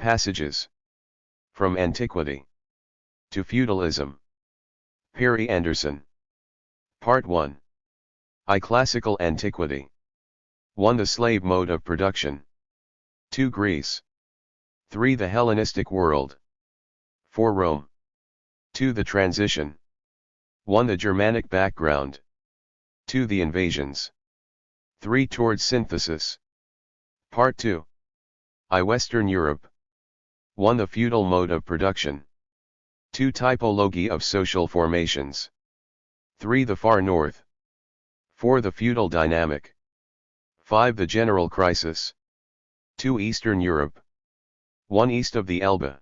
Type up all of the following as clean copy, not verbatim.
Passages from Antiquity to Feudalism. Perry Anderson. Part 1. Classical Antiquity. 1. The slave mode of production. 2. Greece. 3. The Hellenistic world. 4. Rome. 2. The transition. 1. The Germanic background. 2. The invasions. 3. Towards synthesis. Part 2. Western Europe. 1. The feudal mode of production. 2. Typology of social formations. 3. The far north. 4. The feudal dynamic. 5. The general crisis. 2. Eastern Europe. 1. East of the Elbe.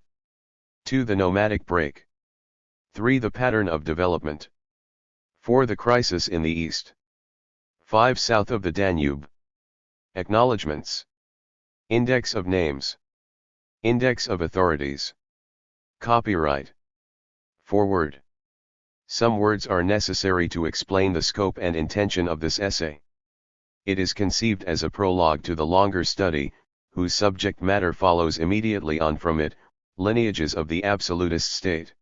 2. The nomadic break. 3. The pattern of development. 4. The crisis in the east. 5. South of the Danube. Acknowledgements. Index of names. Index of authorities. Copyright. Foreword. Some words are necessary to explain the scope and intention of this essay. It is conceived as a prologue to the longer study, whose subject matter follows immediately on from it, Lineages of the Absolutist State.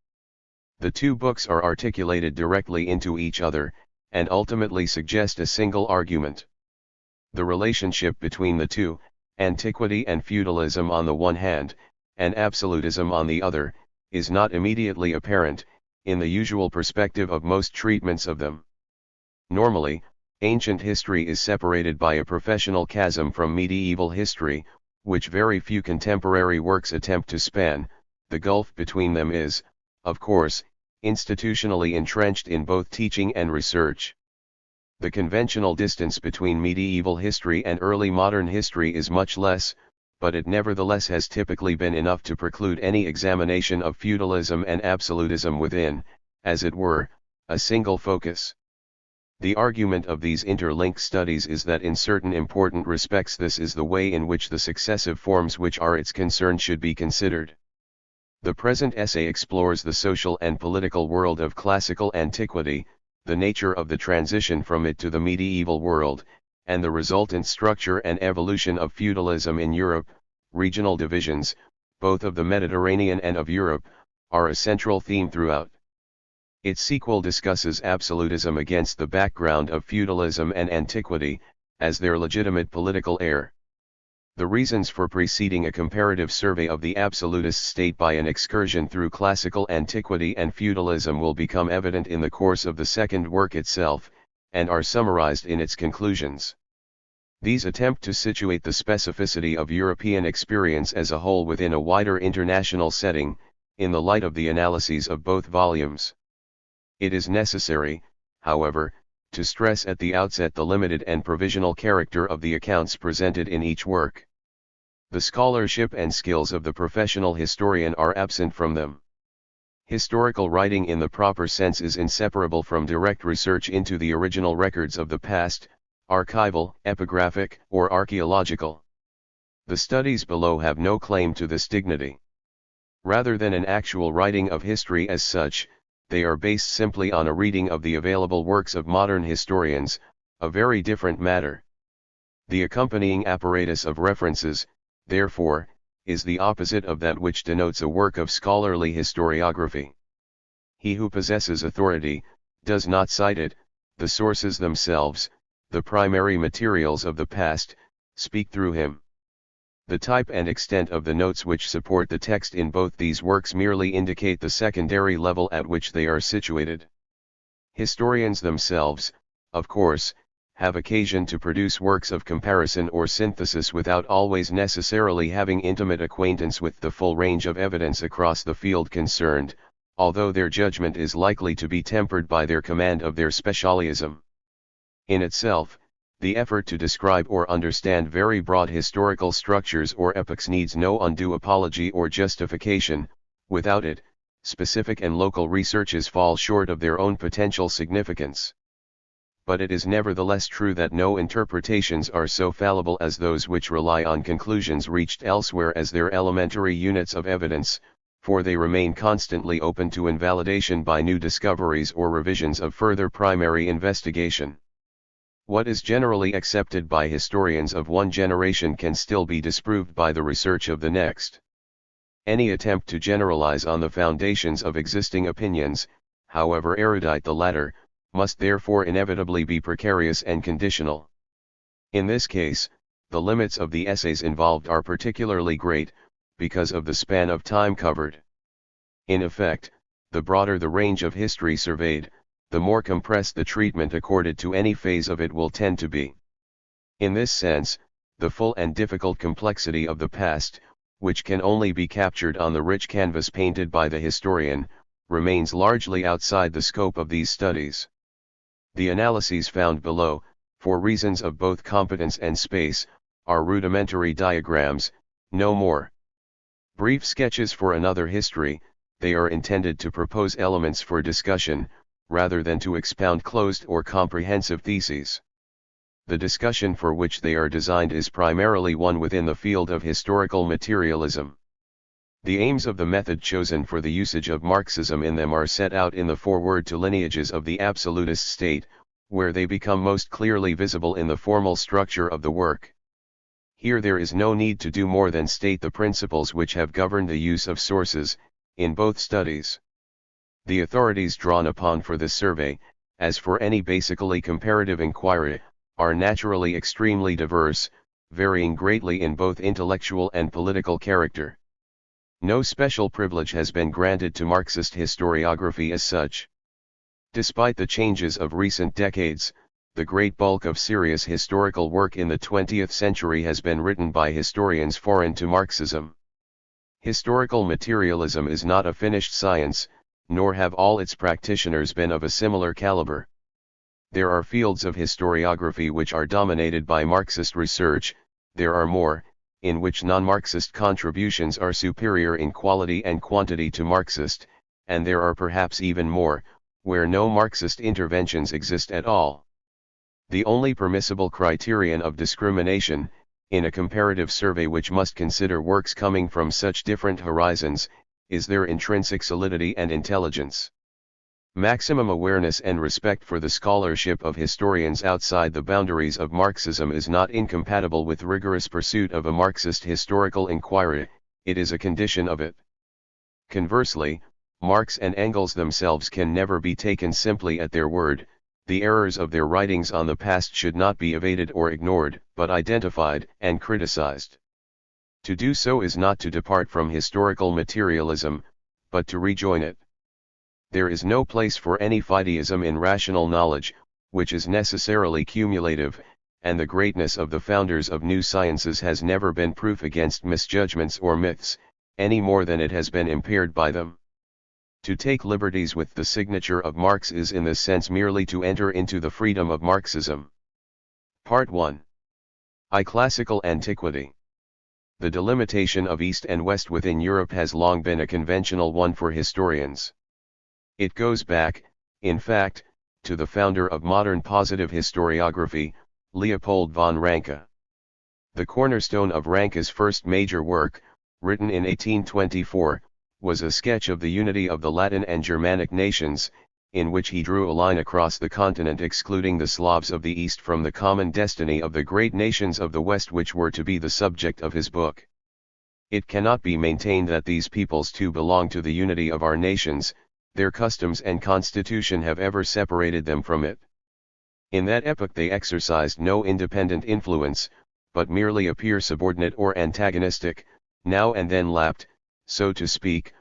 The two books are articulated directly into each other, and ultimately suggest a single argument. The relationship between the two, antiquity and feudalism on the one hand, and absolutism on the other, is not immediately apparent, in the usual perspective of most treatments of them. Normally, ancient history is separated by a professional chasm from medieval history, which very few contemporary works attempt to span. The gulf between them is, of course, institutionally entrenched in both teaching and research. The conventional distance between medieval history and early modern history is much less, but it nevertheless has typically been enough to preclude any examination of feudalism and absolutism within, as it were, a single focus. The argument of these interlinked studies is that in certain important respects this is the way in which the successive forms which are its concern should be considered. The present essay explores the social and political world of classical antiquity, the nature of the transition from it to the medieval world, and the resultant structure and evolution of feudalism in Europe. Regional divisions, both of the Mediterranean and of Europe, are a central theme throughout. Its sequel discusses absolutism against the background of feudalism and antiquity, as their legitimate political heir. The reasons for preceding a comparative survey of the absolutist state by an excursion through classical antiquity and feudalism will become evident in the course of the second work itself, and are summarized in its conclusions. These attempt to situate the specificity of European experience as a whole within a wider international setting, in the light of the analyses of both volumes. It is necessary, however, to stress at the outset the limited and provisional character of the accounts presented in each work. The scholarship and skills of the professional historian are absent from them. Historical writing in the proper sense is inseparable from direct research into the original records of the past, archival, epigraphic, or archaeological. The studies below have no claim to this dignity. Rather than an actual writing of history as such, they are based simply on a reading of the available works of modern historians, a very different matter. The accompanying apparatus of references, therefore, is the opposite of that which denotes a work of scholarly historiography. He who possesses authority, does not cite it. The sources themselves, the primary materials of the past, speak through him. The type and extent of the notes which support the text in both these works merely indicate the secondary level at which they are situated. Historians themselves, of course, have occasion to produce works of comparison or synthesis without always necessarily having intimate acquaintance with the full range of evidence across the field concerned, although their judgment is likely to be tempered by their command of their specialism. In itself, the effort to describe or understand very broad historical structures or epochs needs no undue apology or justification. Without it, specific and local researches fall short of their own potential significance. But it is nevertheless true that no interpretations are so fallible as those which rely on conclusions reached elsewhere as their elementary units of evidence, for they remain constantly open to invalidation by new discoveries or revisions of further primary investigation. What is generally accepted by historians of one generation can still be disproved by the research of the next. Any attempt to generalize on the foundations of existing opinions, however erudite the latter, must therefore inevitably be precarious and conditional. In this case, the limits of the essays involved are particularly great, because of the span of time covered. In effect, the broader the range of history surveyed, the more compressed the treatment accorded to any phase of it will tend to be. In this sense, the full and difficult complexity of the past, which can only be captured on the rich canvas painted by the historian, remains largely outside the scope of these studies. The analyses found below, for reasons of both competence and space, are rudimentary diagrams, no more. Brief sketches for another history, they are intended to propose elements for discussion, rather than to expound closed or comprehensive theses. The discussion for which they are designed is primarily one within the field of historical materialism. The aims of the method chosen for the usage of Marxism in them are set out in the foreword to Lineages of the Absolutist State, where they become most clearly visible in the formal structure of the work. Here there is no need to do more than state the principles which have governed the use of sources, in both studies. The authorities drawn upon for this survey, as for any basically comparative inquiry, are naturally extremely diverse, varying greatly in both intellectual and political character. No special privilege has been granted to Marxist historiography as such. Despite the changes of recent decades, the great bulk of serious historical work in the 20th century has been written by historians foreign to Marxism. Historical materialism is not a finished science, nor have all its practitioners been of a similar caliber. There are fields of historiography which are dominated by Marxist research, there are more, in which non-Marxist contributions are superior in quality and quantity to Marxist, and there are perhaps even more, where no Marxist interventions exist at all. The only permissible criterion of discrimination, in a comparative survey which must consider works coming from such different horizons, is their intrinsic solidity and intelligence. Maximum awareness and respect for the scholarship of historians outside the boundaries of Marxism is not incompatible with rigorous pursuit of a Marxist historical inquiry, it is a condition of it. Conversely, Marx and Engels themselves can never be taken simply at their word. The errors of their writings on the past should not be evaded or ignored, but identified and criticized. To do so is not to depart from historical materialism, but to rejoin it. There is no place for any fideism in rational knowledge, which is necessarily cumulative, and the greatness of the founders of new sciences has never been proof against misjudgments or myths, any more than it has been impaired by them. To take liberties with the signature of Marx is in this sense merely to enter into the freedom of Marxism. Part 1. Classical Antiquity. The delimitation of East and West within Europe has long been a conventional one for historians. It goes back, in fact, to the founder of modern positive historiography, Leopold von Ranke. The cornerstone of Ranke's first major work, written in 1824, was a sketch of the unity of the Latin and Germanic nations, in which he drew a line across the continent excluding the Slavs of the East from the common destiny of the great nations of the West which were to be the subject of his book. It cannot be maintained that these peoples too belong to the unity of our nations, their customs and constitution have ever separated them from it. In that epoch they exercised no independent influence, but merely appear subordinate or antagonistic, now and then lapped, so to speak,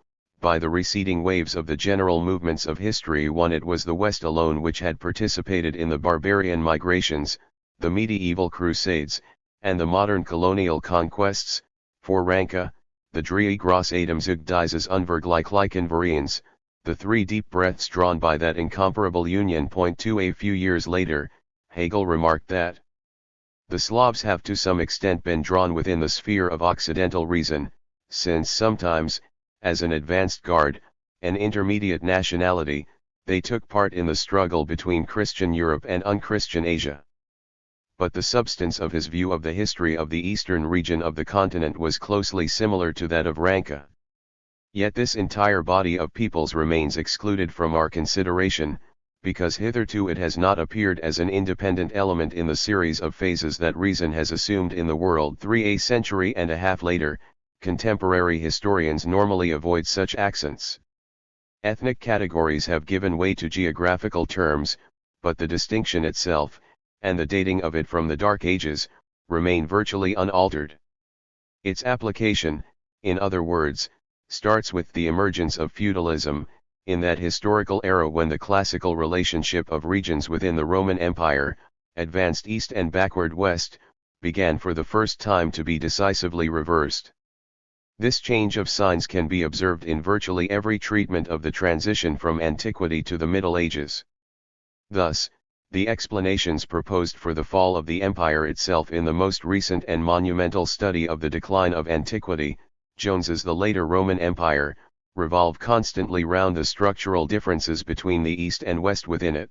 by the receding waves of the general movements of history. One, it was the West alone which had participated in the barbarian migrations, the medieval crusades, and the modern colonial conquests. For Ranke, the drie grosse Adamsug dieses unvergleichlichen Varians, the three deep breaths drawn by that incomparable union. To a few years later, Hegel remarked that the Slavs have to some extent been drawn within the sphere of Occidental reason, since sometimes, as an advanced guard, an intermediate nationality, they took part in the struggle between Christian Europe and unchristian Asia. But the substance of his view of the history of the eastern region of the continent was closely similar to that of Ranke. Yet this entire body of peoples remains excluded from our consideration, because hitherto it has not appeared as an independent element in the series of phases that reason has assumed in the world. A century and a half later, contemporary historians normally avoid such accents. Ethnic categories have given way to geographical terms, but the distinction itself, and the dating of it from the Dark Ages, remain virtually unaltered. Its application, in other words, starts with the emergence of feudalism, in that historical era when the classical relationship of regions within the Roman Empire, advanced east and backward west, began for the first time to be decisively reversed. This change of signs can be observed in virtually every treatment of the transition from antiquity to the Middle Ages. Thus, the explanations proposed for the fall of the empire itself in the most recent and monumental study of the decline of antiquity, Jones's The Later Roman Empire, revolve constantly round the structural differences between the East and West within it.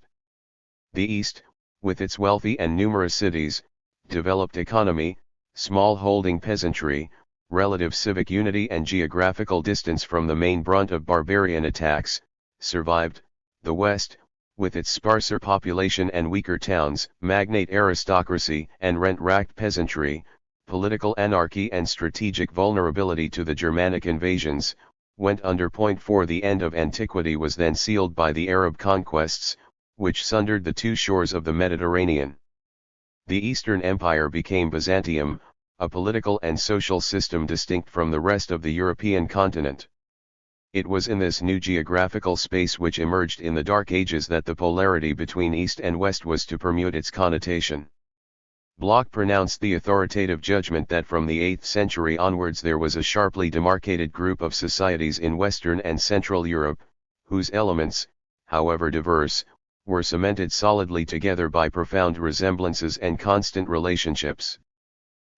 The East, with its wealthy and numerous cities, developed economy, small-holding peasantry, relative civic unity and geographical distance from the main brunt of barbarian attacks, survived. The West, with its sparser population and weaker towns, magnate aristocracy and rent-racked peasantry, political anarchy and strategic vulnerability to the Germanic invasions, went under. For the end of antiquity was then sealed by the Arab conquests, which sundered the two shores of the Mediterranean. The Eastern Empire became Byzantium, a political and social system distinct from the rest of the European continent. It was in this new geographical space which emerged in the Dark Ages that the polarity between East and West was to permute its connotation. Bloch pronounced the authoritative judgment that from the 8th century onwards there was a sharply demarcated group of societies in Western and Central Europe, whose elements, however diverse, were cemented solidly together by profound resemblances and constant relationships.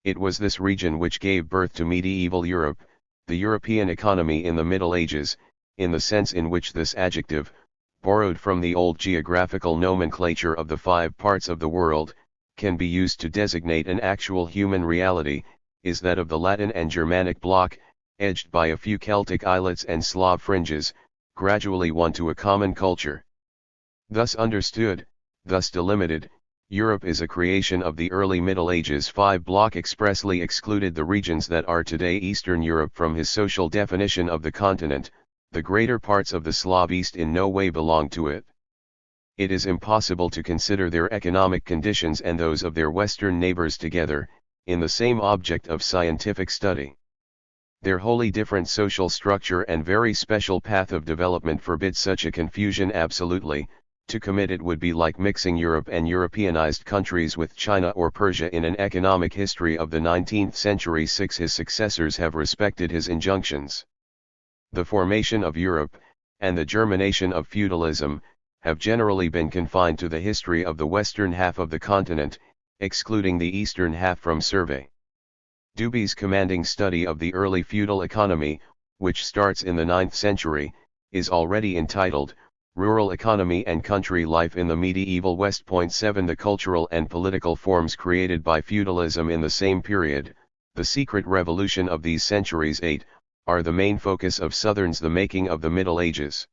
It was this region which gave birth to medieval Europe, the European economy in the Middle Ages, in the sense in which this adjective, borrowed from the old geographical nomenclature of the 5 parts of the world, can be used to designate an actual human reality, is that of the Latin and Germanic bloc, edged by a few Celtic islets and Slav fringes, gradually won to a common culture. Thus understood, thus delimited, Europe is a creation of the early Middle Ages. 5 bloc expressly excluded the regions that are today Eastern Europe from his social definition of the continent. The greater parts of the Slav East in no way belong to it. It is impossible to consider their economic conditions and those of their Western neighbors together, in the same object of scientific study. Their wholly different social structure and very special path of development forbid such a confusion absolutely. To commit it would be like mixing Europe and Europeanized countries with China or Persia in an economic history of the 19th century. 6. His successors have respected his injunctions. The formation of Europe, and the germination of feudalism, have generally been confined to the history of the western half of the continent, excluding the eastern half from survey. Dubé's commanding study of the early feudal economy, which starts in the 9th century, is already entitled, Rural Economy and Country Life in the Medieval West. 7. The cultural and political forms created by feudalism in the same period, the secret revolution of these centuries. 8. Are the main focus of Southerns. The making of the Middle Ages.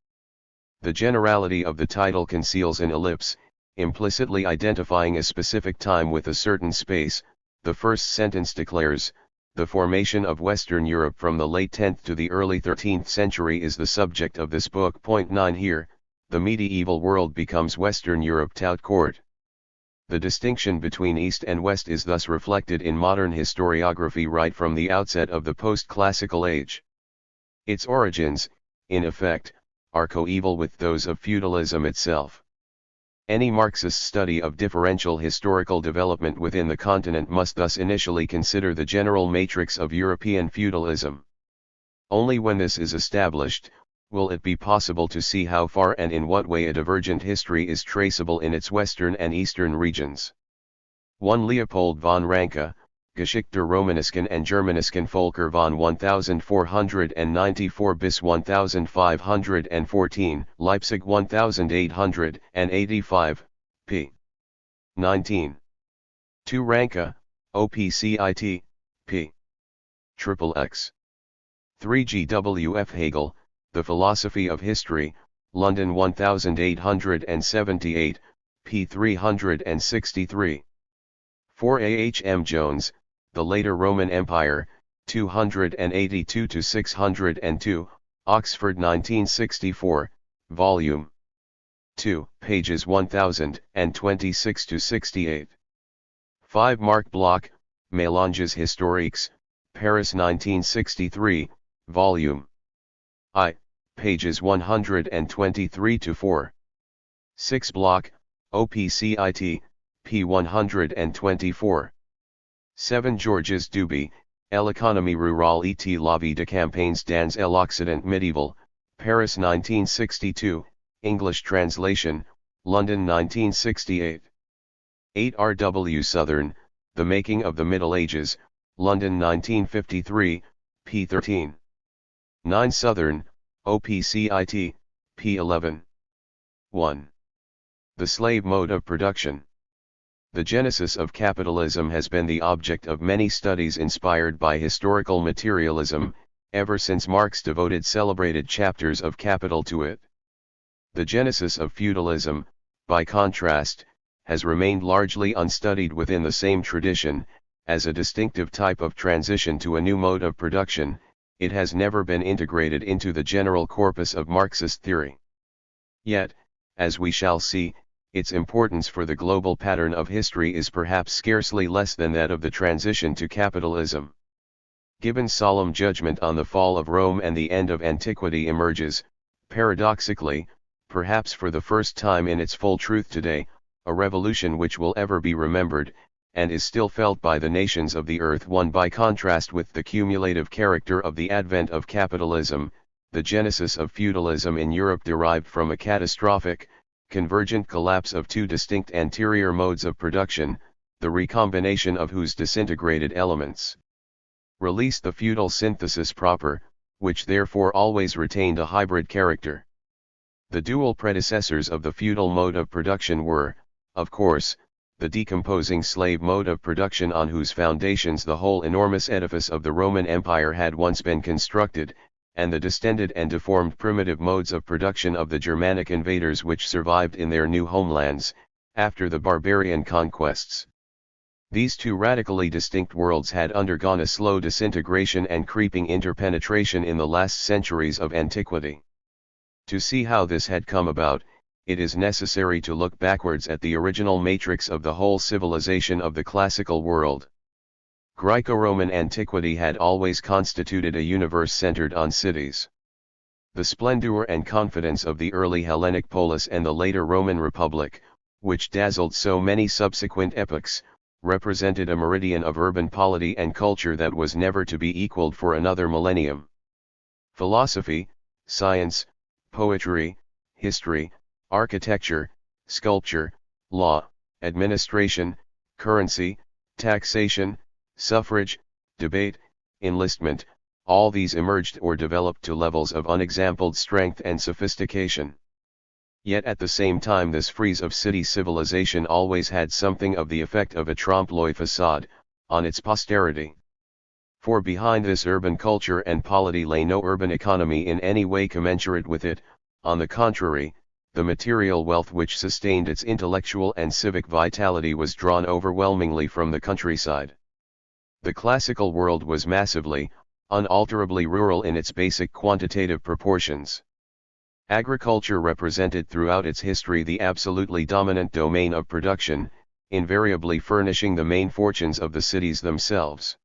The generality of the title conceals an ellipse, implicitly identifying a specific time with a certain space. The first sentence declares, the formation of Western Europe from the late 10th to the early 13th century is the subject of this book. 9. Here, the medieval world becomes Western Europe tout court. The distinction between East and West is thus reflected in modern historiography right from the outset of the post-classical age. Its origins, in effect, are coeval with those of feudalism itself. Any Marxist study of differential historical development within the continent must thus initially consider the general matrix of European feudalism. Only when this is established, will it be possible to see how far and in what way a divergent history is traceable in its western and eastern regions. 1. Leopold von Ranke, Geschichte Romanisken and Germanisken Völker von 1494 bis 1514, Leipzig 1885, p. 19. 2. Ranke, OPCIT, p. XXX. 3. G.W.F. Hegel, The Philosophy of History, London 1878, p. 363. 4. A. H. M. Jones, The Later Roman Empire, 282 to 602, Oxford 1964, Volume 2, pages 1026 to 68. 5 Marc Bloch, Mélanges historiques, Paris 1963, Volume I, pages 123 to 4. 6 Bloch, OPCIT, p. 124. 7 Georges Duby, L'économie rurale et la vie de campagnes dans l'Occident médiéval, Paris 1962, English translation, London 1968. 8 R. W. Southern, The Making of the Middle Ages, London 1953, p. 13. 9 Southern, OPCIT, p. 11. 1. The slave mode of production. The genesis of capitalism has been the object of many studies inspired by historical materialism, ever since Marx devoted celebrated chapters of Capital to it. The genesis of feudalism, by contrast, has remained largely unstudied within the same tradition. As a distinctive type of transition to a new mode of production, it has never been integrated into the general corpus of Marxist theory. Yet, as we shall see, its importance for the global pattern of history is perhaps scarcely less than that of the transition to capitalism. Given solemn judgment on the fall of Rome and the end of antiquity emerges, paradoxically, perhaps for the first time in its full truth today, a revolution which will ever be remembered, and is still felt by the nations of the earth. One by contrast with the cumulative character of the advent of capitalism, the genesis of feudalism in Europe derived from a catastrophic, convergent collapse of two distinct anterior modes of production, the recombination of whose disintegrated elements released the feudal synthesis proper, which therefore always retained a hybrid character. The dual predecessors of the feudal mode of production were, of course, the decomposing slave mode of production on whose foundations the whole enormous edifice of the Roman Empire had once been constructed, and the distended and deformed primitive modes of production of the Germanic invaders which survived in their new homelands, after the barbarian conquests. These two radically distinct worlds had undergone a slow disintegration and creeping interpenetration in the last centuries of antiquity. To see how this had come about, it is necessary to look backwards at the original matrix of the whole civilization of the classical world. Greco-Roman antiquity had always constituted a universe centered on cities. The splendor and confidence of the early Hellenic polis and the later Roman Republic, which dazzled so many subsequent epochs, represented a meridian of urban polity and culture that was never to be equaled for another millennium. Philosophy, science, poetry, history, architecture, sculpture, law, administration, currency, taxation, suffrage, debate, enlistment, all these emerged or developed to levels of unexampled strength and sophistication. Yet at the same time this frieze of city civilization always had something of the effect of a trompe-l'oeil facade, on its posterity. For behind this urban culture and polity lay no urban economy in any way commensurate with it. On the contrary, the material wealth which sustained its intellectual and civic vitality was drawn overwhelmingly from the countryside. The classical world was massively, unalterably rural in its basic quantitative proportions. Agriculture represented throughout its history the absolutely dominant domain of production, invariably furnishing the main fortunes of the cities themselves.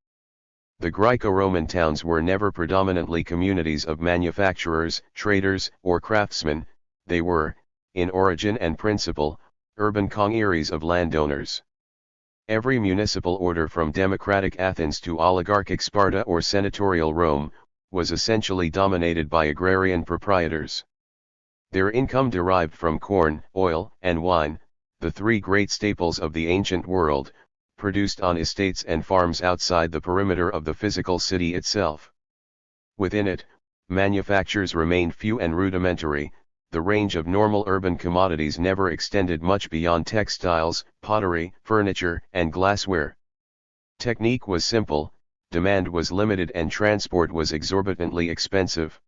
The Greco-Roman towns were never predominantly communities of manufacturers, traders, or craftsmen. They were, in origin and principle, urban congeries of landowners. Every municipal order from democratic Athens to oligarchic Sparta or senatorial Rome, was essentially dominated by agrarian proprietors. Their income derived from corn, oil, and wine, the three great staples of the ancient world, produced on estates and farms outside the perimeter of the physical city itself. Within it, manufactures remained few and rudimentary. The range of normal urban commodities never extended much beyond textiles, pottery, furniture, and glassware. Technique was simple, demand was limited, and transport was exorbitantly expensive.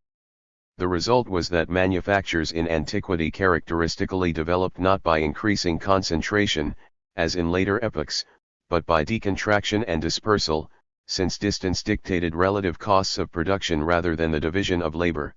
The result was that manufactures in antiquity characteristically developed not by increasing concentration, as in later epochs, but by decontraction and dispersal, since distance dictated relative costs of production rather than the division of labor.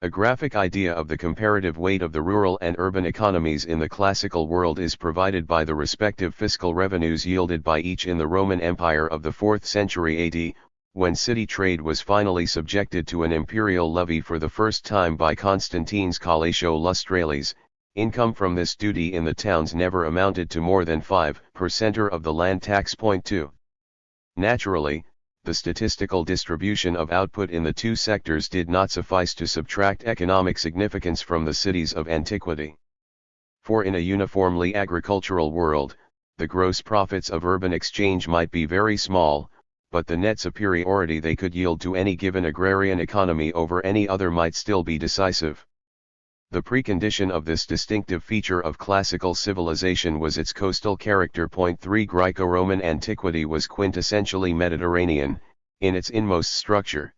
A graphic idea of the comparative weight of the rural and urban economies in the classical world is provided by the respective fiscal revenues yielded by each in the Roman Empire of the 4th century AD, when city trade was finally subjected to an imperial levy for the first time by Constantine's Collatio Lustralis. Income from this duty in the towns never amounted to more than 5% of the land tax. 2. Naturally, the statistical distribution of output in the two sectors did not suffice to subtract economic significance from the cities of antiquity. For in a uniformly agricultural world, the gross profits of urban exchange might be very small, but the net superiority they could yield to any given agrarian economy over any other might still be decisive. The precondition of this distinctive feature of classical civilization was its coastal character. 3 Greco-Roman antiquity was quintessentially Mediterranean, in its inmost structure.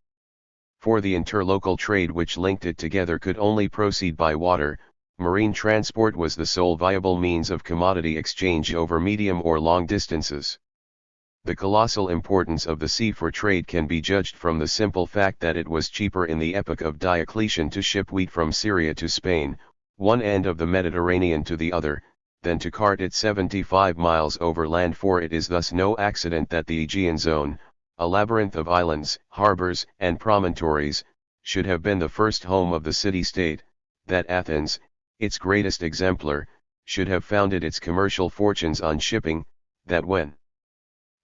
For the interlocal trade which linked it together could only proceed by water, marine transport was the sole viable means of commodity exchange over medium or long distances. The colossal importance of the sea for trade can be judged from the simple fact that it was cheaper in the epoch of Diocletian to ship wheat from Syria to Spain, one end of the Mediterranean to the other, than to cart it 75 miles overland. For it is thus no accident that the Aegean zone, a labyrinth of islands, harbors, and promontories, should have been the first home of the city-state, that Athens, its greatest exemplar, should have founded its commercial fortunes on shipping, that when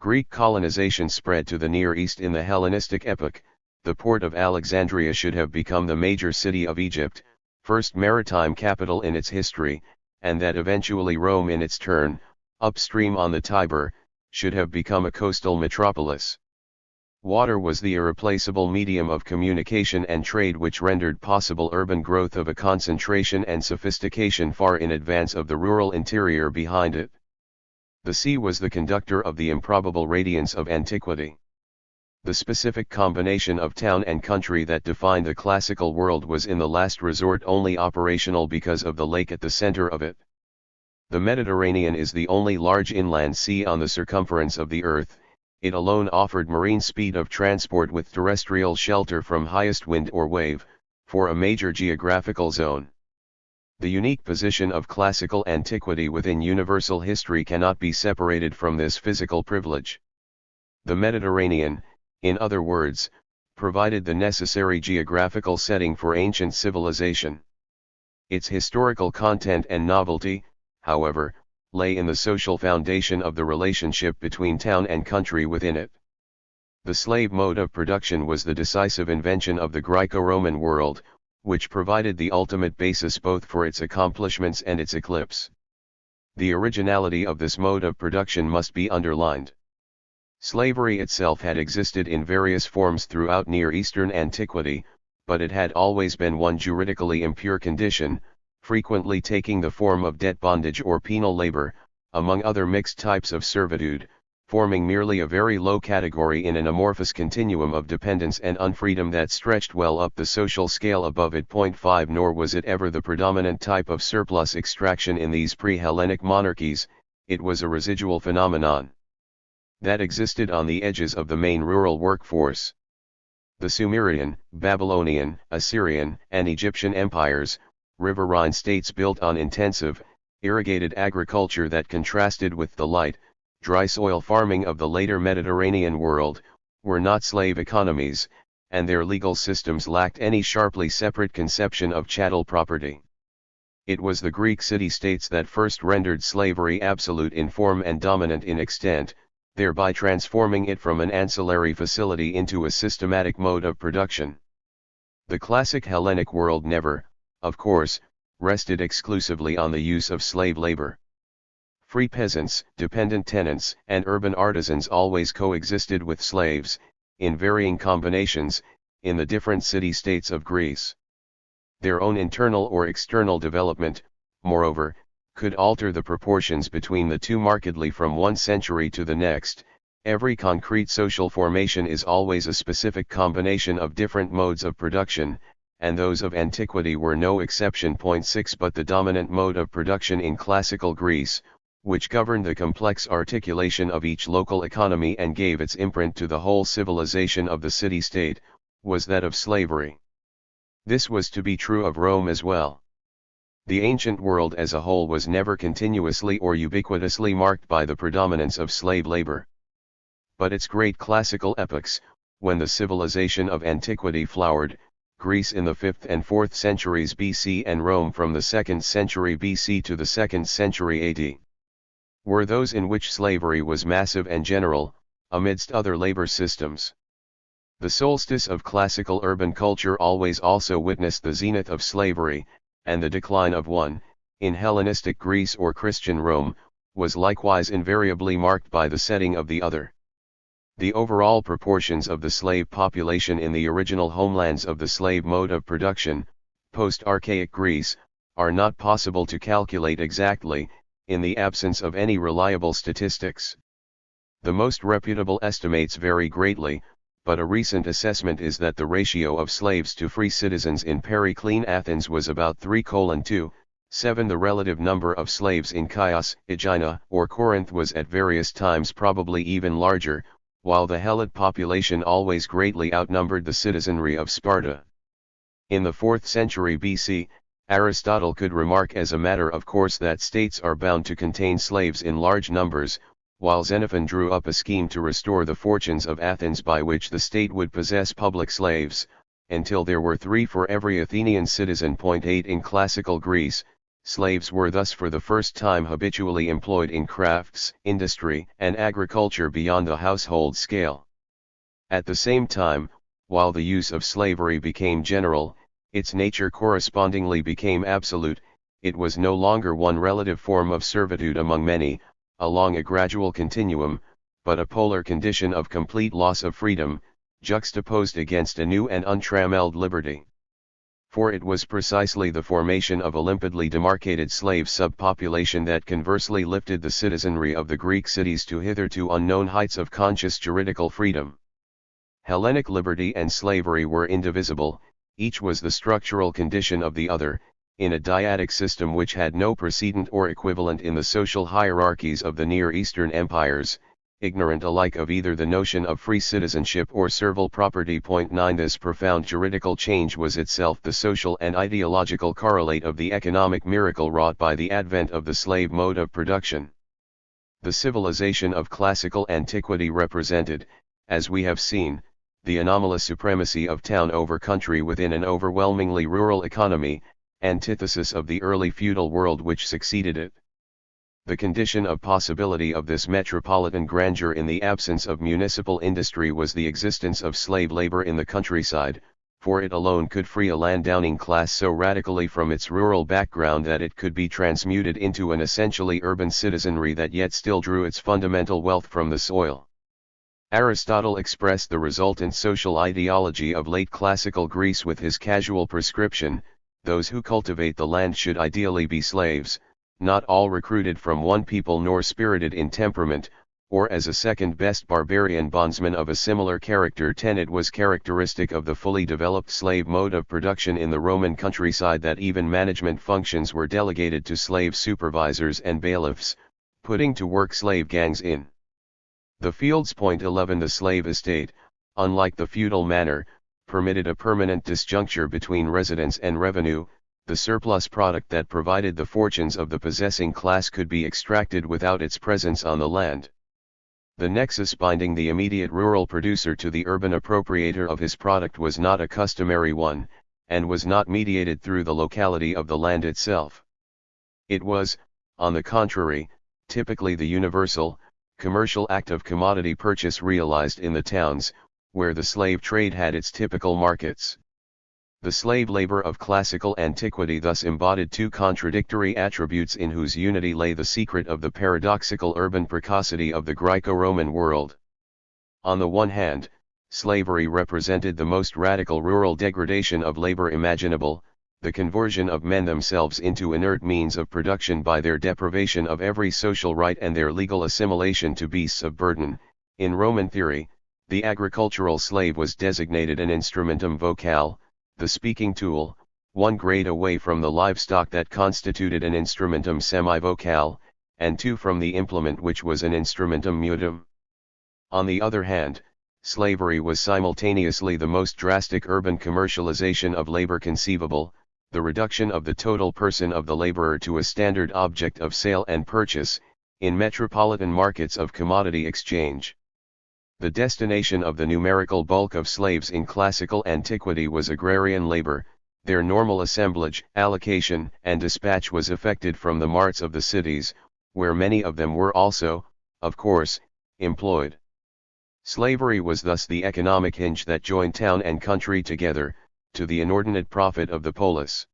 Greek colonization spread to the Near East in the Hellenistic epoch, the port of Alexandria should have become the major city of Egypt, first maritime capital in its history, and that eventually Rome in its turn, upstream on the Tiber, should have become a coastal metropolis. Water was the irreplaceable medium of communication and trade which rendered possible urban growth of a concentration and sophistication far in advance of the rural interior behind it. The sea was the conductor of the improbable radiance of antiquity. The specific combination of town and country that defined the classical world was in the last resort only operational because of the lake at the center of it. The Mediterranean is the only large inland sea on the circumference of the earth. It alone offered marine speed of transport with terrestrial shelter from highest wind or wave, for a major geographical zone. The unique position of classical antiquity within universal history cannot be separated from this physical privilege. The Mediterranean, in other words, provided the necessary geographical setting for ancient civilization. Its historical content and novelty, however, lay in the social foundation of the relationship between town and country within it. The slave mode of production was the decisive invention of the Greco-Roman world, which provided the ultimate basis both for its accomplishments and its eclipse. The originality of this mode of production must be underlined. Slavery itself had existed in various forms throughout Near Eastern antiquity, but it had always been one juridically impure condition, frequently taking the form of debt bondage or penal labor, among other mixed types of servitude, forming merely a very low category in an amorphous continuum of dependence and unfreedom that stretched well up the social scale above it. 5 Nor was it ever the predominant type of surplus extraction in these pre-Hellenic monarchies, it was a residual phenomenon that existed on the edges of the main rural workforce. The Sumerian, Babylonian, Assyrian, and Egyptian empires, riverine states built on intensive, irrigated agriculture that contrasted with the light, dry soil farming of the later Mediterranean world, were not slave economies, and their legal systems lacked any sharply separate conception of chattel property. It was the Greek city-states that first rendered slavery absolute in form and dominant in extent, thereby transforming it from an ancillary facility into a systematic mode of production. The classic Hellenic world never, of course, rested exclusively on the use of slave labor. Free peasants, dependent tenants, and urban artisans always coexisted with slaves, in varying combinations, in the different city-states of Greece. Their own internal or external development, moreover, could alter the proportions between the two markedly from one century to the next. Every concrete social formation is always a specific combination of different modes of production, and those of antiquity were no exception. 6 But the dominant mode of production in classical Greece, which governed the complex articulation of each local economy and gave its imprint to the whole civilization of the city-state, was that of slavery. This was to be true of Rome as well. The ancient world as a whole was never continuously or ubiquitously marked by the predominance of slave labor. But its great classical epochs, when the civilization of antiquity flowered, Greece in the 5th and 4th centuries BC and Rome from the 2nd century BC to the 2nd century AD, were those in which slavery was massive and general, amidst other labor systems. The solstice of classical urban culture always also witnessed the zenith of slavery, and the decline of one, in Hellenistic Greece or Christian Rome, was likewise invariably marked by the setting of the other. The overall proportions of the slave population in the original homelands of the slave mode of production, post-archaic Greece, are not possible to calculate exactly, in the absence of any reliable statistics. The most reputable estimates vary greatly, but a recent assessment is that the ratio of slaves to free citizens in Periclean Athens was about 3:7. The relative number of slaves in Chios, Aegina, or Corinth was at various times probably even larger, while the Helot population always greatly outnumbered the citizenry of Sparta. In the 4th century BC, Aristotle could remark as a matter of course that states are bound to contain slaves in large numbers, while Xenophon drew up a scheme to restore the fortunes of Athens by which the state would possess public slaves, until there were 3 for every Athenian citizen. 8 In classical Greece, slaves were thus for the first time habitually employed in crafts, industry, and agriculture beyond the household scale. At the same time, while the use of slavery became general, its nature correspondingly became absolute. It was no longer one relative form of servitude among many, along a gradual continuum, but a polar condition of complete loss of freedom, juxtaposed against a new and untrammeled liberty. For it was precisely the formation of a limpidly demarcated slave subpopulation that conversely lifted the citizenry of the Greek cities to hitherto unknown heights of conscious juridical freedom. Hellenic liberty and slavery were indivisible, each was the structural condition of the other, in a dyadic system which had no precedent or equivalent in the social hierarchies of the Near Eastern empires, ignorant alike of either the notion of free citizenship or servile property. 9 This profound juridical change was itself the social and ideological correlate of the economic miracle wrought by the advent of the slave mode of production. The civilization of classical antiquity represented, as we have seen, the anomalous supremacy of town over country within an overwhelmingly rural economy, antithesis of the early feudal world which succeeded it. The condition of possibility of this metropolitan grandeur in the absence of municipal industry was the existence of slave labor in the countryside, for it alone could free a landowning class so radically from its rural background that it could be transmuted into an essentially urban citizenry that yet still drew its fundamental wealth from the soil. Aristotle expressed the resultant social ideology of late classical Greece with his casual prescription: those who cultivate the land should ideally be slaves, not all recruited from one people nor spirited in temperament, or as a second-best barbarian bondsman of a similar character. 10 It was characteristic of the fully developed slave mode of production in the Roman countryside that even management functions were delegated to slave supervisors and bailiffs, putting to work slave gangs in the fields. 11 The slave estate, unlike the feudal manor, permitted a permanent disjuncture between residence and revenue. The surplus product that provided the fortunes of the possessing class could be extracted without its presence on the land. The nexus binding the immediate rural producer to the urban appropriator of his product was not a customary one, and was not mediated through the locality of the land itself. It was, on the contrary, typically the universal, commercial act of commodity purchase realized in the towns, where the slave trade had its typical markets. The slave labor of classical antiquity thus embodied 2 contradictory attributes in whose unity lay the secret of the paradoxical urban precocity of the Greco-Roman world. On the one hand, slavery represented the most radical rural degradation of labor imaginable, the conversion of men themselves into inert means of production by their deprivation of every social right and their legal assimilation to beasts of burden. In Roman theory, the agricultural slave was designated an instrumentum vocale, the speaking tool, one grade away from the livestock that constituted an instrumentum semivocale, and 2 from the implement which was an instrumentum mutum. On the other hand, slavery was simultaneously the most drastic urban commercialization of labor conceivable, the reduction of the total person of the laborer to a standard object of sale and purchase, in metropolitan markets of commodity exchange. The destination of the numerical bulk of slaves in classical antiquity was agrarian labor. Their normal assemblage, allocation, and dispatch was effected from the marts of the cities, where many of them were also, of course, employed. Slavery was thus the economic hinge that joined town and country together, to the inordinate profit of the polis.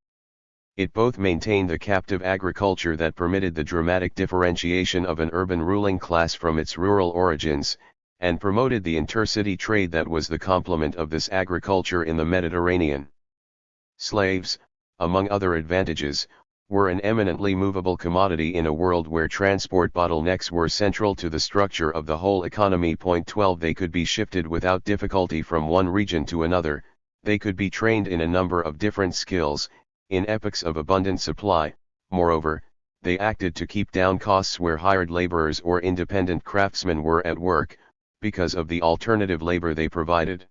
It both maintained the captive agriculture that permitted the dramatic differentiation of an urban ruling class from its rural origins, and promoted the intercity trade that was the complement of this agriculture in the Mediterranean. Slaves, among other advantages, were an eminently movable commodity in a world where transport bottlenecks were central to the structure of the whole economy. 12 They could be shifted without difficulty from one region to another, they could be trained in a number of different skills, in epochs of abundant supply. Moreover, they acted to keep down costs where hired laborers or independent craftsmen were at work, because of the alternative labor they provided.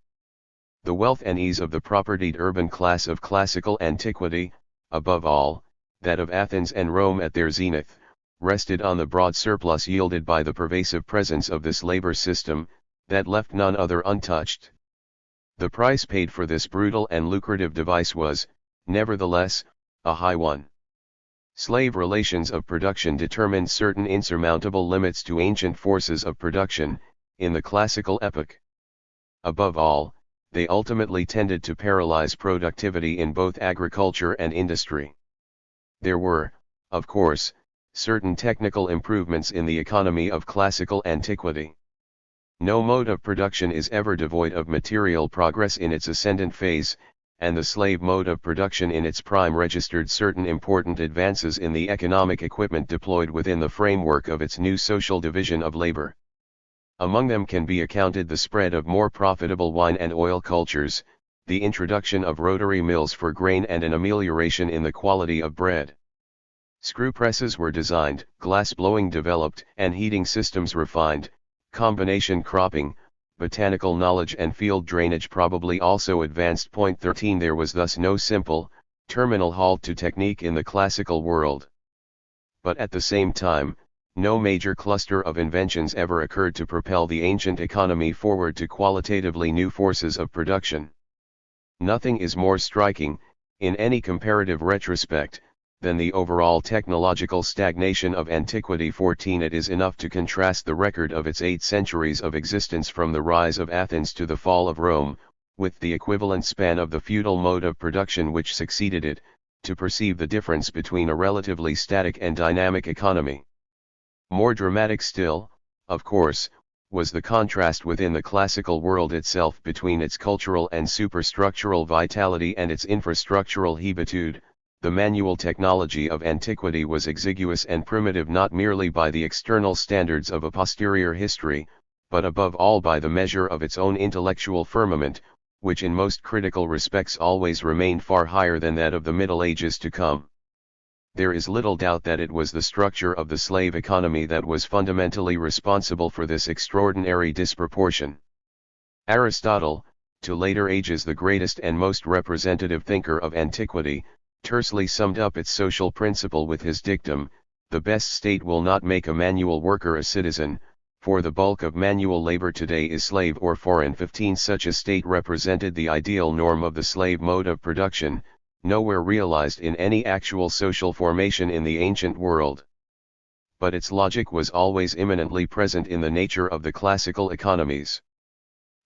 The wealth and ease of the propertied urban class of classical antiquity, above all, that of Athens and Rome at their zenith, rested on the broad surplus yielded by the pervasive presence of this labor system, that left none other untouched. The price paid for this brutal and lucrative device was, nevertheless, a high one. Slave relations of production determined certain insurmountable limits to ancient forces of production, in the classical epoch. Above all, they ultimately tended to paralyze productivity in both agriculture and industry. There were, of course, certain technical improvements in the economy of classical antiquity. No mode of production is ever devoid of material progress in its ascendant phase, and the slave mode of production in its prime registered certain important advances in the economic equipment deployed within the framework of its new social division of labor. Among them can be accounted the spread of more profitable wine and oil cultures, the introduction of rotary mills for grain, and an amelioration in the quality of bread. Screw presses were designed, glass blowing developed, and heating systems refined, combination cropping, botanical knowledge and field drainage probably also advanced. 13 There was thus no simple, terminal halt to technique in the classical world. But at the same time, no major cluster of inventions ever occurred to propel the ancient economy forward to qualitatively new forces of production. Nothing is more striking, in any comparative retrospect, than the overall technological stagnation of antiquity. 14 It is enough to contrast the record of its 8 centuries of existence from the rise of Athens to the fall of Rome, with the equivalent span of the feudal mode of production which succeeded it, to perceive the difference between a relatively static and dynamic economy. More dramatic still, of course, was the contrast within the classical world itself between its cultural and superstructural vitality and its infrastructural hebetude. The manual technology of antiquity was exiguous and primitive not merely by the external standards of a posterior history, but above all by the measure of its own intellectual firmament, which in most critical respects always remained far higher than that of the Middle Ages to come. There is little doubt that it was the structure of the slave economy that was fundamentally responsible for this extraordinary disproportion. Aristotle, to later ages the greatest and most representative thinker of antiquity, tersely summed up its social principle with his dictum: the best state will not make a manual worker a citizen, for the bulk of manual labor today is slave or foreign. 15 Such a state represented the ideal norm of the slave mode of production, nowhere realized in any actual social formation in the ancient world. But its logic was always immanently present in the nature of the classical economies.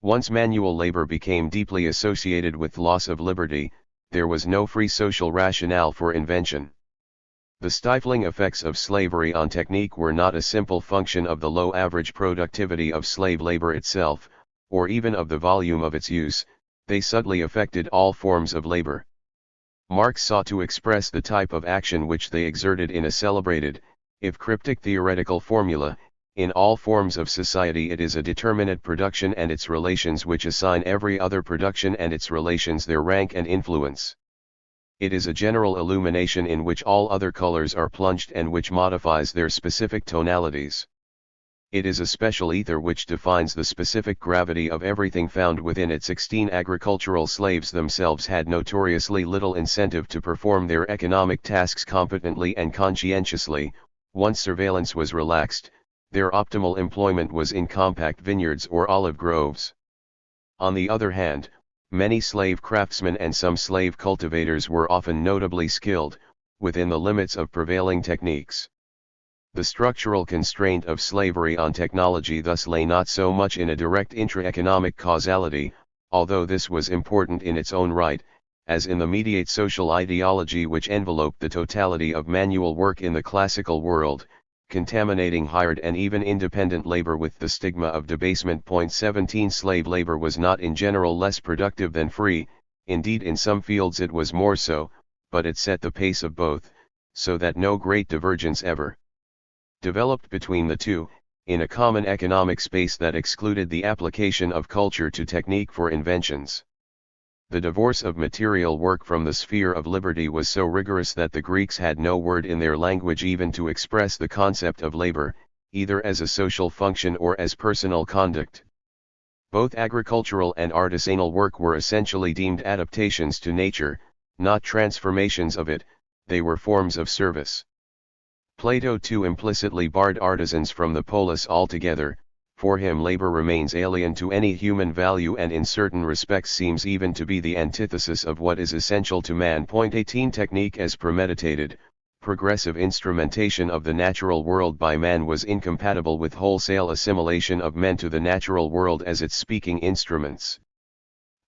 Once manual labor became deeply associated with loss of liberty, there was no free social rationale for invention. The stifling effects of slavery on technique were not a simple function of the low average productivity of slave labor itself, or even of the volume of its use, they subtly affected all forms of labor. Marx sought to express the type of action which they exerted in a celebrated, if cryptic theoretical formula: in all forms of society it is a determinate production and its relations which assign every other production and its relations their rank and influence. It is a general illumination in which all other colors are plunged and which modifies their specific tonalities. It is a special ether which defines the specific gravity of everything found within it. 16 Agricultural slaves themselves had notoriously little incentive to perform their economic tasks competently and conscientiously. Once surveillance was relaxed, their optimal employment was in compact vineyards or olive groves. On the other hand, many slave craftsmen and some slave cultivators were often notably skilled, within the limits of prevailing techniques. The structural constraint of slavery on technology thus lay not so much in a direct intra-economic causality, although this was important in its own right, as in the mediate social ideology which enveloped the totality of manual work in the classical world, contaminating hired and even independent labor with the stigma of debasement. 17 Slave labor was not in general less productive than free, indeed in some fields it was more so, but it set the pace of both, so that no great divergence ever developed between the two, in a common economic space that excluded the application of culture to technique for inventions. The divorce of material work from the sphere of liberty was so rigorous that the Greeks had no word in their language even to express the concept of labor, either as a social function or as personal conduct. Both agricultural and artisanal work were essentially deemed adaptations to nature, not transformations of it, they were forms of service. Plato too implicitly barred artisans from the polis altogether. For him labor remains alien to any human value and in certain respects seems even to be the antithesis of what is essential to man. 18 Technique as premeditated, progressive instrumentation of the natural world by man was incompatible with wholesale assimilation of men to the natural world as its speaking instruments.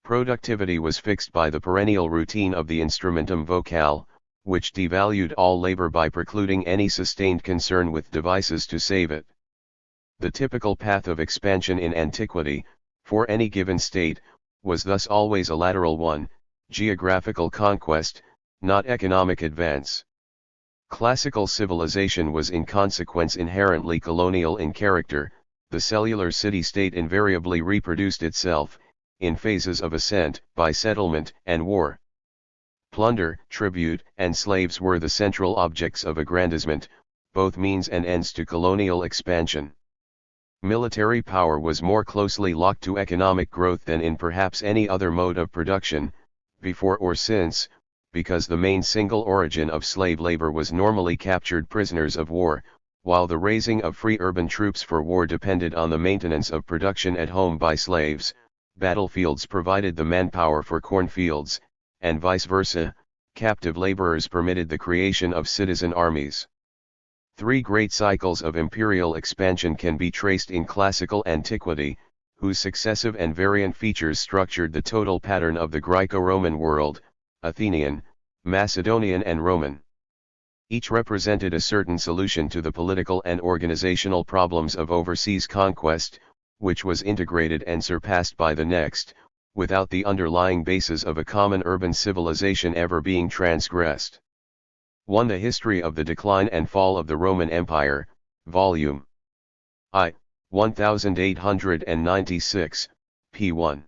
Productivity was fixed by the perennial routine of the instrumentum vocale, which devalued all labor by precluding any sustained concern with devices to save it. The typical path of expansion in antiquity, for any given state, was thus always a lateral one, geographical conquest, not economic advance. Classical civilization was in consequence inherently colonial in character. The cellular city-state invariably reproduced itself, in phases of ascent, by settlement and war. Plunder, tribute, and slaves were the central objects of aggrandizement, both means and ends to colonial expansion. Military power was more closely locked to economic growth than in perhaps any other mode of production, before or since, because the main single origin of slave labor was normally captured prisoners of war, while the raising of free urban troops for war depended on the maintenance of production at home by slaves. Battlefields provided the manpower for cornfields, and vice versa, captive laborers permitted the creation of citizen armies. Three great cycles of imperial expansion can be traced in classical antiquity, whose successive and variant features structured the total pattern of the Greco-Roman world: Athenian, Macedonian and Roman. Each represented a certain solution to the political and organizational problems of overseas conquest, which was integrated and surpassed by the next, without the underlying basis of a common urban civilization ever being transgressed. 1. The History of the Decline and Fall of the Roman Empire, Volume I, 1896, p. 1.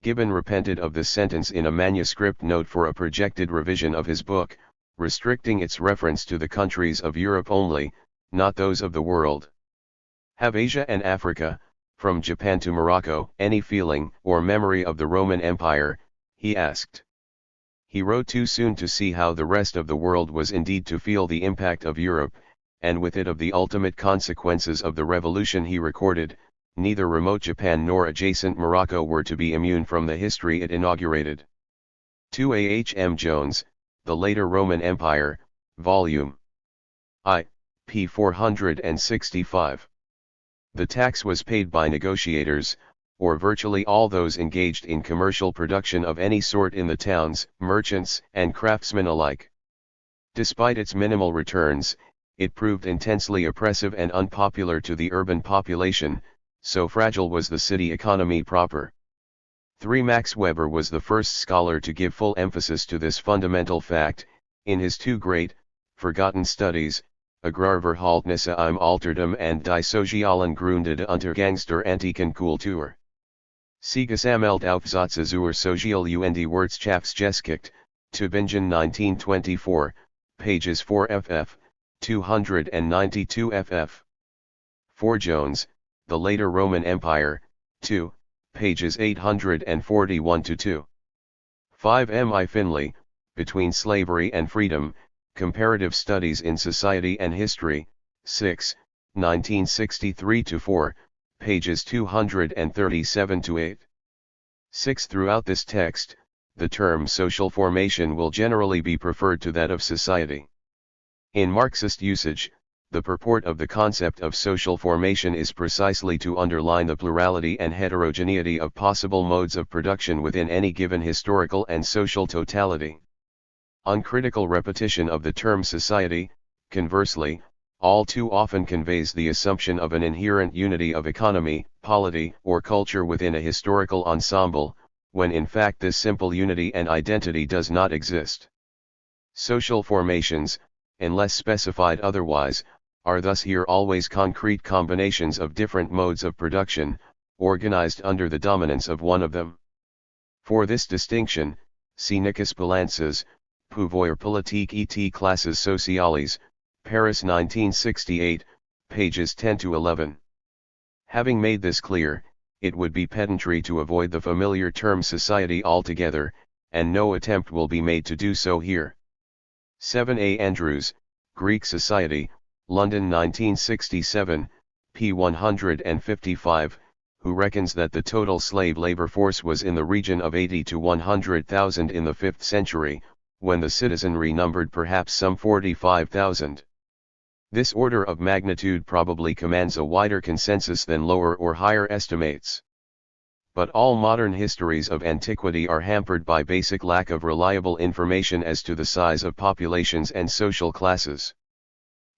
Gibbon repented of this sentence in a manuscript note for a projected revision of his book, restricting its reference to the countries of Europe only, not those of the world. Have Asia and Africa, from Japan to Morocco, any feeling or memory of the Roman Empire? He asked. He wrote too soon to see how the rest of the world was indeed to feel the impact of Europe, and with it of the ultimate consequences of the revolution he recorded. Neither remote Japan nor adjacent Morocco were to be immune from the history it inaugurated. 2. A. H. M. Jones, The Later Roman Empire, Volume I, p. 465. The tax was paid by negotiators, or virtually all those engaged in commercial production of any sort in the towns, merchants and craftsmen alike. Despite its minimal returns, it proved intensely oppressive and unpopular to the urban population, so fragile was the city economy proper. 3. Max Weber was the first scholar to give full emphasis to this fundamental fact, in his two great, forgotten studies, Agrarverhältnisse im Altertum and Die sozialen Gründe der Untergangs der antiken Kultur. Sie gesammelt Aufsätze zur Sozial- und Wirtschaftsgeschichte, Tübingen 1924, pages 4 ff, 292 ff. 4 Jones, The Later Roman Empire, 2, pages 841-2. 5 M. I. Finley, Between Slavery and Freedom, Comparative Studies in Society and History, 6, 1963-4, pages 237-8. 6. Throughout this text, the term social formation will generally be preferred to that of society. In Marxist usage, the purport of the concept of social formation is precisely to underline the plurality and heterogeneity of possible modes of production within any given historical and social totality. Uncritical repetition of the term society, conversely, all too often conveys the assumption of an inherent unity of economy, polity, or culture within a historical ensemble, when in fact this simple unity and identity does not exist. Social formations, unless specified otherwise, are thus here always concrete combinations of different modes of production, organized under the dominance of one of them. For this distinction, see Nikos Poulantzas, Pouvoir politique et classes sociales, Paris 1968, pages 10-11. Having made this clear, it would be pedantry to avoid the familiar term society altogether, and no attempt will be made to do so here. 7 A. Andrews, Greek Society, London 1967, p. 155, who reckons that the total slave labor force was in the region of 80 to 100,000 in the 5th century, when the citizenry numbered perhaps some 45,000. This order of magnitude probably commands a wider consensus than lower or higher estimates. But all modern histories of antiquity are hampered by basic lack of reliable information as to the size of populations and social classes.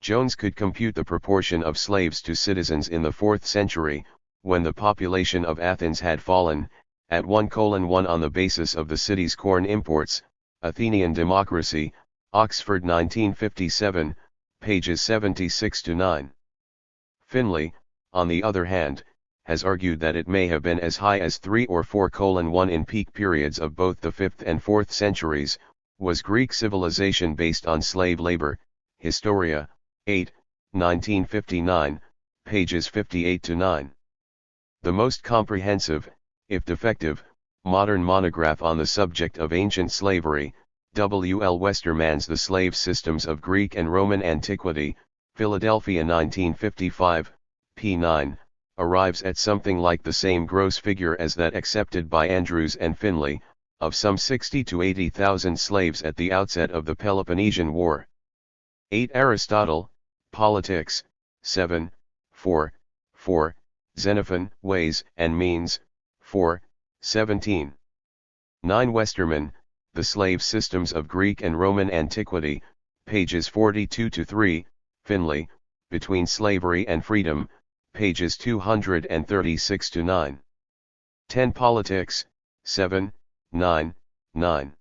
Jones could compute the proportion of slaves to citizens in the 4th century, when the population of Athens had fallen, at 1:1 on the basis of the city's corn imports, Athenian Democracy, Oxford 1957, pages 76-9. Finley, on the other hand, has argued that it may have been as high as 3 or 4:1 in peak periods of both the 5th and 4th centuries, was Greek civilization based on slave labor, Historia, 8, 1959, pages 58-9. The most comprehensive, if defective, modern monograph on the subject of ancient slavery, W. L. Westermann's The Slave Systems of Greek and Roman Antiquity, Philadelphia 1955, p. 9, arrives at something like the same gross figure as that accepted by Andrews and Finley, of some 60 to 80,000 slaves at the outset of the Peloponnesian War. 8 Aristotle, Politics, 7, 4, Xenophon, Ways and Means, 4, 17. 9 Westermann, The Slave Systems of Greek and Roman Antiquity, pages 42-3, Finley, Between Slavery and Freedom, pages 236-9. 10 Politics, 7, 9, 9.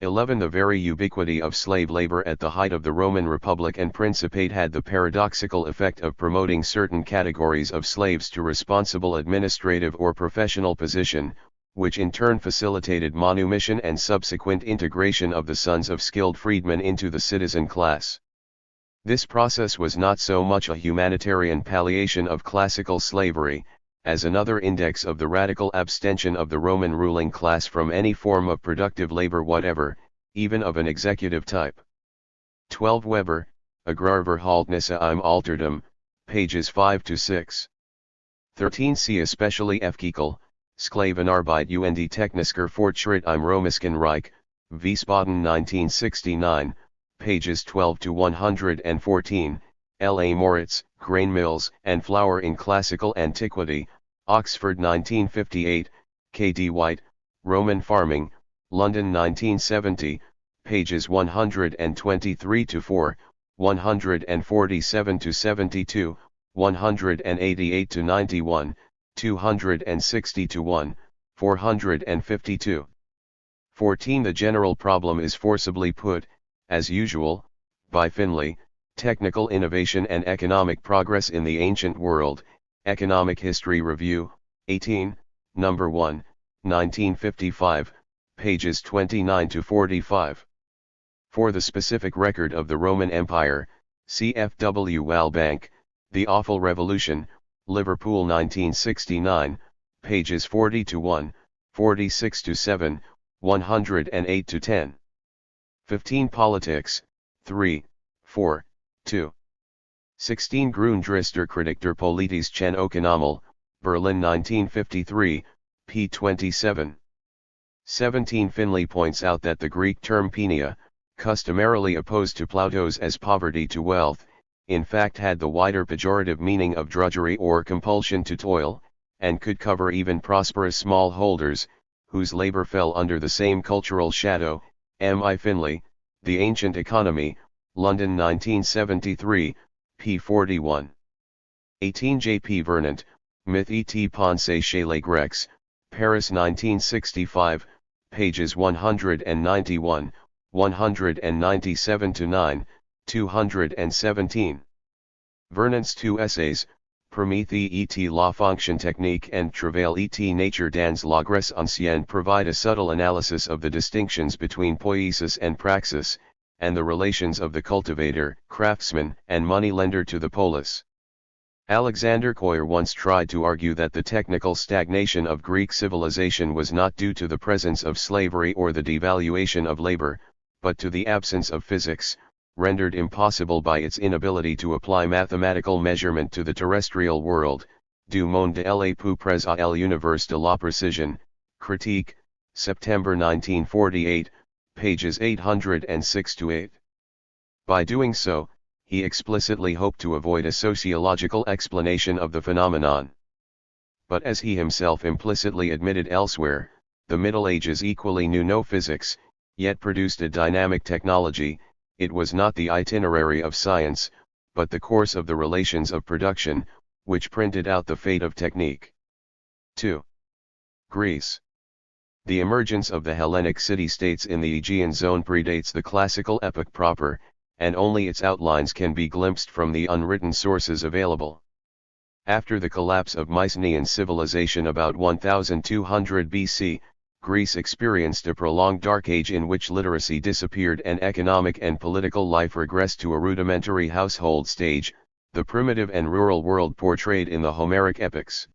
11 The very ubiquity of slave labor at the height of the Roman Republic and Principate had the paradoxical effect of promoting certain categories of slaves to responsible administrative or professional position, which in turn facilitated manumission and subsequent integration of the sons of skilled freedmen into the citizen class. This process was not so much a humanitarian palliation of classical slavery, as another index of the radical abstention of the Roman ruling class from any form of productive labor whatever, even of an executive type. 12 Weber, Agrarverhältnisse im Altertum, pages 5-6. 13 See especially Efkikel, Sklavenarbeit und technischer Fortschritt im Römischen Reich, Wiesbaden 1969, pages 12-114, L. A. Moritz, Grain Mills and Flour in Classical Antiquity, Oxford 1958, K. D. White, Roman Farming, London 1970, pages 123-4, 147-72, 188-91, 260-1, 452. 14 The general problem is forcibly put, as usual, by Finley, Technical Innovation and Economic Progress in the Ancient World, Economic History Review, 18, No. 1, 1955, pages 29 to 45. For the specific record of the Roman Empire, see F.W. Walbank, The Awful Revolution, Liverpool 1969, pages 40 to 1, 46 to 7, 108 to 10. 15 Politics, 3, 4, 2. 16 Grundriss Kritik der politischen Ökonomie, Berlin 1953, p. 27. 17 Finlay points out that the Greek term penia, customarily opposed to plautos as poverty to wealth, in fact had the wider pejorative meaning of drudgery or compulsion to toil, and could cover even prosperous smallholders, whose labor fell under the same cultural shadow. M.I. Finlay, The Ancient Economy, London 1973, p. 41. 18 J. P. Vernant, Myth et Pensée chez les Grecs, Paris 1965, pages 191, 197 to 9, 217. Vernant's two essays, Prométhée et la fonction technique and Travail et nature dans la Grèce ancienne, provide a subtle analysis of the distinctions between poiesis and praxis, and the relations of the cultivator, craftsman, and moneylender to the polis. Alexander Koyer once tried to argue that the technical stagnation of Greek civilization was not due to the presence of slavery or the devaluation of labor, but to the absence of physics, rendered impossible by its inability to apply mathematical measurement to the terrestrial world. Du monde de l'époux présent à l'univers de la précision, Critique, September 1948, pages 806 to 8. By doing so, he explicitly hoped to avoid a sociological explanation of the phenomenon. But as he himself implicitly admitted elsewhere, the Middle Ages equally knew no physics, yet produced a dynamic technology. It was not the itinerary of science, but the course of the relations of production, which printed out the fate of technique. 2. Greece. The emergence of the Hellenic city-states in the Aegean zone predates the classical epoch proper, and only its outlines can be glimpsed from the unwritten sources available. After the collapse of Mycenaean civilization about 1200 BC, Greece experienced a prolonged dark age in which literacy disappeared and economic and political life regressed to a rudimentary household stage, the primitive and rural world portrayed in the Homeric epics.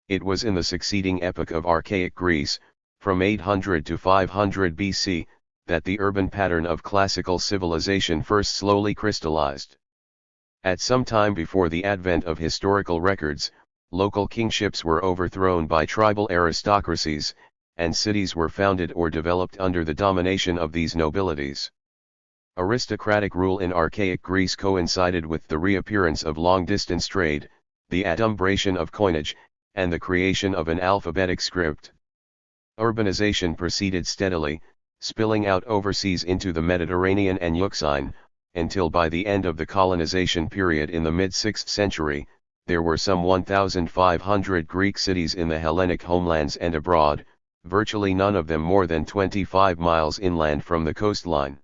It was in the succeeding epoch of Archaic Greece, from 800 to 500 BC, that the urban pattern of classical civilization first slowly crystallized. At some time before the advent of historical records, local kingships were overthrown by tribal aristocracies, and cities were founded or developed under the domination of these nobilities. Aristocratic rule in archaic Greece coincided with the reappearance of long-distance trade, the adumbration of coinage, and the creation of an alphabetic script. Urbanization proceeded steadily, spilling out overseas into the Mediterranean and Euxine, until by the end of the colonization period in the mid-6th century, there were some 1,500 Greek cities in the Hellenic homelands and abroad, virtually none of them more than 25 miles inland from the coastline.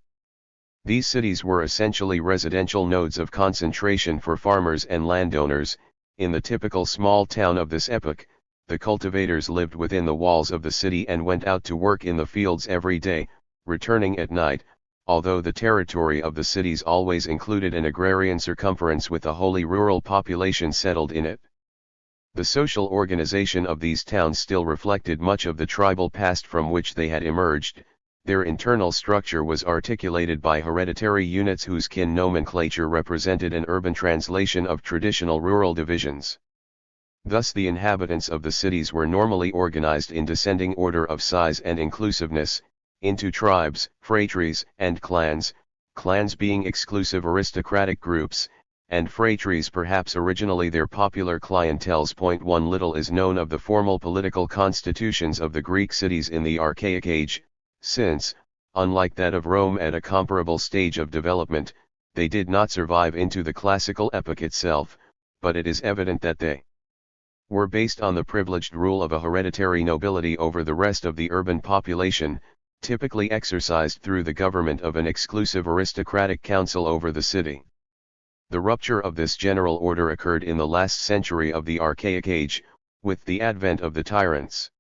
These cities were essentially residential nodes of concentration for farmers and landowners. In the typical small town of this epoch, the cultivators lived within the walls of the city and went out to work in the fields every day, returning at night, although the territory of the cities always included an agrarian circumference with a wholly rural population settled in it. The social organization of these towns still reflected much of the tribal past from which they had emerged. Their internal structure was articulated by hereditary units whose kin nomenclature represented an urban translation of traditional rural divisions. Thus the inhabitants of the cities were normally organized in descending order of size and inclusiveness, into tribes, phratries, and clans, clans being exclusive aristocratic groups, and phratries perhaps originally their popular clienteles. 1 Little is known of the formal political constitutions of the Greek cities in the Archaic Age, since, unlike that of Rome at a comparable stage of development, they did not survive into the classical epoch itself, but it is evident that they were based on the privileged rule of a hereditary nobility over the rest of the urban population, typically exercised through the government of an exclusive aristocratic council over the city. The rupture of this general order occurred in the last century of the Archaic Age, with the advent of the tyrants.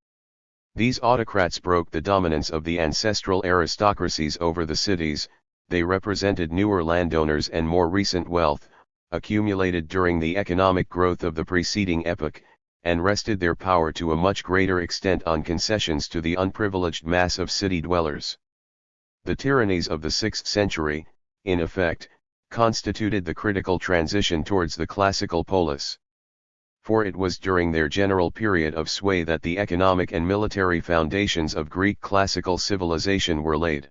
These autocrats broke the dominance of the ancestral aristocracies over the cities. They represented newer landowners and more recent wealth, accumulated during the economic growth of the preceding epoch, and rested their power to a much greater extent on concessions to the unprivileged mass of city dwellers. The tyrannies of the 6th century, in effect, constituted the critical transition towards the classical polis. For it was during their general period of sway that the economic and military foundations of Greek classical civilization were laid.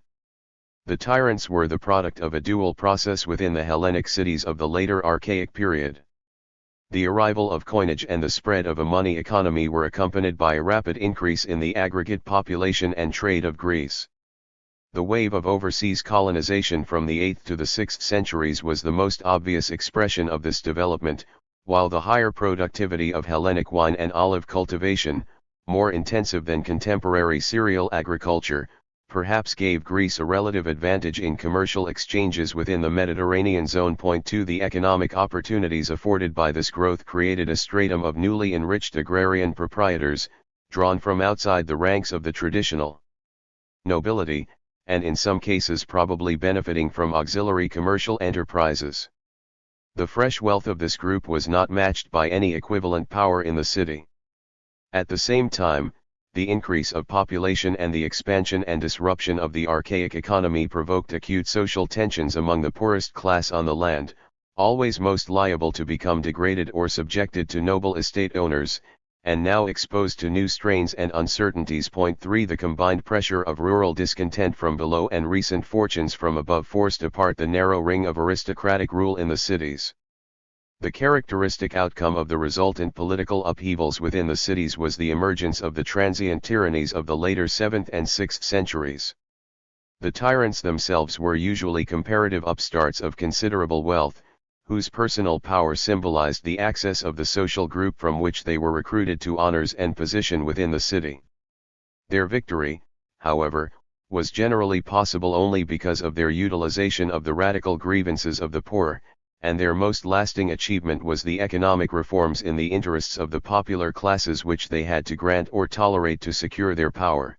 The tyrants were the product of a dual process within the Hellenic cities of the later Archaic period. The arrival of coinage and the spread of a money economy were accompanied by a rapid increase in the aggregate population and trade of Greece. The wave of overseas colonization from the 8th to the 6th centuries was the most obvious expression of this development, while the higher productivity of Hellenic wine and olive cultivation, more intensive than contemporary cereal agriculture, perhaps gave Greece a relative advantage in commercial exchanges within the Mediterranean zone. 2 The economic opportunities afforded by this growth created a stratum of newly enriched agrarian proprietors, drawn from outside the ranks of the traditional nobility, and in some cases probably benefiting from auxiliary commercial enterprises. The fresh wealth of this group was not matched by any equivalent power in the city. At the same time, the increase of population and the expansion and disruption of the archaic economy provoked acute social tensions among the poorest class on the land, always most liable to become degraded or subjected to noble estate owners, and now exposed to new strains and uncertainties. 3 The combined pressure of rural discontent from below and recent fortunes from above forced apart the narrow ring of aristocratic rule in the cities. The characteristic outcome of the resultant political upheavals within the cities was the emergence of the transient tyrannies of the later 7th and 6th centuries. The tyrants themselves were usually comparative upstarts of considerable wealth, whose personal power symbolized the access of the social group from which they were recruited to honors and position within the city. Their victory, however, was generally possible only because of their utilization of the radical grievances of the poor, and their most lasting achievement was the economic reforms in the interests of the popular classes which they had to grant or tolerate to secure their power.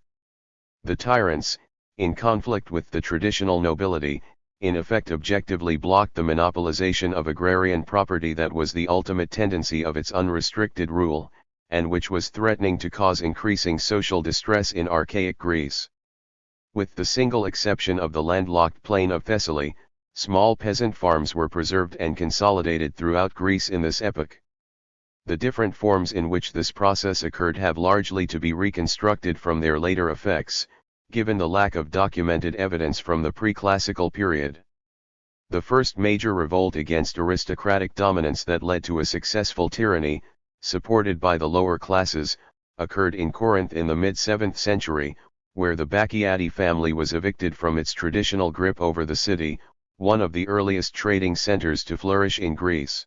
The tyrants, in conflict with the traditional nobility, in effect objectively blocked the monopolization of agrarian property that was the ultimate tendency of its unrestricted rule, and which was threatening to cause increasing social distress in archaic Greece. With the single exception of the landlocked plain of Thessaly, small peasant farms were preserved and consolidated throughout Greece in this epoch. The different forms in which this process occurred have largely to be reconstructed from their later effects, given the lack of documented evidence from the pre-classical period. The first major revolt against aristocratic dominance that led to a successful tyranny, supported by the lower classes, occurred in Corinth in the mid-7th century, where the Bacchiadi family was evicted from its traditional grip over the city, one of the earliest trading centers to flourish in Greece.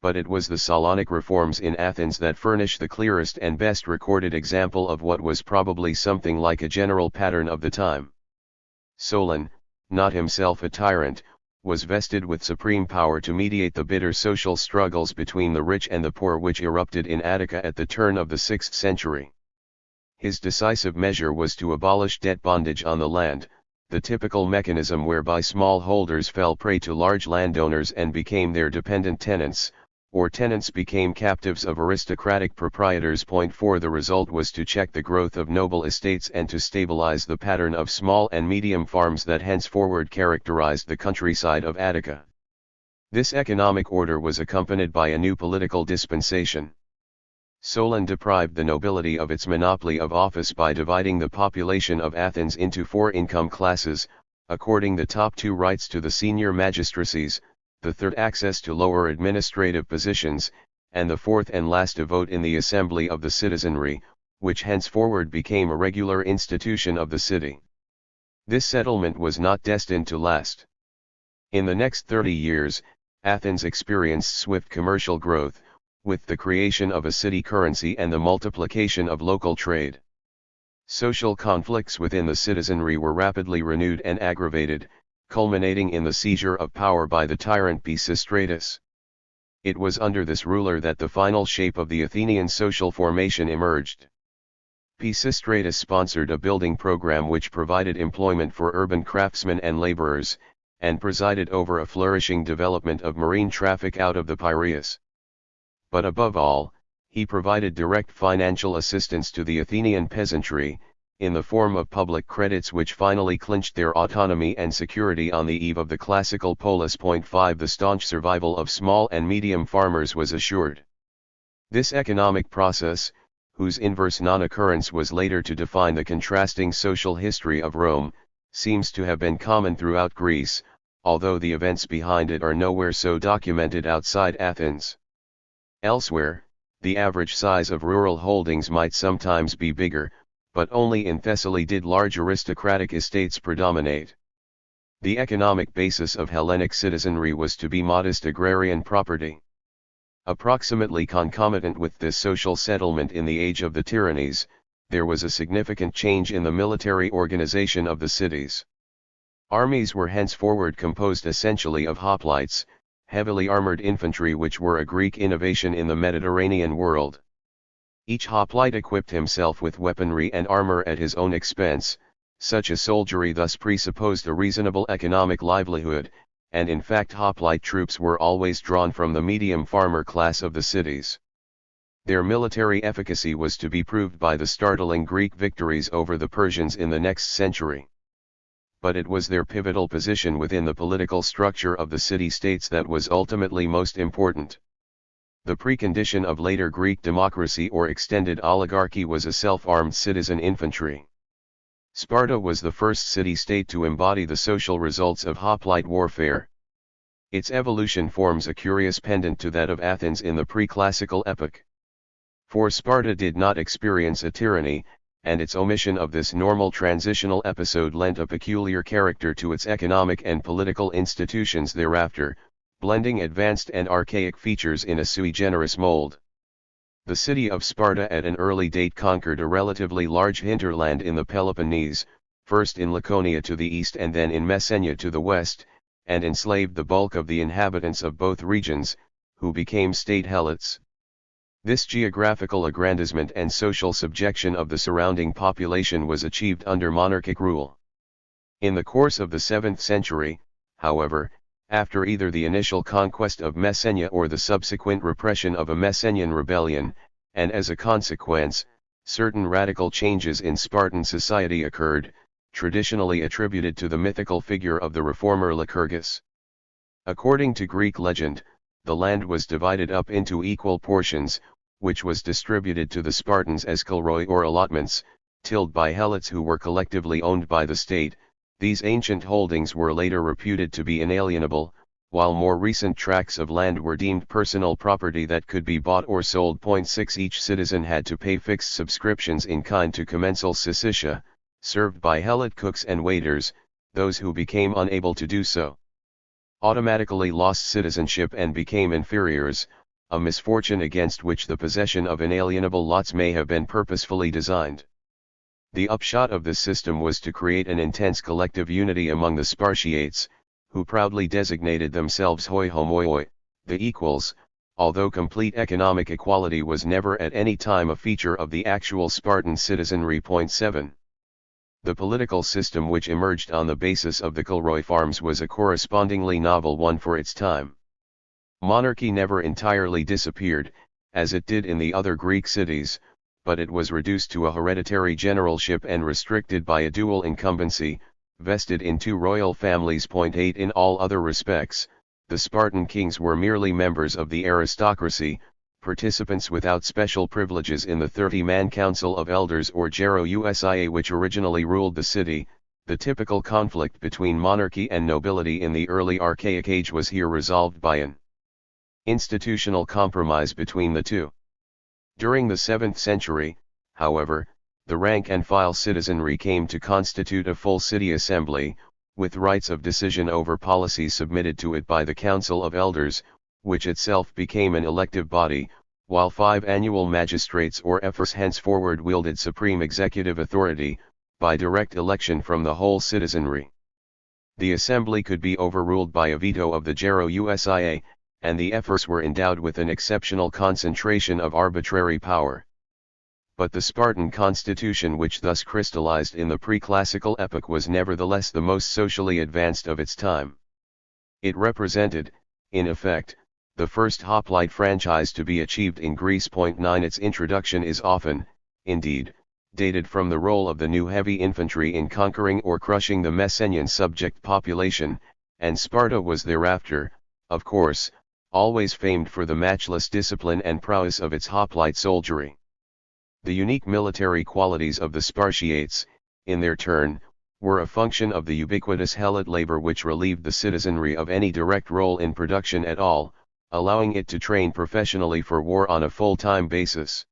But it was the Solonic reforms in Athens that furnish the clearest and best recorded example of what was probably something like a general pattern of the time. Solon, not himself a tyrant, was vested with supreme power to mediate the bitter social struggles between the rich and the poor which erupted in Attica at the turn of the 6th century. His decisive measure was to abolish debt bondage on the land, the typical mechanism whereby small holders fell prey to large landowners and became their dependent tenants, or tenants became captives of aristocratic proprietors. 4 The result was to check the growth of noble estates and to stabilize the pattern of small and medium farms that henceforward characterized the countryside of Attica. This economic order was accompanied by a new political dispensation. Solon deprived the nobility of its monopoly of office by dividing the population of Athens into 4 income classes, according the top 2 rights to the senior magistracies, the third access to lower administrative positions, and the fourth and last a vote in the assembly of the citizenry, which henceforward became a regular institution of the city. This settlement was not destined to last. In the next 30 years, Athens experienced swift commercial growth, with the creation of a city currency and the multiplication of local trade. Social conflicts within the citizenry were rapidly renewed and aggravated, culminating in the seizure of power by the tyrant Pisistratus. It was under this ruler that the final shape of the Athenian social formation emerged. Pisistratus sponsored a building program which provided employment for urban craftsmen and laborers, and presided over a flourishing development of marine traffic out of the Piraeus. But above all, he provided direct financial assistance to the Athenian peasantry, in the form of public credits which finally clinched their autonomy and security on the eve of the classical polis. 5 The staunch survival of small and medium farmers was assured. This economic process, whose inverse non-occurrence was later to define the contrasting social history of Rome, seems to have been common throughout Greece, although the events behind it are nowhere so documented outside Athens. Elsewhere, the average size of rural holdings might sometimes be bigger, but only in Thessaly did large aristocratic estates predominate. The economic basis of Hellenic citizenry was to be modest agrarian property. Approximately concomitant with this social settlement in the age of the tyrannies, there was a significant change in the military organization of the cities. Armies were henceforward composed essentially of hoplites, heavily armored infantry which were a Greek innovation in the Mediterranean world. Each hoplite equipped himself with weaponry and armor at his own expense. Such a soldiery thus presupposed a reasonable economic livelihood, and in fact hoplite troops were always drawn from the medium farmer class of the cities. Their military efficacy was to be proved by the startling Greek victories over the Persians in the next century. But it was their pivotal position within the political structure of the city-states that was ultimately most important. The precondition of later Greek democracy or extended oligarchy was a self-armed citizen infantry. Sparta was the first city-state to embody the social results of hoplite warfare. Its evolution forms a curious pendant to that of Athens in the pre-classical epoch. For Sparta did not experience a tyranny, and its omission of this normal transitional episode lent a peculiar character to its economic and political institutions thereafter, blending advanced and archaic features in a sui generis mold. The city of Sparta at an early date conquered a relatively large hinterland in the Peloponnese, first in Laconia to the east and then in Messenia to the west, and enslaved the bulk of the inhabitants of both regions, who became state helots. This geographical aggrandizement and social subjection of the surrounding population was achieved under monarchic rule. In the course of the 7th century, however, after either the initial conquest of Messenia or the subsequent repression of a Messenian rebellion, and as a consequence, certain radical changes in Spartan society occurred, traditionally attributed to the mythical figure of the reformer Lycurgus. According to Greek legend, the land was divided up into equal portions, which was distributed to the Spartans as kolroi or allotments, tilled by helots who were collectively owned by the state. These ancient holdings were later reputed to be inalienable, while more recent tracts of land were deemed personal property that could be bought or sold. 6 Each citizen had to pay fixed subscriptions in kind to commensal syssitia, served by helot cooks and waiters. Those who became unable to do so automatically lost citizenship and became inferiors, a misfortune against which the possession of inalienable lots may have been purposefully designed. The upshot of this system was to create an intense collective unity among the Spartiates, who proudly designated themselves hoi homoioi, the equals, although complete economic equality was never at any time a feature of the actual Spartan citizenry. 7. The political system which emerged on the basis of the kolroi farms was a correspondingly novel one for its time. Monarchy never entirely disappeared, as it did in the other Greek cities, but it was reduced to a hereditary generalship and restricted by a dual incumbency, vested in two royal families. 8 In all other respects, the Spartan kings were merely members of the aristocracy, participants without special privileges in the 30-man Council of Elders or Gerousia which originally ruled the city. The typical conflict between monarchy and nobility in the early archaic age was here resolved by an institutional compromise between the two. During the 7th century, however, the rank-and-file citizenry came to constitute a full city assembly, with rights of decision over policies submitted to it by the Council of Elders, which itself became an elective body, while 5 annual magistrates or ephors henceforward wielded supreme executive authority, by direct election from the whole citizenry. The assembly could be overruled by a veto of the Gerousia, and the ephors were endowed with an exceptional concentration of arbitrary power. But the Spartan constitution which thus crystallized in the pre-classical epoch was nevertheless the most socially advanced of its time. It represented, in effect, the first hoplite franchise to be achieved in Greece. 9 Its introduction is often, indeed, dated from the role of the new heavy infantry in conquering or crushing the Messenian subject population, and Sparta was thereafter, of course, always famed for the matchless discipline and prowess of its hoplite soldiery. The unique military qualities of the Spartiates, in their turn, were a function of the ubiquitous helot labor which relieved the citizenry of any direct role in production at all, allowing it to train professionally for war on a full-time basis.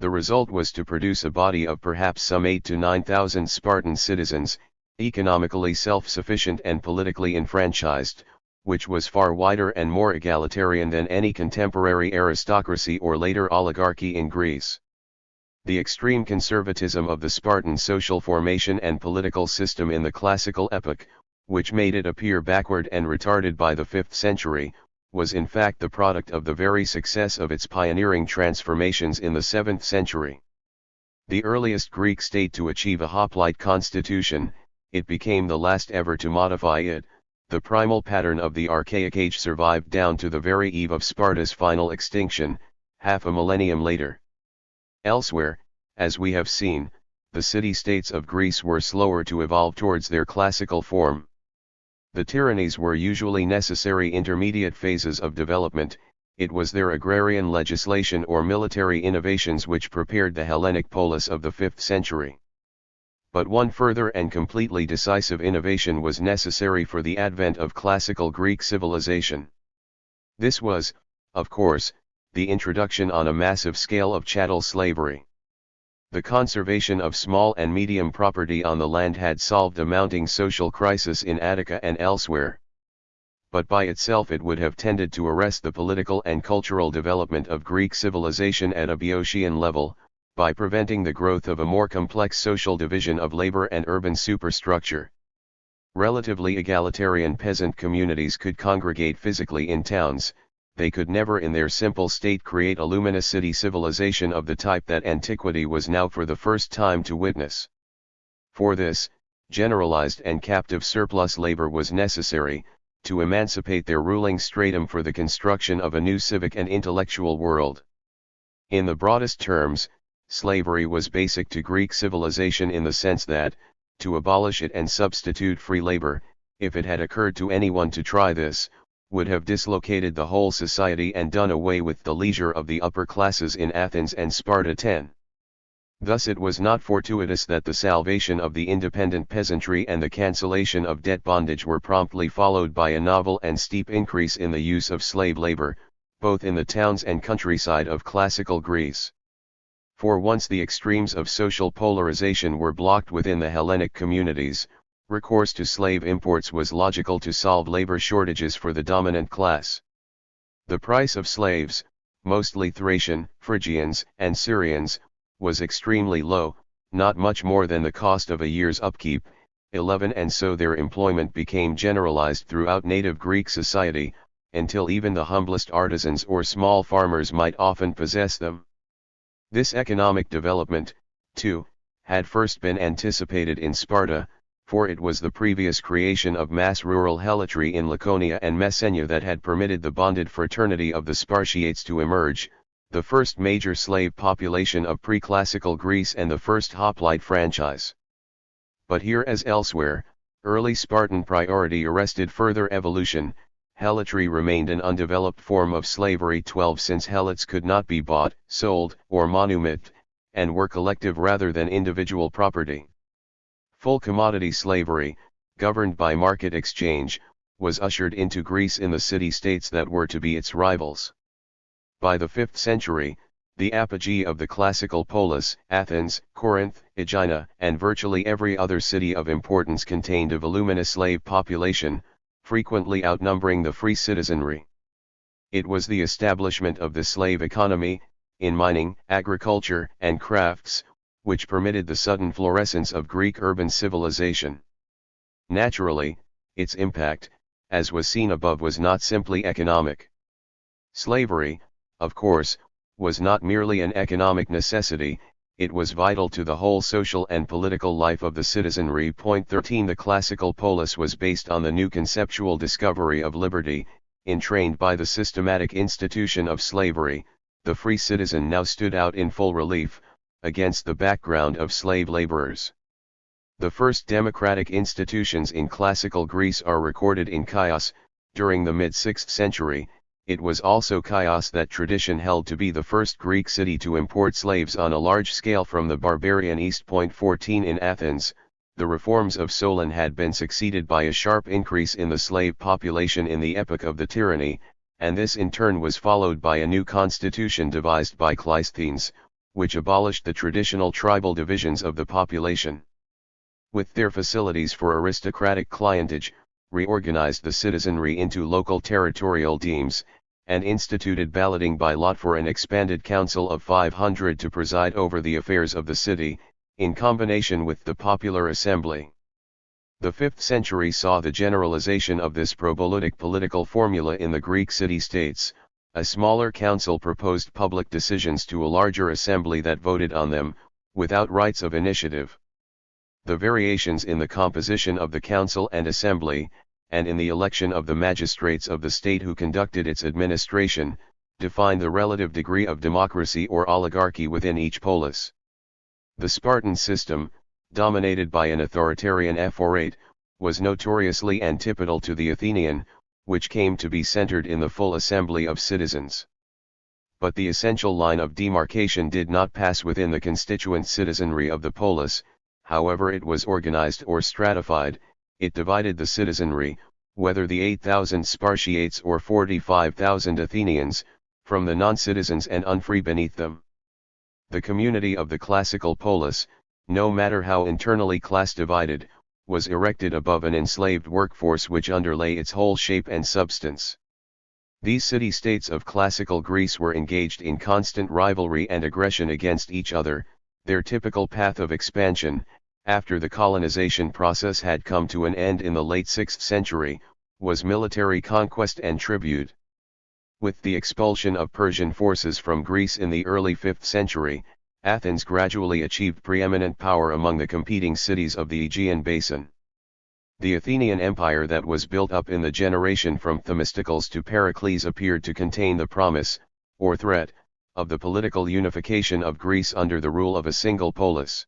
The result was to produce a body of perhaps some 8,000 to 9,000 Spartan citizens, economically self-sufficient and politically enfranchised, which was far wider and more egalitarian than any contemporary aristocracy or later oligarchy in Greece. The extreme conservatism of the Spartan social formation and political system in the classical epoch, which made it appear backward and retarded by the 5th century, was in fact the product of the very success of its pioneering transformations in the 7th century. The earliest Greek state to achieve a hoplite constitution, it became the last ever to modify it. The primal pattern of the archaic age survived down to the very eve of Sparta's final extinction, half a millennium later. Elsewhere, as we have seen, the city-states of Greece were slower to evolve towards their classical form. The tyrannies were usually necessary intermediate phases of development. It was their agrarian legislation or military innovations which prepared the Hellenic polis of the 5th century. But one further and completely decisive innovation was necessary for the advent of classical Greek civilization. This was, of course, the introduction on a massive scale of chattel slavery. The conservation of small and medium property on the land had solved a mounting social crisis in Attica and elsewhere. But by itself it would have tended to arrest the political and cultural development of Greek civilization at a Boeotian level, by preventing the growth of a more complex social division of labor and urban superstructure. Relatively egalitarian peasant communities could congregate physically in towns. They could never in their simple state create a luminous city civilization of the type that antiquity was now for the first time to witness. For this, generalized and captive surplus labor was necessary, to emancipate their ruling stratum for the construction of a new civic and intellectual world. In the broadest terms, slavery was basic to Greek civilization in the sense that, to abolish it and substitute free labor, if it had occurred to anyone to try this, would have dislocated the whole society and done away with the leisure of the upper classes in Athens and Sparta. 10. Thus it was not fortuitous that the salvation of the independent peasantry and the cancellation of debt bondage were promptly followed by a novel and steep increase in the use of slave labor, both in the towns and countryside of classical Greece. For once the extremes of social polarization were blocked within the Hellenic communities, recourse to slave imports was logical to solve labor shortages for the dominant class. The price of slaves, mostly Thracian, Phrygians, and Syrians, was extremely low, not much more than the cost of a year's upkeep. 11 And so their employment became generalized throughout native Greek society, until even the humblest artisans or small farmers might often possess them. This economic development, too, had first been anticipated in Sparta, for it was the previous creation of mass rural helotry in Laconia and Messenia that had permitted the bonded fraternity of the Spartiates to emerge, the first major slave population of pre-classical Greece and the first hoplite franchise. But here as elsewhere, early Spartan priority arrested further evolution. Helotry remained an undeveloped form of slavery. 12 Since helots could not be bought, sold, or manumitted, and were collective rather than individual property. Full commodity slavery, governed by market exchange, was ushered into Greece in the city-states that were to be its rivals. By the 5th century, the apogee of the classical polis, Athens, Corinth, Aegina, and virtually every other city of importance contained a voluminous slave population, frequently outnumbering the free citizenry. It was the establishment of the slave economy, in mining, agriculture, and crafts, which permitted the sudden florescence of Greek urban civilization. Naturally, its impact, as was seen above, was not simply economic. Slavery, of course, was not merely an economic necessity. it was vital to the whole social and political life of the citizenry. 13 The classical polis was based on the new conceptual discovery of liberty, entrained by the systematic institution of slavery. The free citizen now stood out in full relief, against the background of slave laborers. The first democratic institutions in classical Greece are recorded in Chios. During the mid-6th century, it was also Chios that tradition held to be the first Greek city to import slaves on a large scale from the barbarian East. 14 In Athens, the reforms of Solon had been succeeded by a sharp increase in the slave population in the epoch of the tyranny, and this in turn was followed by a new constitution devised by Cleisthenes, which abolished the traditional tribal divisions of the population. With their facilities for aristocratic clientage, reorganized the citizenry into local territorial demes, and instituted balloting by lot for an expanded council of 500 to preside over the affairs of the city, in combination with the popular assembly. The 5th century saw the generalization of this probolitic political formula in the Greek city-states. A smaller council proposed public decisions to a larger assembly that voted on them, without rights of initiative. The variations in the composition of the council and assembly, and in the election of the magistrates of the state who conducted its administration, define the relative degree of democracy or oligarchy within each polis. The Spartan system, dominated by an authoritarian ephorate, was notoriously antipodal to the Athenian, which came to be centered in the full assembly of citizens. But the essential line of demarcation did not pass within the constituent citizenry of the polis. However it was organized or stratified, it divided the citizenry, whether the 8,000 Spartiates or 45,000 Athenians, from the non-citizens and unfree beneath them. The community of the classical polis, no matter how internally class-divided, was erected above an enslaved workforce which underlay its whole shape and substance. These city-states of classical Greece were engaged in constant rivalry and aggression against each other. Their typical path of expansion, after the colonization process had come to an end in the late 6th century, was military conquest and tribute. With the expulsion of Persian forces from Greece in the early 5th century, Athens gradually achieved preeminent power among the competing cities of the Aegean basin. The Athenian Empire that was built up in the generation from Themistocles to Pericles appeared to contain the promise, or threat, of the political unification of Greece under the rule of a single polis.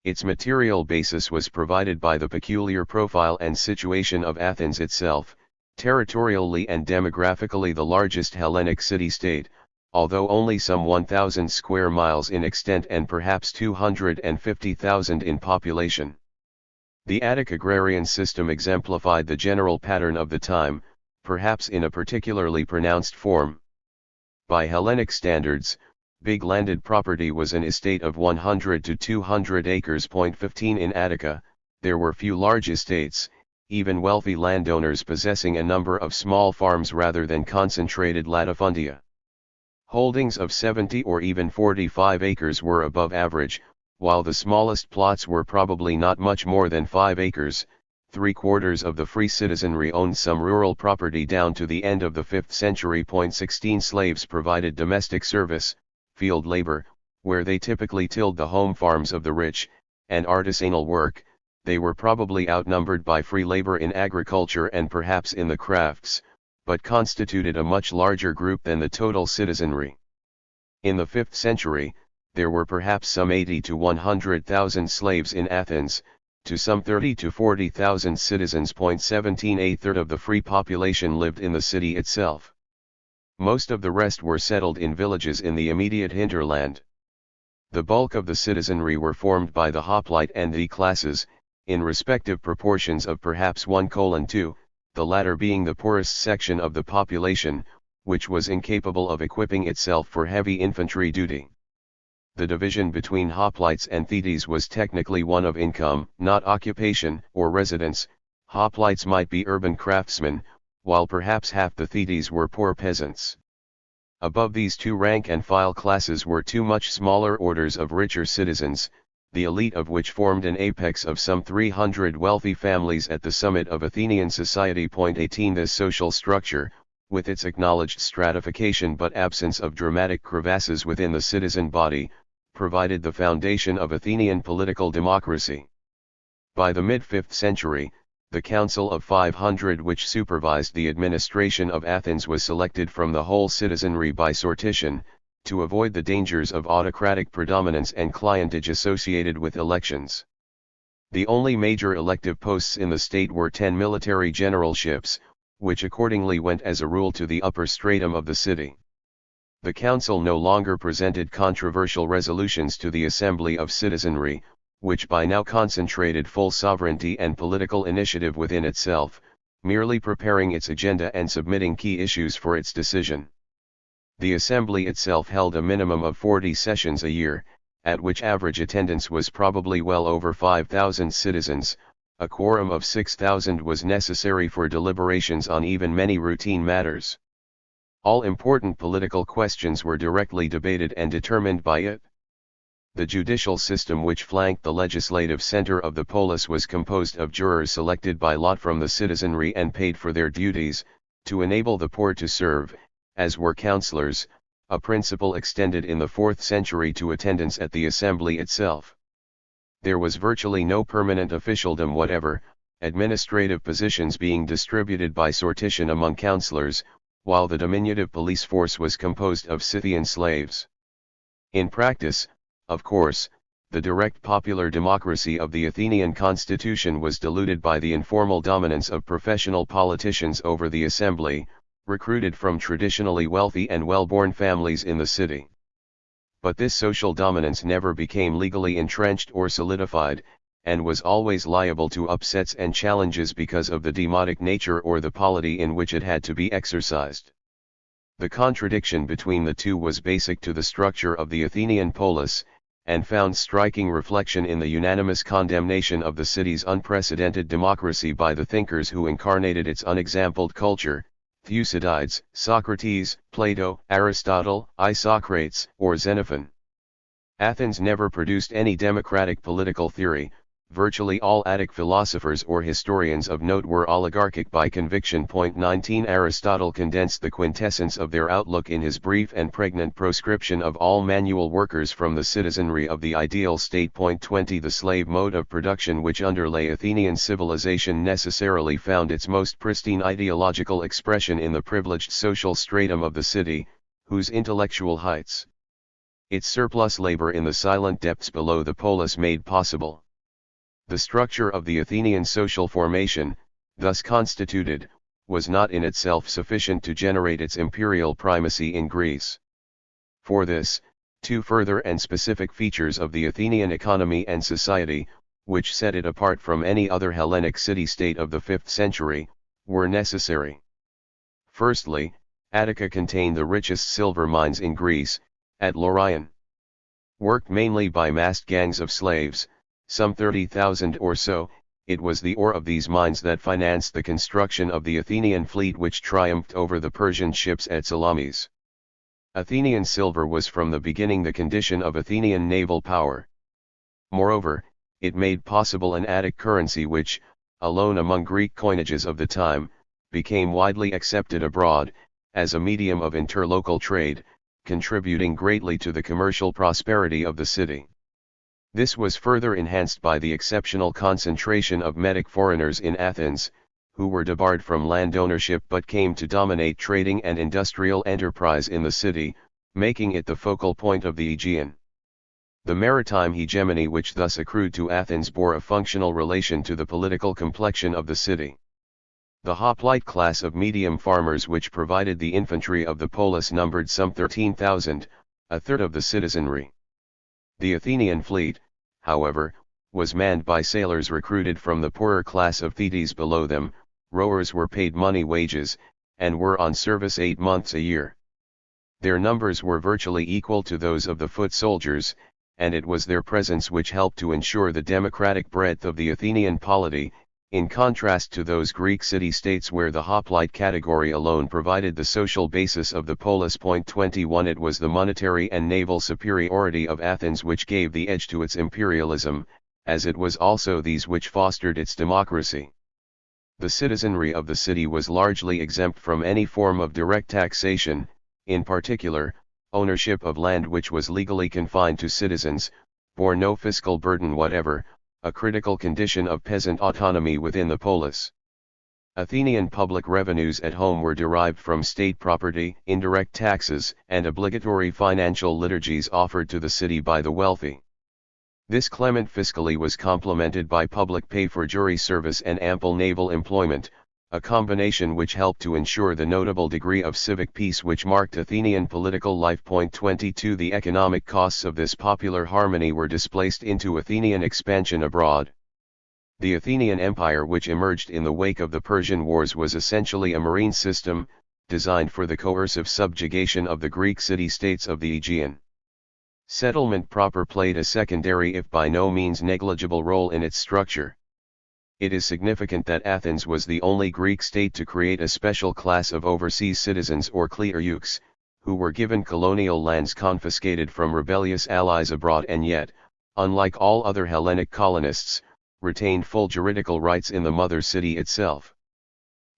Its material basis was provided by the peculiar profile and situation of Athens itself, territorially and demographically the largest Hellenic city-state, although only some 1,000 square miles in extent and perhaps 250,000 in population. The Attic agrarian system exemplified the general pattern of the time, perhaps in a particularly pronounced form. By Hellenic standards, big landed property was an estate of 100 to 200 acres. 15 In Attica, there were few large estates, even wealthy landowners possessing a number of small farms rather than concentrated latifundia. Holdings of 70 or even 45 acres were above average, while the smallest plots were probably not much more than 5 acres. 3/4 of the free citizenry owned some rural property down to the end of the 5th century. 16 Slaves provided domestic service, field labor, where they typically tilled the home farms of the rich, and artisanal work. They were probably outnumbered by free labor in agriculture and perhaps in the crafts, but constituted a much larger group than the total citizenry. In the 5th century, there were perhaps some 80 to 100,000 slaves in Athens, to some 30 to 40,000 citizens. 17 A third of the free population lived in the city itself. Most of the rest were settled in villages in the immediate hinterland. The bulk of the citizenry were formed by the hoplite and the classes, in respective proportions of perhaps 1:2, the latter being the poorest section of the population, which was incapable of equipping itself for heavy infantry duty. The division between hoplites and thetes was technically one of income, not occupation or residence. Hoplites might be urban craftsmen, while perhaps half the thetes were poor peasants. Above these two rank-and-file classes were two much smaller orders of richer citizens, the elite of which formed an apex of some 300 wealthy families at the summit of Athenian society. 18 This social structure, with its acknowledged stratification but absence of dramatic crevasses within the citizen body, provided the foundation of Athenian political democracy. By the mid-5th century, the Council of 500 which supervised the administration of Athens was selected from the whole citizenry by sortition, to avoid the dangers of autocratic predominance and clientage associated with elections. The only major elective posts in the state were 10 military generalships, which accordingly went as a rule to the upper stratum of the city. The council no longer presented controversial resolutions to the assembly of citizenry, which by now concentrated full sovereignty and political initiative within itself, merely preparing its agenda and submitting key issues for its decision. The assembly itself held a minimum of 40 sessions a year, at which average attendance was probably well over 5,000 citizens. A quorum of 6,000 was necessary for deliberations on even many routine matters. All important political questions were directly debated and determined by it. The judicial system which flanked the legislative center of the polis was composed of jurors selected by lot from the citizenry and paid for their duties, to enable the poor to serve, as were councillors, a principle extended in the 4th century to attendance at the assembly itself. There was virtually no permanent officialdom whatever, administrative positions being distributed by sortition among councillors, while the diminutive police force was composed of Scythian slaves. In practice, of course, the direct popular democracy of the Athenian constitution was diluted by the informal dominance of professional politicians over the assembly, recruited from traditionally wealthy and well-born families in the city. But this social dominance never became legally entrenched or solidified, and was always liable to upsets and challenges because of the demotic nature or the polity in which it had to be exercised. The contradiction between the two was basic to the structure of the Athenian polis, and found striking reflection in the unanimous condemnation of the city's unprecedented democracy by the thinkers who incarnated its unexampled culture: Thucydides, Socrates, Plato, Aristotle, Isocrates, or Xenophon. Athens never produced any democratic political theory. Virtually all Attic philosophers or historians of note were oligarchic by conviction. 19 Aristotle condensed the quintessence of their outlook in his brief and pregnant proscription of all manual workers from the citizenry of the ideal state. 20 The slave mode of production which underlay Athenian civilization necessarily found its most pristine ideological expression in the privileged social stratum of the city, whose intellectual heights, its surplus labor in the silent depths below the polis made possible. The structure of the Athenian social formation, thus constituted, was not in itself sufficient to generate its imperial primacy in Greece. For this, two further and specific features of the Athenian economy and society, which set it apart from any other Hellenic city-state of the 5th century, were necessary. Firstly, Attica contained the richest silver mines in Greece, at Laurion. Worked mainly by massed gangs of slaves, some 30,000 or so, it was the ore of these mines that financed the construction of the Athenian fleet which triumphed over the Persian ships at Salamis. Athenian silver was from the beginning the condition of Athenian naval power. Moreover, it made possible an Attic currency which, alone among Greek coinages of the time, became widely accepted abroad, as a medium of interlocal trade, contributing greatly to the commercial prosperity of the city. This was further enhanced by the exceptional concentration of Medic foreigners in Athens, who were debarred from land ownership but came to dominate trading and industrial enterprise in the city, making it the focal point of the Aegean. The maritime hegemony which thus accrued to Athens bore a functional relation to the political complexion of the city. The hoplite class of medium farmers which provided the infantry of the polis numbered some 13,000, a third of the citizenry. The Athenian fleet, however, was manned by sailors recruited from the poorer class of Thetes below them. Rowers were paid money wages, and were on service 8 months a year. Their numbers were virtually equal to those of the foot soldiers, and it was their presence which helped to ensure the democratic breadth of the Athenian polity, in contrast to those Greek city-states where the hoplite category alone provided the social basis of the polis. 21 It was the monetary and naval superiority of Athens which gave the edge to its imperialism, as it was also these which fostered its democracy. The citizenry of the city was largely exempt from any form of direct taxation, in particular, ownership of land which was legally confined to citizens, bore no fiscal burden whatever, a critical condition of peasant autonomy within the polis. Athenian public revenues at home were derived from state property, indirect taxes, and obligatory financial liturgies offered to the city by the wealthy. This clement fiscally was complemented by public pay for jury service and ample naval employment, a combination which helped to ensure the notable degree of civic peace which marked Athenian political life. 22 The economic costs of this popular harmony were displaced into Athenian expansion abroad. The Athenian Empire which emerged in the wake of the Persian Wars was essentially a marine system, designed for the coercive subjugation of the Greek city-states of the Aegean. Settlement proper played a secondary if by no means negligible role in its structure. It is significant that Athens was the only Greek state to create a special class of overseas citizens or klerouks, who were given colonial lands confiscated from rebellious allies abroad and yet, unlike all other Hellenic colonists, retained full juridical rights in the mother city itself.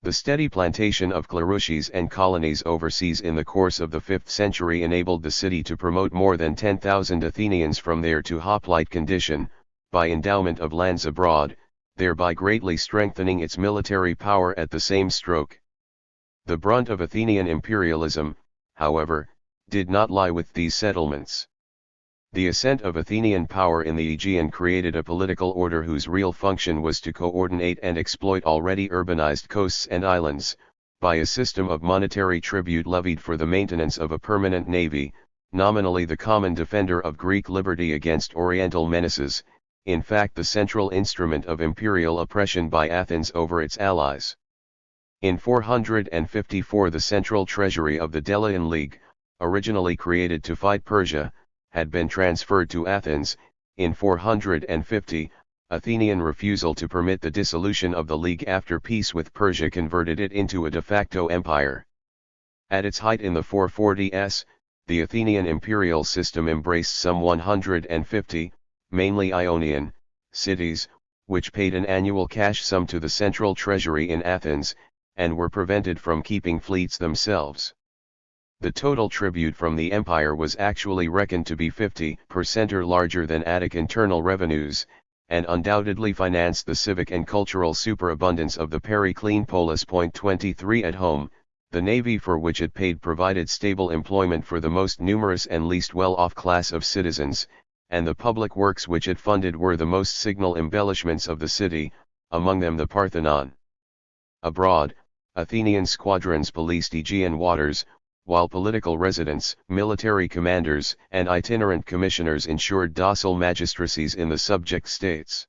The steady plantation of klerouches and colonies overseas in the course of the 5th century enabled the city to promote more than 10,000 Athenians from there to hoplite condition, by endowment of lands abroad, thereby greatly strengthening its military power at the same stroke. The brunt of Athenian imperialism, however, did not lie with these settlements. The ascent of Athenian power in the Aegean created a political order whose real function was to coordinate and exploit already urbanized coasts and islands, by a system of monetary tribute levied for the maintenance of a permanent navy, nominally the common defender of Greek liberty against Oriental menaces, in fact the central instrument of imperial oppression by Athens over its allies. In 454 the central treasury of the Delian League, originally created to fight Persia, had been transferred to Athens. In 450, Athenian refusal to permit the dissolution of the League after peace with Persia converted it into a de facto empire. At its height in the 440s, the Athenian imperial system embraced some 150, mainly Ionian, cities, which paid an annual cash sum to the central treasury in Athens, and were prevented from keeping fleets themselves. The total tribute from the empire was actually reckoned to be 50% or larger than Attic internal revenues, and undoubtedly financed the civic and cultural superabundance of the Periclean polis. 23 At home, the navy for which it paid provided stable employment for the most numerous and least well-off class of citizens, and the public works which it funded were the most signal embellishments of the city, among them the Parthenon. Abroad, Athenian squadrons policed Aegean waters, while political residents, military commanders, and itinerant commissioners ensured docile magistracies in the subject states.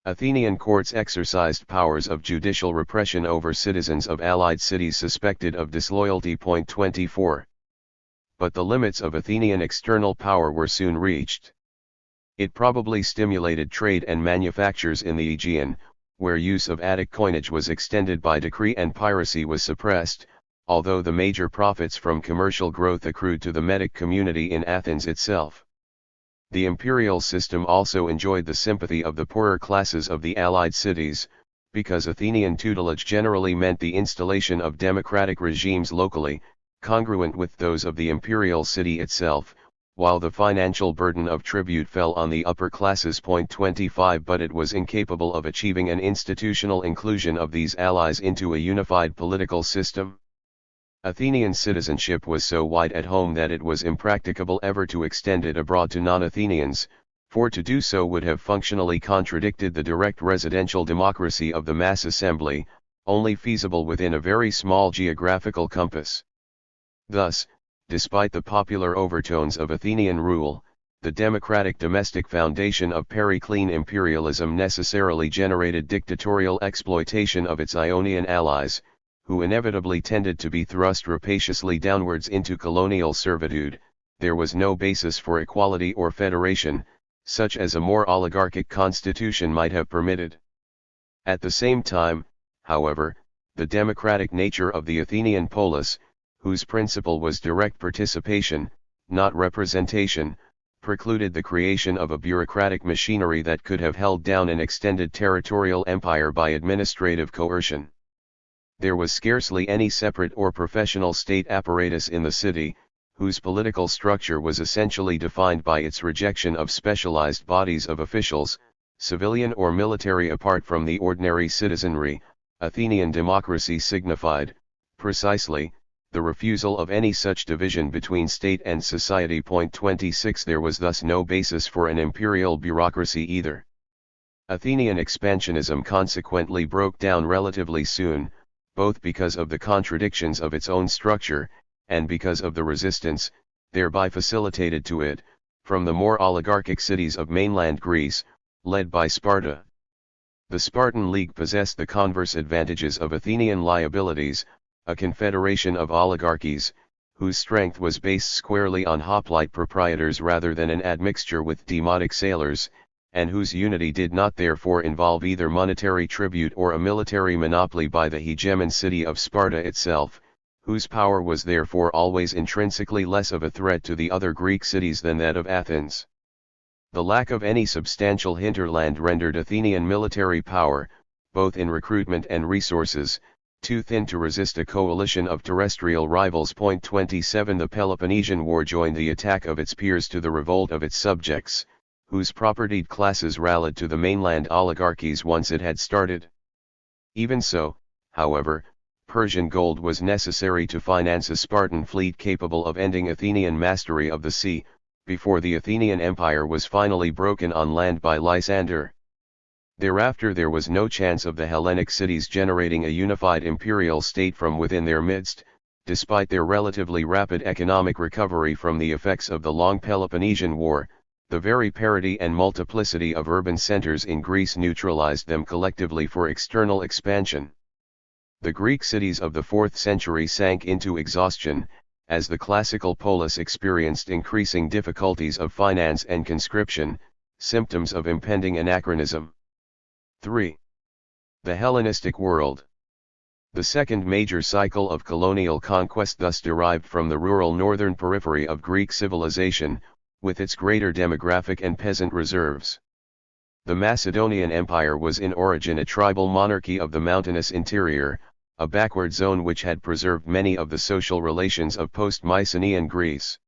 Athenian courts exercised powers of judicial repression over citizens of allied cities suspected of disloyalty. 24. But the limits of Athenian external power were soon reached. It probably stimulated trade and manufactures in the Aegean, where use of Attic coinage was extended by decree and piracy was suppressed, although the major profits from commercial growth accrued to the Metic community in Athens itself. The imperial system also enjoyed the sympathy of the poorer classes of the allied cities, because Athenian tutelage generally meant the installation of democratic regimes locally, congruent with those of the imperial city itself, while the financial burden of tribute fell on the upper classes. 25 But it was incapable of achieving an institutional inclusion of these allies into a unified political system. Athenian citizenship was so wide at home that it was impracticable ever to extend it abroad to non-Athenians, for to do so would have functionally contradicted the direct residential democracy of the mass assembly, only feasible within a very small geographical compass. Thus, despite the popular overtones of Athenian rule, the democratic domestic foundation of Periclean imperialism necessarily generated dictatorial exploitation of its Ionian allies, who inevitably tended to be thrust rapaciously downwards into colonial servitude. There was no basis for equality or federation, such as a more oligarchic constitution might have permitted. At the same time, however, the democratic nature of the Athenian polis, whose principle was direct participation, not representation, precluded the creation of a bureaucratic machinery that could have held down an extended territorial empire by administrative coercion. There was scarcely any separate or professional state apparatus in the city, whose political structure was essentially defined by its rejection of specialized bodies of officials, civilian or military apart from the ordinary citizenry. Athenian democracy signified, precisely, the refusal of any such division between state and society. 26 There was thus no basis for an imperial bureaucracy either. Athenian expansionism consequently broke down relatively soon, both because of the contradictions of its own structure, and because of the resistance, thereby facilitated to it, from the more oligarchic cities of mainland Greece, led by Sparta. The Spartan League possessed the converse advantages of Athenian liabilities, a confederation of oligarchies, whose strength was based squarely on hoplite proprietors rather than an admixture with demotic sailors, and whose unity did not therefore involve either monetary tribute or a military monopoly by the hegemon city of Sparta itself, whose power was therefore always intrinsically less of a threat to the other Greek cities than that of Athens. The lack of any substantial hinterland rendered Athenian military power, both in recruitment and resources, too thin to resist a coalition of terrestrial rivals. 27 The Peloponnesian War joined the attack of its peers to the revolt of its subjects, whose propertied classes rallied to the mainland oligarchies once it had started. Even so, however, Persian gold was necessary to finance a Spartan fleet capable of ending Athenian mastery of the sea, before the Athenian Empire was finally broken on land by Lysander. Thereafter there was no chance of the Hellenic cities generating a unified imperial state from within their midst, despite their relatively rapid economic recovery from the effects of the long Peloponnesian War. The very parity and multiplicity of urban centers in Greece neutralized them collectively for external expansion. The Greek cities of the 4th century sank into exhaustion, as the classical polis experienced increasing difficulties of finance and conscription, symptoms of impending anachronism. 3. The Hellenistic world. The second major cycle of colonial conquest thus derived from the rural northern periphery of Greek civilization, with its greater demographic and peasant reserves. The Macedonian Empire was in origin a tribal monarchy of the mountainous interior, a backward zone which had preserved many of the social relations of post-Mycenaean Greece.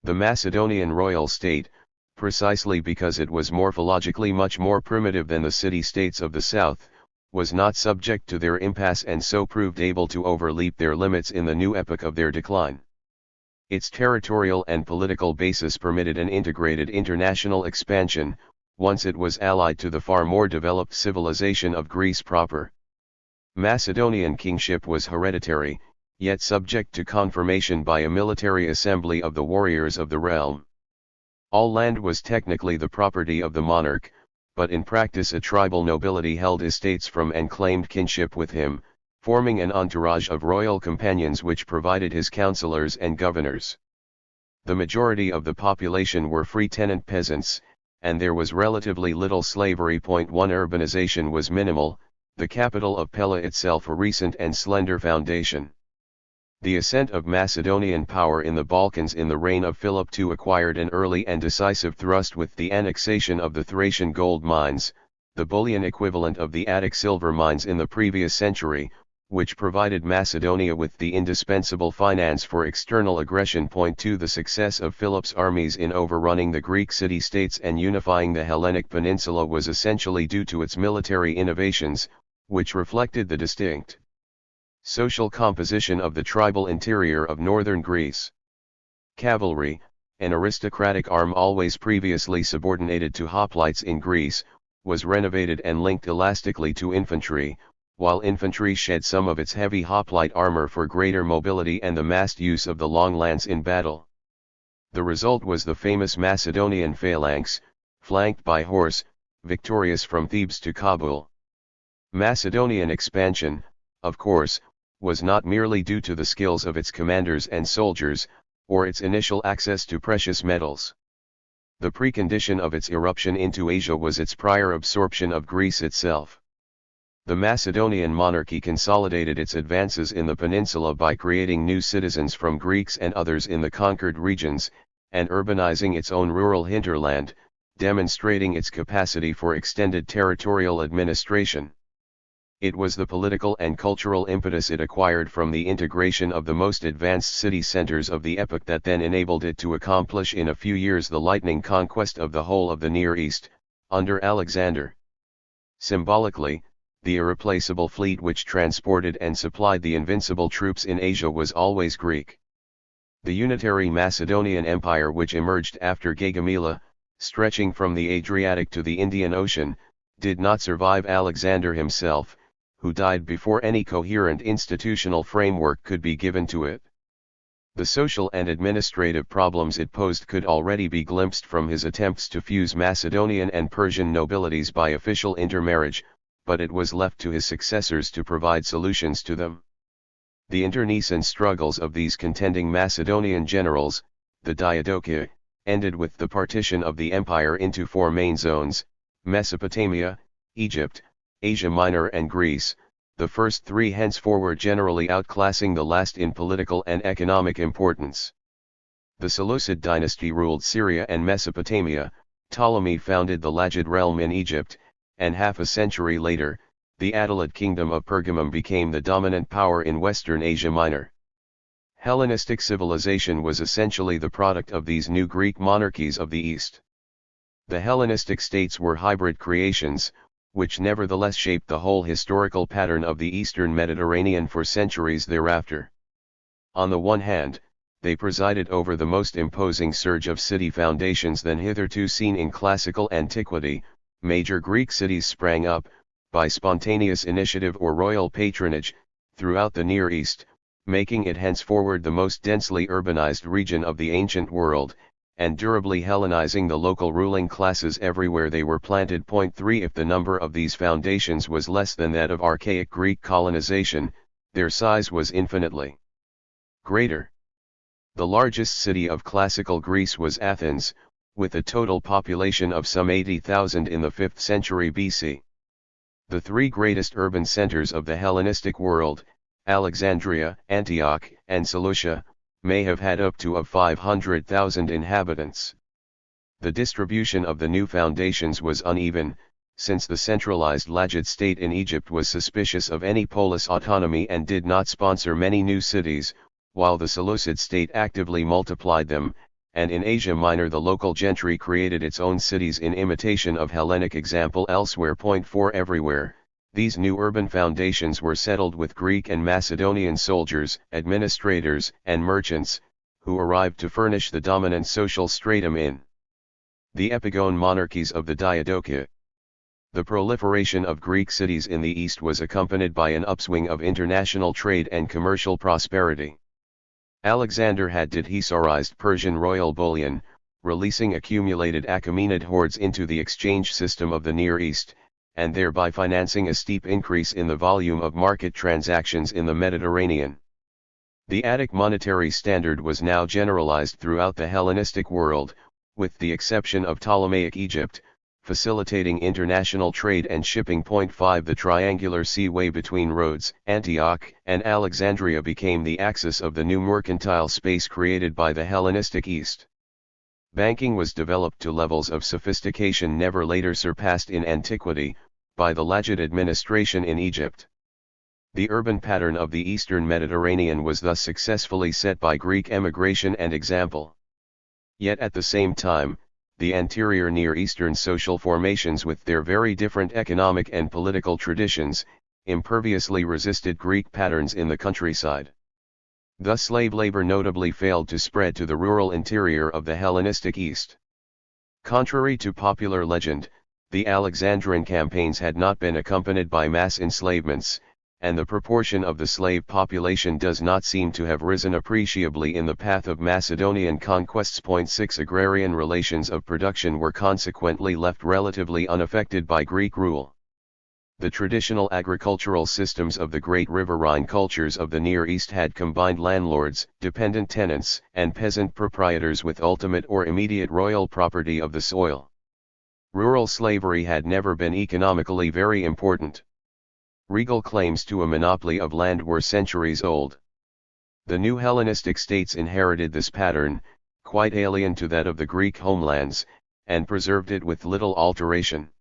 The Macedonian royal state, precisely because it was morphologically much more primitive than the city-states of the south, was not subject to their impasse and so proved able to overleap their limits in the new epoch of their decline. Its territorial and political basis permitted an integrated international expansion, once it was allied to the far more developed civilization of Greece proper. Macedonian kingship was hereditary, yet subject to confirmation by a military assembly of the warriors of the realm. All land was technically the property of the monarch, but in practice a tribal nobility held estates from and claimed kinship with him, forming an entourage of royal companions which provided his counselors and governors. The majority of the population were free tenant peasants, and there was relatively little slavery. 1 Urbanization was minimal, the capital of Pella itself a recent and slender foundation. The ascent of Macedonian power in the Balkans in the reign of Philip II acquired an early and decisive thrust with the annexation of the Thracian gold mines, the bullion equivalent of the Attic silver mines in the previous century, which provided Macedonia with the indispensable finance for external aggression. 2 The success of Philip's armies in overrunning the Greek city-states and unifying the Hellenic peninsula was essentially due to its military innovations, which reflected the distinct social composition of the tribal interior of northern Greece. Cavalry, an aristocratic arm always previously subordinated to hoplites in Greece, was renovated and linked elastically to infantry, while infantry shed some of its heavy hoplite armor for greater mobility and the massed use of the long lance in battle. The result was the famous Macedonian phalanx, flanked by horse, victorious from Thebes to Kabul. Macedonian expansion, of course, was not merely due to the skills of its commanders and soldiers, or its initial access to precious metals. The precondition of its eruption into Asia was its prior absorption of Greece itself. The Macedonian monarchy consolidated its advances in the peninsula by creating new citizens from Greeks and others in the conquered regions, and urbanizing its own rural hinterland, demonstrating its capacity for extended territorial administration. It was the political and cultural impetus it acquired from the integration of the most advanced city centers of the epoch that then enabled it to accomplish in a few years the lightning conquest of the whole of the Near East, under Alexander. Symbolically, the irreplaceable fleet which transported and supplied the invincible troops in Asia was always Greek. The unitary Macedonian Empire which emerged after Gaugamela, stretching from the Adriatic to the Indian Ocean, did not survive Alexander himself, who died before any coherent institutional framework could be given to it. The social and administrative problems it posed could already be glimpsed from his attempts to fuse Macedonian and Persian nobilities by official intermarriage, but it was left to his successors to provide solutions to them. The internecine struggles of these contending Macedonian generals, the Diadochi, ended with the partition of the empire into four main zones: Mesopotamia, Egypt, Asia Minor and Greece, the first three henceforward generally outclassing the last in political and economic importance. The Seleucid dynasty ruled Syria and Mesopotamia, Ptolemy founded the Lagid realm in Egypt, and half a century later, the Attalid kingdom of Pergamum became the dominant power in Western Asia Minor. Hellenistic civilization was essentially the product of these new Greek monarchies of the East. The Hellenistic states were hybrid creations, which nevertheless shaped the whole historical pattern of the Eastern Mediterranean for centuries thereafter. On the one hand, they presided over the most imposing surge of city foundations then hitherto seen in classical antiquity. Major Greek cities sprang up, by spontaneous initiative or royal patronage, throughout the Near East, making it henceforward the most densely urbanized region of the ancient world, and durably Hellenizing the local ruling classes everywhere they were planted. 3 If the number of these foundations was less than that of archaic Greek colonization, their size was infinitely greater. The largest city of classical Greece was Athens, with a total population of some 80,000 in the 5th century BC. The three greatest urban centers of the Hellenistic world, Alexandria, Antioch, and Seleucia, may have had up to 500,000 inhabitants. The distribution of the new foundations was uneven, since the centralized Lagid state in Egypt was suspicious of any polis autonomy and did not sponsor many new cities, while the Seleucid state actively multiplied them, and in Asia Minor the local gentry created its own cities in imitation of Hellenic example elsewhere. 4 Everywhere, these new urban foundations were settled with Greek and Macedonian soldiers, administrators, and merchants, who arrived to furnish the dominant social stratum in the epigone monarchies of the Diadochi. The proliferation of Greek cities in the east was accompanied by an upswing of international trade and commercial prosperity. Alexander had dehiscourized Persian royal bullion, releasing accumulated Achaemenid hoards into the exchange system of the Near East, and thereby financing a steep increase in the volume of market transactions in the Mediterranean. The Attic monetary standard was now generalized throughout the Hellenistic world, with the exception of Ptolemaic Egypt, facilitating international trade and shipping. 5 The triangular seaway between Rhodes, Antioch, and Alexandria became the axis of the new mercantile space created by the Hellenistic East. Banking was developed to levels of sophistication never later surpassed in antiquity, by the Lagid administration in Egypt. The urban pattern of the Eastern Mediterranean was thus successfully set by Greek emigration and example. Yet at the same time, the anterior Near Eastern social formations with their very different economic and political traditions, imperviously resisted Greek patterns in the countryside. Thus slave labor notably failed to spread to the rural interior of the Hellenistic East. Contrary to popular legend, the Alexandrine campaigns had not been accompanied by mass enslavements, and the proportion of the slave population does not seem to have risen appreciably in the path of Macedonian conquests. 6 Agrarian relations of production were consequently left relatively unaffected by Greek rule. The traditional agricultural systems of the great riverine cultures of the Near East had combined landlords, dependent tenants, and peasant proprietors with ultimate or immediate royal property of the soil. Rural slavery had never been economically very important. Regal claims to a monopoly of land were centuries old. The new Hellenistic states inherited this pattern, quite alien to that of the Greek homelands, and preserved it with little alteration.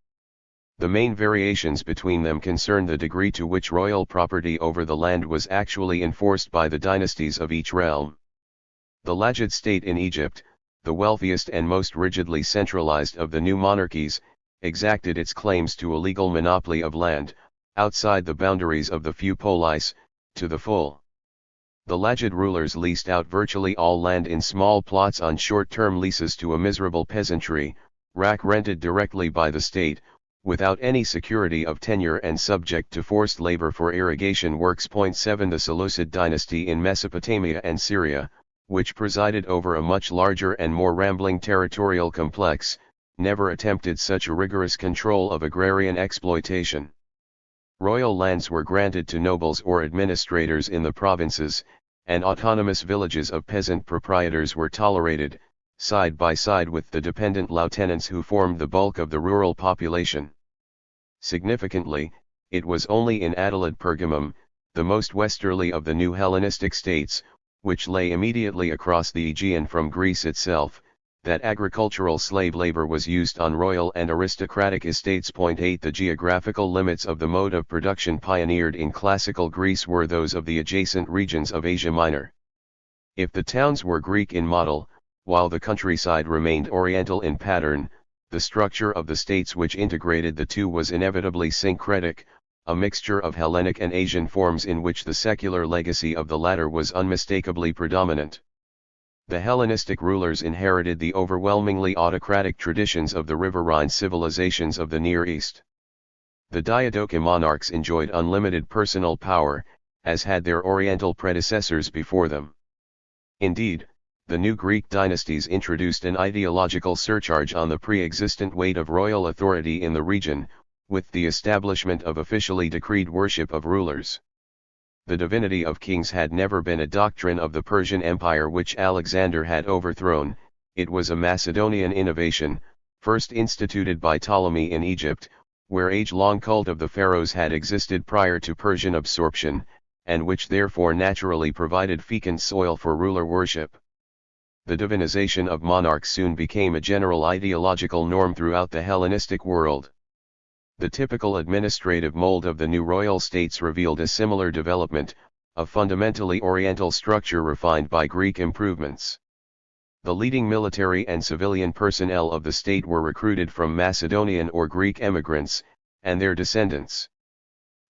The main variations between them concern the degree to which royal property over the land was actually enforced by the dynasties of each realm. The Lajid state in Egypt, the wealthiest and most rigidly centralized of the new monarchies, exacted its claims to a legal monopoly of land, outside the boundaries of the feu-polis, to the full. The Lajid rulers leased out virtually all land in small plots on short-term leases to a miserable peasantry, rented directly by the state, without any security of tenure and subject to forced labor for irrigation works. 7 The Seleucid dynasty in Mesopotamia and Syria, which presided over a much larger and more rambling territorial complex, never attempted such a rigorous control of agrarian exploitation. Royal lands were granted to nobles or administrators in the provinces, and autonomous villages of peasant proprietors were tolerated, side by side with the dependent lieutenants who formed the bulk of the rural population. Significantly, it was only in Attalid Pergamum, the most westerly of the new Hellenistic states, which lay immediately across the Aegean from Greece itself, that agricultural slave labor was used on royal and aristocratic estates. 8 The geographical limits of the mode of production pioneered in classical Greece were those of the adjacent regions of Asia Minor. If the towns were Greek in model, while the countryside remained Oriental in pattern, the structure of the states which integrated the two was inevitably syncretic, a mixture of Hellenic and Asian forms in which the secular legacy of the latter was unmistakably predominant. The Hellenistic rulers inherited the overwhelmingly autocratic traditions of the riverine civilizations of the Near East. The Diadochi monarchs enjoyed unlimited personal power, as had their Oriental predecessors before them. Indeed, the new Greek dynasties introduced an ideological surcharge on the pre-existent weight of royal authority in the region, with the establishment of officially decreed worship of rulers. The divinity of kings had never been a doctrine of the Persian Empire which Alexander had overthrown. It was a Macedonian innovation, first instituted by Ptolemy in Egypt, where age-long cult of the pharaohs had existed prior to Persian absorption, and which therefore naturally provided fecund soil for ruler worship. The divinization of monarchs soon became a general ideological norm throughout the Hellenistic world. The typical administrative mold of the new royal states revealed a similar development, a fundamentally Oriental structure refined by Greek improvements. The leading military and civilian personnel of the state were recruited from Macedonian or Greek emigrants, and their descendants.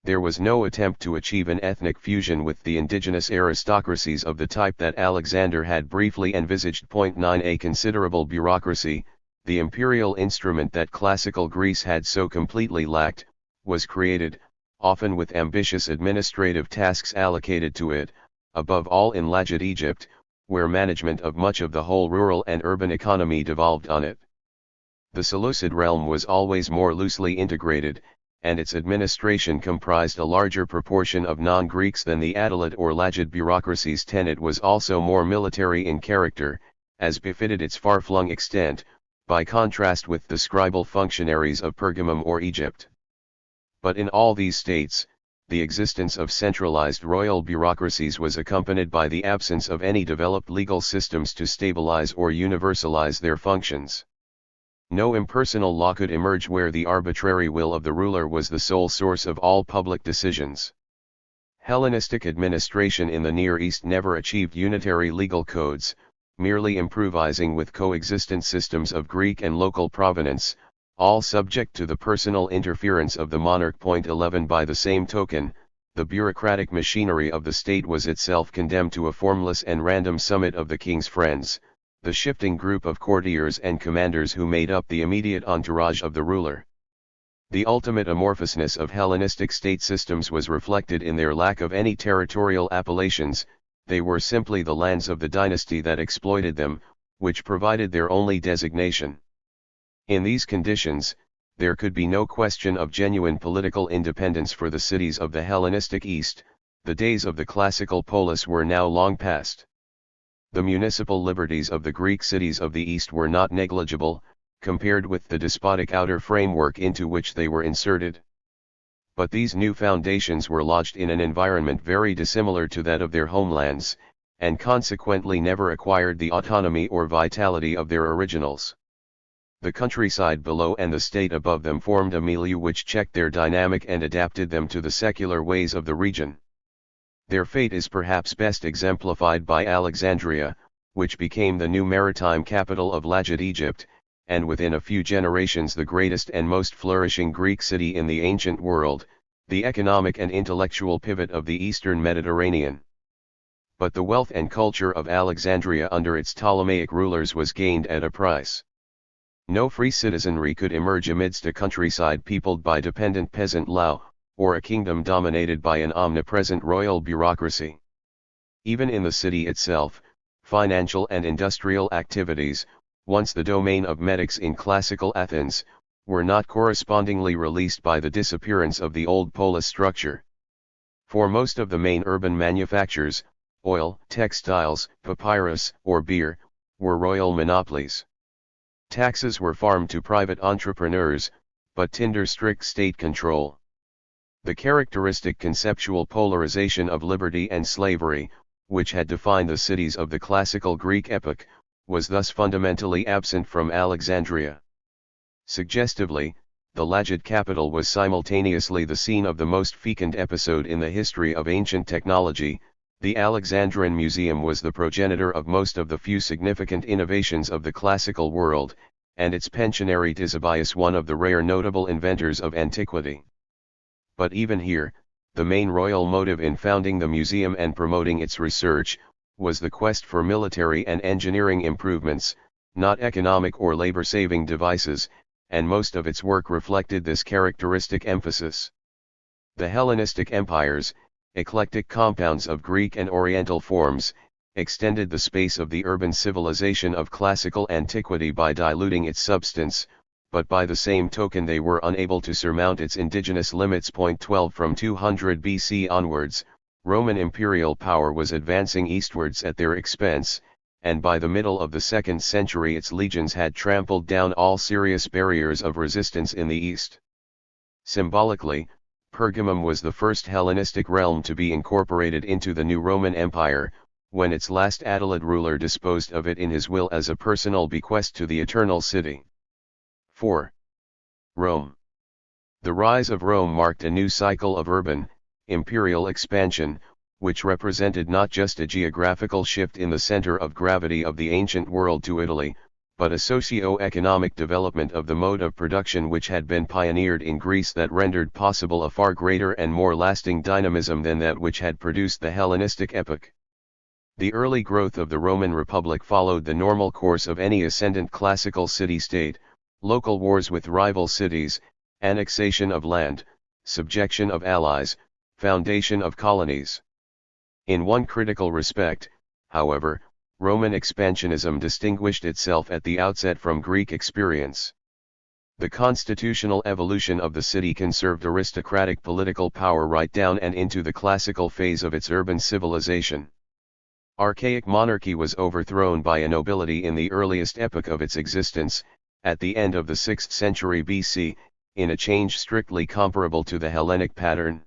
There was no attempt to achieve an ethnic fusion with the indigenous aristocracies of the type that Alexander had briefly envisaged. 9 A considerable bureaucracy, the imperial instrument that classical Greece had so completely lacked, was created, often with ambitious administrative tasks allocated to it, above all in Lajid Egypt, where management of much of the whole rural and urban economy devolved on it. The Seleucid realm was always more loosely integrated, and its administration comprised a larger proportion of non-Greeks than the Attalid or Lajid bureaucracies. It was also more military in character, as befitted its far-flung extent, by contrast with the scribal functionaries of Pergamum or Egypt. But in all these states, the existence of centralized royal bureaucracies was accompanied by the absence of any developed legal systems to stabilize or universalize their functions. No impersonal law could emerge where the arbitrary will of the ruler was the sole source of all public decisions. Hellenistic administration in the Near East never achieved unitary legal codes, merely improvising with coexistent systems of Greek and local provenance, all subject to the personal interference of the monarch. 11 By the same token, the bureaucratic machinery of the state was itself condemned to a formless and random summit of the king's friends, the shifting group of courtiers and commanders who made up the immediate entourage of the ruler. The ultimate amorphousness of Hellenistic state systems was reflected in their lack of any territorial appellations. They were simply the lands of the dynasty that exploited them, which provided their only designation. In these conditions, there could be no question of genuine political independence for the cities of the Hellenistic East. The days of the classical polis were now long past. The municipal liberties of the Greek cities of the East were not negligible, compared with the despotic outer framework into which they were inserted. But these new foundations were lodged in an environment very dissimilar to that of their homelands, and consequently never acquired the autonomy or vitality of their originals. The countryside below and the state above them formed a milieu which checked their dynamic and adapted them to the secular ways of the region. Their fate is perhaps best exemplified by Alexandria, which became the new maritime capital of Lajid Egypt, and within a few generations the greatest and most flourishing Greek city in the ancient world, the economic and intellectual pivot of the Eastern Mediterranean. But the wealth and culture of Alexandria under its Ptolemaic rulers was gained at a price. No free citizenry could emerge amidst a countryside peopled by dependent peasant Lao, or a kingdom dominated by an omnipresent royal bureaucracy. Even in the city itself, financial and industrial activities, once the domain of medics in classical Athens, were not correspondingly released by the disappearance of the old polis structure. For most of the main urban manufactures, oil, textiles, papyrus, or beer, were royal monopolies. Taxes were farmed to private entrepreneurs, but tinder strict state control. The characteristic conceptual polarization of liberty and slavery, which had defined the cities of the classical Greek epoch, was thus fundamentally absent from Alexandria. Suggestively, the Lajid capital was simultaneously the scene of the most fecund episode in the history of ancient technology. The Alexandrian Museum was the progenitor of most of the few significant innovations of the classical world, and its pensionary Ctesibius one of the rare notable inventors of antiquity. But even here, the main royal motive in founding the museum and promoting its research, was the quest for military and engineering improvements, not economic or labor-saving devices, and most of its work reflected this characteristic emphasis. The Hellenistic empires, eclectic compounds of Greek and Oriental forms, extended the space of the urban civilization of classical antiquity by diluting its substance, but by the same token they were unable to surmount its indigenous limits. 12 From 200 BC onwards, Roman imperial power was advancing eastwards at their expense, and by the middle of the 2nd century its legions had trampled down all serious barriers of resistance in the east. Symbolically, Pergamum was the first Hellenistic realm to be incorporated into the new Roman Empire, when its last Attalid ruler disposed of it in his will as a personal bequest to the Eternal City. 4. Rome. The rise of Rome marked a new cycle of urban, imperial expansion, which represented not just a geographical shift in the center of gravity of the ancient world to Italy, but a socio-economic development of the mode of production which had been pioneered in Greece that rendered possible a far greater and more lasting dynamism than that which had produced the Hellenistic epoch. The early growth of the Roman Republic followed the normal course of any ascendant classical city-state: local wars with rival cities, annexation of land, subjection of allies, foundation of colonies. In one critical respect, however, Roman expansionism distinguished itself at the outset from Greek experience. The constitutional evolution of the city conserved aristocratic political power right down and into the classical phase of its urban civilization. Archaic monarchy was overthrown by a nobility in the earliest epoch of its existence, at the end of the 6th century BC, in a change strictly comparable to the Hellenic pattern.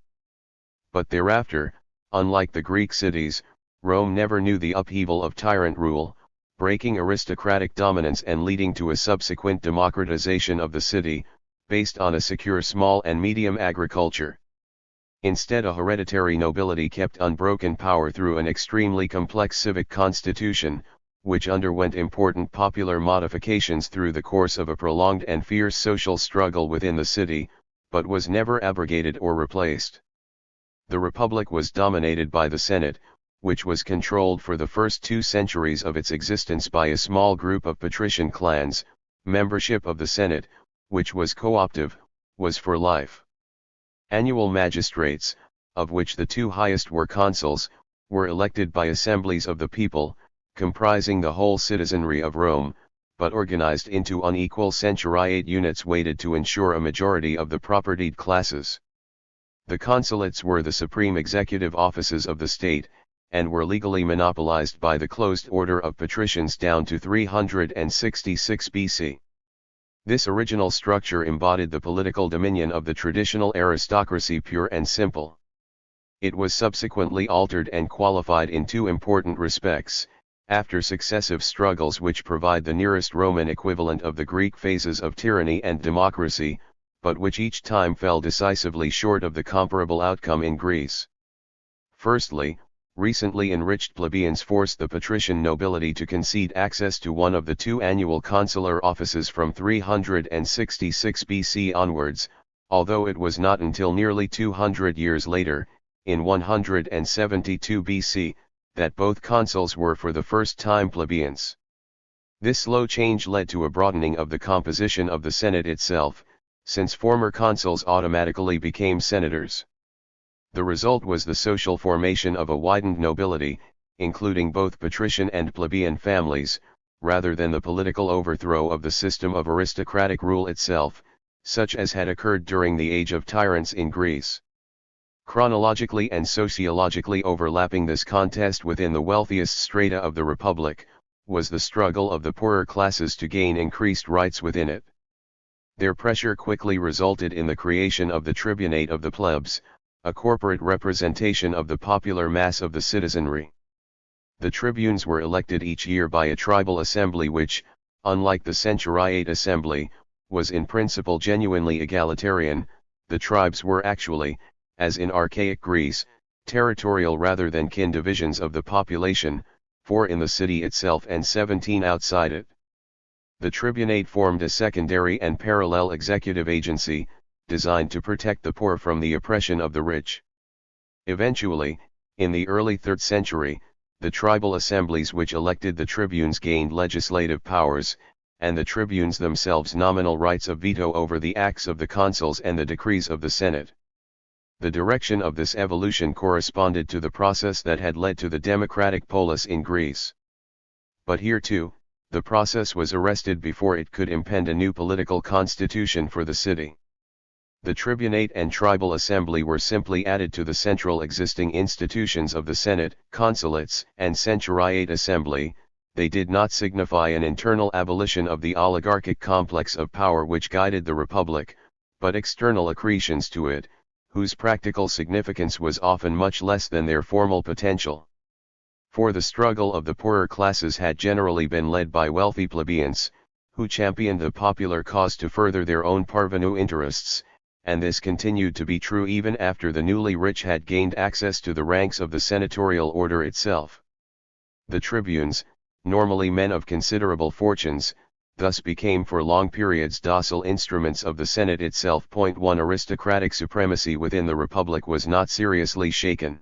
But thereafter, unlike the Greek cities, Rome never knew the upheaval of tyrant rule, breaking aristocratic dominance and leading to a subsequent democratization of the city, based on a secure small and medium agriculture. Instead, a hereditary nobility kept unbroken power through an extremely complex civic constitution, which underwent important popular modifications through the course of a prolonged and fierce social struggle within the city, but was never abrogated or replaced. The Republic was dominated by the Senate, which was controlled for the first 2 centuries of its existence by a small group of patrician clans. Membership of the Senate, which was co-optive, was for life. Annual magistrates, of which the 2 highest were consuls, were elected by assemblies of the people, comprising the whole citizenry of Rome, but organized into unequal centuriate units weighted to ensure a majority of the propertied classes. The consulates were the supreme executive offices of the state, and were legally monopolized by the closed order of patricians down to 366 BC. This original structure embodied the political dominion of the traditional aristocracy, pure and simple. It was subsequently altered and qualified in 2 important respects: After successive struggles which provide the nearest Roman equivalent of the Greek phases of tyranny and democracy, but which each time fell decisively short of the comparable outcome in Greece. Firstly, recently enriched plebeians forced the patrician nobility to concede access to one of the two annual consular offices from 366 BC onwards, although it was not until nearly 200 years later, in 172 BC, that both consuls were for the first time plebeians. This slow change led to a broadening of the composition of the Senate itself, since former consuls automatically became senators. The result was the social formation of a widened nobility, including both patrician and plebeian families, rather than the political overthrow of the system of aristocratic rule itself, such as had occurred during the age of tyrants in Greece. Chronologically and sociologically overlapping this contest within the wealthiest strata of the Republic, was the struggle of the poorer classes to gain increased rights within it. Their pressure quickly resulted in the creation of the tribunate of the plebs, a corporate representation of the popular mass of the citizenry. The tribunes were elected each year by a tribal assembly which, unlike the centuriate assembly, was in principle genuinely egalitarian. The tribes were actually, as in archaic Greece, territorial rather than kin divisions of the population, 4 in the city itself and 17 outside it. The tribunate formed a secondary and parallel executive agency, designed to protect the poor from the oppression of the rich. Eventually, in the early 3rd century, the tribal assemblies which elected the tribunes gained legislative powers, and the tribunes themselves nominal rights of veto over the acts of the consuls and the decrees of the Senate. The direction of this evolution corresponded to the process that had led to the democratic polis in Greece. But here too, the process was arrested before it could impend a new political constitution for the city. The tribunate and tribal assembly were simply added to the central existing institutions of the Senate, consulates, and centuriate assembly. They did not signify an internal abolition of the oligarchic complex of power which guided the Republic, but external accretions to it, whose practical significance was often much less than their formal potential. For the struggle of the poorer classes had generally been led by wealthy plebeians, who championed the popular cause to further their own parvenu interests, and this continued to be true even after the newly rich had gained access to the ranks of the senatorial order itself. The tribunes, normally men of considerable fortunes, thus became for long periods docile instruments of the Senate itself. 1 Aristocratic supremacy within the Republic was not seriously shaken.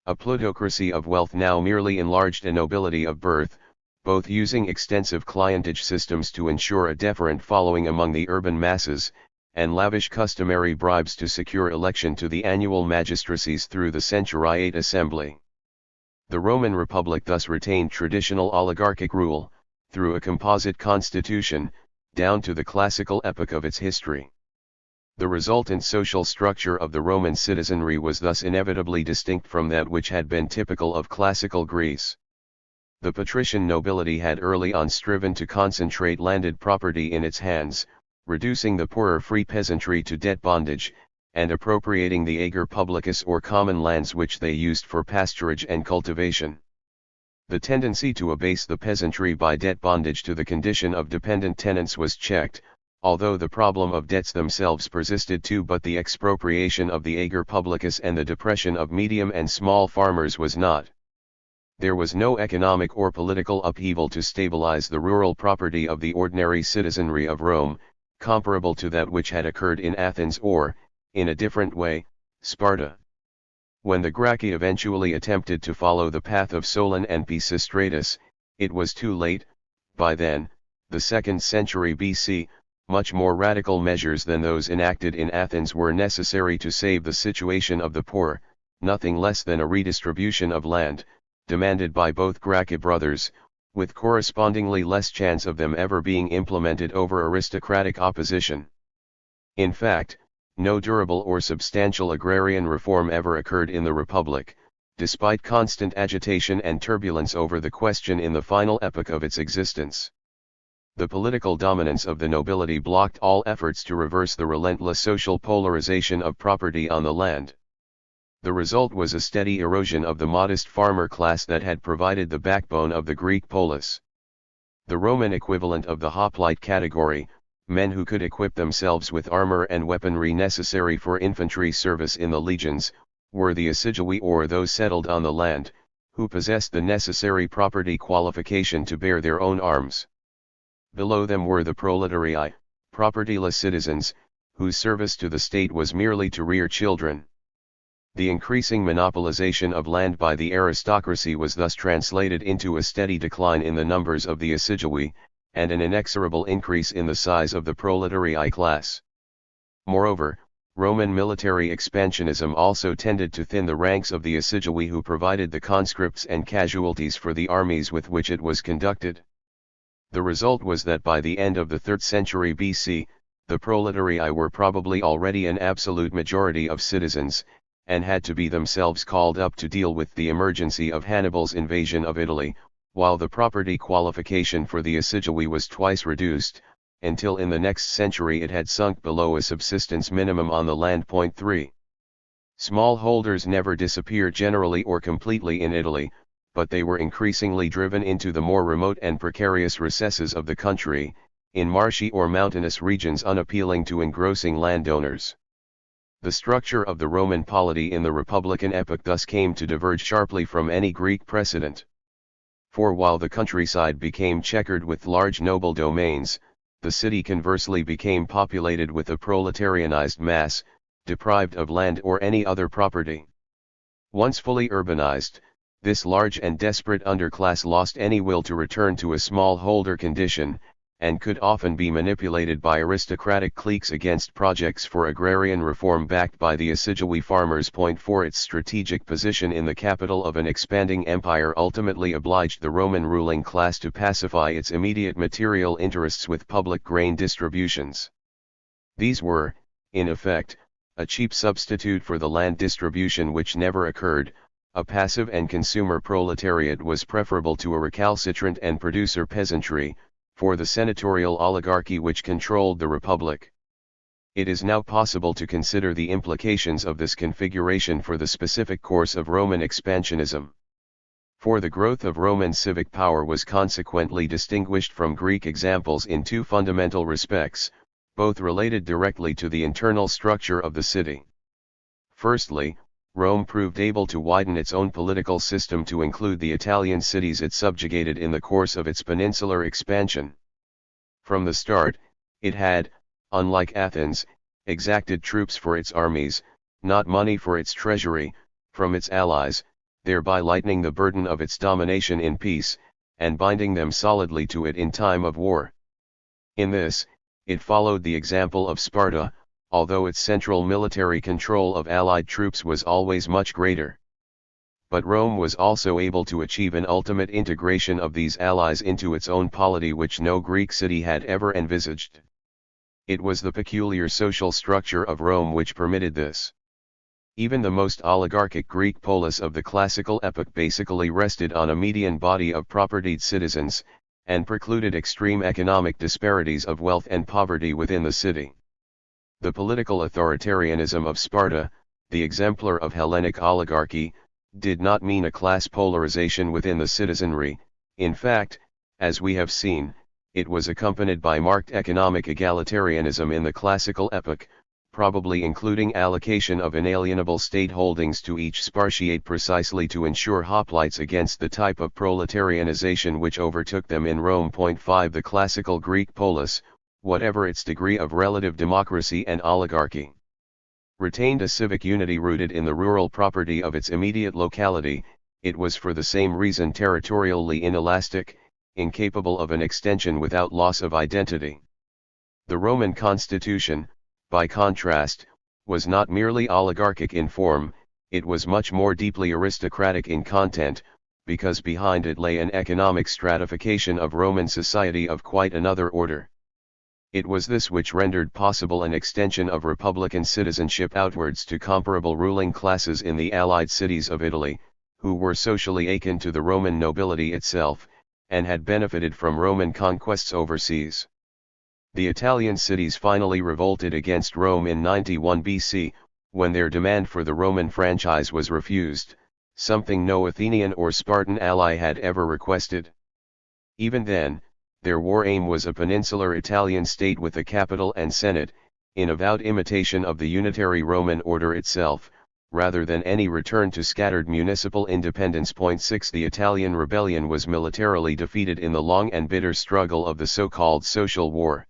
A plutocracy of wealth now merely enlarged a nobility of birth, both using extensive clientage systems to ensure a deferent following among the urban masses, and lavish customary bribes to secure election to the annual magistracies through the centuriate assembly. The Roman Republic thus retained traditional oligarchic rule, through a composite constitution, down to the classical epoch of its history. The resultant social structure of the Roman citizenry was thus inevitably distinct from that which had been typical of classical Greece. The patrician nobility had early on striven to concentrate landed property in its hands, reducing the poorer free peasantry to debt bondage, and appropriating the ager publicus or common lands which they used for pasturage and cultivation. The tendency to abase the peasantry by debt bondage to the condition of dependent tenants was checked, although the problem of debts themselves persisted too, but the expropriation of the ager publicus and the depression of medium and small farmers was not. There was no economic or political upheaval to stabilize the rural property of the ordinary citizenry of Rome, comparable to that which had occurred in Athens or, in a different way, Sparta. When the Gracchi eventually attempted to follow the path of Solon and Pisistratus, it was too late. By then, the 2nd century BC, much more radical measures than those enacted in Athens were necessary to save the situation of the poor, nothing less than a redistribution of land, demanded by both Gracchi brothers, with correspondingly less chance of them ever being implemented over aristocratic opposition. In fact, no durable or substantial agrarian reform ever occurred in the Republic, despite constant agitation and turbulence over the question in the final epoch of its existence. The political dominance of the nobility blocked all efforts to reverse the relentless social polarization of property on the land. The result was a steady erosion of the modest farmer class that had provided the backbone of the Greek polis. The Roman equivalent of the hoplite category, men who could equip themselves with armor and weaponry necessary for infantry service in the legions, were the assiduoi or those settled on the land, who possessed the necessary property qualification to bear their own arms. Below them were the proletarii, propertyless citizens, whose service to the state was merely to rear children. The increasing monopolization of land by the aristocracy was thus translated into a steady decline in the numbers of the assiduoi, and an inexorable increase in the size of the proletarii class. Moreover, Roman military expansionism also tended to thin the ranks of the assiduoi who provided the conscripts and casualties for the armies with which it was conducted. The result was that by the end of the 3rd century BC, the proletarii were probably already an absolute majority of citizens, and had to be themselves called up to deal with the emergency of Hannibal's invasion of Italy, while the property qualification for the assiduoi was twice reduced, until in the next century it had sunk below a subsistence minimum on the land. 3. Smallholders never disappeared generally or completely in Italy, but they were increasingly driven into the more remote and precarious recesses of the country, in marshy or mountainous regions unappealing to engrossing landowners. The structure of the Roman polity in the Republican epoch thus came to diverge sharply from any Greek precedent. For while the countryside became checkered with large noble domains, the city conversely became populated with a proletarianized mass, deprived of land or any other property. Once fully urbanized, this large and desperate underclass lost any will to return to a smallholder condition, and could often be manipulated by aristocratic cliques against projects for agrarian reform backed by the assiduoi farmers. 4. Its strategic position in the capital of an expanding empire ultimately obliged the Roman ruling class to pacify its immediate material interests with public grain distributions. These were, in effect, a cheap substitute for the land distribution which never occurred. A passive and consumer proletariat was preferable to a recalcitrant and producer peasantry, for the senatorial oligarchy which controlled the republic. It is now possible to consider the implications of this configuration for the specific course of Roman expansionism. For the growth of Roman civic power was consequently distinguished from Greek examples in two fundamental respects, both related directly to the internal structure of the city. Firstly, Rome proved able to widen its own political system to include the Italian cities it subjugated in the course of its peninsular expansion. From the start, it had, unlike Athens, exacted troops for its armies, not money for its treasury, from its allies, thereby lightening the burden of its domination in peace, and binding them solidly to it in time of war. In this, it followed the example of Sparta, although its central military control of allied troops was always much greater. But Rome was also able to achieve an ultimate integration of these allies into its own polity which no Greek city had ever envisaged. It was the peculiar social structure of Rome which permitted this. Even the most oligarchic Greek polis of the classical epoch basically rested on a median body of propertied citizens, and precluded extreme economic disparities of wealth and poverty within the city. The political authoritarianism of Sparta, the exemplar of Hellenic oligarchy, did not mean a class polarization within the citizenry. In fact, as we have seen, it was accompanied by marked economic egalitarianism in the classical epoch, probably including allocation of inalienable state holdings to each spartiate precisely to ensure hoplites against the type of proletarianization which overtook them in Rome. 5. The classical Greek polis, whatever its degree of relative democracy and oligarchy, retained a civic unity rooted in the rural property of its immediate locality. It was for the same reason territorially inelastic, incapable of an extension without loss of identity. The Roman constitution, by contrast, was not merely oligarchic in form, it was much more deeply aristocratic in content, because behind it lay an economic stratification of Roman society of quite another order. It was this which rendered possible an extension of republican citizenship outwards to comparable ruling classes in the allied cities of Italy, who were socially akin to the Roman nobility itself, and had benefited from Roman conquests overseas. The Italian cities finally revolted against Rome in 91 BC, when their demand for the Roman franchise was refused, something no Athenian or Spartan ally had ever requested. Even then, their war aim was a peninsular Italian state with a capital and senate, in avowed imitation of the unitary Roman order itself, rather than any return to scattered municipal independence. 6 The Italian rebellion was militarily defeated in the long and bitter struggle of the so-called Social War.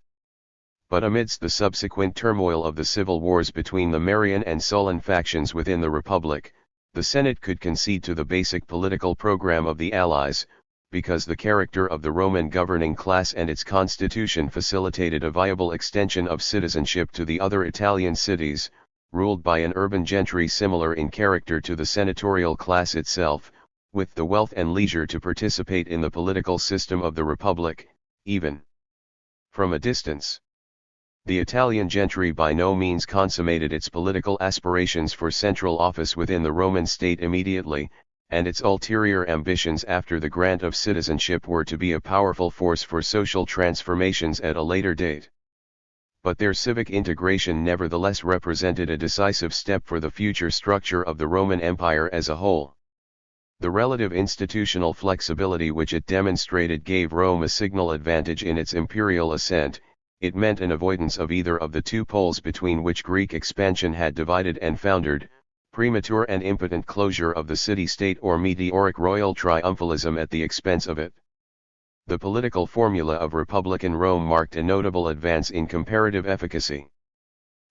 But amidst the subsequent turmoil of the civil wars between the Marian and Sullan factions within the Republic, the Senate could concede to the basic political program of the Allies, because the character of the Roman governing class and its constitution facilitated a viable extension of citizenship to the other Italian cities, ruled by an urban gentry similar in character to the senatorial class itself, with the wealth and leisure to participate in the political system of the Republic, even from a distance. The Italian gentry by no means consummated its political aspirations for central office within the Roman state immediately, and its ulterior ambitions after the grant of citizenship were to be a powerful force for social transformations at a later date. But their civic integration nevertheless represented a decisive step for the future structure of the Roman Empire as a whole. The relative institutional flexibility which it demonstrated gave Rome a signal advantage in its imperial ascent. It meant an avoidance of either of the two poles between which Greek expansion had divided and foundered, premature and impotent closure of the city-state or meteoric royal triumphalism at the expense of it. The political formula of Republican Rome marked a notable advance in comparative efficacy.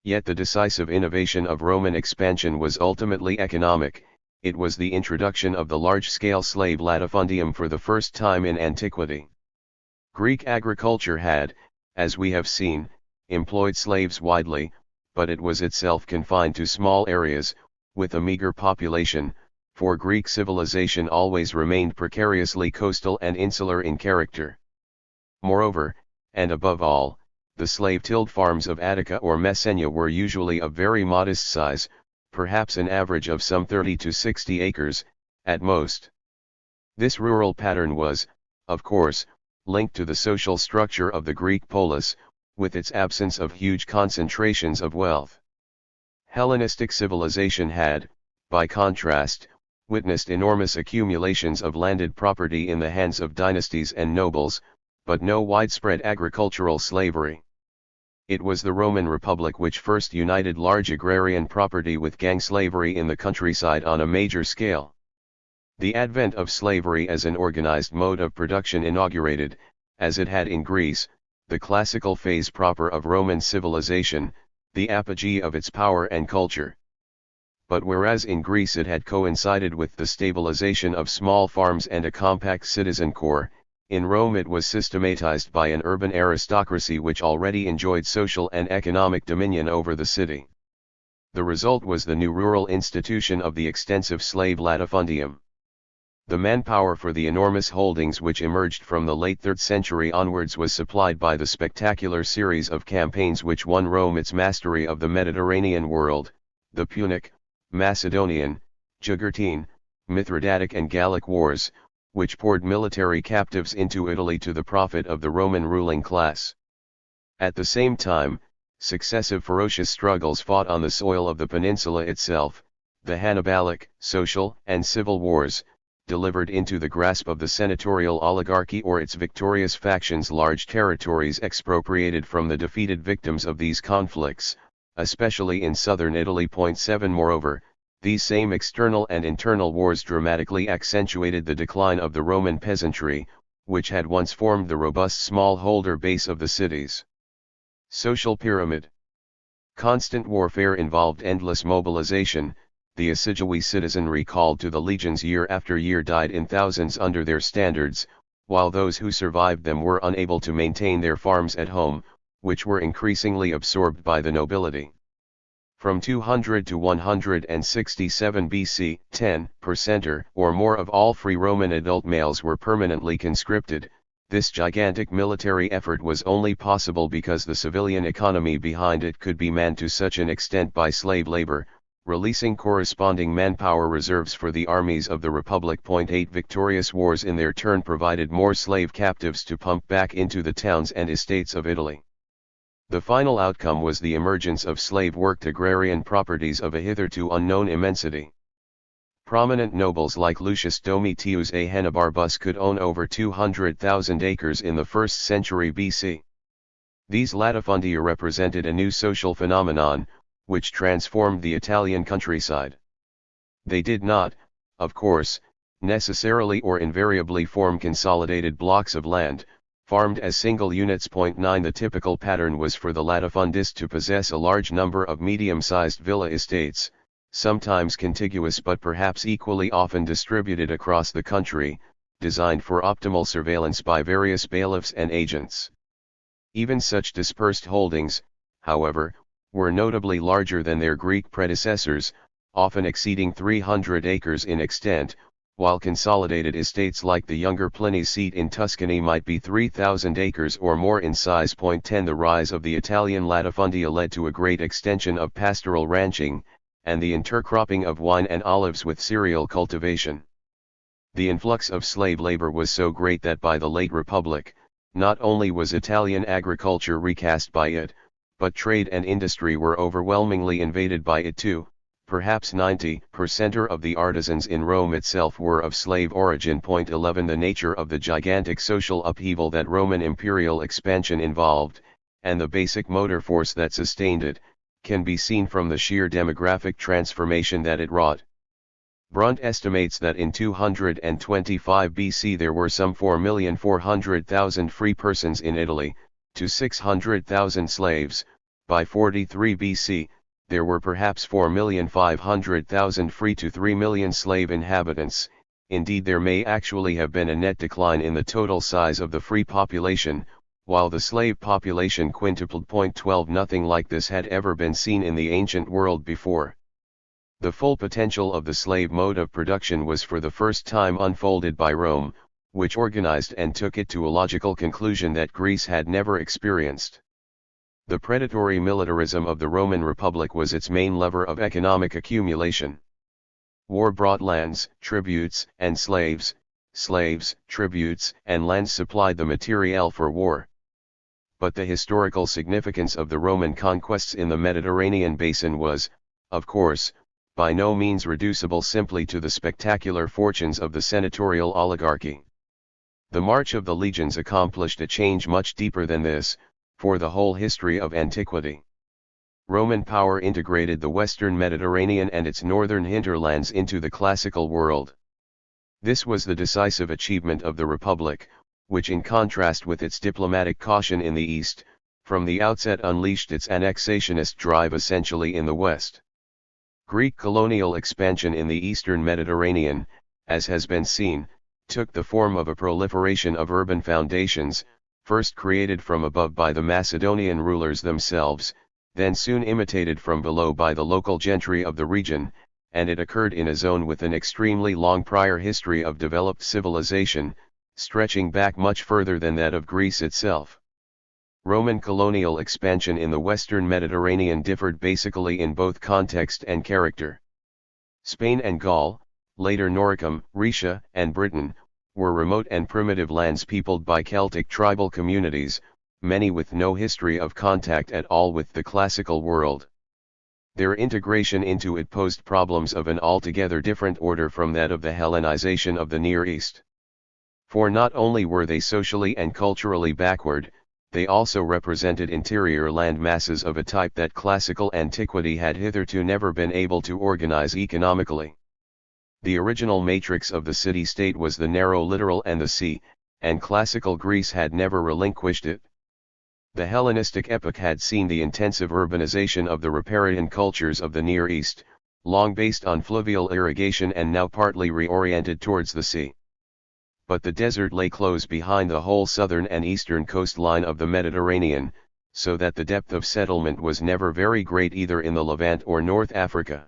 Yet the decisive innovation of Roman expansion was ultimately economic. It was the introduction of the large-scale slave latifundium for the first time in antiquity. Greek agriculture had, as we have seen, employed slaves widely, but it was itself confined to small areas, with a meager population, for Greek civilization always remained precariously coastal and insular in character. Moreover, and above all, the slave-tilled farms of Attica or Messenia were usually of very modest size, perhaps an average of some 30 to 60 acres, at most. This rural pattern was, of course, linked to the social structure of the Greek polis, with its absence of huge concentrations of wealth. Hellenistic civilization had, by contrast, witnessed enormous accumulations of landed property in the hands of dynasties and nobles, but no widespread agricultural slavery. It was the Roman Republic which first united large agrarian property with gang slavery in the countryside on a major scale. The advent of slavery as an organized mode of production inaugurated, as it had in Greece, the classical phase proper of Roman civilization, the apogee of its power and culture. But whereas in Greece it had coincided with the stabilization of small farms and a compact citizen corps, in Rome it was systematized by an urban aristocracy which already enjoyed social and economic dominion over the city. The result was the new rural institution of the extensive slave latifundium. The manpower for the enormous holdings which emerged from the late 3rd century onwards was supplied by the spectacular series of campaigns which won Rome its mastery of the Mediterranean world, the Punic, Macedonian, Jugurthine, Mithridatic and Gallic wars, which poured military captives into Italy to the profit of the Roman ruling class. At the same time, successive ferocious struggles fought on the soil of the peninsula itself, the Hannibalic, social and civil wars, delivered into the grasp of the senatorial oligarchy or its victorious factions large territories expropriated from the defeated victims of these conflicts, especially in southern Italy. 7 Moreover, these same external and internal wars dramatically accentuated the decline of the Roman peasantry, which had once formed the robust smallholder base of the cities. Social pyramid. Constant warfare involved endless mobilization. The assiduous citizenry called to the legions year after year died in thousands under their standards, while those who survived them were unable to maintain their farms at home, which were increasingly absorbed by the nobility. From 200 to 167 BC, 10% or more of all free Roman adult males were permanently conscripted. This gigantic military effort was only possible because the civilian economy behind it could be manned to such an extent by slave labor, releasing corresponding manpower reserves for the armies of the Republic. 8 Victorious wars in their turn provided more slave captives to pump back into the towns and estates of Italy. The final outcome was the emergence of slave-worked agrarian properties of a hitherto unknown immensity. Prominent nobles like Lucius Domitius Ahenobarbus could own over 200,000 acres in the 1st century BC. These latifundia represented a new social phenomenon, which transformed the Italian countryside. They did not, of course, necessarily or invariably form consolidated blocks of land, farmed as single units. 9 The typical pattern was for the latifundist to possess a large number of medium-sized villa estates, sometimes contiguous but perhaps equally often distributed across the country, designed for optimal surveillance by various bailiffs and agents. Even such dispersed holdings, however, were notably larger than their Greek predecessors, often exceeding 300 acres in extent, while consolidated estates like the younger Pliny's seat in Tuscany might be 3,000 acres or more in size. 10 The rise of the Italian latifundia led to a great extension of pastoral ranching, and the intercropping of wine and olives with cereal cultivation. The influx of slave labor was so great that by the late Republic, not only was Italian agriculture recast by it, but trade and industry were overwhelmingly invaded by it too. Perhaps 90% of the artisans in Rome itself were of slave origin. 11 The nature of the gigantic social upheaval that Roman imperial expansion involved, and the basic motor force that sustained it, can be seen from the sheer demographic transformation that it wrought. Brunt estimates that in 225 BC there were some 4,400,000 free persons in Italy, to 600,000 slaves. By 43 BC, there were perhaps 4,500,000 free to 3 million slave inhabitants. Indeed, there may actually have been a net decline in the total size of the free population, while the slave population quintupled. 12 Nothing like this had ever been seen in the ancient world before. The full potential of the slave mode of production was for the first time unfolded by Rome, which organized and took it to a logical conclusion that Greece had never experienced. The predatory militarism of the Roman Republic was its main lever of economic accumulation. War brought lands, tributes, and slaves. Slaves, tributes, and lands supplied the materiel for war. But the historical significance of the Roman conquests in the Mediterranean basin was, of course, by no means reducible simply to the spectacular fortunes of the senatorial oligarchy. The march of the legions accomplished a change much deeper than this, for the whole history of antiquity. Roman power integrated the western Mediterranean and its northern hinterlands into the classical world. This was the decisive achievement of the Republic, which in contrast with its diplomatic caution in the east, from the outset unleashed its annexationist drive essentially in the west. Greek colonial expansion in the eastern Mediterranean, as has been seen, took the form of a proliferation of urban foundations, first created from above by the Macedonian rulers themselves, then soon imitated from below by the local gentry of the region, and it occurred in a zone with an extremely long prior history of developed civilization, stretching back much further than that of Greece itself. Roman colonial expansion in the western Mediterranean differed basically in both context and character. Spain and Gaul, later Noricum, Rhaetia, and Britain, were remote and primitive lands peopled by Celtic tribal communities, many with no history of contact at all with the classical world. Their integration into it posed problems of an altogether different order from that of the Hellenization of the Near East. For not only were they socially and culturally backward, they also represented interior land masses of a type that classical antiquity had hitherto never been able to organize economically. The original matrix of the city-state was the narrow littoral and the sea, and classical Greece had never relinquished it. The Hellenistic epoch had seen the intensive urbanization of the riparian cultures of the Near East, long based on fluvial irrigation and now partly reoriented towards the sea. But the desert lay close behind the whole southern and eastern coastline of the Mediterranean, so that the depth of settlement was never very great either in the Levant or North Africa.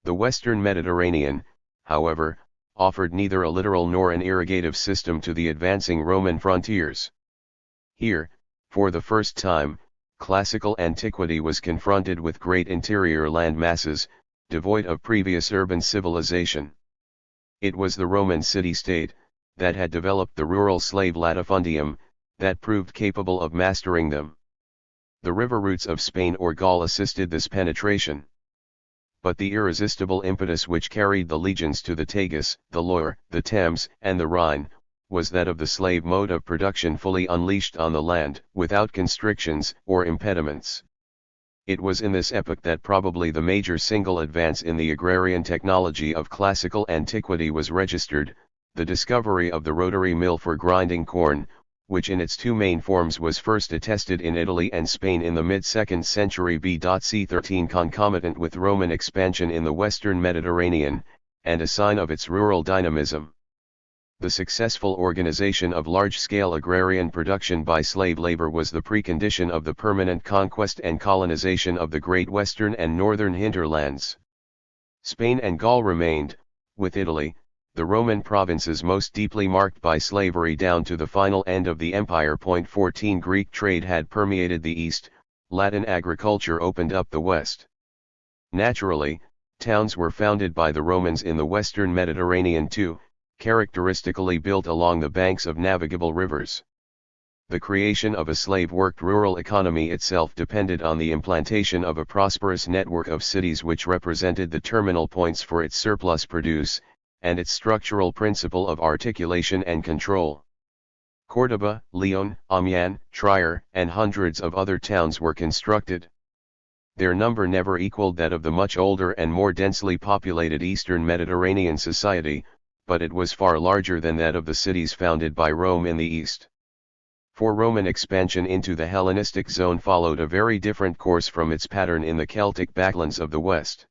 The western Mediterranean, however, offered neither a littoral nor an irrigative system to the advancing Roman frontiers. Here, for the first time, classical antiquity was confronted with great interior land masses, devoid of previous urban civilization. It was the Roman city-state, that had developed the rural slave latifundium, that proved capable of mastering them. The river routes of Spain or Gaul assisted this penetration. But the irresistible impetus which carried the legions to the Tagus, the Loire, the Thames, and the Rhine, was that of the slave mode of production fully unleashed on the land, without constrictions or impediments. It was in this epoch that probably the major single advance in the agrarian technology of classical antiquity was registered, the discovery of the rotary mill for grinding corn, which in its two main forms was first attested in Italy and Spain in the mid-2nd century BC 13, concomitant with Roman expansion in the western Mediterranean, and a sign of its rural dynamism. The successful organization of large-scale agrarian production by slave labor was the precondition of the permanent conquest and colonization of the great western and northern hinterlands. Spain and Gaul remained, with Italy, the Roman provinces most deeply marked by slavery down to the final end of the empire. 14 Greek trade had permeated the east, Latin agriculture opened up the west. Naturally, towns were founded by the Romans in the western Mediterranean too, characteristically built along the banks of navigable rivers. The creation of a slave-worked rural economy itself depended on the implantation of a prosperous network of cities which represented the terminal points for its surplus produce, and its structural principle of articulation and control. Córdoba, León, Amiens, Trier, and hundreds of other towns were constructed. Their number never equaled that of the much older and more densely populated Eastern Mediterranean society, but it was far larger than that of the cities founded by Rome in the East. For Roman expansion into the Hellenistic zone followed a very different course from its pattern in the Celtic backlands of the West.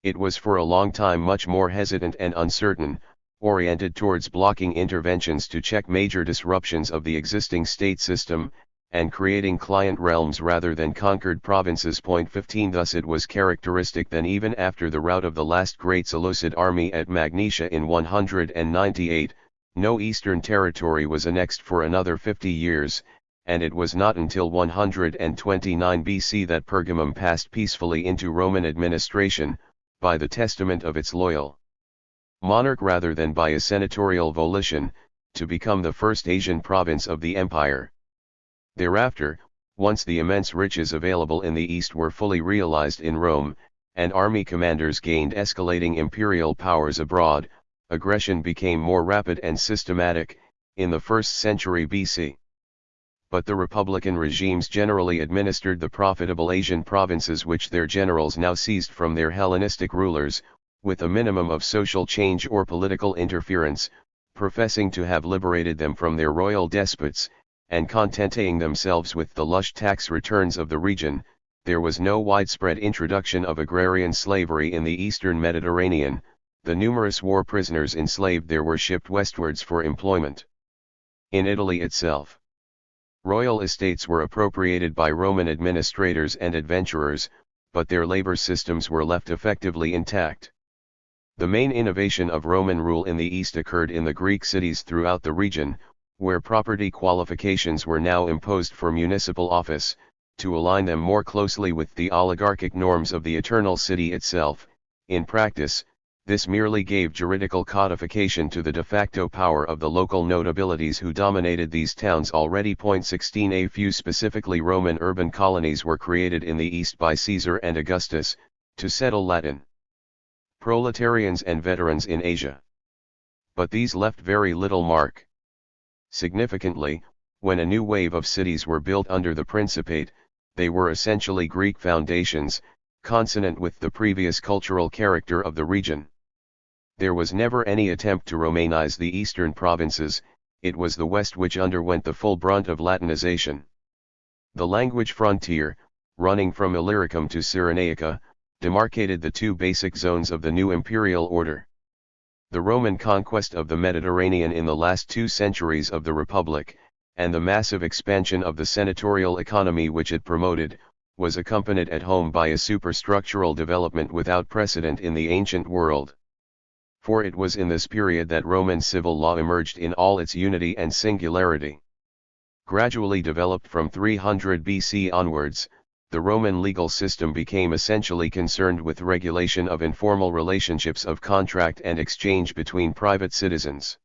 It was for a long time much more hesitant and uncertain, oriented towards blocking interventions to check major disruptions of the existing state system, and creating client realms rather than conquered provinces. 15 Thus it was characteristic that even after the rout of the last great Seleucid army at Magnesia in 198, no eastern territory was annexed for another 50 years, and it was not until 129 BC that Pergamum passed peacefully into Roman administration, by the testament of its loyal monarch rather than by a senatorial volition, to become the first Asian province of the empire. Thereafter, once the immense riches available in the east were fully realized in Rome, and army commanders gained escalating imperial powers abroad, aggression became more rapid and systematic, in the 1st century BC. But the republican regimes generally administered the profitable Asian provinces which their generals now seized from their Hellenistic rulers, with a minimum of social change or political interference, professing to have liberated them from their royal despots, and contenting themselves with the lush tax returns of the region. There was no widespread introduction of agrarian slavery in the eastern Mediterranean. The numerous war prisoners enslaved there were shipped westwards for employment. In Italy itself, royal estates were appropriated by Roman administrators and adventurers, but their labor systems were left effectively intact. The main innovation of Roman rule in the East occurred in the Greek cities throughout the region, where property qualifications were now imposed for municipal office, to align them more closely with the oligarchic norms of the eternal city itself. In practice, this merely gave juridical codification to the de facto power of the local notabilities who dominated these towns already. 16 A few specifically Roman urban colonies were created in the East by Caesar and Augustus, to settle Latin proletarians and veterans in Asia. But these left very little mark. Significantly, when a new wave of cities were built under the Principate, they were essentially Greek foundations, consonant with the previous cultural character of the region. There was never any attempt to Romanize the eastern provinces, it was the West which underwent the full brunt of Latinization. The language frontier, running from Illyricum to Cyrenaica, demarcated the two basic zones of the new imperial order. The Roman conquest of the Mediterranean in the last 2 centuries of the Republic, and the massive expansion of the senatorial economy which it promoted, was accompanied at home by a superstructural development without precedent in the ancient world. For it was in this period that Roman civil law emerged in all its unity and singularity. Gradually developed from 300 BC onwards, the Roman legal system became essentially concerned with regulation of informal relationships of contract and exchange between private citizens.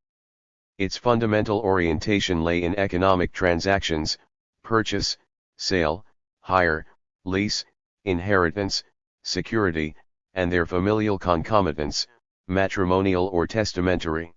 Its fundamental orientation lay in economic transactions, purchase, sale, hire, lease, inheritance, security, and their familial concomitants, matrimonial or testamentary.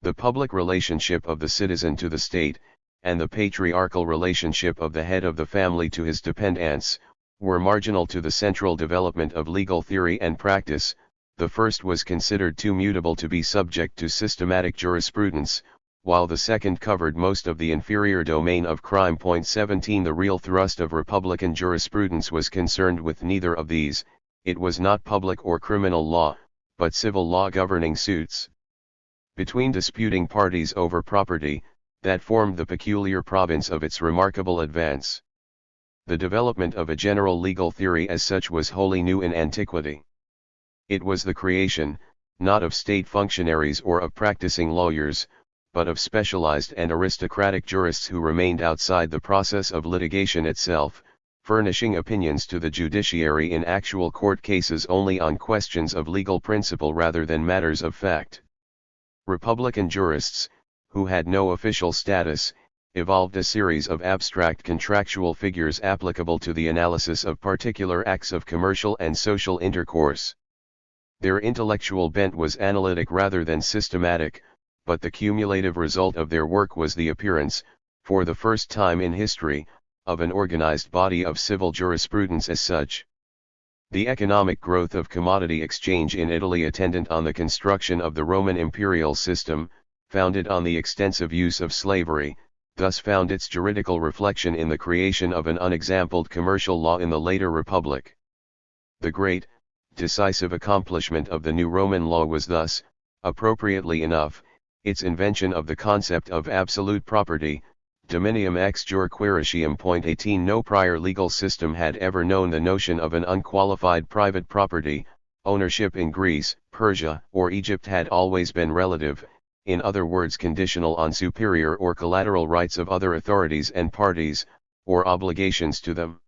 The public relationship of the citizen to the state, and the patriarchal relationship of the head of the family to his dependants, were marginal to the central development of legal theory and practice. The first was considered too mutable to be subject to systematic jurisprudence, while the second covered most of the inferior domain of crime. 17 The real thrust of Republican jurisprudence was concerned with neither of these. It was not public or criminal law, but civil law governing suits between disputing parties over property, that formed the peculiar province of its remarkable advance. The development of a general legal theory as such was wholly new in antiquity. It was the creation, not of state functionaries or of practicing lawyers, but of specialized and aristocratic jurists who remained outside the process of litigation itself, furnishing opinions to the judiciary in actual court cases only on questions of legal principle rather than matters of fact. Republican jurists, who had no official status, evolved a series of abstract contractual figures applicable to the analysis of particular acts of commercial and social intercourse. Their intellectual bent was analytic rather than systematic, but the cumulative result of their work was the appearance, for the first time in history, of an organized body of civil jurisprudence as such. The economic growth of commodity exchange in Italy, attendant on the construction of the Roman imperial system, founded on the extensive use of slavery, thus found its juridical reflection in the creation of an unexampled commercial law in the later Republic. The great, decisive accomplishment of the new Roman law was thus, appropriately enough, its invention of the concept of absolute property, dominium ex jure quiritium. 18 No prior legal system had ever known the notion of an unqualified private property. Ownership in Greece, Persia, or Egypt had always been relative, in other words conditional on superior or collateral rights of other authorities and parties, or obligations to them.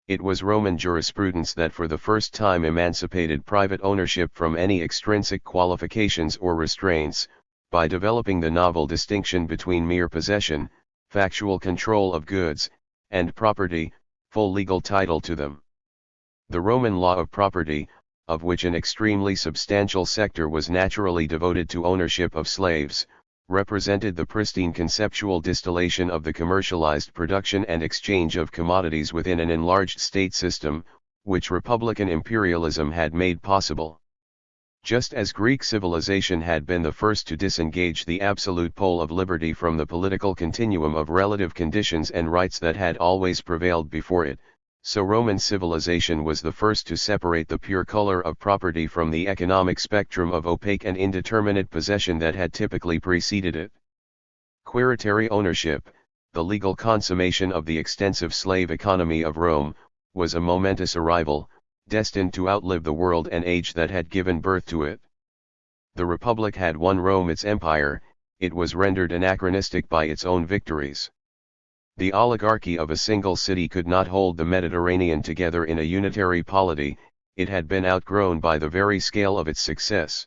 It was Roman jurisprudence that for the first time emancipated private ownership from any extrinsic qualifications or restraints, by developing the novel distinction between mere possession, factual control of goods, and property, full legal title to them. The Roman law of property, of which an extremely substantial sector was naturally devoted to ownership of slaves, represented the pristine conceptual distillation of the commercialized production and exchange of commodities within an enlarged state system, which Republican imperialism had made possible. Just as Greek civilization had been the first to disengage the absolute pole of liberty from the political continuum of relative conditions and rights that had always prevailed before it, so Roman civilization was the first to separate the pure color of property from the economic spectrum of opaque and indeterminate possession that had typically preceded it. Quiritary ownership, the legal consummation of the extensive slave economy of Rome, was a momentous arrival, destined to outlive the world and age that had given birth to it. The Republic had won Rome its empire, it was rendered anachronistic by its own victories. The oligarchy of a single city could not hold the Mediterranean together in a unitary polity, it had been outgrown by the very scale of its success.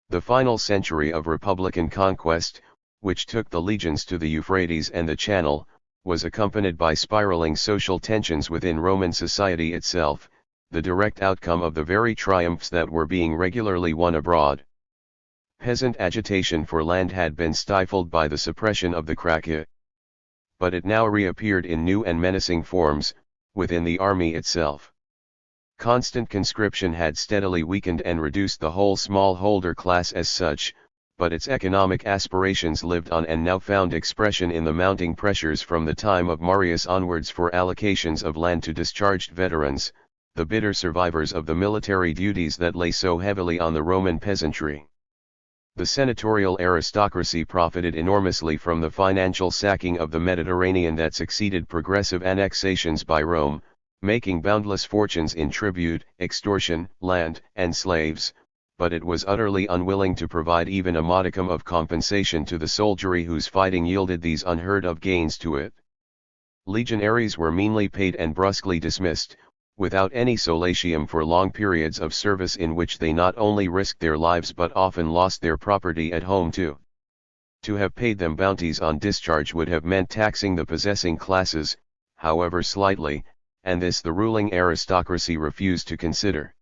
The final century of Republican conquest, which took the legions to the Euphrates and the Channel, was accompanied by spiraling social tensions within Roman society itself, the direct outcome of the very triumphs that were being regularly won abroad. Peasant agitation for land had been stifled by the suppression of the Cracia. But it now reappeared in new and menacing forms, within the army itself. Constant conscription had steadily weakened and reduced the whole smallholder class as such, but its economic aspirations lived on and now found expression in the mounting pressures from the time of Marius onwards for allocations of land to discharged veterans, the bitter survivors of the military duties that lay so heavily on the Roman peasantry. The senatorial aristocracy profited enormously from the financial sacking of the Mediterranean that succeeded progressive annexations by Rome, making boundless fortunes in tribute, extortion, land, and slaves, but it was utterly unwilling to provide even a modicum of compensation to the soldiery whose fighting yielded these unheard-of gains to it. Legionaries were meanly paid and brusquely dismissed, without any solatium for long periods of service in which they not only risked their lives but often lost their property at home too. To have paid them bounties on discharge would have meant taxing the possessing classes, however slightly, and this the ruling aristocracy refused to consider.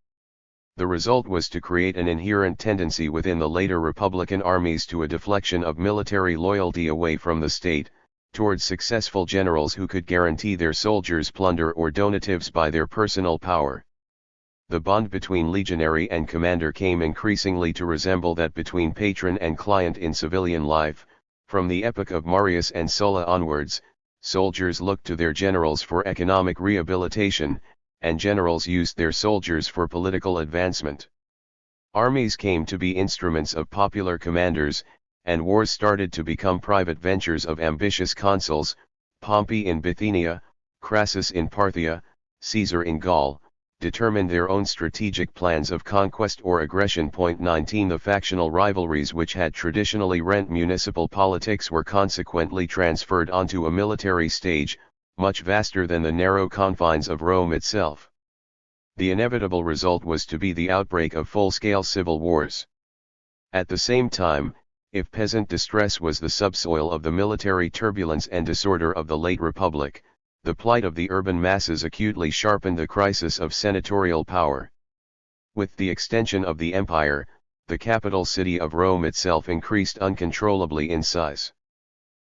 The result was to create an inherent tendency within the later Republican armies to a deflection of military loyalty away from the state, towards successful generals who could guarantee their soldiers plunder or donatives by their personal power. The bond between legionary and commander came increasingly to resemble that between patron and client in civilian life. From the epoch of Marius and Sulla onwards, soldiers looked to their generals for economic rehabilitation, and generals used their soldiers for political advancement. Armies came to be instruments of popular commanders, and wars started to become private ventures of ambitious consuls. Pompey in Bithynia, Crassus in Parthia, Caesar in Gaul, determined their own strategic plans of conquest or aggression. 19 The factional rivalries which had traditionally rent municipal politics were consequently transferred onto a military stage, much vaster than the narrow confines of Rome itself. The inevitable result was to be the outbreak of full-scale civil wars. At the same time, if peasant distress was the subsoil of the military turbulence and disorder of the late Republic, the plight of the urban masses acutely sharpened the crisis of senatorial power. With the extension of the empire, the capital city of Rome itself increased uncontrollably in size.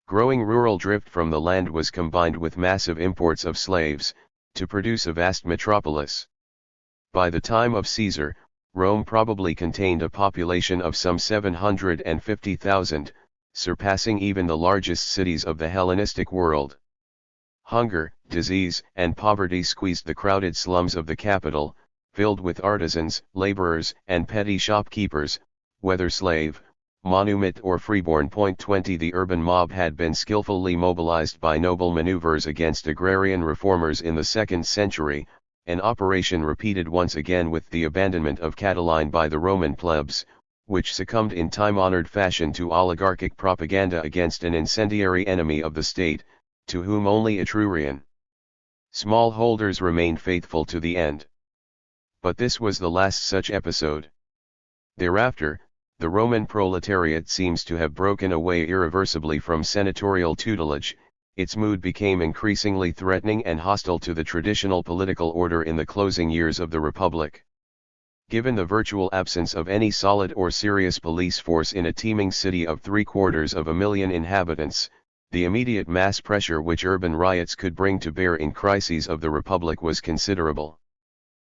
Growing rural drift from the land was combined with massive imports of slaves, to produce a vast metropolis. By the time of Caesar, Rome probably contained a population of some 750,000, surpassing even the largest cities of the Hellenistic world. Hunger, disease, and poverty squeezed the crowded slums of the capital, filled with artisans, laborers, and petty shopkeepers, whether slave, monument or freeborn. 20 The urban mob had been skillfully mobilized by noble maneuvers against agrarian reformers in the 2nd century, an operation repeated once again with the abandonment of Catiline by the Roman plebs, which succumbed in time-honored fashion to oligarchic propaganda against an incendiary enemy of the state, to whom only Etrurian smallholders remained faithful to the end. But this was the last such episode. Thereafter, the Roman proletariat seems to have broken away irreversibly from senatorial tutelage. Its mood became increasingly threatening and hostile to the traditional political order in the closing years of the Republic. Given the virtual absence of any solid or serious police force in a teeming city of 750,000 inhabitants, the immediate mass pressure which urban riots could bring to bear in crises of the Republic was considerable.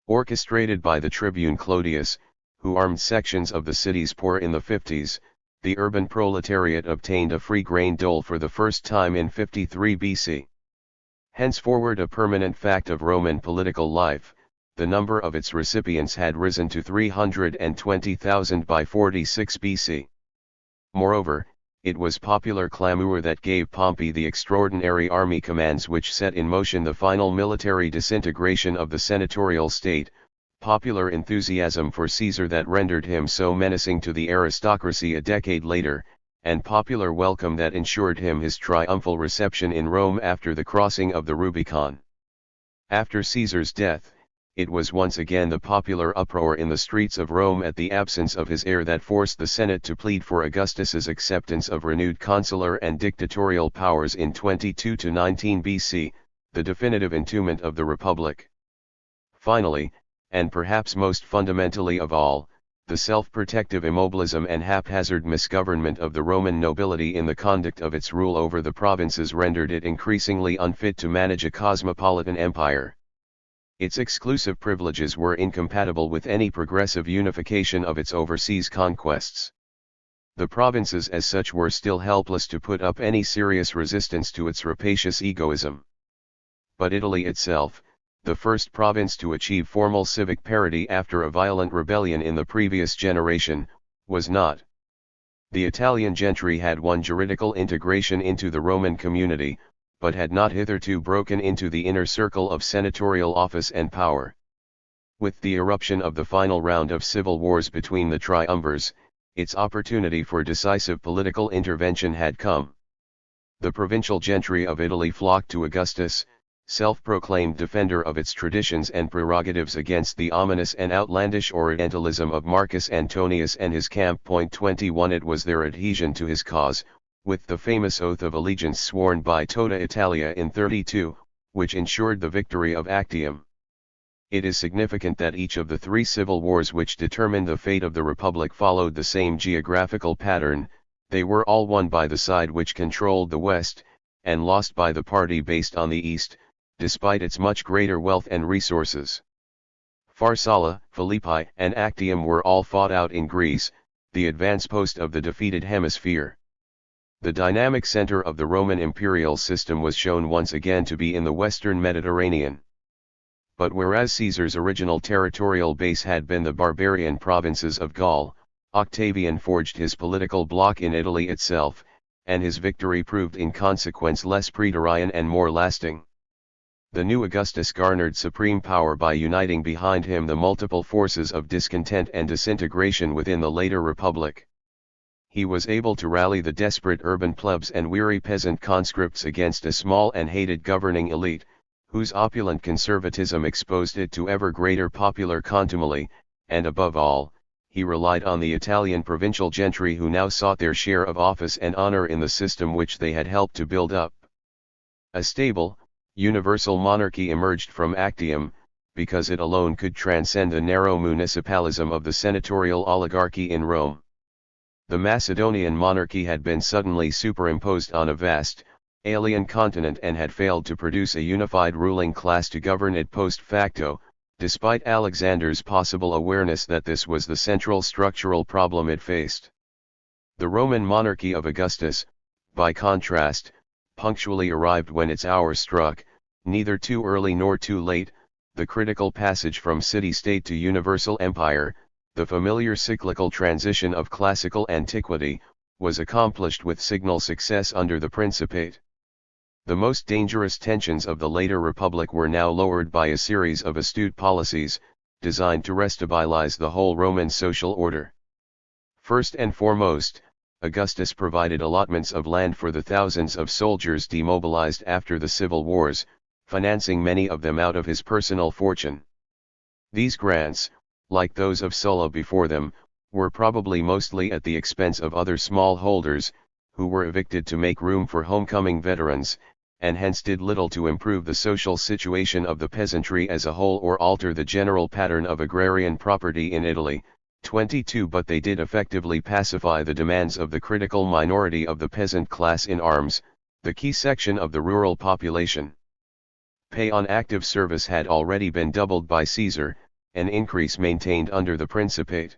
Orchestrated by the tribune Clodius, who armed sections of the city's poor in the 50s, the urban proletariat obtained a free grain dole for the first time in 53 BC. Henceforward a permanent fact of Roman political life, the number of its recipients had risen to 320,000 by 46 BC. Moreover, it was popular clamor that gave Pompey the extraordinary army commands which set in motion the final military disintegration of the senatorial state, popular enthusiasm for Caesar that rendered him so menacing to the aristocracy a decade later, and popular welcome that ensured him his triumphal reception in Rome after the crossing of the Rubicon. After Caesar's death, it was once again the popular uproar in the streets of Rome at the absence of his heir that forced the Senate to plead for Augustus's acceptance of renewed consular and dictatorial powers in 22 to 19 BC, the definitive entombment of the Republic. Finally, and perhaps most fundamentally of all, the self-protective immobilism and haphazard misgovernment of the Roman nobility in the conduct of its rule over the provinces rendered it increasingly unfit to manage a cosmopolitan empire. Its exclusive privileges were incompatible with any progressive unification of its overseas conquests. The provinces as such were still helpless to put up any serious resistance to its rapacious egoism. But Italy itself, the first province to achieve formal civic parity after a violent rebellion in the previous generation, was not. The Italian gentry had won juridical integration into the Roman community, but had not hitherto broken into the inner circle of senatorial office and power. With the eruption of the final round of civil wars between the triumvirs, its opportunity for decisive political intervention had come. The provincial gentry of Italy flocked to Augustus, self-proclaimed defender of its traditions and prerogatives against the ominous and outlandish Orientalism of Marcus Antonius and his camp. 21 It was their adhesion to his cause, with the famous oath of allegiance sworn by Tota Italia in 32, which ensured the victory of Actium. It is significant that each of the three civil wars which determined the fate of the Republic followed the same geographical pattern. They were all won by the side which controlled the West, and lost by the party based on the East, despite its much greater wealth and resources. Pharsala, Philippi and Actium were all fought out in Greece, the advance post of the defeated hemisphere. The dynamic center of the Roman imperial system was shown once again to be in the western Mediterranean. But whereas Caesar's original territorial base had been the barbarian provinces of Gaul, Octavian forged his political bloc in Italy itself, and his victory proved in consequence less praetorian and more lasting. The new Augustus garnered supreme power by uniting behind him the multiple forces of discontent and disintegration within the later Republic. He was able to rally the desperate urban plebs and weary peasant conscripts against a small and hated governing elite, whose opulent conservatism exposed it to ever greater popular contumely, and above all, he relied on the Italian provincial gentry who now sought their share of office and honor in the system which they had helped to build up. A stable, universal monarchy emerged from Actium, because it alone could transcend the narrow municipalism of the senatorial oligarchy in Rome. The Macedonian monarchy had been suddenly superimposed on a vast, alien continent and had failed to produce a unified ruling class to govern it post facto, despite Alexander's possible awareness that this was the central structural problem it faced. The Roman monarchy of Augustus, by contrast, punctually arrived when its hour struck, neither too early nor too late. The critical passage from city-state to universal empire, the familiar cyclical transition of classical antiquity, was accomplished with signal success under the Principate. The most dangerous tensions of the later Republic were now lowered by a series of astute policies, designed to restabilize the whole Roman social order. First and foremost, Augustus provided allotments of land for the thousands of soldiers demobilized after the civil wars, financing many of them out of his personal fortune. These grants, like those of Sulla before them, were probably mostly at the expense of other small holders, who were evicted to make room for homecoming veterans, and hence did little to improve the social situation of the peasantry as a whole or alter the general pattern of agrarian property in Italy. 22 But they did effectively pacify the demands of the critical minority of the peasant class in arms, the key section of the rural population. Pay on active service had already been doubled by Caesar, an increase maintained under the Principate.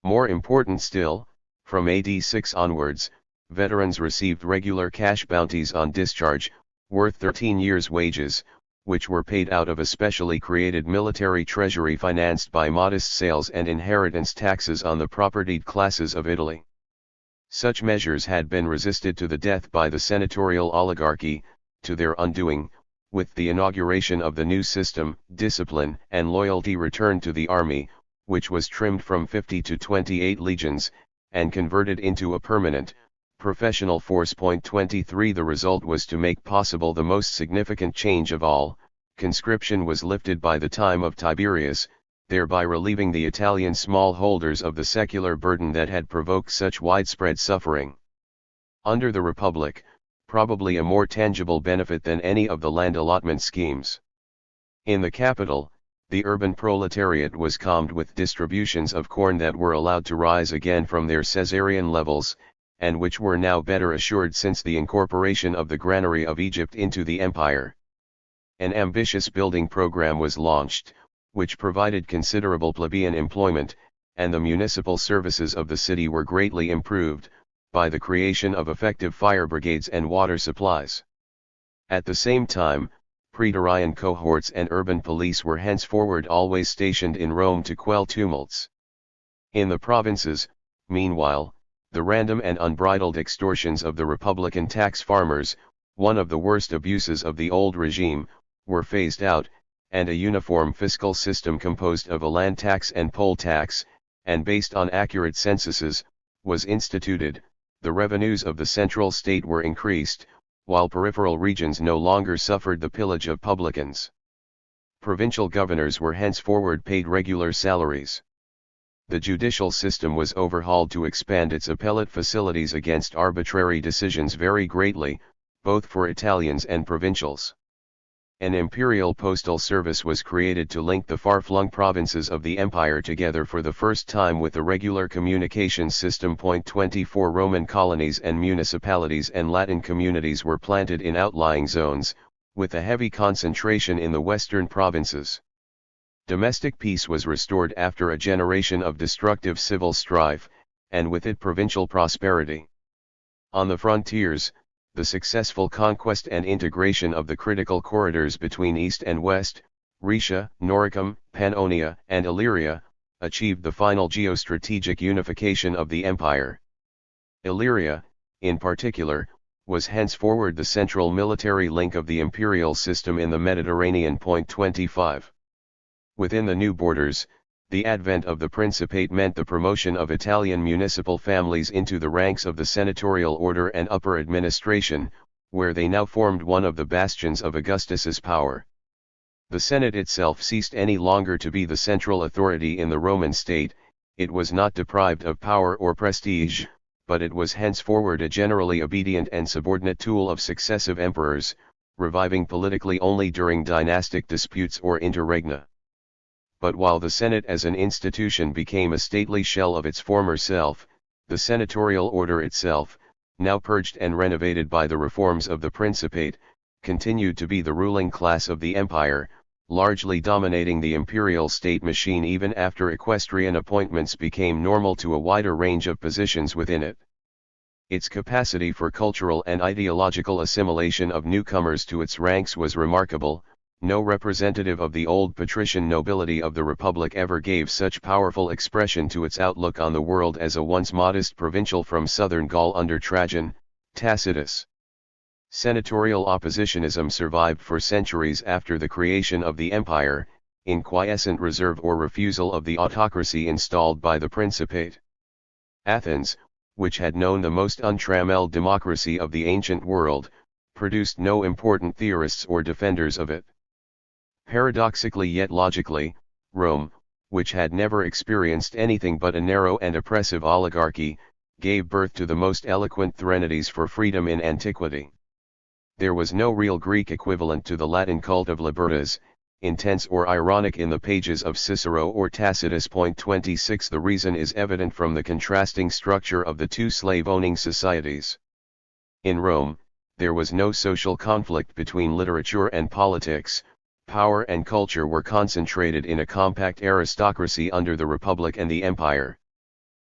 More important still, from AD 6 onwards, veterans received regular cash bounties on discharge, worth 13 years' wages, which were paid out of a specially created military treasury financed by modest sales and inheritance taxes on the propertied classes of Italy. Such measures had been resisted to the death by the senatorial oligarchy. To their undoing, with the inauguration of the new system, discipline and loyalty returned to the army, which was trimmed from 50 to 28 legions, and converted into a permanent, professional force. 23 The result was to make possible the most significant change of all. Conscription was lifted by the time of Tiberius, thereby relieving the Italian smallholders of the secular burden that had provoked such widespread suffering. Under the Republic, probably a more tangible benefit than any of the land allotment schemes. In the capital, the urban proletariat was calmed with distributions of corn that were allowed to rise again from their Caesarean levels, and which were now better assured since the incorporation of the granary of Egypt into the empire. An ambitious building program was launched, which provided considerable plebeian employment, and the municipal services of the city were greatly improved, by the creation of effective fire brigades and water supplies. At the same time, praetorian cohorts and urban police were henceforward always stationed in Rome to quell tumults. In the provinces, meanwhile, the random and unbridled extortions of the Republican tax farmers, one of the worst abuses of the old regime, were phased out, and a uniform fiscal system composed of a land tax and poll tax, and based on accurate censuses, was instituted. The revenues of the central state were increased, while peripheral regions no longer suffered the pillage of publicans. Provincial governors were henceforward paid regular salaries. The judicial system was overhauled to expand its appellate facilities against arbitrary decisions very greatly, both for Italians and provincials. An imperial postal service was created to link the far-flung provinces of the empire together for the first time with the regular communications system. 24 Roman colonies and municipalities and Latin communities were planted in outlying zones, with a heavy concentration in the western provinces. Domestic peace was restored after a generation of destructive civil strife, and with it provincial prosperity. On the frontiers, the successful conquest and integration of the critical corridors between East and West, Rhaetia, Noricum, Pannonia, and Illyria, achieved the final geostrategic unification of the empire. Illyria, in particular, was henceforward the central military link of the imperial system in the Mediterranean. 25. Within the new borders, the advent of the Principate meant the promotion of Italian municipal families into the ranks of the senatorial order and upper administration, where they now formed one of the bastions of Augustus's power. The Senate itself ceased any longer to be the central authority in the Roman state. It was not deprived of power or prestige, but it was henceforward a generally obedient and subordinate tool of successive emperors, reviving politically only during dynastic disputes or interregna. But while the Senate as an institution became a stately shell of its former self, the senatorial order itself, now purged and renovated by the reforms of the Principate, continued to be the ruling class of the empire, largely dominating the imperial state machine even after equestrian appointments became normal to a wider range of positions within it. Its capacity for cultural and ideological assimilation of newcomers to its ranks was remarkable. No representative of the old patrician nobility of the Republic ever gave such powerful expression to its outlook on the world as a once modest provincial from southern Gaul under Trajan, Tacitus. Senatorial oppositionism survived for centuries after the creation of the empire, in quiescent reserve or refusal of the autocracy installed by the Principate. Athens, which had known the most untrammeled democracy of the ancient world, produced no important theorists or defenders of it. Paradoxically yet logically, Rome, which had never experienced anything but a narrow and oppressive oligarchy, gave birth to the most eloquent threnodies for freedom in antiquity. There was no real Greek equivalent to the Latin cult of libertas, intense or ironic in the pages of Cicero or Tacitus. 26 The reason is evident from the contrasting structure of the two slave-owning societies. In Rome, there was no social conflict between literature and politics. Power and culture were concentrated in a compact aristocracy under the Republic and the Empire.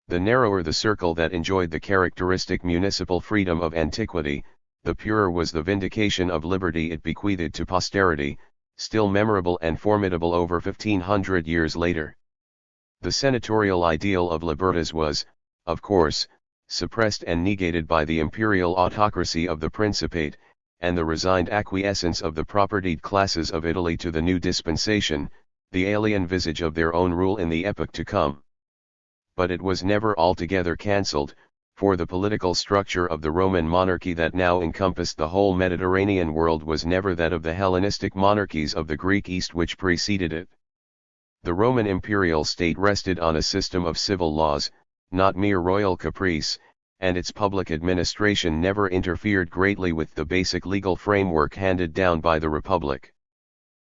The narrower the circle that enjoyed the characteristic municipal freedom of antiquity, the purer was the vindication of liberty it bequeathed to posterity, still memorable and formidable over 1500 years later. The senatorial ideal of libertas was, of course, suppressed and negated by the imperial autocracy of the Principate, and the resigned acquiescence of the propertied classes of Italy to the new dispensation, the alien visage of their own rule in the epoch to come. But it was never altogether cancelled, for the political structure of the Roman monarchy that now encompassed the whole Mediterranean world was never that of the Hellenistic monarchies of the Greek East which preceded it. The Roman imperial state rested on a system of civil laws, not mere royal caprice, and its public administration never interfered greatly with the basic legal framework handed down by the Republic.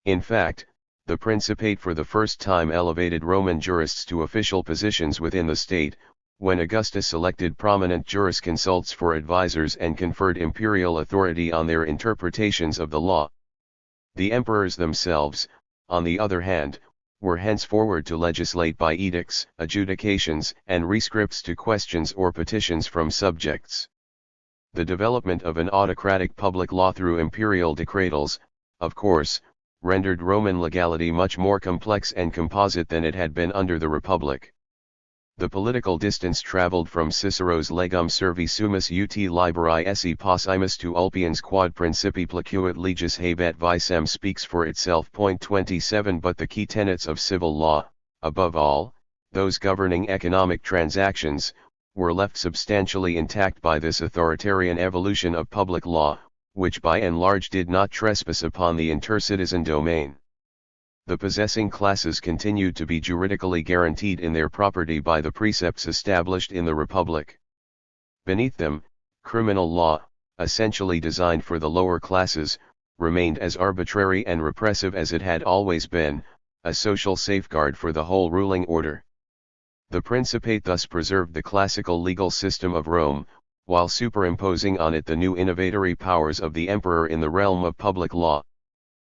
In fact, the Principate for the first time elevated Roman jurists to official positions within the state, when Augustus selected prominent jurisconsults for advisors and conferred imperial authority on their interpretations of the law. The emperors themselves, on the other hand, were henceforward to legislate by edicts, adjudications, and rescripts to questions or petitions from subjects. The development of an autocratic public law through imperial decretals, of course, rendered Roman legality much more complex and composite than it had been under the Republic. The political distance traveled from Cicero's Legum servi sumus ut liberi esse possimus to Ulpian's quod principi placuit legis habet vicem speaks for itself. 27 But the key tenets of civil law, above all, those governing economic transactions, were left substantially intact by this authoritarian evolution of public law, which by and large did not trespass upon the intercitizen domain. The possessing classes continued to be juridically guaranteed in their property by the precepts established in the Republic. Beneath them, criminal law, essentially designed for the lower classes, remained as arbitrary and repressive as it had always been, a social safeguard for the whole ruling order. The Principate thus preserved the classical legal system of Rome, while superimposing on it the new innovatory powers of the emperor in the realm of public law.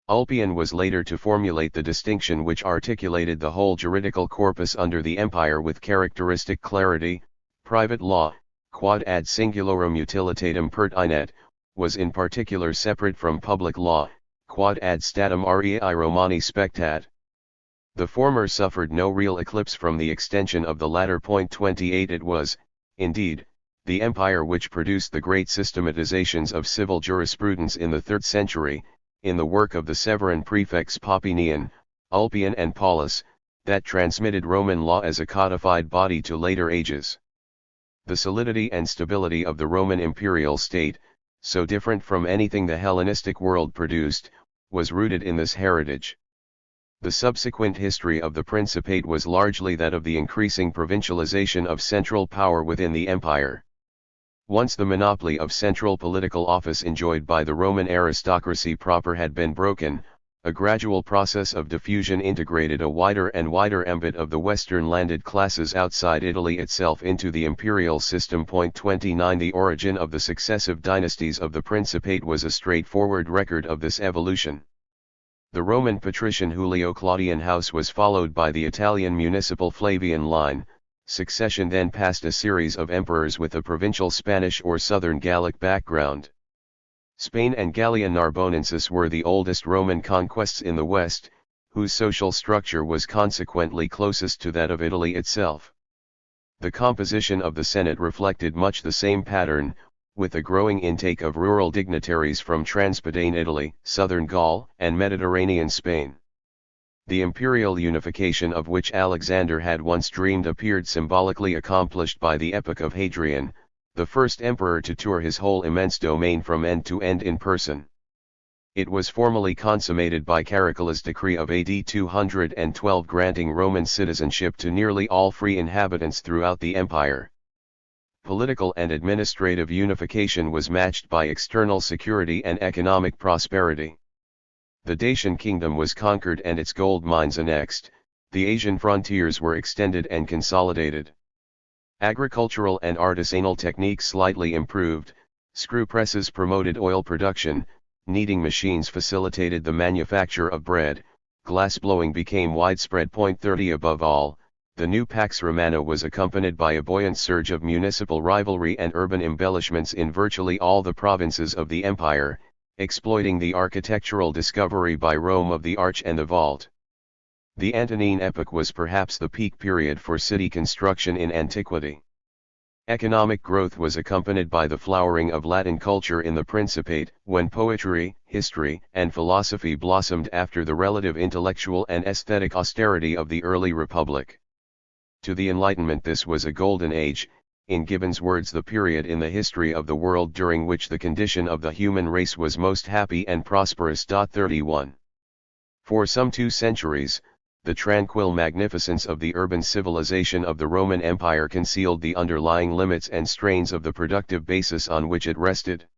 Ulpian was later to formulate the distinction which articulated the whole juridical corpus under the empire with characteristic clarity: private law, quod ad singulorum utilitatem pertinet, was in particular separate from public law, quod ad statum arii Romani spectat. The former suffered no real eclipse from the extension of the latter. 28 It was, indeed, the empire which produced the great systematizations of civil jurisprudence in the 3rd century, in the work of the Severan prefects Papinian, Ulpian and Paulus, that transmitted Roman law as a codified body to later ages. The solidity and stability of the Roman imperial state, so different from anything the Hellenistic world produced, was rooted in this heritage. The subsequent history of the Principate was largely that of the increasing provincialization of central power within the empire. Once the monopoly of central political office enjoyed by the Roman aristocracy proper had been broken, a gradual process of diffusion integrated a wider and wider ambit of the western landed classes outside Italy itself into the imperial system. 29 The origin of the successive dynasties of the Principate was a straightforward record of this evolution. The Roman patrician Julio-Claudian house was followed by the Italian municipal Flavian line. Succession then passed a series of emperors with a provincial Spanish or southern Gallic background. Spain and Gallia Narbonensis were the oldest Roman conquests in the West, whose social structure was consequently closest to that of Italy itself. The composition of the Senate reflected much the same pattern, with a growing intake of rural dignitaries from Transpadane Italy, southern Gaul, and Mediterranean Spain. The imperial unification of which Alexander had once dreamed appeared symbolically accomplished by the epoch of Hadrian, the first emperor to tour his whole immense domain from end to end in person. It was formally consummated by Caracalla decree of AD 212 granting Roman citizenship to nearly all free inhabitants throughout the empire. Political and administrative unification was matched by external security and economic prosperity. The Dacian kingdom was conquered and its gold mines annexed, the Asian frontiers were extended and consolidated. Agricultural and artisanal techniques slightly improved, screw presses promoted oil production, kneading machines facilitated the manufacture of bread, glass blowing became widespread. 30 Above all, the new Pax Romana was accompanied by a buoyant surge of municipal rivalry and urban embellishments in virtually all the provinces of the empire, exploiting the architectural discovery by Rome of the arch and the vault. The Antonine epoch was perhaps the peak period for city construction in antiquity. Economic growth was accompanied by the flowering of Latin culture in the Principate, when poetry, history, and philosophy blossomed after the relative intellectual and aesthetic austerity of the early Republic. To the Enlightenment this was a golden age, in Gibbon's words the period in the history of the world during which the condition of the human race was most happy and prosperous. 31. For some 2 centuries, the tranquil magnificence of the urban civilization of the Roman Empire concealed the underlying limits and strains of the productive basis on which it rested.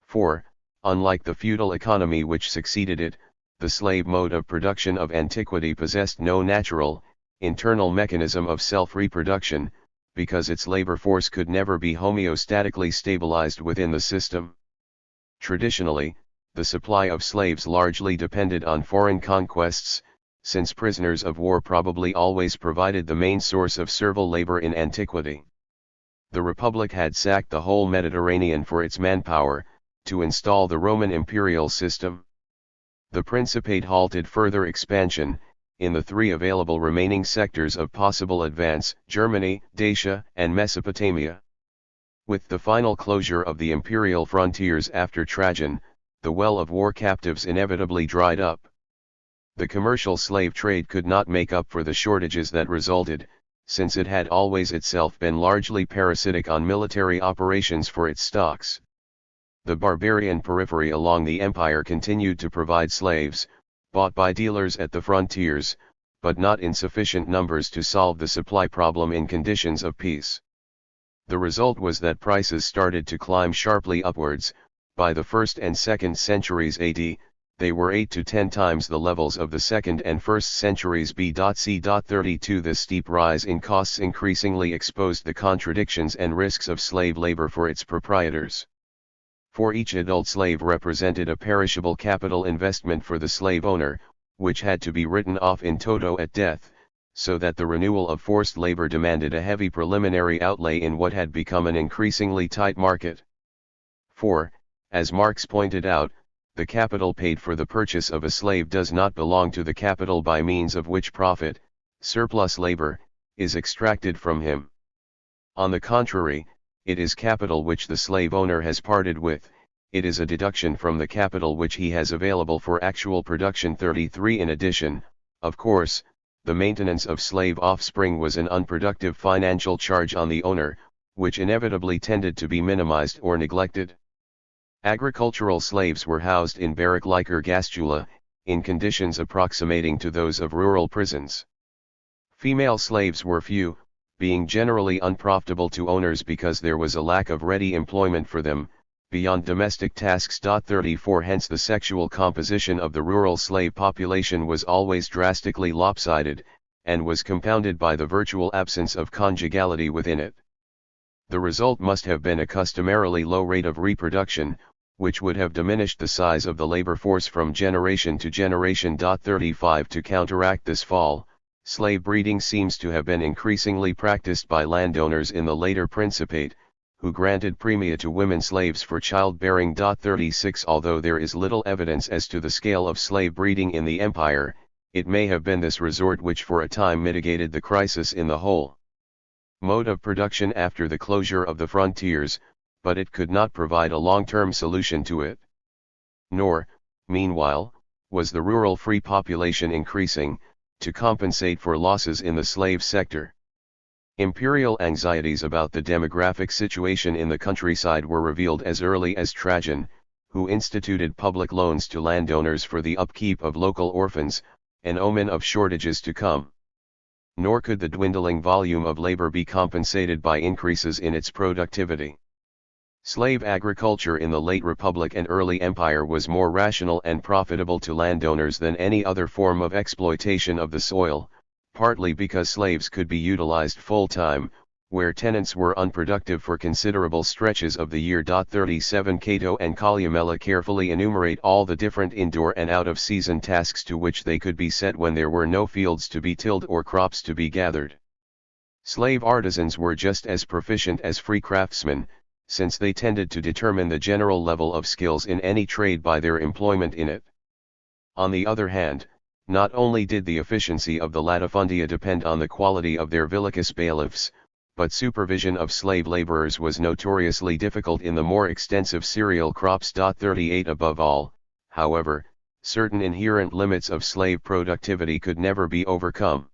For, unlike the feudal economy which succeeded it, the slave mode of production of antiquity possessed no natural, internal mechanism of self-reproduction, because its labor force could never be homeostatically stabilized within the system. Traditionally, the supply of slaves largely depended on foreign conquests, since prisoners of war probably always provided the main source of servile labor in antiquity. The Republic had sacked the whole Mediterranean for its manpower, to install the Roman imperial system. The Principate halted further expansion, in the 3 available remaining sectors of possible advance, Germany, Dacia, and Mesopotamia. With the final closure of the imperial frontiers after Trajan, the well of war captives inevitably dried up. The commercial slave trade could not make up for the shortages that resulted, since it had always itself been largely parasitic on military operations for its stocks. The barbarian periphery along the empire continued to provide slaves, bought by dealers at the frontiers, but not in sufficient numbers to solve the supply problem in conditions of peace. The result was that prices started to climb sharply upwards, By the 1st and 2nd centuries AD, they were 8 to 10 times the levels of the 2nd and 1st centuries BC. 32 The steep rise in costs increasingly exposed the contradictions and risks of slave labor for its proprietors. For each adult slave represented a perishable capital investment for the slave owner, which had to be written off in toto at death, so that the renewal of forced labor demanded a heavy preliminary outlay in what had become an increasingly tight market. For, as Marx pointed out, the capital paid for the purchase of a slave does not belong to the capital by means of which profit, surplus labor, is extracted from him. On the contrary, it is capital which the slave owner has parted with, it is a deduction from the capital which he has available for actual production. 33 In addition, of course, the maintenance of slave offspring was an unproductive financial charge on the owner, which inevitably tended to be minimized or neglected. Agricultural slaves were housed in barrack-like ergastula, in conditions approximating to those of rural prisons. Female slaves were few, being generally unprofitable to owners because there was a lack of ready employment for them, beyond domestic tasks. 34 Hence the sexual composition of the rural slave population was always drastically lopsided, and was compounded by the virtual absence of conjugality within it. The result must have been a customarily low rate of reproduction, which would have diminished the size of the labor force from generation to generation. 35 To counteract this fall, slave breeding seems to have been increasingly practiced by landowners in the later Principate, who granted premia to women slaves for childbearing. 36 Although there is little evidence as to the scale of slave breeding in the empire, it may have been this resort which for a time mitigated the crisis in the whole mode of production after the closure of the frontiers, but it could not provide a long-term solution to it. Nor, meanwhile, was the rural free population increasing, to compensate for losses in the slave sector. Imperial anxieties about the demographic situation in the countryside were revealed as early as Trajan, who instituted public loans to landowners for the upkeep of local orphans, an omen of shortages to come. Nor could the dwindling volume of labor be compensated by increases in its productivity. Slave agriculture in the late Republic and early Empire was more rational and profitable to landowners than any other form of exploitation of the soil, partly because slaves could be utilized full-time, where tenants were unproductive for considerable stretches of the year. 37 Cato and Columella carefully enumerate all the different indoor and out-of-season tasks to which they could be set when there were no fields to be tilled or crops to be gathered. Slave artisans were just as proficient as free craftsmen, since they tended to determine the general level of skills in any trade by their employment in it. On the other hand, not only did the efficiency of the latifundia depend on the quality of their villicus bailiffs, but supervision of slave laborers was notoriously difficult in the more extensive cereal crops. 38 Above all, however, certain inherent limits of slave productivity could never be overcome.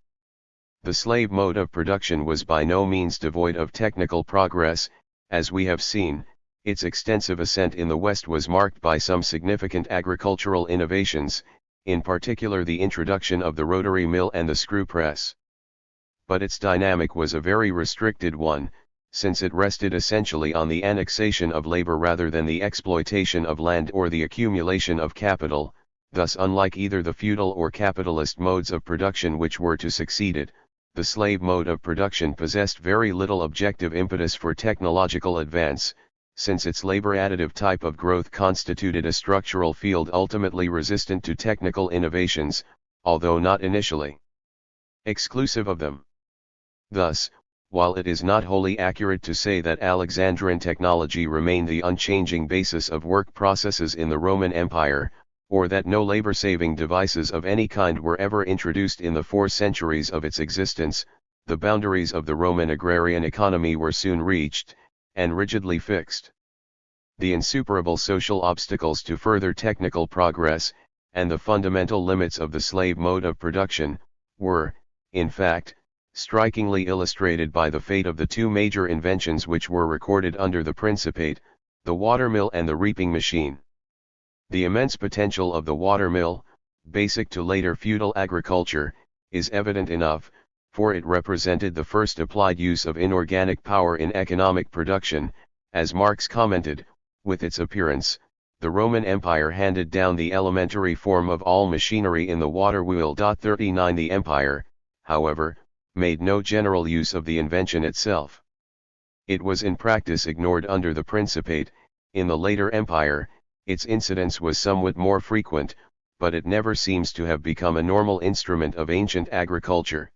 The slave mode of production was by no means devoid of technical progress. As we have seen, its extensive ascent in the West was marked by some significant agricultural innovations, in particular the introduction of the rotary mill and the screw press. But its dynamic was a very restricted one, since it rested essentially on the annexation of labor rather than the exploitation of land or the accumulation of capital. Thus, unlike either the feudal or capitalist modes of production which were to succeed it, the slave mode of production possessed very little objective impetus for technological advance, since its labor additive type of growth constituted a structural field ultimately resistant to technical innovations, although not initially exclusive of them. Thus, while it is not wholly accurate to say that Alexandrine technology remained the unchanging basis of work processes in the Roman Empire, or that no labor-saving devices of any kind were ever introduced in the 4 centuries of its existence, the boundaries of the Roman agrarian economy were soon reached, and rigidly fixed. The insuperable social obstacles to further technical progress, and the fundamental limits of the slave mode of production, were, in fact, strikingly illustrated by the fate of the 2 major inventions which were recorded under the Principate, the watermill and the reaping machine. The immense potential of the watermill, basic to later feudal agriculture, is evident enough, for it represented the first applied use of inorganic power in economic production, as Marx commented, with its appearance, the Roman Empire handed down the elementary form of all machinery in the water wheel. 39 The empire, however, made no general use of the invention itself. It was in practice ignored under the Principate. In the later empire, its incidence was somewhat more frequent, but it never seems to have become a normal instrument of ancient agriculture.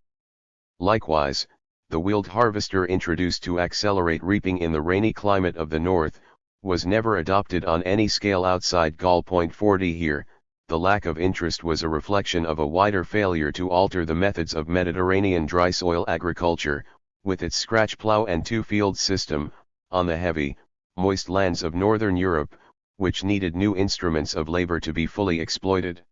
Likewise, the wheeled harvester introduced to accelerate reaping in the rainy climate of the north, was never adopted on any scale outside Gaul. 40 Here, the lack of interest was a reflection of a wider failure to alter the methods of Mediterranean dry soil agriculture, with its scratch plow and two-field system, on the heavy, moist lands of northern Europe, which needed new instruments of labor to be fully exploited.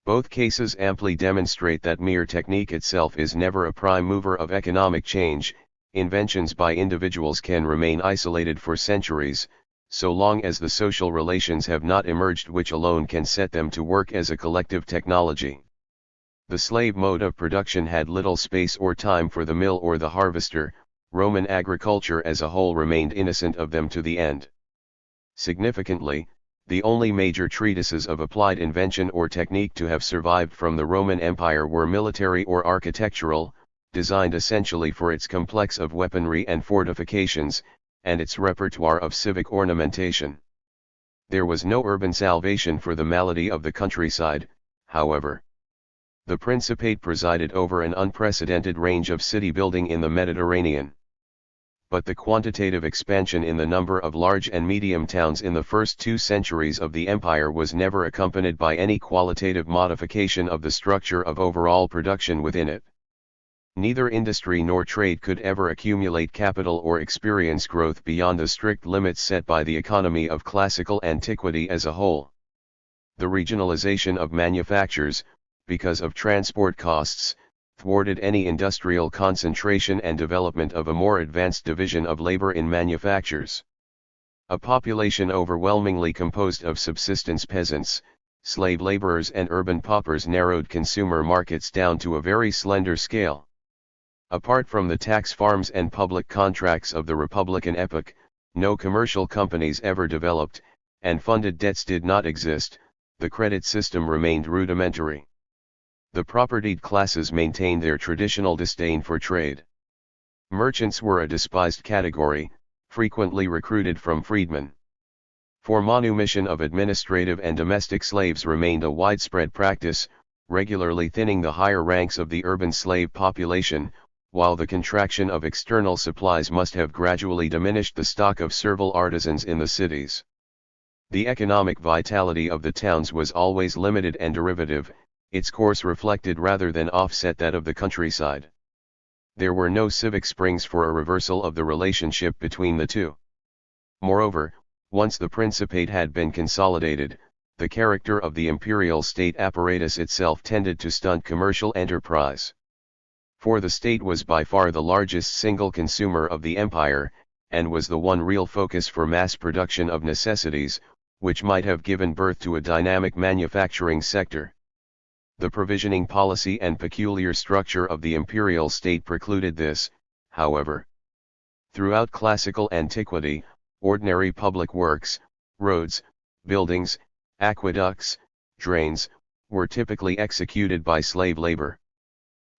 Both cases amply demonstrate that mere technique itself is never a prime mover of economic change. Inventions by individuals can remain isolated for centuries, so long as the social relations have not emerged which alone can set them to work as a collective technology. The slave mode of production had little space or time for the mill or the harvester. Roman agriculture as a whole remained innocent of them to the end. Significantly, the only major treatises of applied invention or technique to have survived from the Roman Empire were military or architectural, designed essentially for its complex of weaponry and fortifications, and its repertoire of civic ornamentation. There was no urban salvation for the malady of the countryside, however. The Principate presided over an unprecedented range of city building in the Mediterranean. But the quantitative expansion in the number of large and medium towns in the first 2 centuries of the empire was never accompanied by any qualitative modification of the structure of overall production within it. Neither industry nor trade could ever accumulate capital or experience growth beyond the strict limits set by the economy of classical antiquity as a whole. The regionalization of manufactures, because of transport costs, thwarted any industrial concentration and development of a more advanced division of labor in manufactures. A population overwhelmingly composed of subsistence peasants, slave laborers and urban paupers narrowed consumer markets down to a very slender scale. Apart from the tax farms and public contracts of the Republican epoch, no commercial companies ever developed, and funded debts did not exist. The credit system remained rudimentary. The propertied classes maintained their traditional disdain for trade. Merchants were a despised category, frequently recruited from freedmen. For manumission of administrative and domestic slaves remained a widespread practice, regularly thinning the higher ranks of the urban slave population, while the contraction of external supplies must have gradually diminished the stock of servile artisans in the cities. The economic vitality of the towns was always limited and derivative. Its course reflected rather than offset that of the countryside. There were no civic springs for a reversal of the relationship between the two. Moreover, once the Principate had been consolidated, the character of the imperial state apparatus itself tended to stunt commercial enterprise. For the state was by far the largest single consumer of the empire, and was the one real focus for mass production of necessities, which might have given birth to a dynamic manufacturing sector. The provisioning policy and peculiar structure of the imperial state precluded this, however. Throughout classical antiquity, ordinary public works, roads, buildings, aqueducts, drains, were typically executed by slave labor.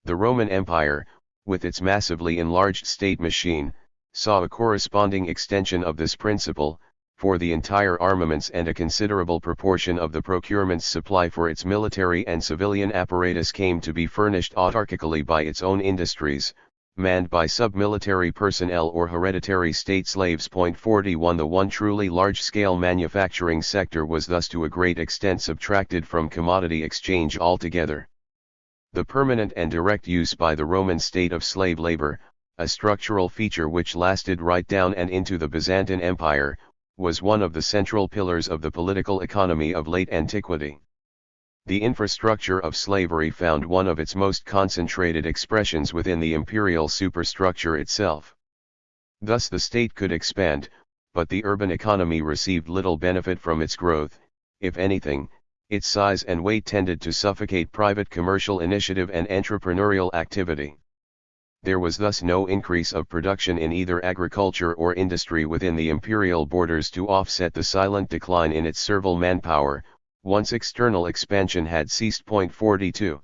The Roman Empire, with its massively enlarged state machine, saw a corresponding extension of this principle, for the entire armaments and a considerable proportion of the procurement supply for its military and civilian apparatus came to be furnished autarchically by its own industries, manned by sub-military personnel or hereditary state slaves. 41 The one truly large-scale manufacturing sector was thus to a great extent subtracted from commodity exchange altogether. The permanent and direct use by the Roman state of slave labor, a structural feature which lasted right down and into the Byzantine Empire, was one of the central pillars of the political economy of late antiquity. The infrastructure of slavery found one of its most concentrated expressions within the imperial superstructure itself. Thus the state could expand, but the urban economy received little benefit from its growth. If anything, its size and weight tended to suffocate private commercial initiative and entrepreneurial activity. There was thus no increase of production in either agriculture or industry within the imperial borders to offset the silent decline in its servile manpower, once external expansion had ceased. 42.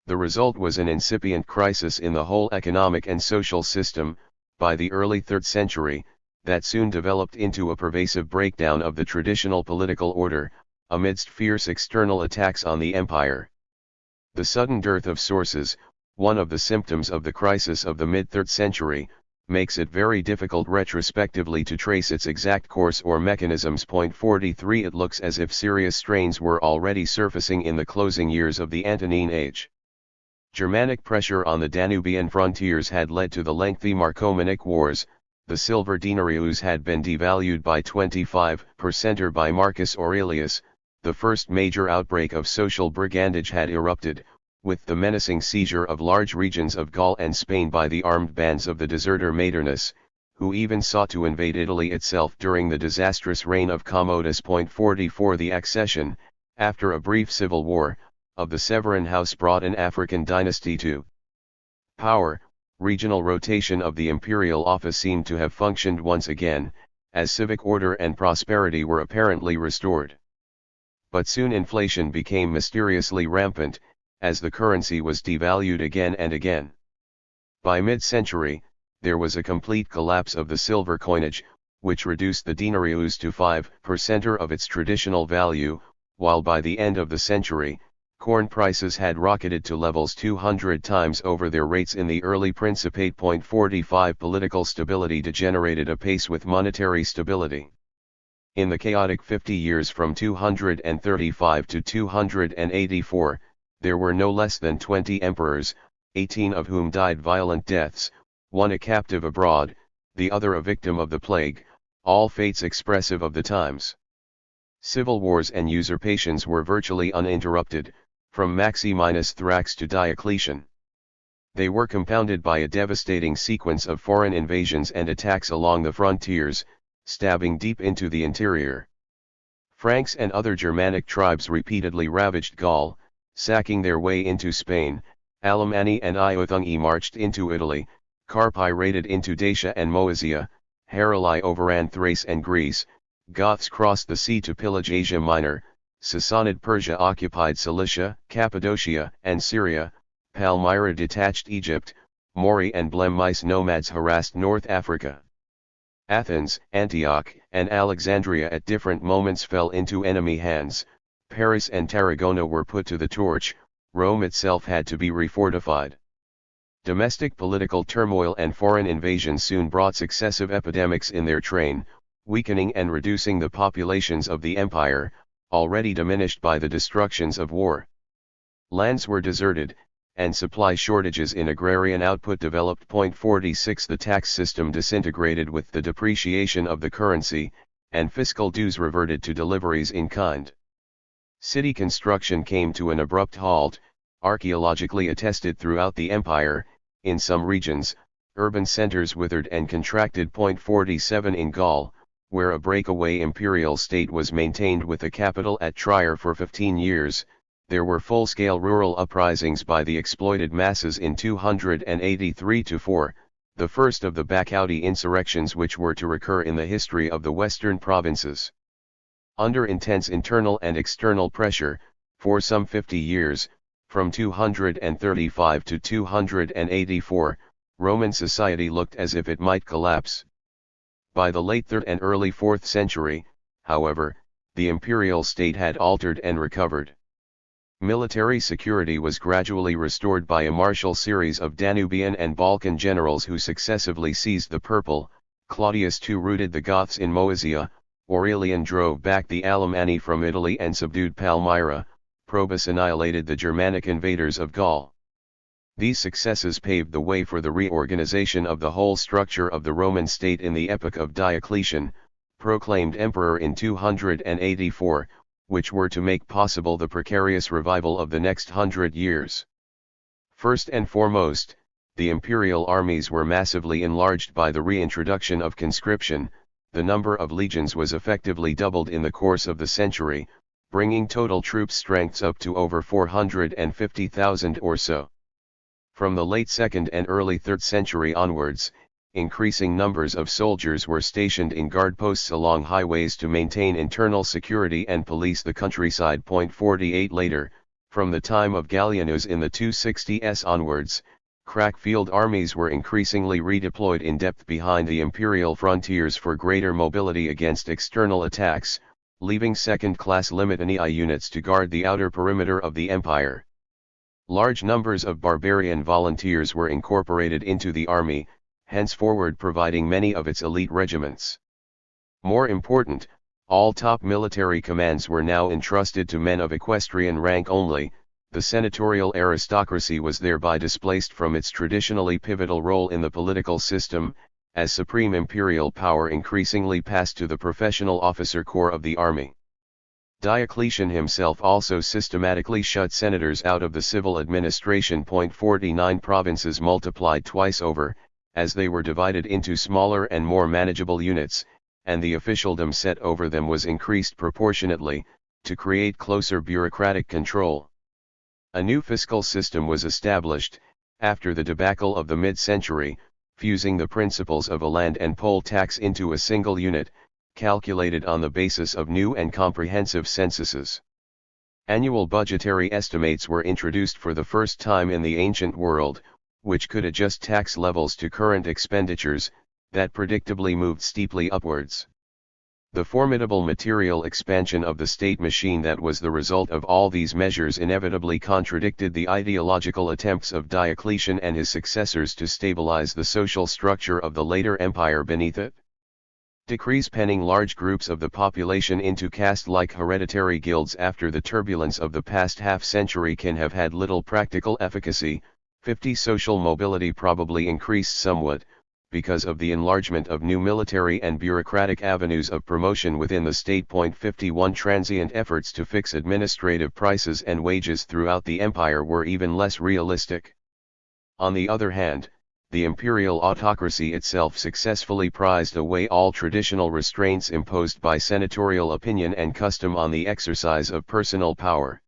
The result was an incipient crisis in the whole economic and social system, by the early 3rd century, that soon developed into a pervasive breakdown of the traditional political order, amidst fierce external attacks on the empire. The sudden dearth of sources, one of the symptoms of the crisis of the mid-3rd century, makes it very difficult retrospectively to trace its exact course or mechanisms. 43. It looks as if serious strains were already surfacing in the closing years of the Antonine Age. Germanic pressure on the Danubian frontiers had led to the lengthy Marcomannic Wars. The silver denarius had been devalued by 25% by Marcus Aurelius. The first major outbreak of social brigandage had erupted, with the menacing seizure of large regions of Gaul and Spain by the armed bands of the deserter Maternus, who even sought to invade Italy itself during the disastrous reign of Commodus. 44. The accession, after a brief civil war, of the Severan house brought an African dynasty to power. Regional rotation of the imperial office seemed to have functioned once again, as civic order and prosperity were apparently restored. But soon inflation became mysteriously rampant, as the currency was devalued again and again. By mid-century, there was a complete collapse of the silver coinage, which reduced the denarius to 5% of its traditional value, while by the end of the century, corn prices had rocketed to levels 200 times over their rates in the early Principate. 45. Political stability degenerated apace with monetary stability. In the chaotic 50 years from 235 to 284, there were no less than 20 emperors, 18 of whom died violent deaths, one a captive abroad, the other a victim of the plague, all fates expressive of the times. Civil wars and usurpations were virtually uninterrupted, from Maximinus Thrax to Diocletian. They were compounded by a devastating sequence of foreign invasions and attacks along the frontiers, stabbing deep into the interior. Franks and other Germanic tribes repeatedly ravaged Gaul, sacking their way into Spain. Alemanni and Iothungi marched into Italy, Carpi raided into Dacia and Moesia, Heruli overran Thrace and Greece, Goths crossed the sea to pillage Asia Minor, Sassanid Persia occupied Cilicia, Cappadocia, and Syria, Palmyra detached Egypt, Mori and Blemmyce nomads harassed North Africa. Athens, Antioch, and Alexandria at different moments fell into enemy hands. Paris and Tarragona were put to the torch. Rome itself had to be refortified. Domestic political turmoil and foreign invasions soon brought successive epidemics in their train, weakening and reducing the populations of the empire, already diminished by the destructions of war. Lands were deserted, and supply shortages in agrarian output developed. 46. The tax system disintegrated with the depreciation of the currency, and fiscal dues reverted to deliveries in kind. City construction came to an abrupt halt, archaeologically attested throughout the empire. In some regions, urban centers withered and contracted. 47. In Gaul, where a breakaway imperial state was maintained with a capital at Trier for 15 years, there were full-scale rural uprisings by the exploited masses in 283–4, the first of the Bacchaudi insurrections which were to recur in the history of the western provinces. Under intense internal and external pressure, for some 50 years, from 235 to 284, Roman society looked as if it might collapse. By the late 3rd and early 4th century, however, the imperial state had altered and recovered. Military security was gradually restored by a martial series of Danubian and Balkan generals who successively seized the purple. Claudius II routed the Goths in Moesia, Aurelian drove back the Alemanni from Italy and subdued Palmyra, Probus annihilated the Germanic invaders of Gaul. These successes paved the way for the reorganization of the whole structure of the Roman state in the epoch of Diocletian, proclaimed emperor in 284, which were to make possible the precarious revival of the next 100 years. First and foremost, the imperial armies were massively enlarged by the reintroduction of conscription. The number of legions was effectively doubled in the course of the century, bringing total troop strengths up to over 450,000 or so. From the late 2nd and early 3rd century onwards, increasing numbers of soldiers were stationed in guard posts along highways to maintain internal security and police the countryside. 48 Later, from the time of Gallienus in the 260s onwards, crack field armies were increasingly redeployed in depth behind the imperial frontiers for greater mobility against external attacks, leaving second-class limitanei units to guard the outer perimeter of the empire. Large numbers of barbarian volunteers were incorporated into the army, henceforward providing many of its elite regiments. More important, all top military commands were now entrusted to men of equestrian rank only. The senatorial aristocracy was thereby displaced from its traditionally pivotal role in the political system, as supreme imperial power increasingly passed to the professional officer corps of the army. Diocletian himself also systematically shut senators out of the civil administration. 49 Provinces multiplied twice over, as they were divided into smaller and more manageable units, and the officialdom set over them was increased proportionately, to create closer bureaucratic control. A new fiscal system was established, after the debacle of the mid-century, fusing the principles of a land and poll tax into a single unit, calculated on the basis of new and comprehensive censuses. Annual budgetary estimates were introduced for the first time in the ancient world, which could adjust tax levels to current expenditures, that predictably moved steeply upwards. The formidable material expansion of the state machine that was the result of all these measures inevitably contradicted the ideological attempts of Diocletian and his successors to stabilize the social structure of the later empire beneath it. Decrees penning large groups of the population into caste-like hereditary guilds after the turbulence of the past half-century can have had little practical efficacy. 50 Social mobility probably increased somewhat, because of the enlargement of new military and bureaucratic avenues of promotion within the state. 51 Transient efforts to fix administrative prices and wages throughout the empire were even less realistic. On the other hand, the imperial autocracy itself successfully prized away all traditional restraints imposed by senatorial opinion and custom on the exercise of personal power.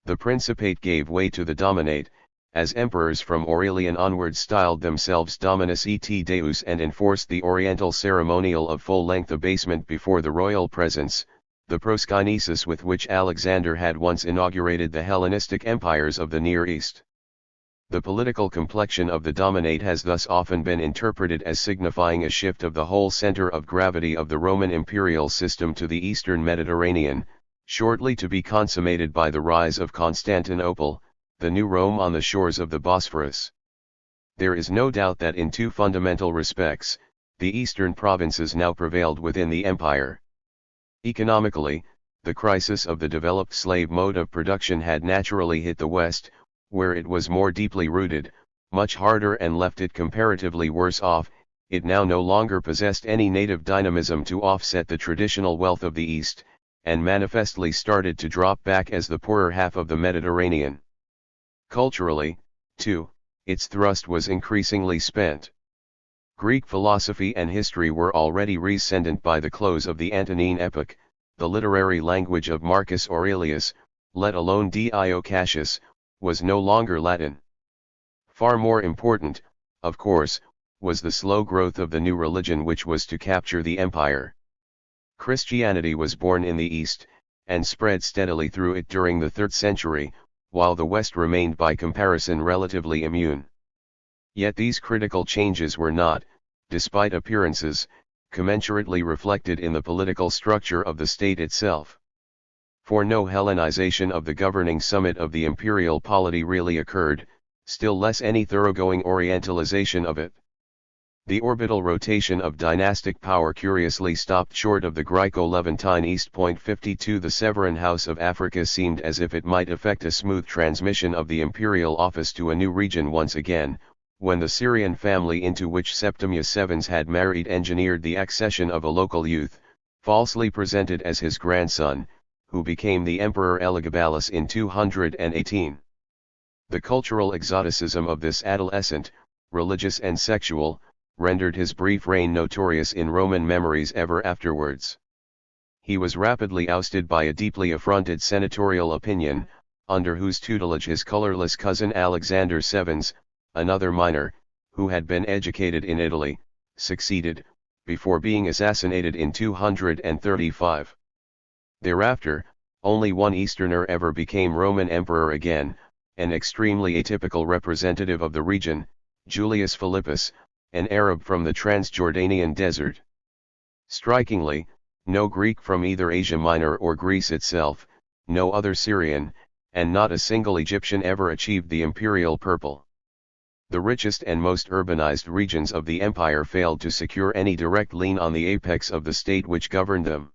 The Principate gave way to the Dominate, as emperors from Aurelian onwards styled themselves Dominus et Deus and enforced the oriental ceremonial of full-length abasement before the royal presence, the proskinesis with which Alexander had once inaugurated the Hellenistic empires of the Near East. The political complexion of the Dominate has thus often been interpreted as signifying a shift of the whole center of gravity of the Roman imperial system to the eastern Mediterranean, shortly to be consummated by the rise of Constantinople, the new Rome on the shores of the Bosphorus. There is no doubt that in two fundamental respects, the eastern provinces now prevailed within the empire. Economically, the crisis of the developed slave mode of production had naturally hit the West, where it was more deeply rooted, much harder and left it comparatively worse off. It now no longer possessed any native dynamism to offset the traditional wealth of the East, and manifestly started to drop back as the poorer half of the Mediterranean. Culturally, too, its thrust was increasingly spent. Greek philosophy and history were already rescendent by the close of the Antonine epoch. The literary language of Marcus Aurelius, let alone Dio Cassius, was no longer Latin. Far more important, of course, was the slow growth of the new religion which was to capture the empire. Christianity was born in the East, and spread steadily through it during the 3rd century, while the West remained by comparison relatively immune. Yet these critical changes were not, despite appearances, commensurately reflected in the political structure of the state itself. For no Hellenization of the governing summit of the imperial polity really occurred, still less any thoroughgoing orientalization of it. The orbital rotation of dynastic power curiously stopped short of the Graeco-Levantine East. 52 The Severan House of Africa seemed as if it might effect a smooth transmission of the imperial office to a new region once again, when the Syrian family into which Septimius Sevens had married engineered the accession of a local youth, falsely presented as his grandson, who became the Emperor Elagabalus in 218. The cultural exoticism of this adolescent, religious and sexual, rendered his brief reign notorious in Roman memories ever afterwards. He was rapidly ousted by a deeply affronted senatorial opinion, under whose tutelage his colorless cousin Alexander Sevens, another minor, who had been educated in Italy, succeeded, before being assassinated in 235. Thereafter, only one Easterner ever became Roman emperor again, an extremely atypical representative of the region, Julius Philippus, an Arab from the Transjordanian desert. Strikingly, no Greek from either Asia Minor or Greece itself, no other Syrian, and not a single Egyptian ever achieved the imperial purple. The richest and most urbanized regions of the empire failed to secure any direct lien on the apex of the state which governed them.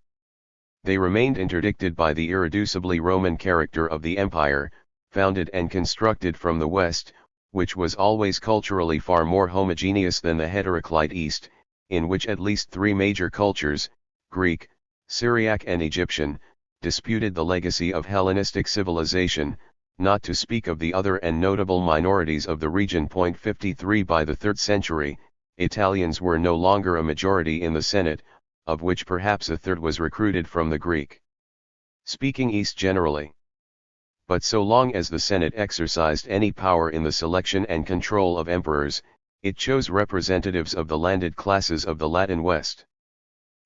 They remained interdicted by the irreducibly Roman character of the empire, founded and constructed from the west, which was always culturally far more homogeneous than the heteroclite east, in which at least three major cultures, Greek, Syriac and Egyptian, disputed the legacy of Hellenistic civilization, not to speak of the other and notable minorities of the region. 53 By the 3rd century, Italians were no longer a majority in the Senate, of which perhaps a third was recruited from the Greek-speaking East generally. But so long as the Senate exercised any power in the selection and control of emperors, it chose representatives of the landed classes of the Latin West.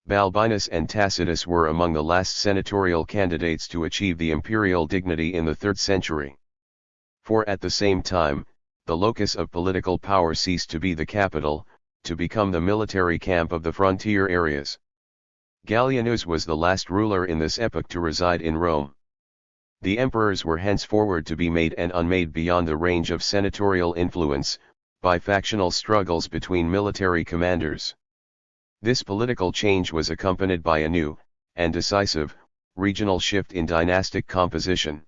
Balbinus and Tacitus were among the last senatorial candidates to achieve the imperial dignity in the 3rd century. For at the same time, the locus of political power ceased to be the capital, to become the military camp of the frontier areas. Gallienus was the last ruler in this epoch to reside in Rome. The emperors were henceforward to be made and unmade beyond the range of senatorial influence, by factional struggles between military commanders. This political change was accompanied by a new, and decisive, regional shift in dynastic composition.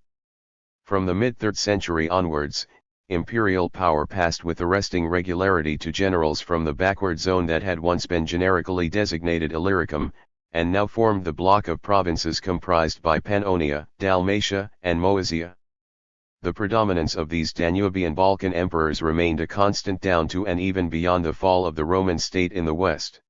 From the mid-3rd century onwards, imperial power passed with arresting regularity to generals from the backward zone that had once been generically designated Illyricum, and now formed the block of provinces comprised by Pannonia, Dalmatia, and Moesia. The predominance of these Danubian Balkan emperors remained a constant down to and even beyond the fall of the Roman state in the west.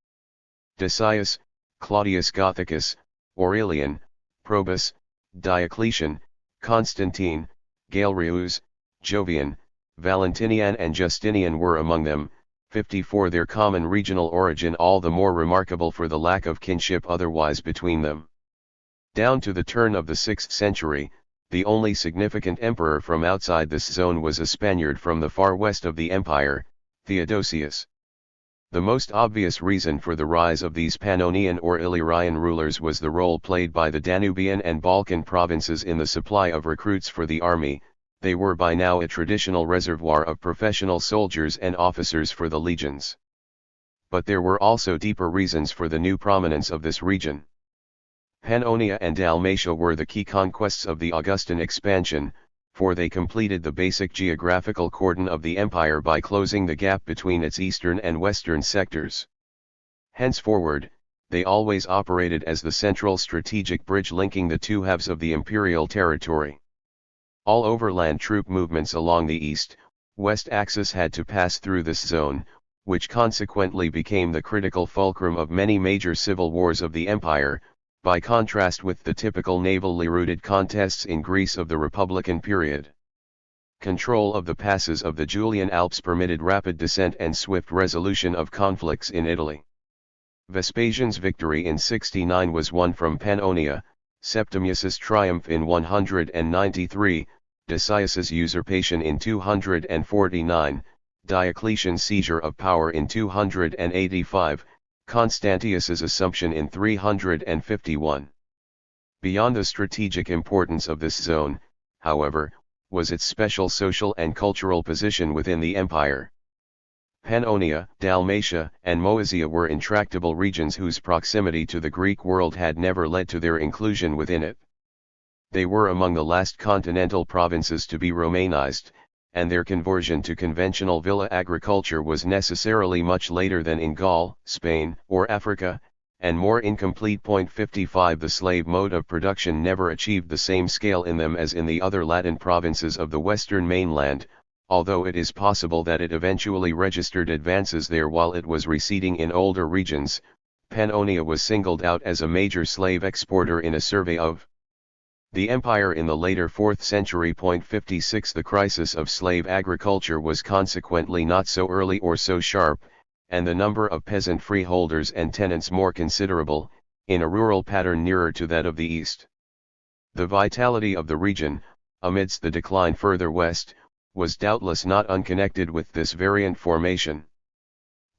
Decius, Claudius Gothicus, Aurelian, Probus, Diocletian, Constantine, Galerius, Jovian, Valentinian and Justinian were among them, 54 their common regional origin all the more remarkable for the lack of kinship otherwise between them. Down to the turn of the 6th century, the only significant emperor from outside this zone was a Spaniard from the far west of the empire, Theodosius. The most obvious reason for the rise of these Pannonian or Illyrian rulers was the role played by the Danubian and Balkan provinces in the supply of recruits for the army. They were by now a traditional reservoir of professional soldiers and officers for the legions. But there were also deeper reasons for the new prominence of this region. Pannonia and Dalmatia were the key conquests of the Augustan expansion, for they completed the basic geographical cordon of the empire by closing the gap between its eastern and western sectors. Henceforward, they always operated as the central strategic bridge linking the two halves of the imperial territory. All overland troop movements along the east-west axis had to pass through this zone, which consequently became the critical fulcrum of many major civil wars of the empire, by contrast with the typical navally rooted contests in Greece of the Republican period. Control of the passes of the Julian Alps permitted rapid descent and swift resolution of conflicts in Italy. Vespasian's victory in 69 was won from Pannonia, Septimius's triumph in 193, Decius's usurpation in 249, Diocletian's seizure of power in 285, Constantius's assumption in 351. Beyond the strategic importance of this zone, however, was its special social and cultural position within the empire. Pannonia, Dalmatia, and Moesia were intractable regions whose proximity to the Greek world had never led to their inclusion within it. They were among the last continental provinces to be Romanized, and their conversion to conventional villa agriculture was necessarily much later than in Gaul, Spain, or Africa, and more incomplete. 55 The slave mode of production never achieved the same scale in them as in the other Latin provinces of the western mainland, although it is possible that it eventually registered advances there while it was receding in older regions. Pannonia was singled out as a major slave exporter in a survey of The empire in the later 4th century. 56 The crisis of slave agriculture was consequently not so early or so sharp, and the number of peasant freeholders and tenants more considerable, in a rural pattern nearer to that of the East. The vitality of the region, amidst the decline further west, was doubtless not unconnected with this variant formation.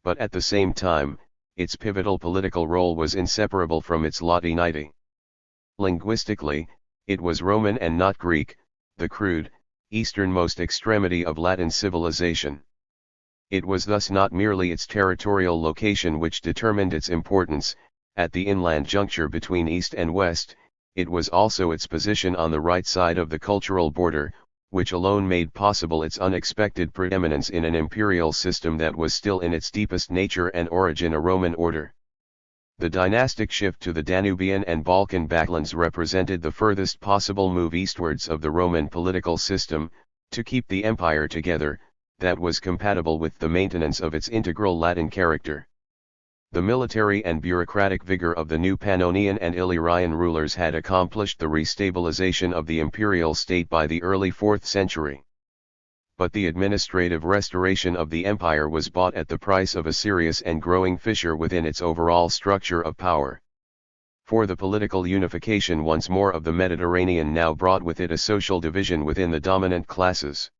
But at the same time, its pivotal political role was inseparable from its Latinity. Linguistically, it was Roman and not Greek, the crude, easternmost extremity of Latin civilization. It was thus not merely its territorial location which determined its importance, at the inland juncture between East and West, it was also its position on the right side of the cultural border, which alone made possible its unexpected preeminence in an imperial system that was still in its deepest nature and origin a Roman order. The dynastic shift to the Danubian and Balkan backlands represented the furthest possible move eastwards of the Roman political system, to keep the empire together, that was compatible with the maintenance of its integral Latin character. The military and bureaucratic vigor of the new Pannonian and Illyrian rulers had accomplished the restabilization of the imperial state by the early 4th century. But the administrative restoration of the empire was bought at the price of a serious and growing fissure within its overall structure of power. For the political unification once more of the Mediterranean now brought with it a social division within the dominant classes.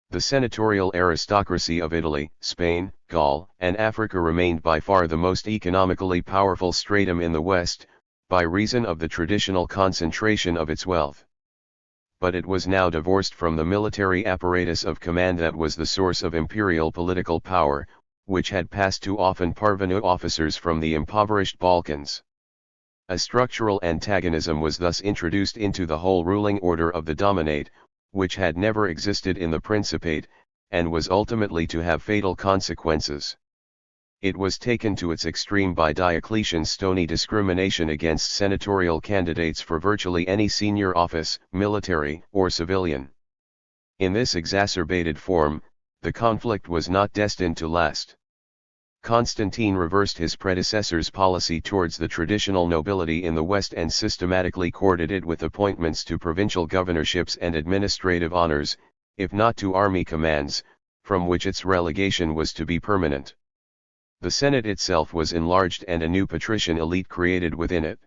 The senatorial aristocracy of Italy, Spain, Gaul, and Africa remained by far the most economically powerful stratum in the West, by reason of the traditional concentration of its wealth. But it was now divorced from the military apparatus of command that was the source of imperial political power, which had passed to often parvenu officers from the impoverished Balkans. A structural antagonism was thus introduced into the whole ruling order of the Dominate, which had never existed in the Principate, and was ultimately to have fatal consequences. It was taken to its extreme by Diocletian's stony discrimination against senatorial candidates for virtually any senior office, military or civilian. In this exacerbated form, the conflict was not destined to last. Constantine reversed his predecessor's policy towards the traditional nobility in the West and systematically courted it with appointments to provincial governorships and administrative honors, if not to army commands, from which its relegation was to be permanent. The Senate itself was enlarged and a new patrician elite created within it.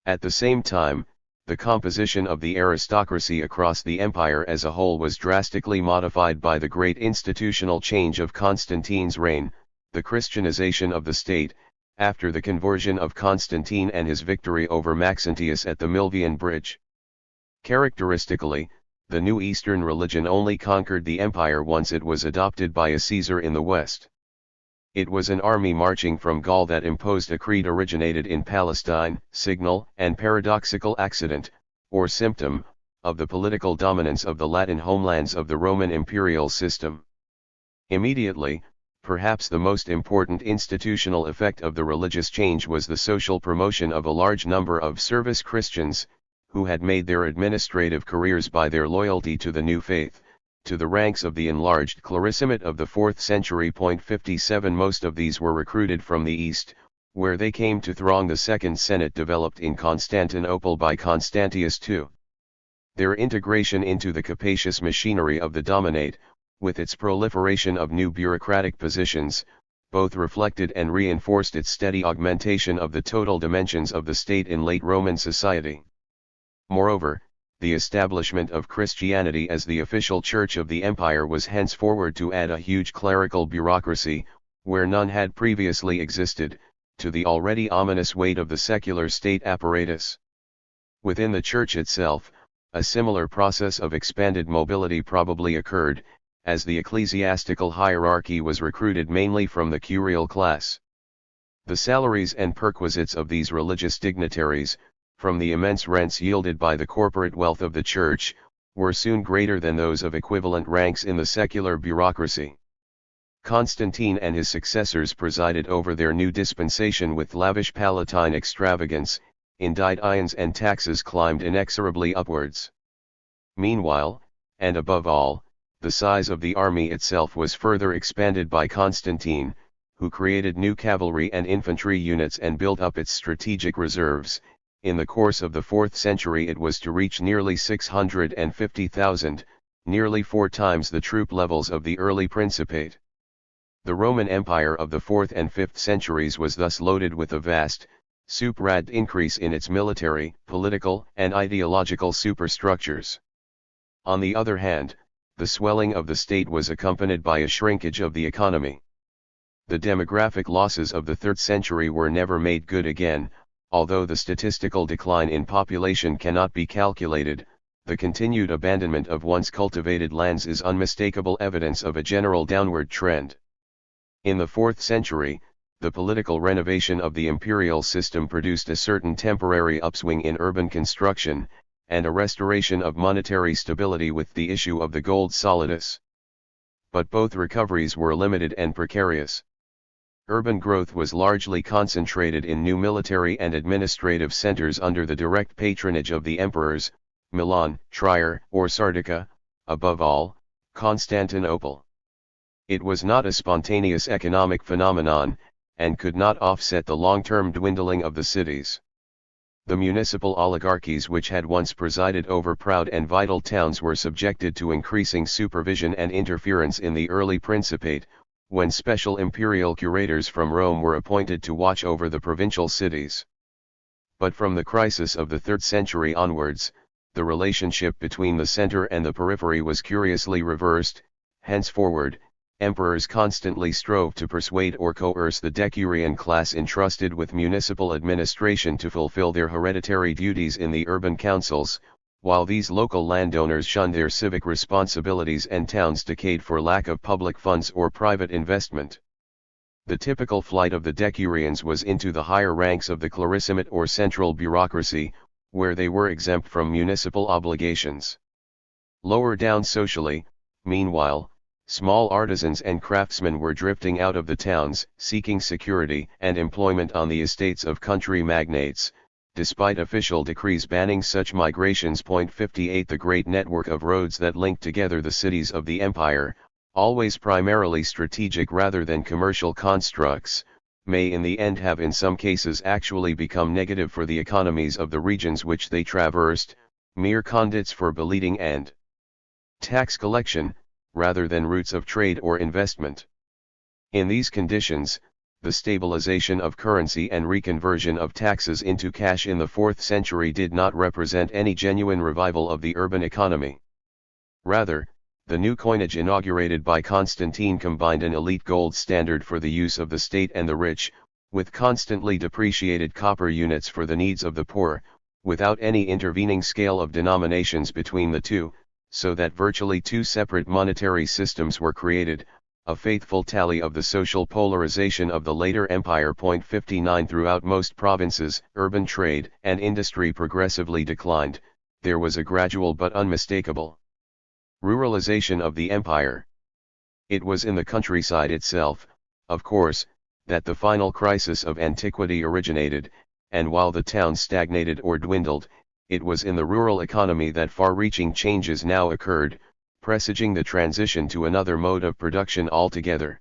At the same time, the composition of the aristocracy across the empire as a whole was drastically modified by the great institutional change of Constantine's reign, the Christianization of the state, after the conversion of Constantine and his victory over Maxentius at the Milvian Bridge. Characteristically, the new Eastern religion only conquered the empire once it was adopted by a Caesar in the West. It was an army marching from Gaul that imposed a creed originated in Palestine, signal and paradoxical accident, or symptom, of the political dominance of the Latin homelands of the Roman imperial system. Immediately, perhaps the most important institutional effect of the religious change was the social promotion of a large number of service Christians, who had made their administrative careers by their loyalty to the new faith, to the ranks of the enlarged clericimate of the 4th century. 57 Most of these were recruited from the East, where they came to throng the Second Senate developed in Constantinople by Constantius II. Their integration into the capacious machinery of the Dominate, with its proliferation of new bureaucratic positions, both reflected and reinforced its steady augmentation of the total dimensions of the state in late Roman society. Moreover, the establishment of Christianity as the official church of the empire was henceforward to add a huge clerical bureaucracy, where none had previously existed, to the already ominous weight of the secular state apparatus. Within the church itself, a similar process of expanded mobility probably occurred, as the ecclesiastical hierarchy was recruited mainly from the curial class. The salaries and perquisites of these religious dignitaries, from the immense rents yielded by the corporate wealth of the church, were soon greater than those of equivalent ranks in the secular bureaucracy. Constantine and his successors presided over their new dispensation with lavish palatine extravagance, inditions and taxes climbed inexorably upwards. Meanwhile, and above all, the size of the army itself was further expanded by Constantine, who created new cavalry and infantry units and built up its strategic reserves, in the course of the 4th century it was to reach nearly 650,000, nearly 4 times the troop levels of the early Principate. The Roman Empire of the 4th and 5th centuries was thus loaded with a vast, super-rapid increase in its military, political, and ideological superstructures. On the other hand, the swelling of the state was accompanied by a shrinkage of the economy. The demographic losses of the 3rd century were never made good again, although the statistical decline in population cannot be calculated. The continued abandonment of once cultivated lands is unmistakable evidence of a general downward trend. In the 4th century, the political renovation of the imperial system produced a certain temporary upswing in urban construction, and a restoration of monetary stability with the issue of the gold solidus. But both recoveries were limited and precarious. Urban growth was largely concentrated in new military and administrative centers under the direct patronage of the emperors, Milan, Trier, or Sardica, above all, Constantinople. It was not a spontaneous economic phenomenon, and could not offset the long-term dwindling of the cities. The municipal oligarchies which had once presided over proud and vital towns were subjected to increasing supervision and interference in the early Principate, when special imperial curators from Rome were appointed to watch over the provincial cities. But from the crisis of the 3rd century onwards, the relationship between the center and the periphery was curiously reversed. Henceforward, emperors constantly strove to persuade or coerce the decurion class entrusted with municipal administration to fulfill their hereditary duties in the urban councils, while these local landowners shunned their civic responsibilities and towns decayed for lack of public funds or private investment. The typical flight of the decurions was into the higher ranks of the clarissimate or central bureaucracy, where they were exempt from municipal obligations. Lower down socially, meanwhile, small artisans and craftsmen were drifting out of the towns, seeking security and employment on the estates of country magnates, despite official decrees banning such migrations. 58 The great network of roads that linked together the cities of the empire, always primarily strategic rather than commercial constructs, may in the end have in some cases actually become negative for the economies of the regions which they traversed, mere conduits for bleeding and tax collection, rather than routes of trade or investment. In these conditions, the stabilization of currency and reconversion of taxes into cash in the 4th century did not represent any genuine revival of the urban economy. Rather, the new coinage inaugurated by Constantine combined an elite gold standard for the use of the state and the rich, with constantly depreciated copper units for the needs of the poor, without any intervening scale of denominations between the two, so that virtually two separate monetary systems were created, a faithful tally of the social polarization of the later empire. 59 Throughout most provinces, urban trade and industry progressively declined. There was a gradual but unmistakable ruralization of the empire. It was in the countryside itself, of course, that the final crisis of antiquity originated, and while the towns stagnated or dwindled, it was in the rural economy that far-reaching changes now occurred, presaging the transition to another mode of production altogether.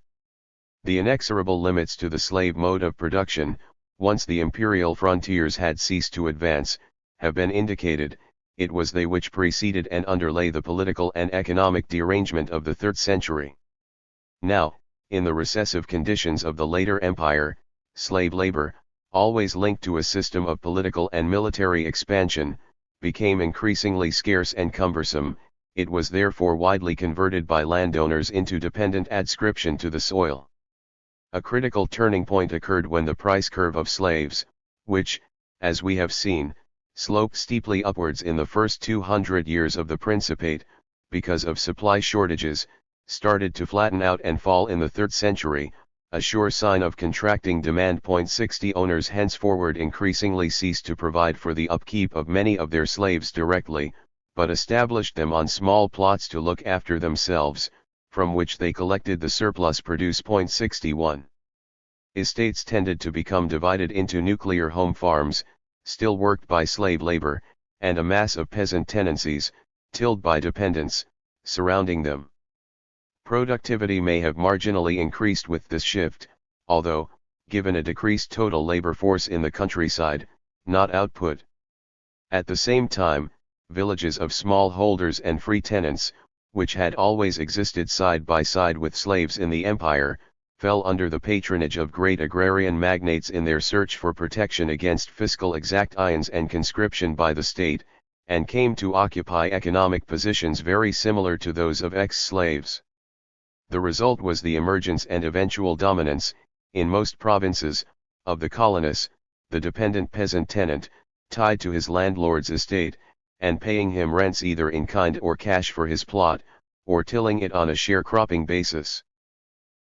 The inexorable limits to the slave mode of production, once the imperial frontiers had ceased to advance, have been indicated. It was they which preceded and underlay the political and economic derangement of the 3rd century. Now, in the recessive conditions of the later empire, slave labor, always linked to a system of political and military expansion, became increasingly scarce and cumbersome. It was therefore widely converted by landowners into dependent adscription to the soil. A critical turning point occurred when the price curve of slaves, which, as we have seen, sloped steeply upwards in the first 200 years of the Principate, because of supply shortages, started to flatten out and fall in the 3rd century, a sure sign of contracting demand. 60 Owners henceforward increasingly ceased to provide for the upkeep of many of their slaves directly, but established them on small plots to look after themselves, from which they collected the surplus produce. 61 Estates tended to become divided into nuclear home farms, still worked by slave labor, and a mass of peasant tenancies, tilled by dependents, surrounding them. Productivity may have marginally increased with this shift, although, given a decreased total labor force in the countryside, not output, At the same time, villages of small holders and free tenants, which had always existed side by side with slaves in the empire, fell under the patronage of great agrarian magnates in their search for protection against fiscal exactions and conscription by the state, and came to occupy economic positions very similar to those of ex-slaves. The result was the emergence and eventual dominance, in most provinces, of the colonist, the dependent peasant tenant, tied to his landlord's estate, and paying him rents either in kind or cash for his plot, or tilling it on a sharecropping basis.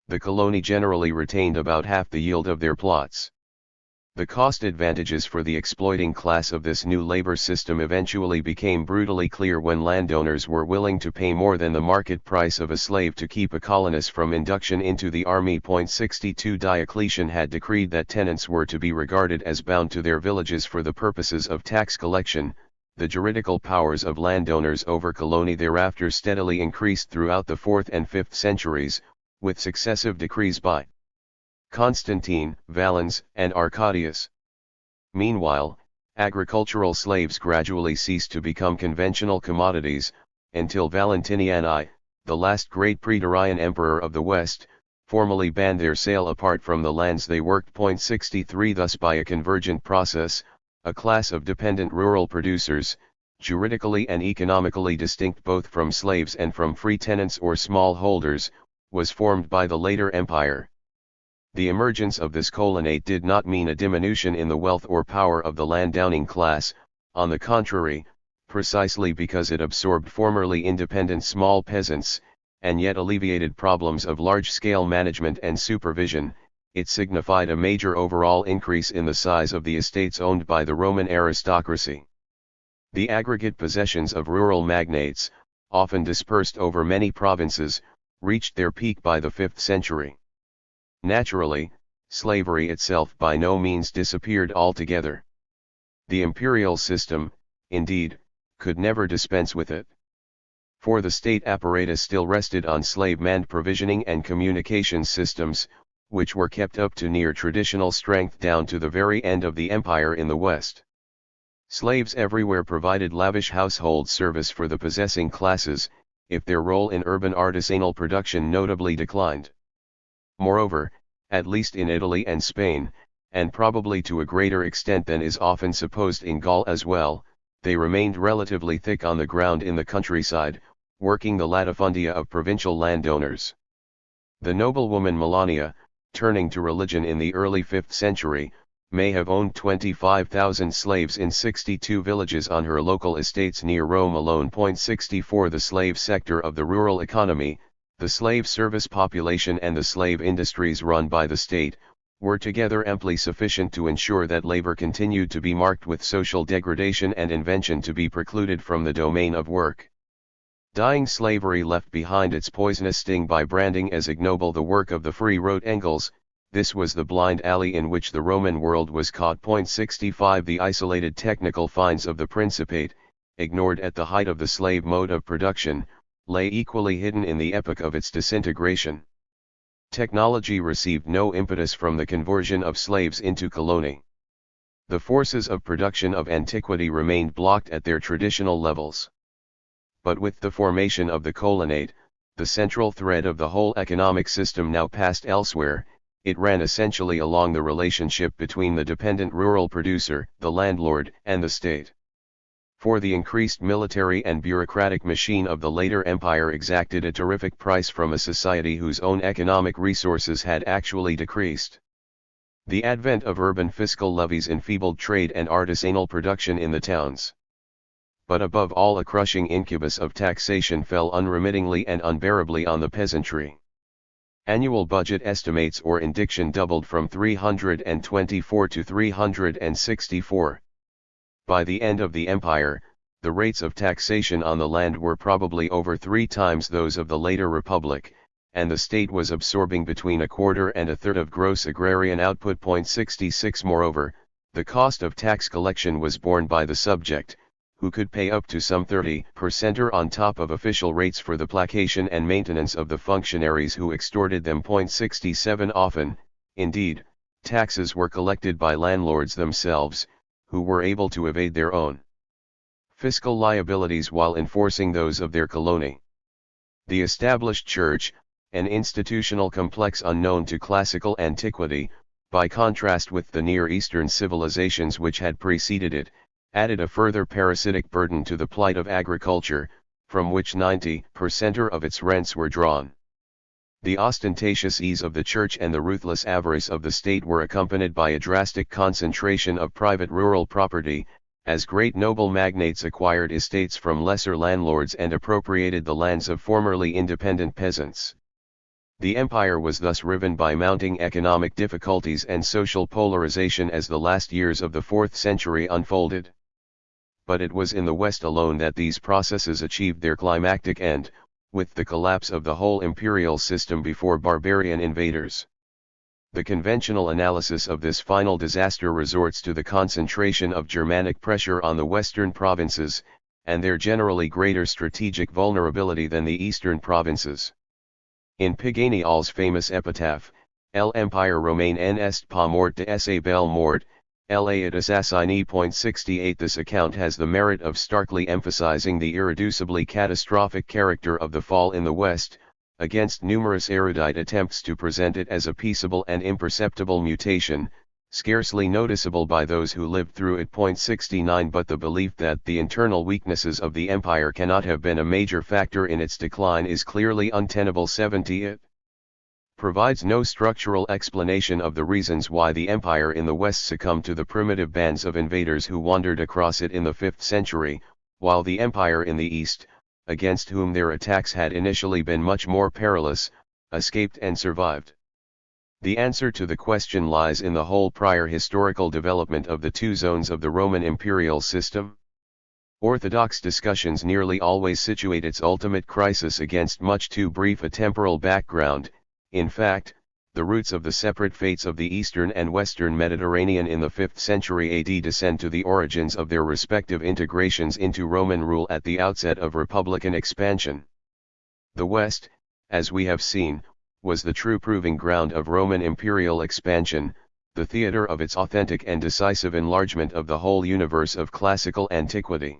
The colony generally retained about half the yield of their plots. The cost advantages for the exploiting class of this new labor system eventually became brutally clear when landowners were willing to pay more than the market price of a slave to keep a colonist from induction into the army. 62 Diocletian had decreed that tenants were to be regarded as bound to their villages for the purposes of tax collection. The juridical powers of landowners over colony thereafter steadily increased throughout the 4th and 5th centuries, with successive decrees by Constantine, Valens, and Arcadius. Meanwhile, agricultural slaves gradually ceased to become conventional commodities, until Valentinian I, the last great praetorian emperor of the West, formally banned their sale apart from the lands they worked. 63 Thus by a convergent process, a class of dependent rural producers, juridically and economically distinct both from slaves and from free tenants or small holders, was formed by the later empire. The emergence of this colonate did not mean a diminution in the wealth or power of the landowning class, on the contrary, precisely because it absorbed formerly independent small peasants, and yet alleviated problems of large-scale management and supervision, it signified a major overall increase in the size of the estates owned by the Roman aristocracy. The aggregate possessions of rural magnates, often dispersed over many provinces, reached their peak by the 5th century. Naturally, slavery itself by no means disappeared altogether. The imperial system, indeed, could never dispense with it. For the state apparatus still rested on slave-manned provisioning and communications systems, which were kept up to near traditional strength down to the very end of the empire in the West. Slaves everywhere provided lavish household service for the possessing classes, if their role in urban artisanal production notably declined. Moreover, at least in Italy and Spain, and probably to a greater extent than is often supposed in Gaul as well, they remained relatively thick on the ground in the countryside, working the latifundia of provincial landowners. The noblewoman Melania, turning to religion in the early 5th century, may have owned 25,000 slaves in 62 villages on her local estates near Rome alone. 64 The slave sector of the rural economy, the slave service population and the slave industries run by the state, were together amply sufficient to ensure that labor continued to be marked with social degradation and invention to be precluded from the domain of work. Dying slavery left behind its poisonous sting by branding as ignoble the work of the free, wrote Engels. This was the blind alley in which the Roman world was caught. 65 The isolated technical finds of the Principate, ignored at the height of the slave mode of production, lay equally hidden in the epoch of its disintegration. Technology received no impetus from the conversion of slaves into colony. The forces of production of antiquity remained blocked at their traditional levels. But with the formation of the colonate, the central thread of the whole economic system now passed elsewhere. It ran essentially along the relationship between the dependent rural producer, the landlord, and the state. For the increased military and bureaucratic machine of the later empire exacted a terrific price from a society whose own economic resources had actually decreased. The advent of urban fiscal levies enfeebled trade and artisanal production in the towns. But above all, a crushing incubus of taxation fell unremittingly and unbearably on the peasantry. Annual budget estimates or indiction doubled from 324 to 364. By the end of the empire, the rates of taxation on the land were probably over 3 times those of the later republic, and the state was absorbing between a quarter and a third of gross agrarian output. 66 Moreover, the cost of tax collection was borne by the subject, who could pay up to some 30% on top of official rates for the placation and maintenance of the functionaries who extorted them. 67 Often, indeed, taxes were collected by landlords themselves, who were able to evade their own fiscal liabilities while enforcing those of their colony. The established church, an institutional complex unknown to classical antiquity, by contrast with the Near Eastern civilizations which had preceded it, added a further parasitic burden to the plight of agriculture, from which 90% of its rents were drawn. The ostentatious ease of the church and the ruthless avarice of the state were accompanied by a drastic concentration of private rural property, as great noble magnates acquired estates from lesser landlords and appropriated the lands of formerly independent peasants. The empire was thus riven by mounting economic difficulties and social polarization as the last years of the 4th century unfolded. But it was in the West alone that these processes achieved their climactic end, with the collapse of the whole imperial system before barbarian invaders. The conventional analysis of this final disaster resorts to the concentration of Germanic pressure on the western provinces, and their generally greater strategic vulnerability than the eastern provinces. In Piganiol's famous epitaph, El Empire Romain en est pas mort de sa belle mort, la et assassini.68 this account has the merit of starkly emphasizing the irreducibly catastrophic character of the fall in the West, against numerous erudite attempts to present it as a peaceable and imperceptible mutation, scarcely noticeable by those who lived through it. 69 But the belief that the internal weaknesses of the empire cannot have been a major factor in its decline is clearly untenable. 70 It provides no structural explanation of the reasons why the empire in the West succumbed to the primitive bands of invaders who wandered across it in the 5th century, while the empire in the East, against whom their attacks had initially been much more perilous, escaped and survived. The answer to the question lies in the whole prior historical development of the two zones of the Roman imperial system. Orthodox discussions nearly always situate its ultimate crisis against much too brief a temporal background. In fact, the roots of the separate fates of the Eastern and Western Mediterranean in the 5th century AD descend to the origins of their respective integrations into Roman rule at the outset of republican expansion. The West, as we have seen, was the true proving ground of Roman imperial expansion, the theater of its authentic and decisive enlargement of the whole universe of classical antiquity.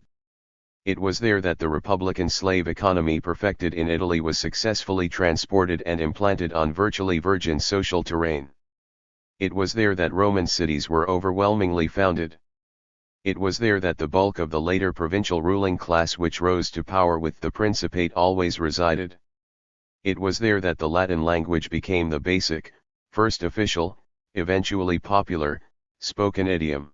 It was there that the republican slave economy perfected in Italy was successfully transported and implanted on virtually virgin social terrain. It was there that Roman cities were overwhelmingly founded. It was there that the bulk of the later provincial ruling class which rose to power with the Principate always resided. It was there that the Latin language became the basic, first official, eventually popular, spoken idiom.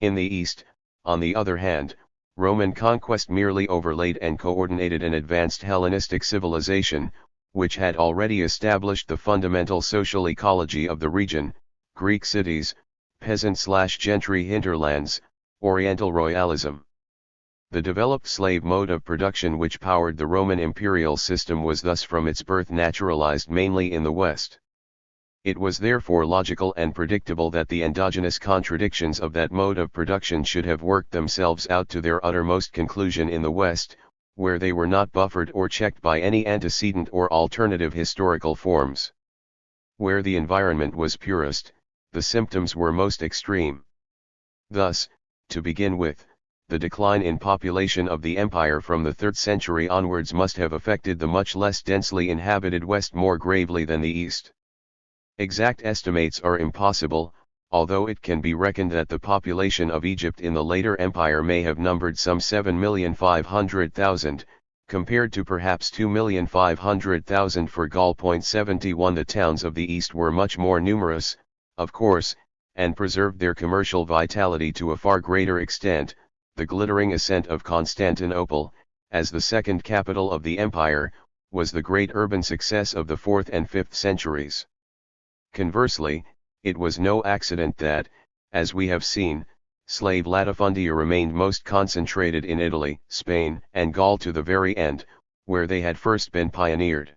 In the East, on the other hand, Roman conquest merely overlaid and coordinated an advanced Hellenistic civilization, which had already established the fundamental social ecology of the region: Greek cities, peasant/gentry hinterlands, Oriental royalism. The developed slave mode of production which powered the Roman imperial system was thus from its birth naturalized mainly in the West. It was therefore logical and predictable that the endogenous contradictions of that mode of production should have worked themselves out to their uttermost conclusion in the West, where they were not buffered or checked by any antecedent or alternative historical forms. Where the environment was purest, the symptoms were most extreme. Thus, to begin with, the decline in population of the empire from the 3rd century onwards must have affected the much less densely inhabited West more gravely than the East. Exact estimates are impossible, although it can be reckoned that the population of Egypt in the later empire may have numbered some 7,500,000, compared to perhaps 2,500,000 for Gaul. 71 The towns of the East were much more numerous, of course, and preserved their commercial vitality to a far greater extent. The glittering ascent of Constantinople, as the second capital of the empire, was the great urban success of the 4th and 5th centuries. Conversely, it was no accident that, as we have seen, slave latifundia remained most concentrated in Italy, Spain, and Gaul to the very end, where they had first been pioneered.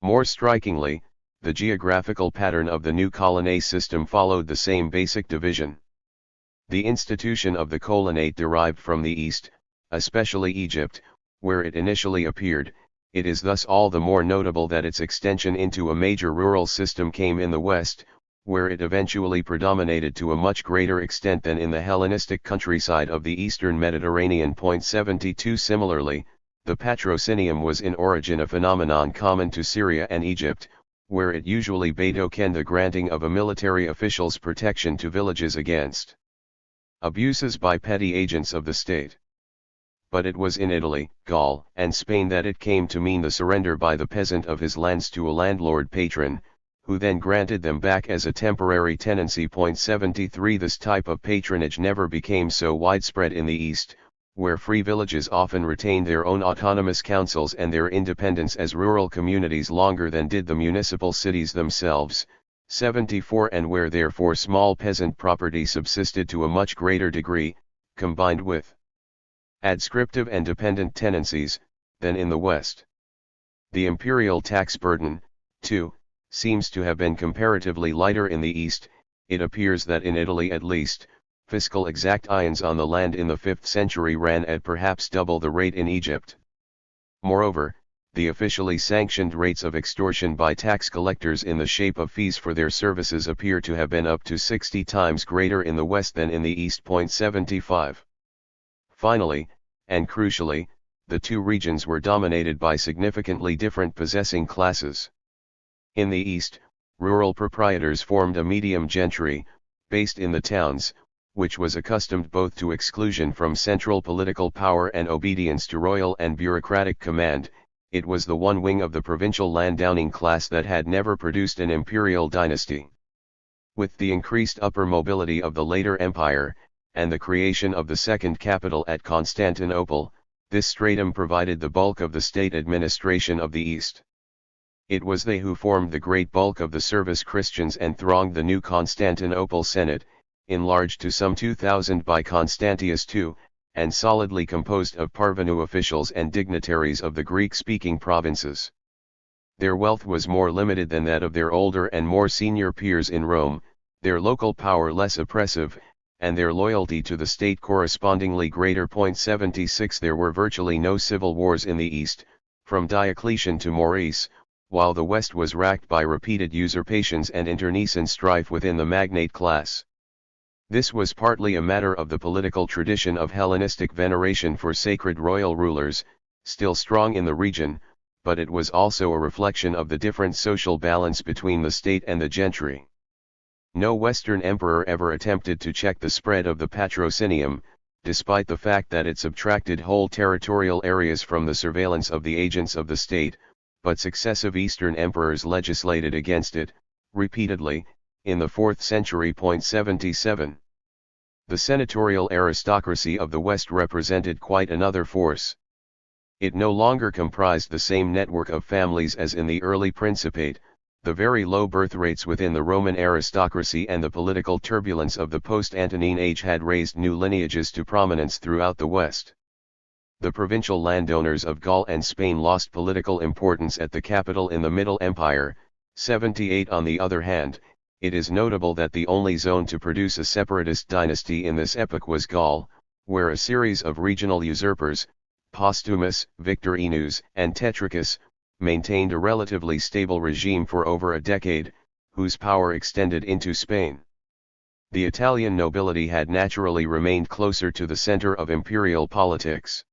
More strikingly, the geographical pattern of the new colonnade system followed the same basic division. The institution of the colonnade derived from the East, especially Egypt, where it initially appeared. It is thus all the more notable that its extension into a major rural system came in the West, where it eventually predominated to a much greater extent than in the Hellenistic countryside of the eastern Mediterranean. 72 Similarly, the patrocinium was in origin a phenomenon common to Syria and Egypt, where it usually betokened the granting of a military official's protection to villages against abuses by petty agents of the state. But it was in Italy, Gaul, and Spain that it came to mean the surrender by the peasant of his lands to a landlord patron, who then granted them back as a temporary tenancy. 73 This type of patronage never became so widespread in the East, where free villages often retained their own autonomous councils and their independence as rural communities longer than did the municipal cities themselves. 74 And where therefore small peasant property subsisted to a much greater degree, combined with adscriptive and dependent tenancies, than in the West. The imperial tax burden, too, seems to have been comparatively lighter in the East. It appears that in Italy at least, fiscal exactions on the land in the 5th century ran at perhaps double the rate in Egypt. Moreover, the officially sanctioned rates of extortion by tax collectors in the shape of fees for their services appear to have been up to 60 times greater in the West than in the East. 75. Finally, and crucially, the two regions were dominated by significantly different possessing classes. In the East, rural proprietors formed a medium gentry, based in the towns, which was accustomed both to exclusion from central political power and obedience to royal and bureaucratic command. It was the one wing of the provincial landowning class that had never produced an imperial dynasty. With the increased upper mobility of the later empire, and the creation of the second capital at Constantinople, this stratum provided the bulk of the state administration of the East. It was they who formed the great bulk of the service Christians and thronged the new Constantinople Senate, enlarged to some 2,000 by Constantius II, and solidly composed of parvenu officials and dignitaries of the Greek-speaking provinces. Their wealth was more limited than that of their older and more senior peers in Rome, their local power less oppressive, and their loyalty to the state correspondingly greater. 76 There were virtually no civil wars in the East, from Diocletian to Maurice, while the West was racked by repeated usurpations and internecine strife within the magnate class. This was partly a matter of the political tradition of Hellenistic veneration for sacred royal rulers, still strong in the region, but it was also a reflection of the different social balance between the state and the gentry. No Western emperor ever attempted to check the spread of the patrocinium, despite the fact that it subtracted whole territorial areas from the surveillance of the agents of the state, but successive Eastern emperors legislated against it, repeatedly, in the 4th century. 77. The senatorial aristocracy of the West represented quite another force. It no longer comprised the same network of families as in the early Principate. The very low birth rates within the Roman aristocracy and the political turbulence of the post-Antonine age had raised new lineages to prominence throughout the West. The provincial landowners of Gaul and Spain lost political importance at the capital in the Middle Empire. 78 On the other hand, it is notable that the only zone to produce a separatist dynasty in this epoch was Gaul, where a series of regional usurpers, Postumus, Victorinus, and Tetricus, maintained a relatively stable regime for over a decade, whose power extended into Spain. The Italian nobility had naturally remained closer to the center of imperial politics.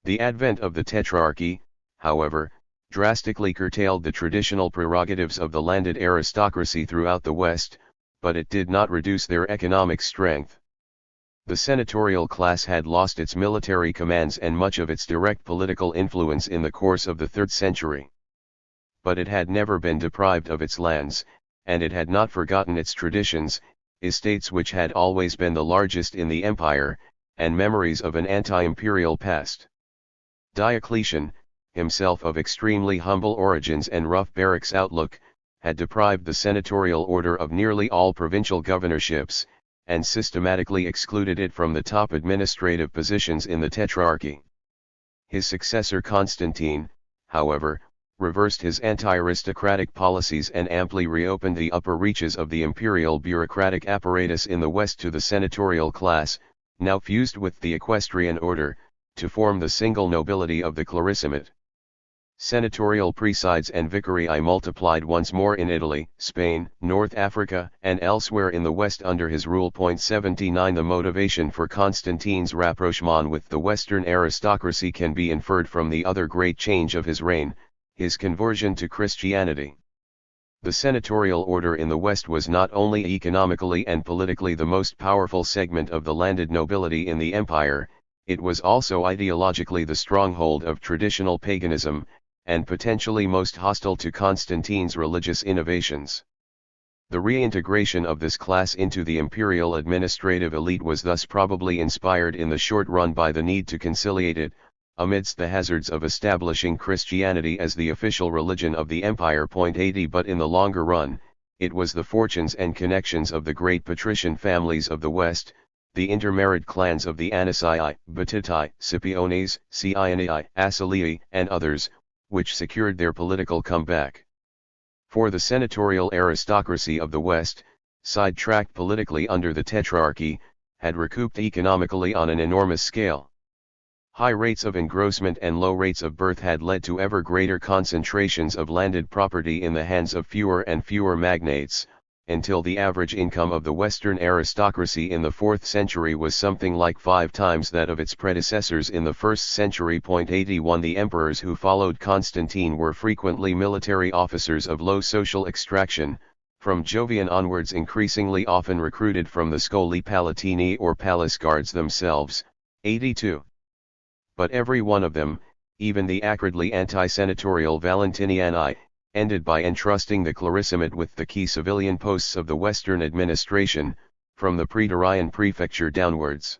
The advent of the Tetrarchy, however, drastically curtailed the traditional prerogatives of the landed aristocracy throughout the West, but it did not reduce their economic strength. The senatorial class had lost its military commands and much of its direct political influence in the course of the 3rd century. But it had never been deprived of its lands, and it had not forgotten its traditions, estates which had always been the largest in the empire, and memories of an anti-imperial past. Diocletian, himself of extremely humble origins and rough barracks outlook, had deprived the senatorial order of nearly all provincial governorships, and systematically excluded it from the top administrative positions in the Tetrarchy. His successor Constantine, however, reversed his anti-aristocratic policies and amply reopened the upper reaches of the imperial bureaucratic apparatus in the West to the senatorial class, now fused with the equestrian order, to form the single nobility of the clarissimate. Senatorial presides and vicarii multiplied once more in Italy, Spain, North Africa, and elsewhere in the West under his rule. 79 The motivation for Constantine's rapprochement with the Western aristocracy can be inferred from the other great change of his reign, his conversion to Christianity. The senatorial order in the West was not only economically and politically the most powerful segment of the landed nobility in the empire, it was also ideologically the stronghold of traditional paganism, and potentially most hostile to Constantine's religious innovations. The reintegration of this class into the imperial administrative elite was thus probably inspired in the short run by the need to conciliate it, amidst the hazards of establishing Christianity as the official religion of the empire. 80 But in the longer run, it was the fortunes and connections of the great patrician families of the West, the intermarried clans of the Anasii, Batitai, Scipiones, Cianii, Asalii, and others, which secured their political comeback. For the senatorial aristocracy of the West, sidetracked politically under the Tetrarchy, had recouped economically on an enormous scale. High rates of engrossment and low rates of birth had led to ever greater concentrations of landed property in the hands of fewer and fewer magnates, until the average income of the Western aristocracy in the 4th century was something like 5 times that of its predecessors in the 1st century. 81 The emperors who followed Constantine were frequently military officers of low social extraction, from Jovian onwards increasingly often recruited from the Scoli Palatini or palace guards themselves. 82. But every one of them, even the acridly anti-senatorial Valentiniani, ended by entrusting the Clarissimate with the key civilian posts of the Western administration, from the Praetorian prefecture downwards.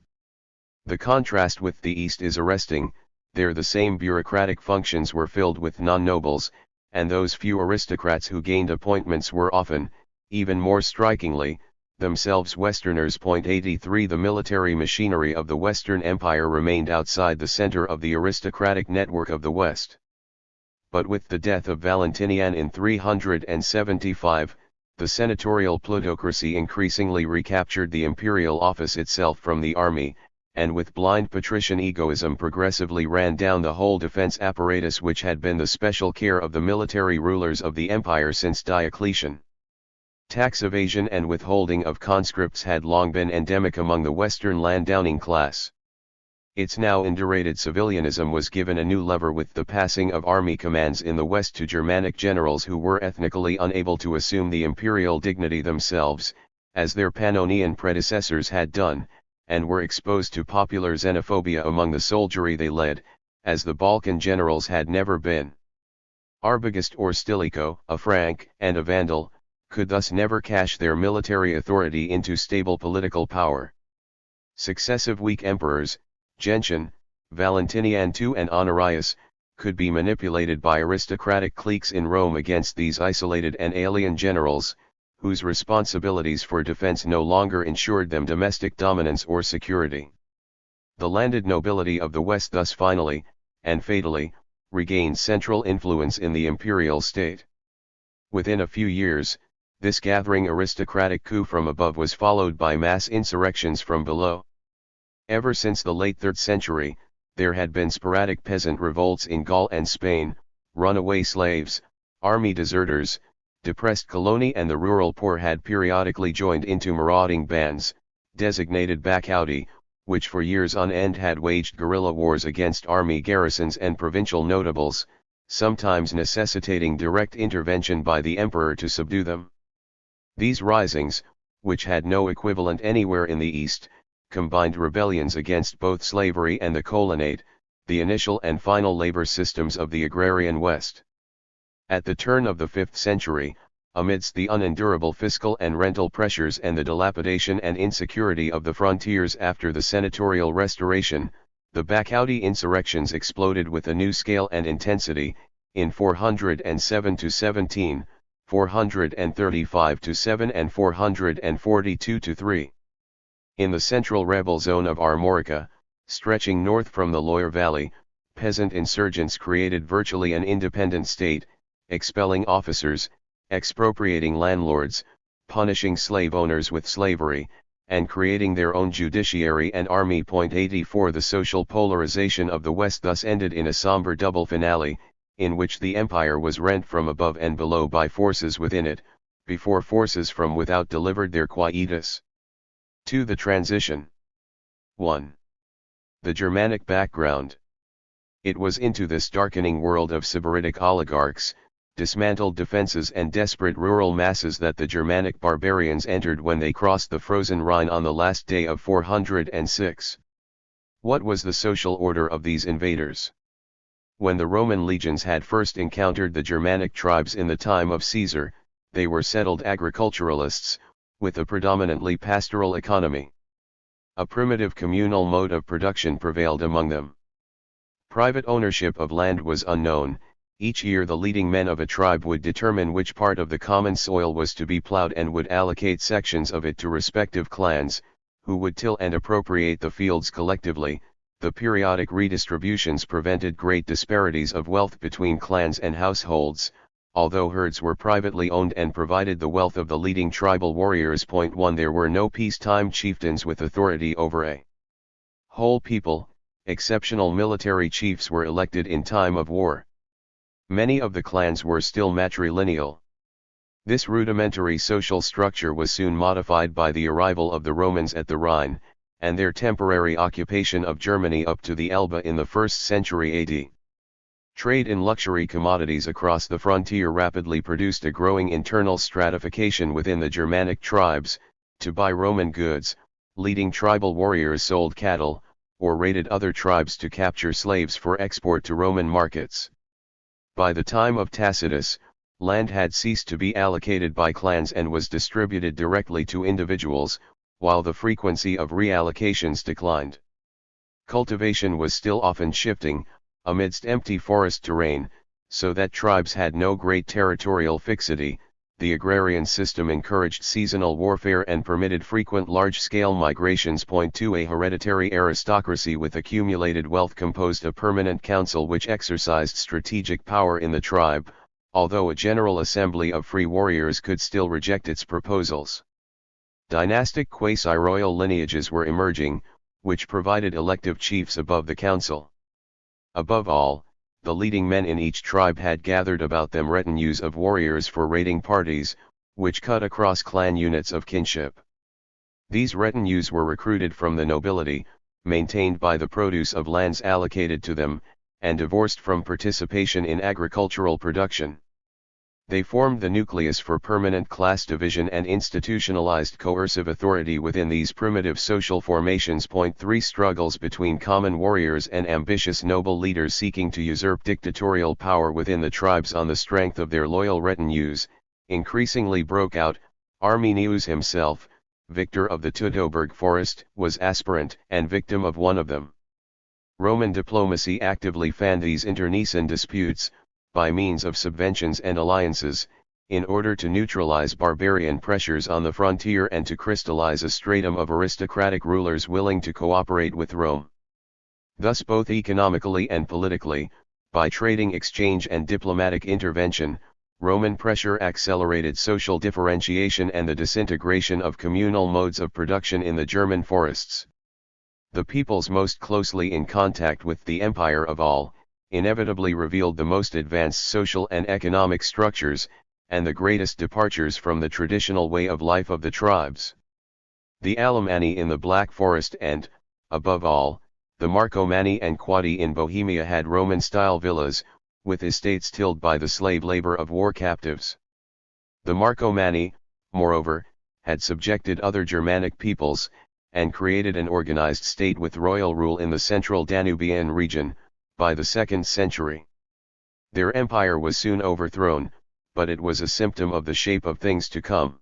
The contrast with the East is arresting. There the same bureaucratic functions were filled with non-nobles, and those few aristocrats who gained appointments were often, even more strikingly, themselves Westerners. 83 The military machinery of the Western Empire remained outside the center of the aristocratic network of the West. But with the death of Valentinian in 375, the senatorial plutocracy increasingly recaptured the imperial office itself from the army, and with blind patrician egoism progressively ran down the whole defense apparatus which had been the special care of the military rulers of the empire since Diocletian. Tax evasion and withholding of conscripts had long been endemic among the Western landowning class. Its now indurated civilianism was given a new lever with the passing of army commands in the West to Germanic generals who were ethnically unable to assume the imperial dignity themselves, as their Pannonian predecessors had done, and were exposed to popular xenophobia among the soldiery they led, as the Balkan generals had never been. Arbogast or Stilicho, a Frank and a Vandal, could thus never cash their military authority into stable political power. Successive weak emperors, Gentian, Valentinian II and Honorius, could be manipulated by aristocratic cliques in Rome against these isolated and alien generals, whose responsibilities for defense no longer ensured them domestic dominance or security. The landed nobility of the West thus finally, and fatally, regained central influence in the imperial state. Within a few years, this gathering aristocratic coup from above was followed by mass insurrections from below. Ever since the late 3rd century, there had been sporadic peasant revolts in Gaul and Spain, runaway slaves, army deserters, depressed coloni, and the rural poor had periodically joined into marauding bands, designated Bacchaudi, which for years on end had waged guerrilla wars against army garrisons and provincial notables, sometimes necessitating direct intervention by the emperor to subdue them. These risings, which had no equivalent anywhere in the East, combined rebellions against both slavery and the colonate, the initial and final labor systems of the agrarian West. At the turn of the 5th century, amidst the unendurable fiscal and rental pressures and the dilapidation and insecurity of the frontiers after the senatorial restoration, the Bacchaudi insurrections exploded with a new scale and intensity, in 407-17, 435-7 and 442-3. In the central rebel zone of Armorica, stretching north from the Loire Valley, peasant insurgents created virtually an independent state, expelling officers, expropriating landlords, punishing slave owners with slavery, and creating their own judiciary and army. 84 The social polarization of the West thus ended in a somber double finale, in which the empire was rent from above and below by forces within it, before forces from without delivered their quietus. 2. The transition. 1. The Germanic background. It was into this darkening world of sybaritic oligarchs, dismantled defenses and desperate rural masses that the Germanic barbarians entered when they crossed the frozen Rhine on the last day of 406. What was the social order of these invaders? When the Roman legions had first encountered the Germanic tribes in the time of Caesar, they were settled agriculturalists, with a predominantly pastoral economy. A primitive communal mode of production prevailed among them. Private ownership of land was unknown. Each year the leading men of a tribe would determine which part of the common soil was to be plowed and would allocate sections of it to respective clans, who would till and appropriate the fields collectively. The periodic redistributions prevented great disparities of wealth between clans and households, although herds were privately owned and provided the wealth of the leading tribal warriors. 1. There were no peacetime chieftains with authority over a whole people. Exceptional military chiefs were elected in time of war. Many of the clans were still matrilineal. This rudimentary social structure was soon modified by the arrival of the Romans at the Rhine, and their temporary occupation of Germany up to the Elbe in the 1st century AD. Trade in luxury commodities across the frontier rapidly produced a growing internal stratification within the Germanic tribes. To buy Roman goods, leading tribal warriors sold cattle, or raided other tribes to capture slaves for export to Roman markets. By the time of Tacitus, land had ceased to be allocated by clans and was distributed directly to individuals, while the frequency of reallocations declined. Cultivation was still often shifting, amidst empty forest terrain, so that tribes had no great territorial fixity. The agrarian system encouraged seasonal warfare and permitted frequent large-scale migrations. 2. A hereditary aristocracy with accumulated wealth composed a permanent council which exercised strategic power in the tribe, although a general assembly of free warriors could still reject its proposals. Dynastic quasi-royal lineages were emerging, which provided elective chiefs above the council. Above all, the leading men in each tribe had gathered about them retinues of warriors for raiding parties, which cut across clan units of kinship. These retinues were recruited from the nobility, maintained by the produce of lands allocated to them, and divorced from participation in agricultural production. They formed the nucleus for permanent class division and institutionalized coercive authority within these primitive social formations. 3. Struggles between common warriors and ambitious noble leaders seeking to usurp dictatorial power within the tribes on the strength of their loyal retinues, increasingly broke out. Arminius himself, victor of the Teutoburg forest, was aspirant and victim of one of them. Roman diplomacy actively fanned these internecine disputes, by means of subventions and alliances, in order to neutralize barbarian pressures on the frontier and to crystallize a stratum of aristocratic rulers willing to cooperate with Rome. Thus both economically and politically, by trading exchange and diplomatic intervention, Roman pressure accelerated social differentiation and the disintegration of communal modes of production in the German forests. The peoples most closely in contact with the empire of all, inevitably revealed the most advanced social and economic structures, and the greatest departures from the traditional way of life of the tribes. The Alemanni in the Black Forest and, above all, the Marcomanni and Quadi in Bohemia had Roman-style villas, with estates tilled by the slave labor of war captives. The Marcomanni, moreover, had subjected other Germanic peoples, and created an organized state with royal rule in the central Danubian region, by the 2nd century. Their empire was soon overthrown, but it was a symptom of the shape of things to come.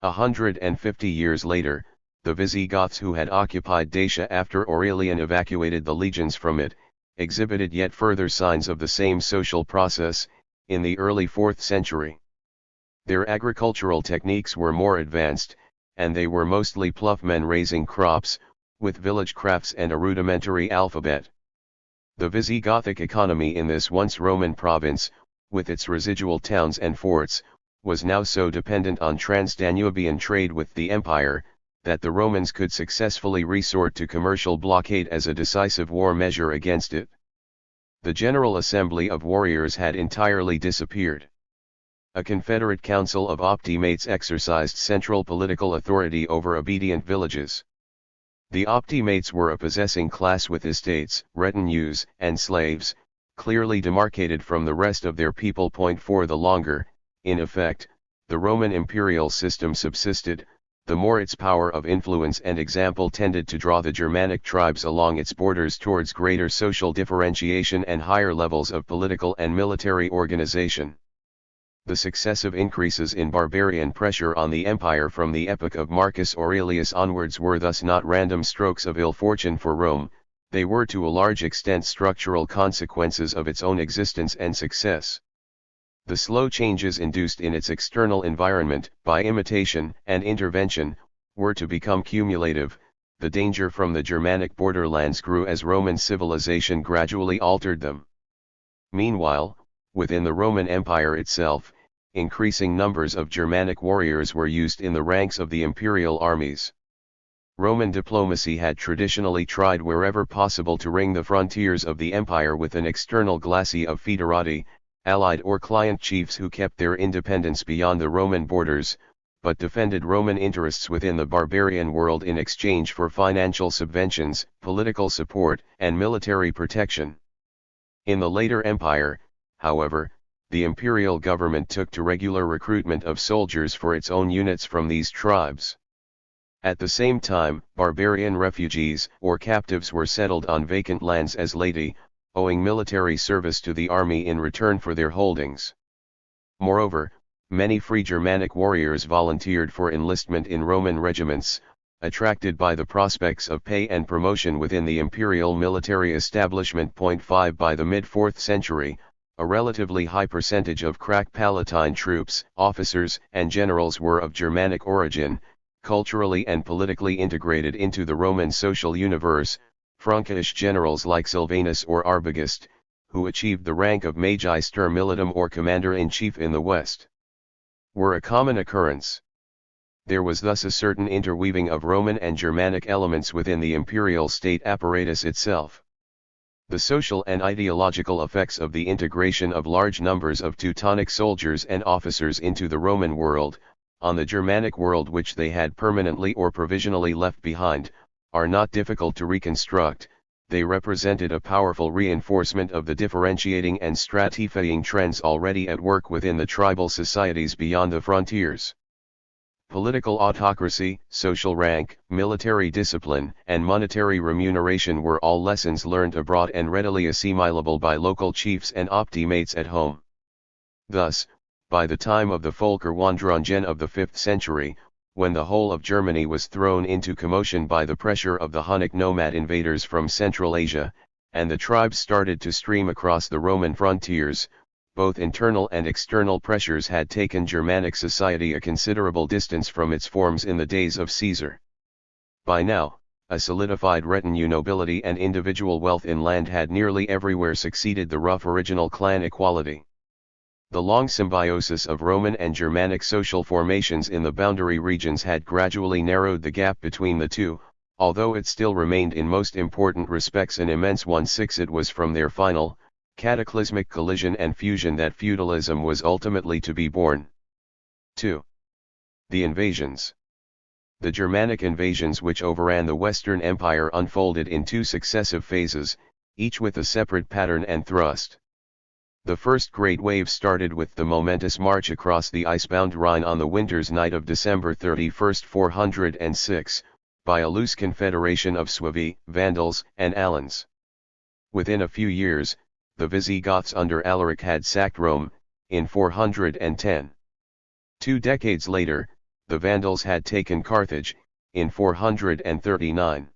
150 years later, the Visigoths who had occupied Dacia after Aurelian evacuated the legions from it, exhibited yet further signs of the same social process, in the early 4th century. Their agricultural techniques were more advanced, and they were mostly ploughmen raising crops, with village crafts and a rudimentary alphabet. The Visigothic economy in this once Roman province, with its residual towns and forts, was now so dependent on trans-Danubian trade with the empire, that the Romans could successfully resort to commercial blockade as a decisive war measure against it. The General Assembly of Warriors had entirely disappeared. A confederate council of optimates exercised central political authority over obedient villages. The optimates were a possessing class with estates, retinues, and slaves, clearly demarcated from the rest of their people. For the longer, in effect, the Roman imperial system subsisted, the more its power of influence and example tended to draw the Germanic tribes along its borders towards greater social differentiation and higher levels of political and military organization. The successive increases in barbarian pressure on the empire from the epoch of Marcus Aurelius onwards were thus not random strokes of ill fortune for Rome, they were to a large extent structural consequences of its own existence and success. The slow changes induced in its external environment, by imitation and intervention, were to become cumulative. The danger from the Germanic borderlands grew as Roman civilization gradually altered them. Meanwhile, within the Roman Empire itself, increasing numbers of Germanic warriors were used in the ranks of the imperial armies. Roman diplomacy had traditionally tried wherever possible to ring the frontiers of the empire with an external glacis of foederati, allied or client chiefs who kept their independence beyond the Roman borders, but defended Roman interests within the barbarian world in exchange for financial subventions, political support, and military protection. In the later empire, however, the imperial government took to regular recruitment of soldiers for its own units from these tribes. At the same time, barbarian refugees or captives were settled on vacant lands as laity, owing military service to the army in return for their holdings. Moreover, many free Germanic warriors volunteered for enlistment in Roman regiments, attracted by the prospects of pay and promotion within the imperial military establishment. 5 By the mid-4th century, a relatively high percentage of crack Palatine troops, officers, and generals were of Germanic origin, culturally and politically integrated into the Roman social universe. Frankish generals like Silvanus or Arbogast, who achieved the rank of Magister Militum or commander-in-chief in the West, were a common occurrence. There was thus a certain interweaving of Roman and Germanic elements within the imperial state apparatus itself. The social and ideological effects of the integration of large numbers of Teutonic soldiers and officers into the Roman world, on the Germanic world which they had permanently or provisionally left behind, are not difficult to reconstruct. They represented a powerful reinforcement of the differentiating and stratifying trends already at work within the tribal societies beyond the frontiers. Political autocracy, social rank, military discipline, and monetary remuneration were all lessons learned abroad and readily assimilable by local chiefs and optimates at home. Thus, by the time of the Völkerwanderungen of the 5th century, when the whole of Germany was thrown into commotion by the pressure of the Hunnic nomad invaders from Central Asia, and the tribes started to stream across the Roman frontiers, both internal and external pressures had taken Germanic society a considerable distance from its forms in the days of Caesar. By now, a solidified retinue nobility and individual wealth in land had nearly everywhere succeeded the rough original clan equality. The long symbiosis of Roman and Germanic social formations in the boundary regions had gradually narrowed the gap between the two, although it still remained in most important respects an immense one. It was from their final, cataclysmic collision and fusion that feudalism was ultimately to be born. 2. The invasions. The Germanic invasions which overran the Western Empire unfolded in two successive phases, each with a separate pattern and thrust. The first great wave started with the momentous march across the icebound Rhine on the winter's night of December 31, 406, by a loose confederation of Suevi, Vandals, and Alans. Within a few years, the Visigoths under Alaric had sacked Rome, in 410. 2 decades later, the Vandals had taken Carthage, in 439.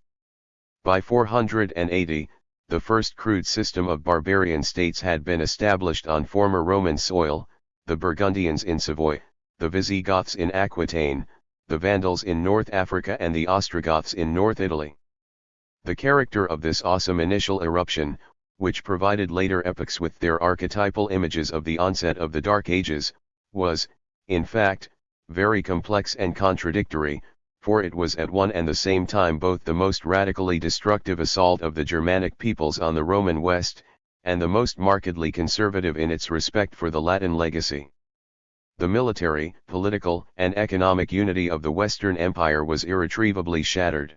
By 480, the first crude system of barbarian states had been established on former Roman soil, the Burgundians in Savoy, the Visigoths in Aquitaine, the Vandals in North Africa and the Ostrogoths in North Italy. The character of this awesome initial eruption, which provided later epochs with their archetypal images of the onset of the Dark Ages, was, in fact, very complex and contradictory, for it was at one and the same time both the most radically destructive assault of the Germanic peoples on the Roman West, and the most markedly conservative in its respect for the Latin legacy. The military, political, and economic unity of the Western Empire was irretrievably shattered.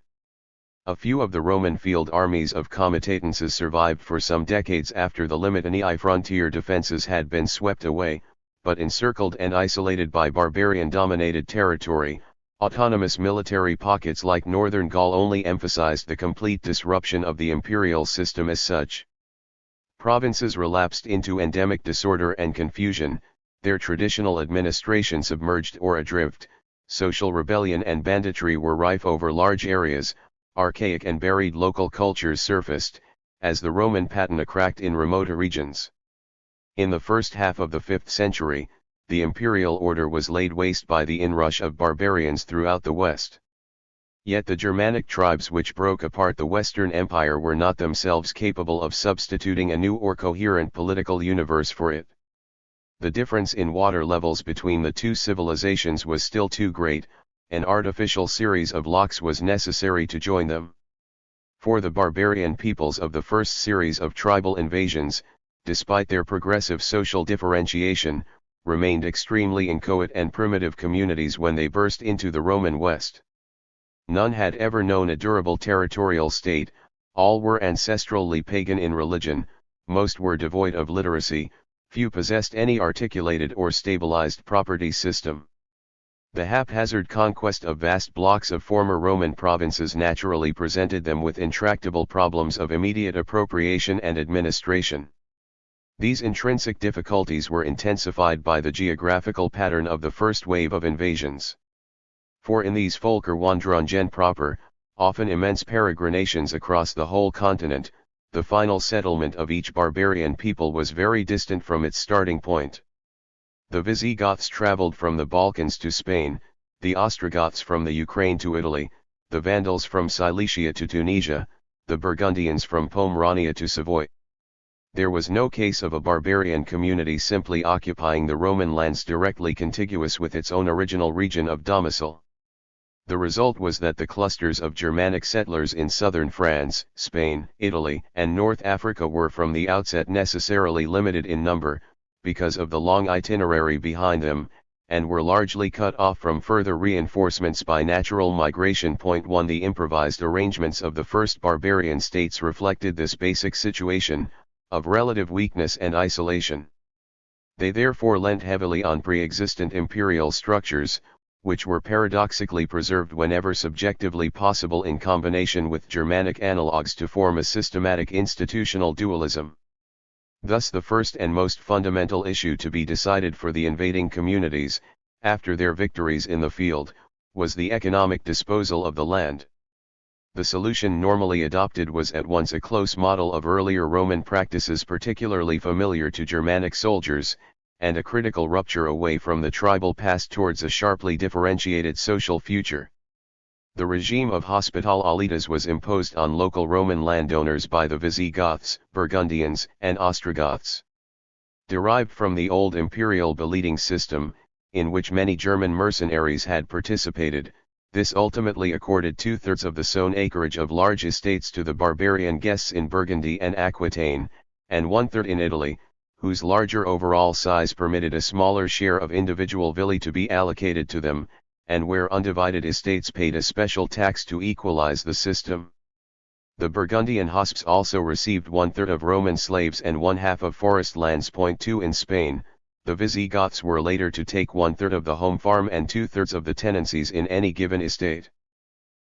A few of the Roman field armies of comitatenses survived for some decades after the Limitanei frontier defenses had been swept away, but encircled and isolated by barbarian-dominated territory, autonomous military pockets like Northern Gaul only emphasized the complete disruption of the imperial system as such. Provinces relapsed into endemic disorder and confusion, their traditional administration submerged or adrift, social rebellion and banditry were rife over large areas, archaic and buried local cultures surfaced, as the Roman patina cracked in remote regions. In the first half of the 5th century, the imperial order was laid waste by the inrush of barbarians throughout the West. Yet the Germanic tribes which broke apart the Western Empire were not themselves capable of substituting a new or coherent political universe for it. The difference in water levels between the two civilizations was still too great. An artificial series of locks was necessary to join them. For the barbarian peoples of the first series of tribal invasions, despite their progressive social differentiation, remained extremely inchoate and primitive communities when they burst into the Roman West. None had ever known a durable territorial state, all were ancestrally pagan in religion, most were devoid of literacy, few possessed any articulated or stabilized property system. The haphazard conquest of vast blocks of former Roman provinces naturally presented them with intractable problems of immediate appropriation and administration. These intrinsic difficulties were intensified by the geographical pattern of the first wave of invasions. For in these Völkerwanderungen proper, often immense peregrinations across the whole continent, the final settlement of each barbarian people was very distant from its starting point. The Visigoths traveled from the Balkans to Spain, the Ostrogoths from the Ukraine to Italy, the Vandals from Cilicia to Tunisia, the Burgundians from Pomerania to Savoy. There was no case of a barbarian community simply occupying the Roman lands directly contiguous with its own original region of domicile. The result was that the clusters of Germanic settlers in southern France, Spain, Italy, and North Africa were from the outset necessarily limited in number, because of the long itinerary behind them, and were largely cut off from further reinforcements by natural migration. 1 The improvised arrangements of the first barbarian states reflected this basic situation, of relative weakness and isolation. They therefore lent heavily on pre-existent imperial structures, which were paradoxically preserved whenever subjectively possible in combination with Germanic analogues to form a systematic institutional dualism. Thus the first and most fundamental issue to be decided for the invading communities, after their victories in the field, was the economic disposal of the land. The solution normally adopted was at once a close model of earlier Roman practices particularly familiar to Germanic soldiers, and a critical rupture away from the tribal past towards a sharply differentiated social future. The regime of hospitalitas was imposed on local Roman landowners by the Visigoths, Burgundians, and Ostrogoths. Derived from the old imperial beleading system, in which many German mercenaries had participated, this ultimately accorded 2/3 of the sown acreage of large estates to the barbarian guests in Burgundy and Aquitaine, and 1/3 in Italy, whose larger overall size permitted a smaller share of individual villi to be allocated to them, and where undivided estates paid a special tax to equalize the system. The Burgundian hosps also received 1/3 of Roman slaves and 1/2 of forest lands. 2 In Spain, the Visigoths were later to take 1/3 of the home farm and 2/3 of the tenancies in any given estate.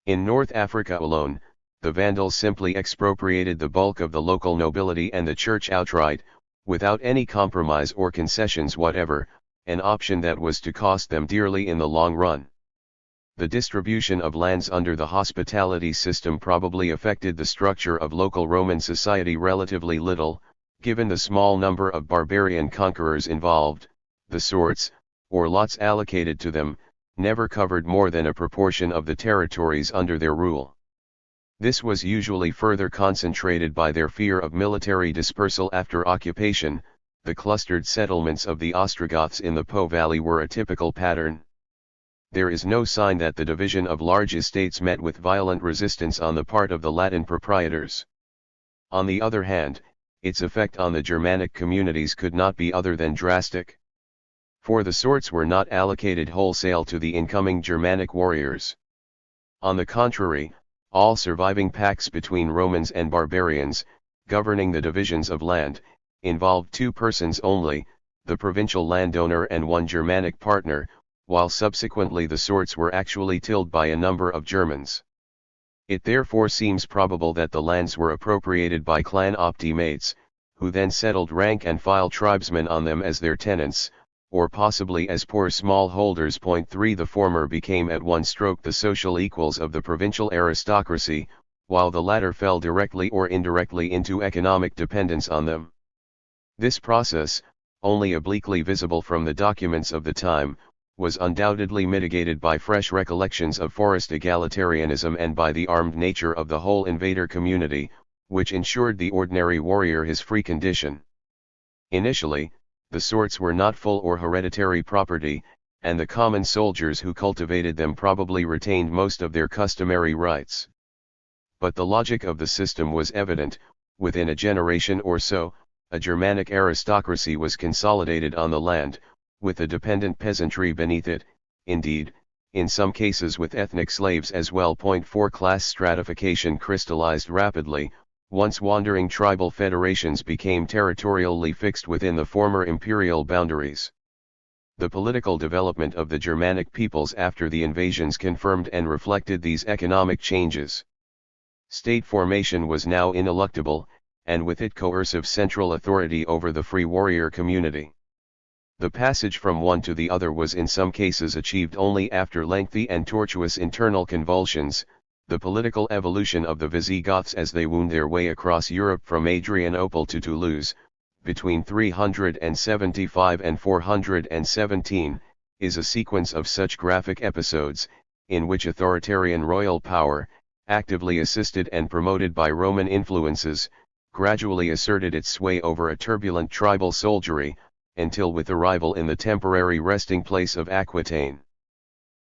In North Africa alone, the Vandals simply expropriated the bulk of the local nobility and the church outright, without any compromise or concessions whatever, an option that was to cost them dearly in the long run. The distribution of lands under the hospitality system probably affected the structure of local Roman society relatively little, given the small number of barbarian conquerors involved. The sorts, or lots allocated to them, never covered more than a proportion of the territories under their rule. This was usually further concentrated by their fear of military dispersal after occupation. The clustered settlements of the Ostrogoths in the Po Valley were a typical pattern. There is no sign that the division of large estates met with violent resistance on the part of the Latin proprietors. On the other hand, its effect on the Germanic communities could not be other than drastic. For the swords were not allocated wholesale to the incoming Germanic warriors. On the contrary, all surviving pacts between Romans and barbarians, governing the divisions of land, involved two persons only, the provincial landowner and one Germanic partner, while subsequently the swords were actually tilled by a number of Germans. It therefore seems probable that the lands were appropriated by clan optimates, who then settled rank-and-file tribesmen on them as their tenants, or possibly as poor smallholders. 3 The former became at one stroke the social equals of the provincial aristocracy, while the latter fell directly or indirectly into economic dependence on them. This process, only obliquely visible from the documents of the time, was undoubtedly mitigated by fresh recollections of forest egalitarianism and by the armed nature of the whole invader community, which ensured the ordinary warrior his free condition. Initially, the swords were not full or hereditary property, and the common soldiers who cultivated them probably retained most of their customary rights. But the logic of the system was evident. Within a generation or so, a Germanic aristocracy was consolidated on the land, with a dependent peasantry beneath it, indeed, in some cases with ethnic slaves as well. 4 Class stratification crystallized rapidly. Once wandering tribal federations became territorially fixed within the former imperial boundaries. The political development of the Germanic peoples after the invasions confirmed and reflected these economic changes. State formation was now ineluctable, and with it coercive central authority over the free warrior community. The passage from one to the other was in some cases achieved only after lengthy and tortuous internal convulsions. The political evolution of the Visigoths as they wound their way across Europe from Adrianople to Toulouse, between 375 and 417, is a sequence of such graphic episodes, in which authoritarian royal power, actively assisted and promoted by Roman influences, gradually asserted its sway over a turbulent tribal soldiery, until with arrival in the temporary resting place of Aquitaine.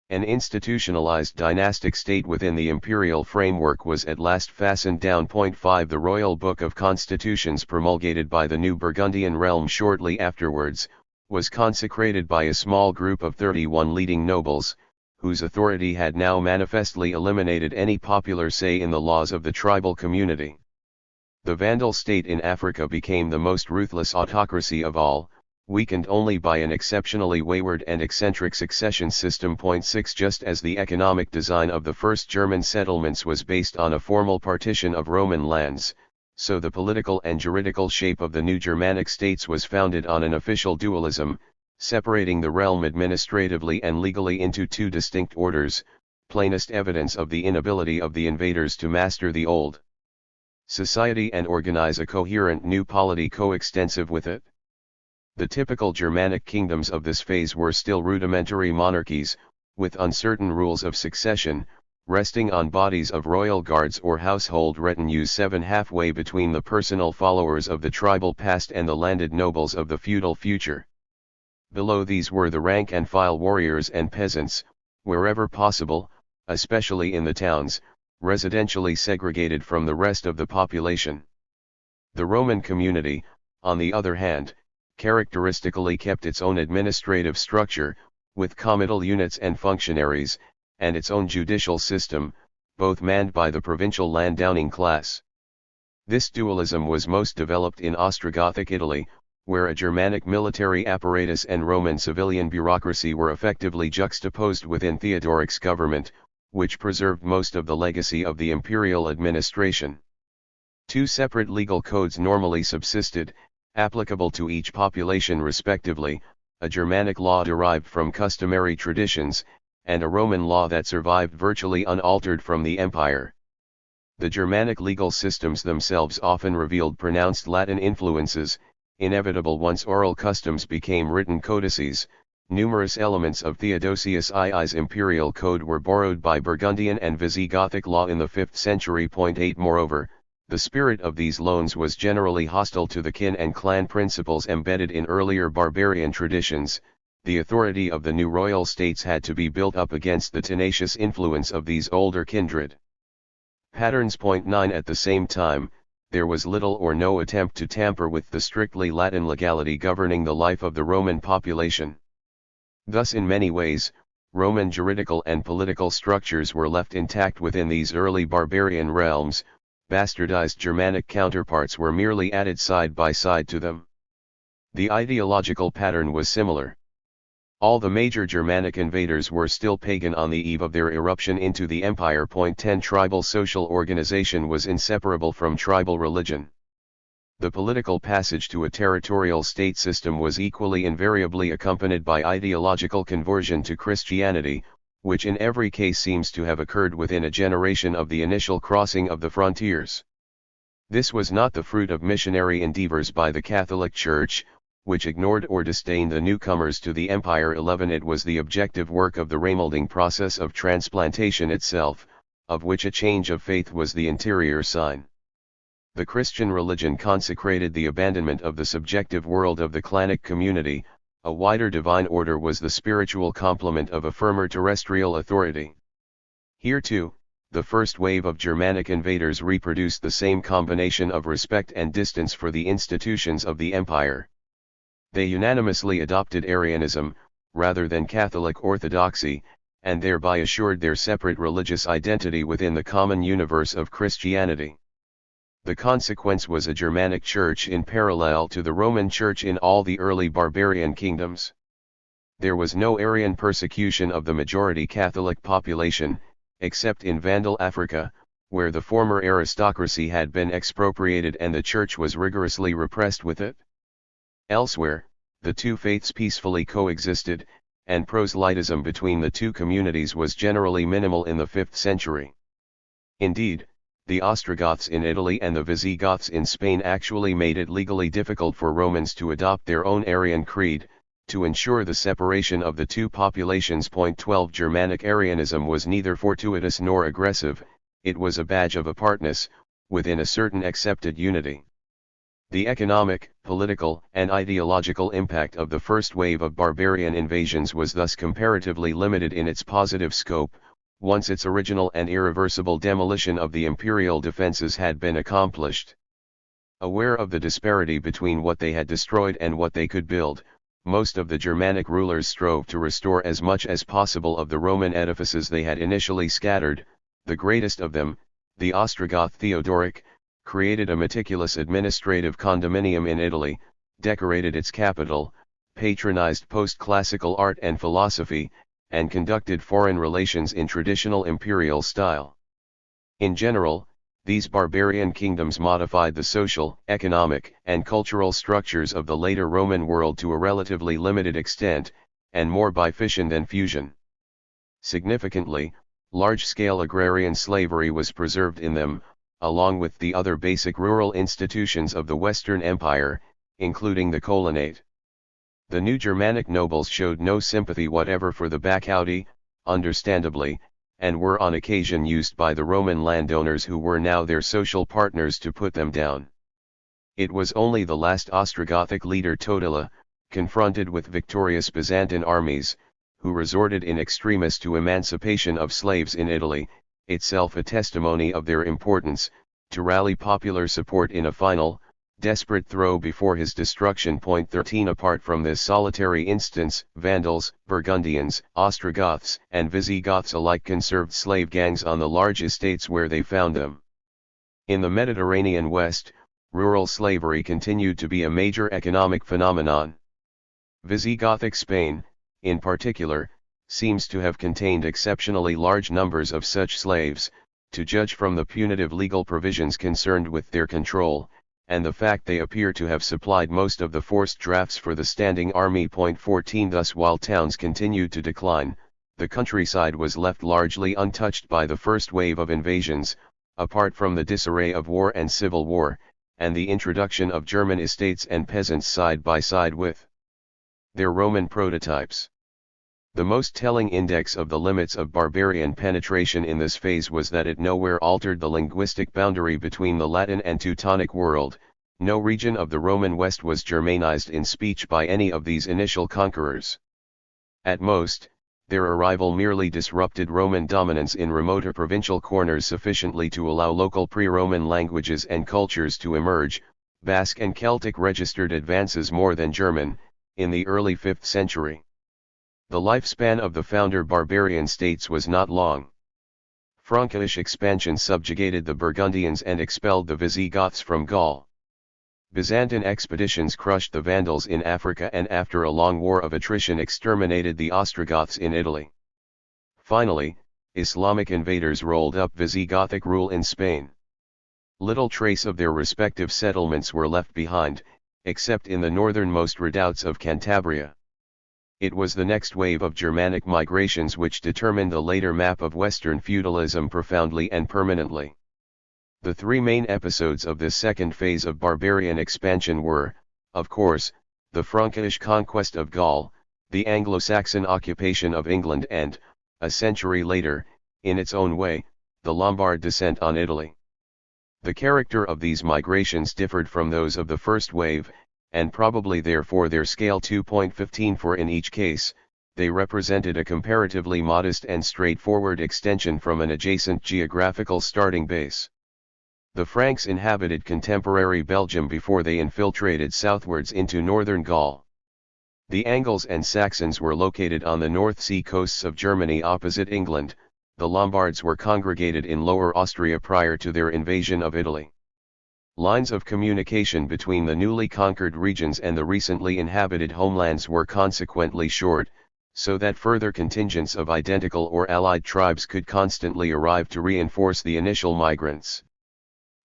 An institutionalized dynastic state within the imperial framework was at last fastened down. 5 The royal book of constitutions promulgated by the new Burgundian realm shortly afterwards, was consecrated by a small group of 31 leading nobles, whose authority had now manifestly eliminated any popular say in the laws of the tribal community. The Vandal state in Africa became the most ruthless autocracy of all, weakened only by an exceptionally wayward and eccentric succession system. 6 Just as the economic design of the first German settlements was based on a formal partition of Roman lands, so the political and juridical shape of the new Germanic states was founded on an official dualism, separating the realm administratively and legally into two distinct orders, plainest evidence of the inability of the invaders to master the old society and organize a coherent new polity coextensive with it. The typical Germanic kingdoms of this phase were still rudimentary monarchies, with uncertain rules of succession, resting on bodies of royal guards or household retinues 7 halfway between the personal followers of the tribal past and the landed nobles of the feudal future. Below these were the rank-and-file warriors and peasants, wherever possible, especially in the towns, residentially segregated from the rest of the population. The Roman community, on the other hand, characteristically kept its own administrative structure, with comital units and functionaries, and its own judicial system, both manned by the provincial landowning class. This dualism was most developed in Ostrogothic Italy, where a Germanic military apparatus and Roman civilian bureaucracy were effectively juxtaposed within Theodoric's government, which preserved most of the legacy of the imperial administration. Two separate legal codes normally subsisted, applicable to each population respectively, a Germanic law derived from customary traditions, and a Roman law that survived virtually unaltered from the empire. The Germanic legal systems themselves often revealed pronounced Latin influences, inevitable once oral customs became written codices. Numerous elements of Theodosius II's imperial code were borrowed by Burgundian and Visigothic law in the 5th century. 8 Moreover, the spirit of these loans was generally hostile to the kin and clan principles embedded in earlier barbarian traditions. The authority of the new royal states had to be built up against the tenacious influence of these older kindred patterns. 9 At the same time, there was little or no attempt to tamper with the strictly Latin legality governing the life of the Roman population. Thus in many ways, Roman juridical and political structures were left intact within these early barbarian realms, bastardized Germanic counterparts were merely added side by side to them. The ideological pattern was similar. All the major Germanic invaders were still pagan on the eve of their eruption into the empire. 10 Tribal social organization was inseparable from tribal religion. The political passage to a territorial state system was equally invariably accompanied by ideological conversion to Christianity, which in every case seems to have occurred within a generation of the initial crossing of the frontiers. This was not the fruit of missionary endeavors by the Catholic Church, which ignored or disdained the newcomers to the empire. 11 It was the objective work of the remolding process of transplantation itself, of which a change of faith was the interior sign. The Christian religion consecrated the abandonment of the subjective world of the clanic community. A wider divine order was the spiritual complement of a firmer terrestrial authority. Here too, the first wave of Germanic invaders reproduced the same combination of respect and distance for the institutions of the empire. They unanimously adopted Arianism, rather than Catholic orthodoxy, and thereby assured their separate religious identity within the common universe of Christianity. The consequence was a Germanic church in parallel to the Roman Church in all the early barbarian kingdoms. There was no Arian persecution of the majority Catholic population, except in Vandal Africa, where the former aristocracy had been expropriated and the church was rigorously repressed with it. Elsewhere, the two faiths peacefully coexisted, and proselytism between the two communities was generally minimal in the 5th century. Indeed, the Ostrogoths in Italy and the Visigoths in Spain actually made it legally difficult for Romans to adopt their own Arian creed, to ensure the separation of the two populations. 12 Germanic Arianism was neither fortuitous nor aggressive, it was a badge of apartness, within a certain accepted unity. The economic, political, and ideological impact of the first wave of barbarian invasions was thus comparatively limited in its positive scope, once its original and irreversible demolition of the imperial defenses had been accomplished. Aware of the disparity between what they had destroyed and what they could build, most of the Germanic rulers strove to restore as much as possible of the Roman edifices they had initially scattered. The greatest of them, the Ostrogoth Theodoric, created a meticulous administrative condominium in Italy, decorated its capital, patronized post-classical art and philosophy, and conducted foreign relations in traditional imperial style. In general, these barbarian kingdoms modified the social, economic, and cultural structures of the later Roman world to a relatively limited extent, and more by fission than fusion. Significantly, large-scale agrarian slavery was preserved in them, along with the other basic rural institutions of the Western Empire, including the colonate. The new Germanic nobles showed no sympathy whatever for the Bacchaudi, understandably, and were on occasion used by the Roman landowners who were now their social partners to put them down. It was only the last Ostrogothic leader Totila, confronted with victorious Byzantine armies, who resorted in extremis to emancipation of slaves in Italy, itself a testimony of their importance, to rally popular support in a final, desperate throw before his destruction. 13 Apart from this solitary instance, Vandals, Burgundians, Ostrogoths, and Visigoths alike conserved slave gangs on the large estates where they found them. In the Mediterranean West, rural slavery continued to be a major economic phenomenon. Visigothic Spain, in particular, seems to have contained exceptionally large numbers of such slaves, to judge from the punitive legal provisions concerned with their control, and the fact they appear to have supplied most of the forced drafts for the standing army. 14 Thus while towns continued to decline, the countryside was left largely untouched by the first wave of invasions, apart from the disarray of war and civil war, and the introduction of German estates and peasants side by side with their Roman prototypes. The most telling index of the limits of barbarian penetration in this phase was that it nowhere altered the linguistic boundary between the Latin and Teutonic world. No region of the Roman West was Germanized in speech by any of these initial conquerors. At most, Their arrival merely disrupted Roman dominance in remoter provincial corners sufficiently to allow local pre-Roman languages and cultures to emerge. Basque and Celtic registered advances more than German, in the early 5th century. The lifespan of the founder barbarian states was not long. Frankish expansion subjugated the Burgundians and expelled the Visigoths from Gaul. Byzantine expeditions crushed the Vandals in Africa and after a long war of attrition exterminated the Ostrogoths in Italy. Finally, Islamic invaders rolled up Visigothic rule in Spain. Little trace of their respective settlements were left behind, except in the northernmost redoubts of Cantabria. It was the next wave of Germanic migrations which determined the later map of Western feudalism profoundly and permanently. The three main episodes of this second phase of barbarian expansion were, of course, the Frankish conquest of Gaul, the Anglo-Saxon occupation of England and, a century later, in its own way, the Lombard descent on Italy. The character of these migrations differed from those of the first wave, and probably therefore their scale 2.15 for in each case, they represented a comparatively modest and straightforward extension from an adjacent geographical starting base. The Franks inhabited contemporary Belgium before they infiltrated southwards into northern Gaul. The Angles and Saxons were located on the North Sea coasts of Germany opposite England. The Lombards were congregated in Lower Austria prior to their invasion of Italy. Lines of communication between the newly conquered regions and the recently inhabited homelands were consequently short, so that further contingents of identical or allied tribes could constantly arrive to reinforce the initial migrants.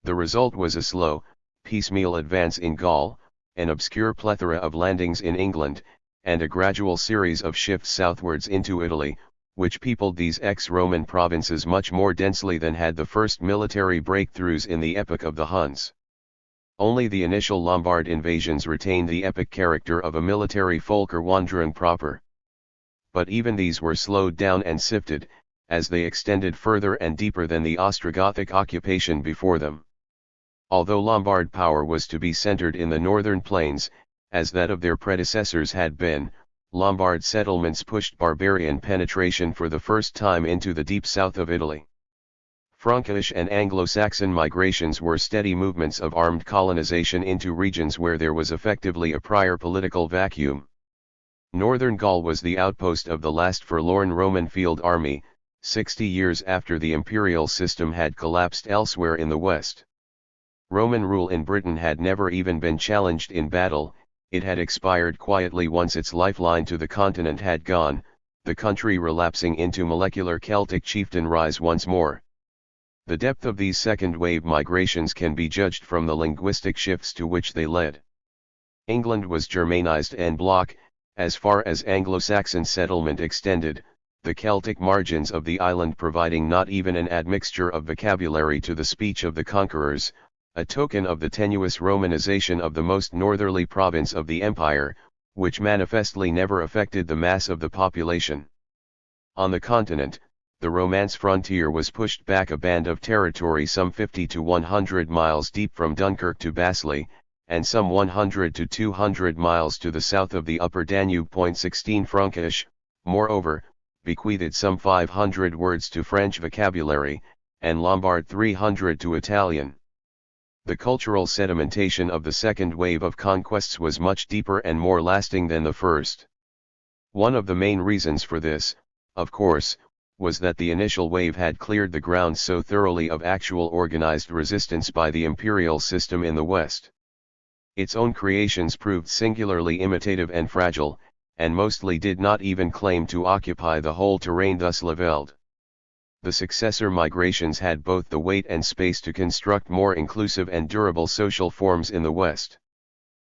The result was a slow, piecemeal advance in Gaul, an obscure plethora of landings in England, and a gradual series of shifts southwards into Italy, which peopled these ex-Roman provinces much more densely than had the first military breakthroughs in the epoch of the Huns. Only the initial Lombard invasions retained the epic character of a military Völkerwanderung proper. But even these were slowed down and sifted, as they extended further and deeper than the Ostrogothic occupation before them. Although Lombard power was to be centered in the northern plains, as that of their predecessors had been, Lombard settlements pushed barbarian penetration for the first time into the deep south of Italy. Frankish and Anglo-Saxon migrations were steady movements of armed colonization into regions where there was effectively a prior political vacuum. Northern Gaul was the outpost of the last forlorn Roman field army, 60 years after the imperial system had collapsed elsewhere in the west. Roman rule in Britain had never even been challenged in battle, it had expired quietly once its lifeline to the continent had gone, the country relapsing into molecular Celtic chieftain rise once more. The depth of these second-wave migrations can be judged from the linguistic shifts to which they led. England was Germanized en bloc, as far as Anglo-Saxon settlement extended, the Celtic margins of the island providing not even an admixture of vocabulary to the speech of the conquerors, a token of the tenuous Romanization of the most northerly province of the empire, which manifestly never affected the mass of the population. On the continent, the Romance frontier was pushed back a band of territory some 50 to 100 miles deep from Dunkirk to Basel, and some 100 to 200 miles to the south of the upper Danube. 16 Frankish, moreover, bequeathed some 500 words to French vocabulary, and Lombard 300 to Italian. The cultural sedimentation of the second wave of conquests was much deeper and more lasting than the first. One of the main reasons for this, of course, was that the initial wave had cleared the ground so thoroughly of actual organized resistance by the imperial system in the West. Its own creations proved singularly imitative and fragile, and mostly did not even claim to occupy the whole terrain thus levelled. The successor migrations had both the weight and space to construct more inclusive and durable social forms in the West.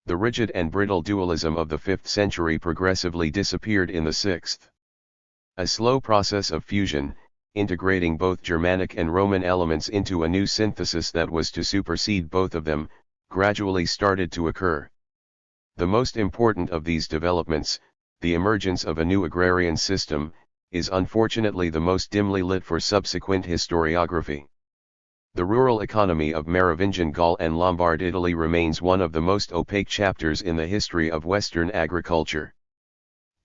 The rigid and brittle dualism of the 5th century progressively disappeared in the 6th. A slow process of fusion, integrating both Germanic and Roman elements into a new synthesis that was to supersede both of them, gradually started to occur. The most important of these developments, the emergence of a new agrarian system, is unfortunately the most dimly lit for subsequent historiography. The rural economy of Merovingian Gaul and Lombard Italy remains one of the most opaque chapters in the history of Western agriculture.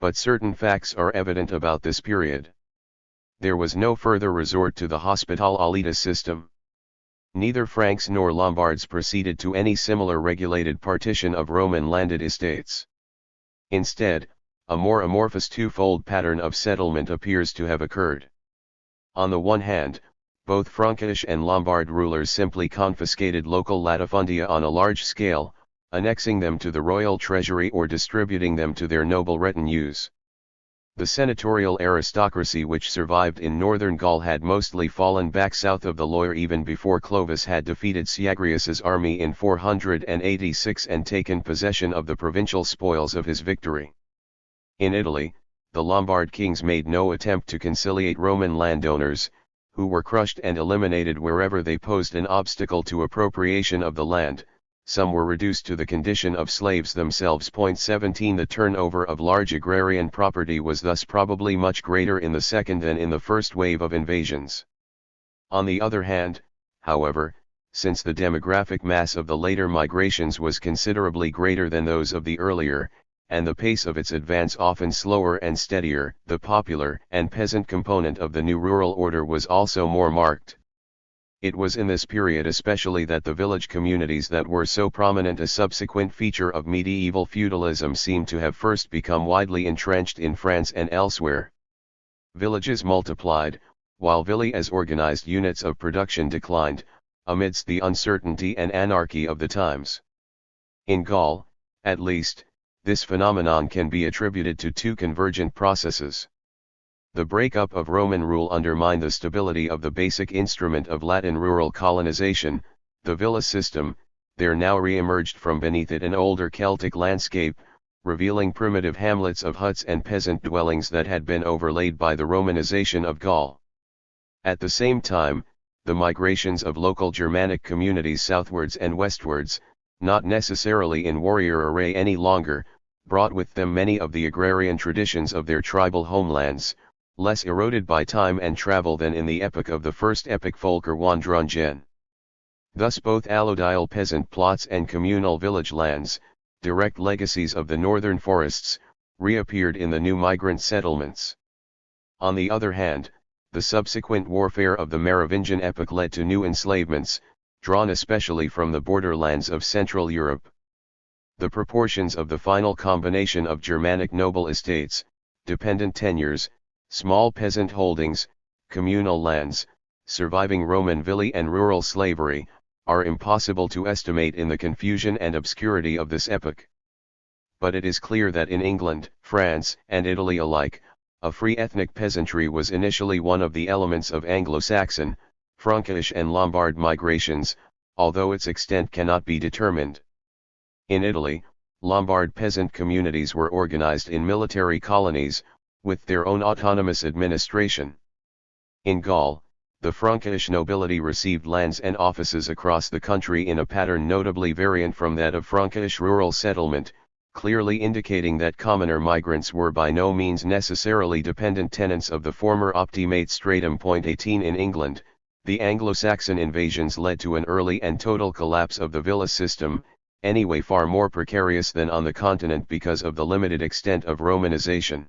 but certain facts are evident about this period. There was no further resort to the hospitalitas system. Neither Franks nor Lombards proceeded to any similar regulated partition of Roman landed estates. Instead, a more amorphous twofold pattern of settlement appears to have occurred. On the one hand, both Frankish and Lombard rulers simply confiscated local latifundia on a large scale, annexing them to the royal treasury or distributing them to their noble retinues. The senatorial aristocracy which survived in northern Gaul had mostly fallen back south of the Loire even before Clovis had defeated Syagrius's army in 486 and taken possession of the provincial spoils of his victory. In Italy, the Lombard kings made no attempt to conciliate Roman landowners, who were crushed and eliminated wherever they posed an obstacle to appropriation of the land. Some were reduced to the condition of slaves themselves. 17 The turnover of large agrarian property was thus probably much greater in the second than in the first wave of invasions. On the other hand, however, since the demographic mass of the later migrations was considerably greater than those of the earlier, and the pace of its advance often slower and steadier, the popular and peasant component of the new rural order was also more marked. It was in this period especially that the village communities that were so prominent a subsequent feature of medieval feudalism seem to have first become widely entrenched in France and elsewhere. Villages multiplied, while villi as organized units of production declined, amidst the uncertainty and anarchy of the times. In Gaul, at least, this phenomenon can be attributed to two convergent processes. The breakup of Roman rule undermined the stability of the basic instrument of Latin rural colonization, the villa system. There now re-emerged from beneath it an older Celtic landscape, revealing primitive hamlets of huts and peasant dwellings that had been overlaid by the Romanization of Gaul. At the same time, the migrations of local Germanic communities southwards and westwards, not necessarily in warrior array any longer, brought with them many of the agrarian traditions of their tribal homelands, less eroded by time and travel than in the epoch of the first epic Volkerwanderungen. Thus both allodial peasant plots and communal village lands, direct legacies of the northern forests, reappeared in the new migrant settlements. On the other hand, the subsequent warfare of the Merovingian epoch led to new enslavements, drawn especially from the borderlands of Central Europe. The proportions of the final combination of Germanic noble estates, dependent tenures, small peasant holdings, communal lands, surviving Roman villi and rural slavery, are impossible to estimate in the confusion and obscurity of this epoch. But it is clear that in England, France, and Italy alike, a free ethnic peasantry was initially one of the elements of Anglo-Saxon, Frankish and Lombard migrations, although its extent cannot be determined. In Italy, Lombard peasant communities were organized in military colonies, with their own autonomous administration. In Gaul, the Frankish nobility received lands and offices across the country in a pattern notably variant from that of Frankish rural settlement, clearly indicating that commoner migrants were by no means necessarily dependent tenants of the former optimate stratum. 18 In England, the Anglo-Saxon invasions led to an early and total collapse of the villa system, anyway far more precarious than on the continent because of the limited extent of Romanization.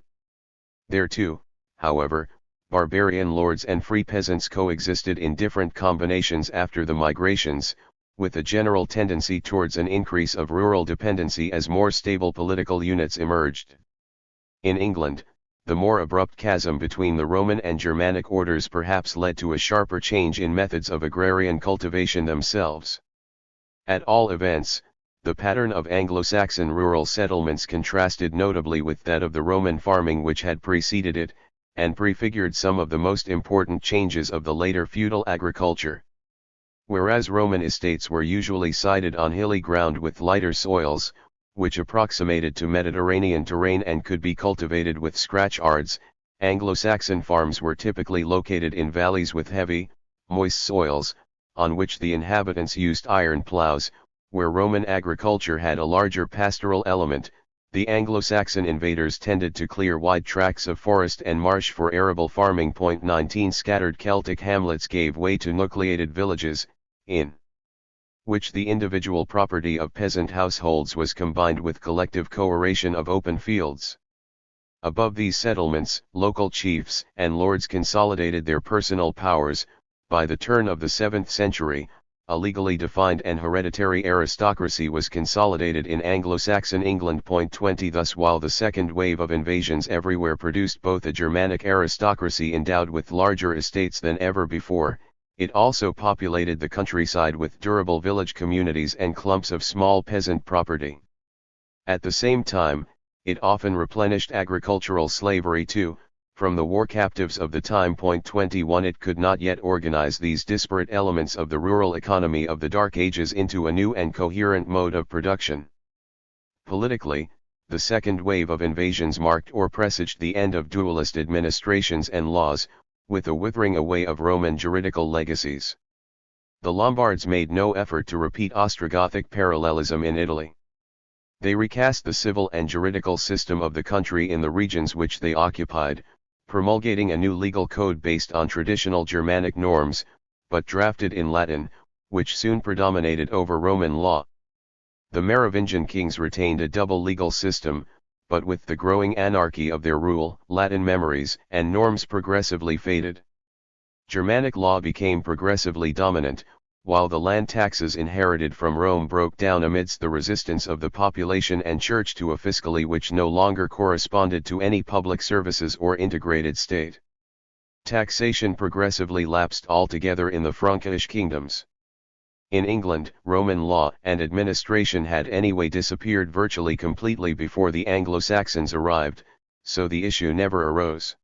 There too, however, barbarian lords and free peasants coexisted in different combinations after the migrations, with a general tendency towards an increase of rural dependency as more stable political units emerged. In England, the more abrupt chasm between the Roman and Germanic orders perhaps led to a sharper change in methods of agrarian cultivation themselves. At all events, the pattern of Anglo-Saxon rural settlements contrasted notably with that of the Roman farming which had preceded it, and prefigured some of the most important changes of the later feudal agriculture. Whereas Roman estates were usually sited on hilly ground with lighter soils, which approximated to Mediterranean terrain and could be cultivated with scratch-yards, Anglo-Saxon farms were typically located in valleys with heavy, moist soils, on which the inhabitants used iron plows. Where Roman agriculture had a larger pastoral element, the Anglo-Saxon invaders tended to clear wide tracts of forest and marsh for arable farming. 19 Scattered Celtic hamlets gave way to nucleated villages, in which the individual property of peasant households was combined with collective co-oration of open fields. Above these settlements, local chiefs and lords consolidated their personal powers. By the turn of the 7th century, a legally defined and hereditary aristocracy was consolidated in Anglo-Saxon England. 20 Thus, while the second wave of invasions everywhere produced both a Germanic aristocracy endowed with larger estates than ever before, it also populated the countryside with durable village communities and clumps of small peasant property. At the same time, it often replenished agricultural slavery too. From the war captives of the time. 21 It could not yet organize these disparate elements of the rural economy of the Dark Ages into a new and coherent mode of production. Politically, the second wave of invasions marked or presaged the end of dualist administrations and laws, with a withering away of Roman juridical legacies. The Lombards made no effort to repeat Ostrogothic parallelism in Italy. They recast the civil and juridical system of the country in the regions which they occupied, promulgating a new legal code based on traditional Germanic norms, but drafted in Latin, which soon predominated over Roman law. The Merovingian kings retained a double legal system, but with the growing anarchy of their rule, Latin memories and norms progressively faded. Germanic law became progressively dominant, while the land taxes inherited from Rome broke down amidst the resistance of the population and church to a fiscally which no longer corresponded to any public services or integrated state. Taxation progressively lapsed altogether in the Frankish kingdoms. In England, Roman law and administration had anyway disappeared virtually completely before the Anglo-Saxons arrived, so the issue never arose.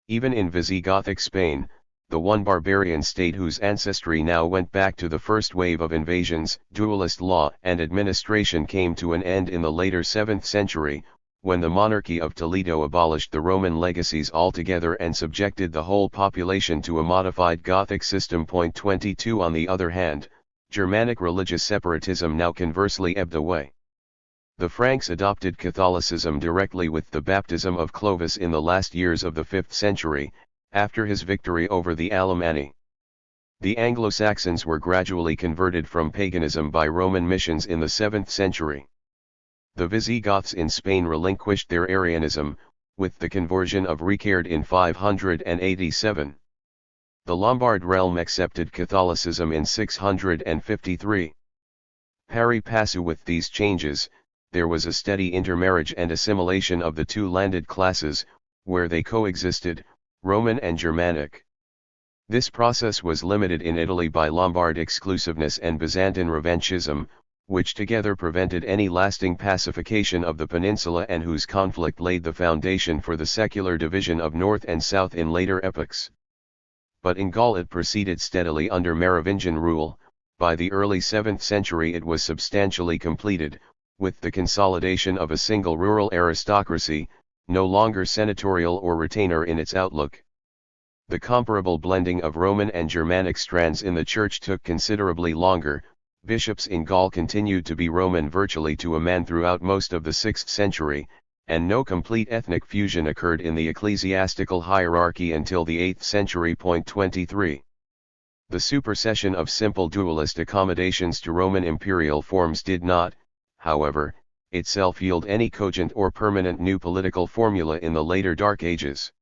Even in Visigothic Spain, the one barbarian state whose ancestry now went back to the first wave of invasions, dualist law and administration came to an end in the later 7th century, when the monarchy of Toledo abolished the Roman legacies altogether and subjected the whole population to a modified Gothic system. 22 On the other hand, Germanic religious separatism now conversely ebbed away. The Franks adopted Catholicism directly with the baptism of Clovis in the last years of the 5th century, after his victory over the Alemanni. The Anglo-Saxons were gradually converted from paganism by Roman missions in the 7th century. The Visigoths in Spain relinquished their Arianism, with the conversion of Ricard in 587. The Lombard realm accepted Catholicism in 653. Pari passu with these changes, there was a steady intermarriage and assimilation of the two landed classes, where they coexisted, Roman and Germanic. This process was limited in Italy by Lombard exclusiveness and Byzantine revanchism, which together prevented any lasting pacification of the peninsula and whose conflict laid the foundation for the secular division of North and South in later epochs. But in Gaul it proceeded steadily under Merovingian rule. By the early 7th century it was substantially completed, with the consolidation of a single rural aristocracy, no longer senatorial or retainer in its outlook. The comparable blending of Roman and Germanic strands in the Church took considerably longer. Bishops in Gaul continued to be Roman virtually to a man throughout most of the 6th century, and no complete ethnic fusion occurred in the ecclesiastical hierarchy until the 8th century. 23. The supersession of simple dualist accommodations to Roman imperial forms did not, however, itself yield any cogent or permanent new political formula in the later Dark Ages.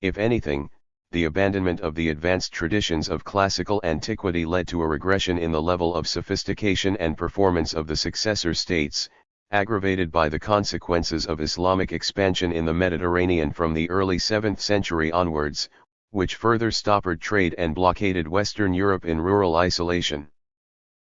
If anything, the abandonment of the advanced traditions of classical antiquity led to a regression in the level of sophistication and performance of the successor states, aggravated by the consequences of Islamic expansion in the Mediterranean from the early 7th century onwards, which further stoppered trade and blockaded Western Europe in rural isolation.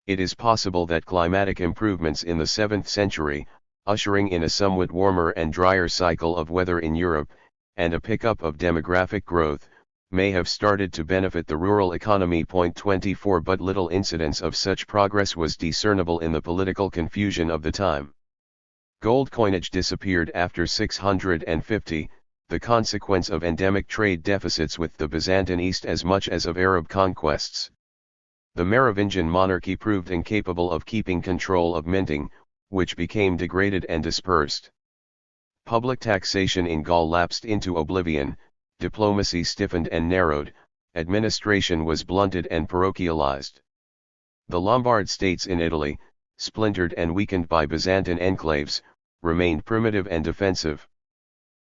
It is possible that climatic improvements in the 7th century, ushering in a somewhat warmer and drier cycle of weather in Europe, and a pickup of demographic growth, may have started to benefit the rural economy. 24 But little incidence of such progress was discernible in the political confusion of the time. Gold coinage disappeared after 650, the consequence of endemic trade deficits with the Byzantine East as much as of Arab conquests. The Merovingian monarchy proved incapable of keeping control of minting, which became degraded and dispersed. Public taxation in Gaul lapsed into oblivion, diplomacy stiffened and narrowed, administration was blunted and parochialized. The Lombard states in Italy, splintered and weakened by Byzantine enclaves, remained primitive and defensive.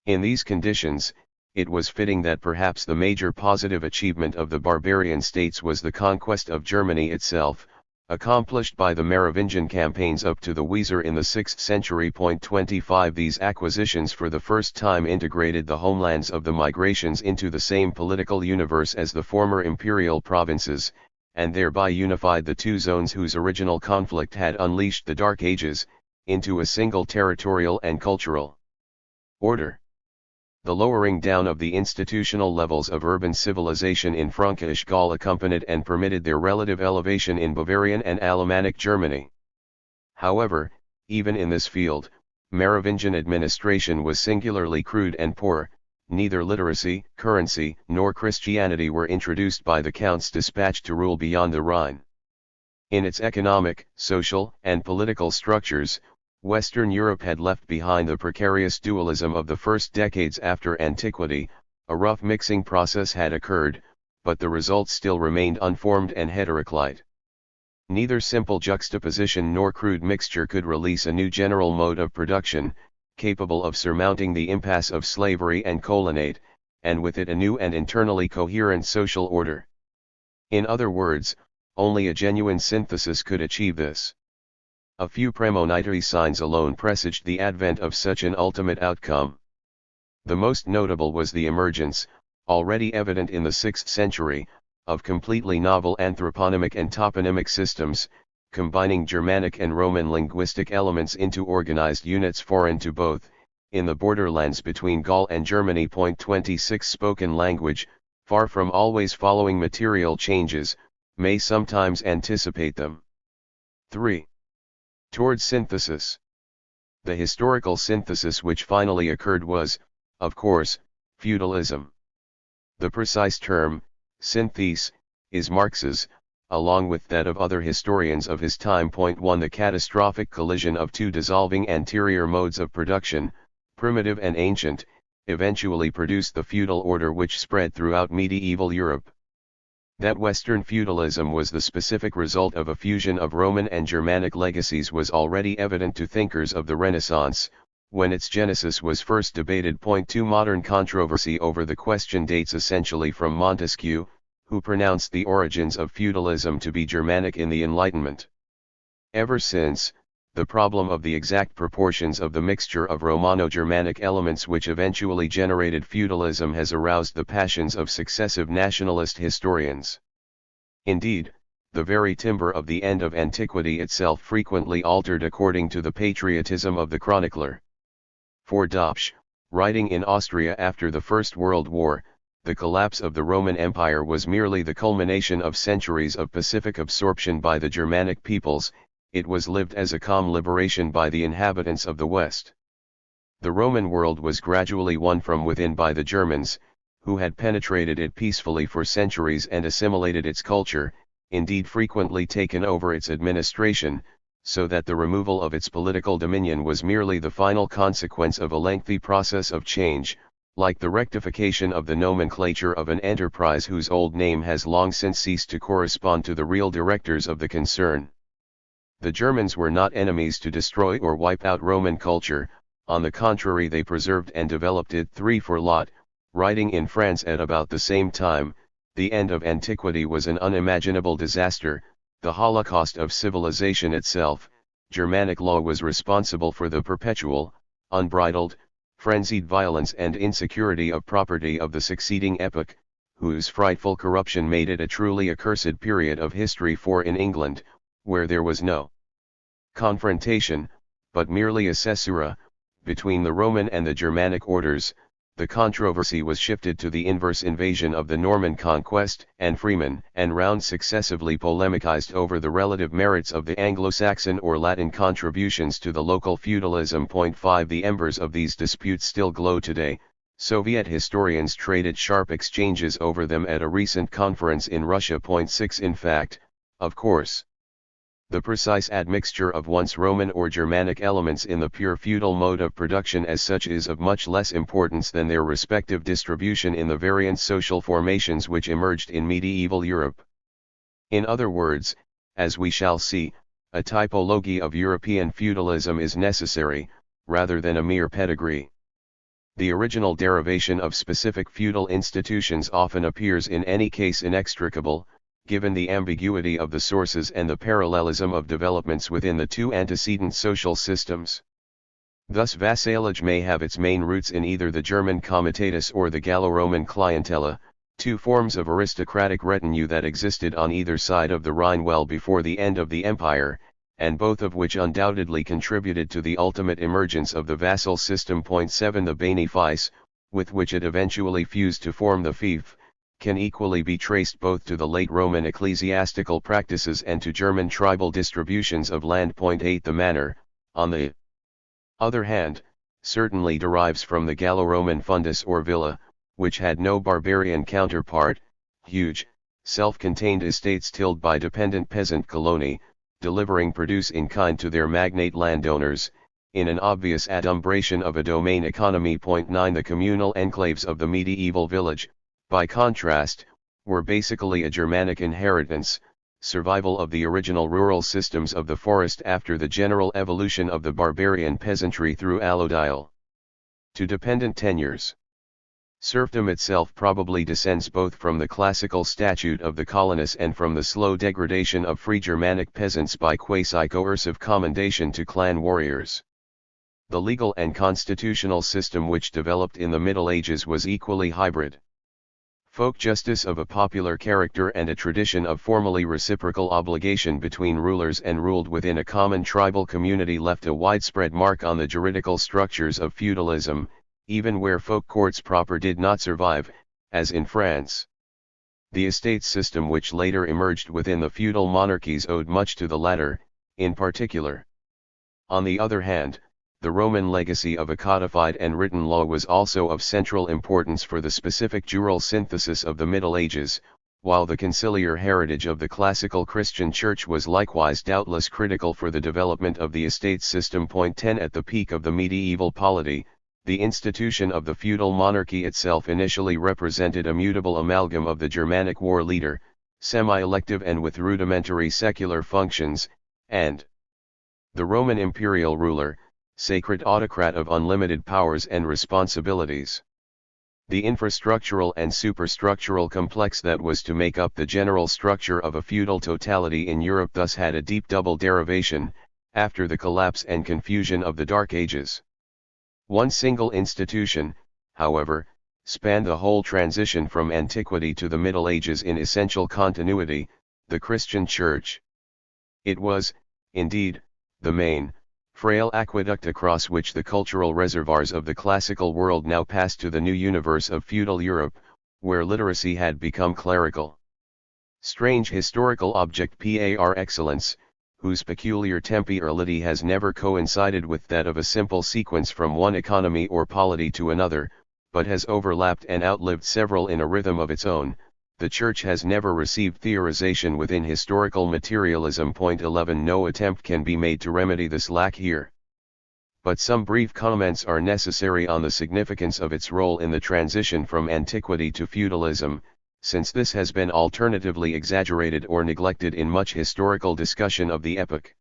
In these conditions, it was fitting that perhaps the major positive achievement of the barbarian states was the conquest of Germany itself, accomplished by the Merovingian campaigns up to the Weser in the 6th century. 25 These acquisitions for the first time integrated the homelands of the migrations into the same political universe as the former imperial provinces, and thereby unified the two zones whose original conflict had unleashed the Dark Ages, into a single territorial and cultural order. The lowering down of the institutional levels of urban civilization in Frankish Gaul accompanied and permitted their relative elevation in Bavarian and Alemannic Germany. However, even in this field, Merovingian administration was singularly crude and poor. Neither literacy, currency, nor Christianity were introduced by the counts dispatched to rule beyond the Rhine. In its economic, social, and political structures, Western Europe had left behind the precarious dualism of the first decades after antiquity. A rough mixing process had occurred, but the results still remained unformed and heteroclite. Neither simple juxtaposition nor crude mixture could release a new general mode of production, capable of surmounting the impasse of slavery and colonate, and with it a new and internally coherent social order. In other words, only a genuine synthesis could achieve this. A few premonitory signs alone presaged the advent of such an ultimate outcome. The most notable was the emergence, already evident in the 6th century, of completely novel anthroponymic and toponymic systems, combining Germanic and Roman linguistic elements into organized units foreign to both. In the borderlands between Gaul and Germany. 26 Spoken language, far from always following material changes, may sometimes anticipate them. 3. Towards synthesis. The historical synthesis which finally occurred was, of course, feudalism. The precise term, synthese, is Marx's, along with that of other historians of his time. 1 The catastrophic collision of two dissolving anterior modes of production, primitive and ancient, eventually produced the feudal order which spread throughout medieval Europe. That Western feudalism was the specific result of a fusion of Roman and Germanic legacies was already evident to thinkers of the Renaissance, when its genesis was first debated. 2 Modern controversy over the question dates essentially from Montesquieu, who pronounced the origins of feudalism to be Germanic in the Enlightenment. Ever since, the problem of the exact proportions of the mixture of Romano-Germanic elements which eventually generated feudalism has aroused the passions of successive nationalist historians. Indeed, the very timbre of the end of antiquity itself frequently altered according to the patriotism of the chronicler. For Dopsch, writing in Austria after the First World War, the collapse of the Roman Empire was merely the culmination of centuries of pacific absorption by the Germanic peoples. It was lived as a calm liberation by the inhabitants of the West. The Roman world was gradually won from within by the Germans, who had penetrated it peacefully for centuries and assimilated its culture, indeed frequently taken over its administration, so that the removal of its political dominion was merely the final consequence of a lengthy process of change, like the rectification of the nomenclature of an enterprise whose old name has long since ceased to correspond to the real directors of the concern. The Germans were not enemies to destroy or wipe out Roman culture, on the contrary they preserved and developed it. 3 For Lot, writing in France at about the same time, the end of antiquity was an unimaginable disaster, the Holocaust of civilization itself. Germanic law was responsible for the perpetual, unbridled, frenzied violence and insecurity of property of the succeeding epoch, whose frightful corruption made it a truly accursed period of history. For in England, where there was no confrontation, but merely a caesura, between the Roman and the Germanic orders, the controversy was shifted to the inverse invasion of the Norman conquest, and Freeman and Round successively polemicized over the relative merits of the Anglo-Saxon or Latin contributions to the local feudalism. 5 The embers of these disputes still glow today. Soviet historians traded sharp exchanges over them at a recent conference in Russia. 6 In fact, of course, the precise admixture of once Roman or Germanic elements in the pure feudal mode of production as such is of much less importance than their respective distribution in the variant social formations which emerged in medieval Europe. In other words, as we shall see, a typology of European feudalism is necessary, rather than a mere pedigree. The original derivation of specific feudal institutions often appears in any case inextricable, given the ambiguity of the sources and the parallelism of developments within the two antecedent social systems. Thus vassalage may have its main roots in either the German comitatus or the Gallo-Roman clientela, two forms of aristocratic retinue that existed on either side of the Rhine well before the end of the empire, and both of which undoubtedly contributed to the ultimate emergence of the vassal system. 7 The benefice, with which it eventually fused to form the fief, can equally be traced both to the late Roman ecclesiastical practices and to German tribal distributions of land. 8 The manor, on the other hand, certainly derives from the Gallo-Roman fundus or villa, which had no barbarian counterpart, huge, self-contained estates tilled by dependent peasant colony, delivering produce in kind to their magnate landowners, in an obvious adumbration of a domain economy. 9 The communal enclaves of the medieval village, by contrast, were basically a Germanic inheritance, survival of the original rural systems of the forest after the general evolution of the barbarian peasantry through allodial to dependent tenures. Serfdom itself probably descends both from the classical statute of the colonists and from the slow degradation of free Germanic peasants by quasi-coercive commendation to clan warriors. The legal and constitutional system which developed in the Middle Ages was equally hybrid. Folk justice of a popular character and a tradition of formally reciprocal obligation between rulers and ruled within a common tribal community left a widespread mark on the juridical structures of feudalism, even where folk courts proper did not survive, as in France. The estates system which later emerged within the feudal monarchies owed much to the latter, in particular. On the other hand, the Roman legacy of a codified and written law was also of central importance for the specific jural synthesis of the Middle Ages, while the conciliar heritage of the classical Christian Church was likewise doubtless critical for the development of the estates system. 10 At the peak of the medieval polity, the institution of the feudal monarchy itself initially represented a mutable amalgam of the Germanic war leader, semi-elective and with rudimentary secular functions, and the Roman imperial ruler, sacred autocrat of unlimited powers and responsibilities. The infrastructural and superstructural complex that was to make up the general structure of a feudal totality in Europe thus had a deep double derivation, after the collapse and confusion of the Dark Ages. One single institution, however, spanned the whole transition from antiquity to the Middle Ages in essential continuity, the Christian Church. It was, indeed, the main, frail aqueduct across which the cultural reservoirs of the classical world now passed to the new universe of feudal Europe, where literacy had become clerical. Strange historical object par excellence, whose peculiar temporality has never coincided with that of a simple sequence from one economy or polity to another, but has overlapped and outlived several in a rhythm of its own. The Church has never received theorization within historical materialism. 11 No attempt can be made to remedy this lack here. But some brief comments are necessary on the significance of its role in the transition from antiquity to feudalism, since this has been alternatively exaggerated or neglected in much historical discussion of the epoch.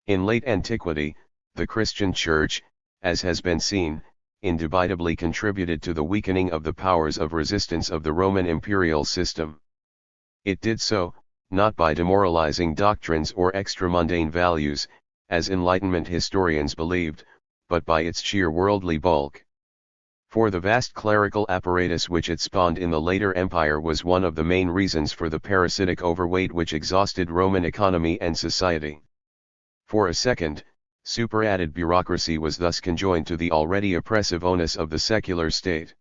In late antiquity, the Christian Church, as has been seen, indubitably contributed to the weakening of the powers of resistance of the Roman imperial system. It did so, not by demoralizing doctrines or extramundane values, as Enlightenment historians believed, but by its sheer worldly bulk. For the vast clerical apparatus which it spawned in the later empire was one of the main reasons for the parasitic overweight which exhausted Roman economy and society. For a second, superadded bureaucracy was thus conjoined to the already oppressive onus of the secular state.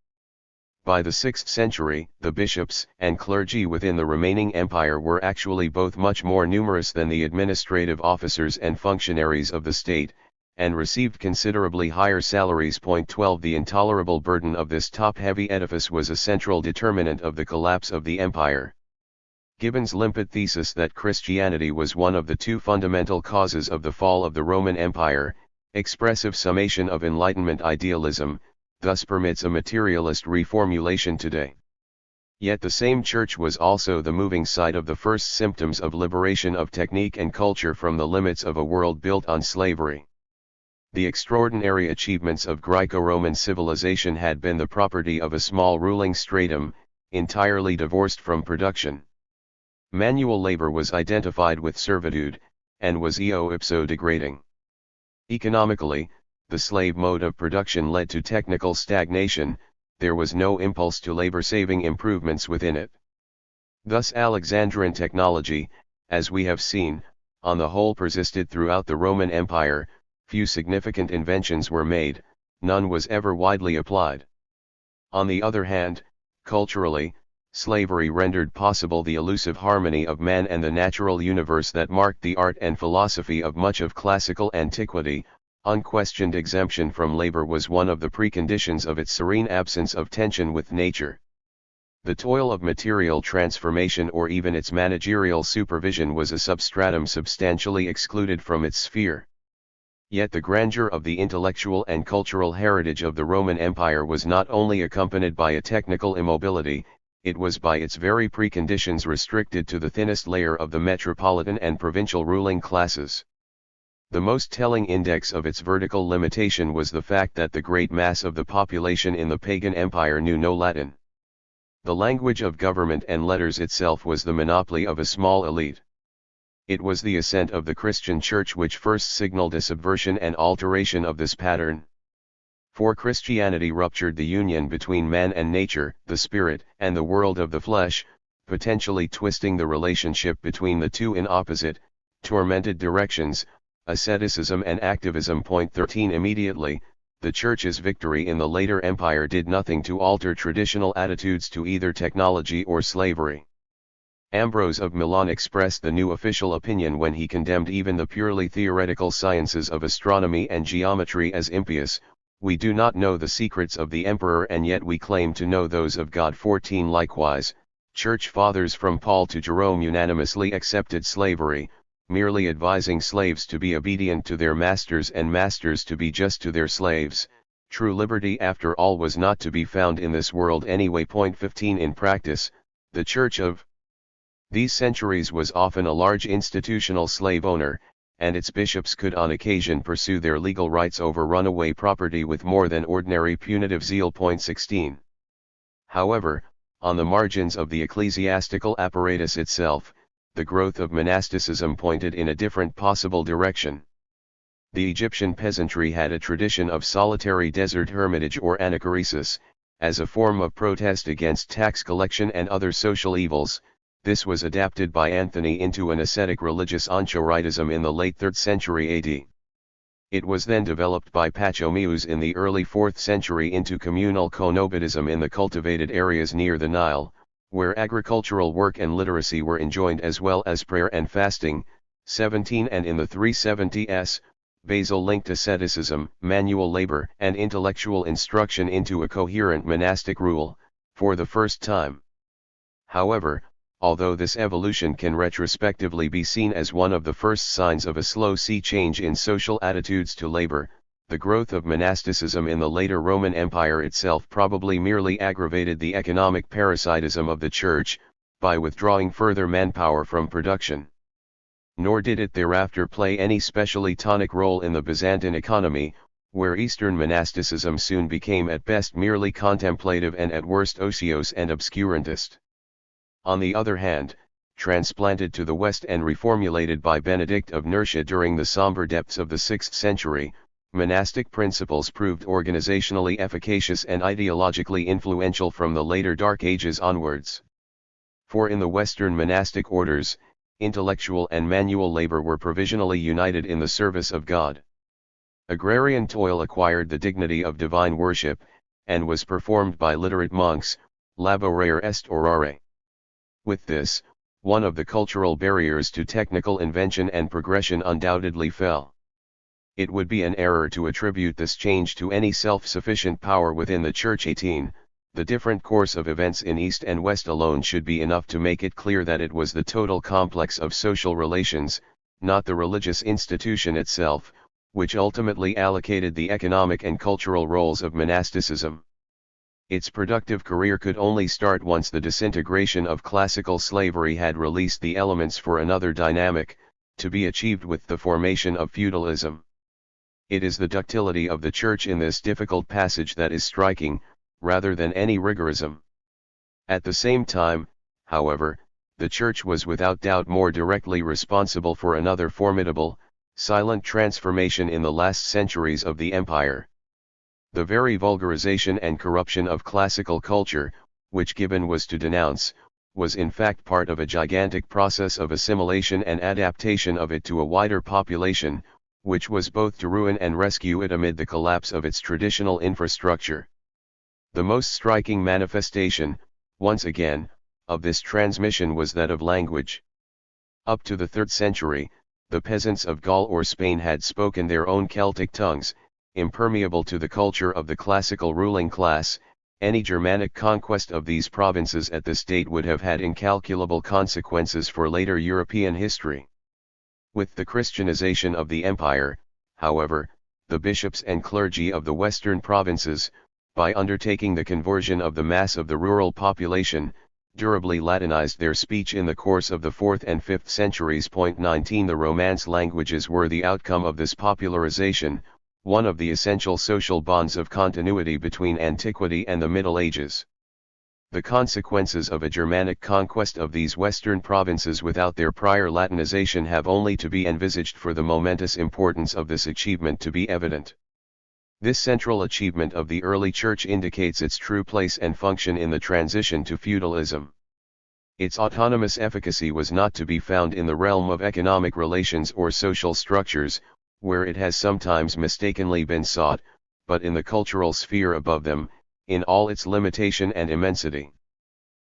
By the 6th century, the bishops and clergy within the remaining empire were actually both much more numerous than the administrative officers and functionaries of the state, and received considerably higher salaries. 12 The intolerable burden of this top-heavy edifice was a central determinant of the collapse of the empire. Gibbon's limpid thesis that Christianity was one of the two fundamental causes of the fall of the Roman Empire, expressive summation of Enlightenment idealism, thus permits a materialist reformulation today. Yet the same church was also the moving site of the first symptoms of liberation of technique and culture from the limits of a world built on slavery. The extraordinary achievements of Greco-Roman civilization had been the property of a small ruling stratum, entirely divorced from production. Manual labor was identified with servitude, and was eo ipso degrading. Economically, the slave mode of production led to technical stagnation, there was no impulse to labor-saving improvements within it. Thus Alexandrine technology, as we have seen, on the whole persisted throughout the Roman Empire. Few significant inventions were made, none was ever widely applied. On the other hand, culturally, slavery rendered possible the elusive harmony of man and the natural universe that marked the art and philosophy of much of classical antiquity. Unquestioned exemption from labor was one of the preconditions of its serene absence of tension with nature. The toil of material transformation or even its managerial supervision was a substratum substantially excluded from its sphere. Yet the grandeur of the intellectual and cultural heritage of the Roman Empire was not only accompanied by a technical immobility, it was by its very preconditions restricted to the thinnest layer of the metropolitan and provincial ruling classes. The most telling index of its vertical limitation was the fact that the great mass of the population in the pagan empire knew no Latin. The language of government and letters itself was the monopoly of a small elite. It was the ascent of the Christian Church which first signaled a subversion and alteration of this pattern. For Christianity ruptured the union between man and nature, the spirit and the world of the flesh, potentially twisting the relationship between the two in opposite, tormented directions, asceticism and activism. 13 Immediately, the Church's victory in the later empire did nothing to alter traditional attitudes to either technology or slavery. Ambrose of Milan expressed the new official opinion when he condemned even the purely theoretical sciences of astronomy and geometry as impious. We do not know the secrets of the emperor and yet we claim to know those of God. 14 Likewise, Church Fathers from Paul to Jerome unanimously accepted slavery, merely advising slaves to be obedient to their masters and masters to be just to their slaves. True liberty after all was not to be found in this world anyway. 15 In practice, the Church of these centuries was often a large institutional slave owner, and its bishops could on occasion pursue their legal rights over runaway property with more than ordinary punitive zeal. 16. However, on the margins of the ecclesiastical apparatus itself, the growth of monasticism pointed in a different possible direction. The Egyptian peasantry had a tradition of solitary desert hermitage or anachoresis, as a form of protest against tax collection and other social evils. This was adapted by Anthony into an ascetic religious anchoritism in the late 3rd century AD. It was then developed by Pachomius in the early 4th century into communal coenobitism in the cultivated areas near the Nile, where agricultural work and literacy were enjoined as well as prayer and fasting. 17 And in the 370s, Basil linked asceticism, manual labor and intellectual instruction into a coherent monastic rule, for the first time. However, although this evolution can retrospectively be seen as one of the first signs of a slow sea change in social attitudes to labor, the growth of monasticism in the later Roman Empire itself probably merely aggravated the economic parasitism of the Church, by withdrawing further manpower from production. Nor did it thereafter play any specially tonic role in the Byzantine economy, where Eastern monasticism soon became at best merely contemplative and at worst ociose and obscurantist. On the other hand, transplanted to the West and reformulated by Benedict of Nursia during the somber depths of the 6th century, monastic principles proved organizationally efficacious and ideologically influential from the later Dark Ages onwards. For in the Western monastic orders, intellectual and manual labor were provisionally united in the service of God. Agrarian toil acquired the dignity of divine worship, and was performed by literate monks, laborare est orare. With this, one of the cultural barriers to technical invention and progression undoubtedly fell. It would be an error to attribute this change to any self-sufficient power within the Church. 18. The different course of events in East and West alone should be enough to make it clear that it was the total complex of social relations, not the religious institution itself, which ultimately allocated the economic and cultural roles of monasticism. Its productive career could only start once the disintegration of classical slavery had released the elements for another dynamic, to be achieved with the formation of feudalism. It is the ductility of the Church in this difficult passage that is striking, rather than any rigorism. At the same time, however, the Church was without doubt more directly responsible for another formidable, silent transformation in the last centuries of the Empire. The very vulgarization and corruption of classical culture, which Gibbon was to denounce, was in fact part of a gigantic process of assimilation and adaptation of it to a wider population, which was both to ruin and rescue it amid the collapse of its traditional infrastructure. The most striking manifestation, once again, of this transmission was that of language. Up to the 3rd century, the peasants of Gaul or Spain had spoken their own Celtic tongues, impermeable to the culture of the classical ruling class. Any Germanic conquest of these provinces at this date would have had incalculable consequences for later European history. With the Christianization of the empire, however, the bishops and clergy of the western provinces, by undertaking the conversion of the mass of the rural population, durably Latinized their speech in the course of the 4th and 5th centuries. 19 The Romance languages were the outcome of this popularization, one of the essential social bonds of continuity between antiquity and the Middle Ages. The consequences of a Germanic conquest of these western provinces without their prior Latinization have only to be envisaged for the momentous importance of this achievement to be evident. This central achievement of the early Church indicates its true place and function in the transition to feudalism. Its autonomous efficacy was not to be found in the realm of economic relations or social structures, where it has sometimes mistakenly been sought, but in the cultural sphere above them, in all its limitation and immensity.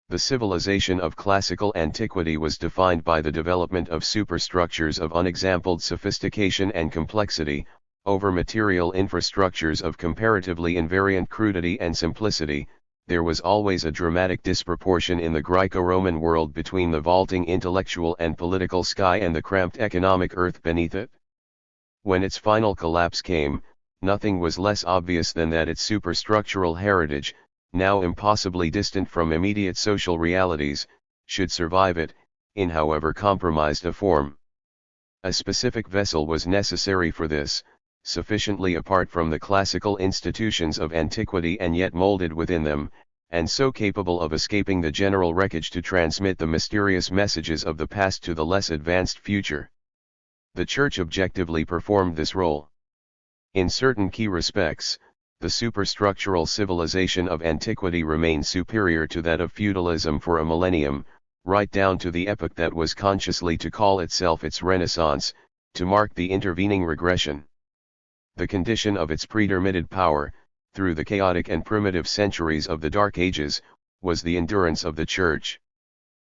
The civilization of classical antiquity was defined by the development of superstructures of unexampled sophistication and complexity, over material infrastructures of comparatively invariant crudity and simplicity. There was always a dramatic disproportion in the Greco-Roman world between the vaulting intellectual and political sky and the cramped economic earth beneath it. When its final collapse came, nothing was less obvious than that its superstructural heritage, now impossibly distant from immediate social realities, should survive it, in however compromised a form. A specific vessel was necessary for this, sufficiently apart from the classical institutions of antiquity and yet molded within them, and so capable of escaping the general wreckage to transmit the mysterious messages of the past to the less advanced future. The Church objectively performed this role. In certain key respects, the superstructural civilization of antiquity remained superior to that of feudalism for a millennium, right down to the epoch that was consciously to call itself its Renaissance, to mark the intervening regression. The condition of its pretermitted power, through the chaotic and primitive centuries of the Dark Ages, was the endurance of the Church.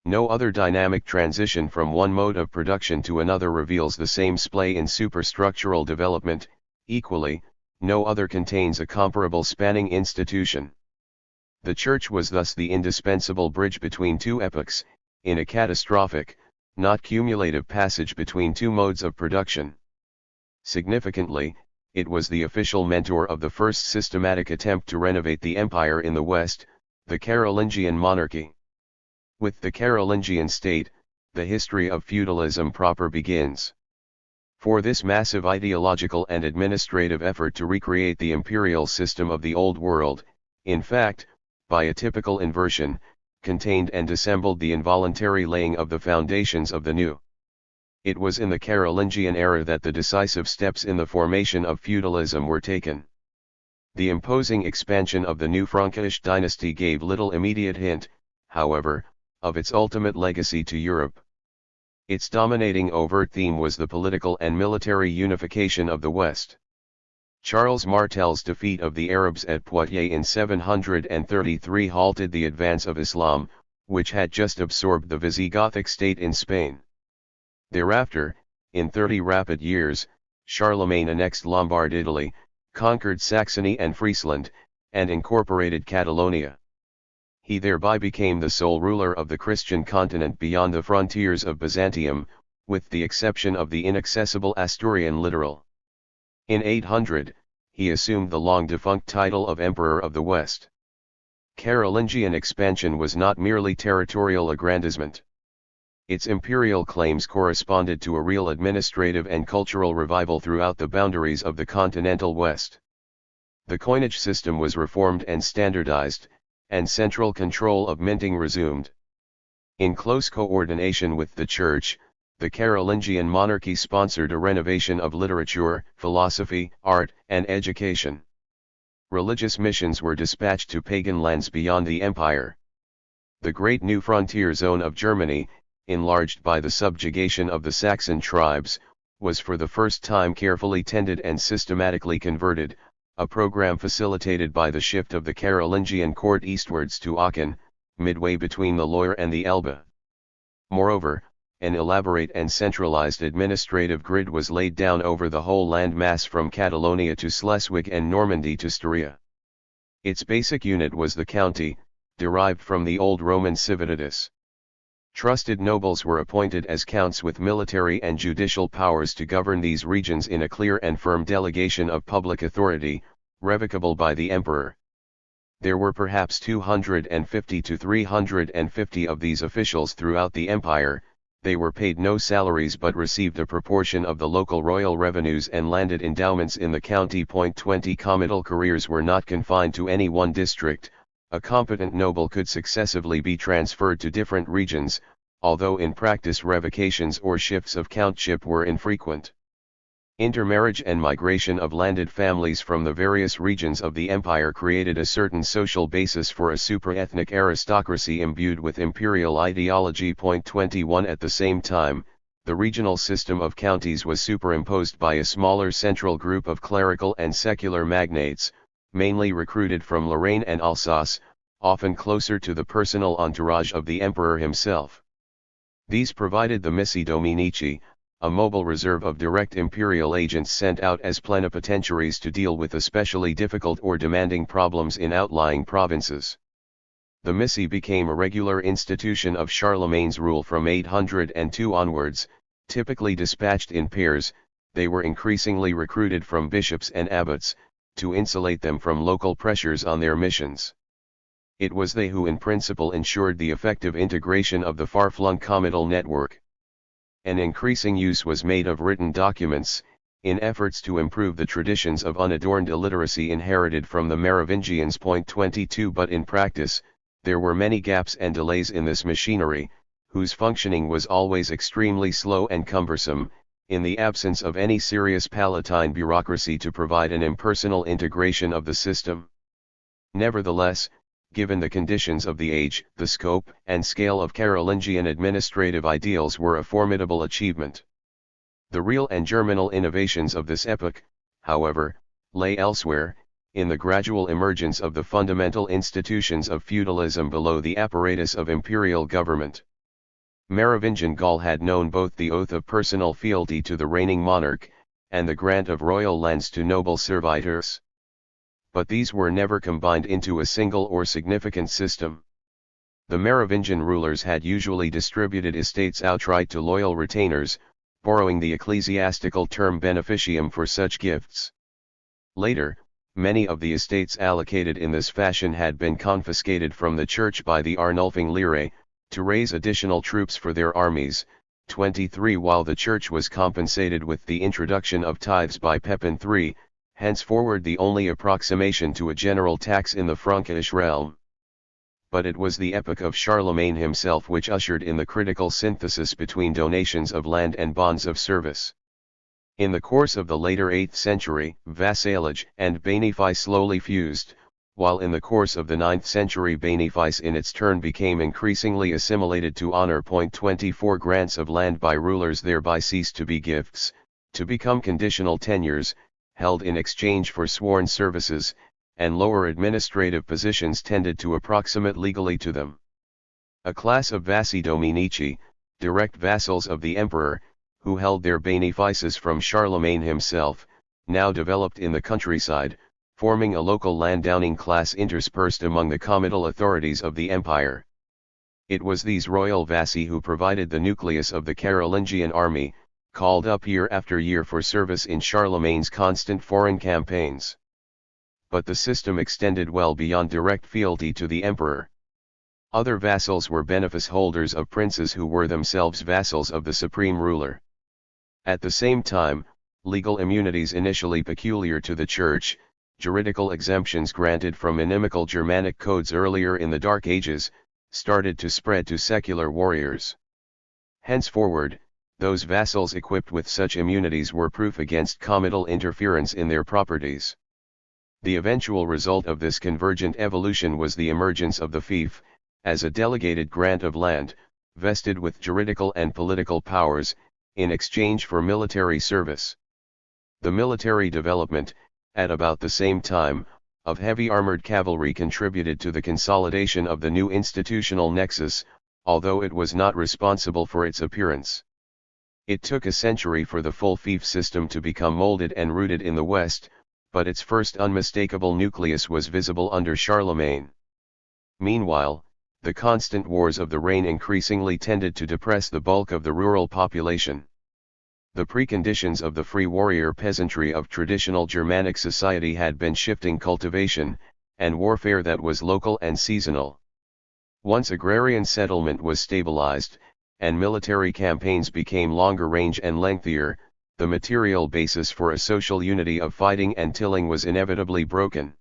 No other dynamic transition from one mode of production to another reveals the same splay in superstructural development. Equally, no other contains a comparable spanning institution. The Church was thus the indispensable bridge between two epochs, in a catastrophic, not cumulative passage between two modes of production. Significantly, it was the official mentor of the first systematic attempt to renovate the empire in the West, the Carolingian monarchy. With the Carolingian state, the history of feudalism proper begins. For this massive ideological and administrative effort to recreate the imperial system of the Old World, in fact, by a typical inversion, contained and dissembled the involuntary laying of the foundations of the new. It was in the Carolingian era that the decisive steps in the formation of feudalism were taken. The imposing expansion of the new Frankish dynasty gave little immediate hint, however, of its ultimate legacy to Europe. Its dominating overt theme was the political and military unification of the West. Charles Martel's defeat of the Arabs at Poitiers in 733 halted the advance of Islam, which had just absorbed the Visigothic state in Spain. Thereafter, in 30 rapid years, Charlemagne annexed Lombard Italy, conquered Saxony and Friesland, and incorporated Catalonia. He thereby became the sole ruler of the Christian continent beyond the frontiers of Byzantium, with the exception of the inaccessible Asturian littoral. In 800, he assumed the long-defunct title of Emperor of the West. Carolingian expansion was not merely territorial aggrandizement. Its imperial claims corresponded to a real administrative and cultural revival throughout the boundaries of the continental West. The coinage system was reformed and standardized, and central control of minting resumed. In close coordination with the Church, the Carolingian monarchy sponsored a renovation of literature, philosophy, art, and education. Religious missions were dispatched to pagan lands beyond the empire. The great new frontier zone of Germany, enlarged by the subjugation of the Saxon tribes, was for the first time carefully tended and systematically converted, a program facilitated by the shift of the Carolingian court eastwards to Aachen, midway between the Loire and the Elbe. Moreover, an elaborate and centralized administrative grid was laid down over the whole land mass from Catalonia to Schleswig and Normandy to Styria. Its basic unit was the county, derived from the old Roman civitatis. Trusted nobles were appointed as counts with military and judicial powers to govern these regions in a clear and firm delegation of public authority, revocable by the emperor. There were perhaps 250 to 350 of these officials throughout the empire. They were paid no salaries but received a proportion of the local royal revenues and landed endowments in the county. 20 Comital careers were not confined to any one district. A competent noble could successively be transferred to different regions, although in practice revocations or shifts of countship were infrequent. Intermarriage and migration of landed families from the various regions of the empire created a certain social basis for a supra-ethnic aristocracy imbued with imperial ideology. 21 At the same time, the regional system of counties was superimposed by a smaller central group of clerical and secular magnates, mainly recruited from Lorraine and Alsace, often closer to the personal entourage of the emperor himself. These provided the Missi Dominici, a mobile reserve of direct imperial agents sent out as plenipotentiaries to deal with especially difficult or demanding problems in outlying provinces. The Missi became a regular institution of Charlemagne's rule from 802 onwards, typically dispatched in pairs. They were increasingly recruited from bishops and abbots, to insulate them from local pressures on their missions. It was they who in principle ensured the effective integration of the far-flung comital network. An increasing use was made of written documents, in efforts to improve the traditions of unadorned illiteracy inherited from the Merovingians. 22 But in practice, there were many gaps and delays in this machinery, whose functioning was always extremely slow and cumbersome, in the absence of any serious palatine bureaucracy to provide an impersonal integration of the system. Nevertheless, given the conditions of the age, the scope and scale of Carolingian administrative ideals were a formidable achievement. The real and germinal innovations of this epoch, however, lay elsewhere, in the gradual emergence of the fundamental institutions of feudalism below the apparatus of imperial government. Merovingian Gaul had known both the oath of personal fealty to the reigning monarch, and the grant of royal lands to noble servitors. But these were never combined into a single or significant system. The Merovingian rulers had usually distributed estates outright to loyal retainers, borrowing the ecclesiastical term beneficium for such gifts. Later, many of the estates allocated in this fashion had been confiscated from the church by the Arnulfing Lire, to raise additional troops for their armies. 23 While the church was compensated with the introduction of tithes by Pepin III, henceforward the only approximation to a general tax in the Frankish realm. But it was the epoch of Charlemagne himself which ushered in the critical synthesis between donations of land and bonds of service. In the course of the later 8th century, vassalage and benefice slowly fused, while in the course of the 9th century benefice in its turn became increasingly assimilated to honor. 24 Grants of land by rulers thereby ceased to be gifts, to become conditional tenures, held in exchange for sworn services, and lower administrative positions tended to approximate legally to them. A class of vassi dominici, direct vassals of the emperor, who held their benefices from Charlemagne himself, now developed in the countryside, forming a local landowning class interspersed among the comital authorities of the empire. It was these royal vassi who provided the nucleus of the Carolingian army, called up year after year for service in Charlemagne's constant foreign campaigns. But the system extended well beyond direct fealty to the emperor. Other vassals were benefice holders of princes who were themselves vassals of the supreme ruler. At the same time, legal immunities initially peculiar to the Church, juridical exemptions granted from inimical Germanic codes earlier in the Dark Ages, started to spread to secular warriors. Henceforward, those vassals equipped with such immunities were proof against comital interference in their properties. The eventual result of this convergent evolution was the emergence of the fief, as a delegated grant of land, vested with juridical and political powers, in exchange for military service. The military development, at about the same time, of heavy armored cavalry contributed to the consolidation of the new institutional nexus, although it was not responsible for its appearance. It took a century for the full fief system to become molded and rooted in the West, but its first unmistakable nucleus was visible under Charlemagne. Meanwhile, the constant wars of the reign increasingly tended to depress the bulk of the rural population. The preconditions of the free warrior peasantry of traditional Germanic society had been shifting cultivation, and warfare that was local and seasonal. Once agrarian settlement was stabilized, and military campaigns became longer range and lengthier, the material basis for a social unity of fighting and tilling was inevitably broken.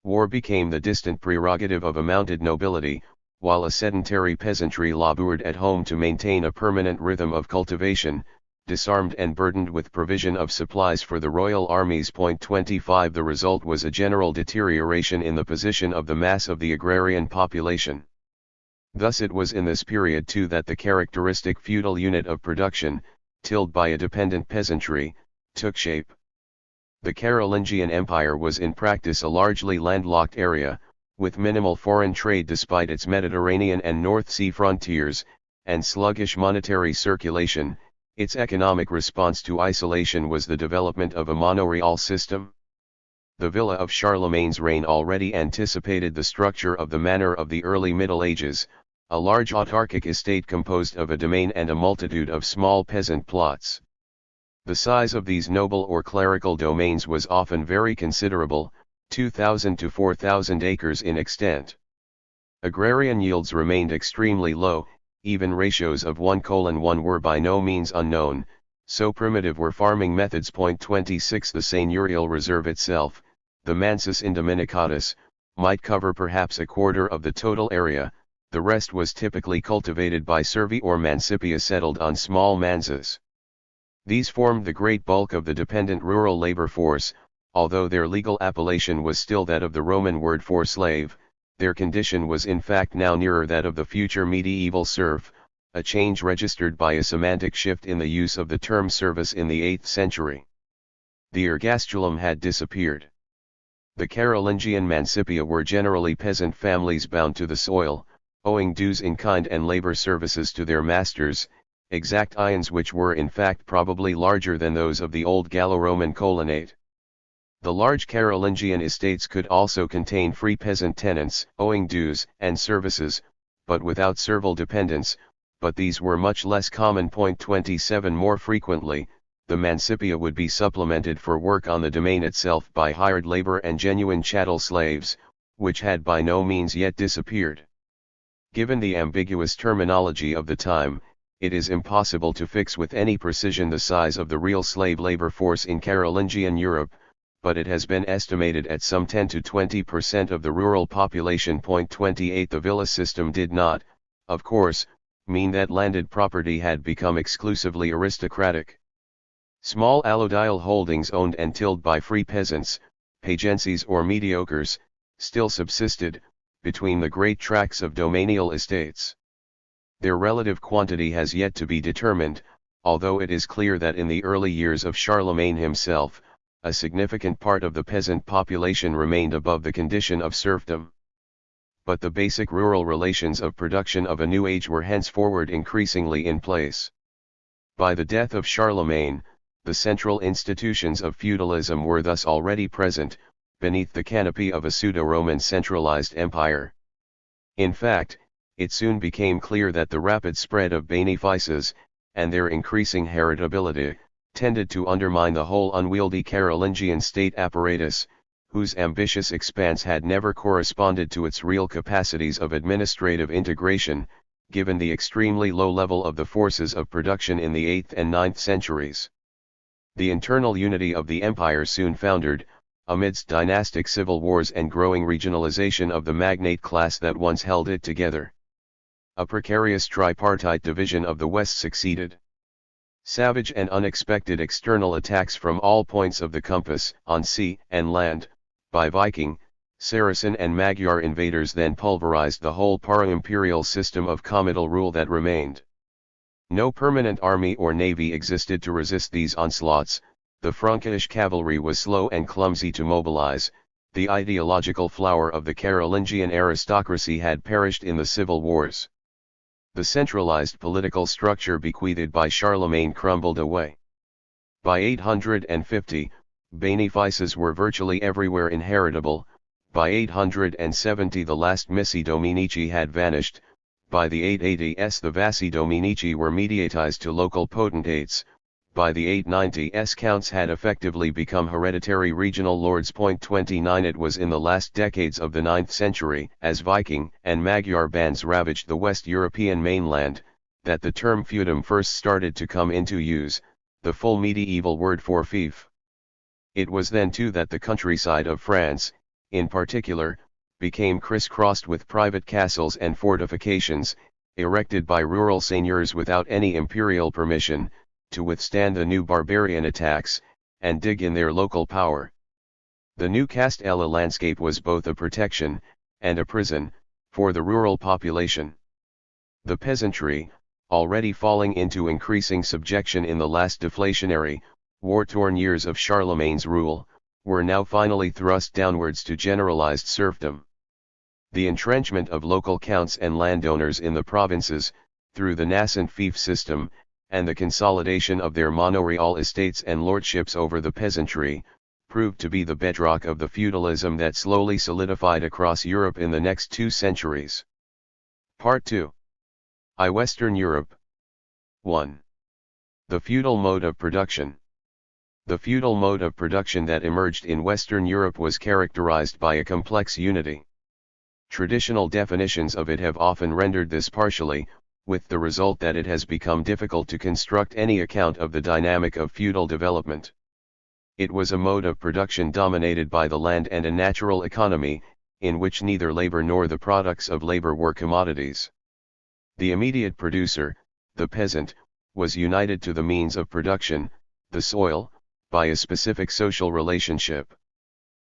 War became the distant prerogative of a mounted nobility, while a sedentary peasantry labored at home to maintain a permanent rhythm of cultivation, disarmed and burdened with provision of supplies for the royal armies. 25 The result was a general deterioration in the position of the mass of the agrarian population. Thus it was in this period too that the characteristic feudal unit of production, tilled by a dependent peasantry, took shape. The Carolingian Empire was in practice a largely landlocked area, with minimal foreign trade despite its Mediterranean and North Sea frontiers, and sluggish monetary circulation. Its economic response to isolation was the development of a monoreal system. The villa of Charlemagne's reign already anticipated the structure of the manor of the early Middle Ages, a large autarchic estate composed of a domain and a multitude of small peasant plots. The size of these noble or clerical domains was often very considerable, 2,000 to 4,000 acres in extent. Agrarian yields remained extremely low, even ratios of 1:1 were by no means unknown, so primitive were farming methods. 26 The seigneurial reserve itself, the mansus indemnicatus, might cover perhaps a quarter of the total area, the rest was typically cultivated by servi or mancipia settled on small mansas. These formed the great bulk of the dependent rural labor force, although their legal appellation was still that of the Roman word for slave. Their condition was in fact now nearer that of the future medieval serf, a change registered by a semantic shift in the use of the term service in the 8th century. The ergastulum had disappeared. The Carolingian mancipia were generally peasant families bound to the soil, owing dues in kind and labor services to their masters, exact ions which were in fact probably larger than those of the old Gallo-Roman colonate. The large Carolingian estates could also contain free peasant tenants, owing dues and services, but without servile dependence, but these were much less common. 27 More frequently, the mancipia would be supplemented for work on the domain itself by hired labor and genuine chattel slaves, which had by no means yet disappeared. Given the ambiguous terminology of the time, it is impossible to fix with any precision the size of the real slave labor force in Carolingian Europe, but it has been estimated at some 10 to 20% of the rural population. 28 The villa system did not, of course, mean that landed property had become exclusively aristocratic. Small allodial holdings owned and tilled by free peasants, pagencies or mediocres, still subsisted, between the great tracts of domanial estates. Their relative quantity has yet to be determined, although it is clear that in the early years of Charlemagne himself, a significant part of the peasant population remained above the condition of serfdom. But the basic rural relations of production of a new age were henceforward increasingly in place. By the death of Charlemagne, the central institutions of feudalism were thus already present, beneath the canopy of a pseudo-Roman centralized empire. In fact, it soon became clear that the rapid spread of benefices, and their increasing heritability, tended to undermine the whole unwieldy Carolingian state apparatus, whose ambitious expanse had never corresponded to its real capacities of administrative integration, given the extremely low level of the forces of production in the 8th and 9th centuries. The internal unity of the empire soon foundered, amidst dynastic civil wars and growing regionalization of the magnate class that once held it together. A precarious tripartite division of the West succeeded. Savage and unexpected external attacks from all points of the compass, on sea and land, by Viking, Saracen and Magyar invaders then pulverized the whole para-imperial system of comital rule that remained. No permanent army or navy existed to resist these onslaughts, the Frankish cavalry was slow and clumsy to mobilize, the ideological flower of the Carolingian aristocracy had perished in the civil wars. The centralized political structure bequeathed by Charlemagne crumbled away. By 850, benefices were virtually everywhere inheritable. By 870 the last missi dominici had vanished. By the 880s the vassi dominici were mediatized to local potentates. By the 890s counts had effectively become hereditary regional lords. 29 It was in the last decades of the 9th century, as Viking and Magyar bands ravaged the West European mainland, that the term feudum first started to come into use, the full medieval word for fief. It was then too that the countryside of France, in particular, became crisscrossed with private castles and fortifications, erected by rural seigneurs without any imperial permission, to withstand the new barbarian attacks, and dig in their local power. The new Castella landscape was both a protection, and a prison, for the rural population. The peasantry, already falling into increasing subjection in the last deflationary, war-torn years of Charlemagne's rule, were now finally thrust downwards to generalized serfdom. The entrenchment of local counts and landowners in the provinces, through the nascent fief system, and the consolidation of their manorial estates and lordships over the peasantry, proved to be the bedrock of the feudalism that slowly solidified across Europe in the next 2 centuries. Part 2. Western Europe. 1. The feudal mode of production. The feudal mode of production that emerged in Western Europe was characterized by a complex unity. Traditional definitions of it have often rendered this partially, with the result that it has become difficult to construct any account of the dynamic of feudal development. It was a mode of production dominated by the land and a natural economy, in which neither labor nor the products of labor were commodities. The immediate producer, the peasant, was united to the means of production, the soil, by a specific social relationship.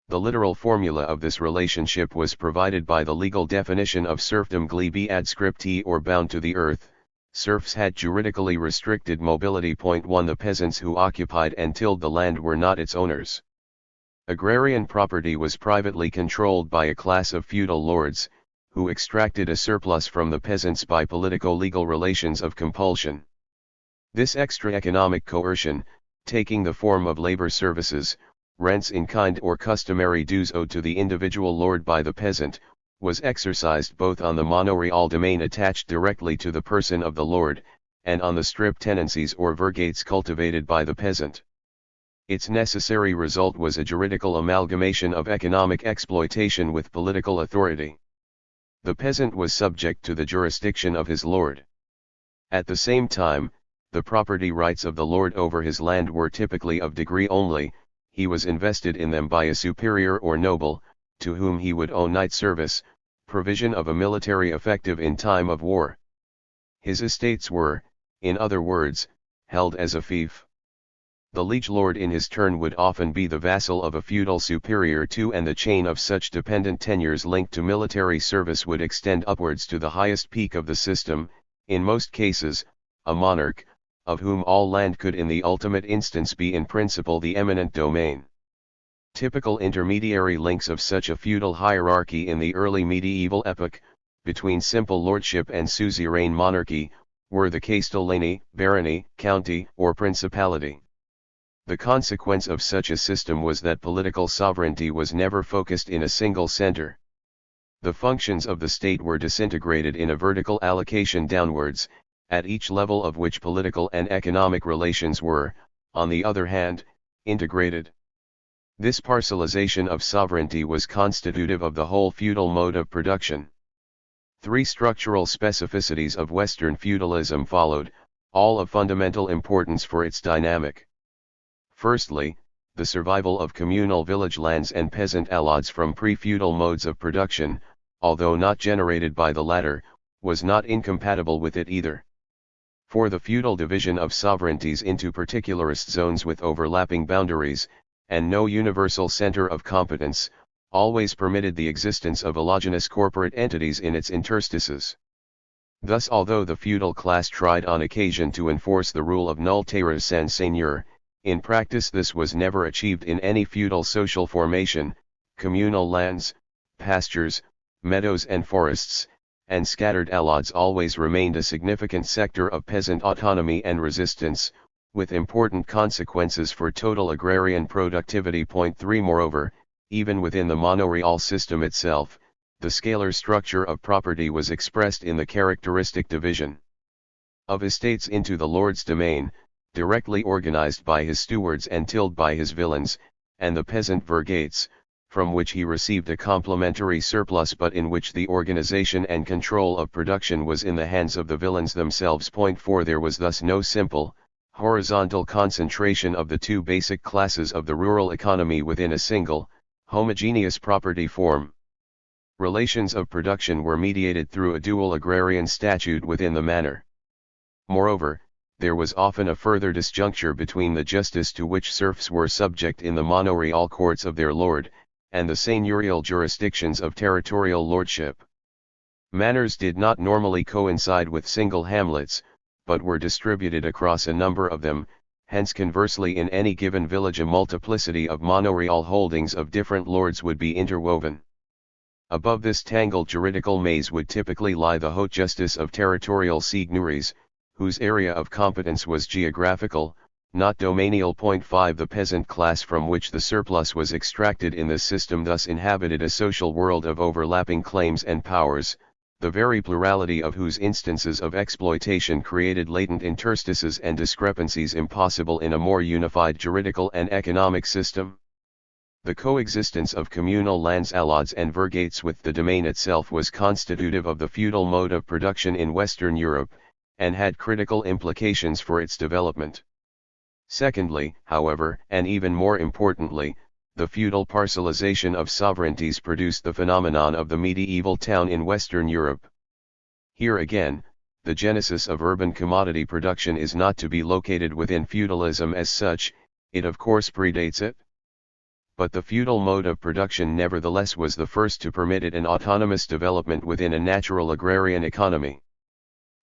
The literal formula of this relationship was provided by the legal definition of serfdom glebe adscripti or bound to the earth. Serfs had juridically restricted mobility. 1 The peasants who occupied and tilled the land were not its owners. Agrarian property was privately controlled by a class of feudal lords, who extracted a surplus from the peasants by politico-legal relations of compulsion. This extra economic coercion, taking the form of labor services, rents in kind or customary dues owed to the individual lord by the peasant, was exercised both on the manorial domain attached directly to the person of the lord, and on the strip tenancies or vergates cultivated by the peasant. Its necessary result was a juridical amalgamation of economic exploitation with political authority. The peasant was subject to the jurisdiction of his lord. At the same time, the property rights of the lord over his land were typically of degree only. He was invested in them by a superior or noble, to whom he would owe knight service, provision of a military effective in time of war. His estates were, in other words, held as a fief. The liege lord in his turn would often be the vassal of a feudal superior too, and the chain of such dependent tenures linked to military service would extend upwards to the highest peak of the system, in most cases, a monarch, of whom all land could in the ultimate instance be in principle the eminent domain. Typical intermediary links of such a feudal hierarchy in the early medieval epoch, between simple lordship and suzerain monarchy, were the castellany, barony, county, or principality. The consequence of such a system was that political sovereignty was never focused in a single center. The functions of the state were disintegrated in a vertical allocation downwards, at each level of which political and economic relations were, on the other hand, integrated. This parcelization of sovereignty was constitutive of the whole feudal mode of production. Three structural specificities of Western feudalism followed, all of fundamental importance for its dynamic. Firstly, the survival of communal village lands and peasant allods from pre-feudal modes of production, although not generated by the latter, was not incompatible with it either. For the feudal division of sovereignties into particularist zones with overlapping boundaries, and no universal center of competence, always permitted the existence of allogenous corporate entities in its interstices. Thus, although the feudal class tried on occasion to enforce the rule of nul terra sans seigneur, in practice this was never achieved in any feudal social formation. Communal lands, pastures, meadows and forests, and scattered allods always remained a significant sector of peasant autonomy and resistance, with important consequences for total agrarian productivity. 3 Moreover, even within the monoreal system itself, the scalar structure of property was expressed in the characteristic division of estates into the lord's domain, directly organized by his stewards and tilled by his villeins, and the peasant vergates, from which he received a complementary surplus but in which the organization and control of production was in the hands of the villeins themselves. 4 There was thus no simple, horizontal concentration of the two basic classes of the rural economy within a single, homogeneous property form. Relations of production were mediated through a dual agrarian statute within the manor. Moreover, there was often a further disjuncture between the justice to which serfs were subject in the monoreal courts of their lord, and the seigneurial jurisdictions of territorial lordship. Manors did not normally coincide with single hamlets, but were distributed across a number of them, hence conversely in any given village a multiplicity of monoreal holdings of different lords would be interwoven. Above this tangled juridical maze would typically lie the haute justice of territorial seigneuries, whose area of competence was geographical, not domanial. 5 The peasant class from which the surplus was extracted in this system thus inhabited a social world of overlapping claims and powers, the very plurality of whose instances of exploitation created latent interstices and discrepancies impossible in a more unified juridical and economic system. The coexistence of communal lands allods and vergates with the domain itself was constitutive of the feudal mode of production in Western Europe, and had critical implications for its development. Secondly, however, and even more importantly, the feudal parcelization of sovereignties produced the phenomenon of the medieval town in Western Europe. Here again, the genesis of urban commodity production is not to be located within feudalism as such, it of course predates it. But the feudal mode of production nevertheless was the first to permit it an autonomous development within a natural agrarian economy.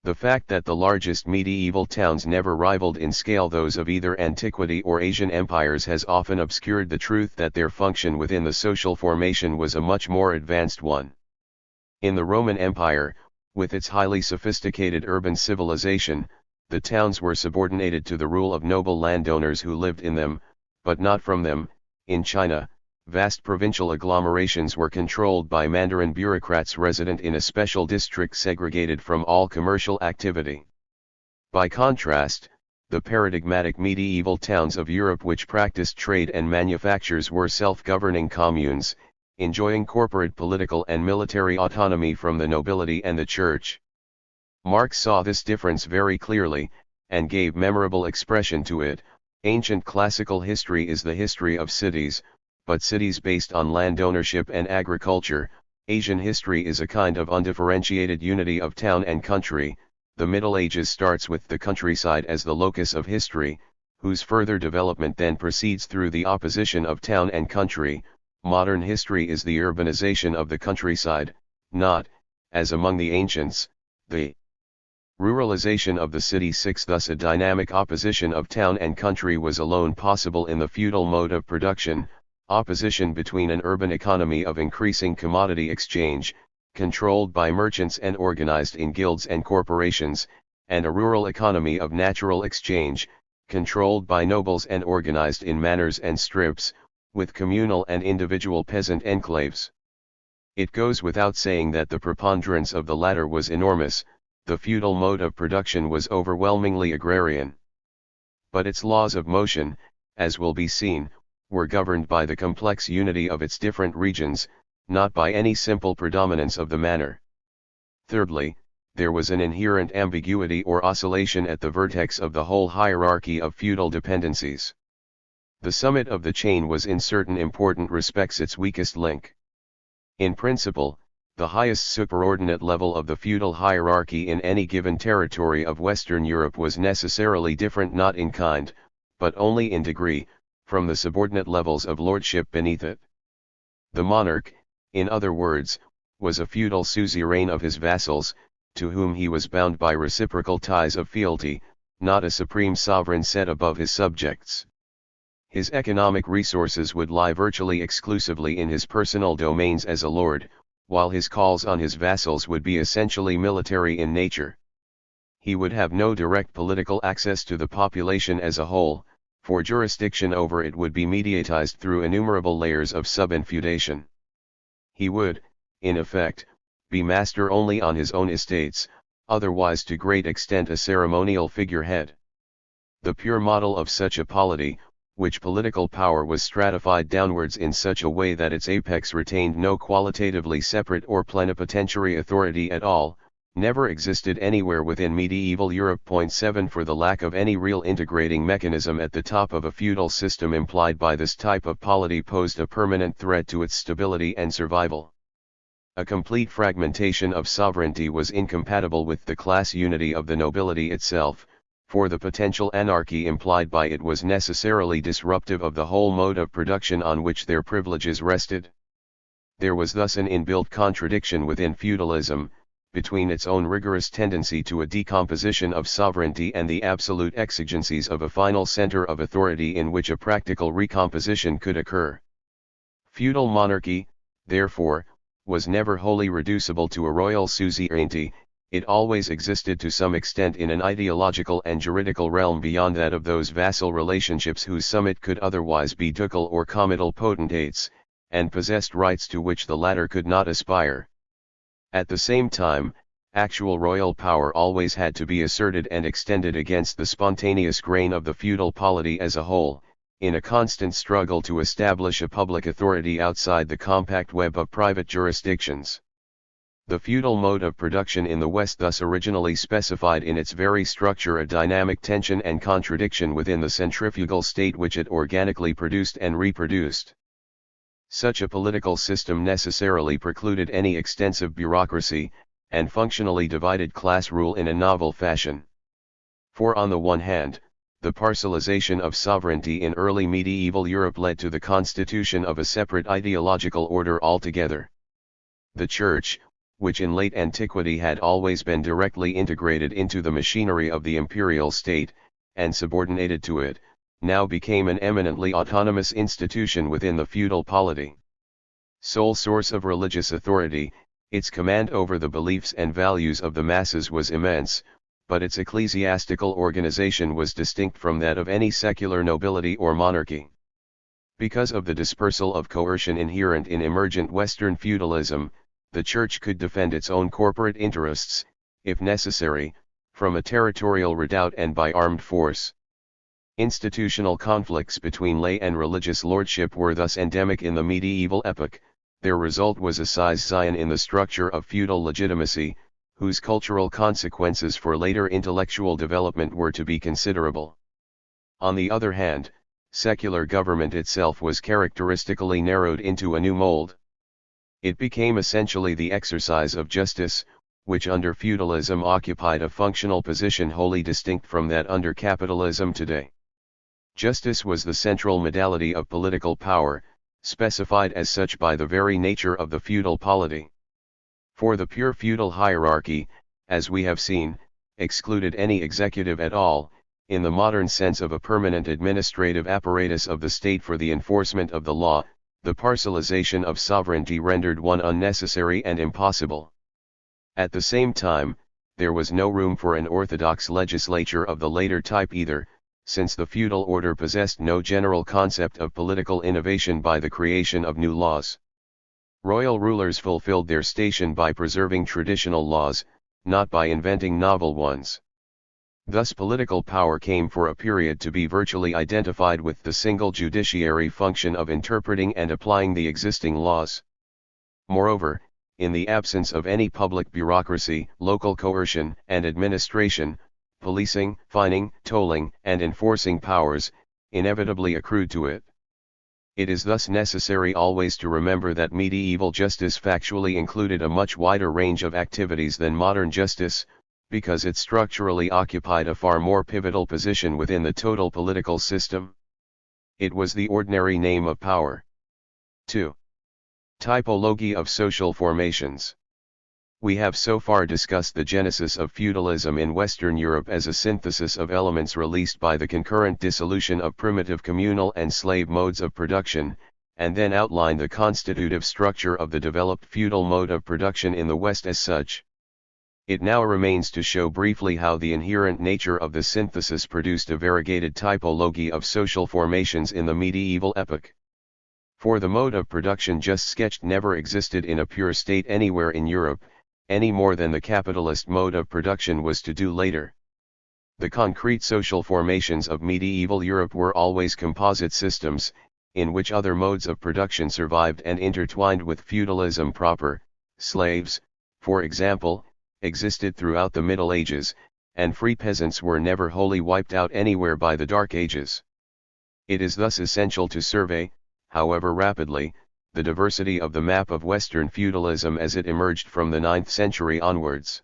The fact that the largest medieval towns never rivaled in scale those of either antiquity or Asian empires has often obscured the truth that their function within the social formation was a much more advanced one. In the Roman Empire, with its highly sophisticated urban civilization, the towns were subordinated to the rule of noble landowners who lived in them, but not from them. In China, vast provincial agglomerations were controlled by Mandarin bureaucrats resident in a special district segregated from all commercial activity. By contrast, the paradigmatic medieval towns of Europe which practiced trade and manufactures were self-governing communes, enjoying corporate political and military autonomy from the nobility and the church. Marx saw this difference very clearly, and gave memorable expression to it. Ancient classical history is the history of cities, but cities based on land ownership and agriculture. Asian history is a kind of undifferentiated unity of town and country. The Middle Ages starts with the countryside as the locus of history, whose further development then proceeds through the opposition of town and country. Modern history is the urbanization of the countryside, not, as among the ancients, the ruralization of the city. 6 Thus a dynamic opposition of town and country was alone possible in the feudal mode of production, opposition between an urban economy of increasing commodity exchange, controlled by merchants and organized in guilds and corporations, and a rural economy of natural exchange, controlled by nobles and organized in manors and strips, with communal and individual peasant enclaves. It goes without saying that the preponderance of the latter was enormous. The feudal mode of production was overwhelmingly agrarian. But its laws of motion, as will be seen, were governed by the complex unity of its different regions, not by any simple predominance of the manner. Thirdly, there was an inherent ambiguity or oscillation at the vertex of the whole hierarchy of feudal dependencies. The summit of the chain was in certain important respects its weakest link. In principle, the highest superordinate level of the feudal hierarchy in any given territory of Western Europe was necessarily different not in kind, but only in degree, from the subordinate levels of lordship beneath it. The monarch, in other words, was a feudal suzerain of his vassals, to whom he was bound by reciprocal ties of fealty, not a supreme sovereign set above his subjects. His economic resources would lie virtually exclusively in his personal domains as a lord, while his calls on his vassals would be essentially military in nature. He would have no direct political access to the population as a whole, for jurisdiction over it would be mediatized through innumerable layers of sub-infeudation. He would, in effect, be master only on his own estates, otherwise to great extent a ceremonial figurehead. The pure model of such a polity, which political power was stratified downwards in such a way that its apex retained no qualitatively separate or plenipotentiary authority at all, never existed anywhere within medieval Europe. 7 For the lack of any real integrating mechanism at the top of a feudal system implied by this type of polity posed a permanent threat to its stability and survival. A complete fragmentation of sovereignty was incompatible with the class unity of the nobility itself, for the potential anarchy implied by it was necessarily disruptive of the whole mode of production on which their privileges rested. There was thus an inbuilt contradiction within feudalism, between its own rigorous tendency to a decomposition of sovereignty and the absolute exigencies of a final center of authority in which a practical recomposition could occur. Feudal monarchy, therefore, was never wholly reducible to a royal suzerainty. It always existed to some extent in an ideological and juridical realm beyond that of those vassal relationships whose summit could otherwise be ducal or comital potentates, and possessed rights to which the latter could not aspire. At the same time, actual royal power always had to be asserted and extended against the spontaneous grain of the feudal polity as a whole, in a constant struggle to establish a public authority outside the compact web of private jurisdictions. The feudal mode of production in the West thus originally specified in its very structure a dynamic tension and contradiction within the centrifugal state which it organically produced and reproduced. Such a political system necessarily precluded any extensive bureaucracy, and functionally divided class rule in a novel fashion. For on the one hand, the parcellization of sovereignty in early medieval Europe led to the constitution of a separate ideological order altogether. The Church, which in late antiquity had always been directly integrated into the machinery of the imperial state, and subordinated to it, now became an eminently autonomous institution within the feudal polity. Sole source of religious authority, its command over the beliefs and values of the masses was immense, but its ecclesiastical organization was distinct from that of any secular nobility or monarchy. Because of the dispersal of coercion inherent in emergent Western feudalism, the Church could defend its own corporate interests, if necessary, from a territorial redoubt and by armed force. Institutional conflicts between lay and religious lordship were thus endemic in the medieval epoch. Their result was a schism in the structure of feudal legitimacy, whose cultural consequences for later intellectual development were to be considerable. On the other hand, secular government itself was characteristically narrowed into a new mold. It became essentially the exercise of justice, which under feudalism occupied a functional position wholly distinct from that under capitalism today. Justice was the central modality of political power, specified as such by the very nature of the feudal polity. For the pure feudal hierarchy, as we have seen, excluded any executive at all, in the modern sense of a permanent administrative apparatus of the state for the enforcement of the law. The parcellization of sovereignty rendered one unnecessary and impossible. At the same time, there was no room for an orthodox legislature of the later type either, since the feudal order possessed no general concept of political innovation by the creation of new laws. Royal rulers fulfilled their station by preserving traditional laws, not by inventing novel ones. Thus political power came for a period to be virtually identified with the single judiciary function of interpreting and applying the existing laws. Moreover, in the absence of any public bureaucracy, local coercion and administration, policing, fining, tolling, and enforcing powers inevitably accrued to it. It is thus necessary always to remember that medieval justice factually included a much wider range of activities than modern justice, because it structurally occupied a far more pivotal position within the total political system. It was the ordinary name of power. 2. Typology of social formations. We have so far discussed the genesis of feudalism in Western Europe as a synthesis of elements released by the concurrent dissolution of primitive communal and slave modes of production, and then outlined the constitutive structure of the developed feudal mode of production in the West as such. It now remains to show briefly how the inherent nature of the synthesis produced a variegated typology of social formations in the medieval epoch. For the mode of production just sketched never existed in a pure state anywhere in Europe, any more than the capitalist mode of production was to do later. The concrete social formations of medieval Europe were always composite systems, in which other modes of production survived and intertwined with feudalism proper. Slaves, for example, existed throughout the Middle Ages, and free peasants were never wholly wiped out anywhere by the Dark Ages. It is thus essential to survey, however rapidly, the diversity of the map of Western feudalism as it emerged from the 9th century onwards.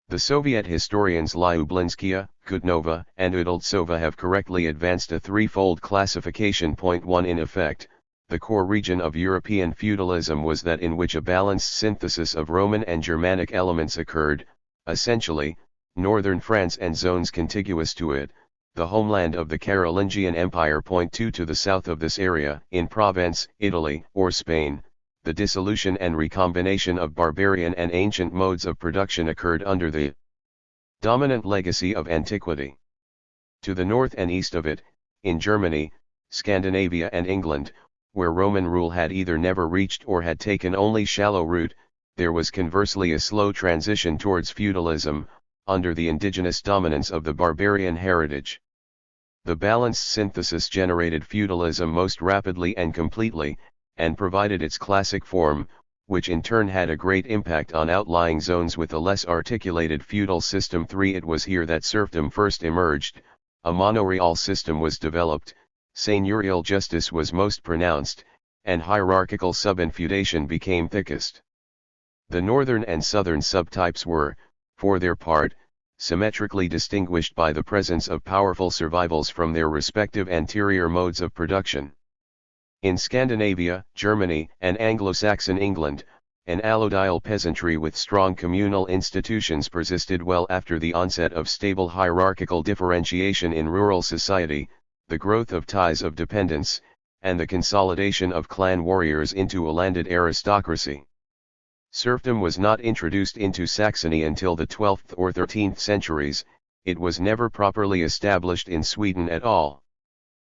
The Soviet historians Lyublinskaya, Kutnova, and Udaltsova have correctly advanced a threefold classification. Point 1. In effect, the core region of European feudalism was that in which a balanced synthesis of Roman and Germanic elements occurred, essentially, northern France and zones contiguous to it, the homeland of the Carolingian Empire. Point 2. To the south of this area, in Provence, Italy, or Spain, the dissolution and recombination of barbarian and ancient modes of production occurred under the dominant legacy of antiquity. To the north and east of it, in Germany, Scandinavia and England, where Roman rule had either never reached or had taken only shallow root, there was conversely a slow transition towards feudalism, under the indigenous dominance of the barbarian heritage. The balanced synthesis generated feudalism most rapidly and completely, and provided its classic form, which in turn had a great impact on outlying zones with a less articulated feudal system. 3. It was here that serfdom first emerged, a monoreal system was developed, seigneurial justice was most pronounced, and hierarchical subinfeudation became thickest. The northern and southern subtypes were, for their part, symmetrically distinguished by the presence of powerful survivals from their respective anterior modes of production. In Scandinavia, Germany, and Anglo-Saxon England, an allodial peasantry with strong communal institutions persisted well after the onset of stable hierarchical differentiation in rural society, the growth of ties of dependence, and the consolidation of clan warriors into a landed aristocracy. Serfdom was not introduced into Saxony until the 12th or 13th centuries, it was never properly established in Sweden at all.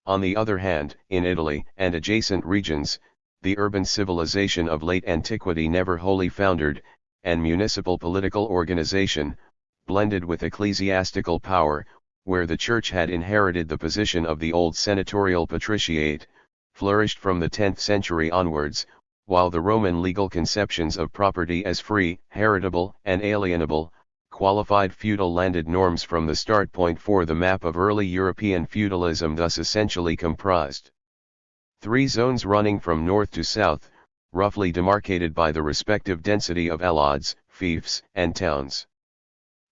On the other hand, in Italy and adjacent regions, the urban civilization of late antiquity never wholly foundered, and municipal political organization, blended with ecclesiastical power, where the church had inherited the position of the old senatorial patriciate, flourished from the 10th century onwards, while the Roman legal conceptions of property as free, heritable, and alienable, qualified feudal landed norms from the start. Point 4. The map of early European feudalism thus essentially comprised 3 zones running from north to south, roughly demarcated by the respective density of allods, fiefs, and towns.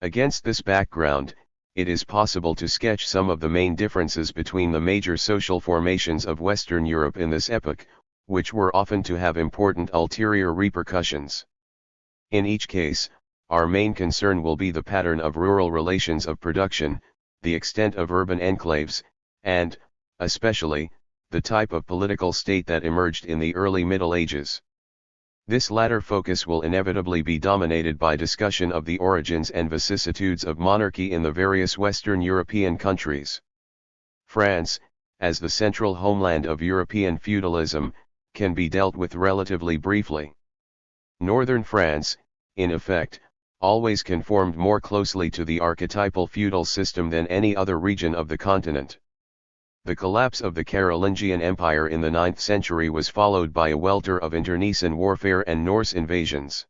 Against this background, it is possible to sketch some of the main differences between the major social formations of Western Europe in this epoch, which were often to have important ulterior repercussions. In each case, our main concern will be the pattern of rural relations of production, the extent of urban enclaves, and, especially, the type of political state that emerged in the early Middle Ages. This latter focus will inevitably be dominated by discussion of the origins and vicissitudes of monarchy in the various Western European countries. France, as the central homeland of European feudalism, can be dealt with relatively briefly. Northern France, in effect, always conformed more closely to the archetypal feudal system than any other region of the continent. The collapse of the Carolingian Empire in the 9th century was followed by a welter of internecine warfare and Norse invasions.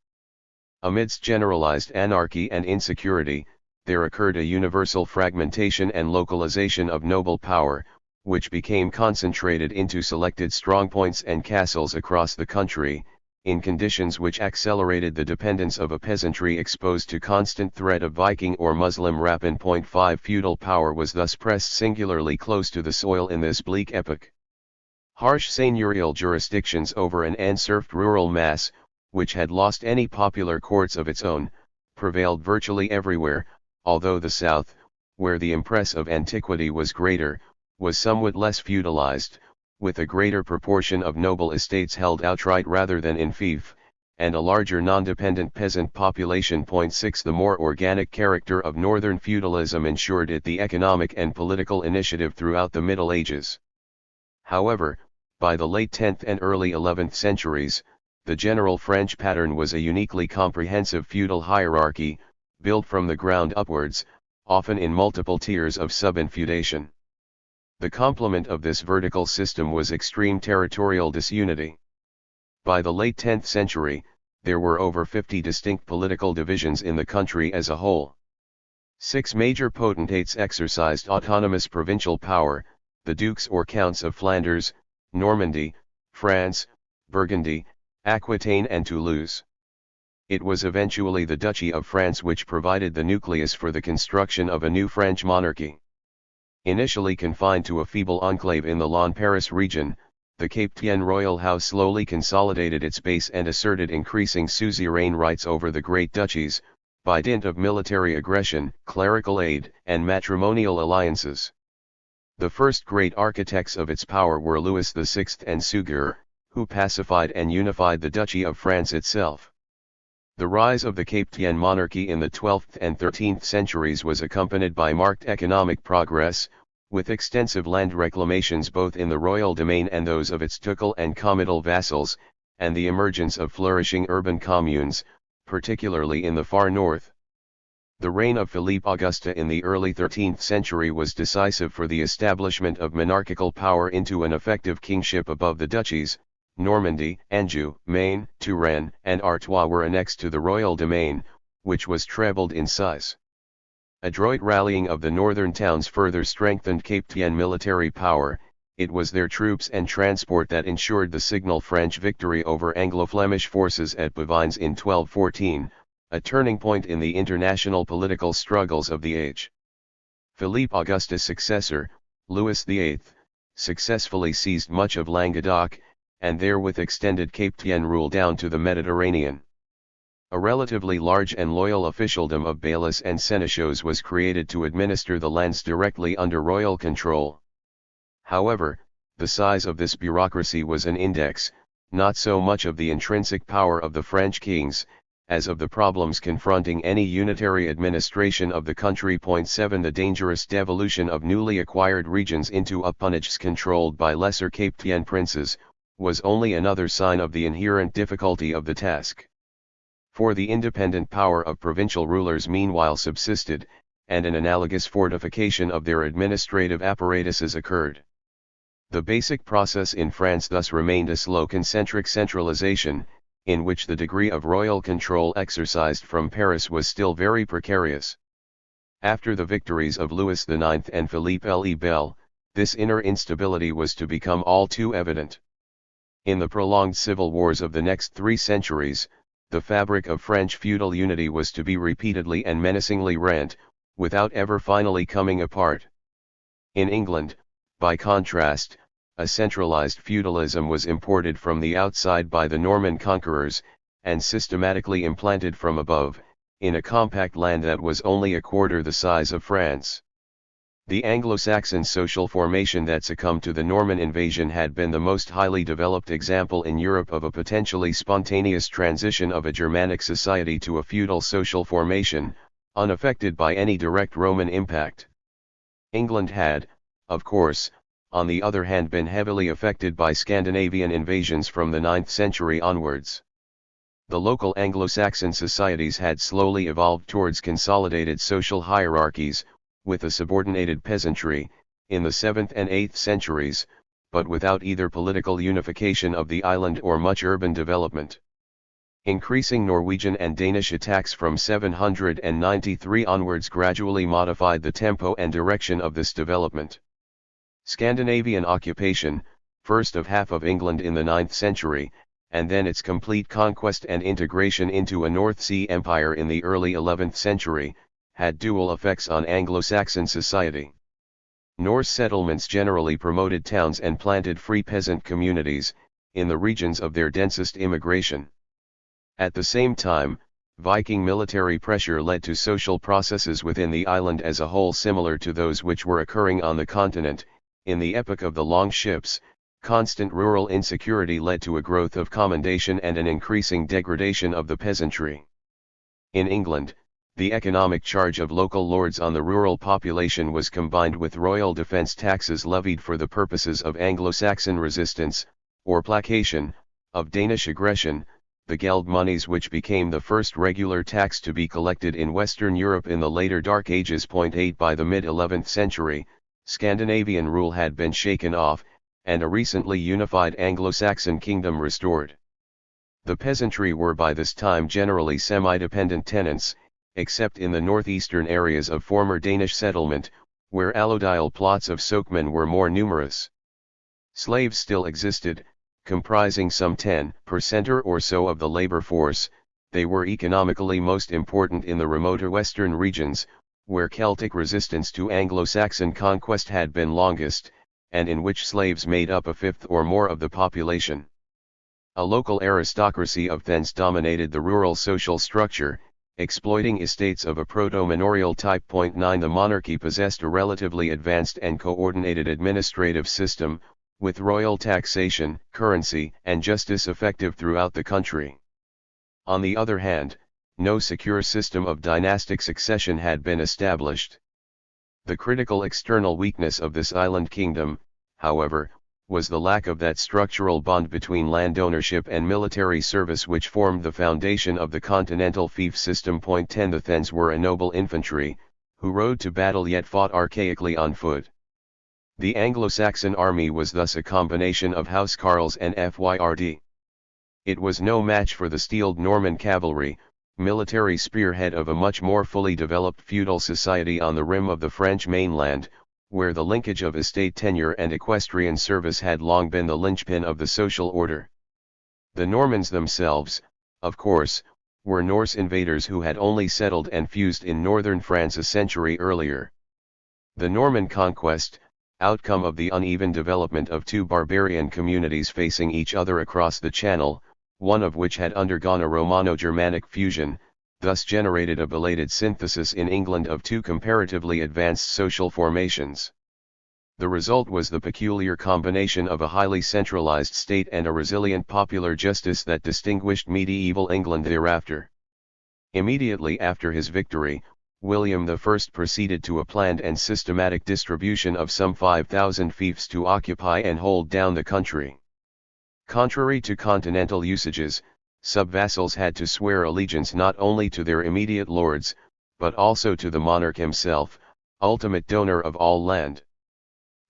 Amidst generalized anarchy and insecurity, there occurred a universal fragmentation and localization of noble power, which became concentrated into selected strongpoints and castles across the country, in conditions which accelerated the dependence of a peasantry exposed to constant threat of Viking or Muslim rapine. 5 Feudal power was thus pressed singularly close to the soil in this bleak epoch. Harsh seigneurial jurisdictions over an unserfed rural mass, which had lost any popular courts of its own, prevailed virtually everywhere, although the south, where the impress of antiquity was greater, was somewhat less feudalized, with a greater proportion of noble estates held outright rather than in fief, and a larger non-dependent peasant population. 6 The more organic character of northern feudalism ensured it the economic and political initiative throughout the Middle Ages. However, by the late 10th and early 11th centuries, the general French pattern was a uniquely comprehensive feudal hierarchy, built from the ground upwards, often in multiple tiers of sub-infeudation. The complement of this vertical system was extreme territorial disunity. By the late 10th century, there were over 50 distinct political divisions in the country as a whole. 6 major potentates exercised autonomous provincial power: the dukes or counts of Flanders, Normandy, France, Burgundy, Aquitaine and Toulouse. It was eventually the Duchy of France which provided the nucleus for the construction of a new French monarchy. Initially confined to a feeble enclave in the Lyon-Paris region, the Capetian royal house slowly consolidated its base and asserted increasing suzerain rights over the great duchies, by dint of military aggression, clerical aid, and matrimonial alliances. The first great architects of its power were Louis VI and Suger, who pacified and unified the Duchy of France itself. The rise of the Capetian monarchy in the 12th and 13th centuries was accompanied by marked economic progress, with extensive land reclamations both in the royal domain and those of its ducal and comital vassals, and the emergence of flourishing urban communes, particularly in the far north. The reign of Philippe Auguste in the early 13th century was decisive for the establishment of monarchical power into an effective kingship above the duchies. Normandy, Anjou, Maine, Touraine, and Artois were annexed to the royal domain, which was trebled in size. Adroit rallying of the northern towns further strengthened Capetian military power. It was their troops and transport that ensured the signal French victory over Anglo-Flemish forces at Bavines in 1214, a turning point in the international political struggles of the age. Philippe Auguste's successor, Louis VIII, successfully seized much of Languedoc, and therewith extended Capetian rule down to the Mediterranean. A relatively large and loyal officialdom of bailiffs and seneschaux was created to administer the lands directly under royal control. However, the size of this bureaucracy was an index, not so much of the intrinsic power of the French kings, as of the problems confronting any unitary administration of the country. 7 The dangerous devolution of newly acquired regions into appanages controlled by lesser Capetian princes, was only another sign of the inherent difficulty of the task. For the independent power of provincial rulers meanwhile subsisted, and an analogous fortification of their administrative apparatuses occurred. The basic process in France thus remained a slow concentric centralization, in which the degree of royal control exercised from Paris was still very precarious. After the victories of Louis IX and Philippe le Bel, this inner instability was to become all too evident. In the prolonged civil wars of the next 3 centuries, the fabric of French feudal unity was to be repeatedly and menacingly rent, without ever finally coming apart. In England, by contrast, a centralized feudalism was imported from the outside by the Norman conquerors, and systematically implanted from above, in a compact land that was only a quarter the size of France. The Anglo-Saxon social formation that succumbed to the Norman invasion had been the most highly developed example in Europe of a potentially spontaneous transition of a Germanic society to a feudal social formation, unaffected by any direct Roman impact. England had, of course, on the other hand been heavily affected by Scandinavian invasions from the 9th century onwards. The local Anglo-Saxon societies had slowly evolved towards consolidated social hierarchies, with a subordinated peasantry, in the 7th and 8th centuries, but without either political unification of the island or much urban development. Increasing Norwegian and Danish attacks from 793 onwards gradually modified the tempo and direction of this development. Scandinavian occupation, first of half of England in the 9th century, and then its complete conquest and integration into a North Sea empire in the early 11th century, had dual effects on Anglo-Saxon society. Norse settlements generally promoted towns and planted free peasant communities, in the regions of their densest immigration. At the same time, Viking military pressure led to social processes within the island as a whole similar to those which were occurring on the continent. In the epoch of the long ships, constant rural insecurity led to a growth of commendation and an increasing degradation of the peasantry. In England, the economic charge of local lords on the rural population was combined with royal defence taxes levied for the purposes of Anglo-Saxon resistance, or placation, of Danish aggression, the geld monies which became the first regular tax to be collected in Western Europe in the later Dark Ages. 8 By the mid-11th century, Scandinavian rule had been shaken off, and a recently unified Anglo-Saxon kingdom restored. The peasantry were by this time generally semi-dependent tenants, except in the northeastern areas of former Danish settlement, where allodial plots of sokemen were more numerous. Slaves still existed, comprising some 10% or so of the labor force. They were economically most important in the remoter western regions, where Celtic resistance to Anglo-Saxon conquest had been longest, and in which slaves made up a fifth or more of the population. A local aristocracy of thence dominated the rural social structure, exploiting estates of a proto-manorial type. 9 The monarchy possessed a relatively advanced and coordinated administrative system, with royal taxation, currency, and justice effective throughout the country. On the other hand, no secure system of dynastic succession had been established. The critical external weakness of this island kingdom, however, was the lack of that structural bond between land ownership and military service which formed the foundation of the continental fief system. 10 The Thens were a noble infantry, who rode to battle yet fought archaically on foot. The Anglo-Saxon army was thus a combination of housecarls and FYRD. It was no match for the steeled Norman cavalry, military spearhead of a much more fully developed feudal society on the rim of the French mainland, where the linkage of estate tenure and equestrian service had long been the linchpin of the social order. The Normans themselves, of course, were Norse invaders who had only settled and fused in northern France a century earlier. The Norman conquest, outcome of the uneven development of two barbarian communities facing each other across the Channel, one of which had undergone a Romano-Germanic fusion, thus generated a belated synthesis in England of two comparatively advanced social formations. The result was the peculiar combination of a highly centralized state and a resilient popular justice that distinguished medieval England thereafter. Immediately after his victory, William I proceeded to a planned and systematic distribution of some 5,000 fiefs to occupy and hold down the country. Contrary to continental usages, subvassals had to swear allegiance not only to their immediate lords, but also to the monarch himself, ultimate donor of all land.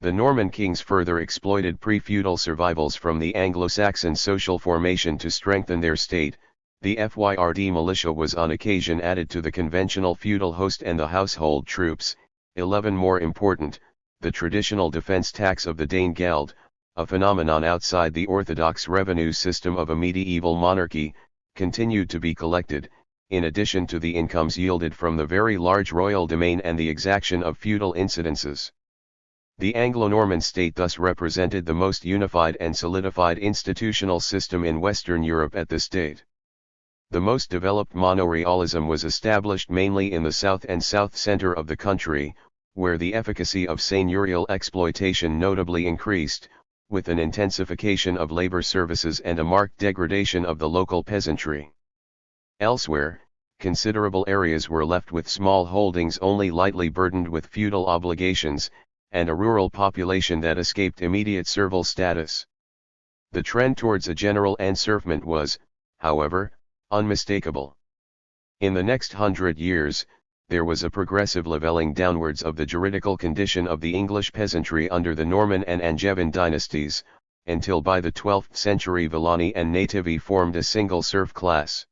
The Norman kings further exploited pre-feudal survivals from the Anglo-Saxon social formation to strengthen their state. The FYRD militia was on occasion added to the conventional feudal host and the household troops. 11 More important, the traditional defense tax of the Dane Geld, a phenomenon outside the orthodox revenue system of a medieval monarchy, continued to be collected, in addition to the incomes yielded from the very large royal domain and the exaction of feudal incidences. The Anglo-Norman state thus represented the most unified and solidified institutional system in Western Europe at this date. The most developed monorealism was established mainly in the south and south-center of the country, where the efficacy of seigneurial exploitation notably increased, with an intensification of labor services and a marked degradation of the local peasantry. Elsewhere, considerable areas were left with small holdings only lightly burdened with feudal obligations, and a rural population that escaped immediate servile status. The trend towards a general enserfment was, however, unmistakable. In the next 100 years, there was a progressive leveling downwards of the juridical condition of the English peasantry under the Norman and Angevin dynasties, until by the 12th century Villani and Nativi formed a single serf class.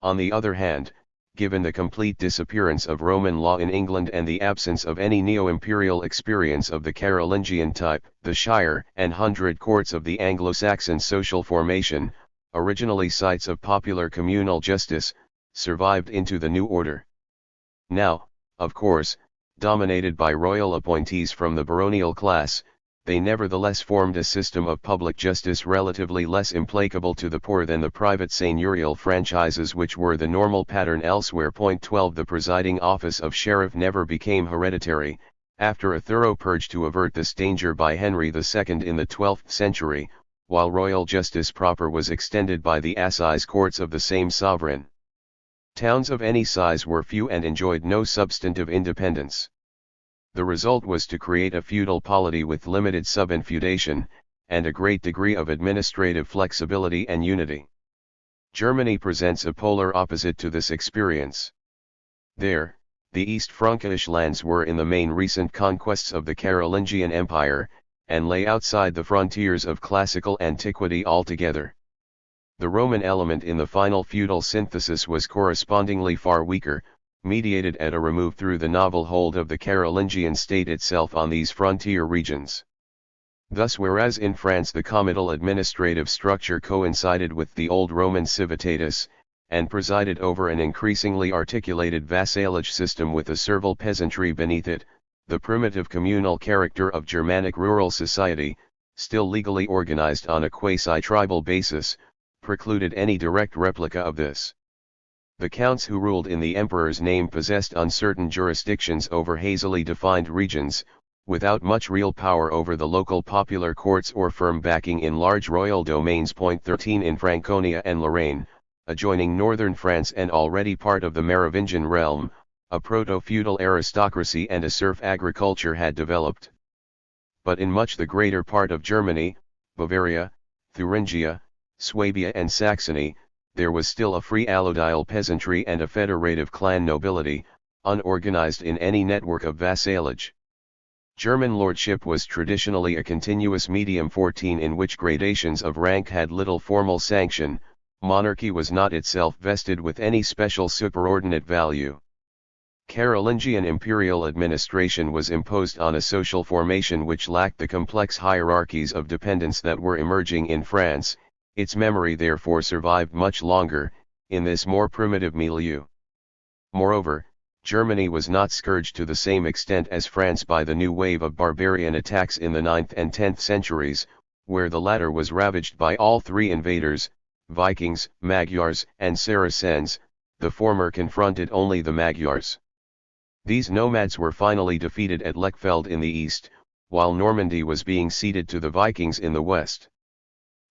On the other hand, given the complete disappearance of Roman law in England and the absence of any neo-imperial experience of the Carolingian type, the shire and hundred courts of the Anglo-Saxon social formation, originally sites of popular communal justice, survived into the new order. Now, of course, dominated by royal appointees from the baronial class, they nevertheless formed a system of public justice relatively less implacable to the poor than the private seigneurial franchises which were the normal pattern elsewhere. 12 The presiding office of sheriff never became hereditary, after a thorough purge to avert this danger by Henry II in the 12th century, while royal justice proper was extended by the assize courts of the same sovereign. Towns of any size were few and enjoyed no substantive independence. The result was to create a feudal polity with limited subinfeudation, and a great degree of administrative flexibility and unity. Germany presents a polar opposite to this experience. There, the East Frankish lands were in the main recent conquests of the Carolingian Empire, and lay outside the frontiers of classical antiquity altogether. The Roman element in the final feudal synthesis was correspondingly far weaker, mediated at a remove through the novel hold of the Carolingian state itself on these frontier regions. Thus, whereas in France the comital administrative structure coincided with the old Roman civitatis, and presided over an increasingly articulated vassalage system with a servile peasantry beneath it, the primitive communal character of Germanic rural society, still legally organized on a quasi-tribal basis, precluded any direct replica of this. The counts who ruled in the emperor's name possessed uncertain jurisdictions over hazily defined regions, without much real power over the local popular courts or firm backing in large royal domains. 13 In Franconia and Lorraine, adjoining northern France and already part of the Merovingian realm, a proto-feudal aristocracy and a serf agriculture had developed. But in much the greater part of Germany, Bavaria, Thuringia, Swabia and Saxony, there was still a free allodial peasantry and a federative clan nobility, unorganized in any network of vassalage. German lordship was traditionally a continuous medium. 14 In which gradations of rank had little formal sanction, monarchy was not itself vested with any special superordinate value. Carolingian imperial administration was imposed on a social formation which lacked the complex hierarchies of dependence that were emerging in France. Its memory therefore survived much longer, in this more primitive milieu. Moreover, Germany was not scourged to the same extent as France by the new wave of barbarian attacks in the 9th and 10th centuries, where the latter was ravaged by all three invaders, Vikings, Magyars, and Saracens, the former confronted only the Magyars. These nomads were finally defeated at Lechfeld in the east, while Normandy was being ceded to the Vikings in the west.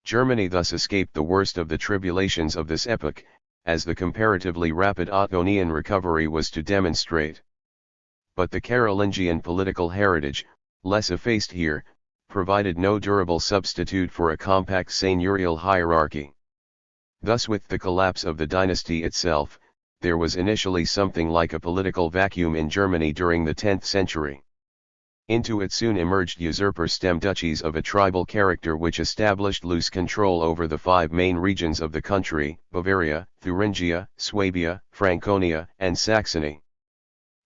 Germany thus escaped the worst of the tribulations of this epoch, as the comparatively rapid Ottonian recovery was to demonstrate. But the Carolingian political heritage, less effaced here, provided no durable substitute for a compact seigneurial hierarchy. Thus, with the collapse of the dynasty itself, there was initially something like a political vacuum in Germany during the 10th century. Into it soon emerged usurper stem duchies of a tribal character which established loose control over the five main regions of the country: Bavaria, Thuringia, Swabia, Franconia, and Saxony.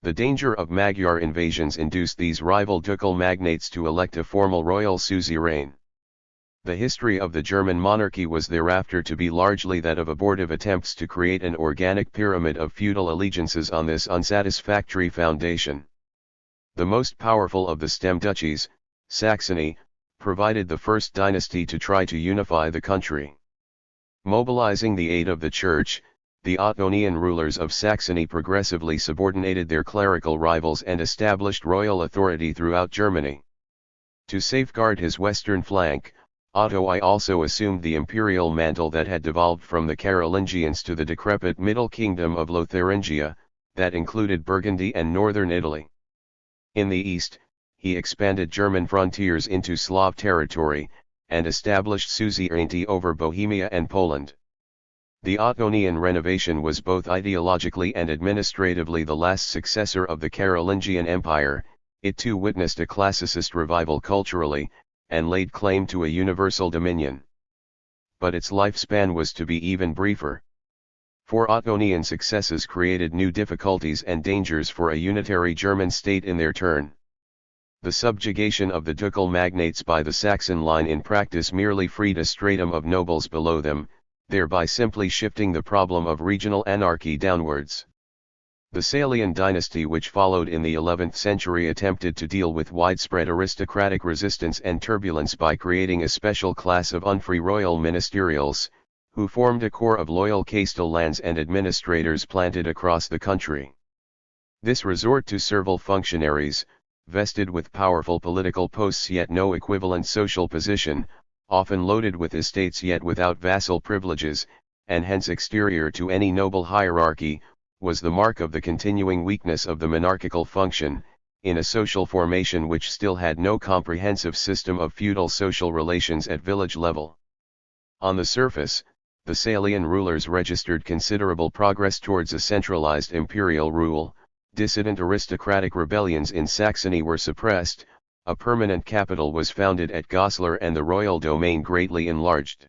The danger of Magyar invasions induced these rival ducal magnates to elect a formal royal suzerain. The history of the German monarchy was thereafter to be largely that of abortive attempts to create an organic pyramid of feudal allegiances on this unsatisfactory foundation. The most powerful of the stem duchies, Saxony, provided the first dynasty to try to unify the country. Mobilizing the aid of the Church, the Ottonian rulers of Saxony progressively subordinated their clerical rivals and established royal authority throughout Germany. To safeguard his western flank, Otto I also assumed the imperial mantle that had devolved from the Carolingians to the decrepit Middle Kingdom of Lotharingia, that included Burgundy and northern Italy. In the east, he expanded German frontiers into Slav territory, and established suzerainty over Bohemia and Poland. The Ottonian renovation was both ideologically and administratively the last successor of the Carolingian Empire. It too witnessed a classicist revival culturally, and laid claim to a universal dominion. But its lifespan was to be even briefer. For Ottonian successes created new difficulties and dangers for a unitary German state in their turn. The subjugation of the ducal magnates by the Saxon line in practice merely freed a stratum of nobles below them, thereby simply shifting the problem of regional anarchy downwards. The Salian dynasty which followed in the 11th century attempted to deal with widespread aristocratic resistance and turbulence by creating a special class of unfree royal ministerials, who formed a core of loyal castellans and administrators planted across the country. This resort to servile functionaries, vested with powerful political posts yet no equivalent social position, often loaded with estates yet without vassal privileges, and hence exterior to any noble hierarchy, was the mark of the continuing weakness of the monarchical function, in a social formation which still had no comprehensive system of feudal social relations at village level. On the surface, the Salian rulers registered considerable progress towards a centralized imperial rule, dissident aristocratic rebellions in Saxony were suppressed, a permanent capital was founded at Goslar and the royal domain greatly enlarged.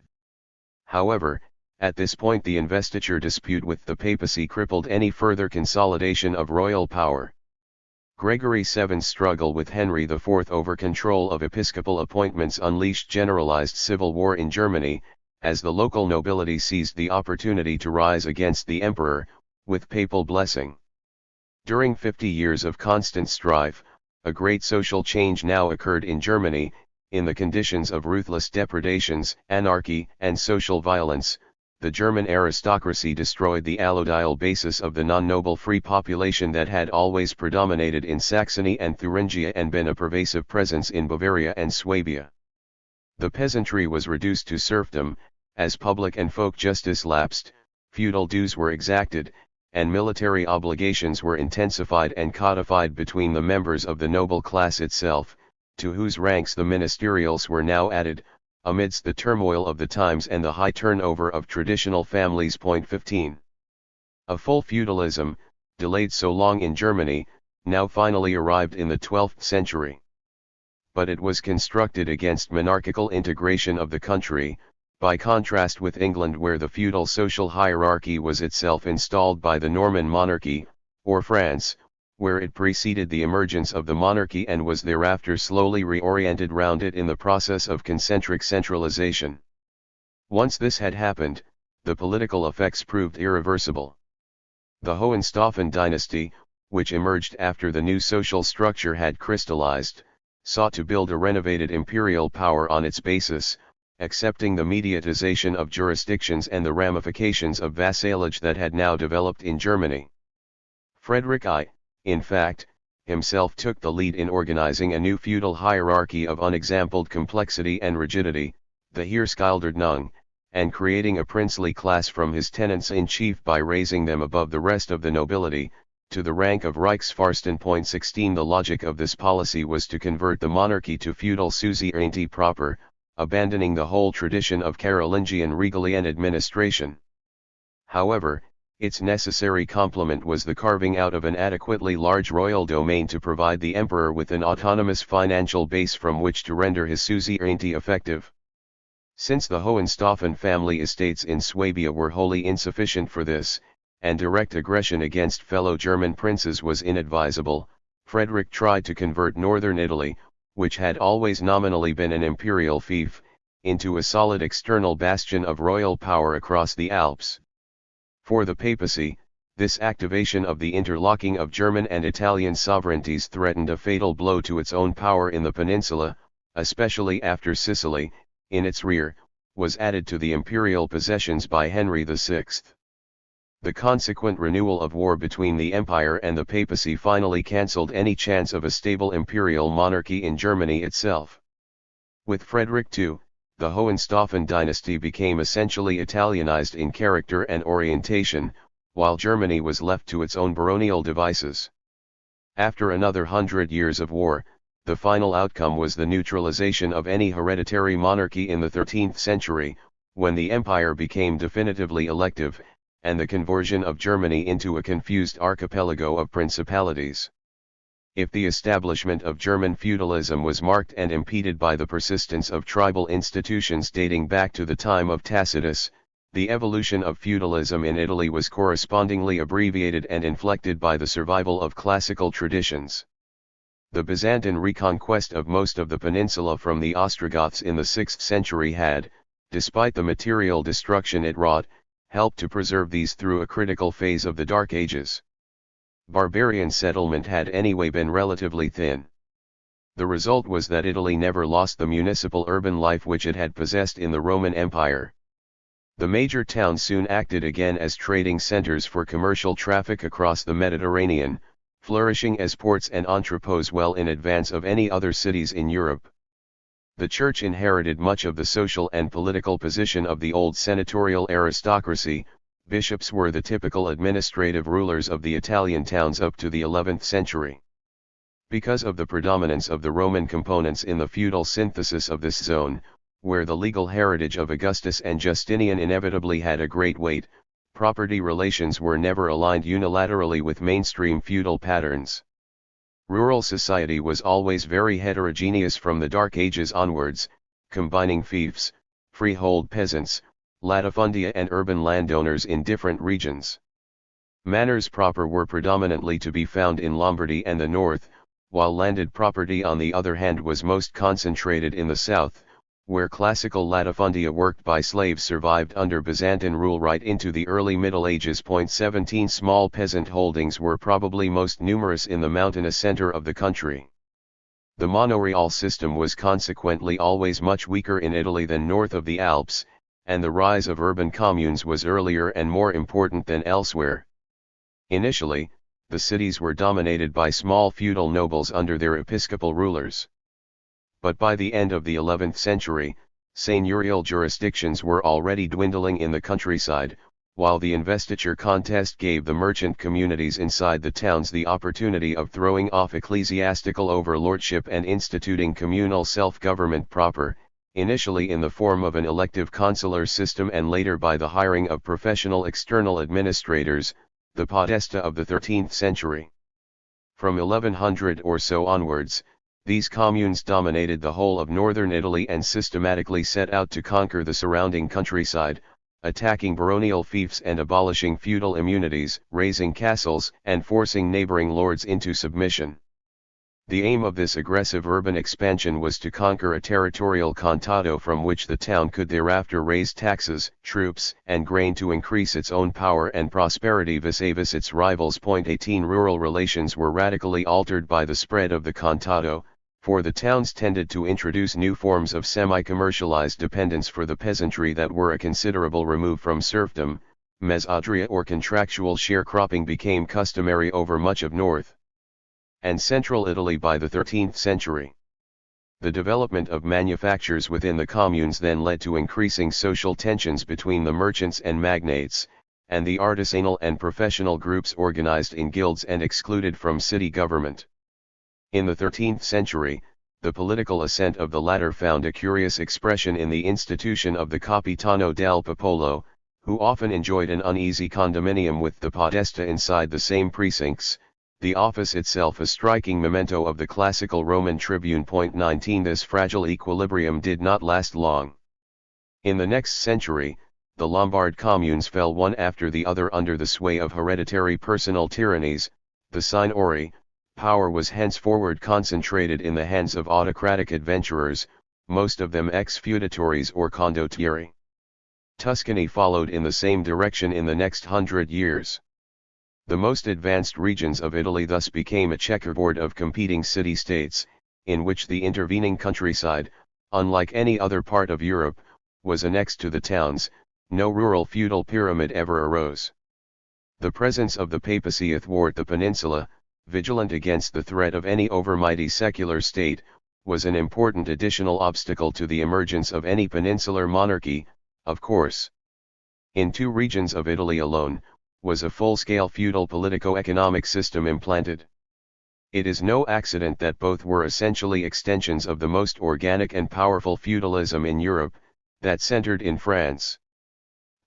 However, at this point the investiture dispute with the papacy crippled any further consolidation of royal power. Gregory VII's struggle with Henry IV over control of episcopal appointments unleashed generalized civil war in Germany, as the local nobility seized the opportunity to rise against the emperor, with papal blessing. During 50 years of constant strife, a great social change now occurred in Germany, in the conditions of ruthless depredations, anarchy, and social violence. The German aristocracy destroyed the allodial basis of the non-noble free population that had always predominated in Saxony and Thuringia and been a pervasive presence in Bavaria and Swabia. The peasantry was reduced to serfdom, as public and folk justice lapsed, feudal dues were exacted, and military obligations were intensified and codified between the members of the noble class itself, to whose ranks the ministerials were now added, amidst the turmoil of the times and the high turnover of traditional families. 15. A full feudalism, delayed so long in Germany, now finally arrived in the 12th century. But it was constructed against monarchical integration of the country, by contrast with England where the feudal social hierarchy was itself installed by the Norman monarchy, or France, where it preceded the emergence of the monarchy and was thereafter slowly reoriented round it in the process of concentric centralization. Once this had happened, the political effects proved irreversible. The Hohenstaufen dynasty, which emerged after the new social structure had crystallized, sought to build a renovated imperial power on its basis, accepting the mediatization of jurisdictions and the ramifications of vassalage that had now developed in Germany. Frederick I, in fact, himself took the lead in organizing a new feudal hierarchy of unexampled complexity and rigidity, the Heerschildordnung, and creating a princely class from his tenants-in-chief by raising them above the rest of the nobility, to the rank of Reichsfürsten. 16. The logic of this policy was to convert the monarchy to feudal suzerainty proper, abandoning the whole tradition of Carolingian regalia and administration. However, its necessary complement was the carving out of an adequately large royal domain to provide the emperor with an autonomous financial base from which to render his suzerainty effective. Since the Hohenstaufen family estates in Swabia were wholly insufficient for this, and direct aggression against fellow German princes was inadvisable, Frederick tried to convert northern Italy, which had always nominally been an imperial fief, into a solid external bastion of royal power across the Alps. For the papacy, this activation of the interlocking of German and Italian sovereignties threatened a fatal blow to its own power in the peninsula, especially after Sicily, in its rear, was added to the imperial possessions by Henry VI. The consequent renewal of war between the empire and the papacy finally cancelled any chance of a stable imperial monarchy in Germany itself. With Frederick II, the Hohenstaufen dynasty became essentially Italianized in character and orientation, while Germany was left to its own baronial devices. After another 100 years of war, the final outcome was the neutralization of any hereditary monarchy in the 13th century, when the empire became definitively elective, and the conversion of Germany into a confused archipelago of principalities. If the establishment of German feudalism was marked and impeded by the persistence of tribal institutions dating back to the time of Tacitus, the evolution of feudalism in Italy was correspondingly abbreviated and inflected by the survival of classical traditions. The Byzantine reconquest of most of the peninsula from the Ostrogoths in the 6th century had, despite the material destruction it wrought, helped to preserve these through a critical phase of the Dark Ages. Barbarian settlement had anyway been relatively thin. The result was that Italy never lost the municipal urban life which it had possessed in the Roman Empire. The major towns soon acted again as trading centers for commercial traffic across the Mediterranean, flourishing as ports and entrepôts well in advance of any other cities in Europe. The Church inherited much of the social and political position of the old senatorial aristocracy. Bishops were the typical administrative rulers of the Italian towns up to the 11th century. Because of the predominance of the Roman components in the feudal synthesis of this zone, where the legal heritage of Augustus and Justinian inevitably had a great weight, property relations were never aligned unilaterally with mainstream feudal patterns. Rural society was always very heterogeneous from the Dark Ages onwards, combining fiefs, freehold peasants, latifundia and urban landowners in different regions. Manors proper were predominantly to be found in Lombardy and the north, while landed property on the other hand was most concentrated in the south, where classical latifundia worked by slaves survived under Byzantine rule right into the early Middle Ages. 17 Small peasant holdings were probably most numerous in the mountainous center of the country. The manorial system was consequently always much weaker in Italy than north of the Alps, and the rise of urban communes was earlier and more important than elsewhere. Initially, the cities were dominated by small feudal nobles under their episcopal rulers. But by the end of the 11th century, seigneurial jurisdictions were already dwindling in the countryside, while the investiture contest gave the merchant communities inside the towns the opportunity of throwing off ecclesiastical overlordship and instituting communal self-government proper, initially in the form of an elective consular system and later by the hiring of professional external administrators, the podesta of the 13th century. From 1100 or so onwards, these communes dominated the whole of northern Italy and systematically set out to conquer the surrounding countryside, attacking baronial fiefs and abolishing feudal immunities, razing castles and forcing neighboring lords into submission. The aim of this aggressive urban expansion was to conquer a territorial contado from which the town could thereafter raise taxes, troops, and grain to increase its own power and prosperity vis-a-vis its rivals. 18 Rural relations were radically altered by the spread of the contado, for the towns tended to introduce new forms of semi-commercialized dependence for the peasantry that were a considerable remove from serfdom. Mesodraia or contractual sharecropping became customary over much of north and central Italy by the 13th century. The development of manufactures within the communes then led to increasing social tensions between the merchants and magnates, and the artisanal and professional groups organized in guilds and excluded from city government. In the 13th century, the political ascent of the latter found a curious expression in the institution of the Capitano del Popolo, who often enjoyed an uneasy condominium with the podesta inside the same precincts, the office itself a striking memento of the classical Roman tribune. 19 This fragile equilibrium did not last long. In the next century, the Lombard communes fell one after the other under the sway of hereditary personal tyrannies. The Signory power was henceforward concentrated in the hands of autocratic adventurers, most of them ex-feudatories or condottieri. Tuscany followed in the same direction in the next 100 years. The most advanced regions of Italy thus became a checkerboard of competing city-states, in which the intervening countryside, unlike any other part of Europe, was annexed to the towns. No rural feudal pyramid ever arose. The presence of the papacy athwart the peninsula, vigilant against the threat of any overmighty secular state, was an important additional obstacle to the emergence of any peninsular monarchy, of course. In 2 regions of Italy alone, was a full-scale feudal politico-economic system implanted. It is no accident that both were essentially extensions of the most organic and powerful feudalism in Europe, that centered in France.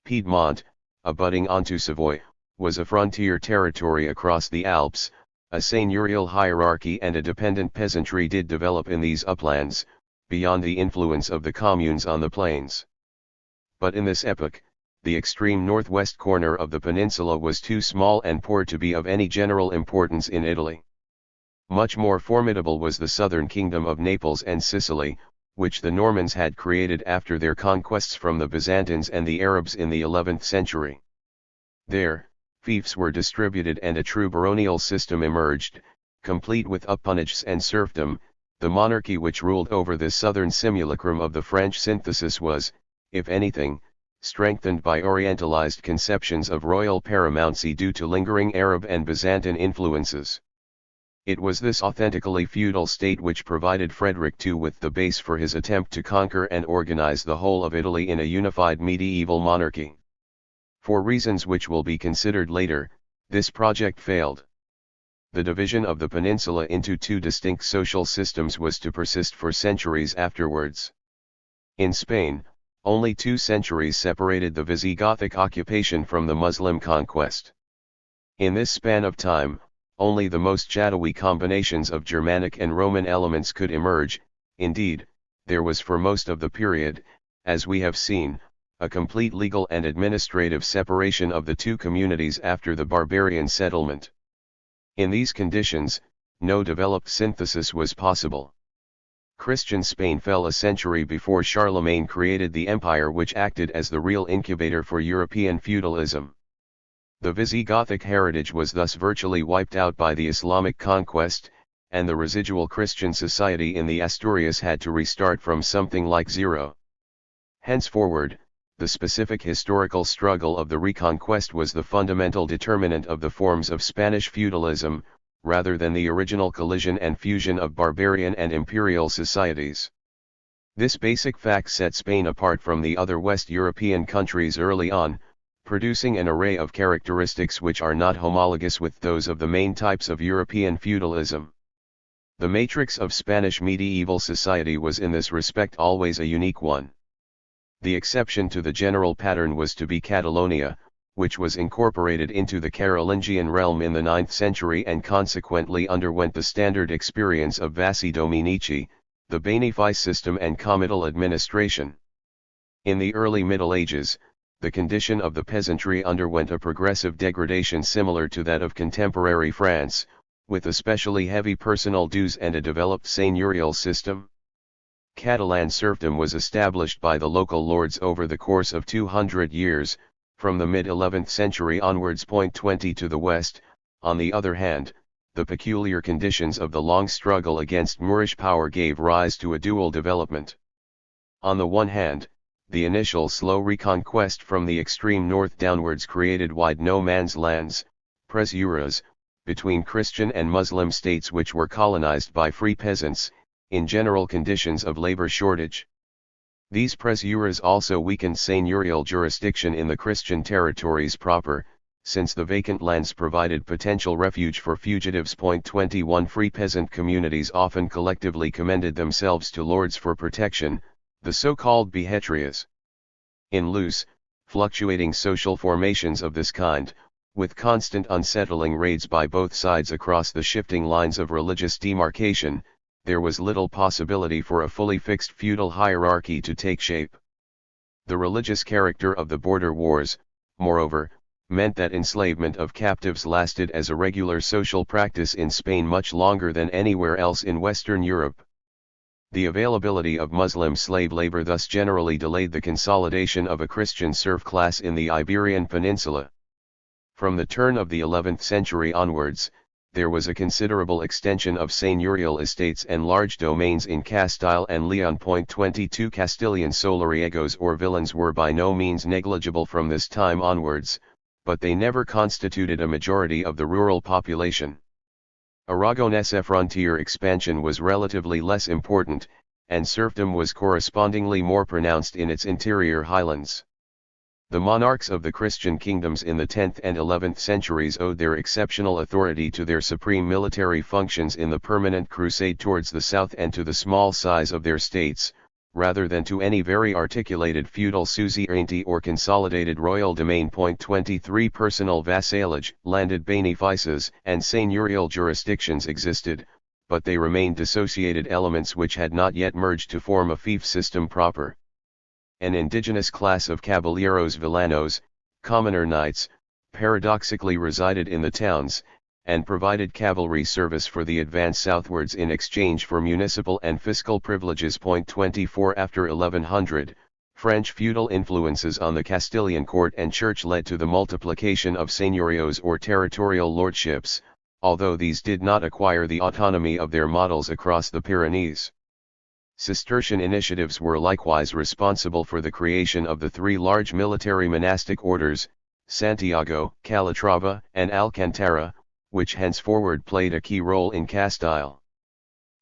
Piedmont, abutting onto Savoy, was a frontier territory across the Alps. A seigneurial hierarchy and a dependent peasantry did develop in these uplands, beyond the influence of the communes on the plains. But in this epoch, the extreme northwest corner of the peninsula was too small and poor to be of any general importance in Italy. Much more formidable was the southern kingdom of Naples and Sicily, which the Normans had created after their conquests from the Byzantines and the Arabs in the 11th century. There, fiefs were distributed and a true baronial system emerged, complete with appanages and serfdom. The monarchy which ruled over this southern simulacrum of the French synthesis was, if anything, strengthened by orientalized conceptions of royal paramountcy due to lingering Arab and Byzantine influences. It was this authentically feudal state which provided Frederick II with the base for his attempt to conquer and organize the whole of Italy in a unified medieval monarchy. For reasons which will be considered later, this project failed. The division of the peninsula into two distinct social systems was to persist for centuries afterwards. In Spain, only 2 centuries separated the Visigothic occupation from the Muslim conquest. In this span of time, only the most shadowy combinations of Germanic and Roman elements could emerge. Indeed, there was for most of the period, as we have seen, a complete legal and administrative separation of the two communities after the barbarian settlement. In these conditions, no developed synthesis was possible. Christian Spain fell a century before Charlemagne created the empire which acted as the real incubator for European feudalism. The Visigothic heritage was thus virtually wiped out by the Islamic conquest, and the residual Christian society in the Asturias had to restart from something like zero. Henceforward, the specific historical struggle of the Reconquest was the fundamental determinant of the forms of Spanish feudalism, rather than the original collision and fusion of barbarian and imperial societies. This basic fact set Spain apart from the other West European countries early on, producing an array of characteristics which are not homologous with those of the main types of European feudalism. The matrix of Spanish medieval society was in this respect always a unique one. The exception to the general pattern was to be Catalonia, which was incorporated into the Carolingian realm in the 9th century and consequently underwent the standard experience of Vassi Dominici, the benefice system and comital administration. In the early Middle Ages, the condition of the peasantry underwent a progressive degradation similar to that of contemporary France, with especially heavy personal dues and a developed seigneurial system. Catalan serfdom was established by the local lords over the course of 200 years, from the mid-11th century onwards. 20 to the west, on the other hand, the peculiar conditions of the long struggle against Moorish power gave rise to a dual development. On the one hand, the initial slow reconquest from the extreme north downwards created wide no-man's lands, presuras, between Christian and Muslim states which were colonized by free peasants, in general conditions of labor shortage. These presuras also weakened seigneurial jurisdiction in the Christian territories proper, since the vacant lands provided potential refuge for fugitives. 21 Free peasant communities often collectively commended themselves to lords for protection, the so-called behetrias. In loose, fluctuating social formations of this kind, with constant unsettling raids by both sides across the shifting lines of religious demarcation, there was little possibility for a fully fixed feudal hierarchy to take shape. The religious character of the border wars, moreover, meant that enslavement of captives lasted as a regular social practice in Spain much longer than anywhere else in Western Europe. The availability of Muslim slave labor thus generally delayed the consolidation of a Christian serf class in the Iberian Peninsula. From the turn of the 11th century onwards, there was a considerable extension of seigneurial estates and large domains in Castile and Leon. 22 Castilian solariegos or villeins were by no means negligible from this time onwards, but they never constituted a majority of the rural population. Aragonese frontier expansion was relatively less important, and serfdom was correspondingly more pronounced in its interior highlands. The monarchs of the Christian kingdoms in the 10th and 11th centuries owed their exceptional authority to their supreme military functions in the permanent crusade towards the south and to the small size of their states, rather than to any very articulated feudal suzerainty or consolidated royal domain. 23 Personal vassalage, landed benefices, and seigneurial jurisdictions existed, but they remained dissociated elements which had not yet merged to form a fief system proper. An indigenous class of caballeros villanos, commoner knights, paradoxically resided in the towns, and provided cavalry service for the advance southwards in exchange for municipal and fiscal privileges. 24 After 1100, French feudal influences on the Castilian court and church led to the multiplication of seigneurios or territorial lordships, although these did not acquire the autonomy of their models across the Pyrenees. Cistercian initiatives were likewise responsible for the creation of the three large military monastic orders, Santiago, Calatrava, and Alcantara, which henceforward played a key role in Castile.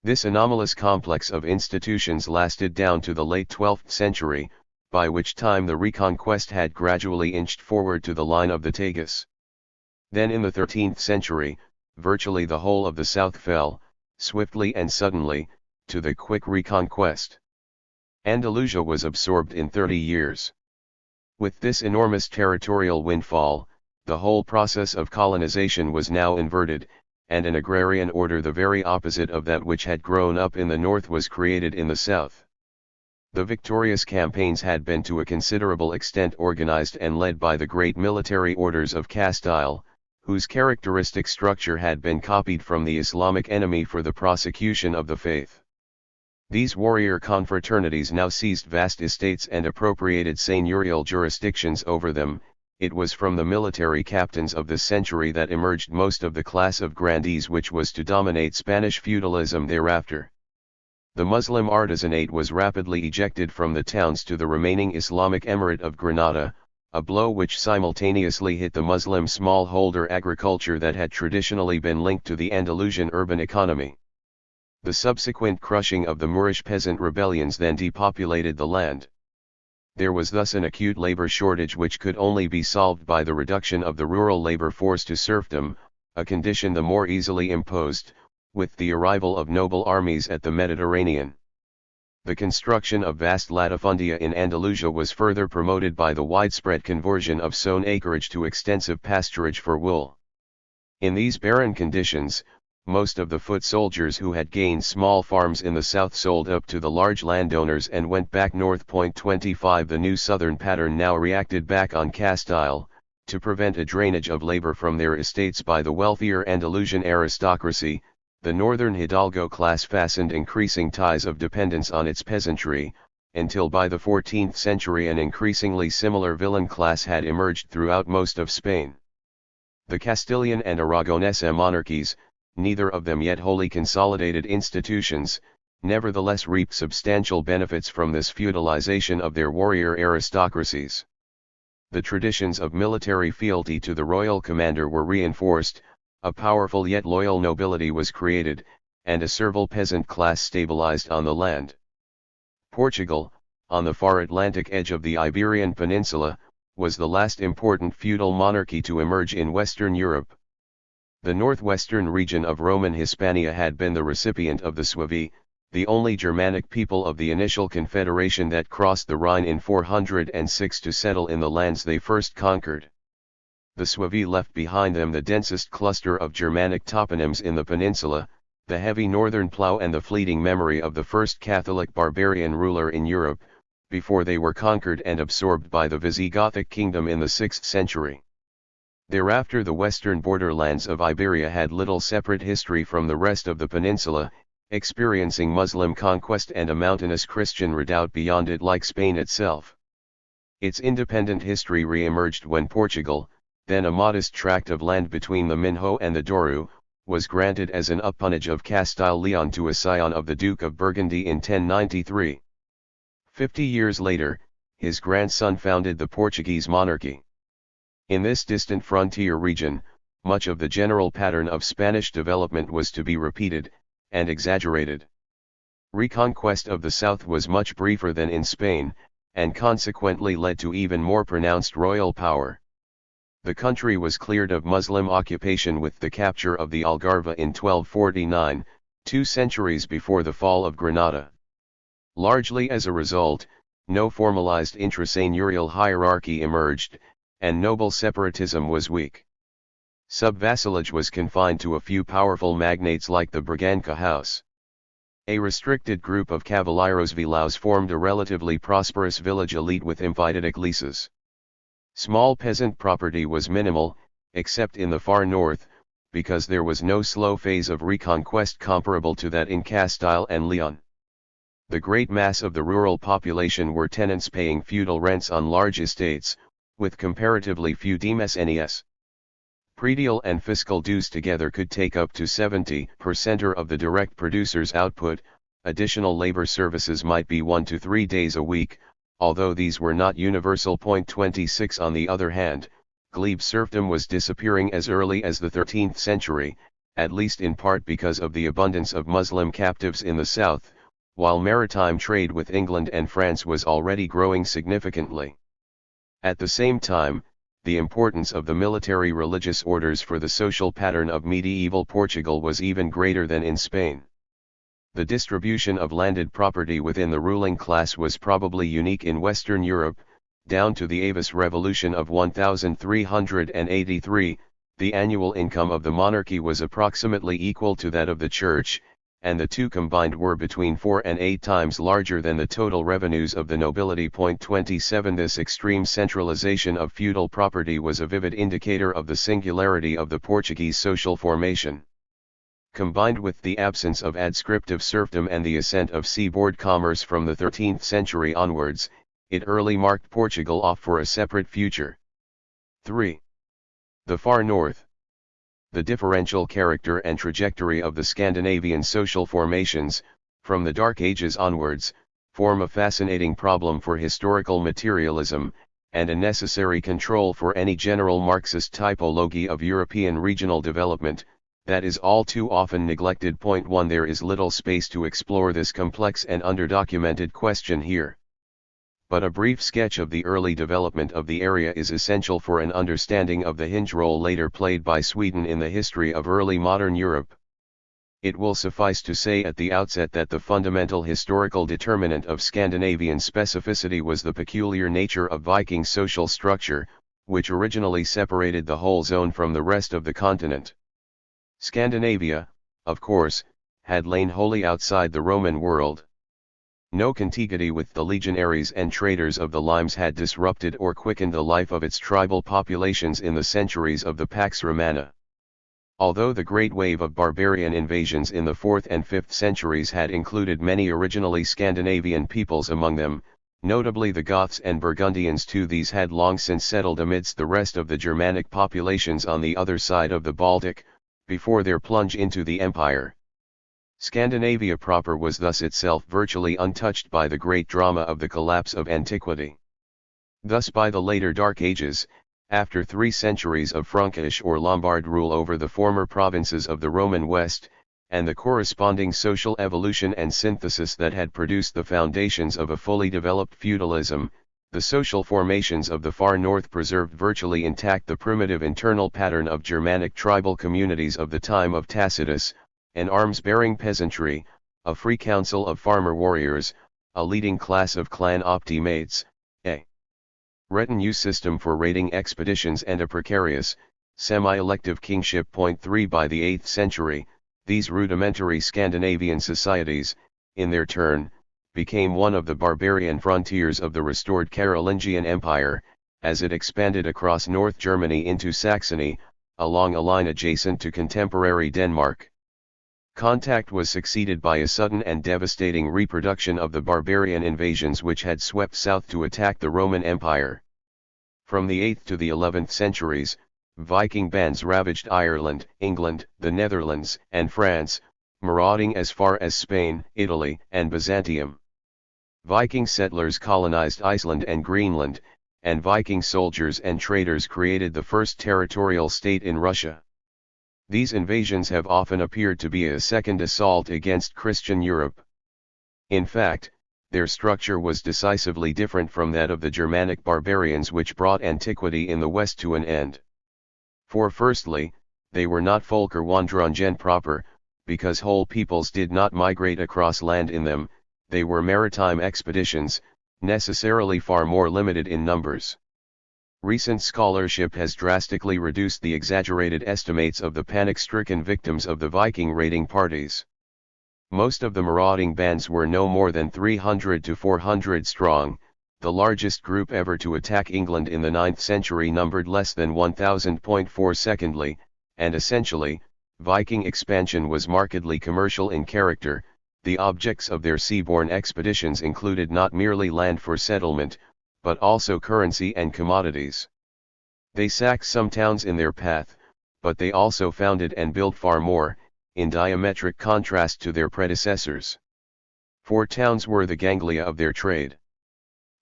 This anomalous complex of institutions lasted down to the late 12th century, by which time the Reconquest had gradually inched forward to the line of the Tagus. Then in the 13th century, virtually the whole of the south fell, swiftly and suddenly, to the quick Reconquest. Andalusia was absorbed in 30 years. With this enormous territorial windfall, the whole process of colonization was now inverted, and an agrarian order the very opposite of that which had grown up in the north was created in the south. The victorious campaigns had been to a considerable extent organized and led by the great military orders of Castile, whose characteristic structure had been copied from the Islamic enemy for the prosecution of the faith. These warrior confraternities now seized vast estates and appropriated seigneurial jurisdictions over them. It was from the military captains of this century that emerged most of the class of grandees which was to dominate Spanish feudalism thereafter. The Muslim artisanate was rapidly ejected from the towns to the remaining Islamic Emirate of Granada, a blow which simultaneously hit the Muslim smallholder agriculture that had traditionally been linked to the Andalusian urban economy. The subsequent crushing of the Moorish peasant rebellions then depopulated the land. There was thus an acute labor shortage which could only be solved by the reduction of the rural labor force to serfdom, a condition the more easily imposed, with the arrival of noble armies at the Mediterranean. The construction of vast latifundia in Andalusia was further promoted by the widespread conversion of sown acreage to extensive pasturage for wool. In these barren conditions, most of the foot soldiers who had gained small farms in the south sold up to the large landowners and went back north. 25 The new southern pattern now reacted back on Castile, to prevent a drainage of labor from their estates by the wealthier Andalusian aristocracy. The northern Hidalgo class fastened increasing ties of dependence on its peasantry, until by the 14th century an increasingly similar villein class had emerged throughout most of Spain. The Castilian and Aragonese monarchies, neither of them yet wholly consolidated institutions, nevertheless reaped substantial benefits from this feudalization of their warrior aristocracies. The traditions of military fealty to the royal commander were reinforced, a powerful yet loyal nobility was created, and a servile peasant class stabilized on the land. Portugal, on the far Atlantic edge of the Iberian Peninsula, was the last important feudal monarchy to emerge in Western Europe. The northwestern region of Roman Hispania had been the recipient of the Suevi, the only Germanic people of the initial confederation that crossed the Rhine in 406 to settle in the lands they first conquered. The Suevi left behind them the densest cluster of Germanic toponyms in the peninsula, the heavy northern plough and the fleeting memory of the first Catholic barbarian ruler in Europe, before they were conquered and absorbed by the Visigothic kingdom in the 6th century. Thereafter the western borderlands of Iberia had little separate history from the rest of the peninsula, experiencing Muslim conquest and a mountainous Christian redoubt beyond it like Spain itself. Its independent history re-emerged when Portugal, then a modest tract of land between the Minho and the Douro, was granted as an appanage of Castile-Leon to a scion of the Duke of Burgundy in 1093. 50 years later, his grandson founded the Portuguese monarchy. In this distant frontier region, much of the general pattern of Spanish development was to be repeated, and exaggerated. Reconquest of the south was much briefer than in Spain, and consequently led to even more pronounced royal power. The country was cleared of Muslim occupation with the capture of the Algarve in 1249, 2 centuries before the fall of Granada. Largely as a result, no formalized intraseigneurial hierarchy emerged, and noble separatism was weak. Subvassalage was confined to a few powerful magnates like the Braganca house. A restricted group of cavalieros vilaus formed a relatively prosperous village elite with emphyditic leases. Small peasant property was minimal, except in the far north, because there was no slow phase of reconquest comparable to that in Castile and Leon. The great mass of the rural population were tenants paying feudal rents on large estates, with comparatively few demesnes. Predial and fiscal dues together could take up to 70% of the direct producer's output. Additional labor services might be 1 to 3 days a week, although these were not universal. 26 On the other hand, glebe serfdom was disappearing as early as the 13th century, at least in part because of the abundance of Muslim captives in the south, while maritime trade with England and France was already growing significantly. At the same time, the importance of the military religious orders for the social pattern of medieval Portugal was even greater than in Spain. The distribution of landed property within the ruling class was probably unique in Western Europe. Down to the Avis Revolution of 1383, the annual income of the monarchy was approximately equal to that of the church, and the two combined were between 4 and 8 times larger than the total revenues of the nobility. 27 This extreme centralization of feudal property was a vivid indicator of the singularity of the Portuguese social formation. Combined with the absence of adscriptive serfdom and the ascent of seaboard commerce from the 13th century onwards, it early marked Portugal off for a separate future. 3. The far north. The differential character and trajectory of the Scandinavian social formations, from the Dark Ages onwards, form a fascinating problem for historical materialism, and a necessary control for any general Marxist typology of European regional development, that is all too often neglected. 1 There is little space to explore this complex and underdocumented question here. But a brief sketch of the early development of the area is essential for an understanding of the hinge role later played by Sweden in the history of early modern Europe. It will suffice to say at the outset that the fundamental historical determinant of Scandinavian specificity was the peculiar nature of Viking social structure, which originally separated the whole zone from the rest of the continent. Scandinavia, of course, had lain wholly outside the Roman world. No contiguity with the legionaries and traders of the Limes had disrupted or quickened the life of its tribal populations in the centuries of the Pax Romana. Although the great wave of barbarian invasions in the 4th and 5th centuries had included many originally Scandinavian peoples among them, notably the Goths and Burgundians too, these had long since settled amidst the rest of the Germanic populations on the other side of the Baltic, before their plunge into the empire. Scandinavia proper was thus itself virtually untouched by the great drama of the collapse of antiquity. Thus by the later Dark Ages, after 3 centuries of Frankish or Lombard rule over the former provinces of the Roman West, and the corresponding social evolution and synthesis that had produced the foundations of a fully developed feudalism, the social formations of the far north preserved virtually intact the primitive internal pattern of Germanic tribal communities of the time of Tacitus, an arms-bearing peasantry, a free council of farmer warriors, a leading class of clan optimates, a retinue system for raiding expeditions and a precarious, semi-elective kingship. 3 By the 8th century, these rudimentary Scandinavian societies, in their turn, became one of the barbarian frontiers of the restored Carolingian Empire, as it expanded across North Germany into Saxony, along a line adjacent to contemporary Denmark. Contact was succeeded by a sudden and devastating reproduction of the barbarian invasions which had swept south to attack the Roman Empire. From the 8th to the 11th centuries, Viking bands ravaged Ireland, England, the Netherlands, and France, marauding as far as Spain, Italy, and Byzantium. Viking settlers colonized Iceland and Greenland, and Viking soldiers and traders created the first territorial state in Russia. These invasions have often appeared to be a second assault against Christian Europe. In fact, their structure was decisively different from that of the Germanic barbarians which brought antiquity in the West to an end. For firstly, they were not Folkerwandrungen proper, because whole peoples did not migrate across land in them, they were maritime expeditions, necessarily far more limited in numbers. Recent scholarship has drastically reduced the exaggerated estimates of the panic-stricken victims of the Viking raiding parties. Most of the marauding bands were no more than 300 to 400 strong. The largest group ever to attack England in the 9th century numbered less than 1,000. Secondly, and essentially, Viking expansion was markedly commercial in character. The objects of their seaborne expeditions included not merely land for settlement, but also currency and commodities. They sacked some towns in their path, but they also founded and built far more, in diametric contrast to their predecessors. For towns were the ganglia of their trade.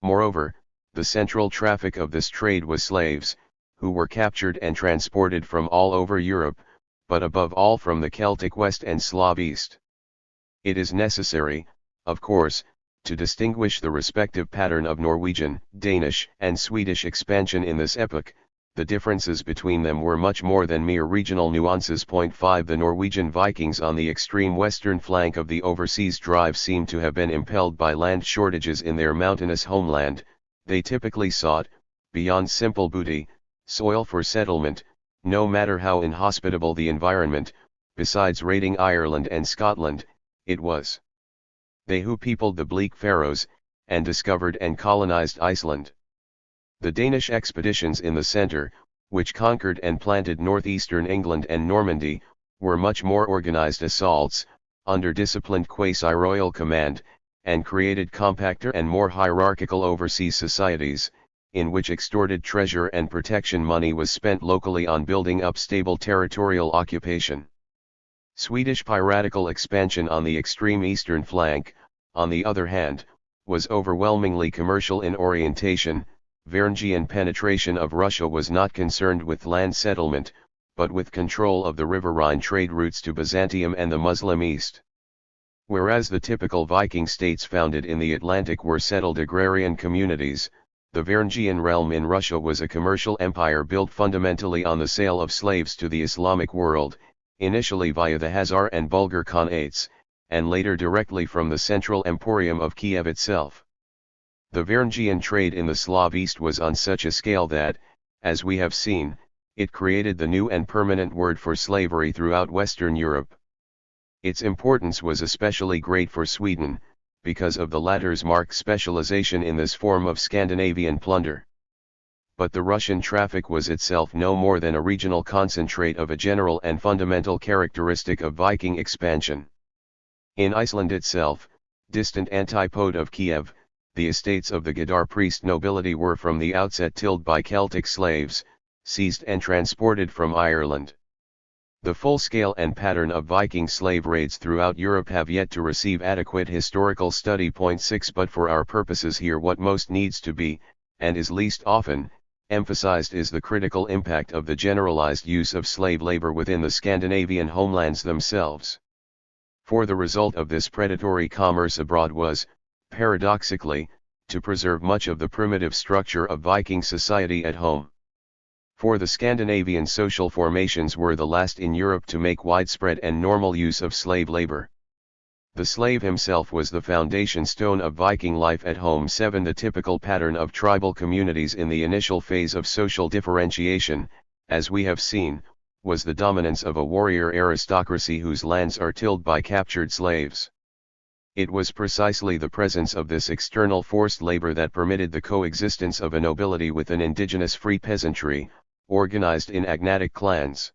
Moreover, the central traffic of this trade was slaves, who were captured and transported from all over Europe, but above all from the Celtic West and Slav East. It is necessary, of course, to distinguish the respective pattern of Norwegian, Danish, and Swedish expansion in this epoch. The differences between them were much more than mere regional nuances. 5 The Norwegian Vikings on the extreme western flank of the overseas drive seem to have been impelled by land shortages in their mountainous homeland. They typically sought, beyond simple booty, soil for settlement, no matter how inhospitable the environment. Besides raiding Ireland and Scotland, it was they who peopled the bleak Faroes, and discovered and colonized Iceland. The Danish expeditions in the centre, which conquered and planted northeastern England and Normandy, were much more organized assaults, under disciplined quasi-royal command, and created compacter and more hierarchical overseas societies, in which extorted treasure and protection money was spent locally on building up stable territorial occupation. Swedish piratical expansion on the extreme eastern flank, on the other hand, was overwhelmingly commercial in orientation. Varangian penetration of Russia was not concerned with land settlement, but with control of the River Rhine trade routes to Byzantium and the Muslim East. Whereas the typical Viking states founded in the Atlantic were settled agrarian communities, the Varangian realm in Russia was a commercial empire built fundamentally on the sale of slaves to the Islamic world, initially via the Khazar and Bulgar Khanates, and later directly from the central emporium of Kiev itself. The Varangian trade in the Slav East was on such a scale that, as we have seen, it created the new and permanent word for slavery throughout Western Europe. Its importance was especially great for Sweden, because of the latter's marked specialization in this form of Scandinavian plunder. But the Russian traffic was itself no more than a regional concentrate of a general and fundamental characteristic of Viking expansion. In Iceland itself, distant antipode of Kiev, the estates of the Gedar priest nobility were from the outset tilled by Celtic slaves, seized and transported from Ireland. The full scale and pattern of Viking slave raids throughout Europe have yet to receive adequate historical study. 6 But for our purposes here what most needs to be, and is least often, emphasized is the critical impact of the generalized use of slave labor within the Scandinavian homelands themselves. For the result of this predatory commerce abroad was, paradoxically, to preserve much of the primitive structure of Viking society at home. For the Scandinavian social formations were the last in Europe to make widespread and normal use of slave labor. The slave himself was the foundation stone of Viking life at home. 7 The typical pattern of tribal communities in the initial phase of social differentiation, as we have seen, was the dominance of a warrior aristocracy whose lands are tilled by captured slaves. It was precisely the presence of this external forced labor that permitted the coexistence of a nobility with an indigenous free peasantry, organized in agnatic clans.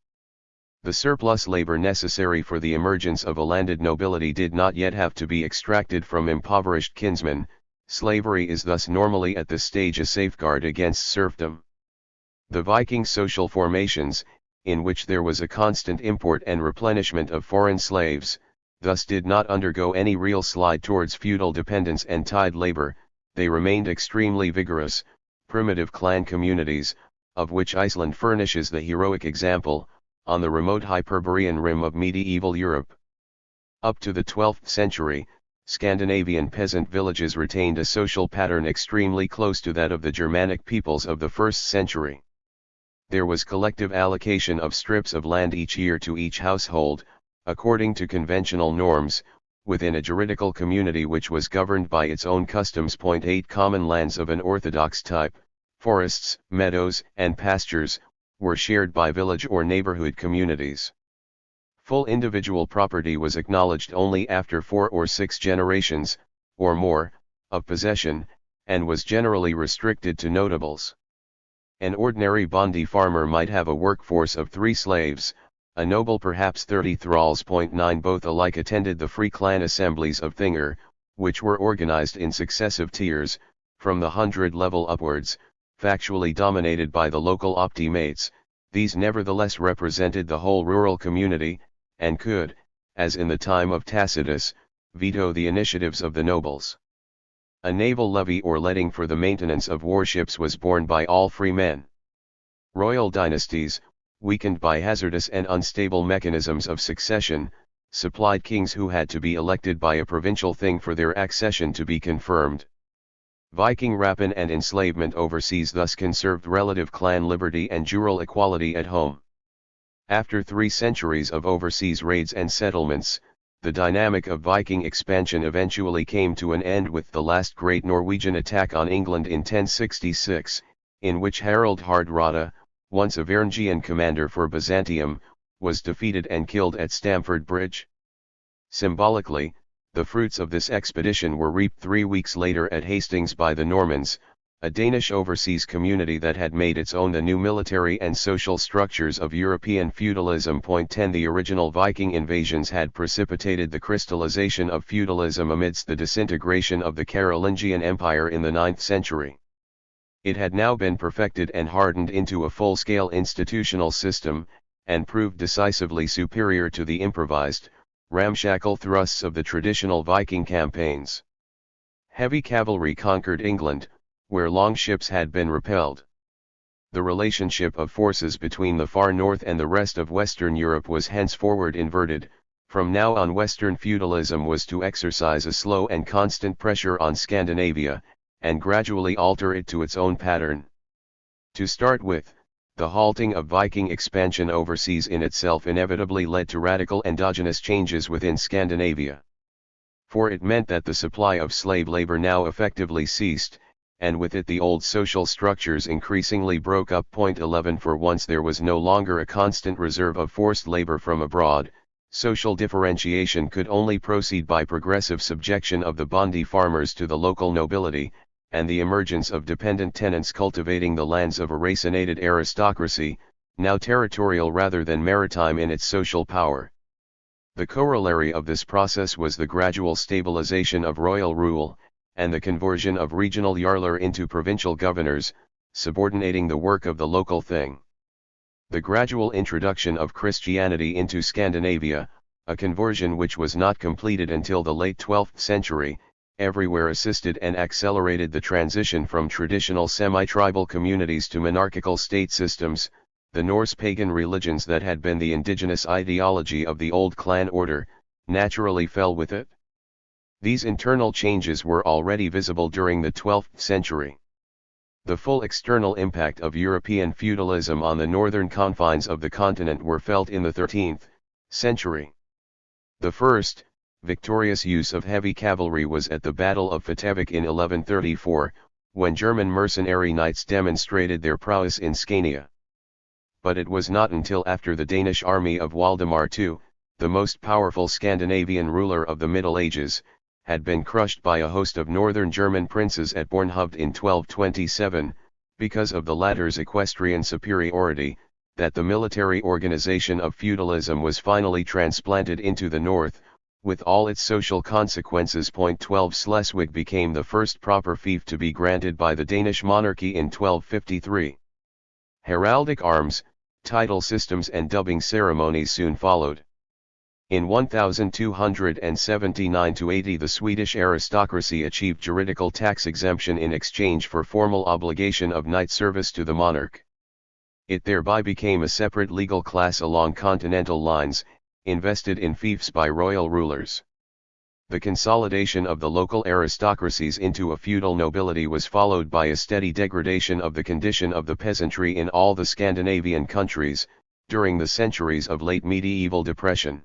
The surplus labor necessary for the emergence of a landed nobility did not yet have to be extracted from impoverished kinsmen. Slavery is thus normally at this stage a safeguard against serfdom. The Viking social formations, in which there was a constant import and replenishment of foreign slaves, thus did not undergo any real slide towards feudal dependence and tide labor. They remained extremely vigorous, primitive clan communities, of which Iceland furnishes the heroic example, on the remote Hyperborean rim of medieval Europe. Up to the 12th century, Scandinavian peasant villages retained a social pattern extremely close to that of the Germanic peoples of the 1st century. There was collective allocation of strips of land each year to each household, according to conventional norms, within a juridical community which was governed by its own customs. 8 Common lands of an orthodox type, forests, meadows, and pastures, were shared by village or neighborhood communities. Full individual property was acknowledged only after 4 or 6 generations, or more, of possession, and was generally restricted to notables. An ordinary Bondi farmer might have a workforce of 3 slaves, a noble perhaps 30 thralls. 9 Both alike attended the free clan assemblies of Thingr, which were organized in successive tiers, from the 100 level upwards, factually dominated by the local optimates. These nevertheless represented the whole rural community, and could, as in the time of Tacitus, veto the initiatives of the nobles. A naval levy or letting for the maintenance of warships was borne by all free men. Royal dynasties, weakened by hazardous and unstable mechanisms of succession, supplied kings who had to be elected by a provincial thing for their accession to be confirmed. Viking rapine and enslavement overseas thus conserved relative clan liberty and jural equality at home. After 3 centuries of overseas raids and settlements, the dynamic of Viking expansion eventually came to an end with the last great Norwegian attack on England in 1066, in which Harald Hardrada, once a Varangian commander for Byzantium, was defeated and killed at Stamford Bridge. Symbolically, the fruits of this expedition were reaped 3 weeks later at Hastings by the Normans, a Danish overseas community that had made its own the new military and social structures of European feudalism. 10 The original Viking invasions had precipitated the crystallization of feudalism amidst the disintegration of the Carolingian Empire in the 9th century. It had now been perfected and hardened into a full-scale institutional system, and proved decisively superior to the improvised, ramshackle thrusts of the traditional Viking campaigns. Heavy cavalry conquered England, where longships had been repelled. The relationship of forces between the far north and the rest of Western Europe was henceforward inverted. From now on Western feudalism was to exercise a slow and constant pressure on Scandinavia, and gradually alter it to its own pattern. To start with, the halting of Viking expansion overseas in itself inevitably led to radical endogenous changes within Scandinavia. For it meant that the supply of slave labor now effectively ceased, and with it the old social structures increasingly broke up. 11 For once there was no longer a constant reserve of forced labor from abroad. Social differentiation could only proceed by progressive subjection of the Bondi farmers to the local nobility, and the emergence of dependent tenants cultivating the lands of a racinated aristocracy, now territorial rather than maritime in its social power. The corollary of this process was the gradual stabilization of royal rule, and the conversion of regional jarler into provincial governors, subordinating the work of the local thing. The gradual introduction of Christianity into Scandinavia, a conversion which was not completed until the late 12th century, everywhere assisted and accelerated the transition from traditional semi-tribal communities to monarchical state systems. The Norse pagan religions that had been the indigenous ideology of the old clan order, naturally fell with it. These internal changes were already visible during the 12th century. The full external impact of European feudalism on the northern confines of the continent were felt in the 13th century. The first, victorious use of heavy cavalry was at the Battle of Fatevik in 1134, when German mercenary knights demonstrated their prowess in Scania. But it was not until after the Danish army of Waldemar II, the most powerful Scandinavian ruler of the Middle Ages, had been crushed by a host of northern German princes at Bornhoved in 1227, because of the latter's equestrian superiority, that the military organization of feudalism was finally transplanted into the north, with all its social consequences. 12 Schleswig became the first proper fief to be granted by the Danish monarchy in 1253. Heraldic arms, title systems and dubbing ceremonies soon followed. In 1279–80 the Swedish aristocracy achieved juridical tax exemption in exchange for formal obligation of knight service to the monarch. It thereby became a separate legal class along continental lines, invested in fiefs by royal rulers. The consolidation of the local aristocracies into a feudal nobility was followed by a steady degradation of the condition of the peasantry in all the Scandinavian countries, during the centuries of late medieval depression.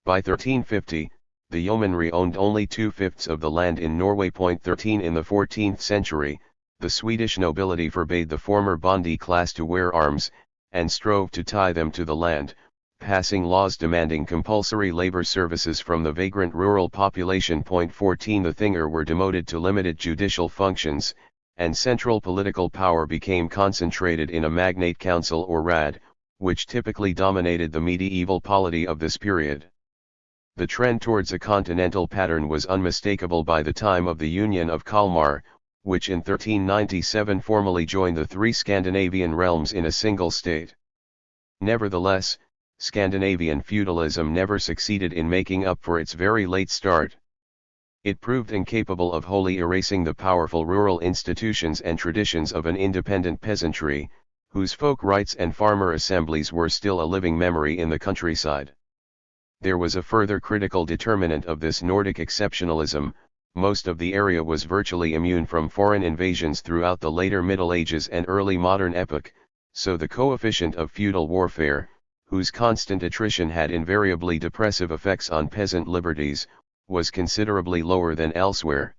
By 1350, the yeomanry owned only 2/5 of the land in Norway. 13 In the 14th century, the Swedish nobility forbade the former bondi class to wear arms, and strove to tie them to the land, passing laws demanding compulsory labor services from the vagrant rural population. 14 The Thingr were demoted to limited judicial functions, and central political power became concentrated in a magnate council or rad, which typically dominated the medieval polity of this period. The trend towards a continental pattern was unmistakable by the time of the Union of Kalmar, which in 1397 formally joined the three Scandinavian realms in a single state. Nevertheless, Scandinavian feudalism never succeeded in making up for its very late start. It proved incapable of wholly erasing the powerful rural institutions and traditions of an independent peasantry, whose folk rights and farmer assemblies were still a living memory in the countryside. There was a further critical determinant of this Nordic exceptionalism: most of the area was virtually immune from foreign invasions throughout the later Middle Ages and early modern epoch, so the coefficient of feudal warfare, whose constant attrition had invariably depressive effects on peasant liberties, was considerably lower than elsewhere.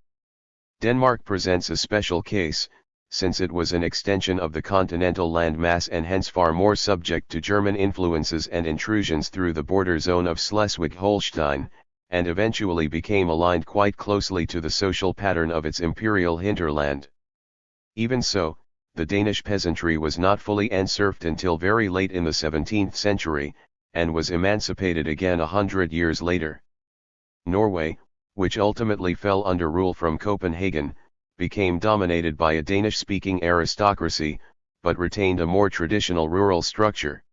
Denmark presents a special case, since it was an extension of the continental landmass and hence far more subject to German influences and intrusions through the border zone of Schleswig-Holstein, and eventually became aligned quite closely to the social pattern of its imperial hinterland. Even so, the Danish peasantry was not fully enserfed until very late in the 17th century, and was emancipated again 100 years later. Norway, which ultimately fell under rule from Copenhagen, became dominated by a Danish-speaking aristocracy, but retained a more traditional rural structure.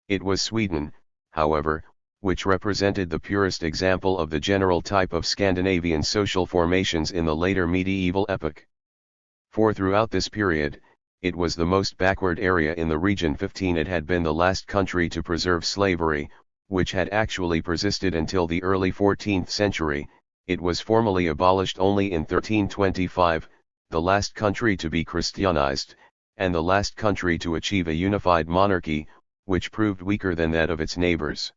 It was Sweden, however, which represented the purest example of the general type of Scandinavian social formations in the later medieval epoch. For throughout this period, it was the most backward area in the region. 15 It had been the last country to preserve slavery, which had actually persisted until the early 14th century. It was formally abolished only in 1325, the last country to be Christianized, and the last country to achieve a unified monarchy, which proved weaker than that of its neighbors.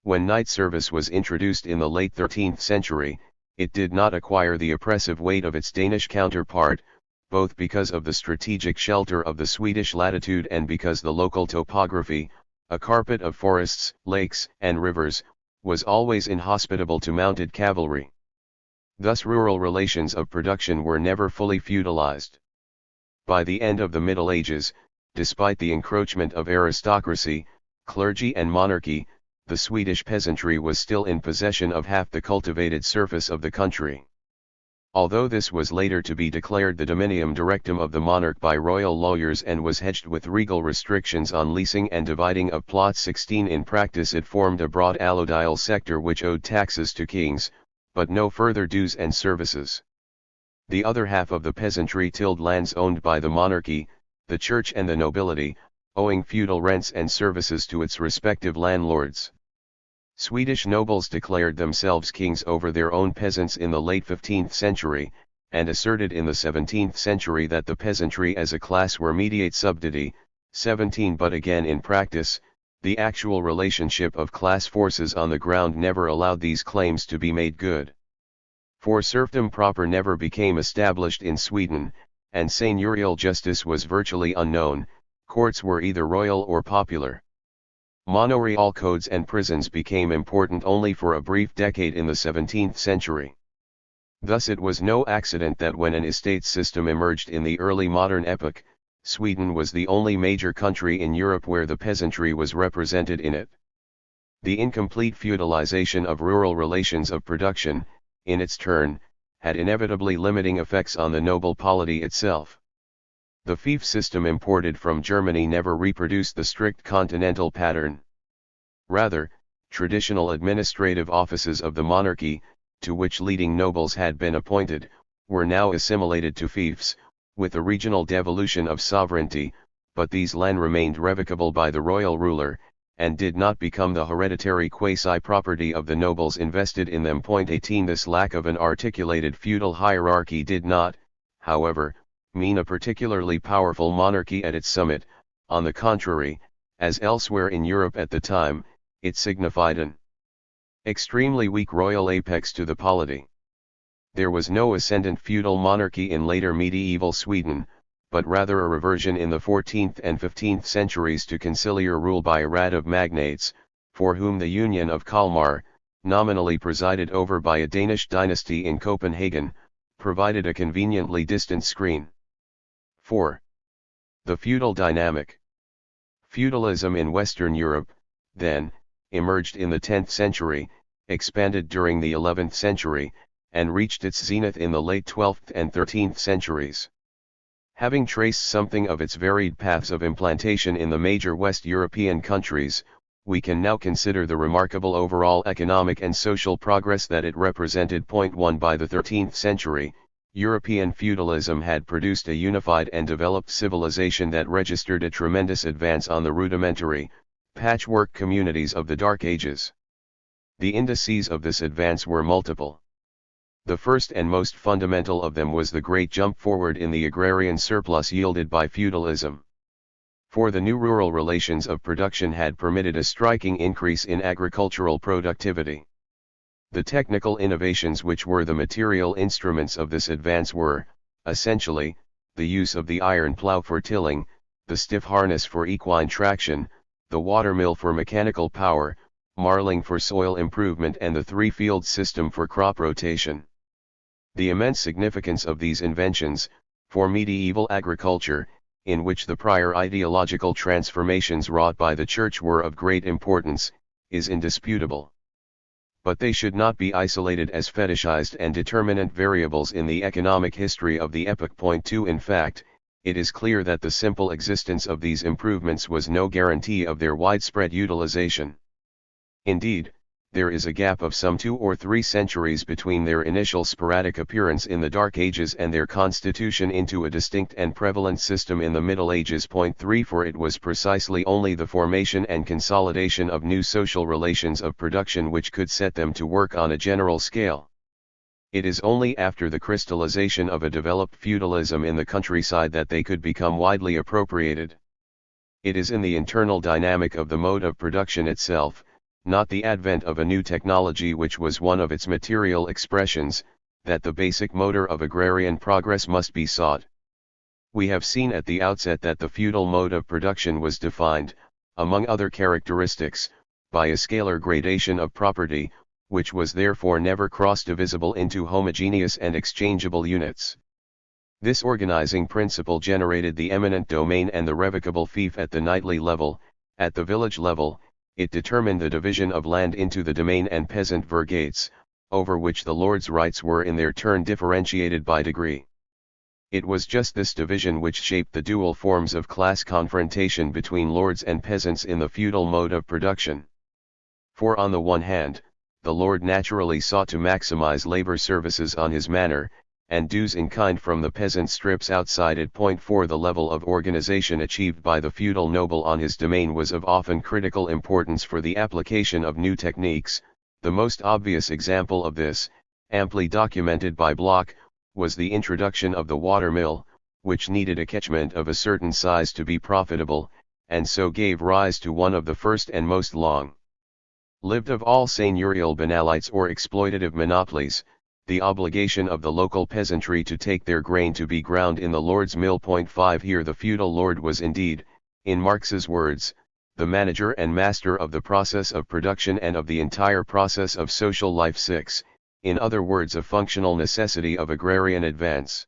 When knight service was introduced in the late 13th century, it did not acquire the oppressive weight of its Danish counterpart, both because of the strategic shelter of the Swedish latitude and because the local topography, a carpet of forests, lakes, and rivers, was always inhospitable to mounted cavalry. Thus rural relations of production were never fully feudalized. By the end of the Middle Ages, despite the encroachment of aristocracy, clergy and monarchy, the Swedish peasantry was still in possession of half the cultivated surface of the country. Although this was later to be declared the dominium directum of the monarch by royal lawyers and was hedged with regal restrictions on leasing and dividing of plots, 16 in practice it formed a broad allodial sector which owed taxes to kings, but no further dues and services. The other half of the peasantry tilled lands owned by the monarchy, the church and the nobility, owing feudal rents and services to its respective landlords. Swedish nobles declared themselves kings over their own peasants in the late 15th century, and asserted in the 17th century that the peasantry as a class were mediate subditti. 17 But again in practice, the actual relationship of class forces on the ground never allowed these claims to be made good. For serfdom proper never became established in Sweden, and seigneurial justice was virtually unknown. Courts were either royal or popular. Manorial codes and prisons became important only for a brief decade in the 17th century. Thus it was no accident that when an estates system emerged in the early modern epoch, Sweden was the only major country in Europe where the peasantry was represented in it. The incomplete feudalization of rural relations of production, in its turn, had inevitably limiting effects on the noble polity itself. The fief system imported from Germany never reproduced the strict continental pattern. Rather, traditional administrative offices of the monarchy, to which leading nobles had been appointed, were now assimilated to fiefs, with a regional devolution of sovereignty, but these lands remained revocable by the royal ruler, and did not become the hereditary quasi-property of the nobles invested in them. 18 This lack of an articulated feudal hierarchy did not, however, mean a particularly powerful monarchy at its summit. On the contrary, as elsewhere in Europe at the time, it signified an Extremely weak royal apex to the polity. There was no ascendant feudal monarchy in later medieval Sweden, but rather a reversion in the 14th and 15th centuries to conciliar rule by a rat of magnates, for whom the Union of Kalmar, nominally presided over by a Danish dynasty in Copenhagen, provided a conveniently distant screen. 4. The feudal dynamic. Feudalism in Western Europe, then, emerged in the 10th century, expanded during the 11th century, and reached its zenith in the late 12th and 13th centuries. Having traced something of its varied paths of implantation in the major West European countries, we can now consider the remarkable overall economic and social progress that it represented. 1. By the 13th century, European feudalism had produced a unified and developed civilization that registered a tremendous advance on the rudimentary, patchwork communities of the Dark Ages. The indices of this advance were multiple. The first and most fundamental of them was the great jump forward in the agrarian surplus yielded by feudalism. For the new rural relations of production had permitted a striking increase in agricultural productivity. The technical innovations which were the material instruments of this advance were, essentially, the use of the iron plough for tilling, the stiff harness for equine traction, the watermill for mechanical power, marling for soil improvement, and the three-field system for crop rotation. The immense significance of these inventions, for medieval agriculture, in which the prior ideological transformations wrought by the Church were of great importance, is indisputable. But they should not be isolated as fetishized and determinant variables in the economic history of the epoch. 2. In fact, it is clear that the simple existence of these improvements was no guarantee of their widespread utilization. Indeed, there is a gap of some 2 or 3 centuries between their initial sporadic appearance in the Dark Ages and their constitution into a distinct and prevalent system in the Middle Ages. 3. For it was precisely only the formation and consolidation of new social relations of production which could set them to work on a general scale. It is only after the crystallization of a developed feudalism in the countryside that they could become widely appropriated. It is in the internal dynamic of the mode of production itself, not the advent of a new technology which was one of its material expressions, that the basic motor of agrarian progress must be sought. We have seen at the outset that the feudal mode of production was defined, among other characteristics, by a scalar gradation of property, which was therefore never cross-divisible into homogeneous and exchangeable units. This organizing principle generated the eminent domain and the revocable fief at the knightly level. At the village level, it determined the division of land into the domain and peasant vergates, over which the lord's rights were in their turn differentiated by degree. It was just this division which shaped the dual forms of class confrontation between lords and peasants in the feudal mode of production. For on the one hand, the lord naturally sought to maximize labor services on his manor, and dues in kind from the peasant strips outside it. 4. The level of organization achieved by the feudal noble on his domain was of often critical importance for the application of new techniques. The most obvious example of this, amply documented by Bloch, was the introduction of the watermill, which needed a catchment of a certain size to be profitable, and so gave rise to one of the first and most long-lived of all seigneurial banalites or exploitative monopolies, the obligation of the local peasantry to take their grain to be ground in the lord's mill. 5. Here the feudal lord was indeed, in Marx's words, the manager and master of the process of production and of the entire process of social life. 6. In other words, a functional necessity of agrarian advance.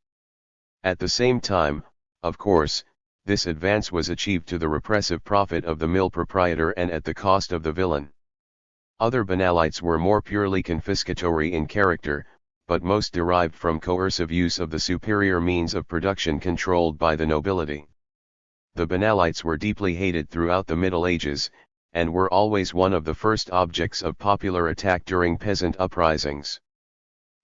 At the same time, of course, this advance was achieved to the repressive profit of the mill proprietor and at the cost of the villein. Other banalites were more purely confiscatory in character, but most derived from coercive use of the superior means of production controlled by the nobility. The banalites were deeply hated throughout the Middle Ages, and were always one of the first objects of popular attack during peasant uprisings.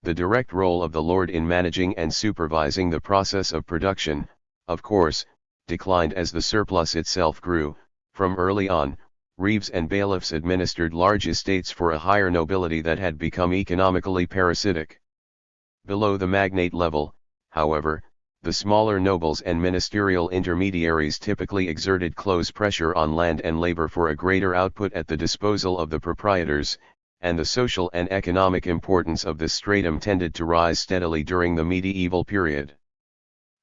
The direct role of the lord in managing and supervising the process of production, of course, declined as the surplus itself grew. From early on, reeves and bailiffs administered large estates for a higher nobility that had become economically parasitic. Below the magnate level, however, the smaller nobles and ministerial intermediaries typically exerted close pressure on land and labor for a greater output at the disposal of the proprietors, and the social and economic importance of this stratum tended to rise steadily during the medieval period.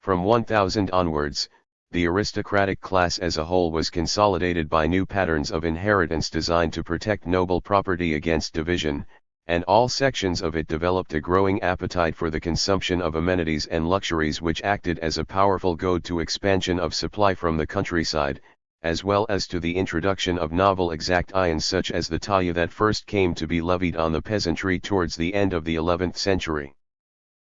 From 1000 onwards, the aristocratic class as a whole was consolidated by new patterns of inheritance designed to protect noble property against division, and all sections of it developed a growing appetite for the consumption of amenities and luxuries which acted as a powerful goad to expansion of supply from the countryside, as well as to the introduction of novel exactions such as the taille that first came to be levied on the peasantry towards the end of the 11th century.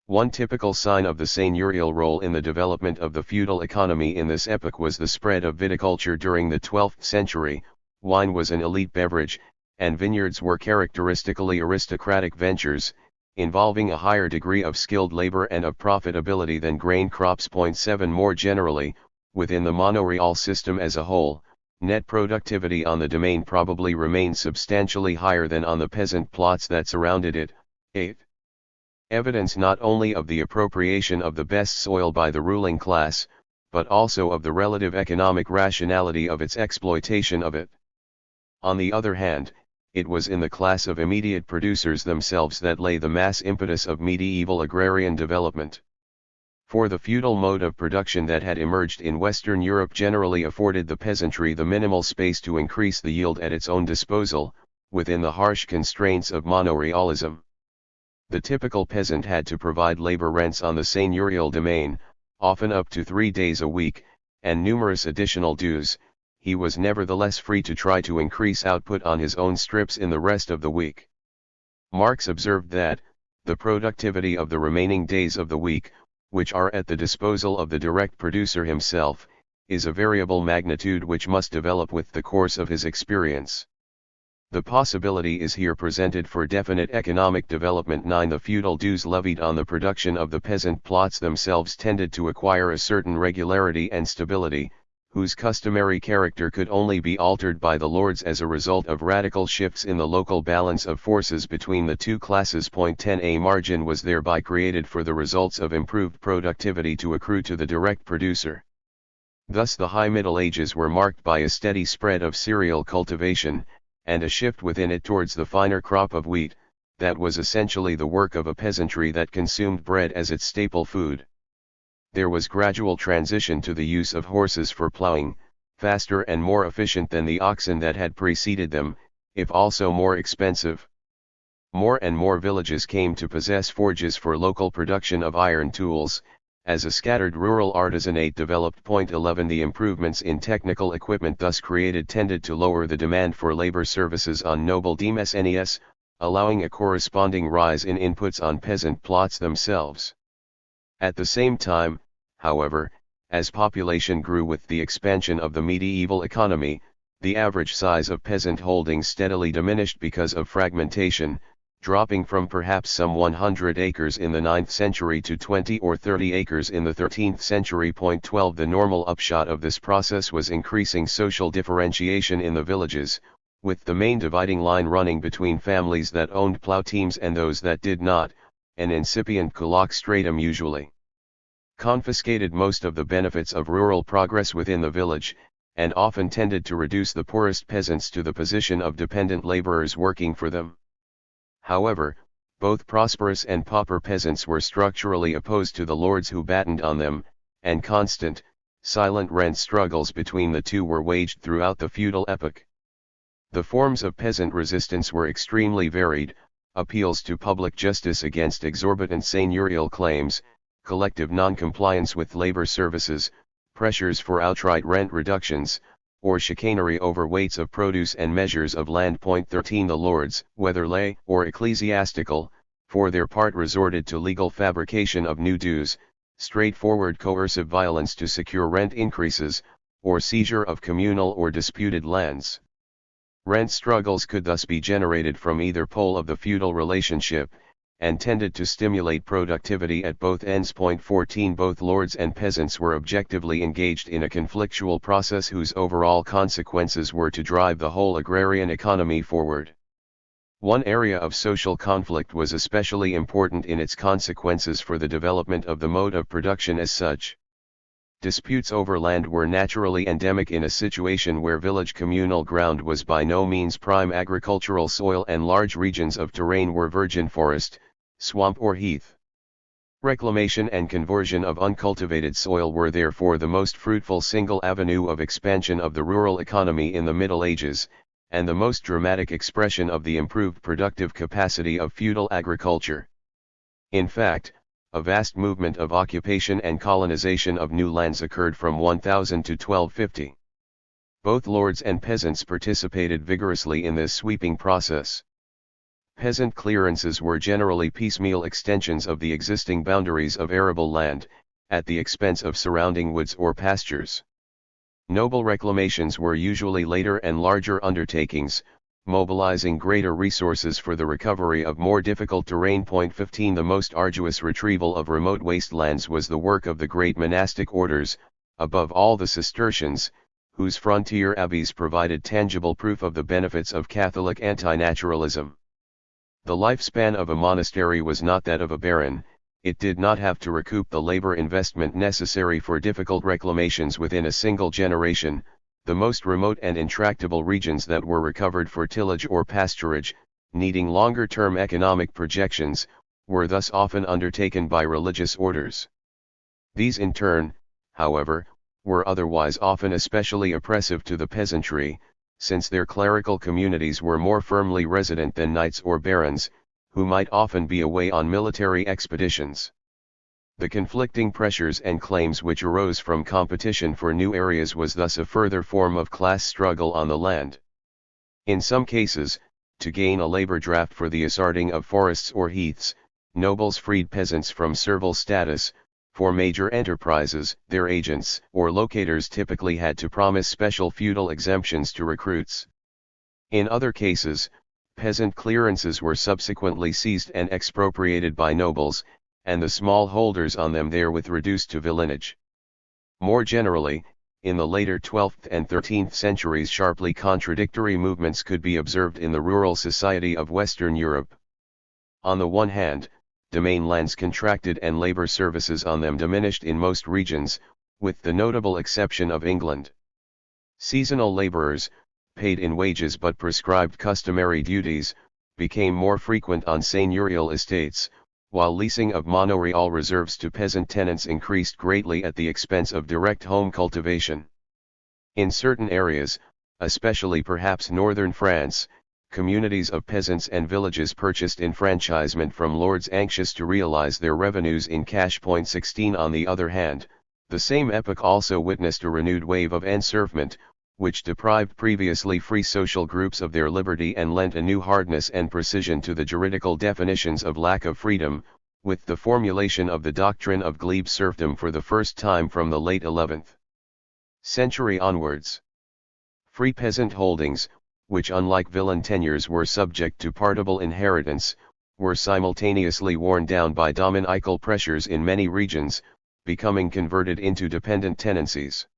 One typical sign of the seigneurial role in the development of the feudal economy in this epoch was the spread of viticulture during the 12th century. Wine was an elite beverage, and vineyards were characteristically aristocratic ventures, involving a higher degree of skilled labor and of profitability than grain crops. 7 More generally, within the manorial system as a whole, net productivity on the domain probably remained substantially higher than on the peasant plots that surrounded it. 8. Evidence not only of the appropriation of the best soil by the ruling class, but also of the relative economic rationality of its exploitation of it. On the other hand, it was in the class of immediate producers themselves that lay the mass impetus of medieval agrarian development. For the feudal mode of production that had emerged in Western Europe generally afforded the peasantry the minimal space to increase the yield at its own disposal, within the harsh constraints of manorialism. The typical peasant had to provide labor rents on the seigneurial domain, often up to 3 days a week, and numerous additional dues. He was nevertheless free to try to increase output on his own strips in the rest of the week. Marx observed that, the productivity of the remaining days of the week, which are at the disposal of the direct producer himself, is a variable magnitude which must develop with the course of his experience. The possibility is here presented for definite economic development. 9 The feudal dues levied on the production of the peasant plots themselves tended to acquire a certain regularity and stability, whose customary character could only be altered by the lords as a result of radical shifts in the local balance of forces between the two classes. 10 A margin was thereby created for the results of improved productivity to accrue to the direct producer. Thus the High Middle Ages were marked by a steady spread of cereal cultivation, and a shift within it towards the finer crop of wheat, that was essentially the work of a peasantry that consumed bread as its staple food. There was gradual transition to the use of horses for plowing, faster and more efficient than the oxen that had preceded them, if also more expensive. More and more villages came to possess forges for local production of iron tools, as a scattered rural artisanate developed. 11 The improvements in technical equipment thus created tended to lower the demand for labor services on noble demesnes, allowing a corresponding rise in inputs on peasant plots themselves. At the same time, however, as population grew with the expansion of the medieval economy, the average size of peasant holdings steadily diminished because of fragmentation, dropping from perhaps some 100 acres in the 9th century to 20 or 30 acres in the 13th century. 12 The normal upshot of this process was increasing social differentiation in the villages, with the main dividing line running between families that owned plough teams and those that did not. An incipient kulak stratum usually confiscated most of the benefits of rural progress within the village, and often tended to reduce the poorest peasants to the position of dependent laborers working for them. However, both prosperous and pauper peasants were structurally opposed to the lords who battened on them, and constant, silent rent struggles between the two were waged throughout the feudal epoch. The forms of peasant resistance were extremely varied: appeals to public justice against exorbitant seigneurial claims, collective non-compliance with labor services, pressures for outright rent reductions, or chicanery over weights of produce and measures of land. 13 The lords, whether lay or ecclesiastical, for their part resorted to legal fabrication of new dues, straightforward coercive violence to secure rent increases, or seizure of communal or disputed lands. Rent struggles could thus be generated from either pole of the feudal relationship, and tended to stimulate productivity at both ends. 14 Both lords and peasants were objectively engaged in a conflictual process whose overall consequences were to drive the whole agrarian economy forward. One area of social conflict was especially important in its consequences for the development of the mode of production as such. Disputes over land were naturally endemic in a situation where village communal ground was by no means prime agricultural soil and large regions of terrain were virgin forest, swamp or heath. Reclamation and conversion of uncultivated soil were therefore the most fruitful single avenue of expansion of the rural economy in the Middle Ages, and the most dramatic expression of the improved productive capacity of feudal agriculture. In fact, a vast movement of occupation and colonization of new lands occurred from 1000 to 1250. Both lords and peasants participated vigorously in this sweeping process. Peasant clearances were generally piecemeal extensions of the existing boundaries of arable land, at the expense of surrounding woods or pastures. Noble reclamations were usually later and larger undertakings, mobilizing greater resources for the recovery of more difficult terrain. 15 The most arduous retrieval of remote wastelands was the work of the great monastic orders, above all the Cistercians, whose frontier abbeys provided tangible proof of the benefits of Catholic anti-naturalism. The lifespan of a monastery was not that of a baron. It did not have to recoup the labor investment necessary for difficult reclamations within a single generation. The most remote and intractable regions that were recovered for tillage or pasturage, needing longer-term economic projections, were thus often undertaken by religious orders. These in turn, however, were otherwise often especially oppressive to the peasantry, since their clerical communities were more firmly resident than knights or barons, who might often be away on military expeditions. The conflicting pressures and claims which arose from competition for new areas was thus a further form of class struggle on the land. In some cases, to gain a labor draft for the asserting of forests or heaths, nobles freed peasants from servile status. For major enterprises, their agents or locators typically had to promise special feudal exemptions to recruits. In other cases, peasant clearances were subsequently seized and expropriated by nobles, and the small holders on them therewith reduced to villanage. More generally, in the later 12th and 13th centuries sharply contradictory movements could be observed in the rural society of Western Europe. On the one hand, domain lands contracted and labor services on them diminished in most regions, with the notable exception of England. Seasonal laborers, paid in wages but prescribed customary duties, became more frequent on seigneurial estates, while leasing of manorial reserves to peasant tenants increased greatly at the expense of direct home cultivation. In certain areas, especially perhaps northern France, communities of peasants and villages purchased enfranchisement from lords anxious to realize their revenues in cash. 16 On the other hand, the same epoch also witnessed a renewed wave of enserfment, which deprived previously free social groups of their liberty and lent a new hardness and precision to the juridical definitions of lack of freedom, with the formulation of the doctrine of glebe serfdom for the first time from the late 11th century onwards. Free peasant holdings, which unlike villein tenures were subject to partible inheritance, were simultaneously worn down by dominical pressures in many regions, becoming converted into dependent tenancies.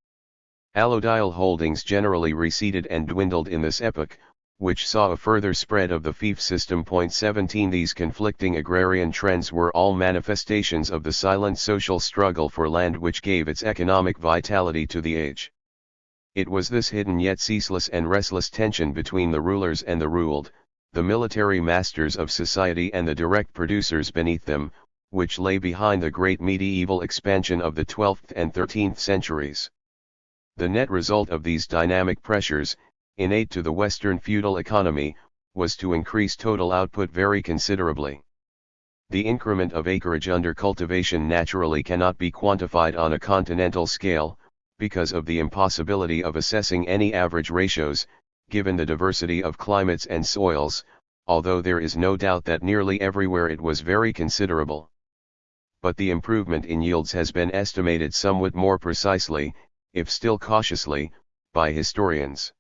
Allodial holdings generally receded and dwindled in this epoch, which saw a further spread of the fief system. 17 These conflicting agrarian trends were all manifestations of the silent social struggle for land which gave its economic vitality to the age. It was this hidden yet ceaseless and restless tension between the rulers and the ruled, the military masters of society and the direct producers beneath them, which lay behind the great medieval expansion of the 12th and 13th centuries. The net result of these dynamic pressures, innate to the Western feudal economy, was to increase total output very considerably. The increment of acreage under cultivation naturally cannot be quantified on a continental scale, because of the impossibility of assessing any average ratios, given the diversity of climates and soils, although there is no doubt that nearly everywhere it was very considerable. But the improvement in yields has been estimated somewhat more precisely, if still cautiously, by historians.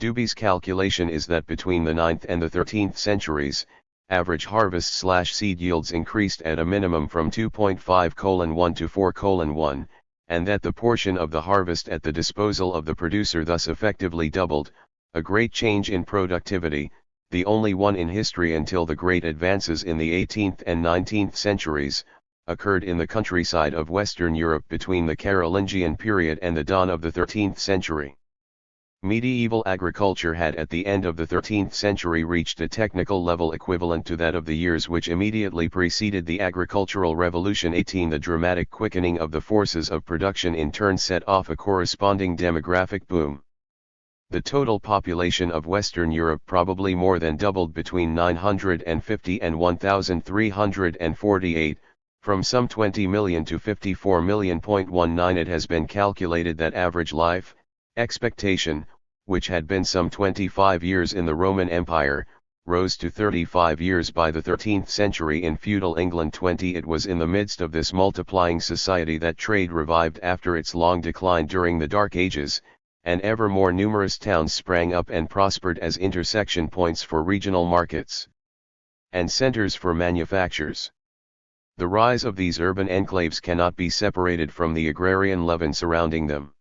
Dubé's calculation is that between the 9th and the 13th centuries, average harvest/seed yields increased at a minimum from 2.5:1 to 4:1, and that the portion of the harvest at the disposal of the producer thus effectively doubled, a great change in productivity, the only one in history until the great advances in the 18th and 19th centuries, occurred in the countryside of Western Europe between the Carolingian period and the dawn of the 13th century. Medieval agriculture had at the end of the 13th century reached a technical level equivalent to that of the years which immediately preceded the agricultural revolution. 18 The dramatic quickening of the forces of production in turn set off a corresponding demographic boom. The total population of Western Europe probably more than doubled between 950 and 1348, from some 20 million to 54 million. 19 It has been calculated that average life expectation, which had been some 25 years in the Roman Empire, rose to 35 years by the 13th century in feudal England. 20 It was in the midst of this multiplying society that trade revived after its long decline during the Dark Ages, and ever more numerous towns sprang up and prospered as intersection points for regional markets and centers for manufactures. The rise of these urban enclaves cannot be separated from the agrarian leaven surrounding them.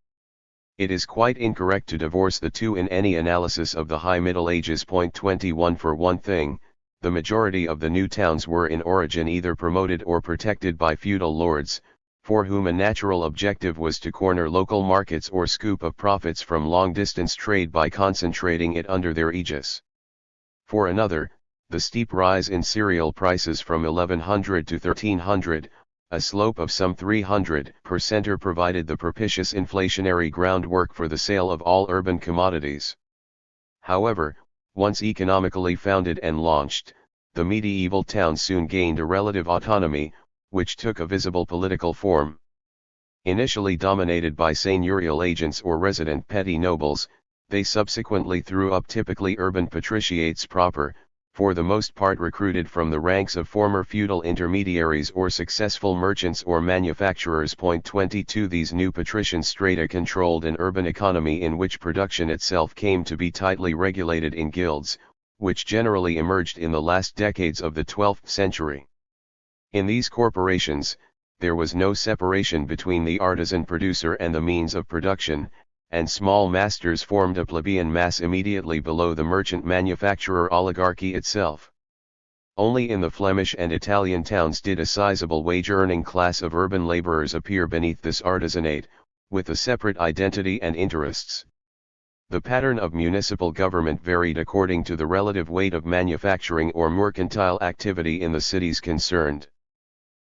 It is quite incorrect to divorce the two in any analysis of the High Middle Ages. 21 For one thing, the majority of the new towns were in origin either promoted or protected by feudal lords, for whom a natural objective was to corner local markets or scoop up profits from long-distance trade by concentrating it under their aegis. For another, the steep rise in cereal prices from 1100 to 1300, a slope of some 300%, provided the propitious inflationary groundwork for the sale of all urban commodities. However, once economically founded and launched, the medieval towns soon gained a relative autonomy, which took a visible political form. Initially dominated by seigneurial agents or resident petty nobles, they subsequently threw up typically urban patriciates proper, for the most part recruited from the ranks of former feudal intermediaries or successful merchants or manufacturers. 22 These new patrician strata controlled an urban economy in which production itself came to be tightly regulated in guilds, which generally emerged in the last decades of the 12th century. In these corporations, there was no separation between the artisan producer and the means of production, and small masters formed a plebeian mass immediately below the merchant manufacturer oligarchy itself. Only in the Flemish and Italian towns did a sizable wage-earning class of urban laborers appear beneath this artisanate, with a separate identity and interests. The pattern of municipal government varied according to the relative weight of manufacturing or mercantile activity in the cities concerned.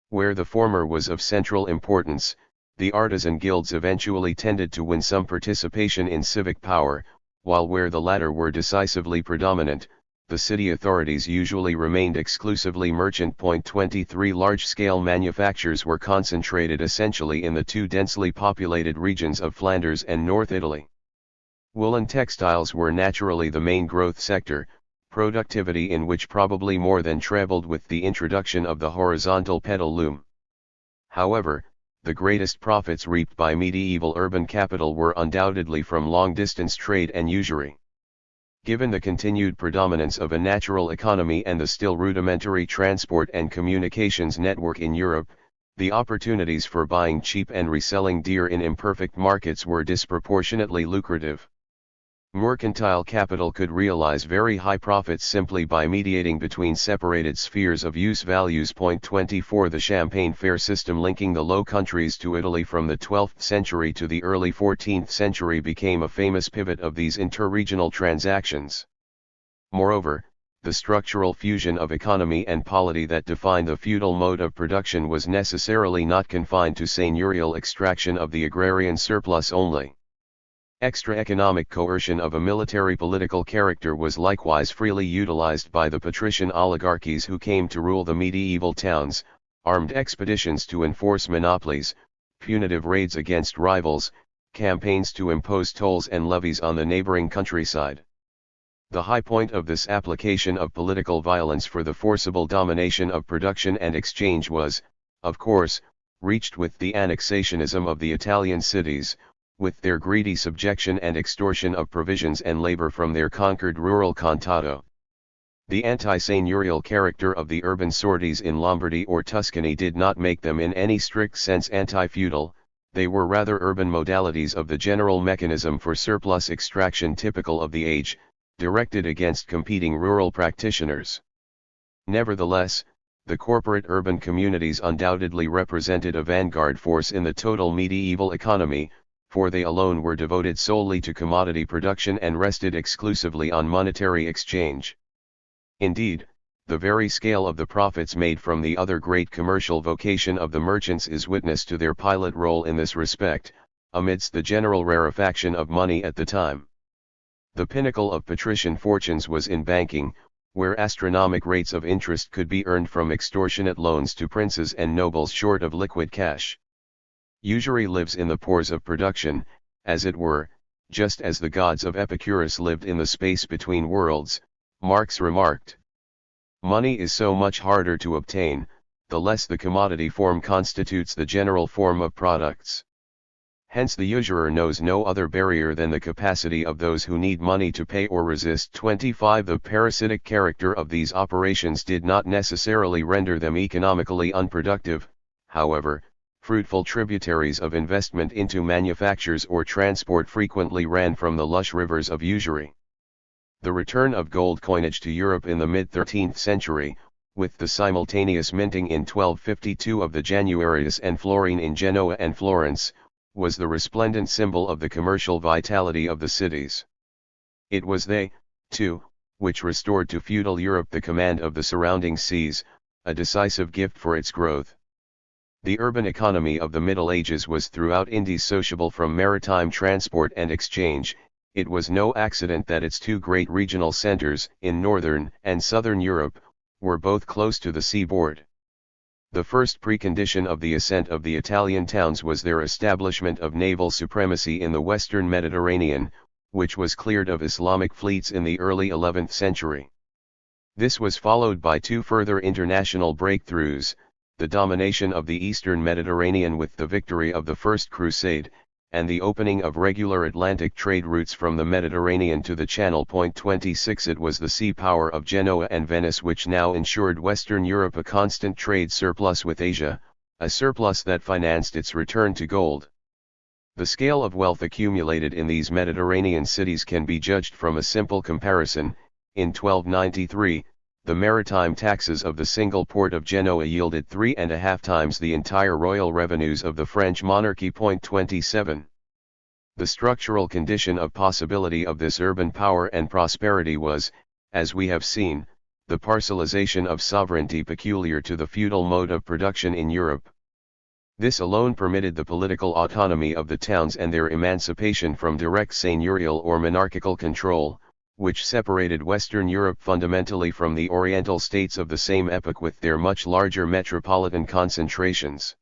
Where the former was of central importance, the artisan guilds eventually tended to win some participation in civic power, while where the latter were decisively predominant, the city authorities usually remained exclusively merchant. 23 Large-scale manufactures were concentrated essentially in the two densely populated regions of Flanders and North Italy. Woolen textiles were naturally the main growth sector, productivity in which probably more than trebled with the introduction of the horizontal pedal loom. However, the greatest profits reaped by medieval urban capital were undoubtedly from long-distance trade and usury. Given the continued predominance of a natural economy and the still rudimentary transport and communications network in Europe, the opportunities for buying cheap and reselling dear in imperfect markets were disproportionately lucrative. Mercantile capital could realize very high profits simply by mediating between separated spheres of use values. 24 The Champagne fair system linking the Low Countries to Italy from the 12th century to the early 14th century became a famous pivot of these interregional transactions. Moreover, the structural fusion of economy and polity that defined the feudal mode of production was necessarily not confined to seigneurial extraction of the agrarian surplus only. Extra economic coercion of a military political character was likewise freely utilized by the patrician oligarchies who came to rule the medieval towns, armed expeditions to enforce monopolies, punitive raids against rivals, campaigns to impose tolls and levies on the neighboring countryside. The high point of this application of political violence for the forcible domination of production and exchange was, of course, reached with the annexationism of the Italian cities, with their greedy subjection and extortion of provisions and labor from their conquered rural contado. The anti-seigneurial character of the urban sorties in Lombardy or Tuscany did not make them in any strict sense anti-feudal, they were rather urban modalities of the general mechanism for surplus extraction typical of the age, directed against competing rural practitioners. Nevertheless, the corporate urban communities undoubtedly represented a vanguard force in the total medieval economy, for they alone were devoted solely to commodity production and rested exclusively on monetary exchange. Indeed, the very scale of the profits made from the other great commercial vocation of the merchants is witness to their pilot role in this respect, amidst the general rarefaction of money at the time. The pinnacle of patrician fortunes was in banking, where astronomic rates of interest could be earned from extortionate loans to princes and nobles short of liquid cash. Usury lives in the pores of production, as it were, just as the gods of Epicurus lived in the space between worlds, Marx remarked. Money is so much harder to obtain, the less the commodity form constitutes the general form of products. Hence the usurer knows no other barrier than the capacity of those who need money to pay or resist. 25 The parasitic character of these operations did not necessarily render them economically unproductive, however, fruitful tributaries of investment into manufactures or transport frequently ran from the lush rivers of usury. The return of gold coinage to Europe in the mid-13th century, with the simultaneous minting in 1252 of the Januarius and Florine in Genoa and Florence, was the resplendent symbol of the commercial vitality of the cities. It was they, too, which restored to feudal Europe the command of the surrounding seas, a decisive gift for its growth. The urban economy of the Middle Ages was throughout Indies sociable from maritime transport and exchange. It was no accident that its two great regional centers, in northern and southern Europe, were both close to the seaboard. The first precondition of the ascent of the Italian towns was their establishment of naval supremacy in the western Mediterranean, which was cleared of Islamic fleets in the early 11th century. This was followed by two further international breakthroughs, the domination of the eastern Mediterranean with the victory of the First Crusade, and the opening of regular Atlantic trade routes from the Mediterranean to the Channel. 26 It was the sea power of Genoa and Venice which now ensured Western Europe a constant trade surplus with Asia, a surplus that financed its return to gold. The scale of wealth accumulated in these Mediterranean cities can be judged from a simple comparison. In 1293, the maritime taxes of the single port of Genoa yielded 3.5 times the entire royal revenues of the French monarchy. 27. The structural condition of possibility of this urban power and prosperity was, as we have seen, the parcelization of sovereignty peculiar to the feudal mode of production in Europe. This alone permitted the political autonomy of the towns and their emancipation from direct seigneurial or monarchical control, which separated Western Europe fundamentally from the Oriental states of the same epoch with their much larger metropolitan concentrations.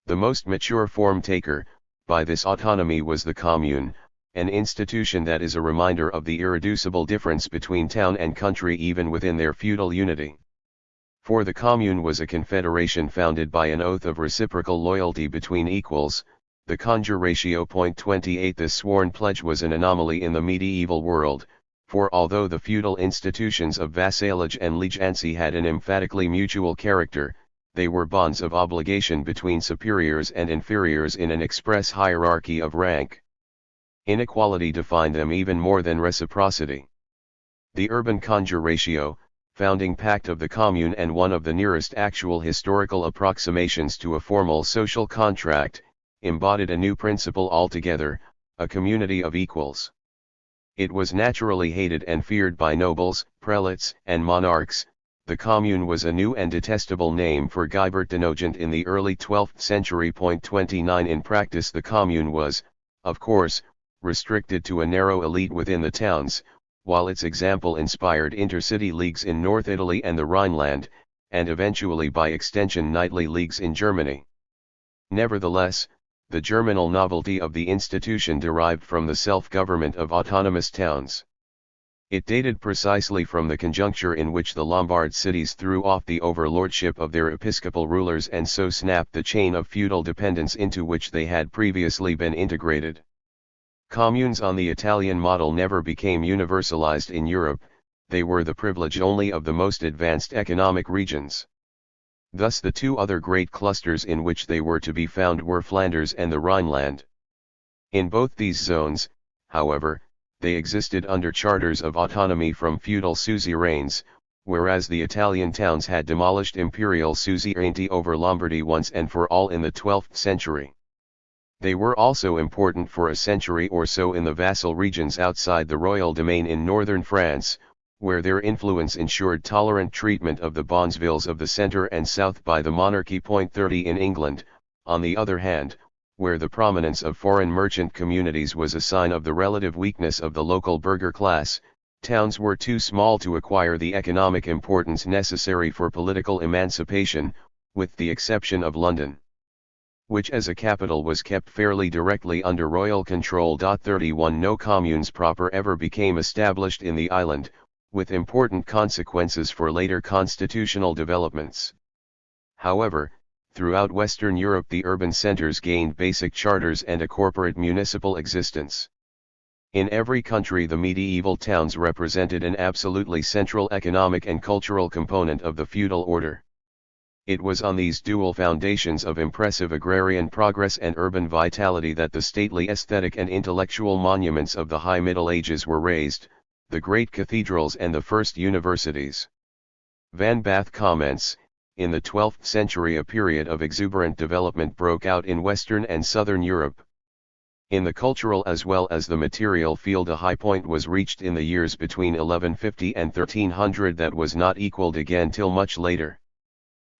The most mature form taker, by this autonomy was the commune, an institution that is a reminder of the irreducible difference between town and country even within their feudal unity. For the commune was a confederation founded by an oath of reciprocal loyalty between equals, the conjuratio. 28 This sworn pledge was an anomaly in the medieval world, for although the feudal institutions of vassalage and legacy had an emphatically mutual character, they were bonds of obligation between superiors and inferiors in an express hierarchy of rank. Inequality defined them even more than reciprocity. The urban conjuratio, founding pact of the commune and one of the nearest actual historical approximations to a formal social contract, embodied a new principle altogether, a community of equals. It was naturally hated and feared by nobles, prelates, and monarchs. The commune was a new and detestable name for Guibert de Nogent in the early 12th century. 29 In practice the commune was, of course, restricted to a narrow elite within the towns, while its example inspired intercity leagues in North Italy and the Rhineland, and eventually by extension knightly leagues in Germany. Nevertheless, the germinal novelty of the institution derived from the self-government of autonomous towns. It dated precisely from the conjuncture in which the Lombard cities threw off the overlordship of their episcopal rulers and so snapped the chain of feudal dependence into which they had previously been integrated. Communes on the Italian model never became universalized in Europe, they were the privilege only of the most advanced economic regions. Thus the two other great clusters in which they were to be found were Flanders and the Rhineland. In both these zones, however, they existed under charters of autonomy from feudal suzerains, whereas the Italian towns had demolished imperial suzerainty over Lombardy once and for all in the 12th century. They were also important for a century or so in the vassal regions outside the royal domain in northern France, where their influence ensured tolerant treatment of the bonnes-villes of the centre and south by the monarchy. 30 In England, on the other hand, where the prominence of foreign merchant communities was a sign of the relative weakness of the local burgher class, towns were too small to acquire the economic importance necessary for political emancipation, with the exception of London, which as a capital was kept fairly directly under royal control. 31 No communes proper ever became established in the island, with important consequences for later constitutional developments. However, throughout Western Europe the urban centers gained basic charters and a corporate municipal existence. In every country the medieval towns represented an absolutely central economic and cultural component of the feudal order. It was on these dual foundations of impressive agrarian progress and urban vitality that the stately aesthetic and intellectual monuments of the High Middle Ages were raised, the great cathedrals and the first universities. Van Bath comments, in the 12th century a period of exuberant development broke out in Western and Southern Europe. In the cultural as well as the material field a high point was reached in the years between 1150 and 1300 that was not equalled again till much later.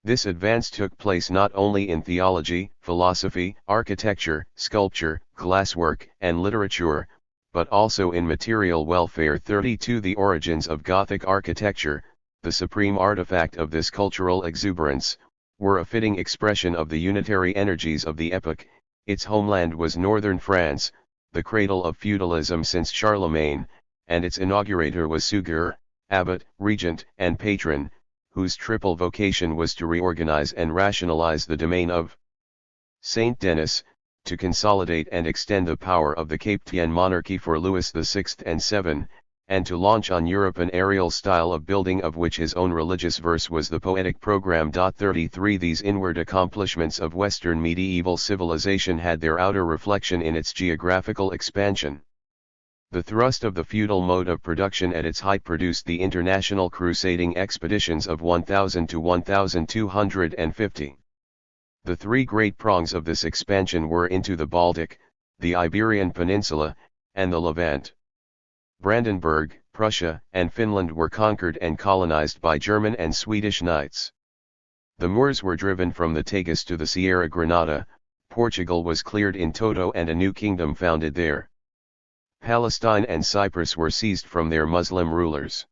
This advance took place not only in theology, philosophy, architecture, sculpture, glasswork, and literature, but also in material welfare. 32 The origins of Gothic architecture, the supreme artifact of this cultural exuberance, were a fitting expression of the unitary energies of the epoch. Its homeland was northern France, the cradle of feudalism since Charlemagne, and its inaugurator was Suger, abbot, regent, and patron, whose triple vocation was to reorganize and rationalize the domain of Saint Denis, to consolidate and extend the power of the Capetian monarchy for Louis VI and VII, and to launch on Europe an aerial style of building of which his own religious verse was the poetic program. 33 These inward accomplishments of Western medieval civilization had their outer reflection in its geographical expansion. The thrust of the feudal mode of production at its height produced the international crusading expeditions of 1000 to 1250. The three great prongs of this expansion were into the Baltic, the Iberian Peninsula, and the Levant. Brandenburg, Prussia, and Finland were conquered and colonized by German and Swedish knights. The Moors were driven from the Tagus to the Sierra Granada, Portugal was cleared in toto and a new kingdom founded there. Palestine and Cyprus were seized from their Muslim rulers.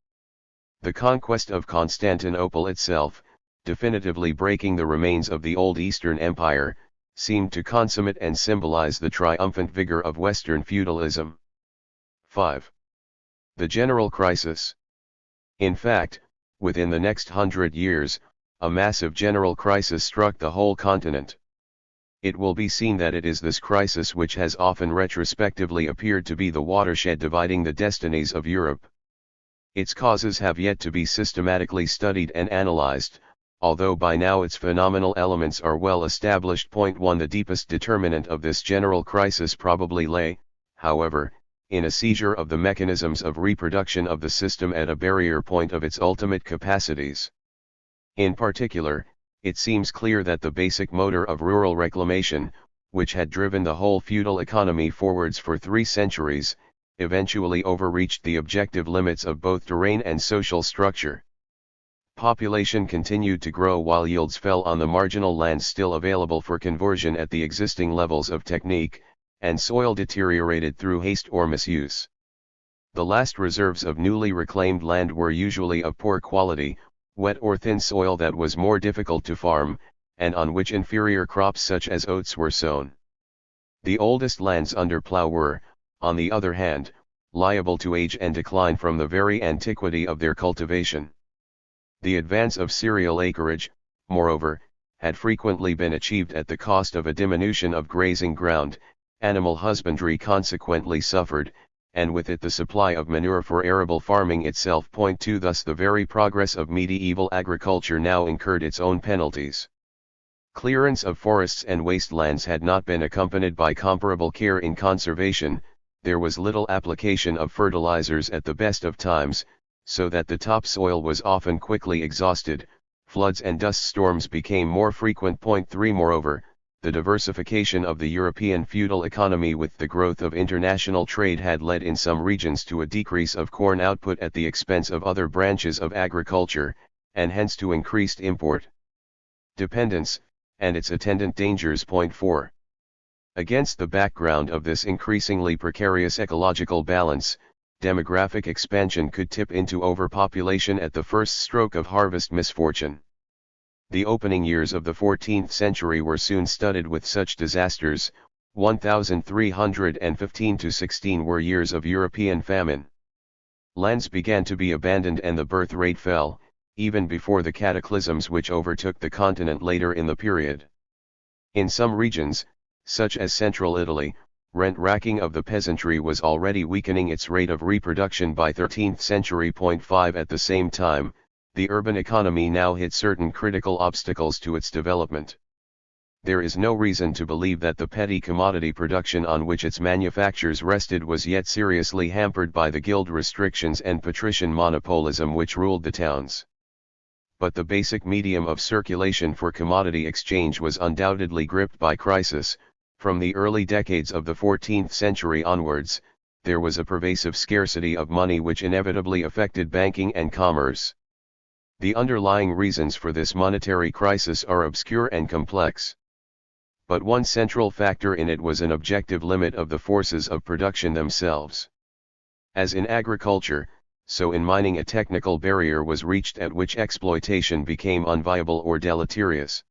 The conquest of Constantinople itself, definitively breaking the remains of the old Eastern Empire, seemed to consummate and symbolize the triumphant vigor of Western feudalism. 5. The general crisis. In fact, within the next 100 years, a massive general crisis struck the whole continent. It will be seen that it is this crisis which has often retrospectively appeared to be the watershed dividing the destinies of Europe. Its causes have yet to be systematically studied and analyzed, although by now its phenomenal elements are well established. 1 The deepest determinant of this general crisis probably lay, however, in a seizure of the mechanisms of reproduction of the system at a barrier point of its ultimate capacities. In particular, it seems clear that the basic motor of rural reclamation, which had driven the whole feudal economy forwards for 3 centuries, eventually overreached the objective limits of both terrain and social structure. Population continued to grow while yields fell on the marginal lands still available for conversion at the existing levels of technique, and soil deteriorated through haste or misuse. The last reserves of newly reclaimed land were usually of poor quality, wet or thin soil that was more difficult to farm, and on which inferior crops such as oats were sown. The oldest lands under plough were, on the other hand, liable to age and decline from the very antiquity of their cultivation. The advance of cereal acreage, moreover, had frequently been achieved at the cost of a diminution of grazing ground. Animal husbandry consequently suffered, and with it the supply of manure for arable farming itself. 2 Thus the very progress of medieval agriculture now incurred its own penalties. Clearance of forests and wastelands had not been accompanied by comparable care in conservation, there was little application of fertilizers at the best of times, so that the topsoil was often quickly exhausted, floods and dust storms became more frequent. 3 Moreover, the diversification of the European feudal economy with the growth of international trade had led in some regions to a decrease of corn output at the expense of other branches of agriculture, and hence to increased import dependence, and its attendant dangers. 4. Against the background of this increasingly precarious ecological balance, demographic expansion could tip into overpopulation at the first stroke of harvest misfortune. The opening years of the 14th century were soon studded with such disasters. 1315–16 were years of European famine. Lands began to be abandoned and the birth rate fell, even before the cataclysms which overtook the continent later in the period. In some regions, such as central Italy, rent-racking of the peasantry was already weakening its rate of reproduction by 13th century. 5 At the same time, the urban economy now hit certain critical obstacles to its development. There is no reason to believe that the petty commodity production on which its manufactures rested was yet seriously hampered by the guild restrictions and patrician monopolism which ruled the towns. But the basic medium of circulation for commodity exchange was undoubtedly gripped by crisis. From the early decades of the 14th century onwards, there was a pervasive scarcity of money which inevitably affected banking and commerce. The underlying reasons for this monetary crisis are obscure and complex. But one central factor in it was an objective limit of the forces of production themselves. As in agriculture, so in mining a technical barrier was reached at which exploitation became unviable or deleterious.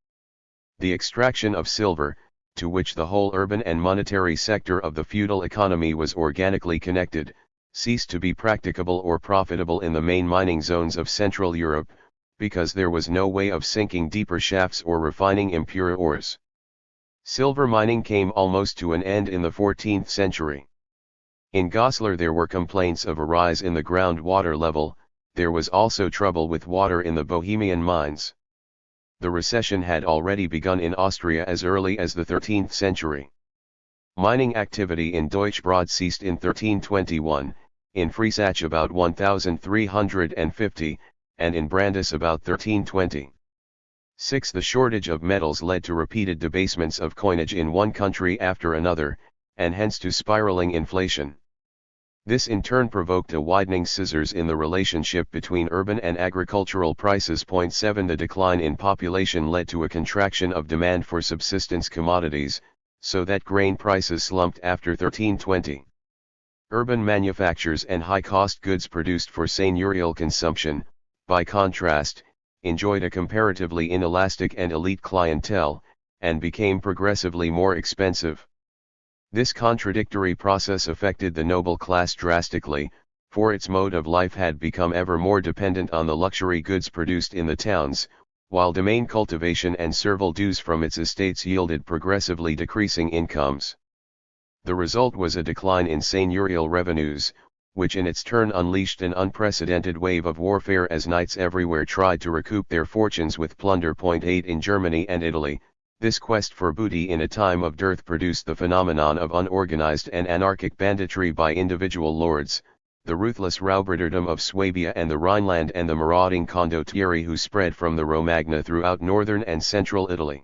The extraction of silver, to which the whole urban and monetary sector of the feudal economy was organically connected, ceased to be practicable or profitable in the main mining zones of Central Europe, because there was no way of sinking deeper shafts or refining impure ores. Silver mining came almost to an end in the 14th century. In Goslar there were complaints of a rise in the groundwater level. There was also trouble with water in the Bohemian mines. The recession had already begun in Austria as early as the 13th century. Mining activity in Deutschbrod ceased in 1321, in Friesach about 1350, and in Brandis about 1320. 6. The shortage of metals led to repeated debasement of coinage in one country after another, and hence to spiraling inflation. This in turn provoked a widening scissors in the relationship between urban and agricultural prices. 7. The decline in population led to a contraction of demand for subsistence commodities, so that grain prices slumped after 1320. Urban manufactures and high-cost goods produced for seigneurial consumption, by contrast, enjoyed a comparatively inelastic and elite clientele, and became progressively more expensive. This contradictory process affected the noble class drastically, for its mode of life had become ever more dependent on the luxury goods produced in the towns, while domain cultivation and servile dues from its estates yielded progressively decreasing incomes. The result was a decline in seigneurial revenues, which in its turn unleashed an unprecedented wave of warfare as knights everywhere tried to recoup their fortunes with plunder. 8. In Germany and Italy, this quest for booty in a time of dearth produced the phenomenon of unorganized and anarchic banditry by individual lords, the ruthless Raubrittertum of Swabia and the Rhineland, and the marauding condottieri who spread from the Romagna throughout northern and central Italy.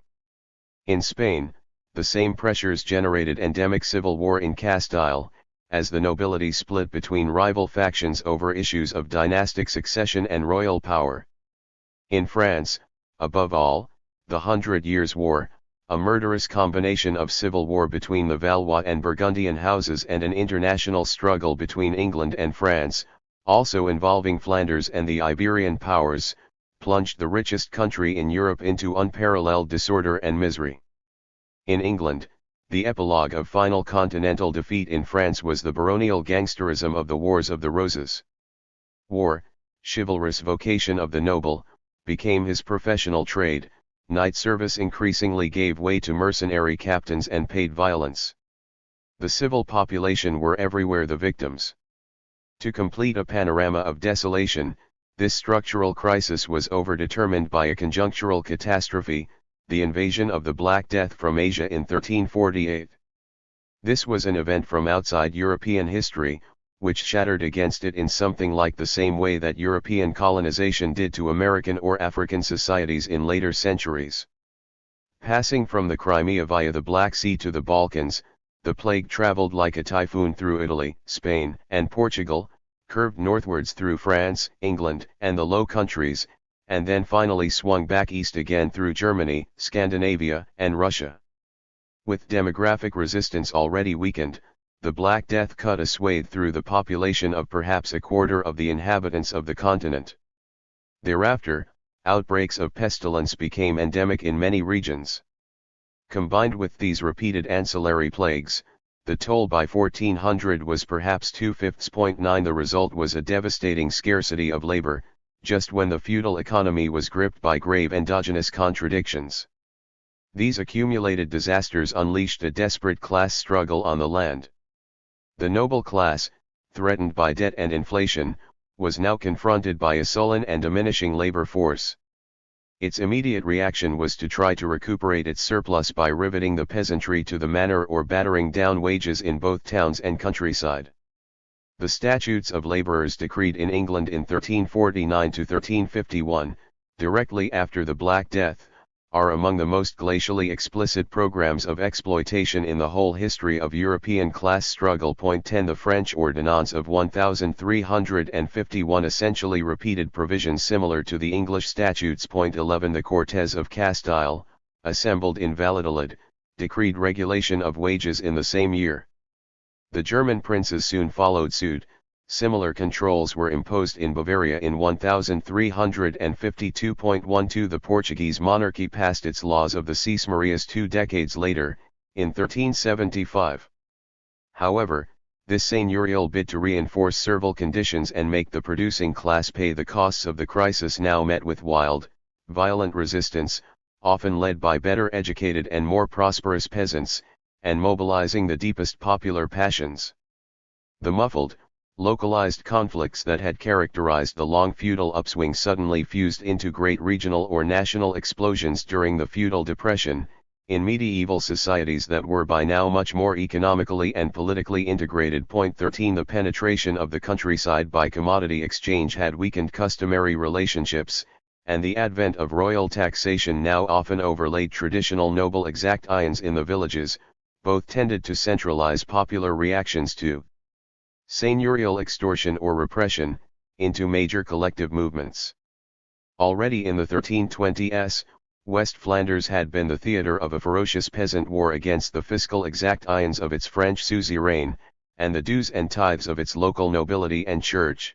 In Spain, the same pressures generated endemic civil war in Castile, as the nobility split between rival factions over issues of dynastic succession and royal power. In France, above all, the 100 Years' War, a murderous combination of civil war between the Valois and Burgundian houses and an international struggle between England and France, also involving Flanders and the Iberian powers, plunged the richest country in Europe into unparalleled disorder and misery. In England, the epilogue of final continental defeat in France was the baronial gangsterism of the Wars of the Roses. War, chivalrous vocation of the noble, became his professional trade. Knight service increasingly gave way to mercenary captains and paid violence. The civil population were everywhere the victims. To complete a panorama of desolation, this structural crisis was overdetermined by a conjunctural catastrophe, the invasion of the Black Death from Asia in 1348. This was an event from outside European history, which shattered against it in something like the same way that European colonization did to American or African societies in later centuries. Passing from the Crimea via the Black Sea to the Balkans, the plague traveled like a typhoon through Italy, Spain, and Portugal, curved northwards through France, England, and the Low Countries, and then finally swung back east again through Germany, Scandinavia, and Russia. With demographic resistance already weakened, the Black Death cut a swathe through the population of perhaps a quarter of the inhabitants of the continent. Thereafter, outbreaks of pestilence became endemic in many regions. Combined with these repeated ancillary plagues, the toll by 1400 was perhaps 2/5. The result was a devastating scarcity of labor, just when the feudal economy was gripped by grave endogenous contradictions. These accumulated disasters unleashed a desperate class struggle on the land. The noble class, threatened by debt and inflation, was now confronted by a sullen and diminishing labor force. Its immediate reaction was to try to recuperate its surplus by riveting the peasantry to the manor or battering down wages in both towns and countryside. The Statutes of Labourers decreed in England in 1349 to 1351, directly after the Black Death, are among the most glacially explicit programs of exploitation in the whole history of European class struggle. 10 The French Ordonnance of 1351 essentially repeated provisions similar to the English statutes. 11 The Cortes of Castile, assembled in Valladolid, decreed regulation of wages in the same year. The German princes soon followed suit. Similar controls were imposed in Bavaria in 1352.12. The Portuguese monarchy passed its laws of the Seis Marias 2 decades later, in 1375. However, this seigneurial bid to reinforce servile conditions and make the producing class pay the costs of the crisis now met with wild, violent resistance, often led by better educated and more prosperous peasants, and mobilizing the deepest popular passions. The muffled, localized conflicts that had characterized the long feudal upswing suddenly fused into great regional or national explosions during the feudal depression, in medieval societies that were by now much more economically and politically integrated. 13 The penetration of the countryside by commodity exchange had weakened customary relationships, and the advent of royal taxation now often overlaid traditional noble exactions in the villages, both tended to centralize popular reactions to seigneurial extortion or repression, into major collective movements. Already in the 1320s, West Flanders had been the theatre of a ferocious peasant war against the fiscal exactions of its French suzerain, and the dues and tithes of its local nobility and church.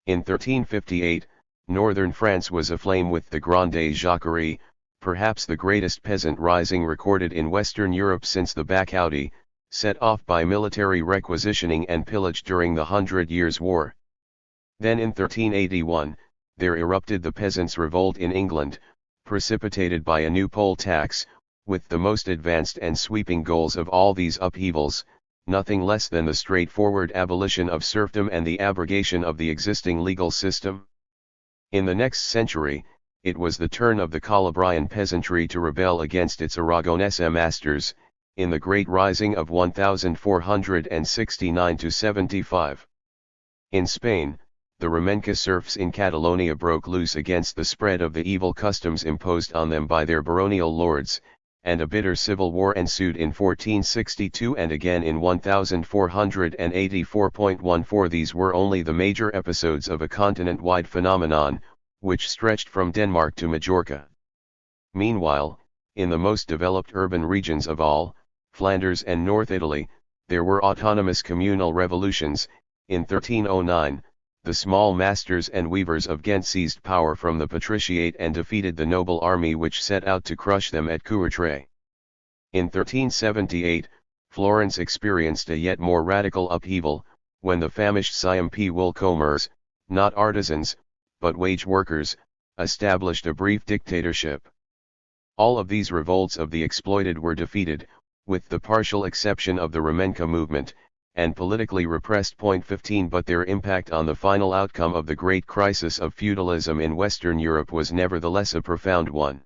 In 1358, northern France was aflame with the Grande Jacquerie, perhaps the greatest peasant rising recorded in Western Europe since the Bacchaudi, set off by military requisitioning and pillage during the 100 Years' War. Then in 1381, there erupted the Peasants' Revolt in England, precipitated by a new poll tax, with the most advanced and sweeping goals of all these upheavals, nothing less than the straightforward abolition of serfdom and the abrogation of the existing legal system. In the next century, it was the turn of the Calabrian peasantry to rebel against its Aragonese masters, in the Great Rising of 1469–75. In Spain, the Remenka serfs in Catalonia broke loose against the spread of the evil customs imposed on them by their baronial lords, and a bitter civil war ensued in 1462 and again in 1484. These were only the major episodes of a continent-wide phenomenon, which stretched from Denmark to Majorca. Meanwhile, in the most developed urban regions of all, Flanders and North Italy, there were autonomous communal revolutions. In 1309, the small masters and weavers of Ghent seized power from the patriciate and defeated the noble army which set out to crush them at Courtrai. In 1378, Florence experienced a yet more radical upheaval, when the famished Siam-P woolcombers, not artisans, but wage workers, established a brief dictatorship. All of these revolts of the exploited were defeated, with the partial exception of the Remenka movement, and politically repressed. 15 But their impact on the final outcome of the great crisis of feudalism in Western Europe was nevertheless a profound one.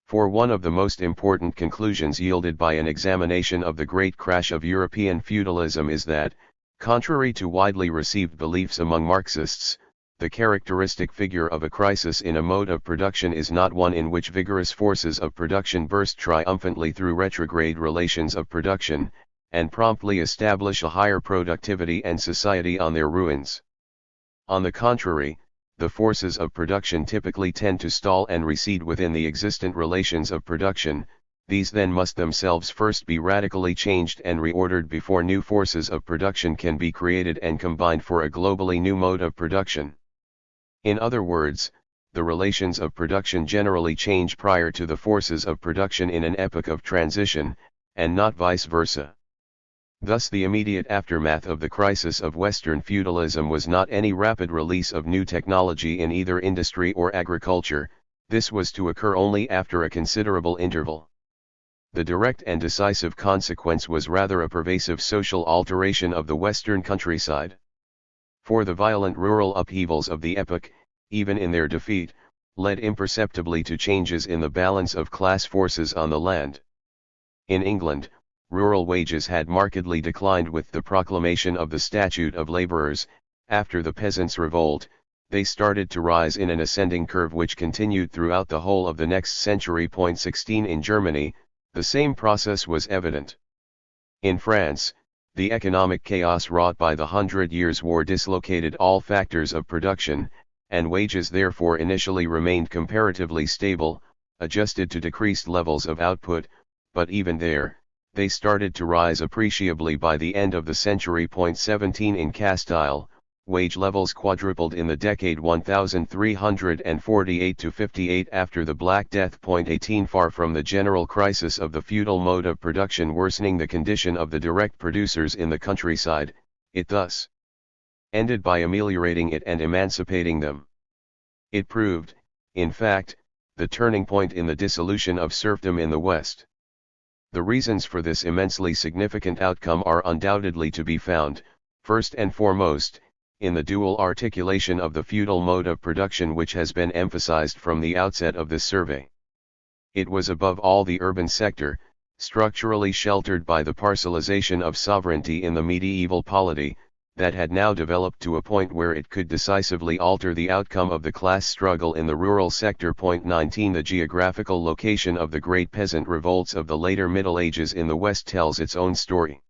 For one of the most important conclusions yielded by an examination of the great crash of European feudalism is that, Contrary to widely received beliefs among Marxists, the characteristic figure of a crisis in a mode of production is not one in which vigorous forces of production burst triumphantly through retrograde relations of production, and promptly establish a higher productivity and society on their ruins. On the contrary, the forces of production typically tend to stall and recede within the existent relations of production. These then must themselves first be radically changed and reordered before new forces of production can be created and combined for a globally new mode of production. In other words, the relations of production generally change prior to the forces of production in an epoch of transition, and not vice versa. Thus the immediate aftermath of the crisis of Western feudalism was not any rapid release of new technology in either industry or agriculture. This was to occur only after a considerable interval. The direct and decisive consequence was rather a pervasive social alteration of the Western countryside. For the violent rural upheavals of the epoch, even in their defeat, led imperceptibly to changes in the balance of class forces on the land. In England, rural wages had markedly declined with the proclamation of the Statute of Labourers. After the Peasants' Revolt, they started to rise in an ascending curve which continued throughout the whole of the next century. 16 In Germany, the same process was evident. In France, the economic chaos wrought by the 100 Years' War dislocated all factors of production, and wages therefore initially remained comparatively stable, adjusted to decreased levels of output, but even there, they started to rise appreciably by the end of the century. 17 In Castile, wage levels quadrupled in the decade 1348 to 58 after the Black Death. 18 Far from the general crisis of the feudal mode of production worsening the condition of the direct producers in the countryside, it thus ended by ameliorating it and emancipating them. It proved, in fact, the turning point in the dissolution of serfdom in the West. The reasons for this immensely significant outcome are undoubtedly to be found, first and foremost, in the dual articulation of the feudal mode of production which has been emphasized from the outset of this survey. It was above all the urban sector, structurally sheltered by the parcelization of sovereignty in the medieval polity, that had now developed to a point where it could decisively alter the outcome of the class struggle in the rural sector. 19 The geographical location of the great peasant revolts of the later Middle Ages in the West tells its own story.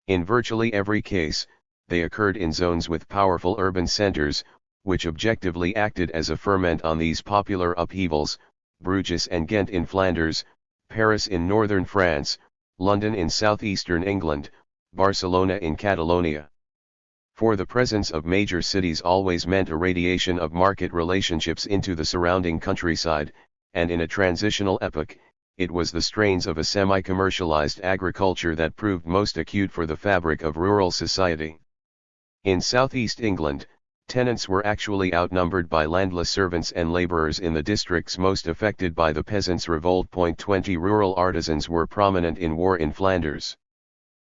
In virtually every case, they occurred in zones with powerful urban centers, which objectively acted as a ferment on these popular upheavals: Bruges and Ghent in Flanders, Paris in northern France, London in southeastern England, Barcelona in Catalonia. For the presence of major cities always meant a radiation of market relationships into the surrounding countryside, and in a transitional epoch, it was the strains of a semi-commercialized agriculture that proved most acute for the fabric of rural society. In southeast England, tenants were actually outnumbered by landless servants and labourers in the districts most affected by the Peasants' Revolt. 20 Rural artisans were prominent in war in Flanders.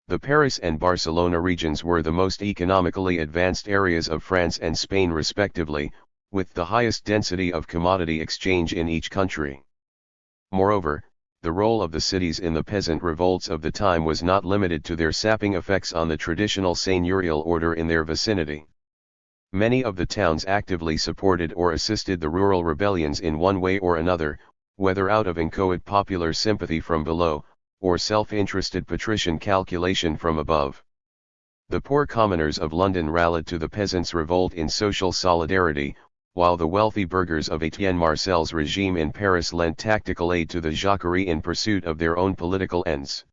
The Paris and Barcelona regions were the most economically advanced areas of France and Spain respectively, with the highest density of commodity exchange in each country. Moreover, the role of the cities in the peasant revolts of the time was not limited to their sapping effects on the traditional seigneurial order in their vicinity. Many of the towns actively supported or assisted the rural rebellions in one way or another, whether out of inchoate popular sympathy from below, or self-interested patrician calculation from above. The poor commoners of London rallied to the peasants' revolt in social solidarity, while the wealthy burghers of Etienne Marcel's regime in Paris lent tactical aid to the Jacquerie in pursuit of their own political ends.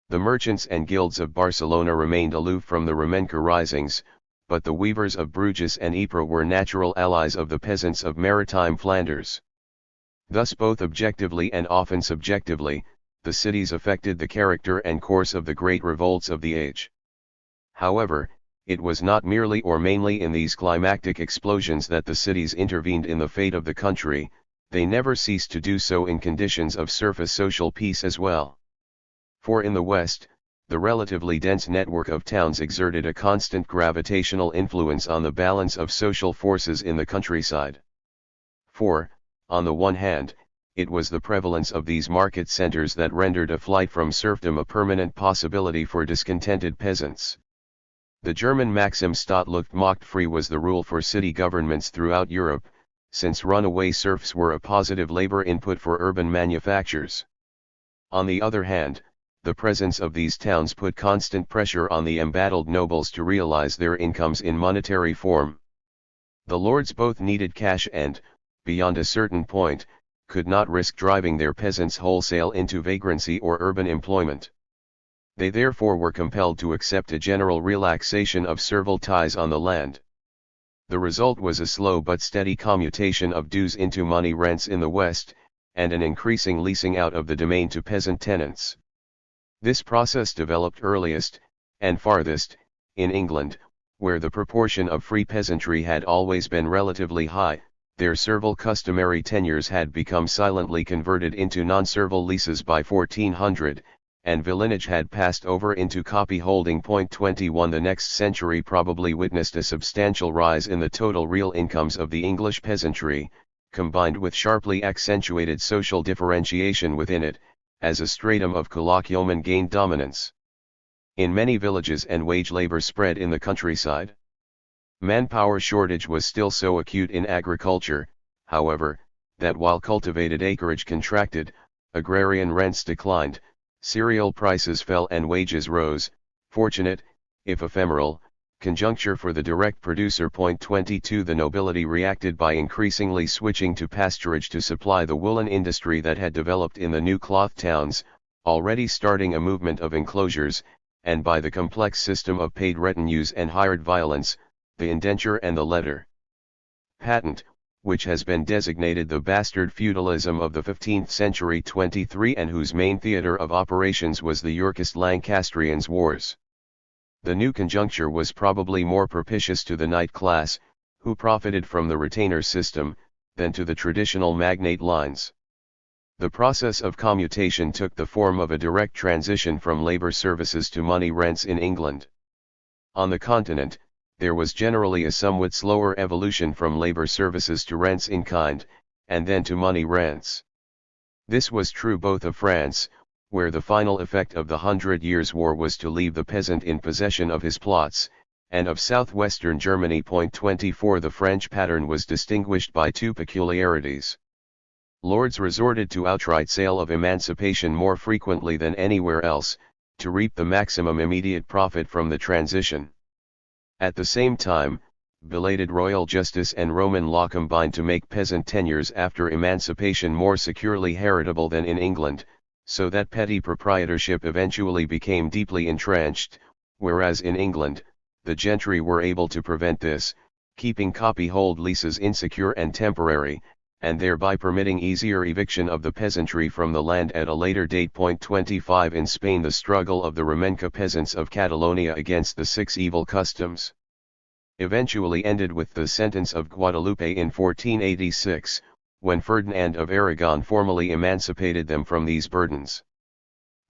The merchants and guilds of Barcelona remained aloof from the Remenka risings, but the weavers of Bruges and Ypres were natural allies of the peasants of maritime Flanders. Thus both objectively and often subjectively, the cities affected the character and course of the great revolts of the age. However, it was not merely or mainly in these climactic explosions that the cities intervened in the fate of the country, they never ceased to do so in conditions of surface social peace as well. For in the West, the relatively dense network of towns exerted a constant gravitational influence on the balance of social forces in the countryside. For, on the one hand, it was the prevalence of these market centers that rendered a flight from serfdom a permanent possibility for discontented peasants. The German maxim "Stadt Luft macht frei" was the rule for city governments throughout Europe, since runaway serfs were a positive labor input for urban manufactures. On the other hand, the presence of these towns put constant pressure on the embattled nobles to realize their incomes in monetary form. The lords both needed cash and, beyond a certain point, could not risk driving their peasants wholesale into vagrancy or urban employment. They therefore were compelled to accept a general relaxation of servile ties on the land. The result was a slow but steady commutation of dues into money rents in the West, and an increasing leasing out of the domain to peasant tenants. This process developed earliest, and farthest, in England, where the proportion of free peasantry had always been relatively high. Their servile customary tenures had become silently converted into non-servile leases by 1400, and villenage had passed over into copyholding. 21 The next century probably witnessed a substantial rise in the total real incomes of the English peasantry, combined with sharply accentuated social differentiation within it, as a stratum of colloquialmen gained dominance in many villages and wage labor spread in the countryside. Manpower shortage was still so acute in agriculture, however, that while cultivated acreage contracted, agrarian rents declined, cereal prices fell and wages rose. Fortunate, if ephemeral, conjuncture for the direct producer. 22 The nobility reacted by increasingly switching to pasturage to supply the woolen industry that had developed in the new cloth towns, already starting a movement of enclosures, and by the complex system of paid retinues and hired violence, the indenture and the letter patent, which has been designated the bastard feudalism of the 15th century. 23 And whose main theatre of operations was the Yorkist-Lancastrian wars. The new conjuncture was probably more propitious to the knight class, who profited from the retainer system, than to the traditional magnate lines. The process of commutation took the form of a direct transition from labor services to money rents in England. On the continent, there was generally a somewhat slower evolution from labor services to rents in kind, and then to money rents. This was true both of France, where the final effect of the 100 Years' War was to leave the peasant in possession of his plots, and of southwestern Germany. 24 The French pattern was distinguished by two peculiarities. Lords resorted to outright sale of emancipation more frequently than anywhere else, to reap the maximum immediate profit from the transition. At the same time, belated royal justice and Roman law combined to make peasant tenures after emancipation more securely heritable than in England, so that petty proprietorship eventually became deeply entrenched, whereas in England, the gentry were able to prevent this, keeping copyhold leases insecure and temporary, and thereby permitting easier eviction of the peasantry from the land at a later date. 25 In Spain, the struggle of the Remenka peasants of Catalonia against the six evil customs eventually ended with the sentence of Guadalupe in 1486, when Ferdinand of Aragon formally emancipated them from these burdens.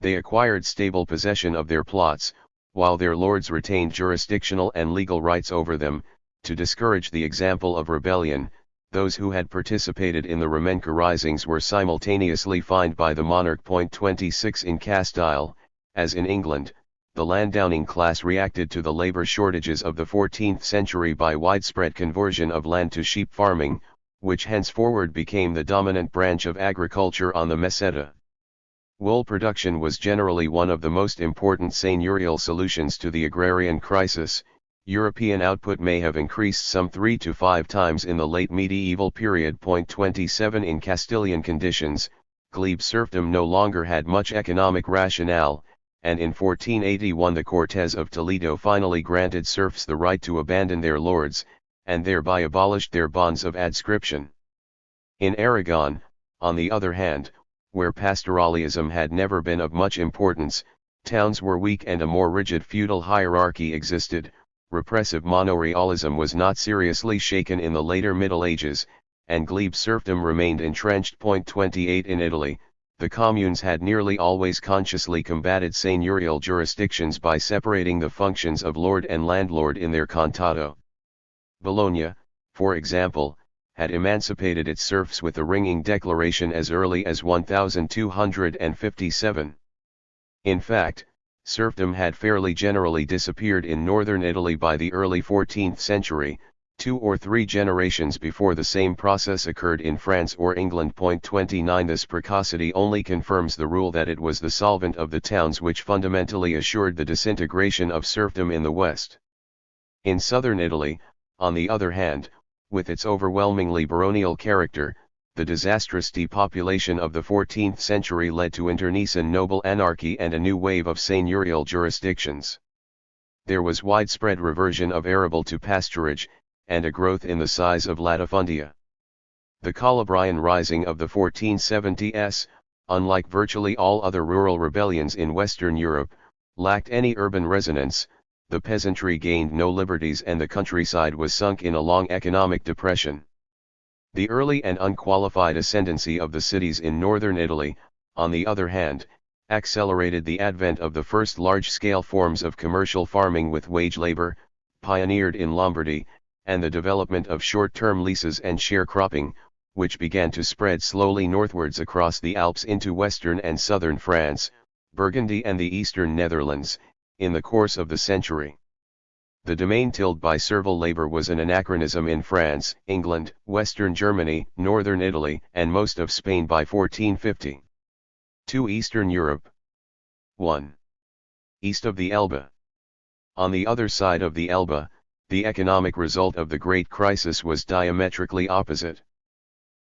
They acquired stable possession of their plots, while their lords retained jurisdictional and legal rights over them. To discourage the example of rebellion, those who had participated in the Remenka risings were simultaneously fined by the monarch. 26 In Castile, as in England, the landowning class reacted to the labor shortages of the 14th century by widespread conversion of land to sheep farming, which henceforward became the dominant branch of agriculture on the Meseta. Wool production was generally one of the most important seigneurial solutions to the agrarian crisis. European output may have increased some 3 to 5 times in the late medieval period. 27 In Castilian conditions, glebe serfdom no longer had much economic rationale, and in 1481 the Cortes of Toledo finally granted serfs the right to abandon their lords, and thereby abolished their bonds of adscription. In Aragon, on the other hand, where pastoralism had never been of much importance, towns were weak and a more rigid feudal hierarchy existed. Repressive monorealism was not seriously shaken in the later Middle Ages, and glebe serfdom remained entrenched. 28 In Italy, the communes had nearly always consciously combated seigneurial jurisdictions by separating the functions of lord and landlord in their contado. Bologna, for example, had emancipated its serfs with a ringing declaration as early as 1257. In fact, serfdom had fairly generally disappeared in northern Italy by the early 14th century, 2 or 3 generations before the same process occurred in France or England. 29 This precocity only confirms the rule that it was the solvent of the towns which fundamentally assured the disintegration of serfdom in the West. In southern Italy, on the other hand, with its overwhelmingly baronial character, the disastrous depopulation of the 14th century led to internecine noble anarchy and a new wave of seigneurial jurisdictions. There was widespread reversion of arable to pasturage, and a growth in the size of latifundia. The Calabrian Rising of the 1470s, unlike virtually all other rural rebellions in Western Europe, lacked any urban resonance. The peasantry gained no liberties and the countryside was sunk in a long economic depression. The early and unqualified ascendancy of the cities in northern Italy, on the other hand, accelerated the advent of the first large-scale forms of commercial farming with wage labor, pioneered in Lombardy, and the development of short-term leases and sharecropping, which began to spread slowly northwards across the Alps into western and southern France, Burgundy and the eastern Netherlands, in the course of the century. The domain tilled by servile labor was an anachronism in France, England, western Germany, northern Italy, and most of Spain by 1450. 2. Eastern Europe. 1. East of the Elbe. On the other side of the Elbe, the economic result of the Great Crisis was diametrically opposite.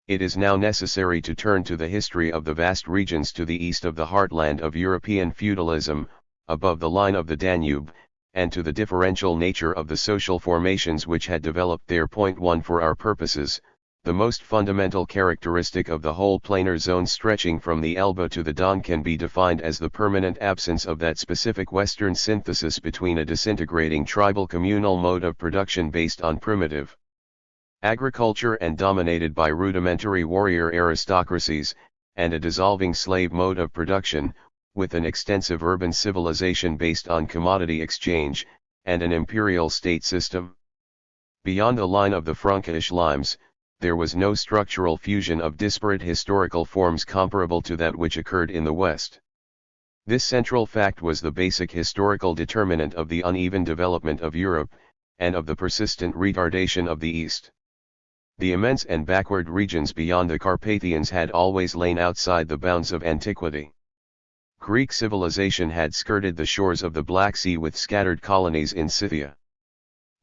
It is now necessary to turn to the history of the vast regions to the east of the heartland of European feudalism, above the line of the Danube, and to the differential nature of the social formations which had developed there. 1. For our purposes, the most fundamental characteristic of the whole planar zone stretching from the Elbe to the Don can be defined as the permanent absence of that specific Western synthesis between a disintegrating tribal communal mode of production based on primitive agriculture and dominated by rudimentary warrior aristocracies, and a dissolving slave mode of production, with an extensive urban civilization based on commodity exchange, and an imperial state system. Beyond the line of the Frankish limes, there was no structural fusion of disparate historical forms comparable to that which occurred in the West. This central fact was the basic historical determinant of the uneven development of Europe, and of the persistent retardation of the East. The immense and backward regions beyond the Carpathians had always lain outside the bounds of antiquity. Greek civilization had skirted the shores of the Black Sea with scattered colonies in Scythia.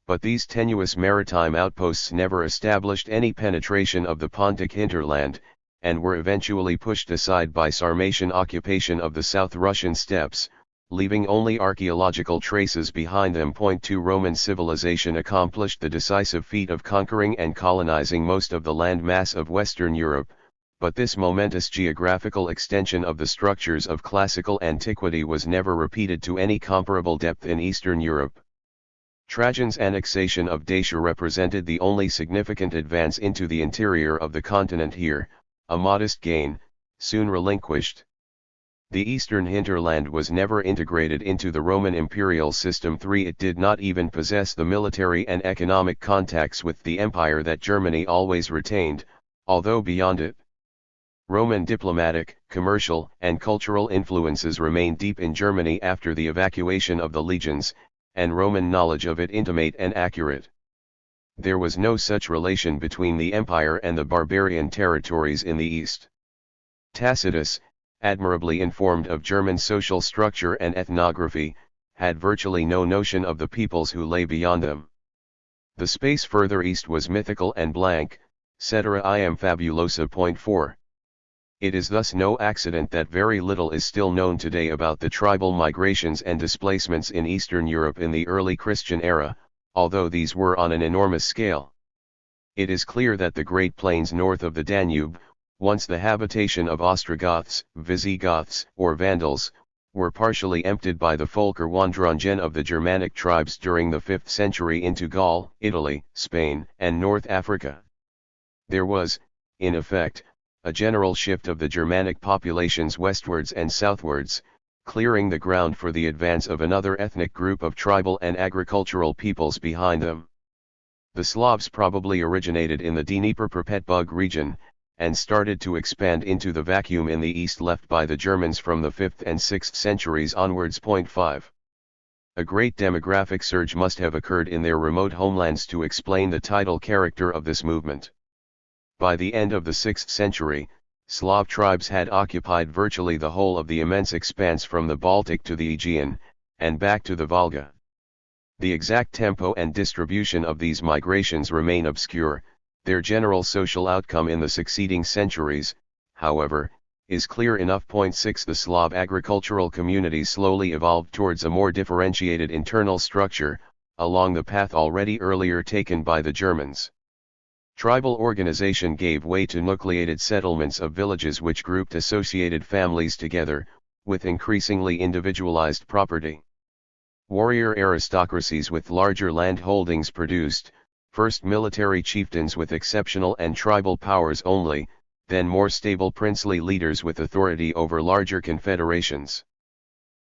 But these tenuous maritime outposts never established any penetration of the Pontic hinterland, and were eventually pushed aside by Sarmatian occupation of the South Russian steppes, leaving only archaeological traces behind them. 2. Roman civilization accomplished the decisive feat of conquering and colonizing most of the land mass of Western Europe, but this momentous geographical extension of the structures of classical antiquity was never repeated to any comparable depth in Eastern Europe. Trajan's annexation of Dacia represented the only significant advance into the interior of the continent here, a modest gain, soon relinquished. The eastern hinterland was never integrated into the Roman imperial system. 3. It did not even possess the military and economic contacts with the empire that Germany always retained, although beyond it, Roman diplomatic, commercial, and cultural influences remained deep in Germany after the evacuation of the legions, and Roman knowledge of it intimate and accurate. There was no such relation between the empire and the barbarian territories in the east. Tacitus, admirably informed of German social structure and ethnography, had virtually no notion of the peoples who lay beyond them. The space further east was mythical and blank, cetera im fabulosa. 4. It is thus no accident that very little is still known today about the tribal migrations and displacements in Eastern Europe in the early Christian era, although these were on an enormous scale. It is clear that the Great Plains north of the Danube, once the habitation of Ostrogoths, Visigoths, or Vandals, were partially emptied by the Völkerwanderungen of the Germanic tribes during the 5th century into Gaul, Italy, Spain, and North Africa. There was, in effect, a general shift of the Germanic populations westwards and southwards, clearing the ground for the advance of another ethnic group of tribal and agricultural peoples behind them. The Slavs probably originated in the Dnieper-Pepetbug region, and started to expand into the vacuum in the east left by the Germans from the 5th and 6th centuries onwards. 5. A great demographic surge must have occurred in their remote homelands to explain the tidal character of this movement. By the end of the 6th century, Slav tribes had occupied virtually the whole of the immense expanse from the Baltic to the Aegean, and back to the Volga. The exact tempo and distribution of these migrations remain obscure. Their general social outcome in the succeeding centuries, however, is clear enough. 6. The Slav agricultural communities slowly evolved towards a more differentiated internal structure, along the path already earlier taken by the Germans. Tribal organization gave way to nucleated settlements of villages which grouped associated families together, with increasingly individualized property. Warrior aristocracies with larger land holdings produced, first military chieftains with exceptional and tribal powers only, then more stable princely leaders with authority over larger confederations.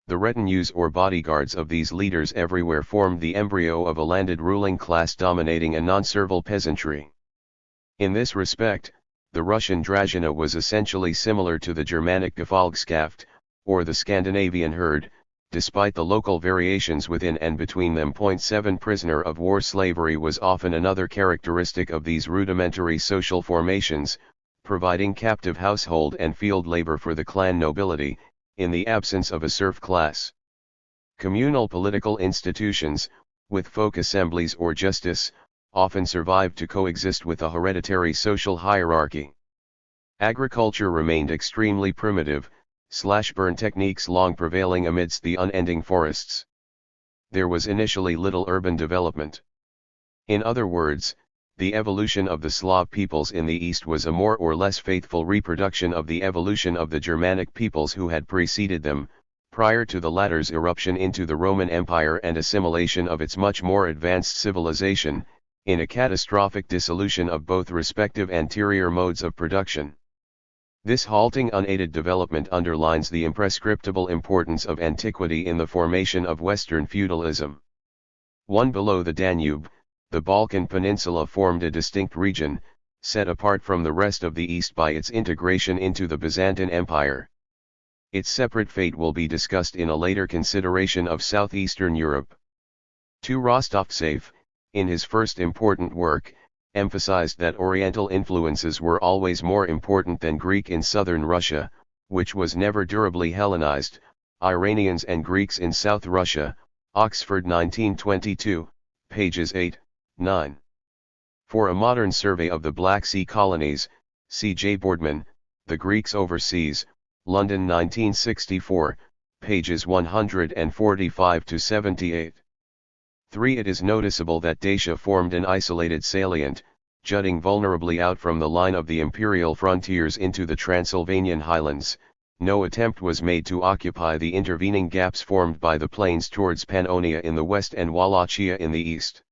The retinues or bodyguards of these leaders everywhere formed the embryo of a landed ruling class dominating a non-servile peasantry. In this respect, the Russian Drajina was essentially similar to the Germanic Gefolgschaft, or the Scandinavian herd, despite the local variations within and between them. 7. Prisoner of war slavery was often another characteristic of these rudimentary social formations, providing captive household and field labor for the clan nobility, in the absence of a serf class. Communal political institutions, with folk assemblies or justice, often survived to coexist with a hereditary social hierarchy. Agriculture remained extremely primitive, slash-burn techniques long prevailing amidst the unending forests. There was initially little urban development. In other words, the evolution of the Slav peoples in the East was a more or less faithful reproduction of the evolution of the Germanic peoples who had preceded them, prior to the latter's eruption into the Roman Empire and assimilation of its much more advanced civilization, in a catastrophic dissolution of both respective anterior modes of production. This halting unaided development underlines the imprescriptible importance of antiquity in the formation of Western feudalism. One below the Danube, the Balkan Peninsula formed a distinct region, set apart from the rest of the East by its integration into the Byzantine Empire. Its separate fate will be discussed in a later consideration of southeastern Europe. 2. Rostovtsev, in his first important work, emphasized that Oriental influences were always more important than Greek in southern Russia, which was never durably Hellenized, Iranians and Greeks in South Russia, Oxford 1922, pages 8, 9. For a modern survey of the Black Sea colonies, C. J. Boardman, The Greeks Overseas, London 1964, pages 145-78. 3. It is noticeable that Dacia formed an isolated salient, jutting vulnerably out from the line of the imperial frontiers into the Transylvanian highlands. No attempt was made to occupy the intervening gaps formed by the plains towards Pannonia in the west and Wallachia in the east.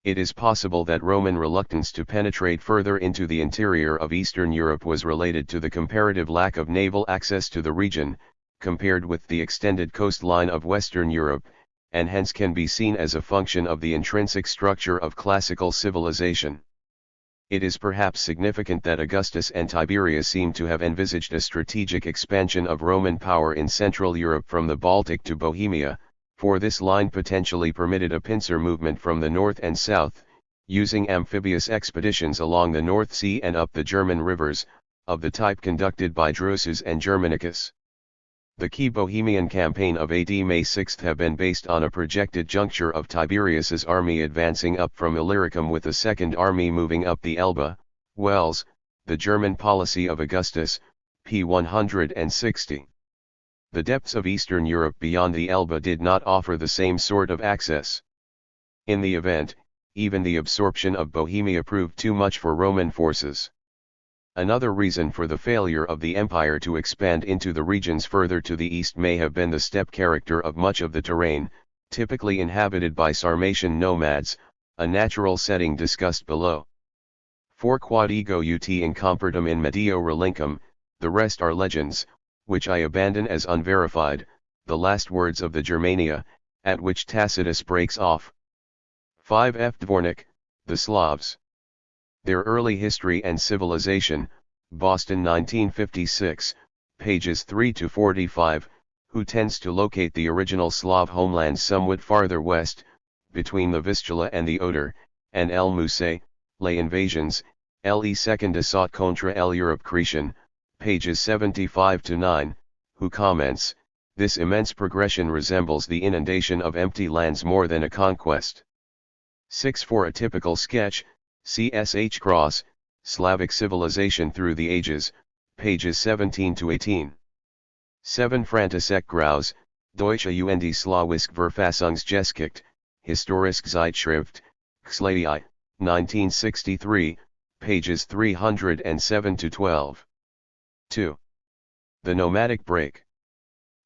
It is possible that Roman reluctance to penetrate further into the interior of Eastern Europe was related to the comparative lack of naval access to the region, compared with the extended coastline of Western Europe, and hence can be seen as a function of the intrinsic structure of classical civilization. It is perhaps significant that Augustus and Tiberius seem to have envisaged a strategic expansion of Roman power in Central Europe from the Baltic to Bohemia, for this line potentially permitted a pincer movement from the north and south, using amphibious expeditions along the North Sea and up the German rivers, of the type conducted by Drusus and Germanicus. The key Bohemian campaign of AD May 6 have been based on a projected juncture of Tiberius's army advancing up from Illyricum with a second army moving up the Elbe, Wels, the German policy of Augustus, p. 160. The depths of Eastern Europe beyond the Elbe did not offer the same sort of access. In the event, even the absorption of Bohemia proved too much for Roman forces. Another reason for the failure of the empire to expand into the regions further to the east may have been the steppe character of much of the terrain, typically inhabited by Sarmatian nomads, a natural setting discussed below. 4. Quod ego ut incompertum in medio relincum, the rest are legends, which I abandon as unverified, the last words of the Germania, at which Tacitus breaks off. 5. F. Dvornik, the Slavs. Their early history and civilization, Boston 1956, pages 3 to 45, who tends to locate the original Slav homelands somewhat farther west, between the Vistula and the Oder, and El Musée, Les Invasions, Le Second Assaut contre l'Europe Chrétienne, pages 75 to 9, who comments, this immense progression resembles the inundation of empty lands more than a conquest. 6. For a typical sketch, C.S.H. Cross, Slavic Civilization Through the Ages, pages 17 to 18. 7. František Graus, Deutsche und Slawisk Verfassungsgeschichte, Historische Zeitschrift, Xlei, 1963, pages 307 to 12. 2. The nomadic break.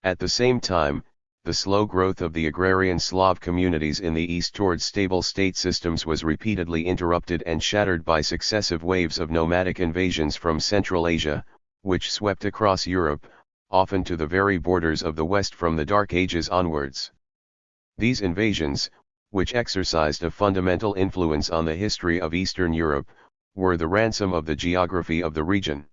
At the same time, the slow growth of the agrarian Slav communities in the east towards stable state systems was repeatedly interrupted and shattered by successive waves of nomadic invasions from Central Asia, which swept across Europe, often to the very borders of the West from the Dark Ages onwards. These invasions, which exercised a fundamental influence on the history of Eastern Europe, were the ransom of the geography of the region.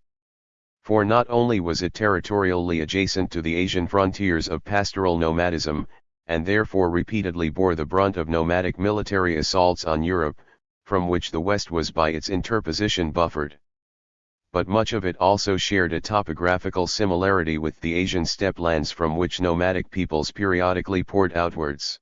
For not only was it territorially adjacent to the Asian frontiers of pastoral nomadism, and therefore repeatedly bore the brunt of nomadic military assaults on Europe, from which the West was by its interposition buffered. But much of it also shared a topographical similarity with the Asian steppe lands from which nomadic peoples periodically poured outwards.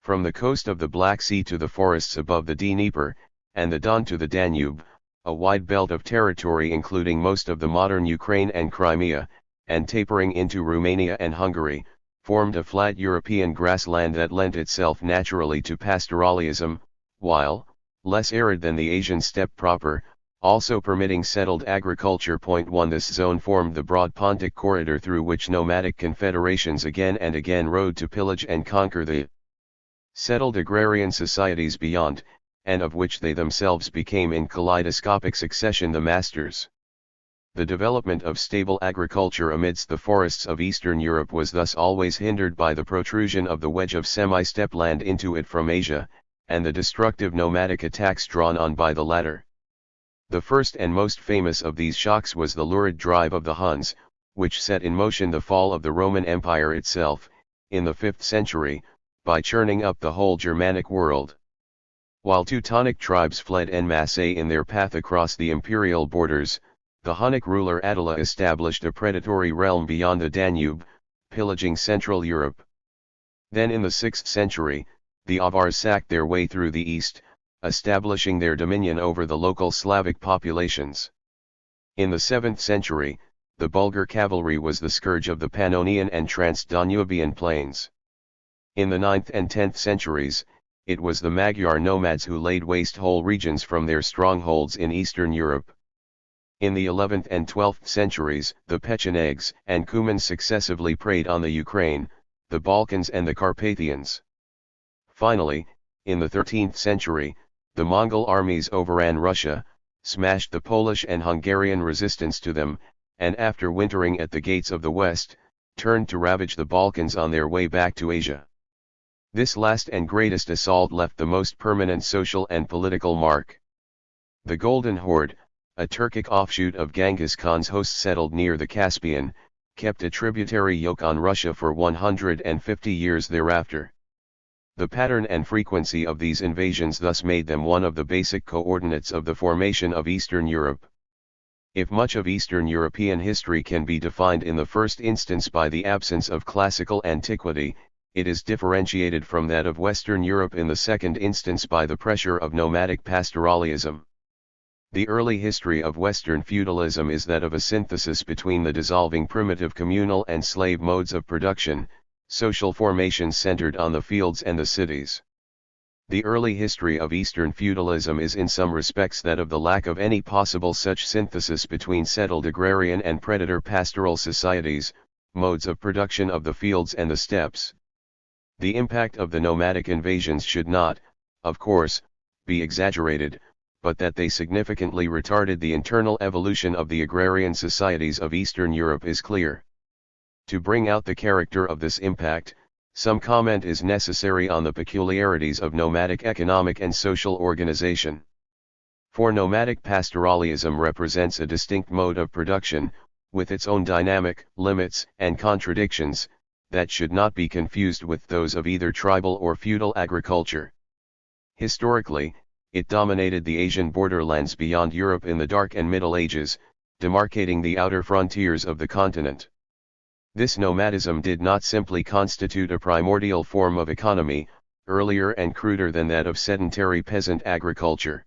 From the coast of the Black Sea to the forests above the Dnieper, and the Don to the Danube, a wide belt of territory including most of the modern Ukraine and Crimea, and tapering into Romania and Hungary, formed a flat European grassland that lent itself naturally to pastoralism, while, less arid than the Asian steppe proper, also permitting settled agriculture. 1. This zone formed the broad Pontic corridor through which nomadic confederations again and again rode to pillage and conquer the settled agrarian societies beyond, and of which they themselves became in kaleidoscopic succession the masters. The development of stable agriculture amidst the forests of Eastern Europe was thus always hindered by the protrusion of the wedge of semi-steppe land into it from Asia, and the destructive nomadic attacks drawn on by the latter. The first and most famous of these shocks was the lurid drive of the Huns, which set in motion the fall of the Roman Empire itself, in the 5th century, by churning up the whole Germanic world. While Teutonic tribes fled en masse in their path across the imperial borders, the Hunnic ruler Attila established a predatory realm beyond the Danube, pillaging Central Europe. Then in the 6th century, the Avars sacked their way through the east, establishing their dominion over the local Slavic populations. In the 7th century, the Bulgar cavalry was the scourge of the Pannonian and Transdanubian plains. In the 9th and 10th centuries, it was the Magyar nomads who laid waste whole regions from their strongholds in Eastern Europe. In the 11th and 12th centuries, the Pechenegs and Cumans successively preyed on the Ukraine, the Balkans and the Carpathians. Finally, in the 13th century, the Mongol armies overran Russia, smashed the Polish and Hungarian resistance to them, and after wintering at the gates of the West, turned to ravage the Balkans on their way back to Asia. This last and greatest assault left the most permanent social and political mark. The Golden Horde, a Turkic offshoot of Genghis Khan's host settled near the Caspian, kept a tributary yoke on Russia for 150 years thereafter. The pattern and frequency of these invasions thus made them one of the basic coordinates of the formation of Eastern Europe. If much of Eastern European history can be defined in the first instance by the absence of classical antiquity, it is differentiated from that of Western Europe in the second instance by the pressure of nomadic pastoralism. The early history of Western feudalism is that of a synthesis between the dissolving primitive communal and slave modes of production, social formations centered on the fields and the cities. The early history of Eastern feudalism is in some respects that of the lack of any possible such synthesis between settled agrarian and predator pastoral societies, modes of production of the fields and the steppes. The impact of the nomadic invasions should not, of course, be exaggerated, but that they significantly retarded the internal evolution of the agrarian societies of Eastern Europe is clear. To bring out the character of this impact, some comment is necessary on the peculiarities of nomadic economic and social organization. For nomadic pastoralism represents a distinct mode of production, with its own dynamic, limits, and contradictions, that should not be confused with those of either tribal or feudal agriculture. Historically, it dominated the Asian borderlands beyond Europe in the Dark and Middle Ages, demarcating the outer frontiers of the continent. This nomadism did not simply constitute a primordial form of economy, earlier and cruder than that of sedentary peasant agriculture.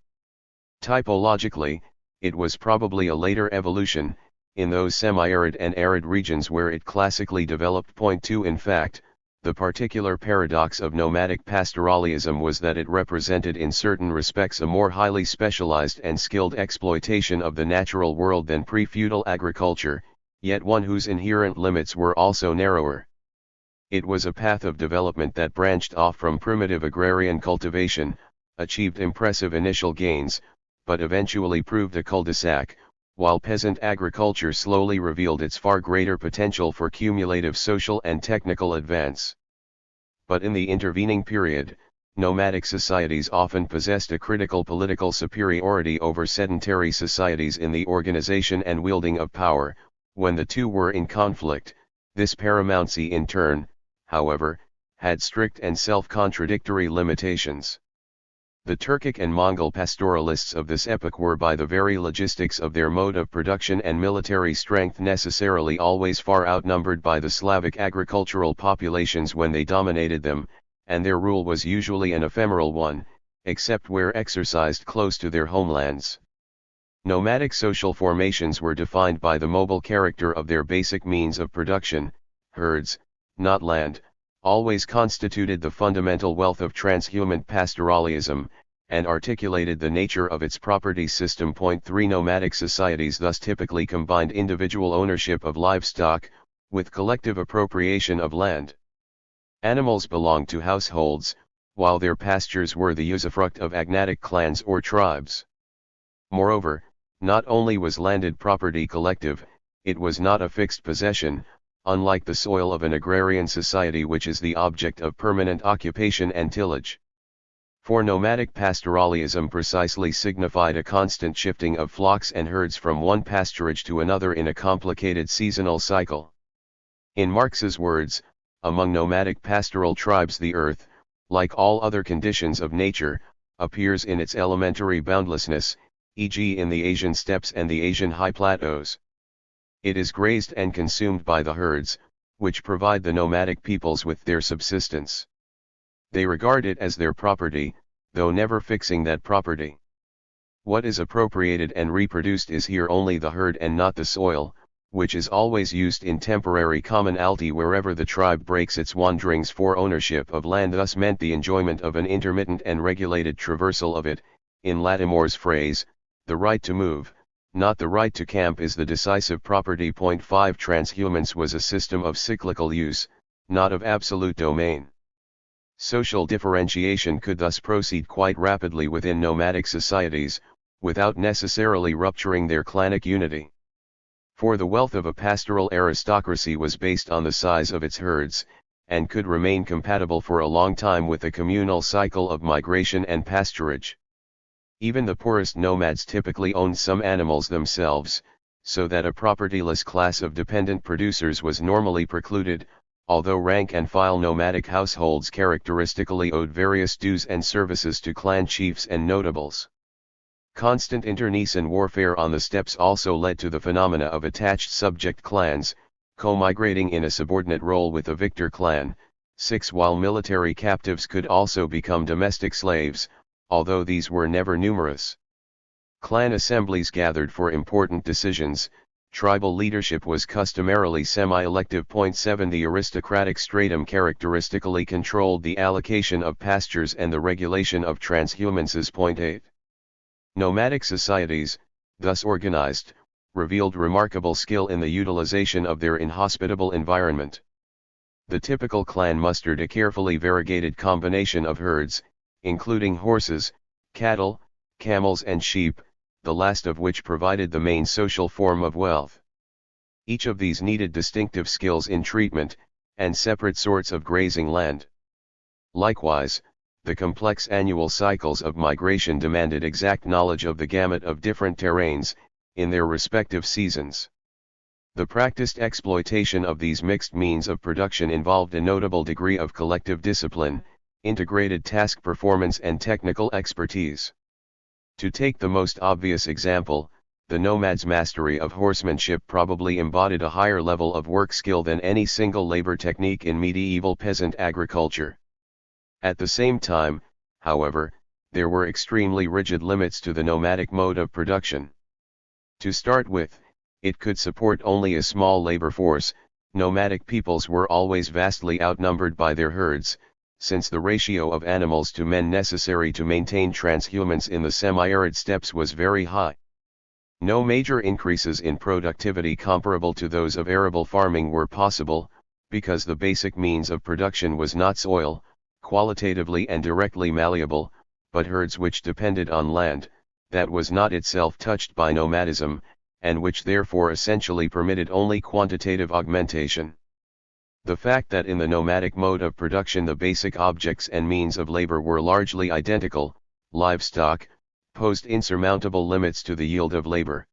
Typologically, it was probably a later evolution, in those semi-arid and arid regions where it classically developed. 2 In fact, the particular paradox of nomadic pastoralism was that it represented in certain respects a more highly specialized and skilled exploitation of the natural world than pre-feudal agriculture, yet one whose inherent limits were also narrower. It was a path of development that branched off from primitive agrarian cultivation, achieved impressive initial gains, but eventually proved a cul-de-sac, while peasant agriculture slowly revealed its far greater potential for cumulative social and technical advance. But in the intervening period, nomadic societies often possessed a critical political superiority over sedentary societies in the organization and wielding of power. When the two were in conflict, this paramountcy in turn, however, had strict and self-contradictory limitations. The Turkic and Mongol pastoralists of this epoch were by the very logistics of their mode of production and military strength necessarily always far outnumbered by the Slavic agricultural populations when they dominated them, and their rule was usually an ephemeral one, except where exercised close to their homelands. Nomadic social formations were defined by the mobile character of their basic means of production. Herds, not land, always constituted the fundamental wealth of transhumant pastoralism, and articulated the nature of its property system. 3 Nomadic societies thus typically combined individual ownership of livestock, with collective appropriation of land. Animals belonged to households, while their pastures were the usufruct of agnatic clans or tribes. Moreover, not only was landed property collective, it was not a fixed possession, unlike the soil of an agrarian society which is the object of permanent occupation and tillage. For nomadic pastoralism precisely signified a constant shifting of flocks and herds from one pasturage to another in a complicated seasonal cycle. In Marx's words, among nomadic pastoral tribes the earth, like all other conditions of nature, appears in its elementary boundlessness, e.g. in the Asian steppes and the Asian high plateaus. It is grazed and consumed by the herds, which provide the nomadic peoples with their subsistence. They regard it as their property, though never fixing that property. What is appropriated and reproduced is here only the herd and not the soil, which is always used in temporary commonalty wherever the tribe breaks its wanderings. For ownership of land thus meant the enjoyment of an intermittent and regulated traversal of it. In Latimore's phrase, the right to move, not the right to camp, is the decisive property. 5 Transhumance was a system of cyclical use, not of absolute domain. Social differentiation could thus proceed quite rapidly within nomadic societies, without necessarily rupturing their clanic unity. For the wealth of a pastoral aristocracy was based on the size of its herds, and could remain compatible for a long time with the communal cycle of migration and pasturage. Even the poorest nomads typically owned some animals themselves, so that a propertyless class of dependent producers was normally precluded, although rank-and-file nomadic households characteristically owed various dues and services to clan chiefs and notables. Constant internecine warfare on the steppes also led to the phenomena of attached subject clans, co-migrating in a subordinate role with the victor clan. 6 While military captives could also become domestic slaves, although these were never numerous. Clan assemblies gathered for important decisions. Tribal leadership was customarily semi-elective. 7 The aristocratic stratum characteristically controlled the allocation of pastures and the regulation of transhumances. 8 Nomadic societies, thus organized, revealed remarkable skill in the utilization of their inhospitable environment. The typical clan mustered a carefully variegated combination of herds, including horses, cattle, camels and sheep, the last of which provided the main social form of wealth. Each of these needed distinctive skills in treatment, and separate sorts of grazing land. Likewise, the complex annual cycles of migration demanded exact knowledge of the gamut of different terrains, in their respective seasons. The practiced exploitation of these mixed means of production involved a notable degree of collective discipline, integrated task performance and technical expertise. To take the most obvious example, the nomad's mastery of horsemanship probably embodied a higher level of work skill than any single labor technique in medieval peasant agriculture. At the same time, however, there were extremely rigid limits to the nomadic mode of production. To start with, it could support only a small labor force. Nomadic peoples were always vastly outnumbered by their herds, since the ratio of animals to men necessary to maintain transhumance in the semi-arid steppes was very high. No major increases in productivity comparable to those of arable farming were possible, because the basic means of production was not soil, qualitatively and directly malleable, but herds which depended on land, that was not itself touched by nomadism, and which therefore essentially permitted only quantitative augmentation. The fact that in the nomadic mode of production the basic objects and means of labor were largely identical, livestock, posed insurmountable limits to the yield of labor.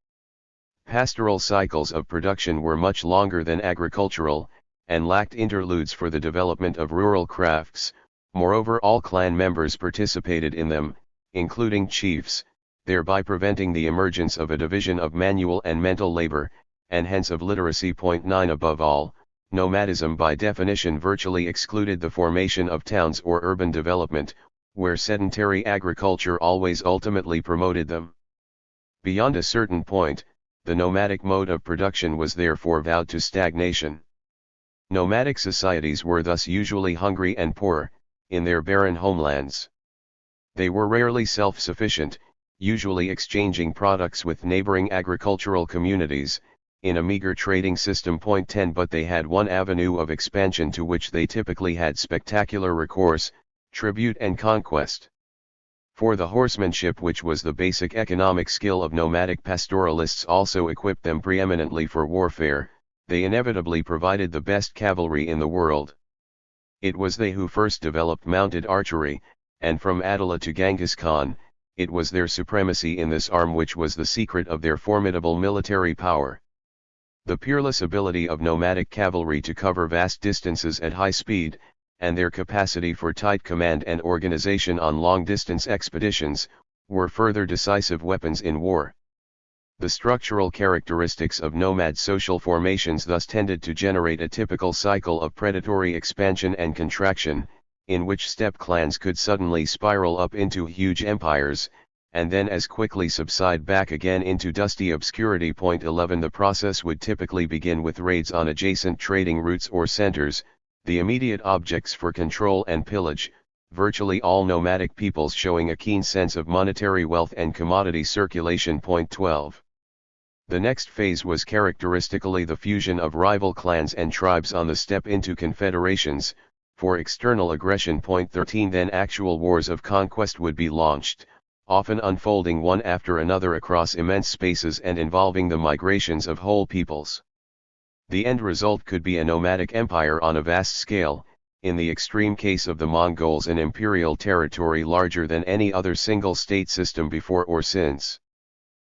Pastoral cycles of production were much longer than agricultural, and lacked interludes for the development of rural crafts. Moreover, all clan members participated in them, including chiefs, thereby preventing the emergence of a division of manual and mental labor, and hence of literacy. 9 Above all, nomadism by definition virtually excluded the formation of towns or urban development, where sedentary agriculture always ultimately promoted them. Beyond a certain point, the nomadic mode of production was therefore vowed to stagnation. Nomadic societies were thus usually hungry and poor, in their barren homelands. They were rarely self-sufficient, usually exchanging products with neighboring agricultural communities, in a meager trading system. 10 But they had one avenue of expansion to which they typically had spectacular recourse: tribute and conquest. For the horsemanship, which was the basic economic skill of nomadic pastoralists, also equipped them preeminently for warfare. They inevitably provided the best cavalry in the world. It was they who first developed mounted archery, and from Attila to Genghis Khan, it was their supremacy in this arm which was the secret of their formidable military power. The peerless ability of nomadic cavalry to cover vast distances at high speed, and their capacity for tight command and organization on long-distance expeditions, were further decisive weapons in war. The structural characteristics of nomad social formations thus tended to generate a typical cycle of predatory expansion and contraction, in which steppe clans could suddenly spiral up into huge empires, and then as quickly subside back again into dusty obscurity. 11 The process would typically begin with raids on adjacent trading routes or centers, the immediate objects for control and pillage, virtually all nomadic peoples showing a keen sense of monetary wealth and commodity circulation. 12 The next phase was characteristically the fusion of rival clans and tribes on the steppe into confederations, for external aggression. 13 Then actual wars of conquest would be launched, often unfolding one after another across immense spaces and involving the migrations of whole peoples. The end result could be a nomadic empire on a vast scale, in the extreme case of the Mongols an imperial territory larger than any other single state system before or since.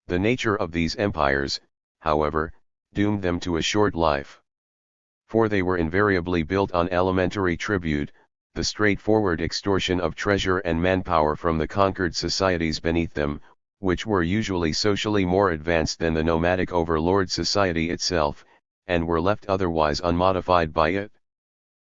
The nature of these empires, however, doomed them to a short life. For they were invariably built on elementary tribute, the straightforward extortion of treasure and manpower from the conquered societies beneath them, which were usually socially more advanced than the nomadic overlord society itself, and were left otherwise unmodified by it.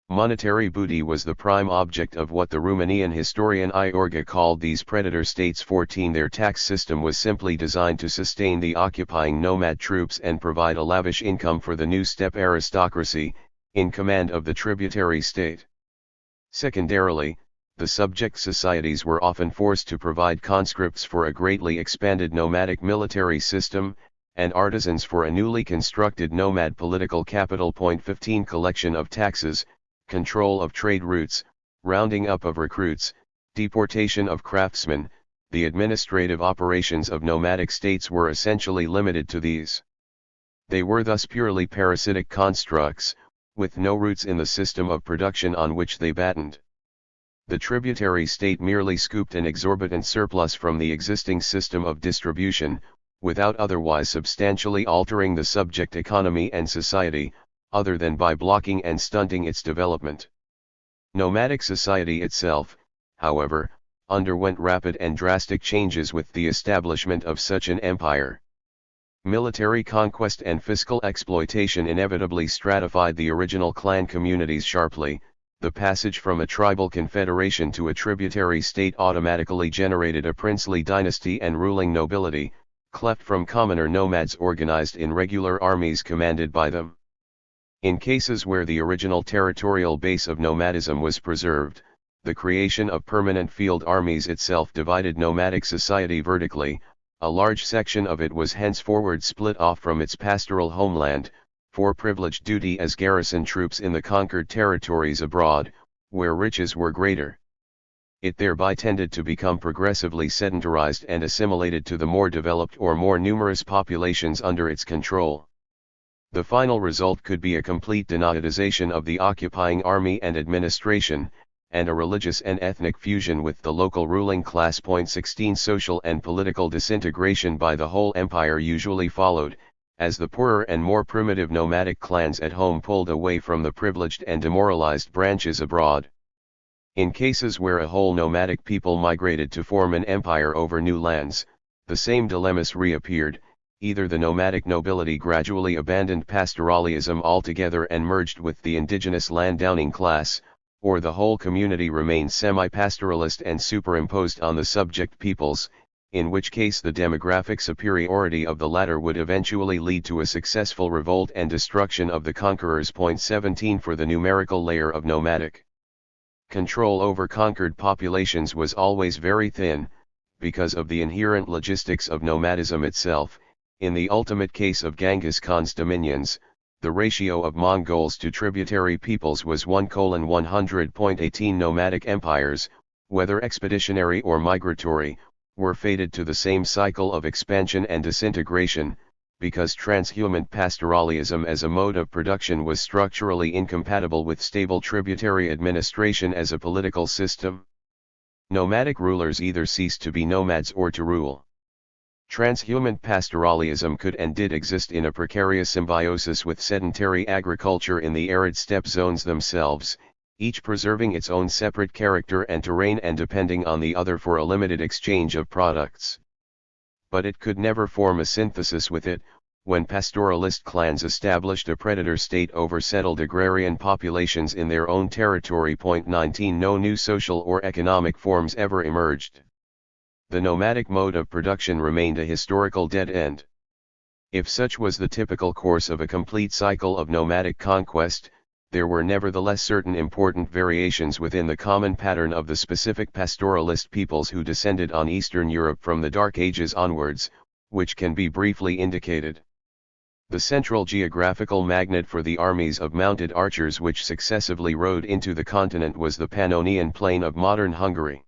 Monetary booty was the prime object of what the Romanian historian Iorga called these predator states. 14 Their tax system was simply designed to sustain the occupying nomad troops and provide a lavish income for the new steppe aristocracy, in command of the tributary state. Secondarily, the subject societies were often forced to provide conscripts for a greatly expanded nomadic military system, and artisans for a newly constructed nomad political capital. 15 Collection of taxes, control of trade routes, rounding up of recruits, deportation of craftsmen. The administrative operations of nomadic states were essentially limited to these. They were thus purely parasitic constructs, with no roots in the system of production on which they battened. The tributary state merely scooped an exorbitant surplus from the existing system of distribution, without otherwise substantially altering the subject economy and society, other than by blocking and stunting its development. Nomadic society itself, however, underwent rapid and drastic changes with the establishment of such an empire. Military conquest and fiscal exploitation inevitably stratified the original clan communities sharply. The passage from a tribal confederation to a tributary state automatically generated a princely dynasty and ruling nobility, cleft from commoner nomads organized in regular armies commanded by them. In cases where the original territorial base of nomadism was preserved, the creation of permanent field armies itself divided nomadic society vertically. A large section of it was henceforward split off from its pastoral homeland, for privileged duty as garrison troops in the conquered territories abroad, where riches were greater. It thereby tended to become progressively sedentarized and assimilated to the more developed or more numerous populations under its control. The final result could be a complete denomadization of the occupying army and administration, and a religious and ethnic fusion with the local ruling class. 16 Social and political disintegration by the whole empire usually followed, as the poorer and more primitive nomadic clans at home pulled away from the privileged and demoralized branches abroad. In cases where a whole nomadic people migrated to form an empire over new lands, the same dilemmas reappeared. Either the nomadic nobility gradually abandoned pastoralism altogether and merged with the indigenous landowning class, or the whole community remained semi-pastoralist and superimposed on the subject peoples, in which case the demographic superiority of the latter would eventually lead to a successful revolt and destruction of the conquerors. 17 For the numerical layer of nomadic control over conquered populations was always very thin, because of the inherent logistics of nomadism itself. In the ultimate case of Genghis Khan's dominions, the ratio of Mongols to tributary peoples was 1:100. 18 Nomadic empires, whether expeditionary or migratory, were fated to the same cycle of expansion and disintegration, because transhumant pastoralism as a mode of production was structurally incompatible with stable tributary administration as a political system. Nomadic rulers either ceased to be nomads or to rule. Transhumant pastoralism could and did exist in a precarious symbiosis with sedentary agriculture in the arid steppe zones themselves, each preserving its own separate character and terrain and depending on the other for a limited exchange of products. But it could never form a synthesis with it. When pastoralist clans established a predator state over settled agrarian populations in their own territory. 19 No new social or economic forms ever emerged. The nomadic mode of production remained a historical dead end. If such was the typical course of a complete cycle of nomadic conquest, there were nevertheless certain important variations within the common pattern of the specific pastoralist peoples who descended on Eastern Europe from the Dark Ages onwards, which can be briefly indicated. The central geographical magnet for the armies of mounted archers which successively rode into the continent was the Pannonian plain of modern Hungary.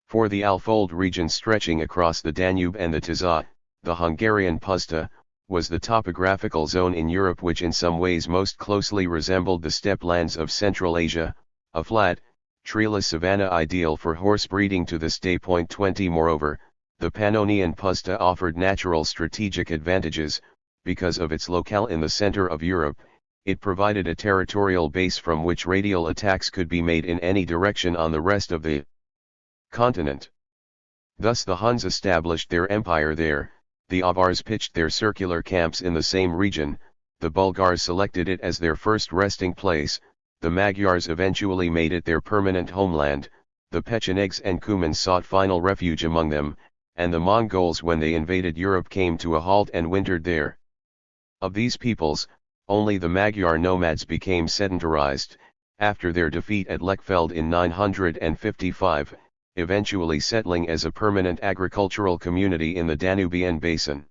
For the Alfold region stretching across the Danube and the Tisza, the Hungarian Puszta, was the topographical zone in Europe which in some ways most closely resembled the steppe lands of Central Asia, a flat, treeless savanna ideal for horse breeding to this day. 20 Moreover, the Pannonian Puszta offered natural strategic advantages. Because of its locale in the center of Europe, it provided a territorial base from which radial attacks could be made in any direction on the rest of the continent. Thus the Huns established their empire there, the Avars pitched their circular camps in the same region, the Bulgars selected it as their first resting place, the Magyars eventually made it their permanent homeland, the Pechenegs and Cumans sought final refuge among them, and the Mongols when they invaded Europe came to a halt and wintered there. Of these peoples, only the Magyar nomads became sedentarized, after their defeat at Lechfeld in 955, eventually settling as a permanent agricultural community in the Danubian basin.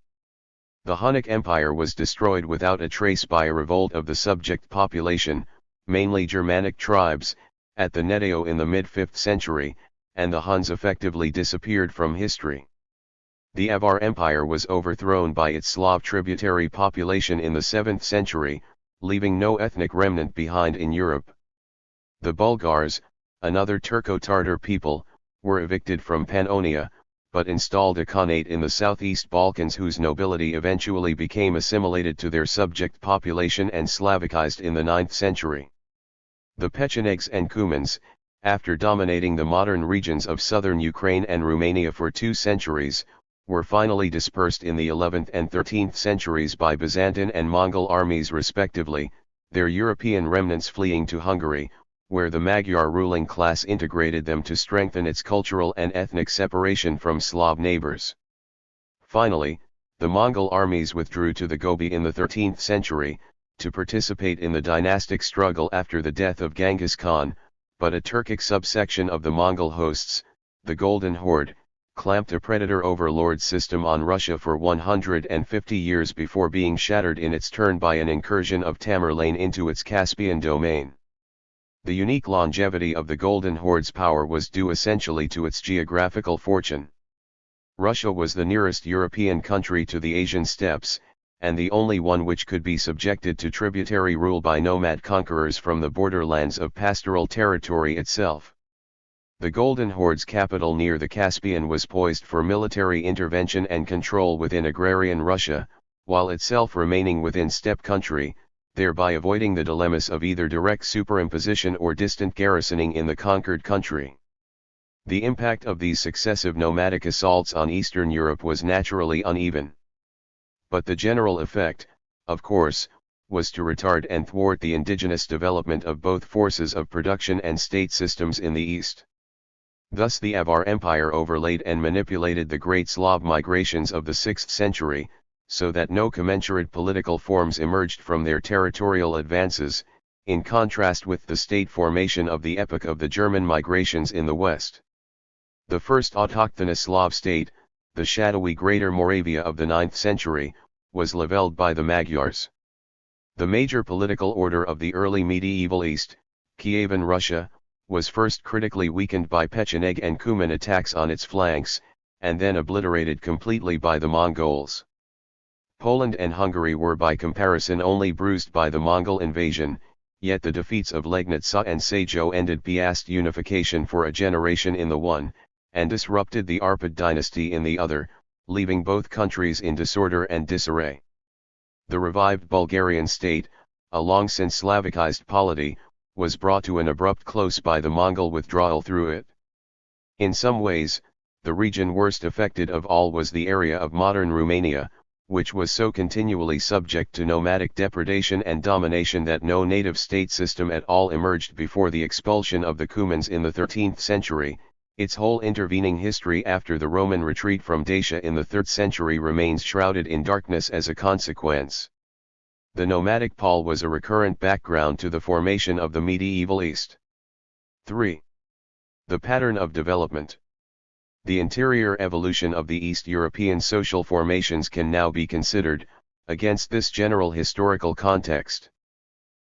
The Hunnic Empire was destroyed without a trace by a revolt of the subject population, mainly Germanic tribes, at the Neteo in the mid-5th century, and the Huns effectively disappeared from history. The Avar Empire was overthrown by its Slav tributary population in the 7th century, leaving no ethnic remnant behind in Europe. The Bulgars, another Turco-Tartar people, were evicted from Pannonia, but installed a Khanate in the southeast Balkans whose nobility eventually became assimilated to their subject population and Slavicized in the 9th century. The Pechenegs and Cumans, after dominating the modern regions of southern Ukraine and Romania for 2 centuries, were finally dispersed in the 11th and 13th centuries by Byzantine and Mongol armies respectively, their European remnants fleeing to Hungary, where the Magyar ruling class integrated them to strengthen its cultural and ethnic separation from Slav neighbors. Finally, the Mongol armies withdrew to the Gobi in the 13th century, to participate in the dynastic struggle after the death of Genghis Khan, but a Turkic subsection of the Mongol hosts, the Golden Horde, clamped a predator overlord system on Russia for 150 years before being shattered in its turn by an incursion of Tamerlane into its Caspian domain. The unique longevity of the Golden Horde's power was due essentially to its geographical fortune. Russia was the nearest European country to the Asian steppes, and the only one which could be subjected to tributary rule by nomad conquerors from the borderlands of pastoral territory itself. The Golden Horde's capital near the Caspian was poised for military intervention and control within agrarian Russia, while itself remaining within steppe country, thereby avoiding the dilemmas of either direct superimposition or distant garrisoning in the conquered country. The impact of these successive nomadic assaults on Eastern Europe was naturally uneven. But the general effect, of course, was to retard and thwart the indigenous development of both forces of production and state systems in the East. Thus the Avar Empire overlaid and manipulated the great Slav migrations of the 6th century, so that no commensurate political forms emerged from their territorial advances, in contrast with the state formation of the epoch of the German migrations in the West. The first autochthonous Slav state, the shadowy Greater Moravia of the 9th century, was levelled by the Magyars. The major political order of the early medieval East, Kievan Russia, was first critically weakened by Pecheneg and Cuman attacks on its flanks, and then obliterated completely by the Mongols. Poland and Hungary were by comparison only bruised by the Mongol invasion, yet the defeats of Legnica and Sejo ended Piast unification for a generation in the one, and disrupted the Arpad dynasty in the other, leaving both countries in disorder and disarray. The revived Bulgarian state, a long since Slavicized polity, was brought to an abrupt close by the Mongol withdrawal through it. In some ways, the region worst affected of all was the area of modern Romania, which was so continually subject to nomadic depredation and domination that no native state system at all emerged before the expulsion of the Cumans in the 13th century. Its whole intervening history after the Roman retreat from Dacia in the 3rd century remains shrouded in darkness as a consequence. The nomadic pall was a recurrent background to the formation of the medieval East. 3. The pattern of development. The interior evolution of the East European social formations can now be considered, against this general historical context.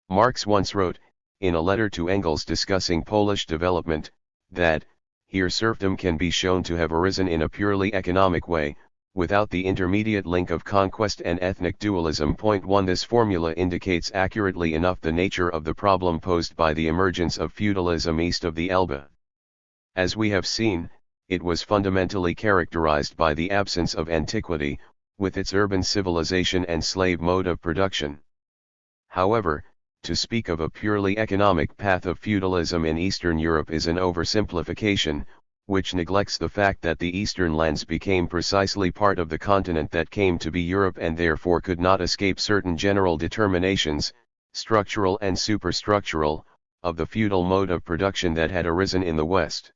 Marx once wrote, in a letter to Engels discussing Polish development, that, here serfdom can be shown to have arisen in a purely economic way, without the intermediate link of conquest and ethnic dualism. 1. This formula indicates accurately enough the nature of the problem posed by the emergence of feudalism east of the Elbe. As we have seen, it was fundamentally characterized by the absence of antiquity, with its urban civilization and slave mode of production. However, to speak of a purely economic path of feudalism in Eastern Europe is an oversimplification, which neglects the fact that the eastern lands became precisely part of the continent that came to be Europe and therefore could not escape certain general determinations, structural and superstructural, of the feudal mode of production that had arisen in the West.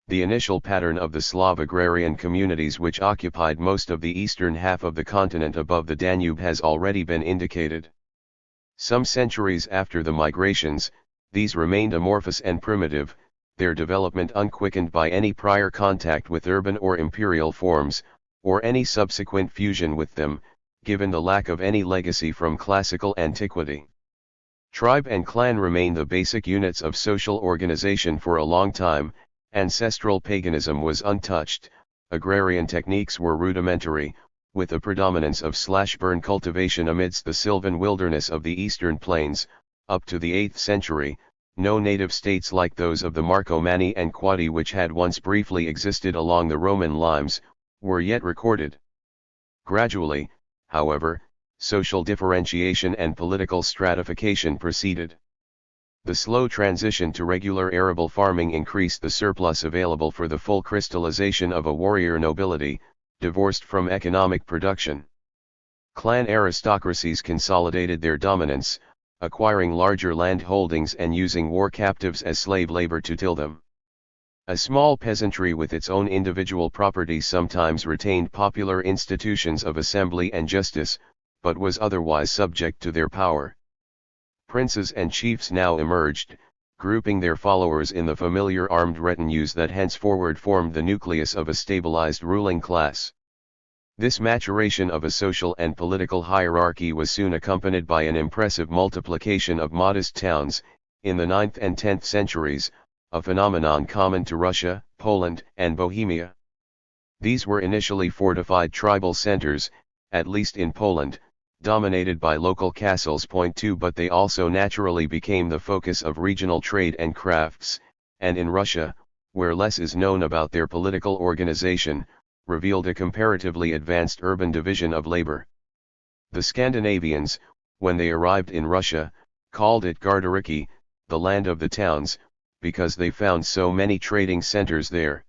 The initial pattern of the Slav agrarian communities which occupied most of the eastern half of the continent above the Danube has already been indicated. Some centuries after the migrations, these remained amorphous and primitive, their development unquickened by any prior contact with urban or imperial forms, or any subsequent fusion with them, given the lack of any legacy from classical antiquity. Tribe and clan remained the basic units of social organization for a long time, ancestral paganism was untouched, agrarian techniques were rudimentary, with the predominance of slash-burn cultivation amidst the sylvan wilderness of the eastern plains, up to the 8th century, no native states like those of the Marcomanni and Quadi, which had once briefly existed along the Roman limes, were yet recorded. Gradually, however, social differentiation and political stratification proceeded. The slow transition to regular arable farming increased the surplus available for the full crystallization of a warrior nobility, divorced from economic production. Clan aristocracies consolidated their dominance, acquiring larger land holdings and using war captives as slave labor to till them. A small peasantry with its own individual property sometimes retained popular institutions of assembly and justice, but was otherwise subject to their power. Princes and chiefs now emerged, grouping their followers in the familiar armed retinues that henceforward formed the nucleus of a stabilized ruling class. This maturation of a social and political hierarchy was soon accompanied by an impressive multiplication of modest towns, in the 9th and 10th centuries, a phenomenon common to Russia, Poland, and Bohemia. These were initially fortified tribal centers, at least in Poland, dominated by local castles. 2 But they also naturally became the focus of regional trade and crafts, and in Russia, where less is known about their political organization, revealed a comparatively advanced urban division of labor. The Scandinavians, when they arrived in Russia, called it Gardariki, the land of the towns, because they found so many trading centers there.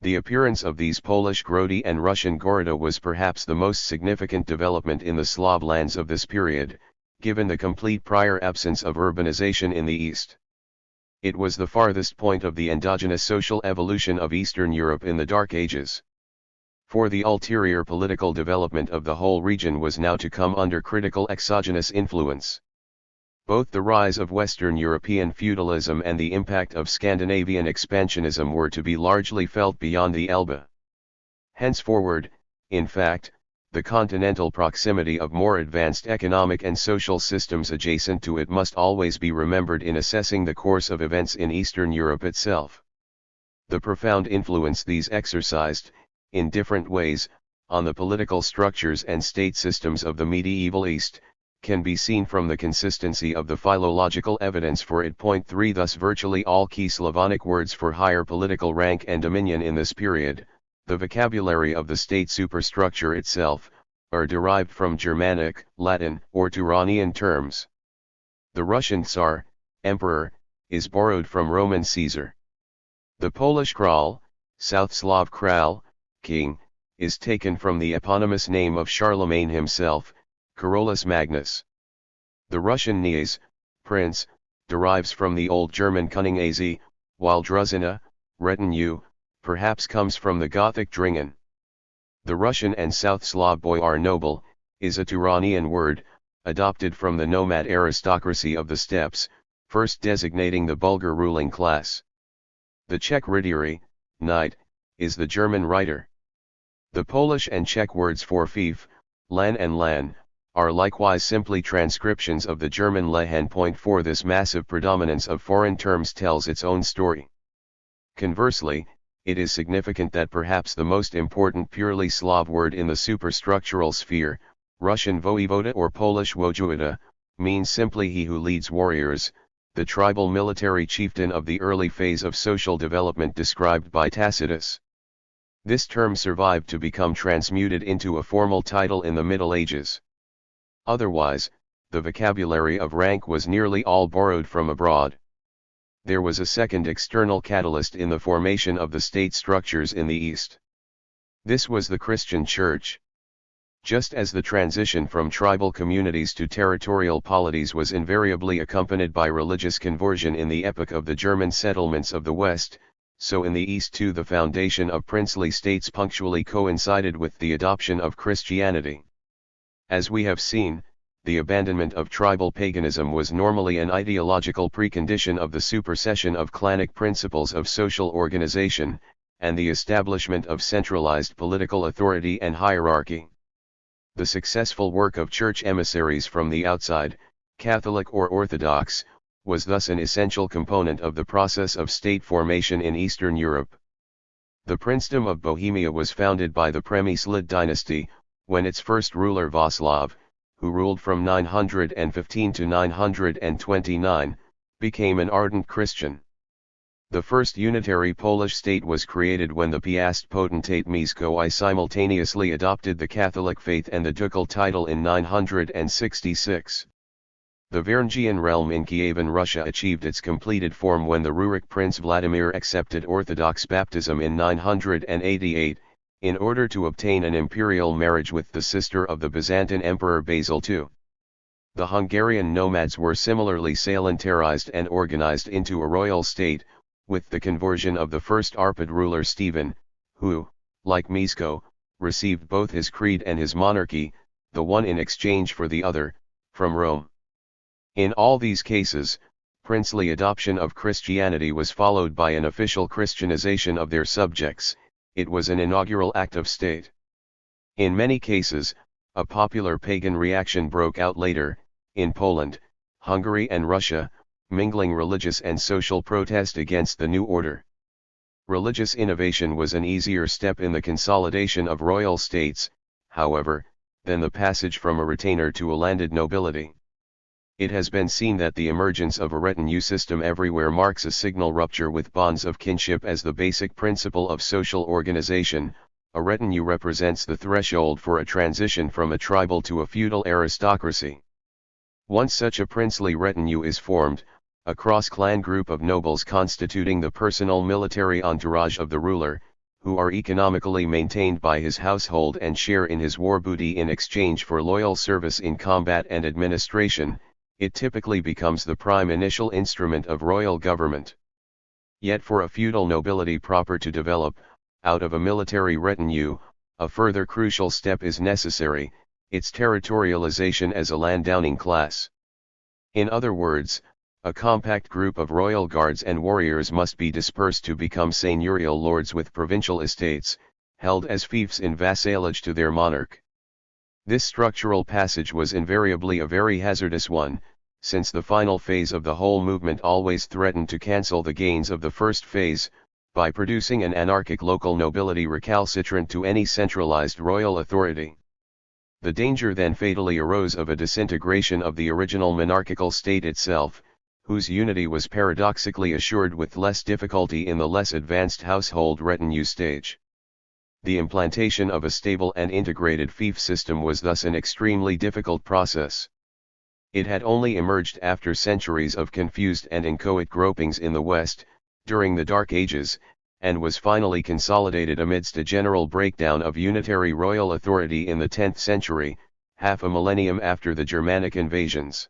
The appearance of these Polish grody and Russian goroda was perhaps the most significant development in the Slav lands of this period, given the complete prior absence of urbanization in the East. It was the farthest point of the endogenous social evolution of Eastern Europe in the Dark Ages. For the ulterior political development of the whole region was now to come under critical exogenous influence. Both the rise of Western European feudalism and the impact of Scandinavian expansionism were to be largely felt beyond the Elbe. Henceforward, in fact, the continental proximity of more advanced economic and social systems adjacent to it must always be remembered in assessing the course of events in Eastern Europe itself. The profound influence these exercised, in different ways, on the political structures and state systems of the medieval East, can be seen from the consistency of the philological evidence for it. 3 Thus virtually all key Slavonic words for higher political rank and dominion in this period, the vocabulary of the state superstructure itself, are derived from Germanic, Latin, or Turanian terms. The Russian Tsar, Emperor, is borrowed from Roman Caesar. The Polish Kral, South Slav Kral, King, is taken from the eponymous name of Charlemagne himself, Carolus Magnus. The Russian Knyaz, Prince, derives from the Old German König, while Druzina, retinue, perhaps comes from the Gothic Dringen. The Russian and South Slav boyar noble, is a Turanian word, adopted from the nomad aristocracy of the steppes, first designating the Bulgar ruling class. The Czech rytíř, knight, is the German writer. The Polish and Czech words for fief, lan and lan, are likewise simply transcriptions of the German lehen. 4 This massive predominance of foreign terms tells its own story. Conversely, it is significant that perhaps the most important purely Slav word in the superstructural sphere, Russian voivoda or Polish wojewoda, means simply he who leads warriors, the tribal military chieftain of the early phase of social development described by Tacitus. This term survived to become transmuted into a formal title in the Middle Ages. Otherwise, the vocabulary of rank was nearly all borrowed from abroad. There was a second external catalyst in the formation of the state structures in the East. This was the Christian Church. Just as the transition from tribal communities to territorial polities was invariably accompanied by religious conversion in the epoch of the German settlements of the West, so in the East too the foundation of princely states punctually coincided with the adoption of Christianity. As we have seen, the abandonment of tribal paganism was normally an ideological precondition of the supersession of clanic principles of social organization, and the establishment of centralized political authority and hierarchy. The successful work of church emissaries from the outside, Catholic or Orthodox, was thus an essential component of the process of state formation in Eastern Europe. The princedom of Bohemia was founded by the Přemyslid dynasty, when its first ruler Václav, who ruled from 915 to 929, became an ardent Christian. The first unitary Polish state was created when the Piast potentate Mieszko I simultaneously adopted the Catholic faith and the ducal title in 966. The Varangian realm in Kievan Russia achieved its completed form when the Rurik Prince Vladimir accepted Orthodox baptism in 988, in order to obtain an imperial marriage with the sister of the Byzantine Emperor Basil II. The Hungarian nomads were similarly salintarized and organized into a royal state, with the conversion of the first Arpad ruler Stephen, who, like Mieszko, received both his creed and his monarchy, the one in exchange for the other, from Rome. In all these cases, princely adoption of Christianity was followed by an official Christianization of their subjects. It was an inaugural act of state. In many cases, a popular pagan reaction broke out later, in Poland, Hungary and Russia, mingling religious and social protest against the new order. Religious innovation was an easier step in the consolidation of royal states, however, than the passage from a retainer to a landed nobility. It has been seen that the emergence of a retinue system everywhere marks a signal rupture with bonds of kinship as the basic principle of social organization. A retinue represents the threshold for a transition from a tribal to a feudal aristocracy. Once such a princely retinue is formed, a cross-clan group of nobles constituting the personal military entourage of the ruler, who are economically maintained by his household and share in his war booty in exchange for loyal service in combat and administration, it typically becomes the prime initial instrument of royal government. Yet for a feudal nobility proper to develop, out of a military retinue, a further crucial step is necessary, its territorialization as a landowning class. In other words, a compact group of royal guards and warriors must be dispersed to become seigneurial lords with provincial estates, held as fiefs in vassalage to their monarch. This structural passage was invariably a very hazardous one, since the final phase of the whole movement always threatened to cancel the gains of the first phase, by producing an anarchic local nobility recalcitrant to any centralized royal authority. The danger then fatally arose of a disintegration of the original monarchical state itself, whose unity was paradoxically assured with less difficulty in the less advanced household retinue stage. The implantation of a stable and integrated fief system was thus an extremely difficult process. It had only emerged after centuries of confused and inchoate gropings in the West, during the Dark Ages, and was finally consolidated amidst a general breakdown of unitary royal authority in the 10th century, half a millennium after the Germanic invasions.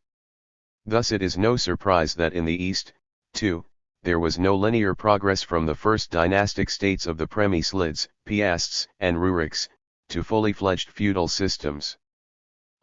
Thus it is no surprise that in the East, too, there was no linear progress from the first dynastic states of the Przemyslids, Piasts, and Ruriks, to fully fledged feudal systems.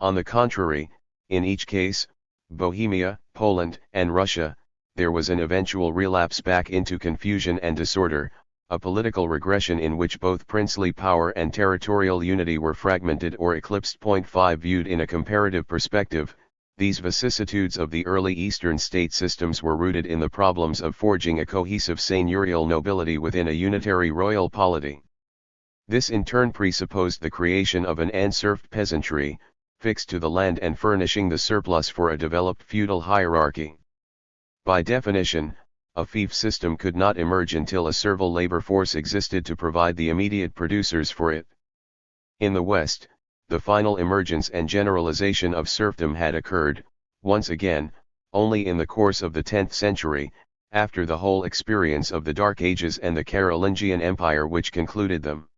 On the contrary, in each case, Bohemia, Poland, and Russia, there was an eventual relapse back into confusion and disorder, a political regression in which both princely power and territorial unity were fragmented or eclipsed. 5 Viewed in a comparative perspective, these vicissitudes of the early Eastern state systems were rooted in the problems of forging a cohesive seigneurial nobility within a unitary royal polity. This in turn presupposed the creation of an unserfed peasantry, fixed to the land and furnishing the surplus for a developed feudal hierarchy. By definition, a fief system could not emerge until a servile labor force existed to provide the immediate producers for it. In the West, the final emergence and generalization of serfdom had occurred, once again, only in the course of the 10th century, after the whole experience of the Dark Ages and the Carolingian Empire which concluded them.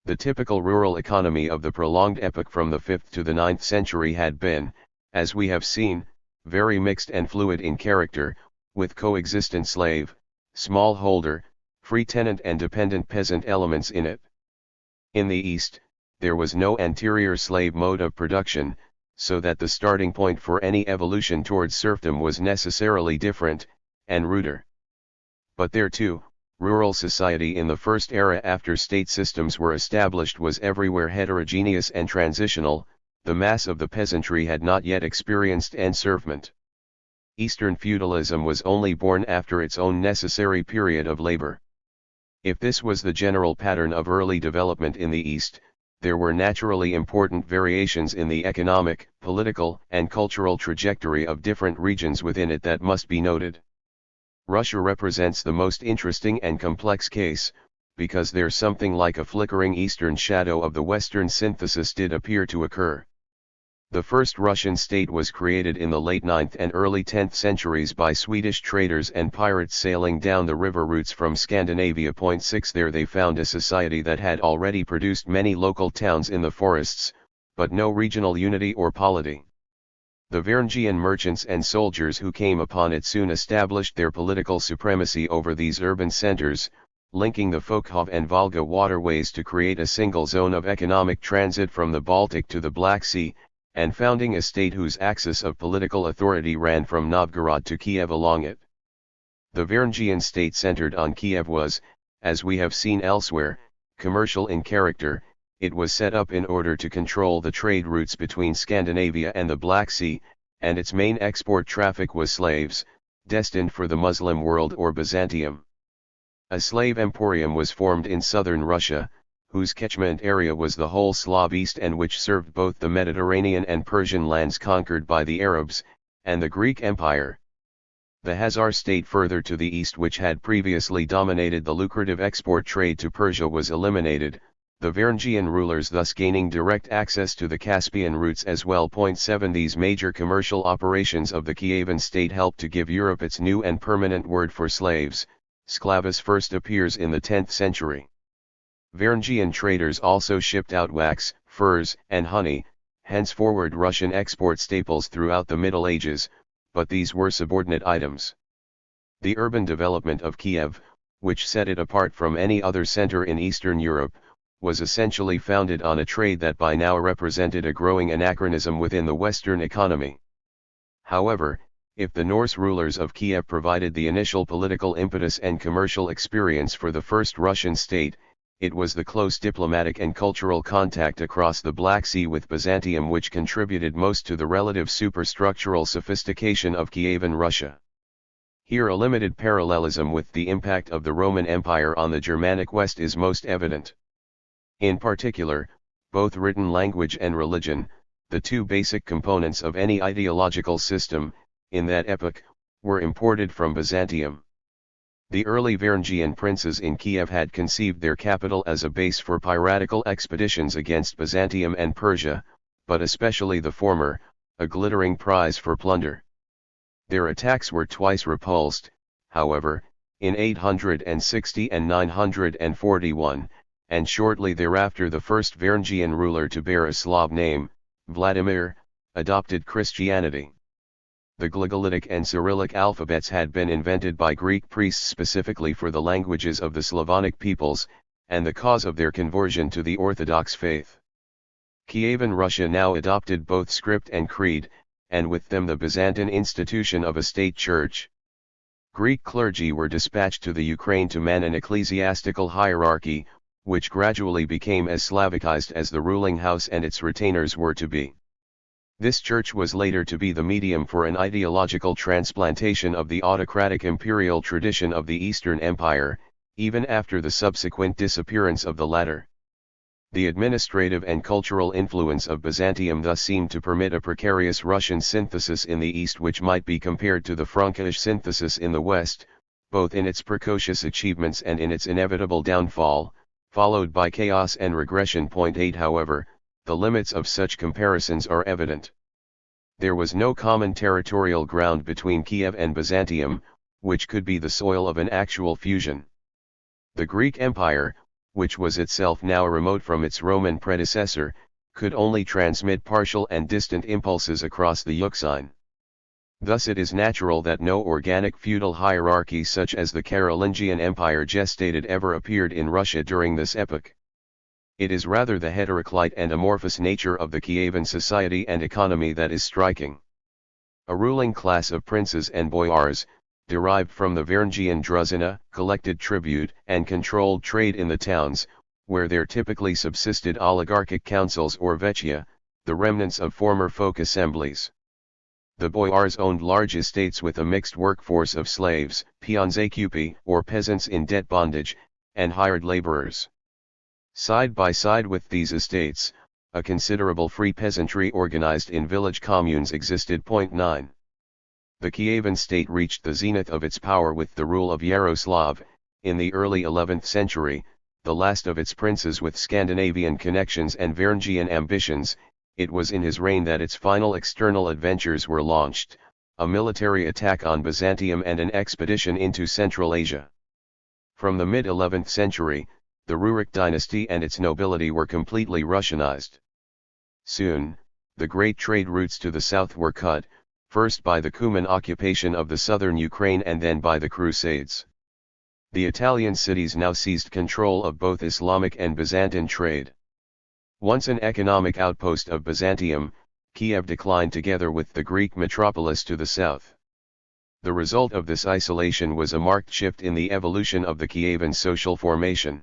The typical rural economy of the prolonged epoch from the 5th to the 9th century had been, as we have seen, very mixed and fluid in character, with coexistent slave, smallholder, free tenant and dependent peasant elements in it. In the East, there was no anterior slave mode of production, so that the starting point for any evolution towards serfdom was necessarily different, and ruder. But there too, rural society in the first era after state systems were established was everywhere heterogeneous and transitional. The mass of the peasantry had not yet experienced enserfment. Eastern feudalism was only born after its own necessary period of labor. If this was the general pattern of early development in the East, there were naturally important variations in the economic, political, and cultural trajectory of different regions within it that must be noted. Russia represents the most interesting and complex case, because there's something like a flickering eastern shadow of the Western synthesis did appear to occur. The first Russian state was created in the late 9th and early 10th centuries by Swedish traders and pirates sailing down the river routes from Scandinavia. 6 There they found a society that had already produced many local towns in the forests, but no regional unity or polity. The Varangian merchants and soldiers who came upon it soon established their political supremacy over these urban centers, linking the Volkhov and Volga waterways to create a single zone of economic transit from the Baltic to the Black Sea, and founding a state whose axis of political authority ran from Novgorod to Kiev along it. The Varangian state centered on Kiev was, as we have seen elsewhere, commercial in character. It was set up in order to control the trade routes between Scandinavia and the Black Sea, and its main export traffic was slaves, destined for the Muslim world or Byzantium. A slave emporium was formed in southern Russia, whose catchment area was the whole Slav East and which served both the Mediterranean and Persian lands conquered by the Arabs, and the Greek Empire. The Khazar state further to the east, which had previously dominated the lucrative export trade to Persia, was eliminated, the Varangian rulers thus gaining direct access to the Caspian routes as well. 7 These major commercial operations of the Kievan state helped to give Europe its new and permanent word for slaves. Sklavus first appears in the 10th century. Varangian traders also shipped out wax, furs, and honey, henceforward Russian export staples throughout the Middle Ages, but these were subordinate items. The urban development of Kiev, which set it apart from any other center in Eastern Europe, was essentially founded on a trade that by now represented a growing anachronism within the Western economy. However, if the Norse rulers of Kiev provided the initial political impetus and commercial experience for the first Russian state, it was the close diplomatic and cultural contact across the Black Sea with Byzantium which contributed most to the relative superstructural sophistication of Kievan Russia. Here a limited parallelism with the impact of the Roman Empire on the Germanic West is most evident. In particular, both written language and religion, the two basic components of any ideological system, in that epoch, were imported from Byzantium. The early Varangian princes in Kiev had conceived their capital as a base for piratical expeditions against Byzantium and Persia, but especially the former, a glittering prize for plunder. Their attacks were twice repulsed, however, in 860 and 941, and shortly thereafter the first Varangian ruler to bear a Slav name, Vladimir, adopted Christianity. The Glagolitic and Cyrillic alphabets had been invented by Greek priests specifically for the languages of the Slavonic peoples, and the cause of their conversion to the Orthodox faith. Kievan Russia now adopted both script and creed, and with them the Byzantine institution of a state church. Greek clergy were dispatched to the Ukraine to man an ecclesiastical hierarchy, which gradually became as Slavicized as the ruling house and its retainers were to be. This church was later to be the medium for an ideological transplantation of the autocratic imperial tradition of the Eastern Empire, even after the subsequent disappearance of the latter. The administrative and cultural influence of Byzantium thus seemed to permit a precarious Russian synthesis in the East which might be compared to the Frankish synthesis in the West, both in its precocious achievements and in its inevitable downfall, followed by chaos and regression. 8 However, the limits of such comparisons are evident. There was no common territorial ground between Kiev and Byzantium, which could be the soil of an actual fusion. The Greek Empire, which was itself now remote from its Roman predecessor, could only transmit partial and distant impulses across the Euxine. Thus it is natural that no organic feudal hierarchy such as the Carolingian Empire gestated ever appeared in Russia during this epoch. It is rather the heteroclite and amorphous nature of the Kievan society and economy that is striking. A ruling class of princes and boyars, derived from the Varangian druzina, collected tribute and controlled trade in the towns, where there typically subsisted oligarchic councils or vechia, the remnants of former folk assemblies. The boyars owned large estates with a mixed workforce of slaves, peons or peasants in debt bondage, and hired laborers. Side by side with these estates, a considerable free peasantry organized in village communes existed. 9. The Kievan state reached the zenith of its power with the rule of Yaroslav, in the early 11th century, the last of its princes with Scandinavian connections and Varangian ambitions. It was in his reign that its final external adventures were launched, a military attack on Byzantium and an expedition into Central Asia. From the mid-11th century, the Rurik dynasty and its nobility were completely Russianized. Soon, the great trade routes to the south were cut, first by the Cuman occupation of the southern Ukraine and then by the Crusades. The Italian cities now seized control of both Islamic and Byzantine trade. Once an economic outpost of Byzantium, Kiev declined together with the Greek metropolis to the south. The result of this isolation was a marked shift in the evolution of the Kievan social formation.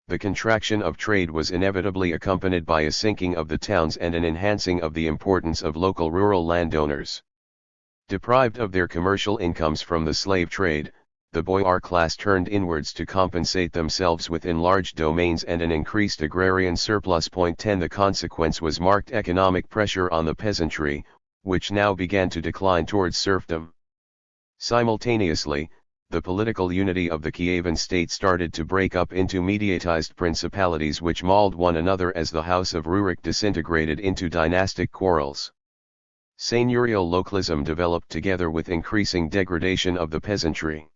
The contraction of trade was inevitably accompanied by a sinking of the towns and an enhancing of the importance of local rural landowners. Deprived of their commercial incomes from the slave trade, the boyar class turned inwards to compensate themselves with enlarged domains and an increased agrarian surplus. 10 The consequence was marked economic pressure on the peasantry, which now began to decline towards serfdom. Simultaneously, the political unity of the Kievan state started to break up into mediatized principalities which mauled one another as the House of Rurik disintegrated into dynastic quarrels. Seigneurial localism developed together with increasing degradation of the peasantry.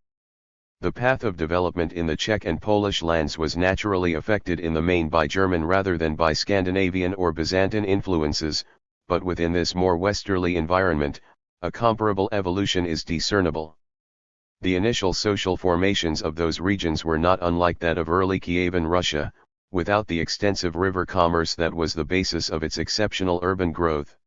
The path of development in the Czech and Polish lands was naturally affected in the main by German rather than by Scandinavian or Byzantine influences, but within this more westerly environment, a comparable evolution is discernible. The initial social formations of those regions were not unlike that of early Kievan Russia, without the extensive river commerce that was the basis of its exceptional urban growth.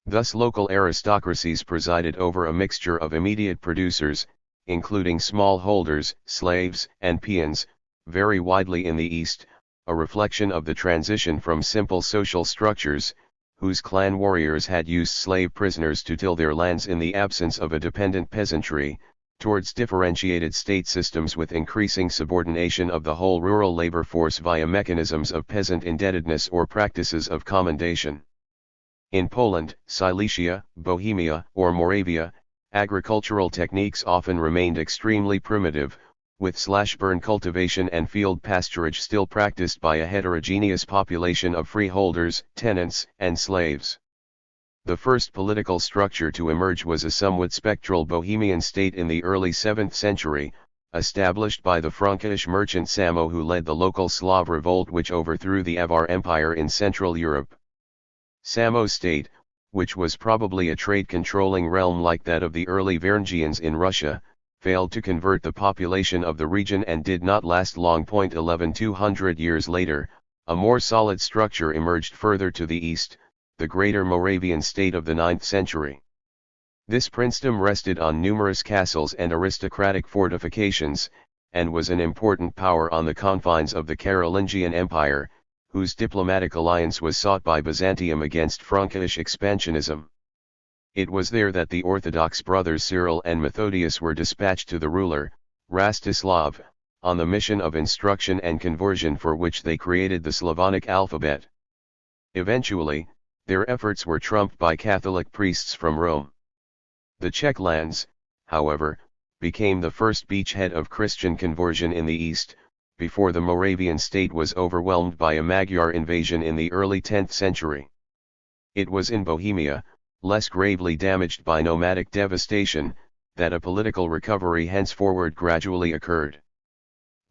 Thus local aristocracies presided over a mixture of immediate producers, including smallholders, slaves, and peons, very widely in the east, a reflection of the transition from simple social structures, whose clan warriors had used slave prisoners to till their lands in the absence of a dependent peasantry, towards differentiated state systems with increasing subordination of the whole rural labor force via mechanisms of peasant indebtedness or practices of commendation. In Poland, Silesia, Bohemia, or Moravia, agricultural techniques often remained extremely primitive, with slash-burn cultivation and field pasturage still practiced by a heterogeneous population of freeholders, tenants, and slaves. The first political structure to emerge was a somewhat spectral Bohemian state in the early 7th century, established by the Frankish merchant Samo, who led the local Slav revolt which overthrew the Avar Empire in Central Europe. Samo's state, which was probably a trade-controlling realm like that of the early Varangians in Russia, failed to convert the population of the region and did not last long. 200 years later, a more solid structure emerged further to the east, the greater Moravian state of the 9th century. This princedom rested on numerous castles and aristocratic fortifications, and was an important power on the confines of the Carolingian Empire, whose diplomatic alliance was sought by Byzantium against Frankish expansionism. It was there that the Orthodox brothers Cyril and Methodius were dispatched to the ruler, Rastislav, on the mission of instruction and conversion for which they created the Slavonic alphabet. Eventually, their efforts were trumped by Catholic priests from Rome. The Czech lands, however, became the first beachhead of Christian conversion in the east, before the Moravian state was overwhelmed by a Magyar invasion in the early 10th century. It was in Bohemia, less gravely damaged by nomadic devastation, that a political recovery henceforward gradually occurred.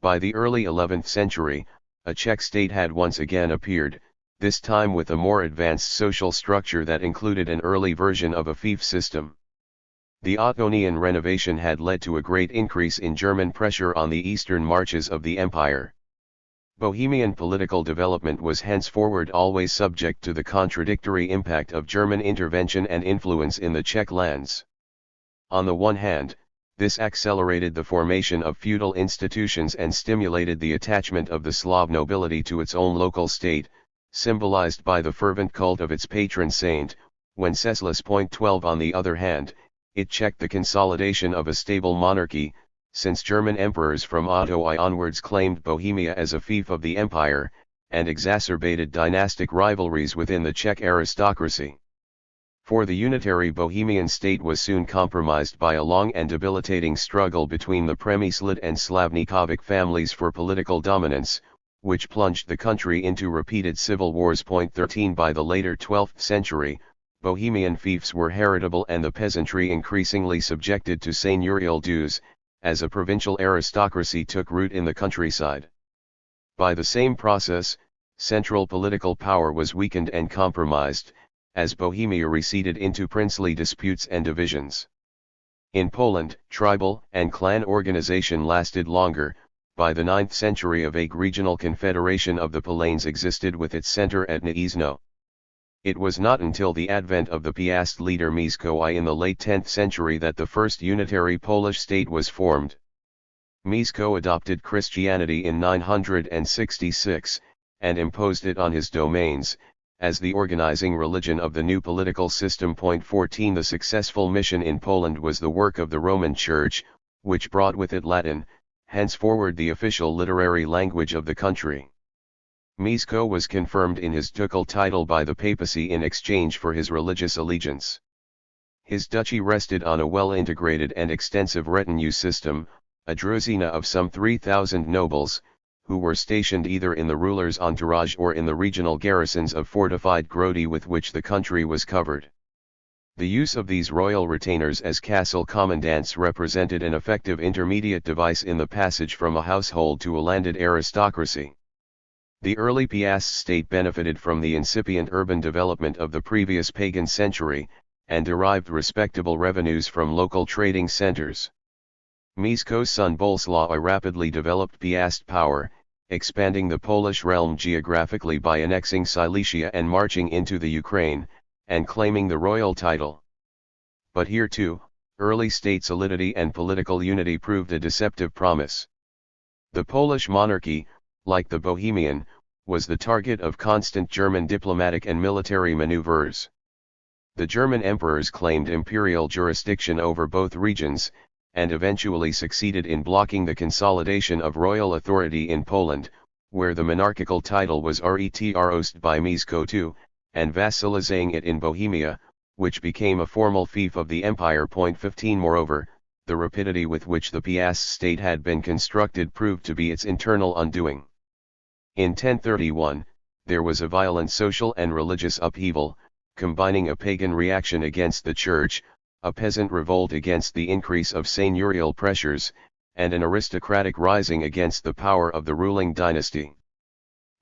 By the early 11th century, a Czech state had once again appeared, this time with a more advanced social structure that included an early version of a fief system. The Ottonian renovation had led to a great increase in German pressure on the eastern marches of the empire. Bohemian political development was henceforward always subject to the contradictory impact of German intervention and influence in the Czech lands. On the one hand, this accelerated the formation of feudal institutions and stimulated the attachment of the Slav nobility to its own local state, symbolized by the fervent cult of its patron saint. Wenceslas. 12 On the other hand, it checked the consolidation of a stable monarchy, since German emperors from Otto I onwards claimed Bohemia as a fief of the empire, and exacerbated dynastic rivalries within the Czech aristocracy. For the unitary Bohemian state was soon compromised by a long and debilitating struggle between the Přemysliv and Slavnikovic families for political dominance, which plunged the country into repeated civil wars. 13 By the later 12th century, Bohemian fiefs were heritable and the peasantry increasingly subjected to seigneurial dues, as a provincial aristocracy took root in the countryside. By the same process, central political power was weakened and compromised, as Bohemia receded into princely disputes and divisions. In Poland, tribal and clan organization lasted longer. By the 9th century a vague regional confederation of the Polanes existed with its center at Gniezno. It was not until the advent of the Piast leader Mieszko I in the late 10th century that the first unitary Polish state was formed. Mieszko adopted Christianity in 966, and imposed it on his domains, as the organizing religion of the new political system. 14 The successful mission in Poland was the work of the Roman Church, which brought with it Latin, henceforward the official literary language of the country. Mieszko was confirmed in his ducal title by the papacy in exchange for his religious allegiance. His duchy rested on a well-integrated and extensive retinue system, a druzina of some 3,000 nobles, who were stationed either in the ruler's entourage or in the regional garrisons of fortified groti with which the country was covered. The use of these royal retainers as castle commandants represented an effective intermediate device in the passage from a household to a landed aristocracy. The early Piast state benefited from the incipient urban development of the previous pagan century, and derived respectable revenues from local trading centers. Mieszko's son Bolesław I rapidly developed Piast power, expanding the Polish realm geographically by annexing Silesia and marching into the Ukraine, and claiming the royal title. But here too, early state solidity and political unity proved a deceptive promise. The Polish monarchy, like the Bohemian, was the target of constant German diplomatic and military maneuvers. The German emperors claimed imperial jurisdiction over both regions, and eventually succeeded in blocking the consolidation of royal authority in Poland, where the monarchical title was retrost by Mieszko II, and vassalizing it in Bohemia, which became a formal fief of the empire. 15 Moreover, the rapidity with which the Piast state had been constructed proved to be its internal undoing. In 1031, there was a violent social and religious upheaval, combining a pagan reaction against the church, a peasant revolt against the increase of seigneurial pressures, and an aristocratic rising against the power of the ruling dynasty.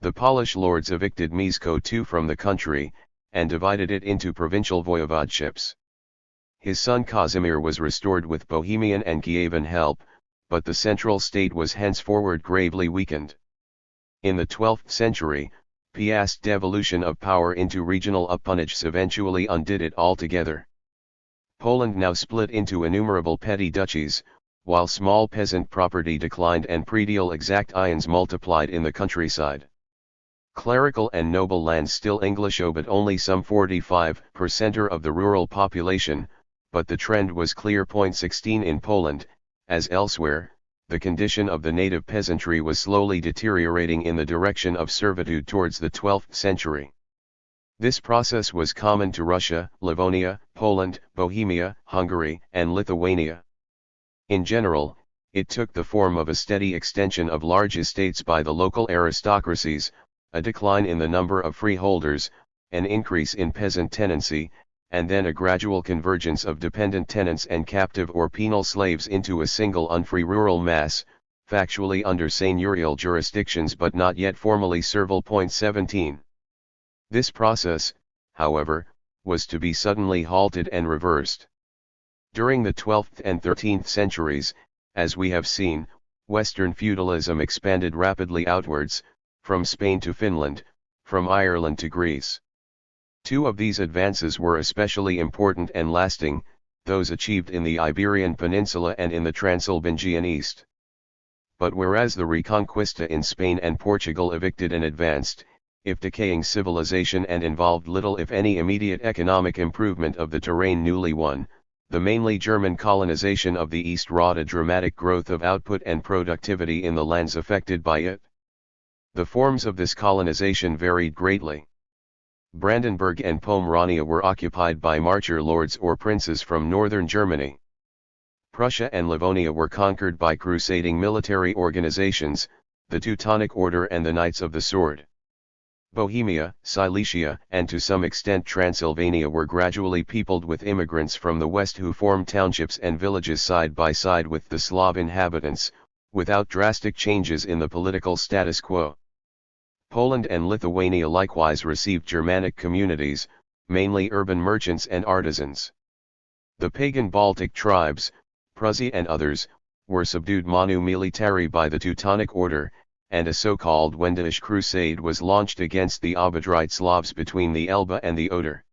The Polish lords evicted Mieszko II from the country, and divided it into provincial voivodeships. His son Casimir was restored with Bohemian and Kievan help, but the central state was henceforward gravely weakened. In the 12th century, Piast's devolution of power into regional appanages eventually undid it altogether. Poland now split into innumerable petty duchies, while small peasant property declined and predial exactions multiplied in the countryside. Clerical and noble lands still Englisho but only some 45% of the rural population, but the trend was clear. 16 In Poland, as elsewhere, the condition of the native peasantry was slowly deteriorating in the direction of servitude towards the 12th century. This process was common to Russia, Livonia, Poland, Bohemia, Hungary, and Lithuania. In general, it took the form of a steady extension of large estates by the local aristocracies, a decline in the number of freeholders, an increase in peasant tenancy, and then a gradual convergence of dependent tenants and captive or penal slaves into a single unfree rural mass, factually under seigneurial jurisdictions but not yet formally servile. 17. This process, however, was to be suddenly halted and reversed. During the 12th and 13th centuries, as we have seen, Western feudalism expanded rapidly outwards, from Spain to Finland, from Ireland to Greece. Two of these advances were especially important and lasting, those achieved in the Iberian Peninsula and in the Transylvangian East. But whereas the Reconquista in Spain and Portugal evicted and advanced, if decaying civilization and involved little if any immediate economic improvement of the terrain newly won, The mainly German colonization of the East wrought a dramatic growth of output and productivity in the lands affected by it. The forms of this colonization varied greatly. Brandenburg and Pomerania were occupied by marcher lords or princes from northern Germany. Prussia and Livonia were conquered by crusading military organizations, the Teutonic Order and the Knights of the Sword. Bohemia, Silesia, and to some extent Transylvania were gradually peopled with immigrants from the west who formed townships and villages side by side with the Slav inhabitants, without drastic changes in the political status quo. Poland and Lithuania likewise received Germanic communities, mainly urban merchants and artisans. The pagan Baltic tribes, Prussia and others, were subdued manu militari by the Teutonic Order, and a so-called Wendish crusade was launched against the Obodrite Slavs between the Elbe and the Oder.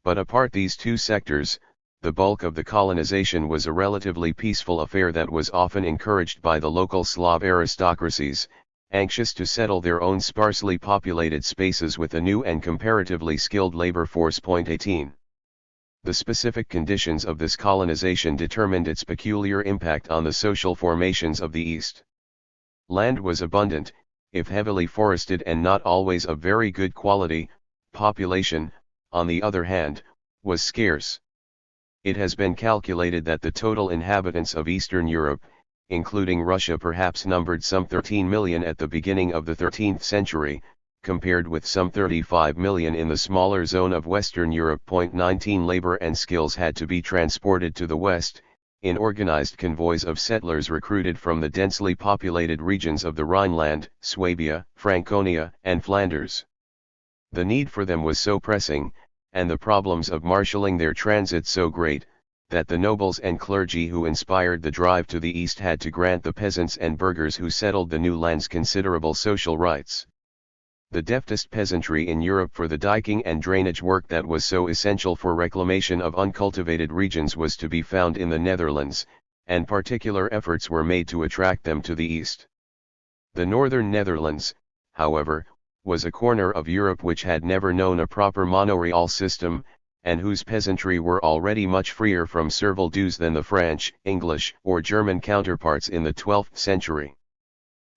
But apart these two sectors, the bulk of the colonization was a relatively peaceful affair that was often encouraged by the local Slav aristocracies, anxious to settle their own sparsely populated spaces with a new and comparatively skilled labor force. 18. The specific conditions of this colonization determined its peculiar impact on the social formations of the East. Land was abundant, if heavily forested and not always of very good quality. Population, on the other hand, was scarce. It has been calculated that the total inhabitants of Eastern Europe, including Russia, perhaps numbered some 13 million at the beginning of the 13th century, compared with some 35 million in the smaller zone of Western Europe. 19 Labor and skills had to be transported to the west, in organized convoys of settlers recruited from the densely populated regions of the Rhineland, Swabia, Franconia, and Flanders. The need for them was so pressing, and the problems of marshalling their transit so great, that the nobles and clergy who inspired the drive to the east had to grant the peasants and burghers who settled the new lands considerable social rights. The deftest peasantry in Europe for the diking and drainage work that was so essential for reclamation of uncultivated regions was to be found in the Netherlands, and particular efforts were made to attract them to the east. The northern Netherlands, however, was a corner of Europe which had never known a proper monorial system, and whose peasantry were already much freer from servile dues than the French, English, or German counterparts in the 12th century.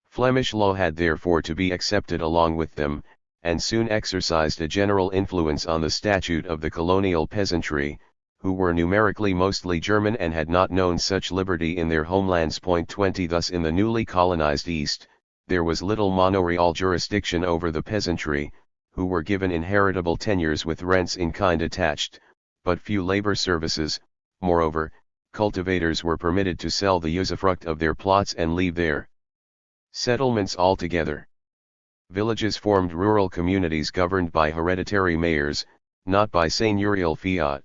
Flemish law had therefore to be accepted along with them, and soon exercised a general influence on the statute of the colonial peasantry, who were numerically mostly German and had not known such liberty in their homelands. 20 Thus in the newly colonized East, there was little monorial jurisdiction over the peasantry, who were given inheritable tenures with rents in kind attached, but few labor services. Moreover, cultivators were permitted to sell the usufruct of their plots and leave their settlements altogether. Villages formed rural communities governed by hereditary mayors, not by seigneurial fiat.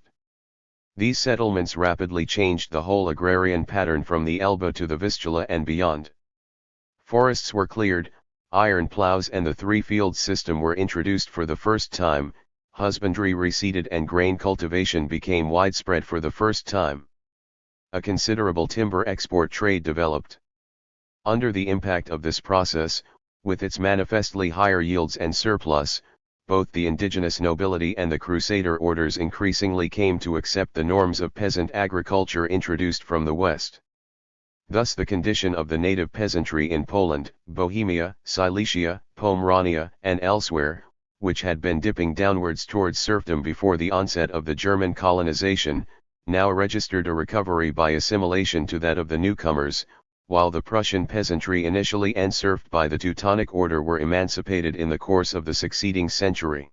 These settlements rapidly changed the whole agrarian pattern from the Elbe to the Vistula and beyond. Forests were cleared, iron plows and the three-field system were introduced for the first time, husbandry receded and grain cultivation became widespread for the first time. A considerable timber export trade developed. Under the impact of this process, with its manifestly higher yields and surplus, both the indigenous nobility and the crusader orders increasingly came to accept the norms of peasant agriculture introduced from the West. Thus the condition of the native peasantry in Poland, Bohemia, Silesia, Pomerania, and elsewhere, which had been dipping downwards towards serfdom before the onset of the German colonization, now registered a recovery by assimilation to that of the newcomers, while the Prussian peasantry initially enserfed by the Teutonic Order were emancipated in the course of the succeeding century.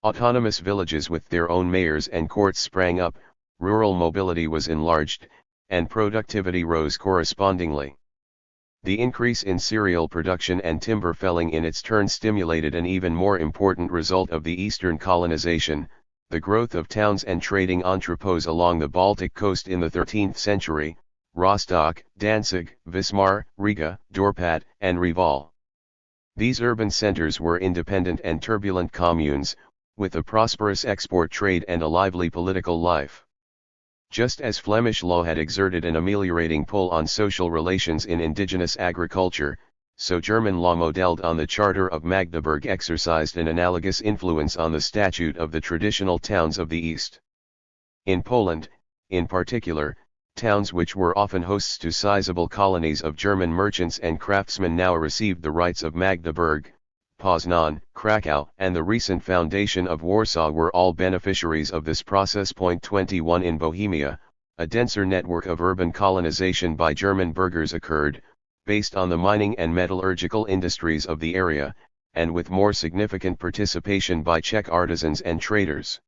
Autonomous villages with their own mayors and courts sprang up, rural mobility was enlarged, and productivity rose correspondingly. The increase in cereal production and timber felling in its turn stimulated an even more important result of the eastern colonization, the growth of towns and trading entrepôts along the Baltic coast in the 13th century, Rostock, Danzig, Wismar, Riga, Dorpat, and Reval. These urban centers were independent and turbulent communes, with a prosperous export trade and a lively political life. Just as Flemish law had exerted an ameliorating pull on social relations in indigenous agriculture, so German law modelled on the Charter of Magdeburg exercised an analogous influence on the statute of the traditional towns of the East. In Poland, In particular, towns which were often hosts to sizable colonies of German merchants and craftsmen now received the rights of Magdeburg, Poznan, Krakow, and the recent foundation of Warsaw were all beneficiaries of this process. 21 In Bohemia, a denser network of urban colonization by German burghers occurred, based on the mining and metallurgical industries of the area, and with more significant participation by Czech artisans and traders.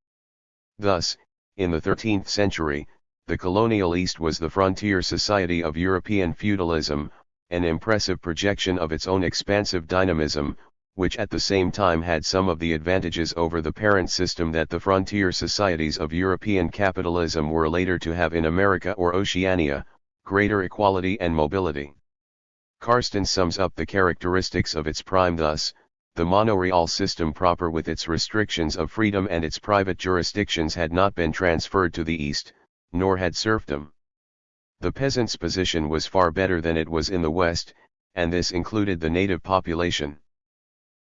Thus, in the 13th century, the colonial East was the frontier society of European feudalism, an impressive projection of its own expansive dynamism, which at the same time had some of the advantages over the parent system that the frontier societies of European capitalism were later to have in America or Oceania: greater equality and mobility. Karsten sums up the characteristics of its prime thus: the monoreal system proper with its restrictions of freedom and its private jurisdictions had not been transferred to the East, nor had serfdom. The peasant's position was far better than it was in the West, and this included the native population.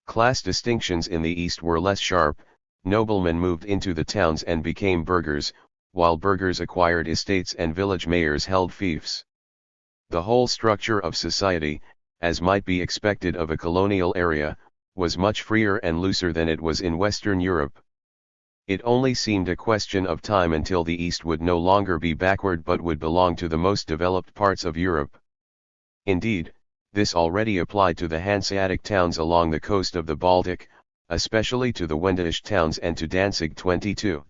Class distinctions in the East were less sharp. Noblemen moved into the towns and became burghers, while burghers acquired estates and village mayors held fiefs. The whole structure of society, as might be expected of a colonial area, was much freer and looser than it was in Western Europe. It only seemed a question of time until the East would no longer be backward but would belong to the most developed parts of Europe. Indeed, this already applied to the Hanseatic towns along the coast of the Baltic, especially to the Wendish towns and to Danzig. 22.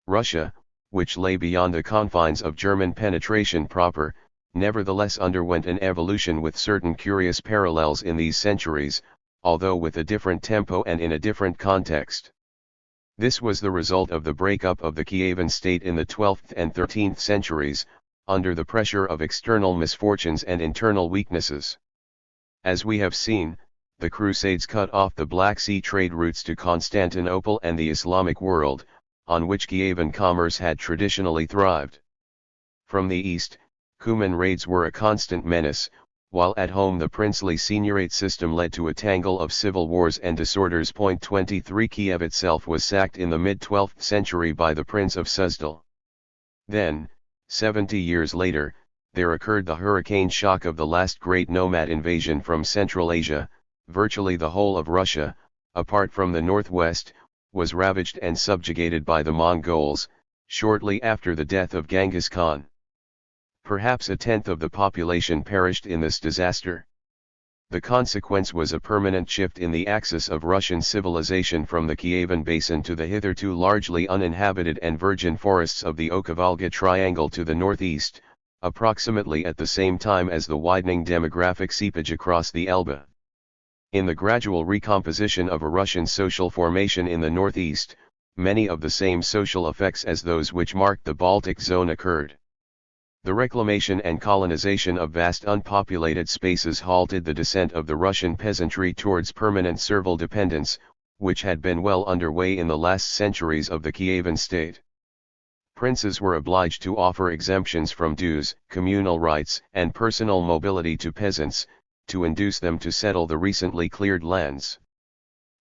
Russia, which lay beyond the confines of German penetration proper, nevertheless underwent an evolution with certain curious parallels in these centuries, although with a different tempo and in a different context. This was the result of the breakup of the Kievan state in the 12th and 13th centuries, under the pressure of external misfortunes and internal weaknesses. As we have seen, the Crusades cut off the Black Sea trade routes to Constantinople and the Islamic world, on which Kievan commerce had traditionally thrived. From the east, Cuman raids were a constant menace, while at home the princely seigneurate system led to a tangle of civil wars and disorders. 23 Kiev itself was sacked in the mid-12th century by the Prince of Suzdal. Then, 70 years later, there occurred the hurricane shock of the last great nomad invasion from Central Asia. Virtually the whole of Russia, apart from the northwest, was ravaged and subjugated by the Mongols, shortly after the death of Genghis Khan. Perhaps a tenth of the population perished in this disaster. The consequence was a permanent shift in the axis of Russian civilization from the Kievan Basin to the hitherto largely uninhabited and virgin forests of the Oka-Volga Triangle to the northeast, approximately at the same time as the widening demographic seepage across the Elbe. In the gradual recomposition of a Russian social formation in the northeast, many of the same social effects as those which marked the Baltic zone occurred. The reclamation and colonization of vast unpopulated spaces halted the descent of the Russian peasantry towards permanent servile dependence, which had been well underway in the last centuries of the Kievan state. Princes were obliged to offer exemptions from dues, communal rights, and personal mobility to peasants, to induce them to settle the recently cleared lands.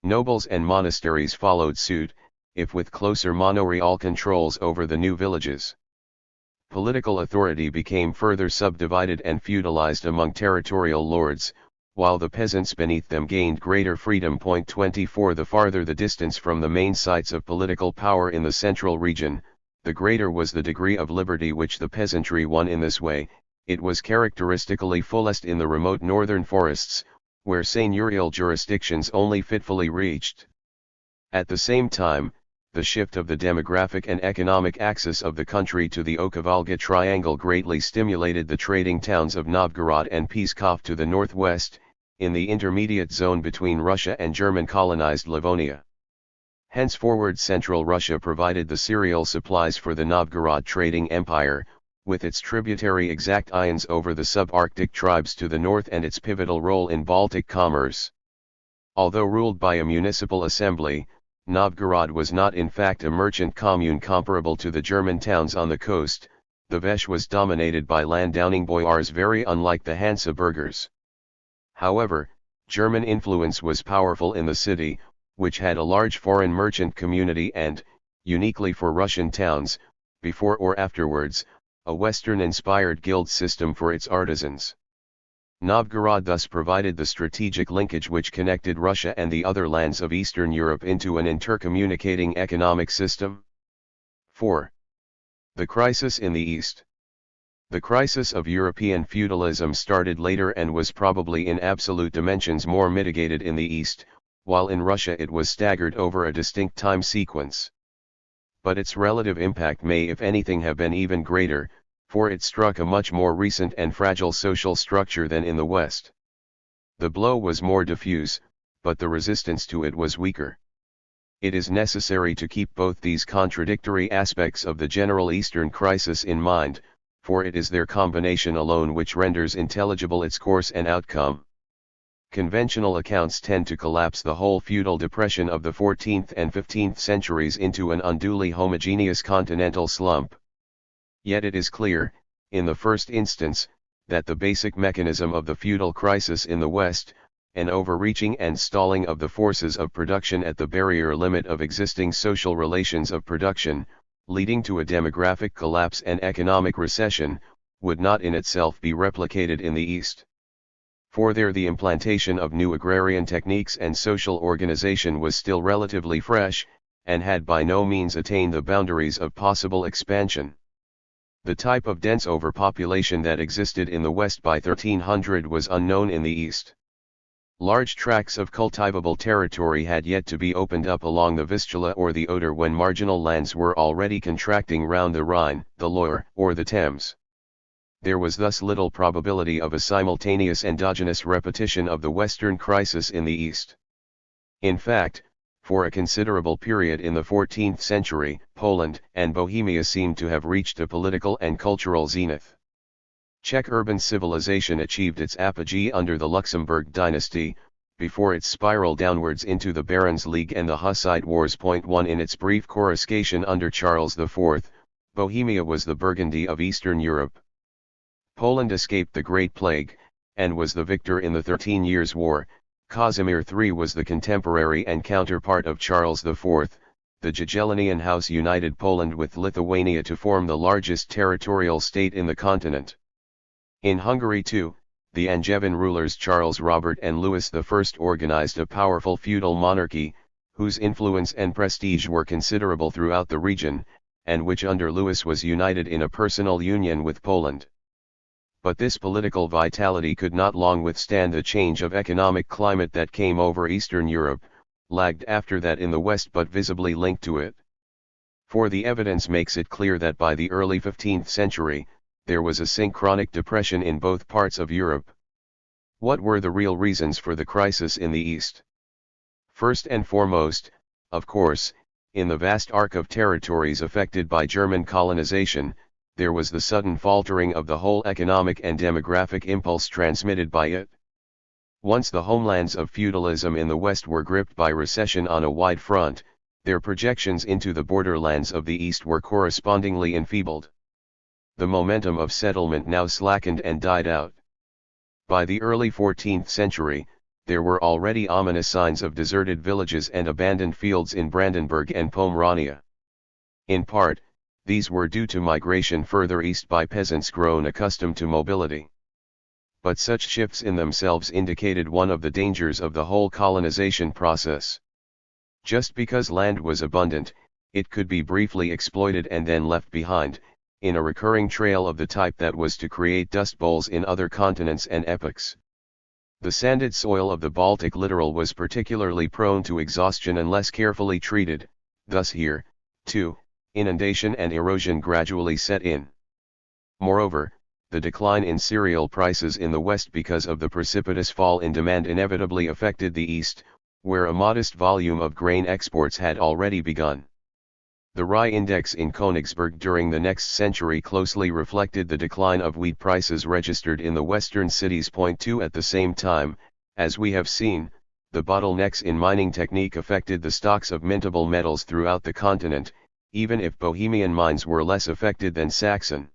Nobles and monasteries followed suit, if with closer monoreal controls over the new villages. Political authority became further subdivided and feudalized among territorial lords, while the peasants beneath them gained greater freedom. 24 The farther the distance from the main sites of political power in the central region, the greater was the degree of liberty which the peasantry won in this way. It was characteristically fullest in the remote northern forests, where seigneurial jurisdictions only fitfully reached. At the same time, the shift of the demographic and economic axis of the country to the Oka-Volga Triangle greatly stimulated the trading towns of Novgorod and Pskov to the northwest, in the intermediate zone between Russia and German-colonized Livonia. Henceforward Central Russia provided the cereal supplies for the Novgorod trading empire, with its tributary exactions over the subarctic tribes to the north and its pivotal role in Baltic commerce. Although ruled by a municipal assembly, Novgorod was not in fact a merchant commune comparable to the German towns on the coast. The Veche was dominated by landowning boyars very unlike the Hansa burghers. However, German influence was powerful in the city, which had a large foreign merchant community and, uniquely for Russian towns, before or afterwards, a Western-inspired guild system for its artisans. Novgorod thus provided the strategic linkage which connected Russia and the other lands of Eastern Europe into an intercommunicating economic system. 4. The crisis in the East. The crisis of European feudalism started later and was probably in absolute dimensions more mitigated in the East, while in Russia it was staggered over a distinct time sequence. But its relative impact may, if anything, have been even greater, for it struck a much more recent and fragile social structure than in the West. The blow was more diffuse, but the resistance to it was weaker. It is necessary to keep both these contradictory aspects of the general Eastern crisis in mind, for it is their combination alone which renders intelligible its course and outcome. Conventional accounts tend to collapse the whole feudal depression of the 14th and 15th centuries into an unduly homogeneous continental slump. Yet it is clear, in the first instance, that the basic mechanism of the feudal crisis in the West, an overreaching and stalling of the forces of production at the barrier limit of existing social relations of production, leading to a demographic collapse and economic recession, would not in itself be replicated in the East. For there the implantation of new agrarian techniques and social organization was still relatively fresh, and had by no means attained the boundaries of possible expansion. The type of dense overpopulation that existed in the West by 1300 was unknown in the East. Large tracts of cultivable territory had yet to be opened up along the Vistula or the Oder when marginal lands were already contracting round the Rhine, the Loire, or the Thames. There was thus little probability of a simultaneous endogenous repetition of the Western crisis in the East. In fact, for a considerable period in the 14th century, Poland and Bohemia seemed to have reached a political and cultural zenith. Czech urban civilization achieved its apogee under the Luxembourg dynasty, before it spiraled downwards into the Barons' League and the Hussite Wars. 1 In its brief coruscation under Charles IV, Bohemia was the Burgundy of Eastern Europe. Poland escaped the Great Plague, and was the victor in the 13 Years' War. Casimir III was the contemporary and counterpart of Charles IV. The Jagiellonian House united Poland with Lithuania to form the largest territorial state in the continent. In Hungary too, the Angevin rulers Charles Robert and Louis I organized a powerful feudal monarchy, whose influence and prestige were considerable throughout the region, and which under Louis was united in a personal union with Poland. But this political vitality could not long withstand the change of economic climate that came over Eastern Europe, lagged after that in the West but visibly linked to it. For the evidence makes it clear that by the early 15th century, there was a synchronic depression in both parts of Europe. What were the real reasons for the crisis in the East? First and foremost, of course, in the vast arc of territories affected by German colonization, there was the sudden faltering of the whole economic and demographic impulse transmitted by it. Once the homelands of feudalism in the West were gripped by recession on a wide front, their projections into the borderlands of the East were correspondingly enfeebled. The momentum of settlement now slackened and died out. By the early 14th century, there were already ominous signs of deserted villages and abandoned fields in Brandenburg and Pomerania. In part, these were due to migration further east by peasants grown accustomed to mobility. But such shifts in themselves indicated one of the dangers of the whole colonization process. Just because land was abundant, it could be briefly exploited and then left behind, in a recurring trail of the type that was to create dust bowls in other continents and epochs. The sanded soil of the Baltic littoral was particularly prone to exhaustion unless carefully treated, thus here, too, inundation and erosion gradually set in. Moreover, the decline in cereal prices in the West because of the precipitous fall in demand inevitably affected the East, where a modest volume of grain exports had already begun. The rye index in Königsberg during the next century closely reflected the decline of wheat prices registered in the western cities. 2 At the same time, as we have seen, the bottlenecks in mining technique affected the stocks of mintable metals throughout the continent, even if Bohemian mines were less affected than Saxon.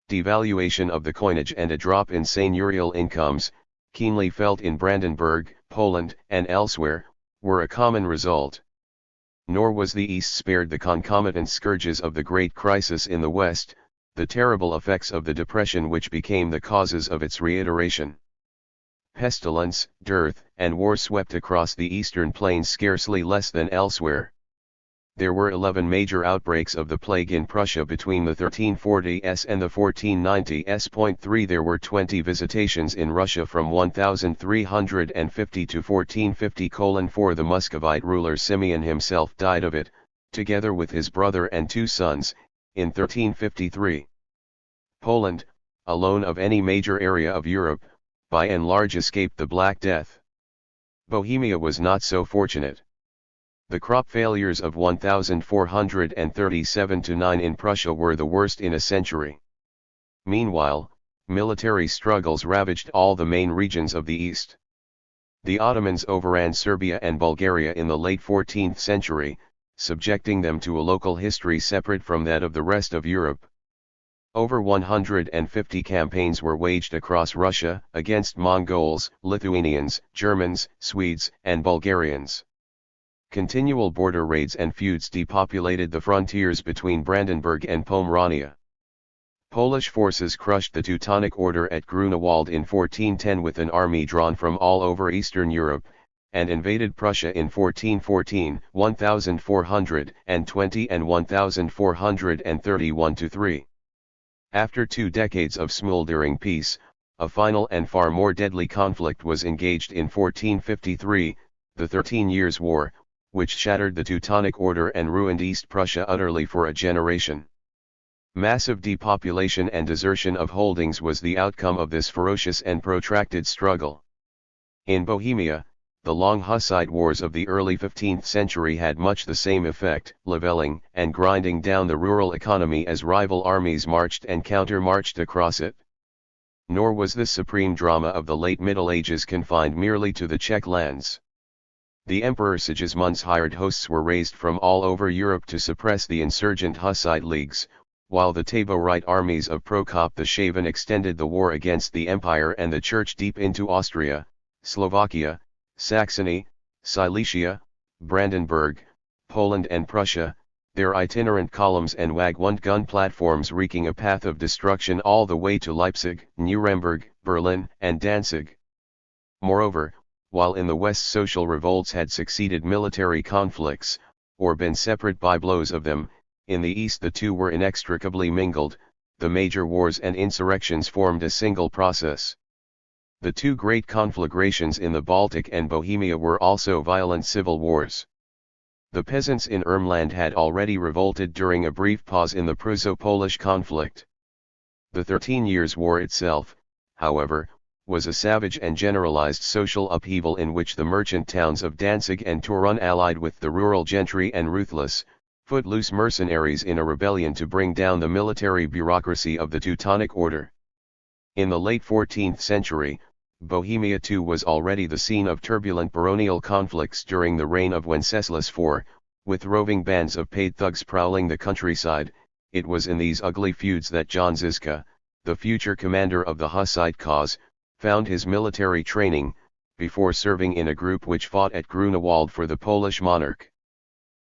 Devaluation of the coinage and a drop in seigneurial incomes, keenly felt in Brandenburg, Poland, and elsewhere, were a common result. Nor was the East spared the concomitant scourges of the Great Crisis in the West, the terrible effects of the Depression which became the causes of its reiteration. Pestilence, dearth, and war swept across the eastern plains scarcely less than elsewhere. There were 11 major outbreaks of the plague in Prussia between the 1340s and the 1490s. 3 There were 20 visitations in Russia from 1350 to 1450. 4 The Muscovite ruler Simeon himself died of it, together with his brother and 2 sons, in 1353. Poland, alone of any major area of Europe, by and large escaped the Black Death. Bohemia was not so fortunate. The crop failures of 1437–9 in Prussia were the worst in a century. Meanwhile, military struggles ravaged all the main regions of the East. The Ottomans overran Serbia and Bulgaria in the late 14th century, subjecting them to a local history separate from that of the rest of Europe. Over 150 campaigns were waged across Russia, against Mongols, Lithuanians, Germans, Swedes, and Bulgarians. Continual border raids and feuds depopulated the frontiers between Brandenburg and Pomerania. Polish forces crushed the Teutonic Order at Grunewald in 1410 with an army drawn from all over Eastern Europe, and invaded Prussia in 1414, 1420 and 1431–3. After 2 decades of smoldering peace, a final and far more deadly conflict was engaged in 1453, the 13 Years' War, which shattered the Teutonic Order and ruined East Prussia utterly for a generation. Massive depopulation and desertion of holdings was the outcome of this ferocious and protracted struggle. In Bohemia, the long Hussite wars of the early 15th century had much the same effect, leveling and grinding down the rural economy as rival armies marched and counter-marched across it. Nor was this supreme drama of the late Middle Ages confined merely to the Czech lands. The Emperor Sigismund's hired hosts were raised from all over Europe to suppress the insurgent Hussite leagues, while the Taborite armies of Prokop the Shaven extended the war against the Empire and the Church deep into Austria, Slovakia, Saxony, Silesia, Brandenburg, Poland and Prussia, their itinerant columns and Wagwund gun platforms wreaking a path of destruction all the way to Leipzig, Nuremberg, Berlin, and Danzig. Moreover, while in the West social revolts had succeeded military conflicts, or been separate by blows of them, in the East the two were inextricably mingled, the major wars and insurrections formed a single process. The 2 great conflagrations in the Baltic and Bohemia were also violent civil wars. The peasants in Ermland had already revolted during a brief pause in the Prusso-Polish conflict. The 13 Years' War itself, however, was a savage and generalized social upheaval in which the merchant towns of Danzig and Torun allied with the rural gentry and ruthless, footloose mercenaries in a rebellion to bring down the military bureaucracy of the Teutonic Order. In the late 14th century, Bohemia too was already the scene of turbulent baronial conflicts during the reign of Wenceslas IV, with roving bands of paid thugs prowling the countryside. It was in these ugly feuds that John Ziska, the future commander of the Hussite cause, found his military training, before serving in a group which fought at Grunewald for the Polish monarch.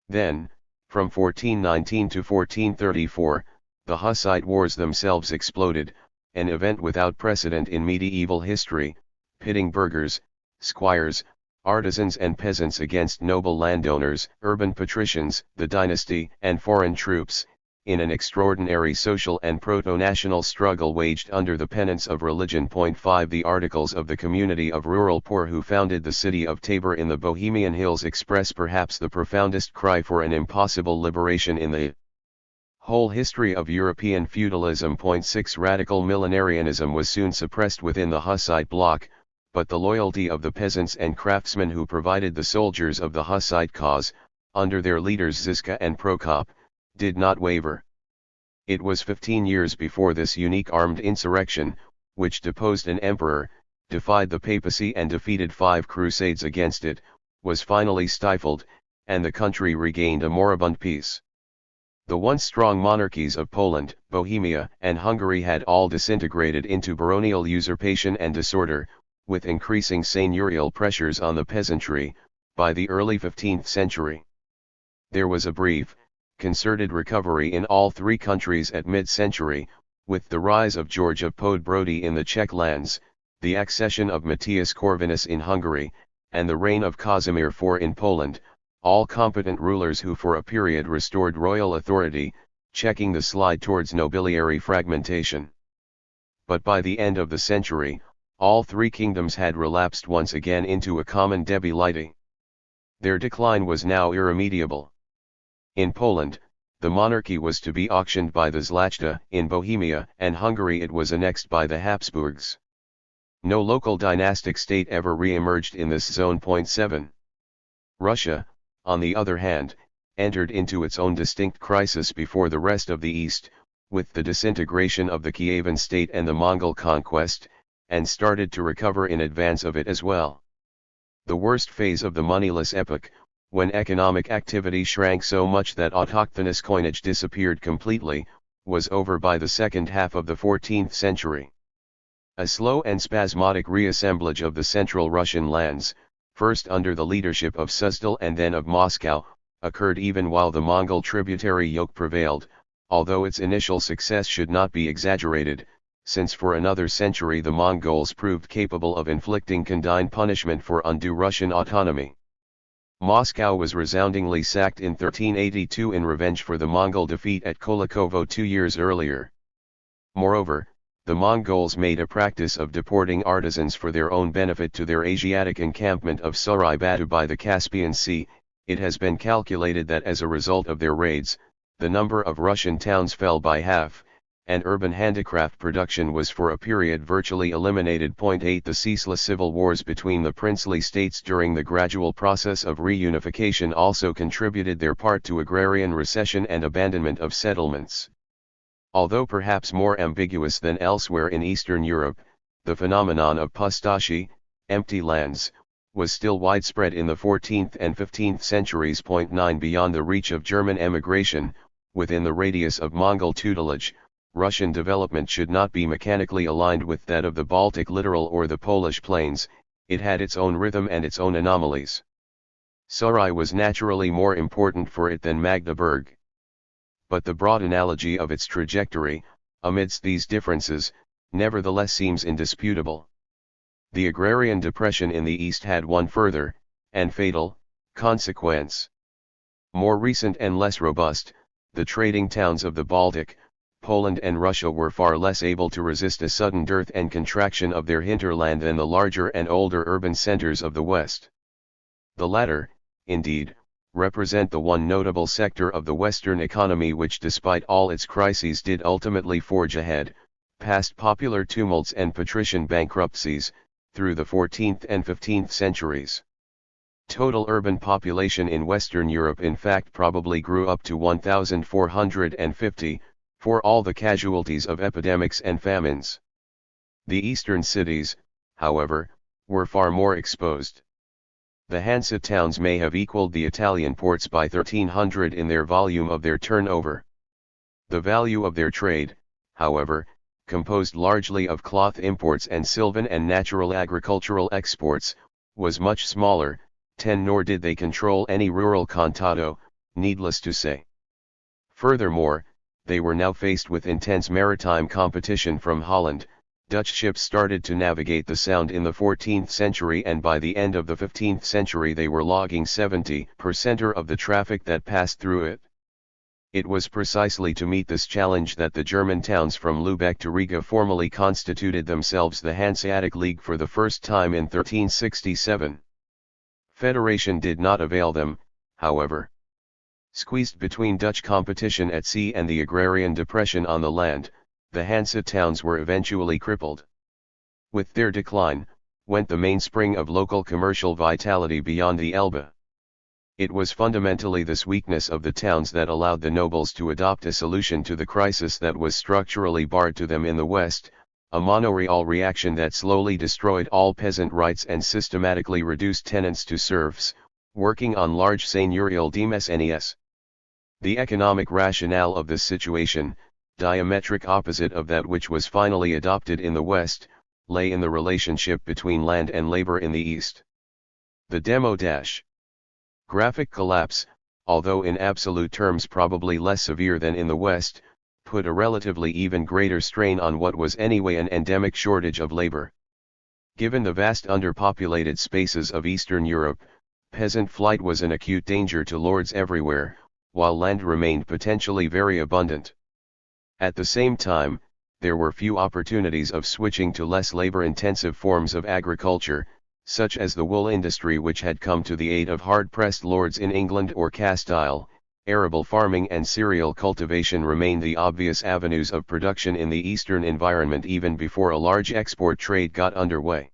Then, from 1419 to 1434, the Hussite wars themselves exploded, an event without precedent in medieval history, pitting burghers, squires, artisans and peasants against noble landowners, urban patricians, the dynasty, and foreign troops, in an extraordinary social and proto-national struggle waged under the penance of religion. 5 The articles of the community of rural poor who founded the city of Tabor in the Bohemian hills express perhaps the profoundest cry for an impossible liberation in the whole history of European feudalism. 6 Radical millenarianism was soon suppressed within the Hussite bloc, but the loyalty of the peasants and craftsmen who provided the soldiers of the Hussite cause, under their leaders Ziska and Prokop, did not waver. It was 15 years before this unique armed insurrection, which deposed an emperor, defied the papacy and defeated 5 crusades against it, was finally stifled, and the country regained a moribund peace. The once strong monarchies of Poland, Bohemia, and Hungary had all disintegrated into baronial usurpation and disorder, with increasing seigneurial pressures on the peasantry, by the early 15th century. There was a brief, concerted recovery in all three countries at mid-century, with the rise of George of Podbrody in the Czech lands, the accession of Matthias Corvinus in Hungary, and the reign of Casimir IV in Poland, all competent rulers who for a period restored royal authority, checking the slide towards nobiliary fragmentation. But by the end of the century, all three kingdoms had relapsed once again into a common debility. Their decline was now irremediable. In Poland, the monarchy was to be auctioned by the Zlachta, in Bohemia and Hungary it was annexed by the Habsburgs. No local dynastic state ever re-emerged in this zone. 7. Russia, on the other hand, entered into its own distinct crisis before the rest of the East, with the disintegration of the Kievan state and the Mongol conquest, and started to recover in advance of it as well. The worst phase of the moneyless epoch, when economic activity shrank so much that autochthonous coinage disappeared completely, was over by the second half of the 14th century. A slow and spasmodic reassemblage of the central Russian lands, first under the leadership of Suzdal and then of Moscow, occurred even while the Mongol tributary yoke prevailed, although its initial success should not be exaggerated, since for another century the Mongols proved capable of inflicting condign punishment for undue Russian autonomy. Moscow was resoundingly sacked in 1382 in revenge for the Mongol defeat at Kulikovo 2 years earlier. Moreover, the Mongols made a practice of deporting artisans for their own benefit to their Asiatic encampment of Sarai Batu by the Caspian Sea. It has been calculated that as a result of their raids, the number of Russian towns fell by half, and urban handicraft production was for a period virtually eliminated. 8. The ceaseless civil wars between the princely states during the gradual process of reunification also contributed their part to agrarian recession and abandonment of settlements. Although perhaps more ambiguous than elsewhere in Eastern Europe, the phenomenon of pustoshi, empty lands, was still widespread in the 14th and 15th centuries. 9. Beyond the reach of German emigration, within the radius of Mongol tutelage, Russian development should not be mechanically aligned with that of the Baltic littoral or the Polish plains, it had its own rhythm and its own anomalies. Sarai was naturally more important for it than Magdeburg. But the broad analogy of its trajectory, amidst these differences, nevertheless seems indisputable. The agrarian depression in the East had one further, and fatal, consequence. More recent and less robust, the trading towns of the Baltic, Poland and Russia were far less able to resist a sudden dearth and contraction of their hinterland than the larger and older urban centers of the West. The latter, indeed, represent the one notable sector of the Western economy which despite all its crises did ultimately forge ahead, past popular tumults and patrician bankruptcies, through the 14th and 15th centuries. Total urban population in Western Europe in fact probably grew up to 1,450, for all the casualties of epidemics and famines. The eastern cities, however, were far more exposed. The Hansa towns may have equaled the Italian ports by 1300 in their volume of their turnover. The value of their trade, however, composed largely of cloth imports and sylvan and natural agricultural exports, was much smaller, nor did they control any rural contado, needless to say. Furthermore, they were now faced with intense maritime competition from Holland. Dutch ships started to navigate the Sound in the 14th century and by the end of the 15th century they were logging 70% of the traffic that passed through it. It was precisely to meet this challenge that the German towns from Lübeck to Riga formally constituted themselves the Hanseatic League for the first time in 1367. Federation did not avail them, however. Squeezed between Dutch competition at sea and the agrarian depression on the land, the Hansa towns were eventually crippled. With their decline, went the mainspring of local commercial vitality beyond the Elbe. It was fundamentally this weakness of the towns that allowed the nobles to adopt a solution to the crisis that was structurally barred to them in the West, a monoreal reaction that slowly destroyed all peasant rights and systematically reduced tenants to serfs, working on large seigneurial demesnes. The economic rationale of this situation, diametric opposite of that which was finally adopted in the West, lay in the relationship between land and labor in the East. The demo-graphic collapse, although in absolute terms probably less severe than in the West, put a relatively even greater strain on what was anyway an endemic shortage of labor. Given the vast underpopulated spaces of Eastern Europe, peasant flight was an acute danger to lords everywhere, while land remained potentially very abundant. At the same time, there were few opportunities of switching to less labor-intensive forms of agriculture, such as the wool industry, which had come to the aid of hard-pressed lords in England or Castile. Arable farming and cereal cultivation remained the obvious avenues of production in the Eastern environment even before a large export trade got underway.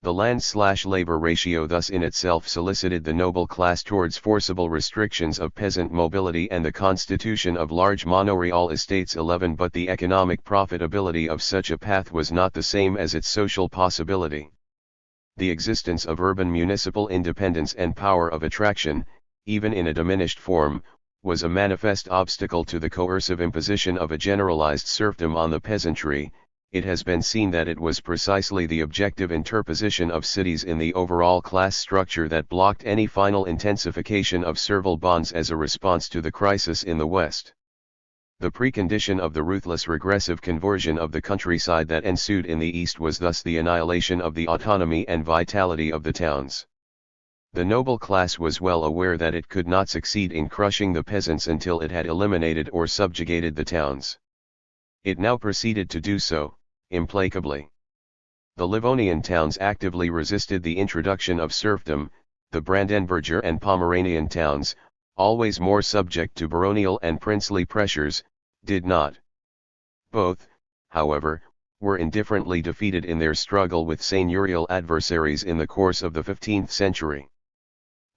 The land/labor ratio thus in itself solicited the noble class towards forcible restrictions of peasant mobility and the constitution of large manorial estates. 11 But the economic profitability of such a path was not the same as its social possibility. The existence of urban municipal independence and power of attraction, even in a diminished form, was a manifest obstacle to the coercive imposition of a generalized serfdom on the peasantry. It has been seen that it was precisely the objective interposition of cities in the overall class structure that blocked any final intensification of servile bonds as a response to the crisis in the West. The precondition of the ruthless regressive conversion of the countryside that ensued in the East was thus the annihilation of the autonomy and vitality of the towns. The noble class was well aware that it could not succeed in crushing the peasants until it had eliminated or subjugated the towns. It now proceeded to do so, implacably. The Livonian towns actively resisted the introduction of serfdom. The Brandenburger and Pomeranian towns, always more subject to baronial and princely pressures, did not. Both, however, were indifferently defeated in their struggle with seigneurial adversaries in the course of the 15th century.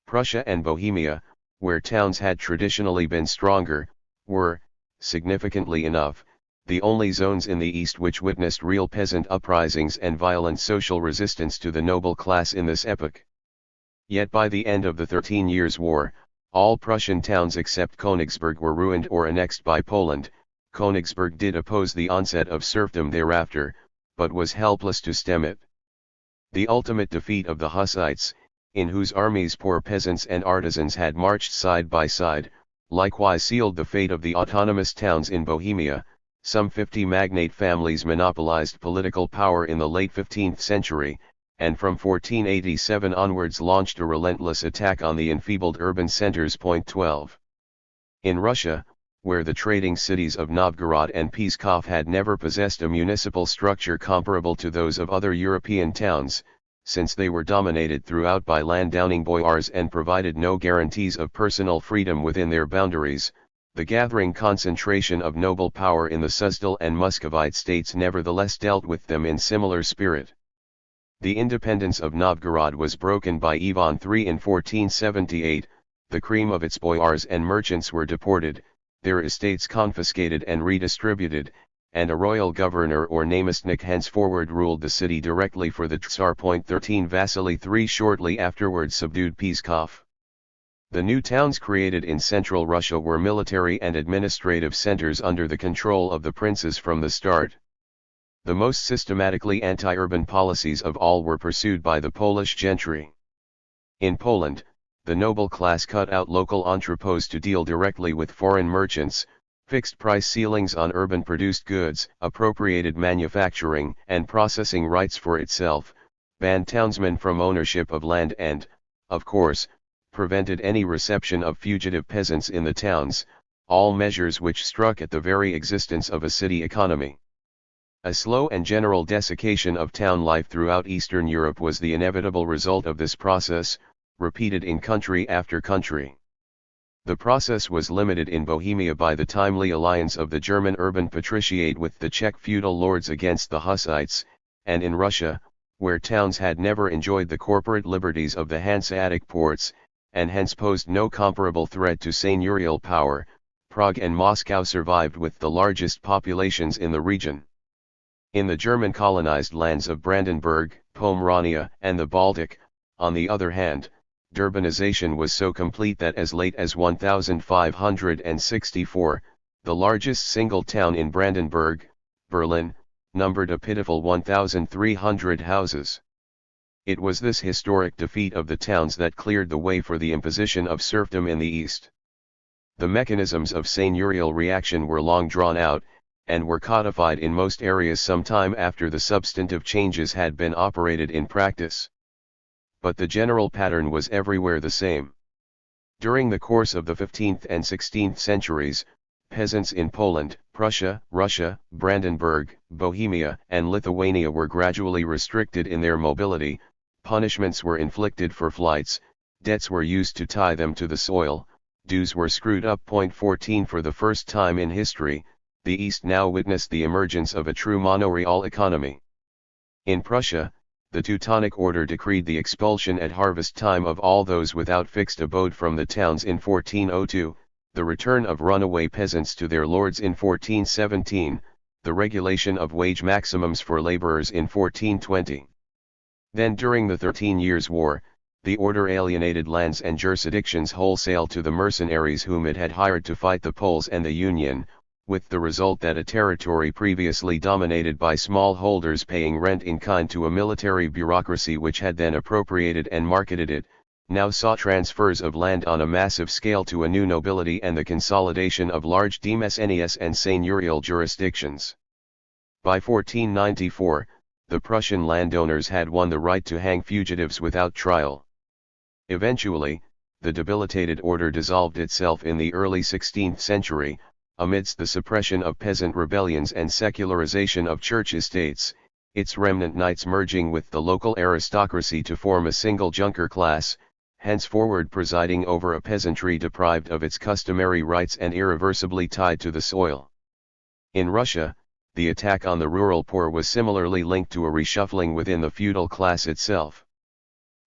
Prussia and Bohemia, where towns had traditionally been stronger, were, significantly enough, the only zones in the East which witnessed real peasant uprisings and violent social resistance to the noble class in this epoch. Yet by the end of the 13 Years' War, all Prussian towns except Königsberg were ruined or annexed by Poland. Königsberg did oppose the onset of serfdom thereafter, but was helpless to stem it. The ultimate defeat of the Hussites, in whose armies poor peasants and artisans had marched side by side, likewise sealed the fate of the autonomous towns in Bohemia. Some 50 magnate families monopolized political power in the late 15th century, and from 1487 onwards launched a relentless attack on the enfeebled urban centers. 12. In Russia, where the trading cities of Novgorod and Pskov had never possessed a municipal structure comparable to those of other European towns, since they were dominated throughout by landowning boyars and provided no guarantees of personal freedom within their boundaries, the gathering concentration of noble power in the Suzdal and Muscovite states nevertheless dealt with them in similar spirit. The independence of Novgorod was broken by Ivan III in 1478, the cream of its boyars and merchants were deported, their estates confiscated and redistributed, and a royal governor or namestnik henceforward ruled the city directly for the Tsar. 13 Vasily III shortly afterwards subdued Pskov. The new towns created in central Russia were military and administrative centers under the control of the princes from the start. The most systematically anti-urban policies of all were pursued by the Polish gentry. In Poland, the noble class cut out local entrepôts to deal directly with foreign merchants, fixed price ceilings on urban-produced goods, appropriated manufacturing and processing rights for itself, banned townsmen from ownership of land and, of course, prevented any reception of fugitive peasants in the towns, all measures which struck at the very existence of a city economy. A slow and general desiccation of town life throughout Eastern Europe was the inevitable result of this process, repeated in country after country. The process was limited in Bohemia by the timely alliance of the German urban patriciate with the Czech feudal lords against the Hussites, and in Russia, where towns had never enjoyed the corporate liberties of the Hanseatic ports, and hence posed no comparable threat to seigneurial power, Prague and Moscow survived with the largest populations in the region. In the German colonized lands of Brandenburg, Pomerania, and the Baltic, on the other hand, urbanization was so complete that as late as 1564, the largest single town in Brandenburg, Berlin, numbered a pitiful 1,300 houses. It was this historic defeat of the towns that cleared the way for the imposition of serfdom in the East. The mechanisms of seigneurial reaction were long drawn out, and were codified in most areas some time after the substantive changes had been operated in practice. But the general pattern was everywhere the same. During the course of the 15th and 16th centuries, peasants in Poland, Prussia, Russia, Brandenburg, Bohemia, and Lithuania were gradually restricted in their mobility, punishments were inflicted for flights, debts were used to tie them to the soil, dues were screwed up. 14 For the first time in history, the East now witnessed the emergence of a true monoreal economy. In Prussia, the Teutonic Order decreed the expulsion at harvest time of all those without fixed abode from the towns in 1402, the return of runaway peasants to their lords in 1417, the regulation of wage maximums for laborers in 1420. Then during the 13 Years' War, the order alienated lands and jurisdictions wholesale to the mercenaries whom it had hired to fight the Poles and the Union, with the result that a territory previously dominated by smallholders paying rent in kind to a military bureaucracy which had then appropriated and marketed it, now saw transfers of land on a massive scale to a new nobility and the consolidation of large demesnes and seigneurial jurisdictions. By 1494, the Prussian landowners had won the right to hang fugitives without trial. Eventually, the debilitated order dissolved itself in the early 16th century, amidst the suppression of peasant rebellions and secularization of church estates, its remnant knights merging with the local aristocracy to form a single junker class, henceforward presiding over a peasantry deprived of its customary rights and irreversibly tied to the soil. In Russia, the attack on the rural poor was similarly linked to a reshuffling within the feudal class itself.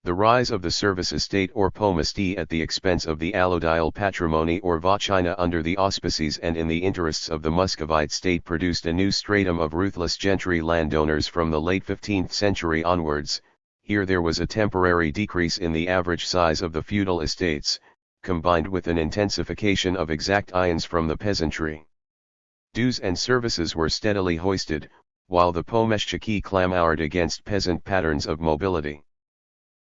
The rise of the service estate or pomesty at the expense of the allodial patrimony or votchina under the auspices and in the interests of the Muscovite state produced a new stratum of ruthless gentry landowners from the late 15th century onwards. Here there was a temporary decrease in the average size of the feudal estates, combined with an intensification of exactions from the peasantry. Dues and services were steadily hoisted, while the pomeshchiki clamoured against peasant patterns of mobility.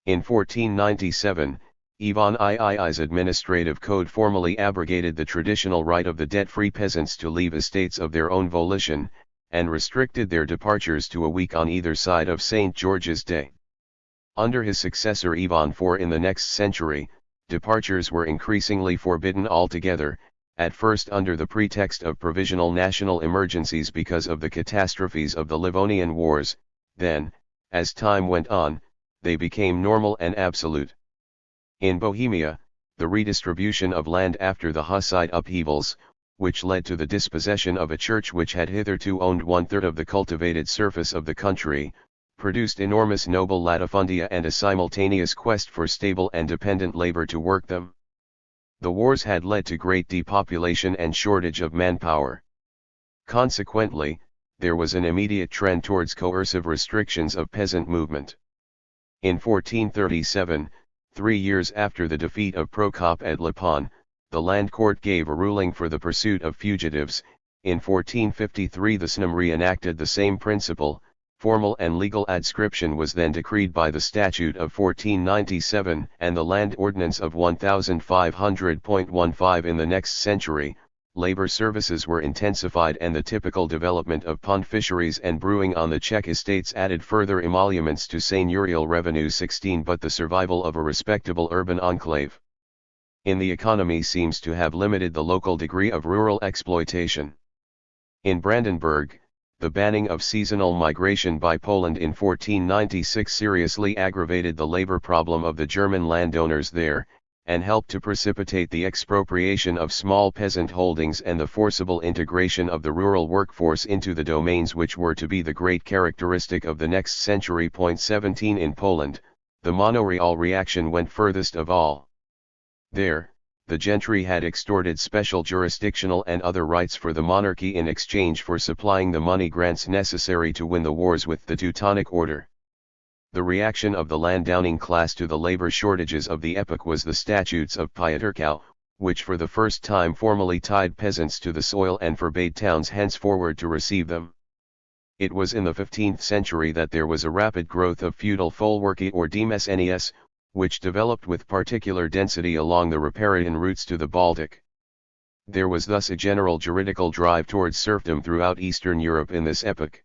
In 1497, Ivan III's administrative code formally abrogated the traditional right of the debt-free peasants to leave estates of their own volition, and restricted their departures to a week on either side of St. George's Day. Under his successor Ivan IV in the next century, departures were increasingly forbidden altogether, at first under the pretext of provisional national emergencies because of the catastrophes of the Livonian Wars, then, as time went on, they became normal and absolute. In Bohemia, the redistribution of land after the Hussite upheavals, which led to the dispossession of a church which had hitherto owned 1/3 of the cultivated surface of the country, produced enormous noble latifundia and a simultaneous quest for stable and dependent labor to work them. The wars had led to great depopulation and shortage of manpower. Consequently, there was an immediate trend towards coercive restrictions of peasant movement. In 1437, 3 years after the defeat of Prokop at Lipan, the land court gave a ruling for the pursuit of fugitives. In 1453 the Sejm reenacted the same principle. Formal and legal adscription was then decreed by the Statute of 1497 and the Land Ordinance of 1500.15 in the next century. Labor services were intensified and the typical development of pond fisheries and brewing on the Czech estates added further emoluments to seigneurial revenue. 16 But the survival of a respectable urban enclave in the economy seems to have limited the local degree of rural exploitation. In Brandenburg, the banning of seasonal migration by Poland in 1496 seriously aggravated the labor problem of the German landowners there, and helped to precipitate the expropriation of small peasant holdings and the forcible integration of the rural workforce into the domains which were to be the great characteristic of the next century. 17 In Poland, the monoreal reaction went furthest of all. There, the gentry had extorted special jurisdictional and other rights for the monarchy in exchange for supplying the money grants necessary to win the wars with the Teutonic Order. The reaction of the landowning class to the labor shortages of the epoch was the Statutes of Piotrkow, which for the first time formally tied peasants to the soil and forbade towns henceforward to receive them. It was in the 15th century that there was a rapid growth of feudal folwarki or demesnes, which developed with particular density along the riparian routes to the Baltic. There was thus a general juridical drive towards serfdom throughout Eastern Europe in this epoch.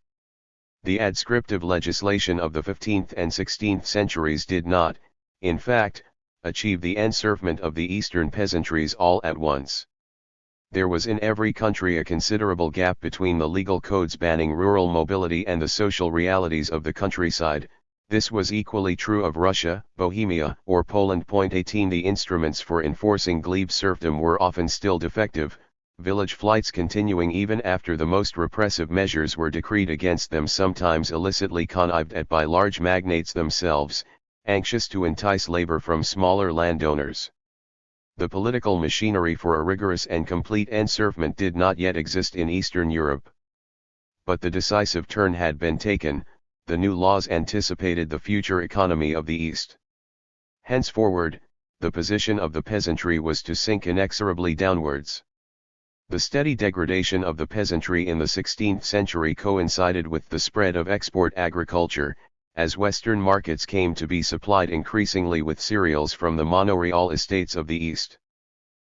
The adscriptive legislation of the 15th and 16th centuries did not, in fact, achieve the enserfment of the eastern peasantries all at once. There was in every country a considerable gap between the legal codes banning rural mobility and the social realities of the countryside. This was equally true of Russia, Bohemia, or Poland. 18 The instruments for enforcing glebe serfdom were often still defective, village flights continuing even after the most repressive measures were decreed against them, sometimes illicitly connived at by large magnates themselves, anxious to entice labor from smaller landowners. The political machinery for a rigorous and complete enserfment did not yet exist in Eastern Europe. But the decisive turn had been taken. The new laws anticipated the future economy of the East. Henceforward, the position of the peasantry was to sink inexorably downwards. The steady degradation of the peasantry in the 16th century coincided with the spread of export agriculture, as Western markets came to be supplied increasingly with cereals from the manorial estates of the East.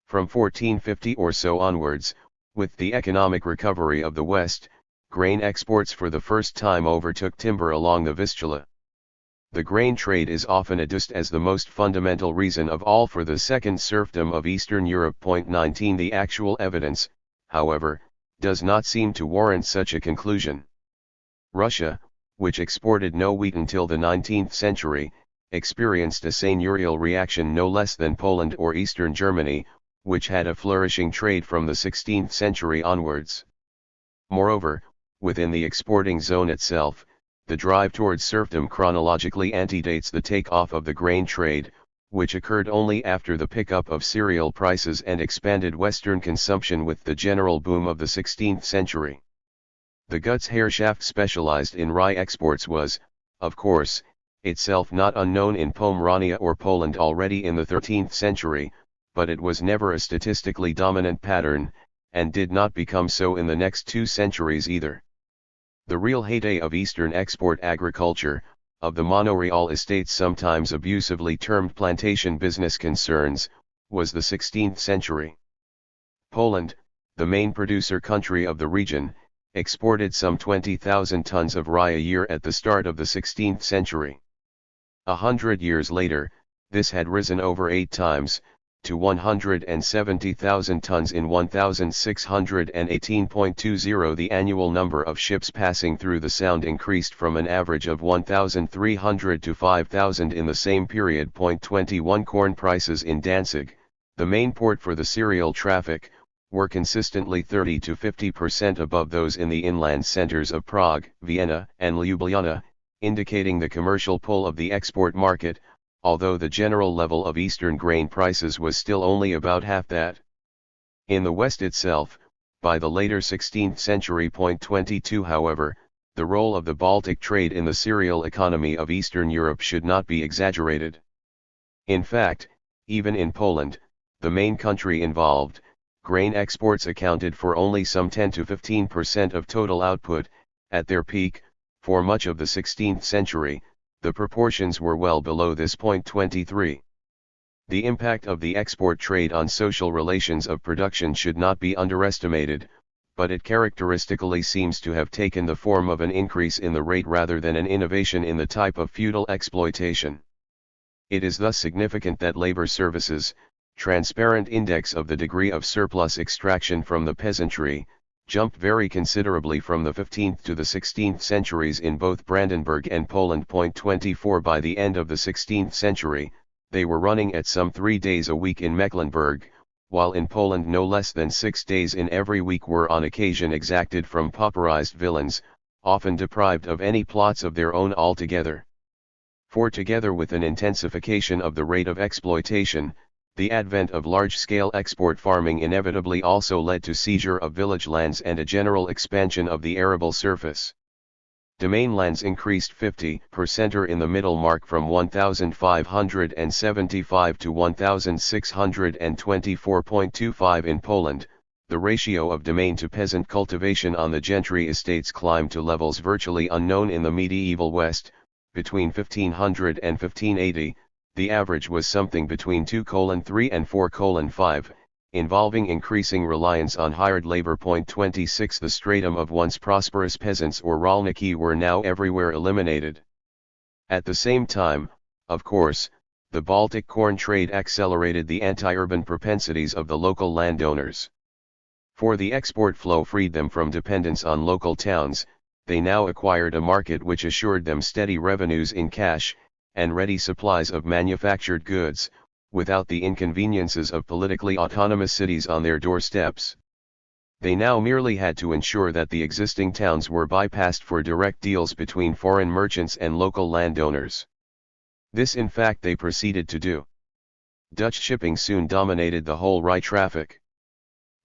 From 1450 or so onwards, with the economic recovery of the West, grain exports for the first time overtook timber along the Vistula. The grain trade is often adduced as the most fundamental reason of all for the second serfdom of Eastern Europe. 19 The actual evidence, however, does not seem to warrant such a conclusion. Russia, which exported no wheat until the 19th century, experienced a seigneurial reaction no less than Poland or Eastern Germany, which had a flourishing trade from the 16th century onwards. Moreover, within the exporting zone itself, the drive towards serfdom chronologically antedates the take-off of the grain trade, which occurred only after the pickup of cereal prices and expanded Western consumption with the general boom of the 16th century. The Gutsherrschaft specialized in rye exports was, of course, itself not unknown in Pomerania or Poland already in the 13th century, but it was never a statistically dominant pattern, and did not become so in the next 2 centuries either. The real heyday of Eastern export agriculture, of the manorial estates sometimes abusively termed plantation business concerns, was the 16th century. Poland, the main producer country of the region, exported some 20,000 tons of rye a year at the start of the 16th century. 100 years later, this had risen over 8 times, to 170,000 tons in 1618.20. The annual number of ships passing through the Sound increased from an average of 1,300 to 5,000 in the same period. 21 Corn prices in Danzig, the main port for the cereal traffic, were consistently 30 to 50% above those in the inland centers of Prague, Vienna, and Ljubljana, indicating the commercial pull of the export market, although the general level of Eastern grain prices was still only about half that. In the West itself, by the later 16th century. 22 However, the role of the Baltic trade in the cereal economy of Eastern Europe should not be exaggerated. In fact, even in Poland, the main country involved, grain exports accounted for only some 10 to 15% of total output. At their peak, for much of the 16th century, the proportions were well below this. 23. The impact of the export trade on social relations of production should not be underestimated, but it characteristically seems to have taken the form of an increase in the rate rather than an innovation in the type of feudal exploitation. It is thus significant that labor services, transparent index of the degree of surplus extraction from the peasantry, jumped very considerably from the 15th to the 16th centuries in both Brandenburg and Poland. 24 By the end of the 16th century, they were running at some 3 days a week in Mecklenburg, while in Poland no less than 6 days in every week were on occasion exacted from pauperized villeins, often deprived of any plots of their own altogether. For together with an intensification of the rate of exploitation, the advent of large-scale export farming inevitably also led to seizure of village lands and a general expansion of the arable surface. Domain lands increased 50% in the middle mark from 1,575 to 1,624.25 in Poland, the ratio of domain to peasant cultivation on the gentry estates climbed to levels virtually unknown in the medieval West. Between 1500 and 1580, the average was something between 2:3 and 4:5, involving increasing reliance on hired labor. 26 The stratum of once prosperous peasants or rolniki were now everywhere eliminated. At the same time, of course, the Baltic corn trade accelerated the anti-urban propensities of the local landowners. For the export flow freed them from dependence on local towns. They now acquired a market which assured them steady revenues in cash, and ready supplies of manufactured goods, without the inconveniences of politically autonomous cities on their doorsteps. They now merely had to ensure that the existing towns were bypassed for direct deals between foreign merchants and local landowners. This in fact they proceeded to do. Dutch shipping soon dominated the whole rye traffic.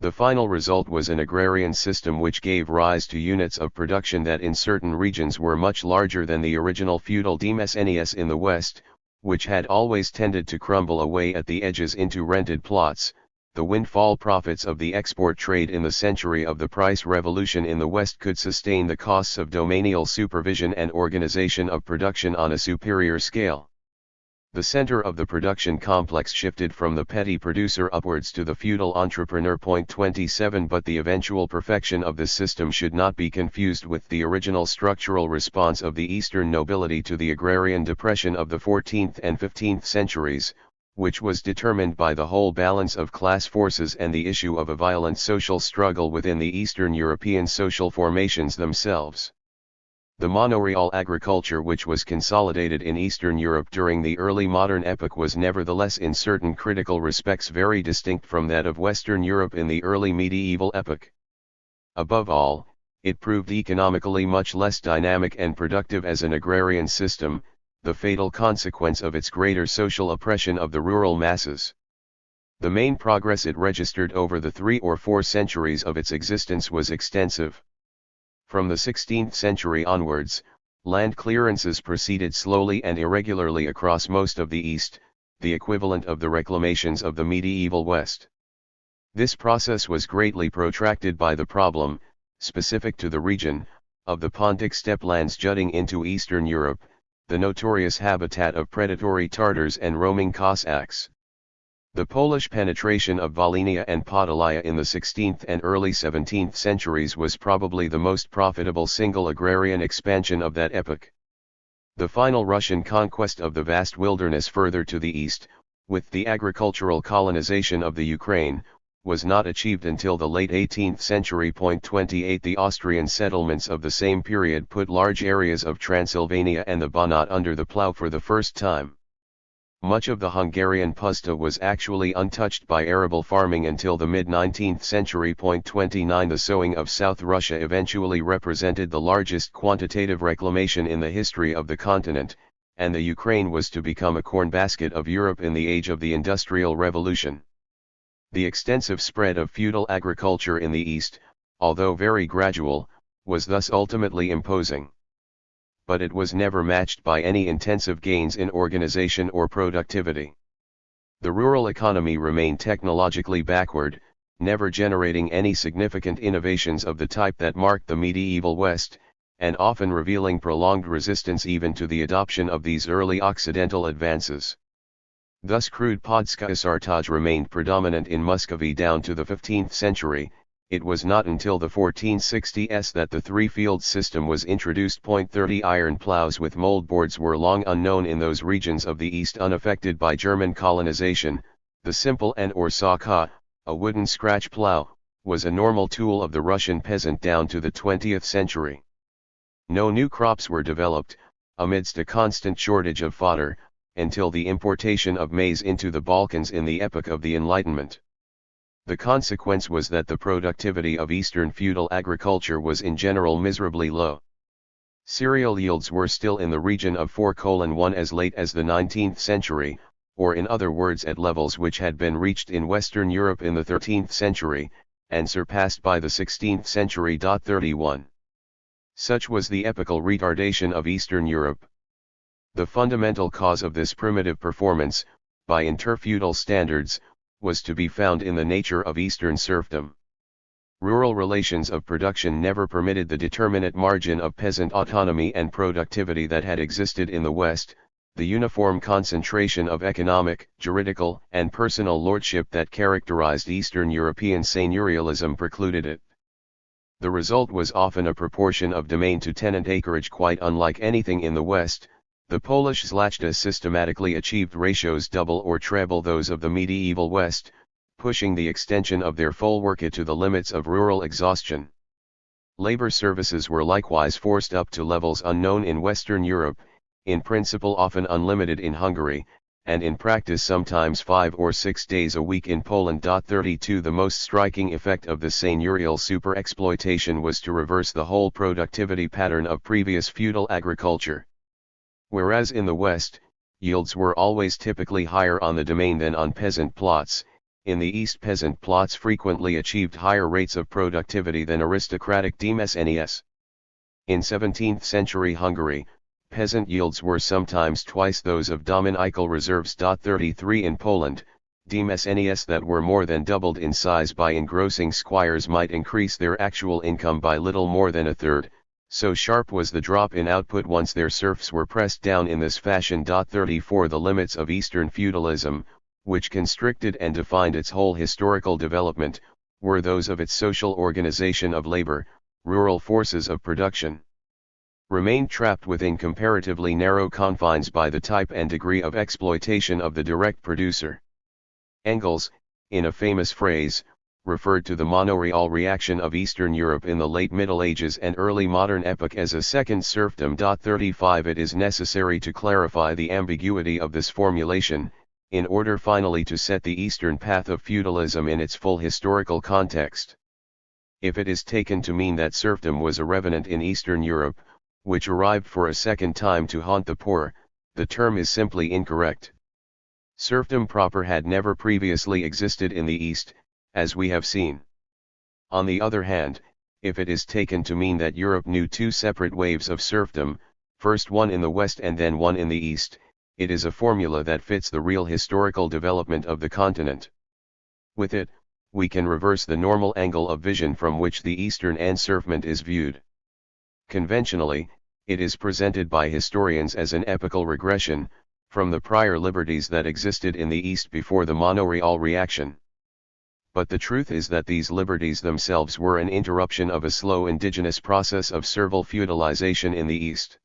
The final result was an agrarian system which gave rise to units of production that in certain regions were much larger than the original feudal demesnes in the West, which had always tended to crumble away at the edges into rented plots. The windfall profits of the export trade in the century of the price revolution in the West could sustain the costs of domanial supervision and organization of production on a superior scale. The center of the production complex shifted from the petty producer upwards to the feudal entrepreneur. 27 But the eventual perfection of this system should not be confused with the original structural response of the Eastern nobility to the agrarian depression of the 14th and 15th centuries, which was determined by the whole balance of class forces and the issue of a violent social struggle within the Eastern European social formations themselves. The monoreal agriculture which was consolidated in Eastern Europe during the early modern epoch was nevertheless in certain critical respects very distinct from that of Western Europe in the early medieval epoch. Above all, it proved economically much less dynamic and productive as an agrarian system, the fatal consequence of its greater social oppression of the rural masses. The main progress it registered over the 3 or 4 centuries of its existence was extensive. From the 16th century onwards, land clearances proceeded slowly and irregularly across most of the East, the equivalent of the reclamations of the medieval West. This process was greatly protracted by the problem, specific to the region, of the Pontic steppelands jutting into Eastern Europe, the notorious habitat of predatory Tartars and roaming Cossacks. The Polish penetration of Volhynia and Podolia in the 16th and early 17th centuries was probably the most profitable single agrarian expansion of that epoch. The final Russian conquest of the vast wilderness further to the east, with the agricultural colonization of the Ukraine, was not achieved until the late 18th century. 28 The Austrian settlements of the same period put large areas of Transylvania and the Banat under the plough for the first time. Much of the Hungarian puszta was actually untouched by arable farming until the mid-19th century. 29 The sowing of South Russia eventually represented the largest quantitative reclamation in the history of the continent, and the Ukraine was to become a corn basket of Europe in the age of the Industrial Revolution. The extensive spread of feudal agriculture in the East, although very gradual, was thus ultimately imposing. But it was never matched by any intensive gains in organization or productivity. The rural economy remained technologically backward, never generating any significant innovations of the type that marked the medieval West, and often revealing prolonged resistance even to the adoption of these early Occidental advances. Thus crude podskasartaj remained predominant in Muscovy down to the 15th century. It was not until the 1460s that the three-field system was introduced. 30 Iron ploughs with moldboards were long unknown in those regions of the East unaffected by German colonization. The simple or saka, a wooden scratch plough, was a normal tool of the Russian peasant down to the 20th century. No new crops were developed, amidst a constant shortage of fodder, until the importation of maize into the Balkans in the epoch of the Enlightenment. The consequence was that the productivity of Eastern feudal agriculture was in general miserably low. Cereal yields were still in the region of 4:1 as late as the 19th century, or in other words at levels which had been reached in Western Europe in the 13th century, and surpassed by the 16th century. 31. Such was the epochal retardation of Eastern Europe. The fundamental cause of this primitive performance, by interfeudal standards, was to be found in the nature of Eastern serfdom. Rural relations of production never permitted the determinate margin of peasant autonomy and productivity that had existed in the West. The uniform concentration of economic, juridical, and personal lordship that characterized Eastern European seigneurialism precluded it. The result was often a proportion of domain to tenant acreage quite unlike anything in the West. The Polish szlachta systematically achieved ratios double or treble those of the medieval West, pushing the extension of their folwarka to the limits of rural exhaustion. Labor services were likewise forced up to levels unknown in Western Europe, in principle often unlimited in Hungary, and in practice sometimes 5 or 6 days a week in Poland. 32 The most striking effect of the seigneurial superexploitation was to reverse the whole productivity pattern of previous feudal agriculture. Whereas in the West, yields were always typically higher on the domain than on peasant plots, in the East peasant plots frequently achieved higher rates of productivity than aristocratic demesnes. In 17th century Hungary, peasant yields were sometimes twice those of dominical reserves. 33 In Poland, demesnes that were more than doubled in size by engrossing squires might increase their actual income by little more than a third, so sharp was the drop in output once their serfs were pressed down in this fashion. 34 The limits of Eastern feudalism, which constricted and defined its whole historical development, were those of its social organization of labor, rural forces of production. Remained trapped within comparatively narrow confines by the type and degree of exploitation of the direct producer. Engels, in a famous phrase, referred to the monoreal reaction of Eastern Europe in the late Middle Ages and early modern epoch as a second serfdom. 35 It is necessary to clarify the ambiguity of this formulation, in order finally to set the Eastern path of feudalism in its full historical context. If it is taken to mean that serfdom was a revenant in Eastern Europe, which arrived for a second time to haunt the poor, the term is simply incorrect. Serfdom proper had never previously existed in the East, as we have seen. On the other hand, if it is taken to mean that Europe knew two separate waves of serfdom, first one in the West and then one in the East, it is a formula that fits the real historical development of the continent. With it, we can reverse the normal angle of vision from which the Eastern enserfment is viewed. Conventionally, it is presented by historians as an epochal regression, from the prior liberties that existed in the East before the monoreal reaction. But the truth is that these liberties themselves were an interruption of a slow indigenous process of servile feudalization in the East.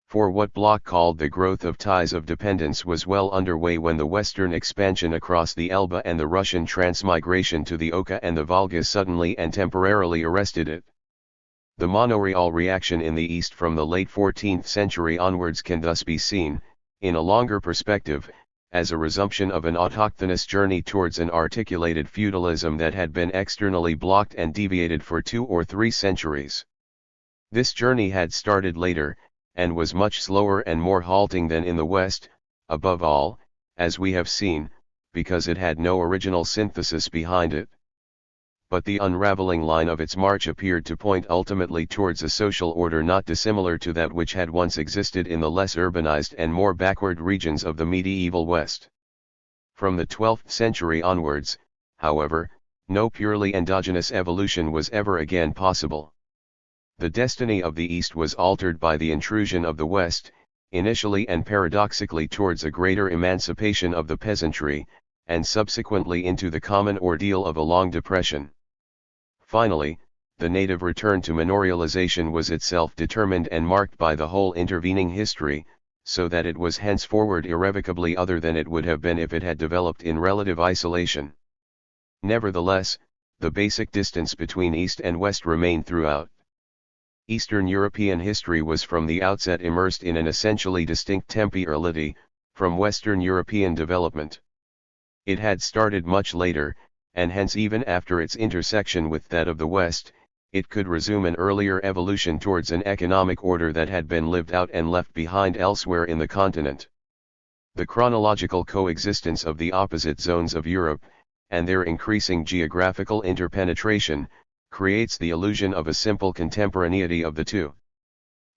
For what Bloch called the growth of ties of dependence was well underway when the Western expansion across the Elbe and the Russian transmigration to the Oka and the Volga suddenly and temporarily arrested it. The monoreal reaction in the East from the late 14th century onwards can thus be seen, in a longer perspective, as a resumption of an autochthonous journey towards an articulated feudalism that had been externally blocked and deviated for 2 or 3 centuries. This journey had started later, and was much slower and more halting than in the West, above all, as we have seen, because it had no original synthesis behind it. But the unraveling line of its march appeared to point ultimately towards a social order not dissimilar to that which had once existed in the less urbanized and more backward regions of the medieval West. From the 12th century onwards, however, no purely endogenous evolution was ever again possible. The destiny of the East was altered by the intrusion of the West, initially and paradoxically towards a greater emancipation of the peasantry, and subsequently into the common ordeal of a long depression. Finally, the native return to manorialization was itself determined and marked by the whole intervening history, so that it was henceforward irrevocably other than it would have been if it had developed in relative isolation. Nevertheless, the basic distance between East and West remained throughout. Eastern European history was from the outset immersed in an essentially distinct temporality, from Western European development. It had started much later, and hence even after its intersection with that of the West, it could resume an earlier evolution towards an economic order that had been lived out and left behind elsewhere in the continent. The chronological coexistence of the opposite zones of Europe, and their increasing geographical interpenetration, creates the illusion of a simple contemporaneity of the two.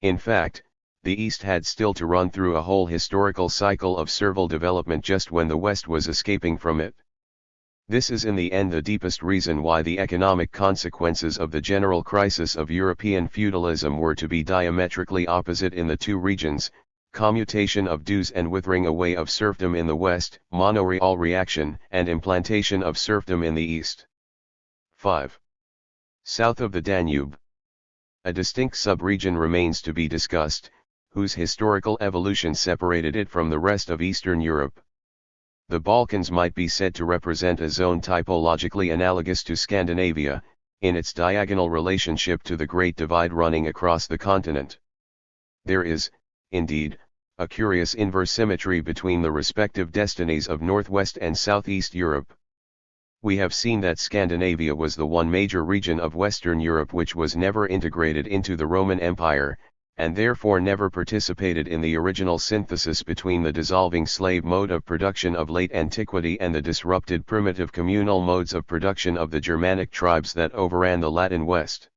In fact, the East had still to run through a whole historical cycle of servile development just when the West was escaping from it. This is in the end the deepest reason why the economic consequences of the general crisis of European feudalism were to be diametrically opposite in the two regions: commutation of dues and withering away of serfdom in the west, monoreal reaction and implantation of serfdom in the east. 5. South of the Danube. A distinct sub-region remains to be discussed, whose historical evolution separated it from the rest of Eastern Europe. The Balkans might be said to represent a zone typologically analogous to Scandinavia, in its diagonal relationship to the Great Divide running across the continent. There is, indeed, a curious inverse symmetry between the respective destinies of Northwest and Southeast Europe. We have seen that Scandinavia was the one major region of Western Europe which was never integrated into the Roman Empire, and therefore never participated in the original synthesis between the dissolving slave mode of production of late antiquity and the disrupted primitive communal modes of production of the Germanic tribes that overran the Latin West.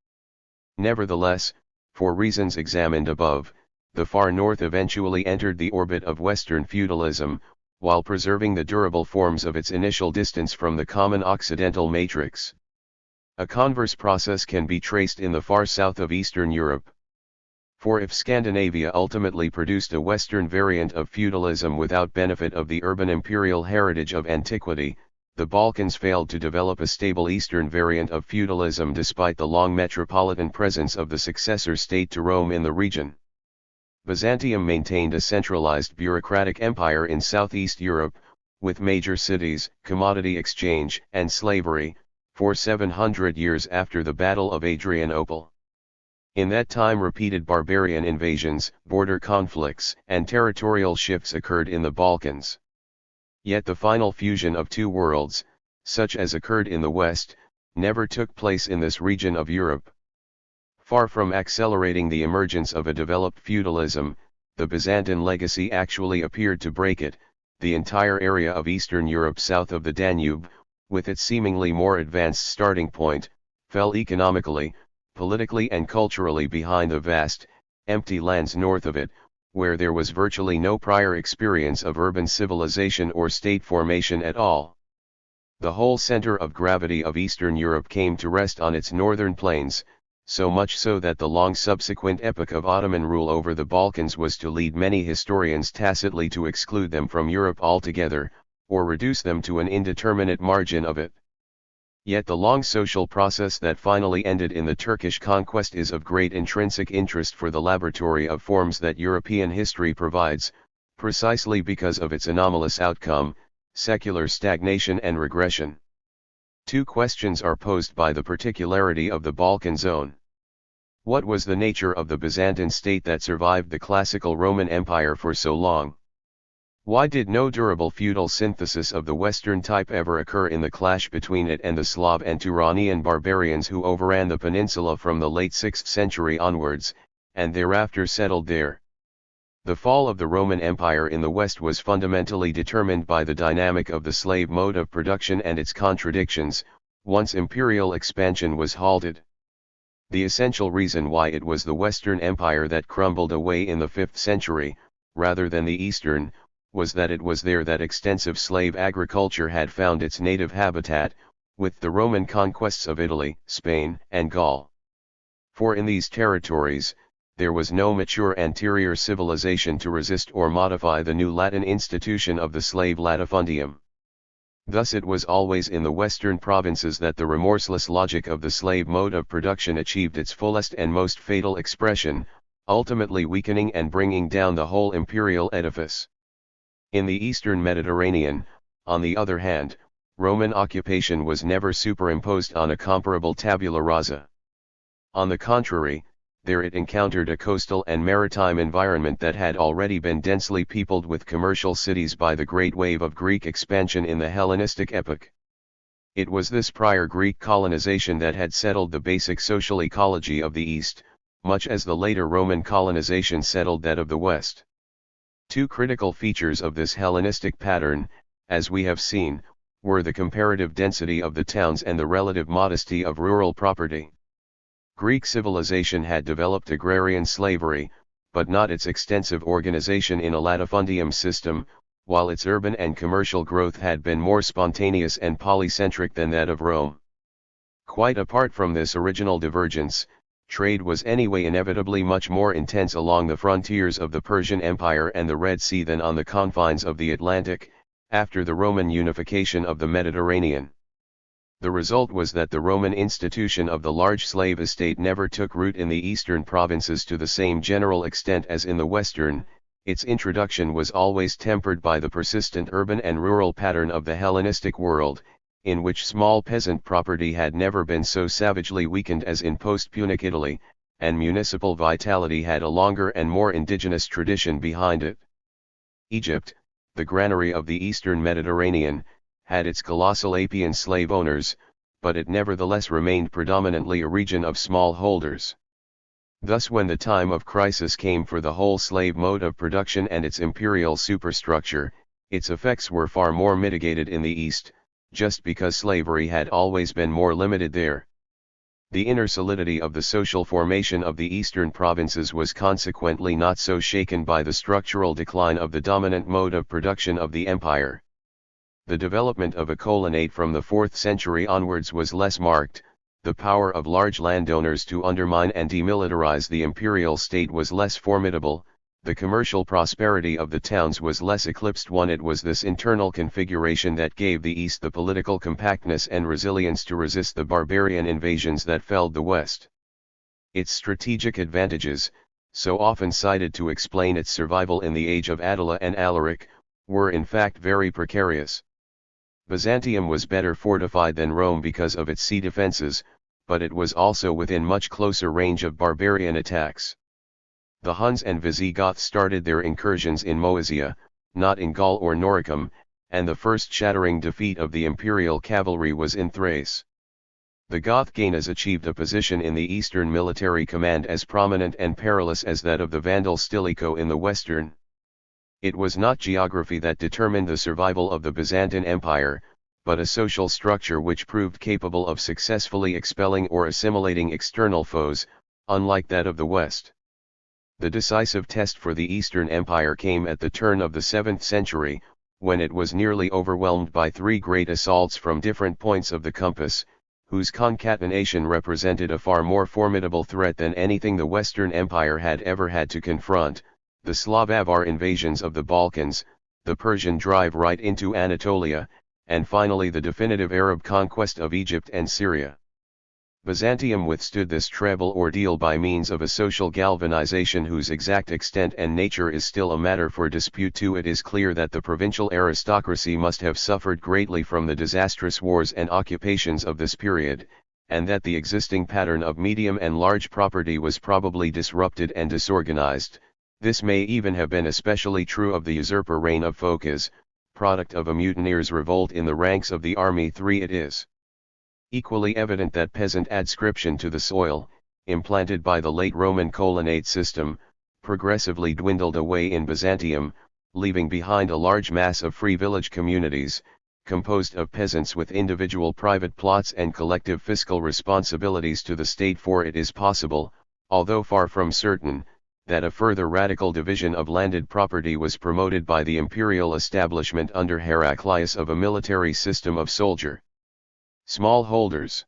Nevertheless, for reasons examined above, the far north eventually entered the orbit of Western feudalism, while preserving the durable forms of its initial distance from the common Occidental matrix. A converse process can be traced in the far south of Eastern Europe. For if Scandinavia ultimately produced a Western variant of feudalism without benefit of the urban imperial heritage of antiquity, the Balkans failed to develop a stable Eastern variant of feudalism despite the long metropolitan presence of the successor state to Rome in the region. Byzantium maintained a centralized bureaucratic empire in Southeast Europe, with major cities, commodity exchange, and slavery, for 700 years after the Battle of Adrianople. In that time repeated barbarian invasions, border conflicts, and territorial shifts occurred in the Balkans. Yet the final fusion of two worlds, such as occurred in the West, never took place in this region of Europe. Far from accelerating the emergence of a developed feudalism, the Byzantine legacy actually appeared to break it. The entire area of Eastern Europe south of the Danube, with its seemingly more advanced starting point, fell economically, politically and culturally behind the vast, empty lands north of it, where there was virtually no prior experience of urban civilization or state formation at all. The whole center of gravity of Eastern Europe came to rest on its northern plains, so much so that the long subsequent epoch of Ottoman rule over the Balkans was to lead many historians tacitly to exclude them from Europe altogether, or reduce them to an indeterminate margin of it. Yet the long social process that finally ended in the Turkish conquest is of great intrinsic interest for the laboratory of forms that European history provides, precisely because of its anomalous outcome, secular stagnation and regression. Two questions are posed by the particularity of the Balkan zone. What was the nature of the Byzantine state that survived the classical Roman Empire for so long? Why did no durable feudal synthesis of the Western type ever occur in the clash between it and the Slav and Turanian barbarians who overran the peninsula from the late 6th century onwards, and thereafter settled there? The fall of the Roman Empire in the West was fundamentally determined by the dynamic of the slave mode of production and its contradictions, once imperial expansion was halted. The essential reason why it was the Western Empire that crumbled away in the 5th century, rather than the Eastern, was that it was there that extensive slave agriculture had found its native habitat, with the Roman conquests of Italy, Spain, and Gaul. For in these territories, there was no mature anterior civilization to resist or modify the new Latin institution of the slave latifundium. Thus it was always in the western provinces that the remorseless logic of the slave mode of production achieved its fullest and most fatal expression, ultimately weakening and bringing down the whole imperial edifice. In the eastern Mediterranean, on the other hand, Roman occupation was never superimposed on a comparable tabula rasa. On the contrary, there it encountered a coastal and maritime environment that had already been densely peopled with commercial cities by the great wave of Greek expansion in the Hellenistic epoch. It was this prior Greek colonization that had settled the basic social ecology of the East, much as the later Roman colonization settled that of the West. Two critical features of this Hellenistic pattern, as we have seen, were the comparative density of the towns and the relative modesty of rural property. Greek civilization had developed agrarian slavery, but not its extensive organization in a latifundium system, while its urban and commercial growth had been more spontaneous and polycentric than that of Rome. Quite apart from this original divergence, trade was anyway inevitably much more intense along the frontiers of the Persian Empire and the Red Sea than on the confines of the Atlantic, after the Roman unification of the Mediterranean. The result was that the Roman institution of the large slave estate never took root in the eastern provinces to the same general extent as in the western. Its introduction was always tempered by the persistent urban and rural pattern of the Hellenistic world, in which small peasant property had never been so savagely weakened as in post-Punic Italy, and municipal vitality had a longer and more indigenous tradition behind it. Egypt, the granary of the eastern Mediterranean, had its colossal Apian slave owners, but it nevertheless remained predominantly a region of smallholders. Thus when the time of crisis came for the whole slave mode of production and its imperial superstructure, its effects were far more mitigated in the East, just because slavery had always been more limited there. The inner solidity of the social formation of the eastern provinces was consequently not so shaken by the structural decline of the dominant mode of production of the empire. The development of a colonate from the 4th century onwards was less marked, the power of large landowners to undermine and demilitarize the imperial state was less formidable, the commercial prosperity of the towns was less eclipsed. It was this internal configuration that gave the East the political compactness and resilience to resist the barbarian invasions that felled the West. Its strategic advantages, so often cited to explain its survival in the age of Attila and Alaric, were in fact very precarious. Byzantium was better fortified than Rome because of its sea defenses, but it was also within much closer range of barbarian attacks. The Huns and Visigoths started their incursions in Moesia, not in Gaul or Noricum, and the first shattering defeat of the imperial cavalry was in Thrace. The Goth Gainas achieved a position in the eastern military command as prominent and perilous as that of the Vandal Stilicho in the western. It was not geography that determined the survival of the Byzantine Empire, but a social structure which proved capable of successfully expelling or assimilating external foes, unlike that of the West. The decisive test for the Eastern Empire came at the turn of the 7th century, when it was nearly overwhelmed by 3 great assaults from different points of the compass, whose concatenation represented a far more formidable threat than anything the Western Empire had ever had to confront: the Slav-Avar invasions of the Balkans, the Persian drive right into Anatolia, and finally the definitive Arab conquest of Egypt and Syria. Byzantium withstood this treble ordeal by means of a social galvanization whose exact extent and nature is still a matter for dispute. It is clear that the provincial aristocracy must have suffered greatly from the disastrous wars and occupations of this period, and that the existing pattern of medium and large property was probably disrupted and disorganized. This may even have been especially true of the usurper reign of Phocas, product of a mutineers' revolt in the ranks of the army. 3. It is equally evident that peasant adscription to the soil, implanted by the late Roman colonate system, progressively dwindled away in Byzantium, leaving behind a large mass of free village communities, composed of peasants with individual private plots and collective fiscal responsibilities to the state. For it is possible, although far from certain, that a further radical division of landed property was promoted by the imperial establishment under Heraclius of a military system of soldier smallholders,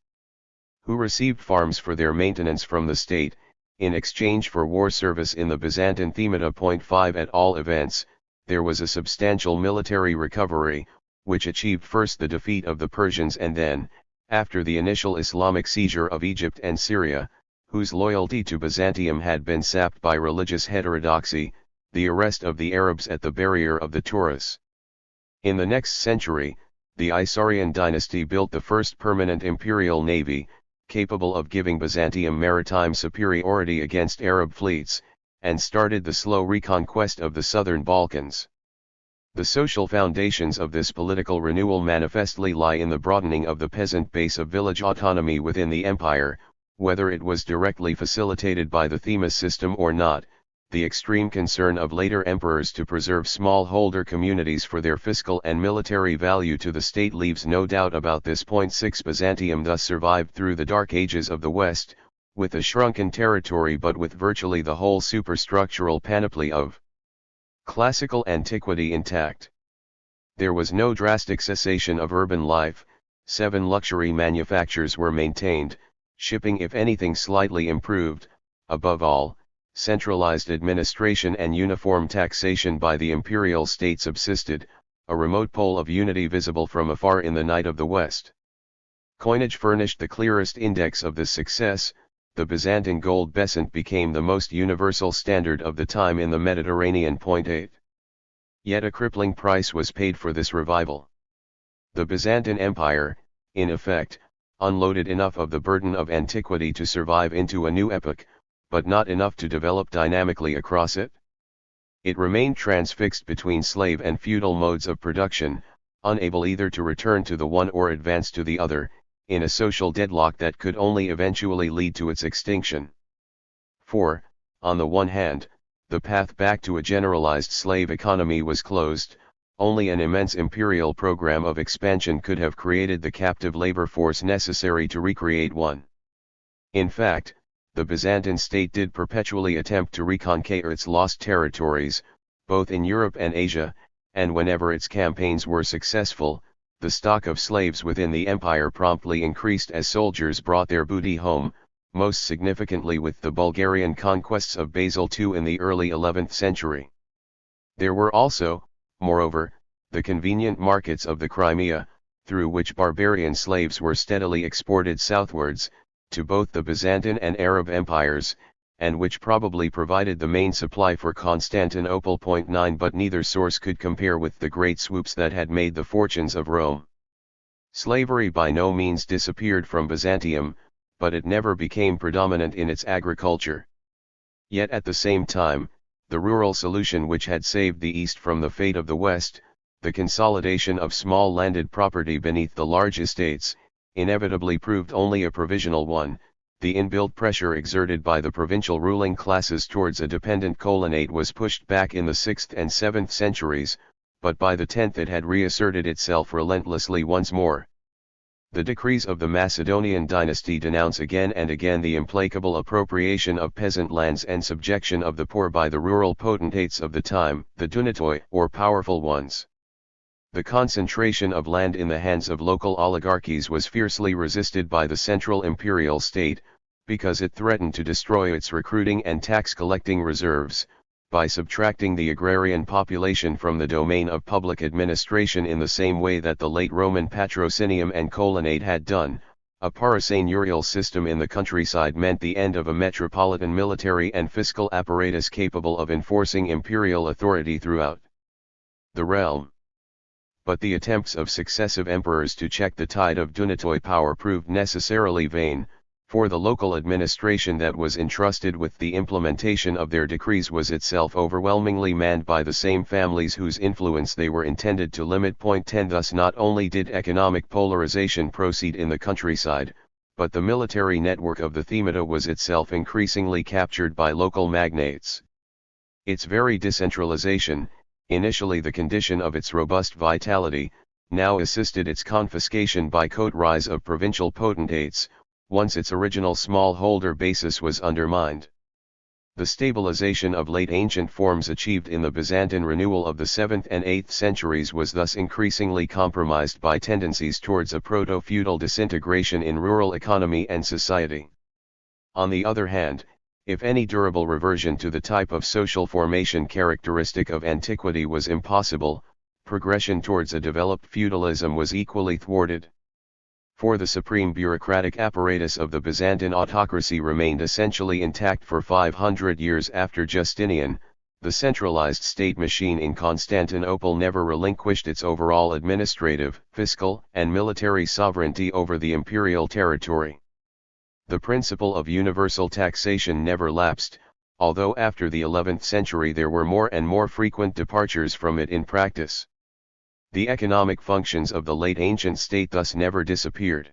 who received farms for their maintenance from the state, in exchange for war service in the Byzantine themata. 5. At all events, there was a substantial military recovery, which achieved first the defeat of the Persians and then, after the initial Islamic seizure of Egypt and Syria, whose loyalty to Byzantium had been sapped by religious heterodoxy, the arrest of the Arabs at the barrier of the Taurus. In the next century, the Isaurian dynasty built the first permanent imperial navy, capable of giving Byzantium maritime superiority against Arab fleets, and started the slow reconquest of the southern Balkans. The social foundations of this political renewal manifestly lie in the broadening of the peasant base of village autonomy within the empire, whether it was directly facilitated by the Themis system or not. The extreme concern of later emperors to preserve smallholder communities for their fiscal and military value to the state leaves no doubt about this. 6. Byzantium thus survived through the dark ages of the West, with a shrunken territory but with virtually the whole superstructural panoply of classical antiquity intact. There was no drastic cessation of urban life, 7 luxury manufactures were maintained, shipping if anything slightly improved, above all, centralized administration and uniform taxation by the imperial state subsisted, a remote pole of unity visible from afar in the night of the West. Coinage furnished the clearest index of this success. The Byzantine gold besant became the most universal standard of the time in the Mediterranean. 8. Yet a crippling price was paid for this revival. The Byzantine Empire, in effect, unloaded enough of the burden of antiquity to survive into a new epoch, but not enough to develop dynamically across it. It remained transfixed between slave and feudal modes of production, unable either to return to the one or advance to the other, in a social deadlock that could only eventually lead to its extinction. For, on the one hand, the path back to a generalized slave economy was closed. Only an immense imperial program of expansion could have created the captive labor force necessary to recreate one. In fact, the Byzantine state did perpetually attempt to reconquer its lost territories, both in Europe and Asia, and whenever its campaigns were successful, the stock of slaves within the empire promptly increased as soldiers brought their booty home, most significantly with the Bulgarian conquests of Basil II in the early 11th century. There were also, moreover, the convenient markets of the Crimea, through which barbarian slaves were steadily exported southwards, to both the Byzantine and Arab empires, and which probably provided the main supply for Constantinople. 9 But neither source could compare with the great swoops that had made the fortunes of Rome. Slavery by no means disappeared from Byzantium, but it never became predominant in its agriculture. Yet at the same time, the rural solution which had saved the East from the fate of the West, the consolidation of small landed property beneath the large estates, inevitably proved only a provisional one. The inbuilt pressure exerted by the provincial ruling classes towards a dependent colonate was pushed back in the 6th and 7th centuries, but by the 10th it had reasserted itself relentlessly once more. The decrees of the Macedonian dynasty denounce again and again the implacable appropriation of peasant lands and subjection of the poor by the rural potentates of the time, the dunatoi, or powerful ones. The concentration of land in the hands of local oligarchies was fiercely resisted by the central imperial state, because it threatened to destroy its recruiting and tax-collecting reserves, by subtracting the agrarian population from the domain of public administration in the same way that the late Roman patrocinium and colonate had done. A paraseigneurial system in the countryside meant the end of a metropolitan military and fiscal apparatus capable of enforcing imperial authority throughout the realm. But the attempts of successive emperors to check the tide of dunatoi power proved necessarily vain, for the local administration that was entrusted with the implementation of their decrees was itself overwhelmingly manned by the same families whose influence they were intended to limit. 10 Thus not only did economic polarization proceed in the countryside, but the military network of the themata was itself increasingly captured by local magnates. Its very decentralization, initially the condition of its robust vitality, now assisted its confiscation by coteries of provincial potentates, once its original smallholder basis was undermined. The stabilization of late ancient forms achieved in the Byzantine renewal of the 7th and 8th centuries was thus increasingly compromised by tendencies towards a proto-feudal disintegration in rural economy and society. On the other hand, if any durable reversion to the type of social formation characteristic of antiquity was impossible, progression towards a developed feudalism was equally thwarted. For the supreme bureaucratic apparatus of the Byzantine autocracy remained essentially intact for 500 years after Justinian, the centralized state machine in Constantinople never relinquished its overall administrative, fiscal, and military sovereignty over the imperial territory. The principle of universal taxation never lapsed, although after the 11th century there were more and more frequent departures from it in practice. The economic functions of the late ancient state thus never disappeared.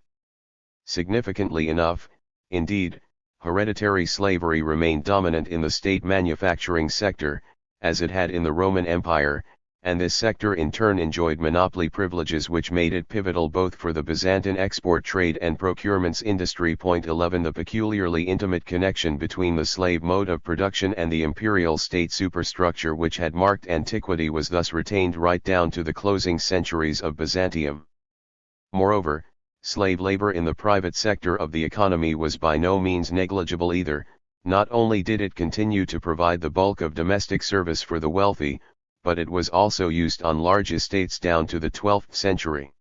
Significantly enough, indeed, hereditary slavery remained dominant in the state manufacturing sector, as it had in the Roman Empire, and this sector in turn enjoyed monopoly privileges which made it pivotal both for the Byzantine export trade and procurements industry. 11 The peculiarly intimate connection between the slave mode of production and the imperial state superstructure which had marked antiquity was thus retained right down to the closing centuries of Byzantium. Moreover, slave labor in the private sector of the economy was by no means negligible either. Not only did it continue to provide the bulk of domestic service for the wealthy, but it was also used on large estates down to the 12th century.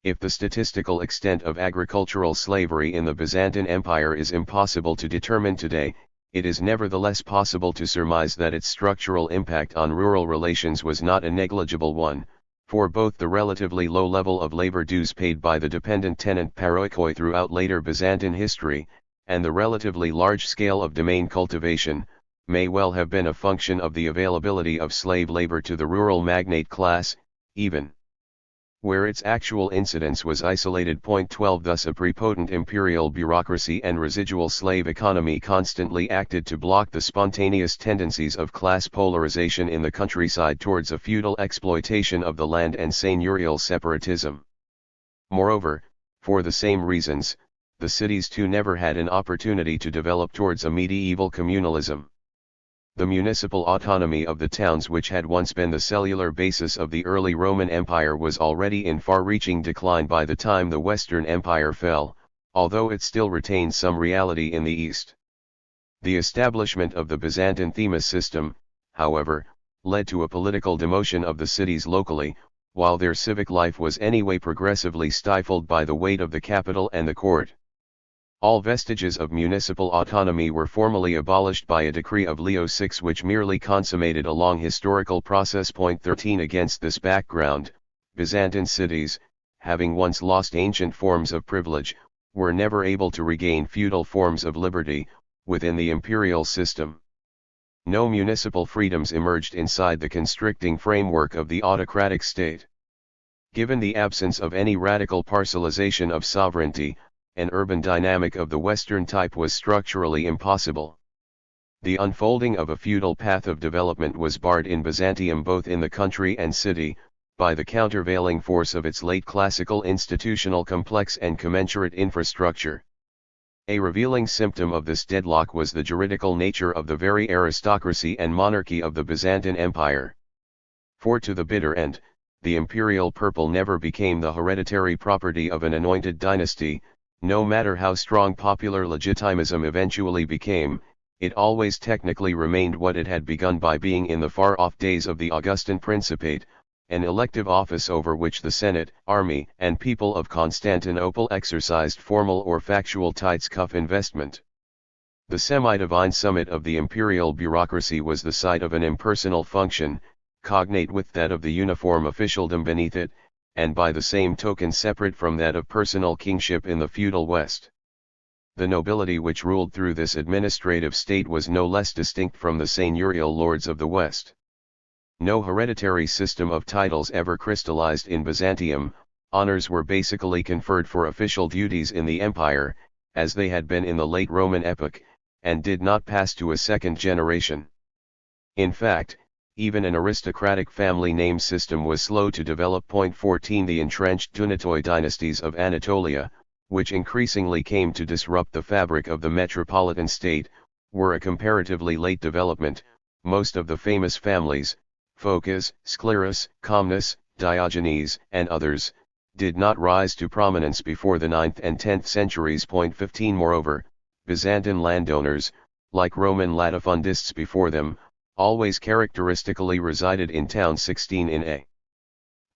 If the statistical extent of agricultural slavery in the Byzantine Empire is impossible to determine today, it is nevertheless possible to surmise that its structural impact on rural relations was not a negligible one, for both the relatively low level of labor dues paid by the dependent tenant paroikoi throughout later Byzantine history, and the relatively large scale of domain cultivation, may well have been a function of the availability of slave labor to the rural magnate class, even where its actual incidence was isolated. 12 Thus a prepotent imperial bureaucracy and residual slave economy constantly acted to block the spontaneous tendencies of class polarization in the countryside towards a feudal exploitation of the land and seigneurial separatism. Moreover, for the same reasons, the cities too never had an opportunity to develop towards a medieval communalism. The municipal autonomy of the towns, which had once been the cellular basis of the early Roman Empire, was already in far-reaching decline by the time the Western Empire fell, although it still retained some reality in the East. The establishment of the Byzantine themis system, however, led to a political demotion of the cities locally, while their civic life was anyway progressively stifled by the weight of the capital and the court. All vestiges of municipal autonomy were formally abolished by a decree of Leo VI, which merely consummated a long historical process. 13 Against this background, Byzantine cities, having once lost ancient forms of privilege, were never able to regain feudal forms of liberty within the imperial system. No municipal freedoms emerged inside the constricting framework of the autocratic state. Given the absence of any radical parcelization of sovereignty, an urban dynamic of the Western type was structurally impossible. The unfolding of a feudal path of development was barred in Byzantium both in the country and city, by the countervailing force of its late classical institutional complex and commensurate infrastructure. A revealing symptom of this deadlock was the juridical nature of the very aristocracy and monarchy of the Byzantine Empire. For to the bitter end, the imperial purple never became the hereditary property of an anointed dynasty. No matter how strong popular legitimism eventually became, it always technically remained what it had begun by being in the far-off days of the Augustan Principate, an elective office over which the Senate, army, and people of Constantinople exercised formal or factual tights-cuff investment. The semi-divine summit of the imperial bureaucracy was the site of an impersonal function, cognate with that of the uniform officialdom beneath it, and by the same token separate from that of personal kingship in the feudal West. The nobility which ruled through this administrative state was no less distinct from the seigneurial lords of the West. No hereditary system of titles ever crystallized in Byzantium. Honors were basically conferred for official duties in the empire, as they had been in the late Roman epoch, and did not pass to a second generation. In fact, even an aristocratic family name system was slow to develop. 14 The entrenched Dunatoi dynasties of Anatolia, which increasingly came to disrupt the fabric of the metropolitan state, were a comparatively late development. Most of the famous families, Phocas, Sclerus, Comnus, Diogenes, and others, did not rise to prominence before the 9th and 10th centuries. 15 Moreover, Byzantine landowners, like Roman latifundists before them, always characteristically resided in town. 16 In a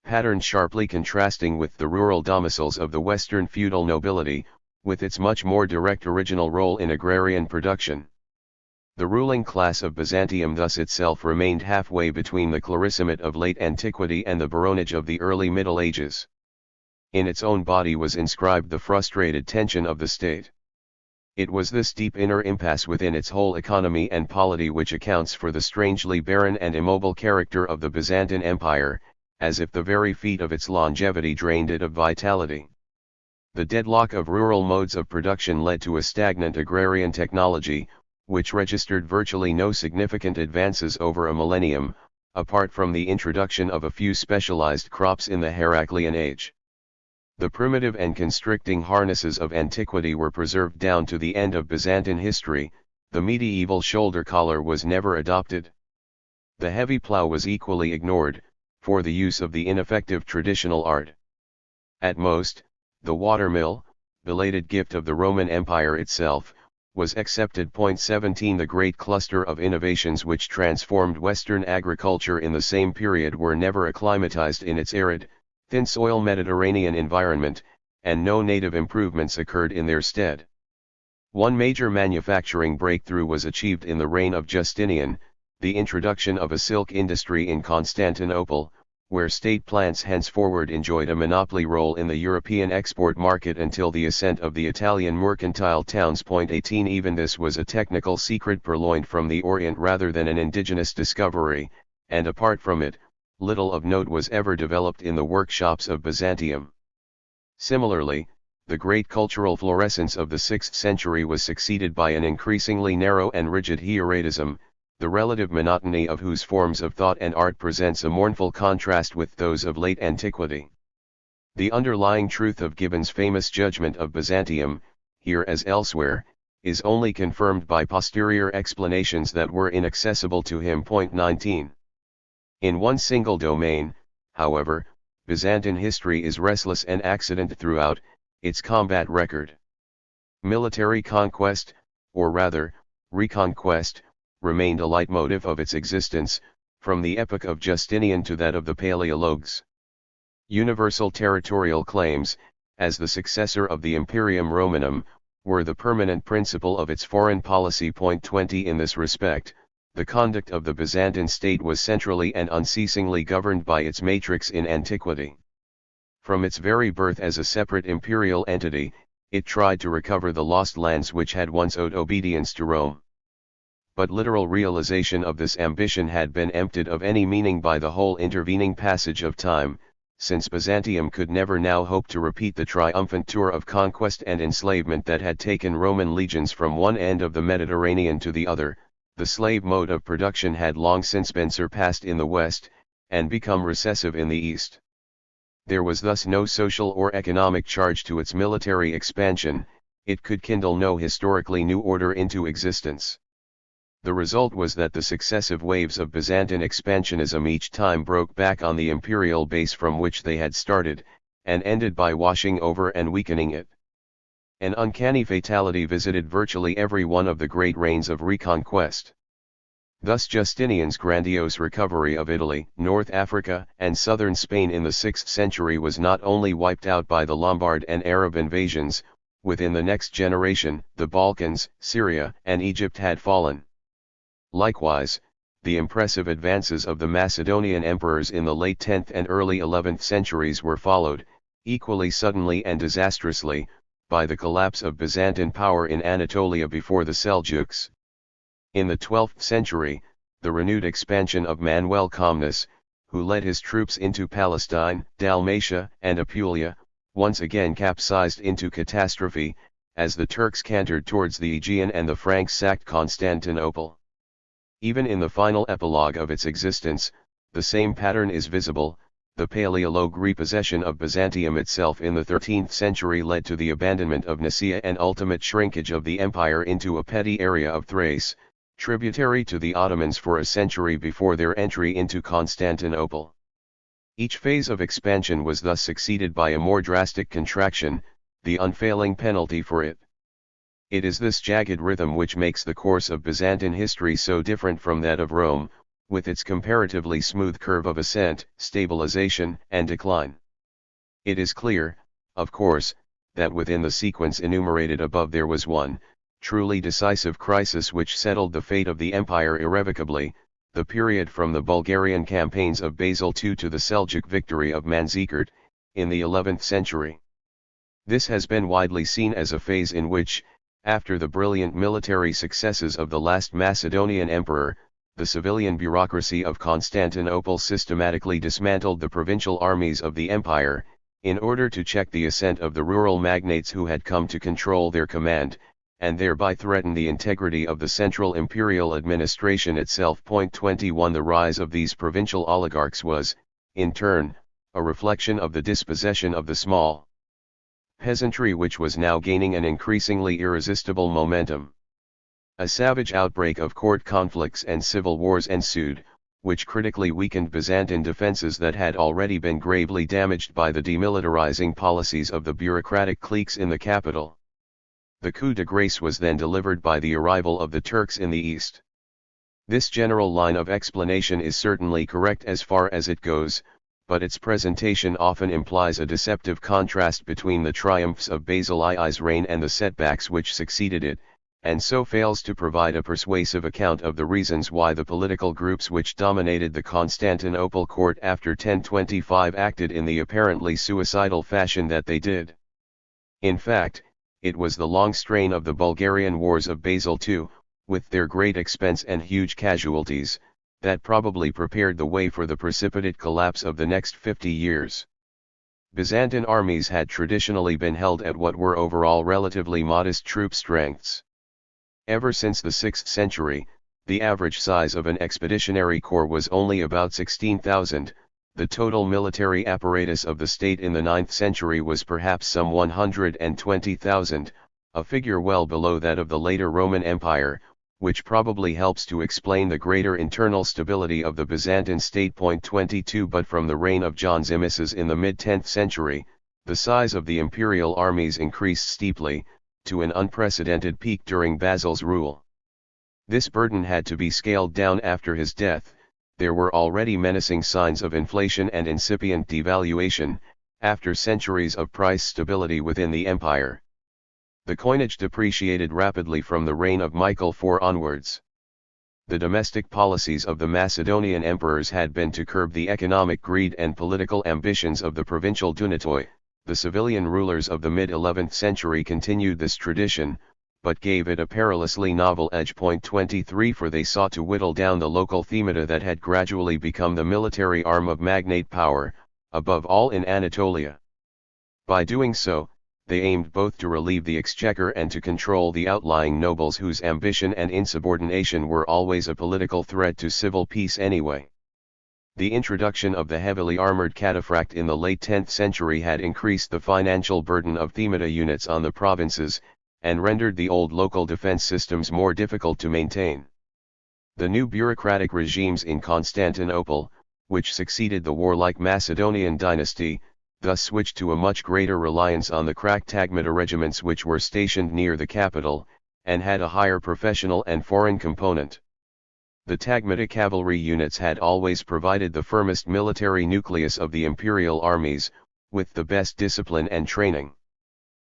pattern sharply contrasting with the rural domiciles of the Western feudal nobility, with its much more direct original role in agrarian production. The ruling class of Byzantium thus itself remained halfway between the clarissimate of late antiquity and the baronage of the early Middle Ages. In its own body was inscribed the frustrated tension of the state. It was this deep inner impasse within its whole economy and polity which accounts for the strangely barren and immobile character of the Byzantine Empire, as if the very feet of its longevity drained it of vitality. The deadlock of rural modes of production led to a stagnant agrarian technology, which registered virtually no significant advances over a millennium, apart from the introduction of a few specialized crops in the Heraclean age. The primitive and constricting harnesses of antiquity were preserved down to the end of Byzantine history. The medieval shoulder collar was never adopted. The heavy plough was equally ignored, for the use of the ineffective traditional art. At most, the watermill, belated gift of the Roman Empire itself, was accepted. 17 The great cluster of innovations which transformed Western agriculture in the same period were never acclimatized in its arid, thin-soil Mediterranean environment, and no native improvements occurred in their stead. One major manufacturing breakthrough was achieved in the reign of Justinian, the introduction of a silk industry in Constantinople, where state plants henceforward enjoyed a monopoly role in the European export market until the ascent of the Italian mercantile towns. 18 Even this was a technical secret purloined from the Orient rather than an indigenous discovery, and apart from it, little of note was ever developed in the workshops of Byzantium. Similarly, the great cultural florescence of the 6th century was succeeded by an increasingly narrow and rigid hieratism, the relative monotony of whose forms of thought and art presents a mournful contrast with those of late antiquity. The underlying truth of Gibbon's famous judgment of Byzantium, here as elsewhere, is only confirmed by posterior explanations that were inaccessible to him. 19. In one single domain, however, Byzantine history is restless and accident throughout, its combat record. Military conquest, or rather, reconquest, remained a leitmotif of its existence, from the epoch of Justinian to that of the Paleologs. Universal territorial claims, as the successor of the Imperium Romanum, were the permanent principle of its foreign policy. 20 In this respect, the conduct of the Byzantine state was centrally and unceasingly governed by its matrix in antiquity. From its very birth as a separate imperial entity, it tried to recover the lost lands which had once owed obedience to Rome. But literal realization of this ambition had been emptied of any meaning by the whole intervening passage of time, since Byzantium could never now hope to repeat the triumphant tour of conquest and enslavement that had taken Roman legions from one end of the Mediterranean to the other. The slave mode of production had long since been surpassed in the West, and become recessive in the East. There was thus no social or economic charge to its military expansion, it could kindle no historically new order into existence. The result was that the successive waves of Byzantine expansionism each time broke back on the imperial base from which they had started, and ended by washing over and weakening it. An uncanny fatality visited virtually every one of the great reigns of reconquest. Thus Justinian's grandiose recovery of Italy, North Africa, and southern Spain in the 6th century was not only wiped out by the Lombard and Arab invasions, within the next generation, the Balkans, Syria, and Egypt had fallen. Likewise, the impressive advances of the Macedonian emperors in the late 10th and early 11th centuries were followed, equally suddenly and disastrously, by the collapse of Byzantine power in Anatolia before the Seljuks. In the 12th century, the renewed expansion of Manuel Comnenus, who led his troops into Palestine, Dalmatia, and Apulia, once again capsized into catastrophe, as the Turks cantered towards the Aegean and the Franks sacked Constantinople. Even in the final epilogue of its existence, the same pattern is visible. The Paleolog repossession of Byzantium itself in the 13th century led to the abandonment of Nicaea and ultimate shrinkage of the empire into a petty area of Thrace, tributary to the Ottomans for a century before their entry into Constantinople. Each phase of expansion was thus succeeded by a more drastic contraction, the unfailing penalty for it. It is this jagged rhythm which makes the course of Byzantine history so different from that of Rome, with its comparatively smooth curve of ascent, stabilization, and decline. It is clear, of course, that within the sequence enumerated above there was one, truly decisive crisis which settled the fate of the empire irrevocably, the period from the Bulgarian campaigns of Basil II to the Seljuk victory of Manzikert, in the 11th century. This has been widely seen as a phase in which, after the brilliant military successes of the last Macedonian emperor, the civilian bureaucracy of Constantinople systematically dismantled the provincial armies of the empire, in order to check the ascent of the rural magnates who had come to control their command, and thereby threaten the integrity of the central imperial administration itself. 21 The rise of these provincial oligarchs was, in turn, a reflection of the dispossession of the small peasantry, which was now gaining an increasingly irresistible momentum. A savage outbreak of court conflicts and civil wars ensued, which critically weakened Byzantine defenses that had already been gravely damaged by the demilitarizing policies of the bureaucratic cliques in the capital. The coup de grace was then delivered by the arrival of the Turks in the east. This general line of explanation is certainly correct as far as it goes, but its presentation often implies a deceptive contrast between the triumphs of Basil II's reign and the setbacks which succeeded it, and so fails to provide a persuasive account of the reasons why the political groups which dominated the Constantinople court after 1025 acted in the apparently suicidal fashion that they did. In fact, it was the long strain of the Bulgarian wars of Basil II, with their great expense and huge casualties, that probably prepared the way for the precipitate collapse of the next 50 years. Byzantine armies had traditionally been held at what were overall relatively modest troop strengths. Ever since the 6th century, the average size of an expeditionary corps was only about 16,000, the total military apparatus of the state in the 9th century was perhaps some 120,000, a figure well below that of the later Roman Empire, which probably helps to explain the greater internal stability of the Byzantine state. 22 But from the reign of John Zimisces in the mid-10th century, the size of the imperial armies increased steeply, to an unprecedented peak during Basil's rule. This burden had to be scaled down after his death. There were already menacing signs of inflation and incipient devaluation, after centuries of price stability within the empire. The coinage depreciated rapidly from the reign of Michael IV onwards. The domestic policies of the Macedonian emperors had been to curb the economic greed and political ambitions of the provincial dunatoi. The civilian rulers of the mid-11th century continued this tradition, but gave it a perilously novel edge. 23 For they sought to whittle down the local themata that had gradually become the military arm of magnate power, above all in Anatolia. By doing so, they aimed both to relieve the exchequer and to control the outlying nobles whose ambition and insubordination were always a political threat to civil peace anyway. The introduction of the heavily armored cataphract in the late 10th century had increased the financial burden of themata units on the provinces, and rendered the old local defense systems more difficult to maintain. The new bureaucratic regimes in Constantinople, which succeeded the warlike Macedonian dynasty, thus switched to a much greater reliance on the crack tagmata regiments which were stationed near the capital, and had a higher professional and foreign component. The tagmata cavalry units had always provided the firmest military nucleus of the imperial armies, with the best discipline and training.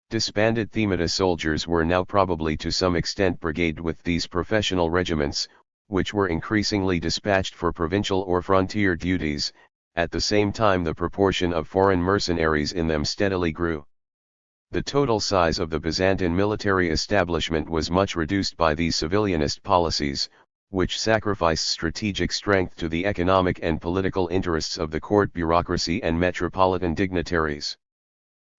Disbanded themata soldiers were now probably to some extent brigaded with these professional regiments, which were increasingly dispatched for provincial or frontier duties. At the same time the proportion of foreign mercenaries in them steadily grew. The total size of the Byzantine military establishment was much reduced by these civilianist policies, which sacrificed strategic strength to the economic and political interests of the court bureaucracy and metropolitan dignitaries.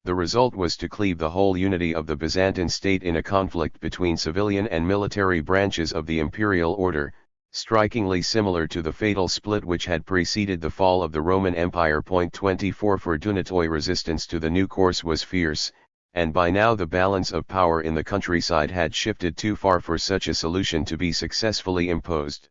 The result was to cleave the whole unity of the Byzantine state in a conflict between civilian and military branches of the imperial order, strikingly similar to the fatal split which had preceded the fall of the Roman Empire. 24 For dunatoi resistance to the new course was fierce, and by now the balance of power in the countryside had shifted too far for such a solution to be successfully imposed.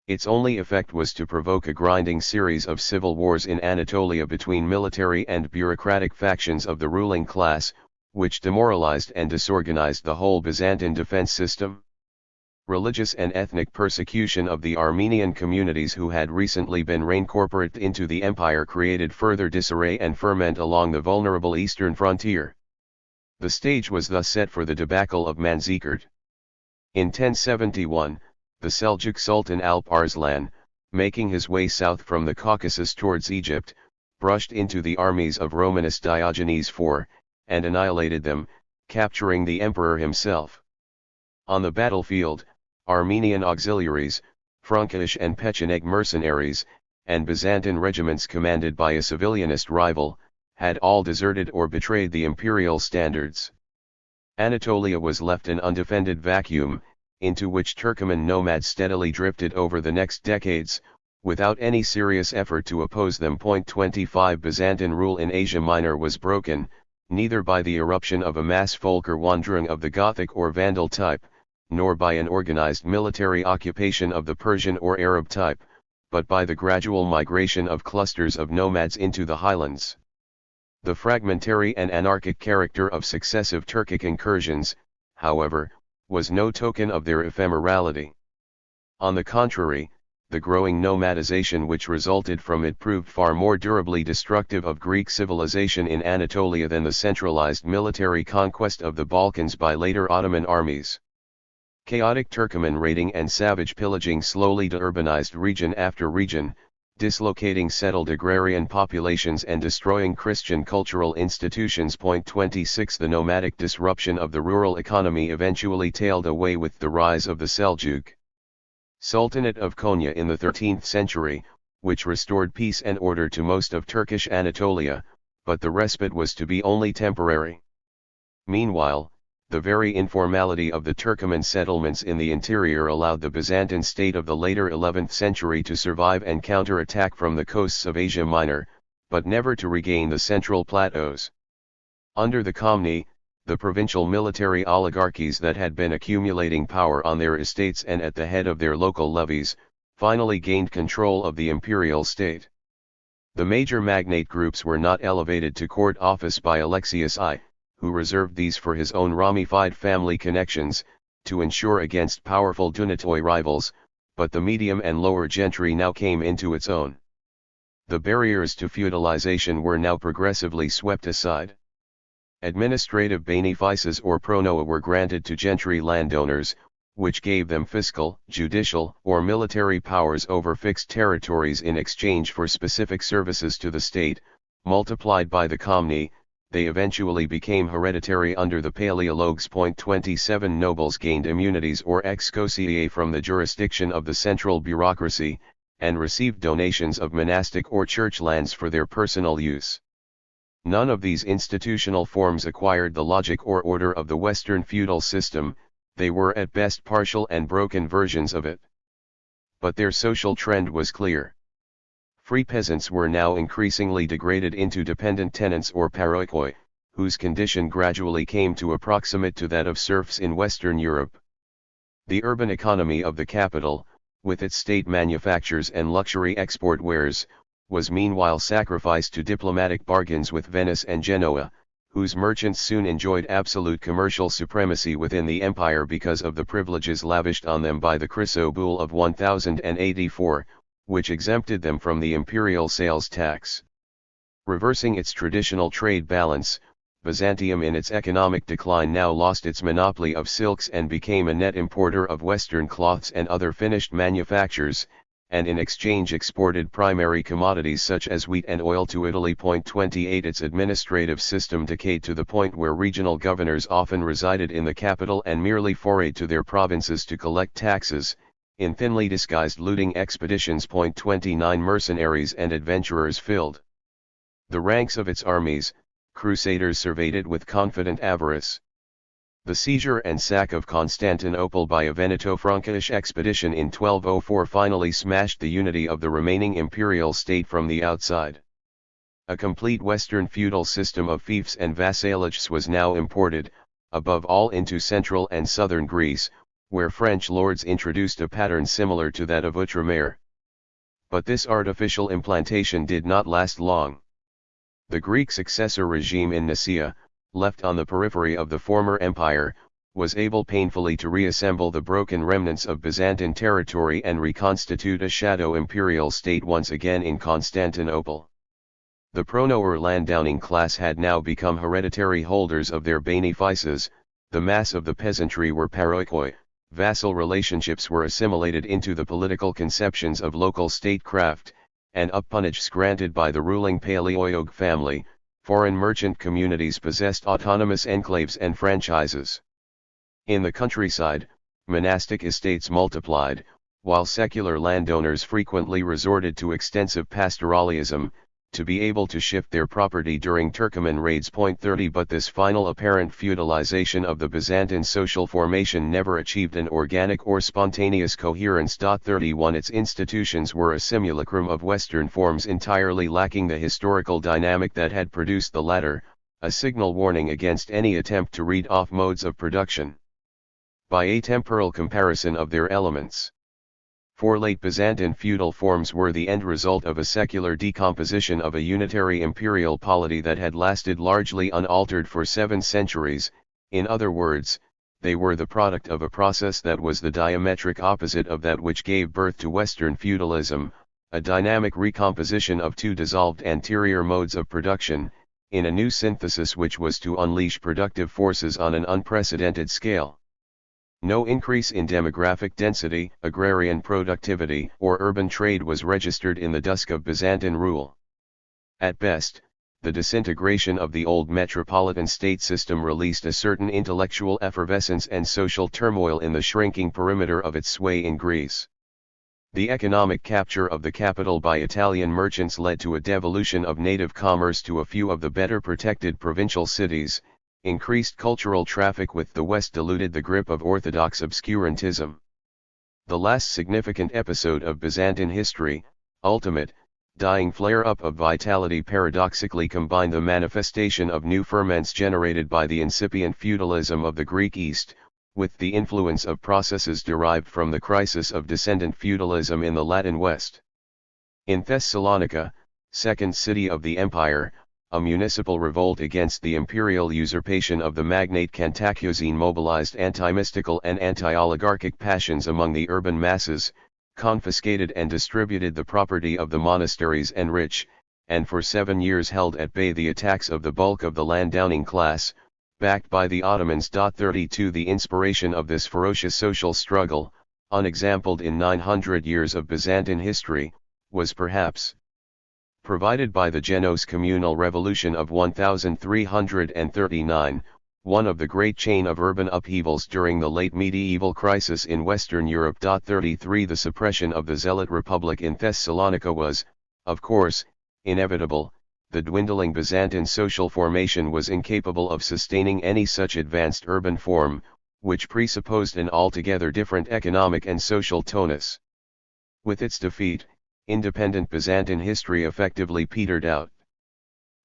Its only effect was to provoke a grinding series of civil wars in Anatolia between military and bureaucratic factions of the ruling class, which demoralized and disorganized the whole Byzantine defense system. Religious and ethnic persecution of the Armenian communities who had recently been reincorporated into the empire created further disarray and ferment along the vulnerable eastern frontier. The stage was thus set for the debacle of Manzikert. In 1071, the Seljuk Sultan Alp Arslan, making his way south from the Caucasus towards Egypt, brushed into the armies of Romanus Diogenes IV, and annihilated them, capturing the emperor himself. On the battlefield, Armenian auxiliaries, Frankish and Pecheneg mercenaries, and Byzantine regiments commanded by a civilianist rival, had all deserted or betrayed the imperial standards. Anatolia was left an undefended vacuum, into which Turkoman nomads steadily drifted over the next decades, without any serious effort to oppose them. 25 Byzantine rule in Asia Minor was broken, neither by the eruption of a mass Völkerwanderung of the Gothic or Vandal type, nor by an organized military occupation of the Persian or Arab type, but by the gradual migration of clusters of nomads into the highlands. The fragmentary and anarchic character of successive Turkic incursions, however, was no token of their ephemerality. On the contrary, the growing nomadization which resulted from it proved far more durably destructive of Greek civilization in Anatolia than the centralized military conquest of the Balkans by later Ottoman armies. Chaotic Turkoman raiding and savage pillaging slowly deurbanized region after region, dislocating settled agrarian populations and destroying Christian cultural institutions. 26 The nomadic disruption of the rural economy eventually tailed away with the rise of the Seljuk Sultanate of Konya in the 13th century, which restored peace and order to most of Turkish Anatolia, but the respite was to be only temporary. Meanwhile, the very informality of the Turkoman settlements in the interior allowed the Byzantine state of the later 11th century to survive and counter-attack from the coasts of Asia Minor, but never to regain the central plateaus. Under the Komni, the provincial military oligarchies that had been accumulating power on their estates and at the head of their local levies, finally gained control of the imperial state. The major magnate groups were not elevated to court office by Alexius I, who reserved these for his own ramified family connections, to ensure against powerful Dunatoy rivals, but the medium and lower gentry now came into its own. The barriers to feudalization were now progressively swept aside. Administrative benefices or pronoa were granted to gentry landowners, which gave them fiscal, judicial, or military powers over fixed territories in exchange for specific services to the state. Multiplied by the Komni, they eventually became hereditary under the Paleologues. 27 Nobles gained immunities or excosiae from the jurisdiction of the central bureaucracy, and received donations of monastic or church lands for their personal use. None of these institutional forms acquired the logic or order of the Western feudal system, they were at best partial and broken versions of it. But their social trend was clear. Free peasants were now increasingly degraded into dependent tenants or paroikoi, whose condition gradually came to approximate to that of serfs in Western Europe. The urban economy of the capital, with its state manufactures and luxury export wares, was meanwhile sacrificed to diplomatic bargains with Venice and Genoa, whose merchants soon enjoyed absolute commercial supremacy within the empire because of the privileges lavished on them by the Chryso Bull of 1084, which exempted them from the imperial sales tax. Reversing its traditional trade balance, Byzantium in its economic decline now lost its monopoly of silks and became a net importer of Western cloths and other finished manufactures, and in exchange exported primary commodities such as wheat and oil to Italy. 28 Its administrative system decayed to the point where regional governors often resided in the capital and merely forayed to their provinces to collect taxes, in thinly disguised looting expeditions. 29 Mercenaries and adventurers filled the ranks of its armies, crusaders surveyed it with confident avarice. The seizure and sack of Constantinople by a Veneto-Frankish expedition in 1204 finally smashed the unity of the remaining imperial state from the outside. A complete Western feudal system of fiefs and vassalages was now imported, above all into central and southern Greece, where French lords introduced a pattern similar to that of Outremer. But this artificial implantation did not last long. The Greek successor regime in Nicaea, left on the periphery of the former empire, was able painfully to reassemble the broken remnants of Byzantine territory and reconstitute a shadow imperial state once again in Constantinople. The pronoer landowning class had now become hereditary holders of their benefices, the mass of the peasantry were paroikoi, vassal relationships were assimilated into the political conceptions of local statecraft, and apanages granted by the ruling Paleoyog family. Foreign merchant communities possessed autonomous enclaves and franchises. In the countryside, monastic estates multiplied, while secular landowners frequently resorted to extensive pastoralism, to be able to shift their property during Turkoman raids. 30 But this final apparent feudalization of the Byzantine social formation never achieved an organic or spontaneous coherence. 31 Its institutions were a simulacrum of Western forms entirely lacking the historical dynamic that had produced the latter, a signal warning against any attempt to read off modes of production by a temporal comparison of their elements. For late Byzantine feudal forms were the end result of a secular decomposition of a unitary imperial polity that had lasted largely unaltered for 7 centuries. In other words, they were the product of a process that was the diametric opposite of that which gave birth to Western feudalism, a dynamic recomposition of 2 dissolved anterior modes of production, in a new synthesis which was to unleash productive forces on an unprecedented scale. No increase in demographic density, agrarian productivity, or urban trade was registered in the dusk of Byzantine rule. At best, the disintegration of the old metropolitan state system released a certain intellectual effervescence and social turmoil in the shrinking perimeter of its sway in Greece. The economic capture of the capital by Italian merchants led to a devolution of native commerce to a few of the better protected provincial cities. Increased cultural traffic with the West diluted the grip of orthodox obscurantism. The last significant episode of Byzantine history, ultimate, dying flare-up of vitality, paradoxically combined the manifestation of new ferments generated by the incipient feudalism of the Greek East, with the influence of processes derived from the crisis of descendant feudalism in the Latin West. In Thessalonica, second city of the empire, a municipal revolt against the imperial usurpation of the magnate Cantacuzene mobilized anti-mystical and anti-oligarchic passions among the urban masses, confiscated and distributed the property of the monasteries and rich, and for 7 years held at bay the attacks of the bulk of the landowning class, backed by the Ottomans. 32 The inspiration of this ferocious social struggle, unexampled in 900 years of Byzantine history, was perhaps provided by the Genoese communal revolution of 1339, one of the great chain of urban upheavals during the late medieval crisis in Western Europe. 33 The suppression of the Zealot Republic in Thessalonica was, of course, inevitable. The dwindling Byzantine social formation was incapable of sustaining any such advanced urban form, which presupposed an altogether different economic and social tonus. With its defeat, independent Byzantine history effectively petered out.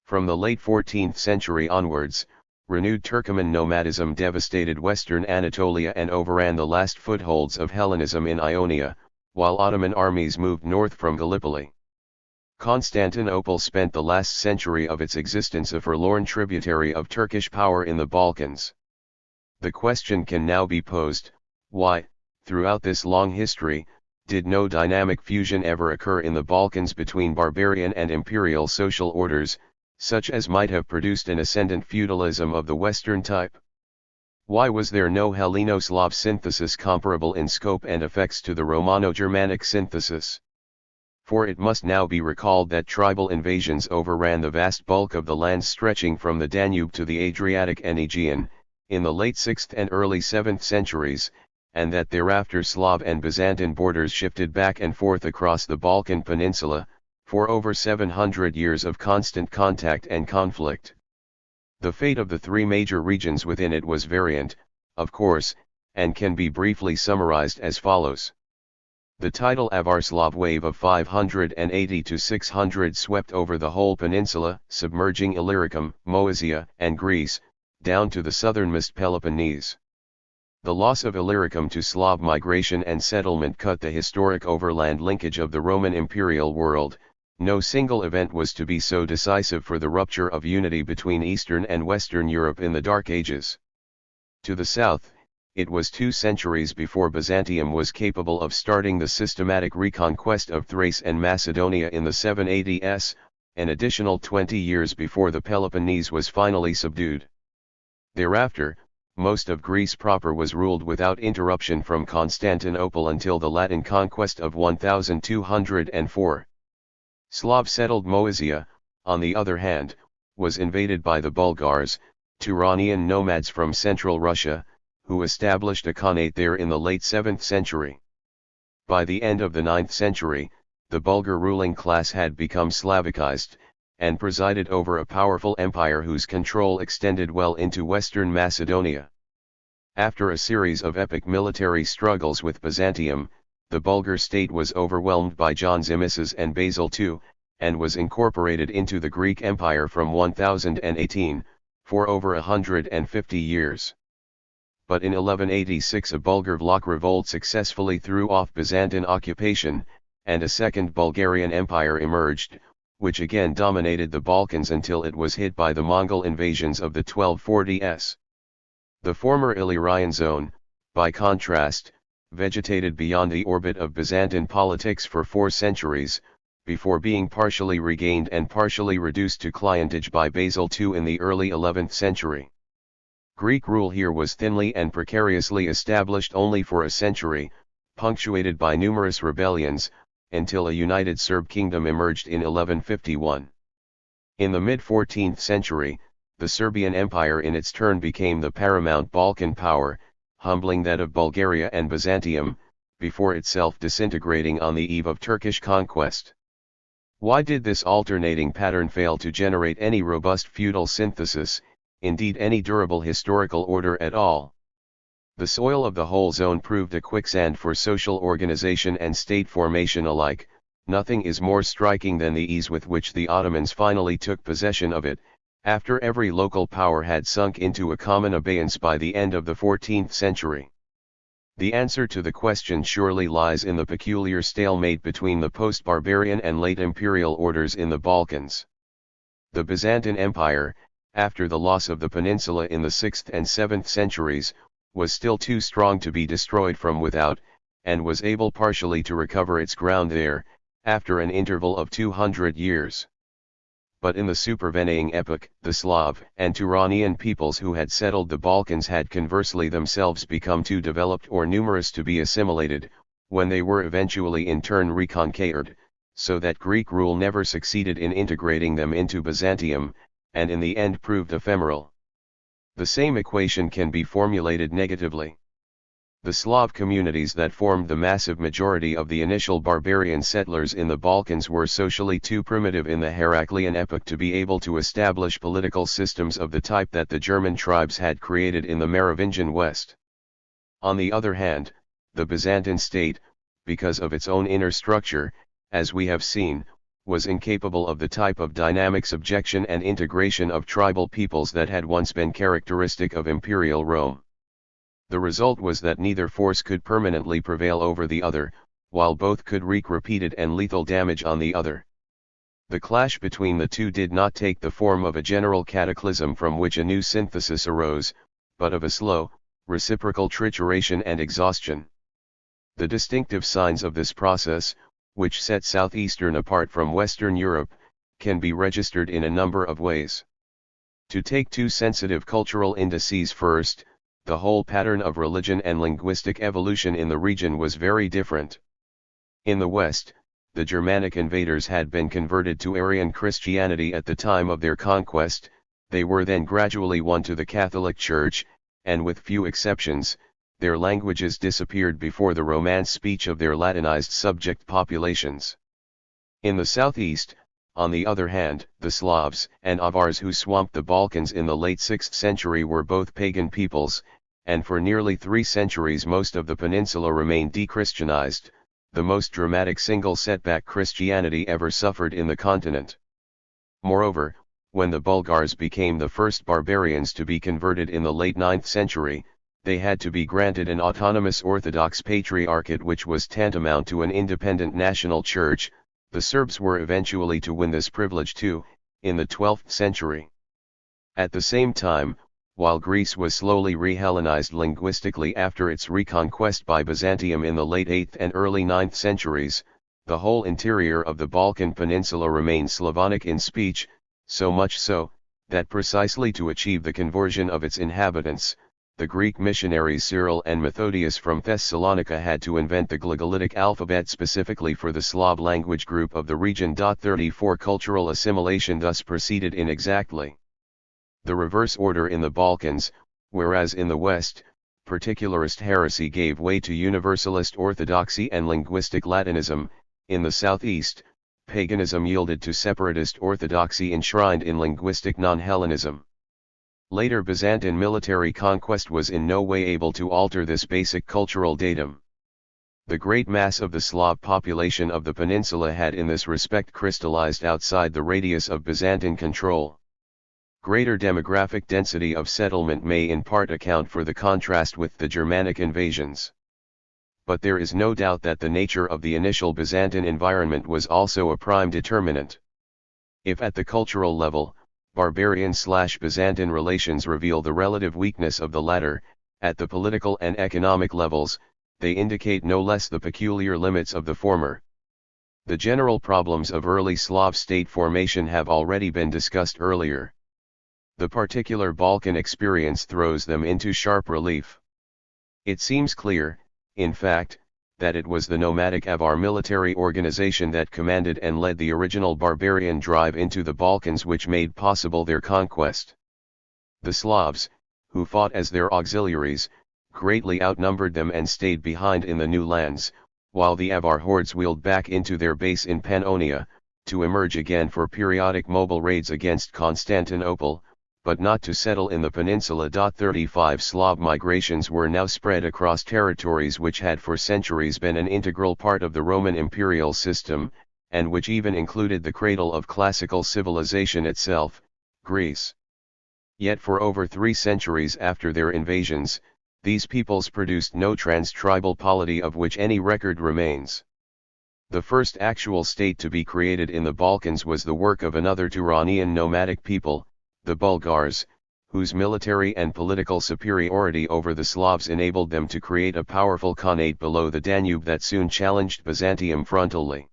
From the late 14th century onwards, renewed Turkoman nomadism devastated western Anatolia and overran the last footholds of Hellenism in Ionia, while Ottoman armies moved north from Gallipoli. Constantinople spent the last century of its existence a forlorn tributary of Turkish power in the Balkans. The question can now be posed, why, throughout this long history, did no dynamic fusion ever occur in the Balkans between barbarian and imperial social orders, such as might have produced an ascendant feudalism of the Western type? Why was there no Helleno-Slav synthesis comparable in scope and effects to the Romano-Germanic synthesis? For it must now be recalled that tribal invasions overran the vast bulk of the lands stretching from the Danube to the Adriatic and Aegean, in the late 6th and early 7th centuries, and that thereafter Slav and Byzantine borders shifted back and forth across the Balkan Peninsula, for over 700 years of constant contact and conflict. The fate of the 3 major regions within it was variant, of course, and can be briefly summarized as follows. The tidal Avar-Slav wave of 580 to 600 swept over the whole peninsula, submerging Illyricum, Moesia, and Greece, down to the southernmost Peloponnese. The loss of Illyricum to Slav migration and settlement cut the historic overland linkage of the Roman imperial world. No single event was to be so decisive for the rupture of unity between Eastern and Western Europe in the Dark Ages. To the south, it was 2 centuries before Byzantium was capable of starting the systematic reconquest of Thrace and Macedonia in the 780s, an additional 20 years before the Peloponnese was finally subdued. Thereafter, most of Greece proper was ruled without interruption from Constantinople until the Latin conquest of 1204. Slav-settled Moesia, on the other hand, was invaded by the Bulgars, Turanian nomads from central Russia, who established a khanate there in the late 7th century. By the end of the 9th century, the Bulgar ruling class had become Slavicized, and presided over a powerful empire whose control extended well into western Macedonia. After a series of epic military struggles with Byzantium, the Bulgar state was overwhelmed by John Zimisces and Basil II, and was incorporated into the Greek Empire from 1018, for over 150 years. But in 1186 a Bulgar Vlach revolt successfully threw off Byzantine occupation, and a second Bulgarian Empire emerged, which again dominated the Balkans until it was hit by the Mongol invasions of the 1240s. The former Illyrian zone, by contrast, vegetated beyond the orbit of Byzantine politics for 4 centuries, before being partially regained and partially reduced to clientage by Basil II in the early 11th century. Greek rule here was thinly and precariously established only for a century, punctuated by numerous rebellions, until a united Serb kingdom emerged in 1151. In the mid-14th century, the Serbian Empire in its turn became the paramount Balkan power, humbling that of Bulgaria and Byzantium, before itself disintegrating on the eve of Turkish conquest. Why did this alternating pattern fail to generate any robust feudal synthesis, indeed any durable historical order at all? The soil of the whole zone proved a quicksand for social organization and state formation alike. Nothing is more striking than the ease with which the Ottomans finally took possession of it, after every local power had sunk into a common abeyance by the end of the 14th century. The answer to the question surely lies in the peculiar stalemate between the post-barbarian and late imperial orders in the Balkans. The Byzantine Empire, after the loss of the peninsula in the 6th and 7th centuries, was still too strong to be destroyed from without, and was able partially to recover its ground there, after an interval of 200 years. But in the supervening epoch, the Slav and Turanian peoples who had settled the Balkans had conversely themselves become too developed or numerous to be assimilated, when they were eventually in turn reconquered, so that Greek rule never succeeded in integrating them into Byzantium, and in the end proved ephemeral. The same equation can be formulated negatively. The Slav communities that formed the massive majority of the initial barbarian settlers in the Balkans were socially too primitive in the Heraclean epoch to be able to establish political systems of the type that the German tribes had created in the Merovingian West. On the other hand, the Byzantine state, because of its own inner structure, as we have seen, was incapable of the type of dynamic subjection and integration of tribal peoples that had once been characteristic of imperial Rome. The result was that neither force could permanently prevail over the other, while both could wreak repeated and lethal damage on the other. The clash between the two did not take the form of a general cataclysm from which a new synthesis arose, but of a slow, reciprocal trituration and exhaustion. The distinctive signs of this process, which set Southeastern apart from Western Europe, can be registered in a number of ways. To take 2 sensitive cultural indices first, the whole pattern of religion and linguistic evolution in the region was very different. In the West, the Germanic invaders had been converted to Arian Christianity at the time of their conquest. They were then gradually won to the Catholic Church, and with few exceptions, their languages disappeared before the Romance speech of their Latinized subject populations. In the southeast, on the other hand, the Slavs and Avars who swamped the Balkans in the late 6th century were both pagan peoples, and for nearly 3 centuries most of the peninsula remained de-Christianized, the most dramatic single setback Christianity ever suffered in the continent. Moreover, when the Bulgars became the first barbarians to be converted in the late 9th century, they had to be granted an autonomous Orthodox patriarchate which was tantamount to an independent national church. The Serbs were eventually to win this privilege too, in the 12th century. At the same time, while Greece was slowly re-Hellenized linguistically after its reconquest by Byzantium in the late 8th and early 9th centuries, the whole interior of the Balkan Peninsula remained Slavonic in speech, so much so, that precisely to achieve the conversion of its inhabitants, the Greek missionaries Cyril and Methodius from Thessalonica had to invent the Glagolitic alphabet specifically for the Slav language group of the region. 34 Cultural assimilation thus proceeded in exactly the reverse order in the Balkans, whereas in the West, particularist heresy gave way to universalist orthodoxy and linguistic Latinism. In the southeast, paganism yielded to separatist orthodoxy enshrined in linguistic non-Hellenism. Later Byzantine military conquest was in no way able to alter this basic cultural datum. The great mass of the Slav population of the peninsula had in this respect crystallized outside the radius of Byzantine control. Greater demographic density of settlement may in part account for the contrast with the Germanic invasions. But there is no doubt that the nature of the initial Byzantine environment was also a prime determinant. If at the cultural level, barbarian/Byzantine relations reveal the relative weakness of the latter, at the political and economic levels, they indicate no less the peculiar limits of the former. The general problems of early Slav state formation have already been discussed earlier. The particular Balkan experience throws them into sharp relief. It seems clear, in fact, that it was the nomadic Avar military organization that commanded and led the original barbarian drive into the Balkans which made possible their conquest. The Slavs, who fought as their auxiliaries, greatly outnumbered them and stayed behind in the new lands, while the Avar hordes wheeled back into their base in Pannonia, to emerge again for periodic mobile raids against Constantinople, but not to settle in the peninsula. 35 Slav migrations were now spread across territories which had for centuries been an integral part of the Roman imperial system, and which even included the cradle of classical civilization itself, Greece. Yet for over 3 centuries after their invasions, these peoples produced no trans-tribal polity of which any record remains. The first actual state to be created in the Balkans was the work of another Turanian nomadic people, the Bulgars, whose military and political superiority over the Slavs enabled them to create a powerful khanate below the Danube that soon challenged Byzantium frontally.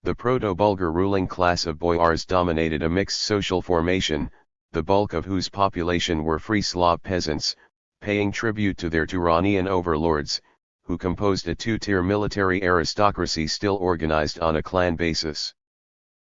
The Proto-Bulgar ruling class of boyars dominated a mixed social formation, the bulk of whose population were free Slav peasants, paying tribute to their Turanian overlords, who composed a 2-tier military aristocracy still organized on a clan basis.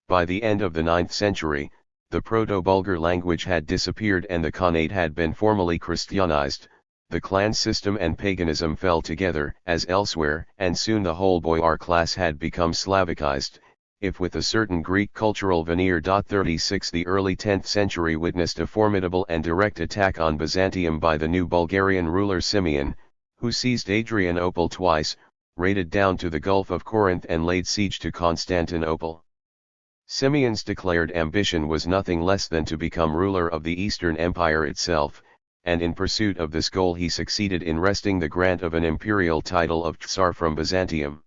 By the end of the 9th century, the Proto-Bulgar language had disappeared and the Khanate had been formally Christianized, the clan system and paganism fell together as elsewhere, and soon the whole boyar class had become Slavicized, if with a certain Greek cultural veneer. 36 The early 10th century witnessed a formidable and direct attack on Byzantium by the new Bulgarian ruler Simeon, who seized Adrianople twice, raided down to the Gulf of Corinth and laid siege to Constantinople. Simeon's declared ambition was nothing less than to become ruler of the Eastern Empire itself, and in pursuit of this goal he succeeded in wresting the grant of an imperial title of Tsar from Byzantium.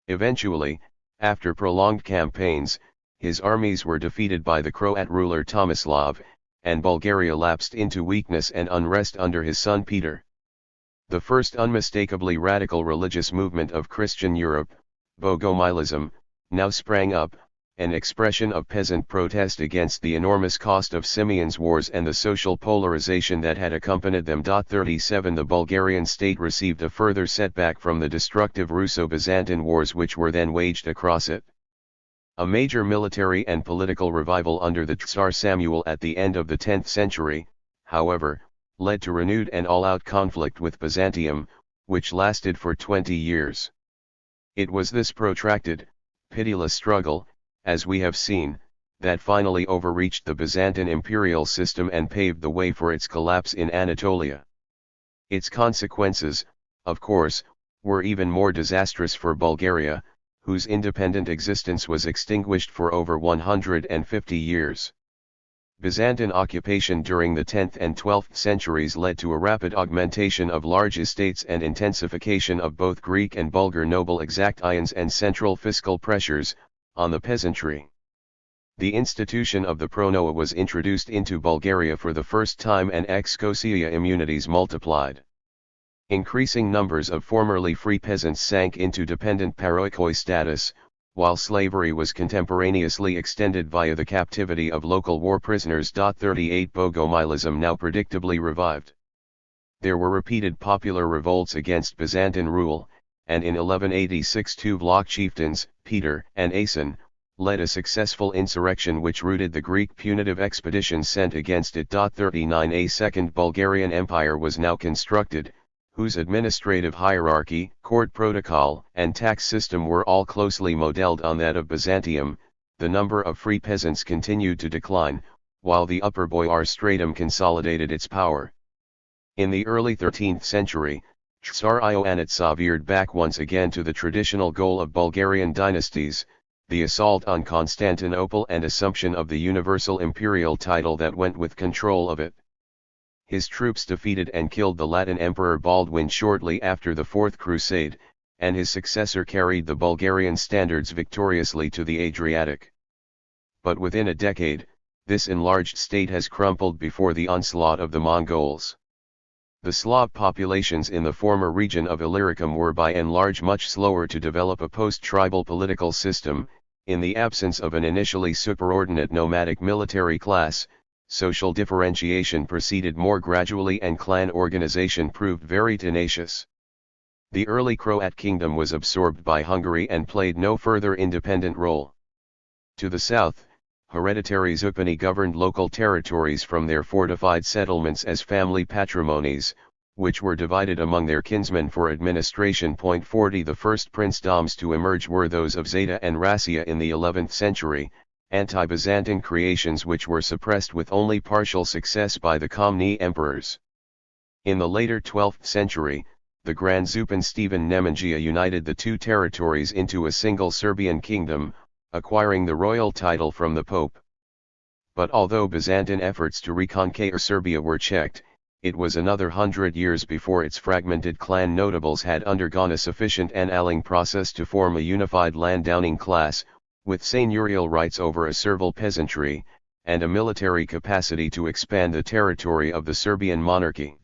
Eventually, after prolonged campaigns, his armies were defeated by the Croat ruler Tomislav, and Bulgaria lapsed into weakness and unrest under his son Peter. The first unmistakably radical religious movement of Christian Europe, Bogomilism, now sprang up, an expression of peasant protest against the enormous cost of Simeon's wars and the social polarization that had accompanied them. 37 The Bulgarian state received a further setback from the destructive Russo-Byzantine wars which were then waged across it. A major military and political revival under the Tsar Samuel at the end of the 10th century, however, led to renewed and all-out conflict with Byzantium, which lasted for 20 years. It was this protracted, pitiless struggle, as we have seen, that finally overreached the Byzantine imperial system and paved the way for its collapse in Anatolia. Its consequences, of course, were even more disastrous for Bulgaria, whose independent existence was extinguished for over 150 years. Byzantine occupation during the 10th and 12th centuries led to a rapid augmentation of large estates and intensification of both Greek and Bulgar noble exactions and central fiscal pressures on the peasantry. The institution of the pronoa was introduced into Bulgaria for the first time and excosia immunities multiplied. Increasing numbers of formerly free peasants sank into dependent paroikoi status, while slavery was contemporaneously extended via the captivity of local war prisoners. 38 Bogomilism now predictably revived. There were repeated popular revolts against Byzantine rule, and in 1186 two Vlach chieftains, Peter and Asen, led a successful insurrection which routed the Greek punitive expeditions sent against it. 39 A second Bulgarian Empire was now constructed, whose administrative hierarchy, court protocol, and tax system were all closely modeled on that of Byzantium, the number of free peasants continued to decline, while the upper boyar stratum consolidated its power. In the early 13th century, Tsar Ioannitzov veered back once again to the traditional goal of Bulgarian dynasties, the assault on Constantinople and assumption of the universal imperial title that went with control of it. His troops defeated and killed the Latin Emperor Baldwin shortly after the Fourth Crusade, and his successor carried the Bulgarian standards victoriously to the Adriatic. But within a decade, this enlarged state has crumpled before the onslaught of the Mongols. The Slav populations in the former region of Illyricum were by and large much slower to develop a post-tribal political system. In the absence of an initially superordinate nomadic military class, social differentiation proceeded more gradually and clan organization proved very tenacious. The early Croat kingdom was absorbed by Hungary and played no further independent role. To the south, hereditary Zupani governed local territories from their fortified settlements as family patrimonies, which were divided among their kinsmen for administration. 40 The first princedoms to emerge were those of Zeta and Rascia in the 11th century, anti-Byzantine creations which were suppressed with only partial success by the Komnene emperors. In the later 12th century, the Grand Zupan Stephen Nemanjiah united the two territories into a single Serbian kingdom, acquiring the royal title from the Pope. But although Byzantine efforts to reconquer Serbia were checked, it was another 100 years before its fragmented clan notables had undergone a sufficient annalling process to form a unified landowning class, with seigneurial rights over a servile peasantry, and a military capacity to expand the territory of the Serbian monarchy.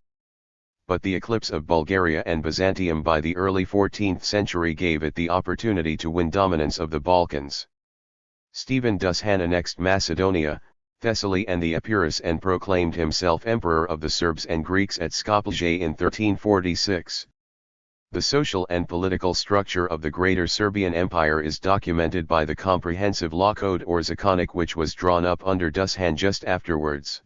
But the eclipse of Bulgaria and Byzantium by the early 14th century gave it the opportunity to win dominance of the Balkans. Stephen Dušan annexed Macedonia, Thessaly and the Epirus and proclaimed himself emperor of the Serbs and Greeks at Skopje in 1346. The social and political structure of the Greater Serbian Empire is documented by the comprehensive law code or zakonik which was drawn up under Dušan just afterwards.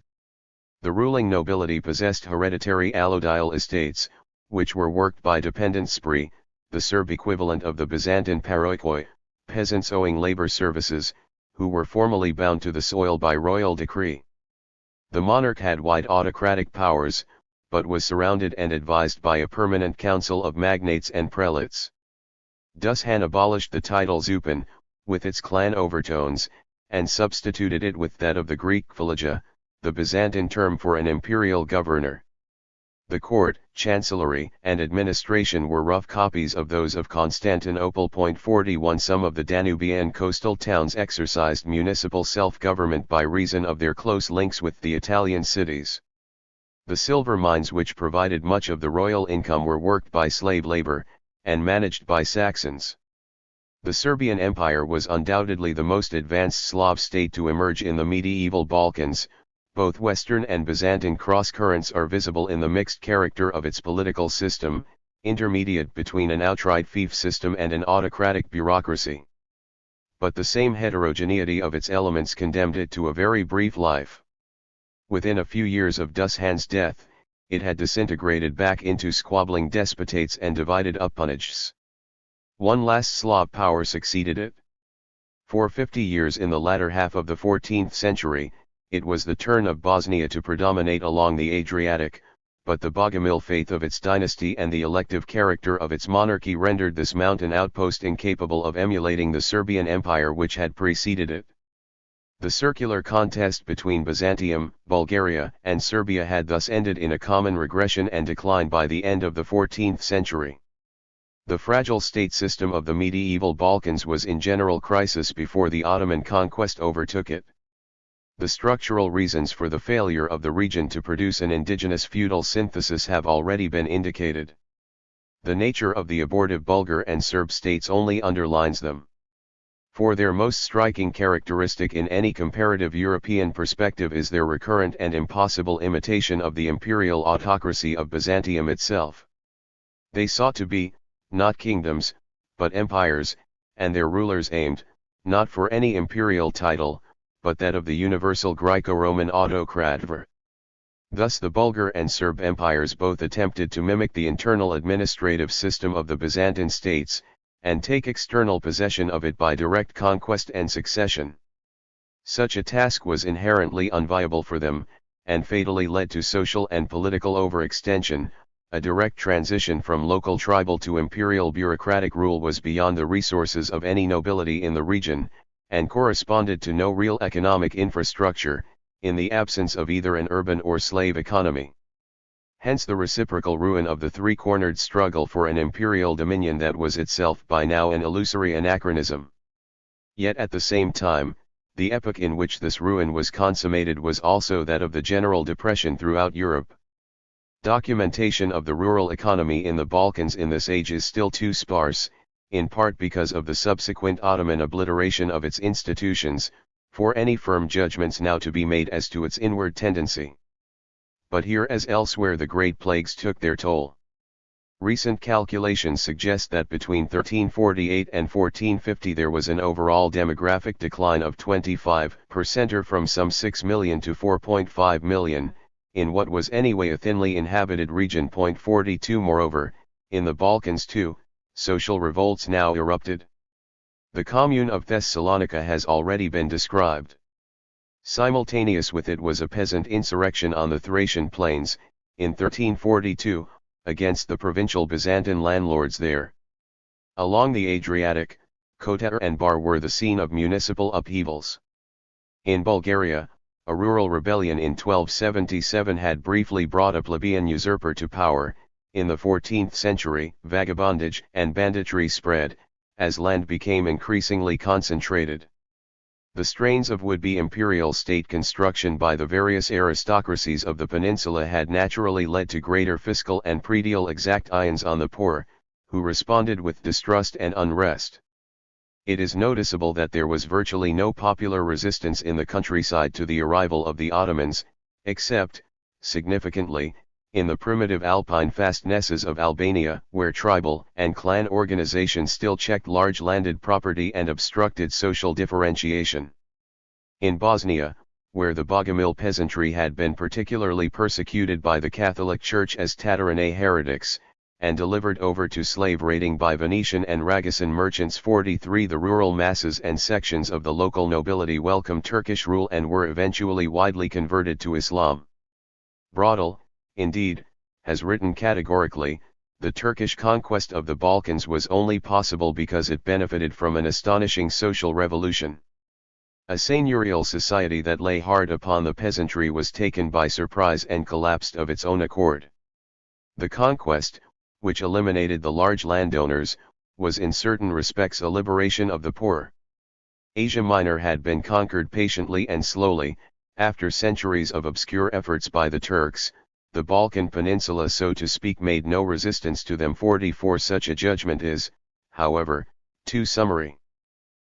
The ruling nobility possessed hereditary allodial estates, which were worked by dependent spri, the Serb equivalent of the Byzantine paroikoi, peasants owing labor services, who were formally bound to the soil by royal decree. The monarch had wide autocratic powers, but was surrounded and advised by a permanent council of magnates and prelates. Dušan abolished the title Zupan, with its clan overtones, and substituted it with that of the Greek Philiga, the Byzantine term for an imperial governor. The court, chancellery, and administration were rough copies of those of Constantinople. 41 Some of the Danubian coastal towns exercised municipal self-government by reason of their close links with the Italian cities. The silver mines which provided much of the royal income were worked by slave labor, and managed by Saxons. The Serbian Empire was undoubtedly the most advanced Slav state to emerge in the medieval Balkans. Both Western and Byzantine cross-currents are visible in the mixed character of its political system, intermediate between an outright fief system and an autocratic bureaucracy. But the same heterogeneity of its elements condemned it to a very brief life. Within a few years of Dušan's death, it had disintegrated back into squabbling despotates and divided upanages. One last Slav power succeeded it. For 50 years in the latter half of the 14th century, it was the turn of Bosnia to predominate along the Adriatic, but the Bogomil faith of its dynasty and the elective character of its monarchy rendered this mountain outpost incapable of emulating the Serbian Empire which had preceded it. The circular contest between Byzantium, Bulgaria, and Serbia had thus ended in a common regression and decline by the end of the 14th century. The fragile state system of the medieval Balkans was in general crisis before the Ottoman conquest overtook it. The structural reasons for the failure of the region to produce an indigenous feudal synthesis have already been indicated. The nature of the abortive Bulgar and Serb states only underlines them. For their most striking characteristic in any comparative European perspective is their recurrent and impossible imitation of the imperial autocracy of Byzantium itself. They sought to be, not kingdoms, but empires, and their rulers aimed, not for any imperial title, but that of the universal Greco-Roman autocrat. Thus the Bulgar and Serb empires both attempted to mimic the internal administrative system of the Byzantine states, and take external possession of it by direct conquest and succession. Such a task was inherently unviable for them, and fatally led to social and political overextension. A direct transition from local tribal to imperial bureaucratic rule was beyond the resources of any nobility in the region, and corresponded to no real economic infrastructure, in the absence of either an urban or slave economy. Hence the reciprocal ruin of the three-cornered struggle for an imperial dominion that was itself by now an illusory anachronism. Yet at the same time, the epoch in which this ruin was consummated was also that of the general depression throughout Europe. Documentation of the rural economy in the Balkans in this age is still too sparse, in part because of the subsequent Ottoman obliteration of its institutions, for any firm judgments now to be made as to its inward tendency. But here as elsewhere the great plagues took their toll. Recent calculations suggest that between 1348 and 1450 there was an overall demographic decline of 25% or from some 6 million to 4.5 million, in what was anyway a thinly inhabited region. 42 Moreover, in the Balkans too, social revolts now erupted. The commune of Thessalonica has already been described. Simultaneous with it was a peasant insurrection on the Thracian plains, in 1342, against the provincial Byzantine landlords there. Along the Adriatic, Kotar and Bar were the scene of municipal upheavals. In Bulgaria, a rural rebellion in 1277 had briefly brought a plebeian usurper to power. In the 14th century, vagabondage and banditry spread, as land became increasingly concentrated. The strains of would-be imperial state construction by the various aristocracies of the peninsula had naturally led to greater fiscal and predial exactions on the poor, who responded with distrust and unrest. It is noticeable that there was virtually no popular resistance in the countryside to the arrival of the Ottomans, except, significantly, in the primitive alpine fastnesses of Albania, where tribal and clan organization still checked large landed property and obstructed social differentiation. In Bosnia, where the Bogomil peasantry had been particularly persecuted by the Catholic Church as Tatarane heretics, and delivered over to slave raiding by Venetian and Ragusan merchants. 43 The rural masses and sections of the local nobility welcomed Turkish rule and were eventually widely converted to Islam. Braudel, indeed, has written categorically, the Turkish conquest of the Balkans was only possible because it benefited from an astonishing social revolution. A seigneurial society that lay hard upon the peasantry was taken by surprise and collapsed of its own accord. The conquest, which eliminated the large landowners, was in certain respects a liberation of the poor. Asia Minor had been conquered patiently and slowly, after centuries of obscure efforts by the Turks. The Balkan Peninsula, so to speak, made no resistance to them. 44 Such a judgment is, however, too summary.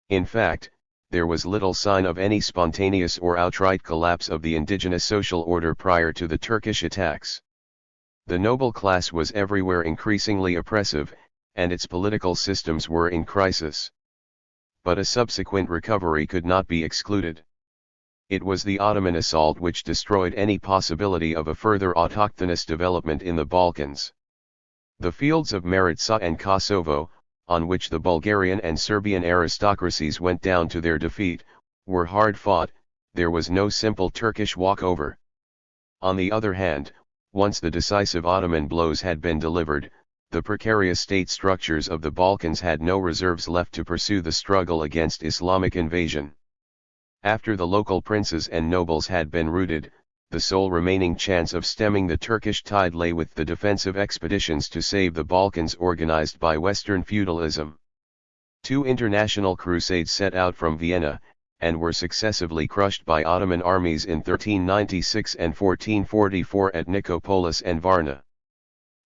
In fact, there was little sign of any spontaneous or outright collapse of the indigenous social order prior to the Turkish attacks. The noble class was everywhere increasingly oppressive, and its political systems were in crisis. But a subsequent recovery could not be excluded. It was the Ottoman assault which destroyed any possibility of a further autochthonous development in the Balkans. The fields of Maritsa and Kosovo, on which the Bulgarian and Serbian aristocracies went down to their defeat, were hard fought. There was no simple Turkish walkover. On the other hand, once the decisive Ottoman blows had been delivered, the precarious state structures of the Balkans had no reserves left to pursue the struggle against Islamic invasion. After the local princes and nobles had been routed, the sole remaining chance of stemming the Turkish tide lay with the defensive expeditions to save the Balkans organized by Western feudalism. 2 international crusades set out from Vienna, and were successively crushed by Ottoman armies in 1396 and 1444 at Nicopolis and Varna.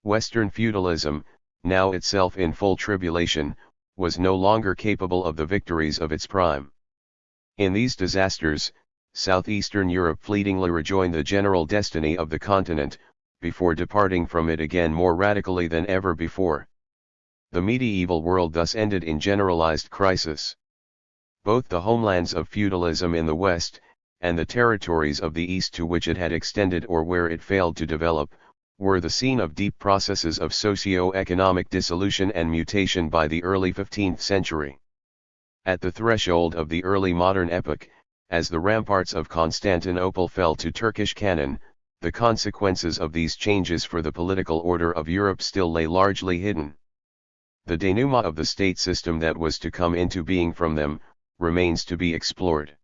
Western feudalism, now itself in full tribulation, was no longer capable of the victories of its prime. In these disasters, southeastern Europe fleetingly rejoined the general destiny of the continent, before departing from it again more radically than ever before. The medieval world thus ended in generalized crisis. Both the homelands of feudalism in the west, and the territories of the East to which it had extended or where it failed to develop, were the scene of deep processes of socio-economic dissolution and mutation by the early 15th century. At the threshold of the early modern epoch, as the ramparts of Constantinople fell to Turkish cannon, the consequences of these changes for the political order of Europe still lay largely hidden. The denouement of the state system that was to come into being from them, remains to be explored.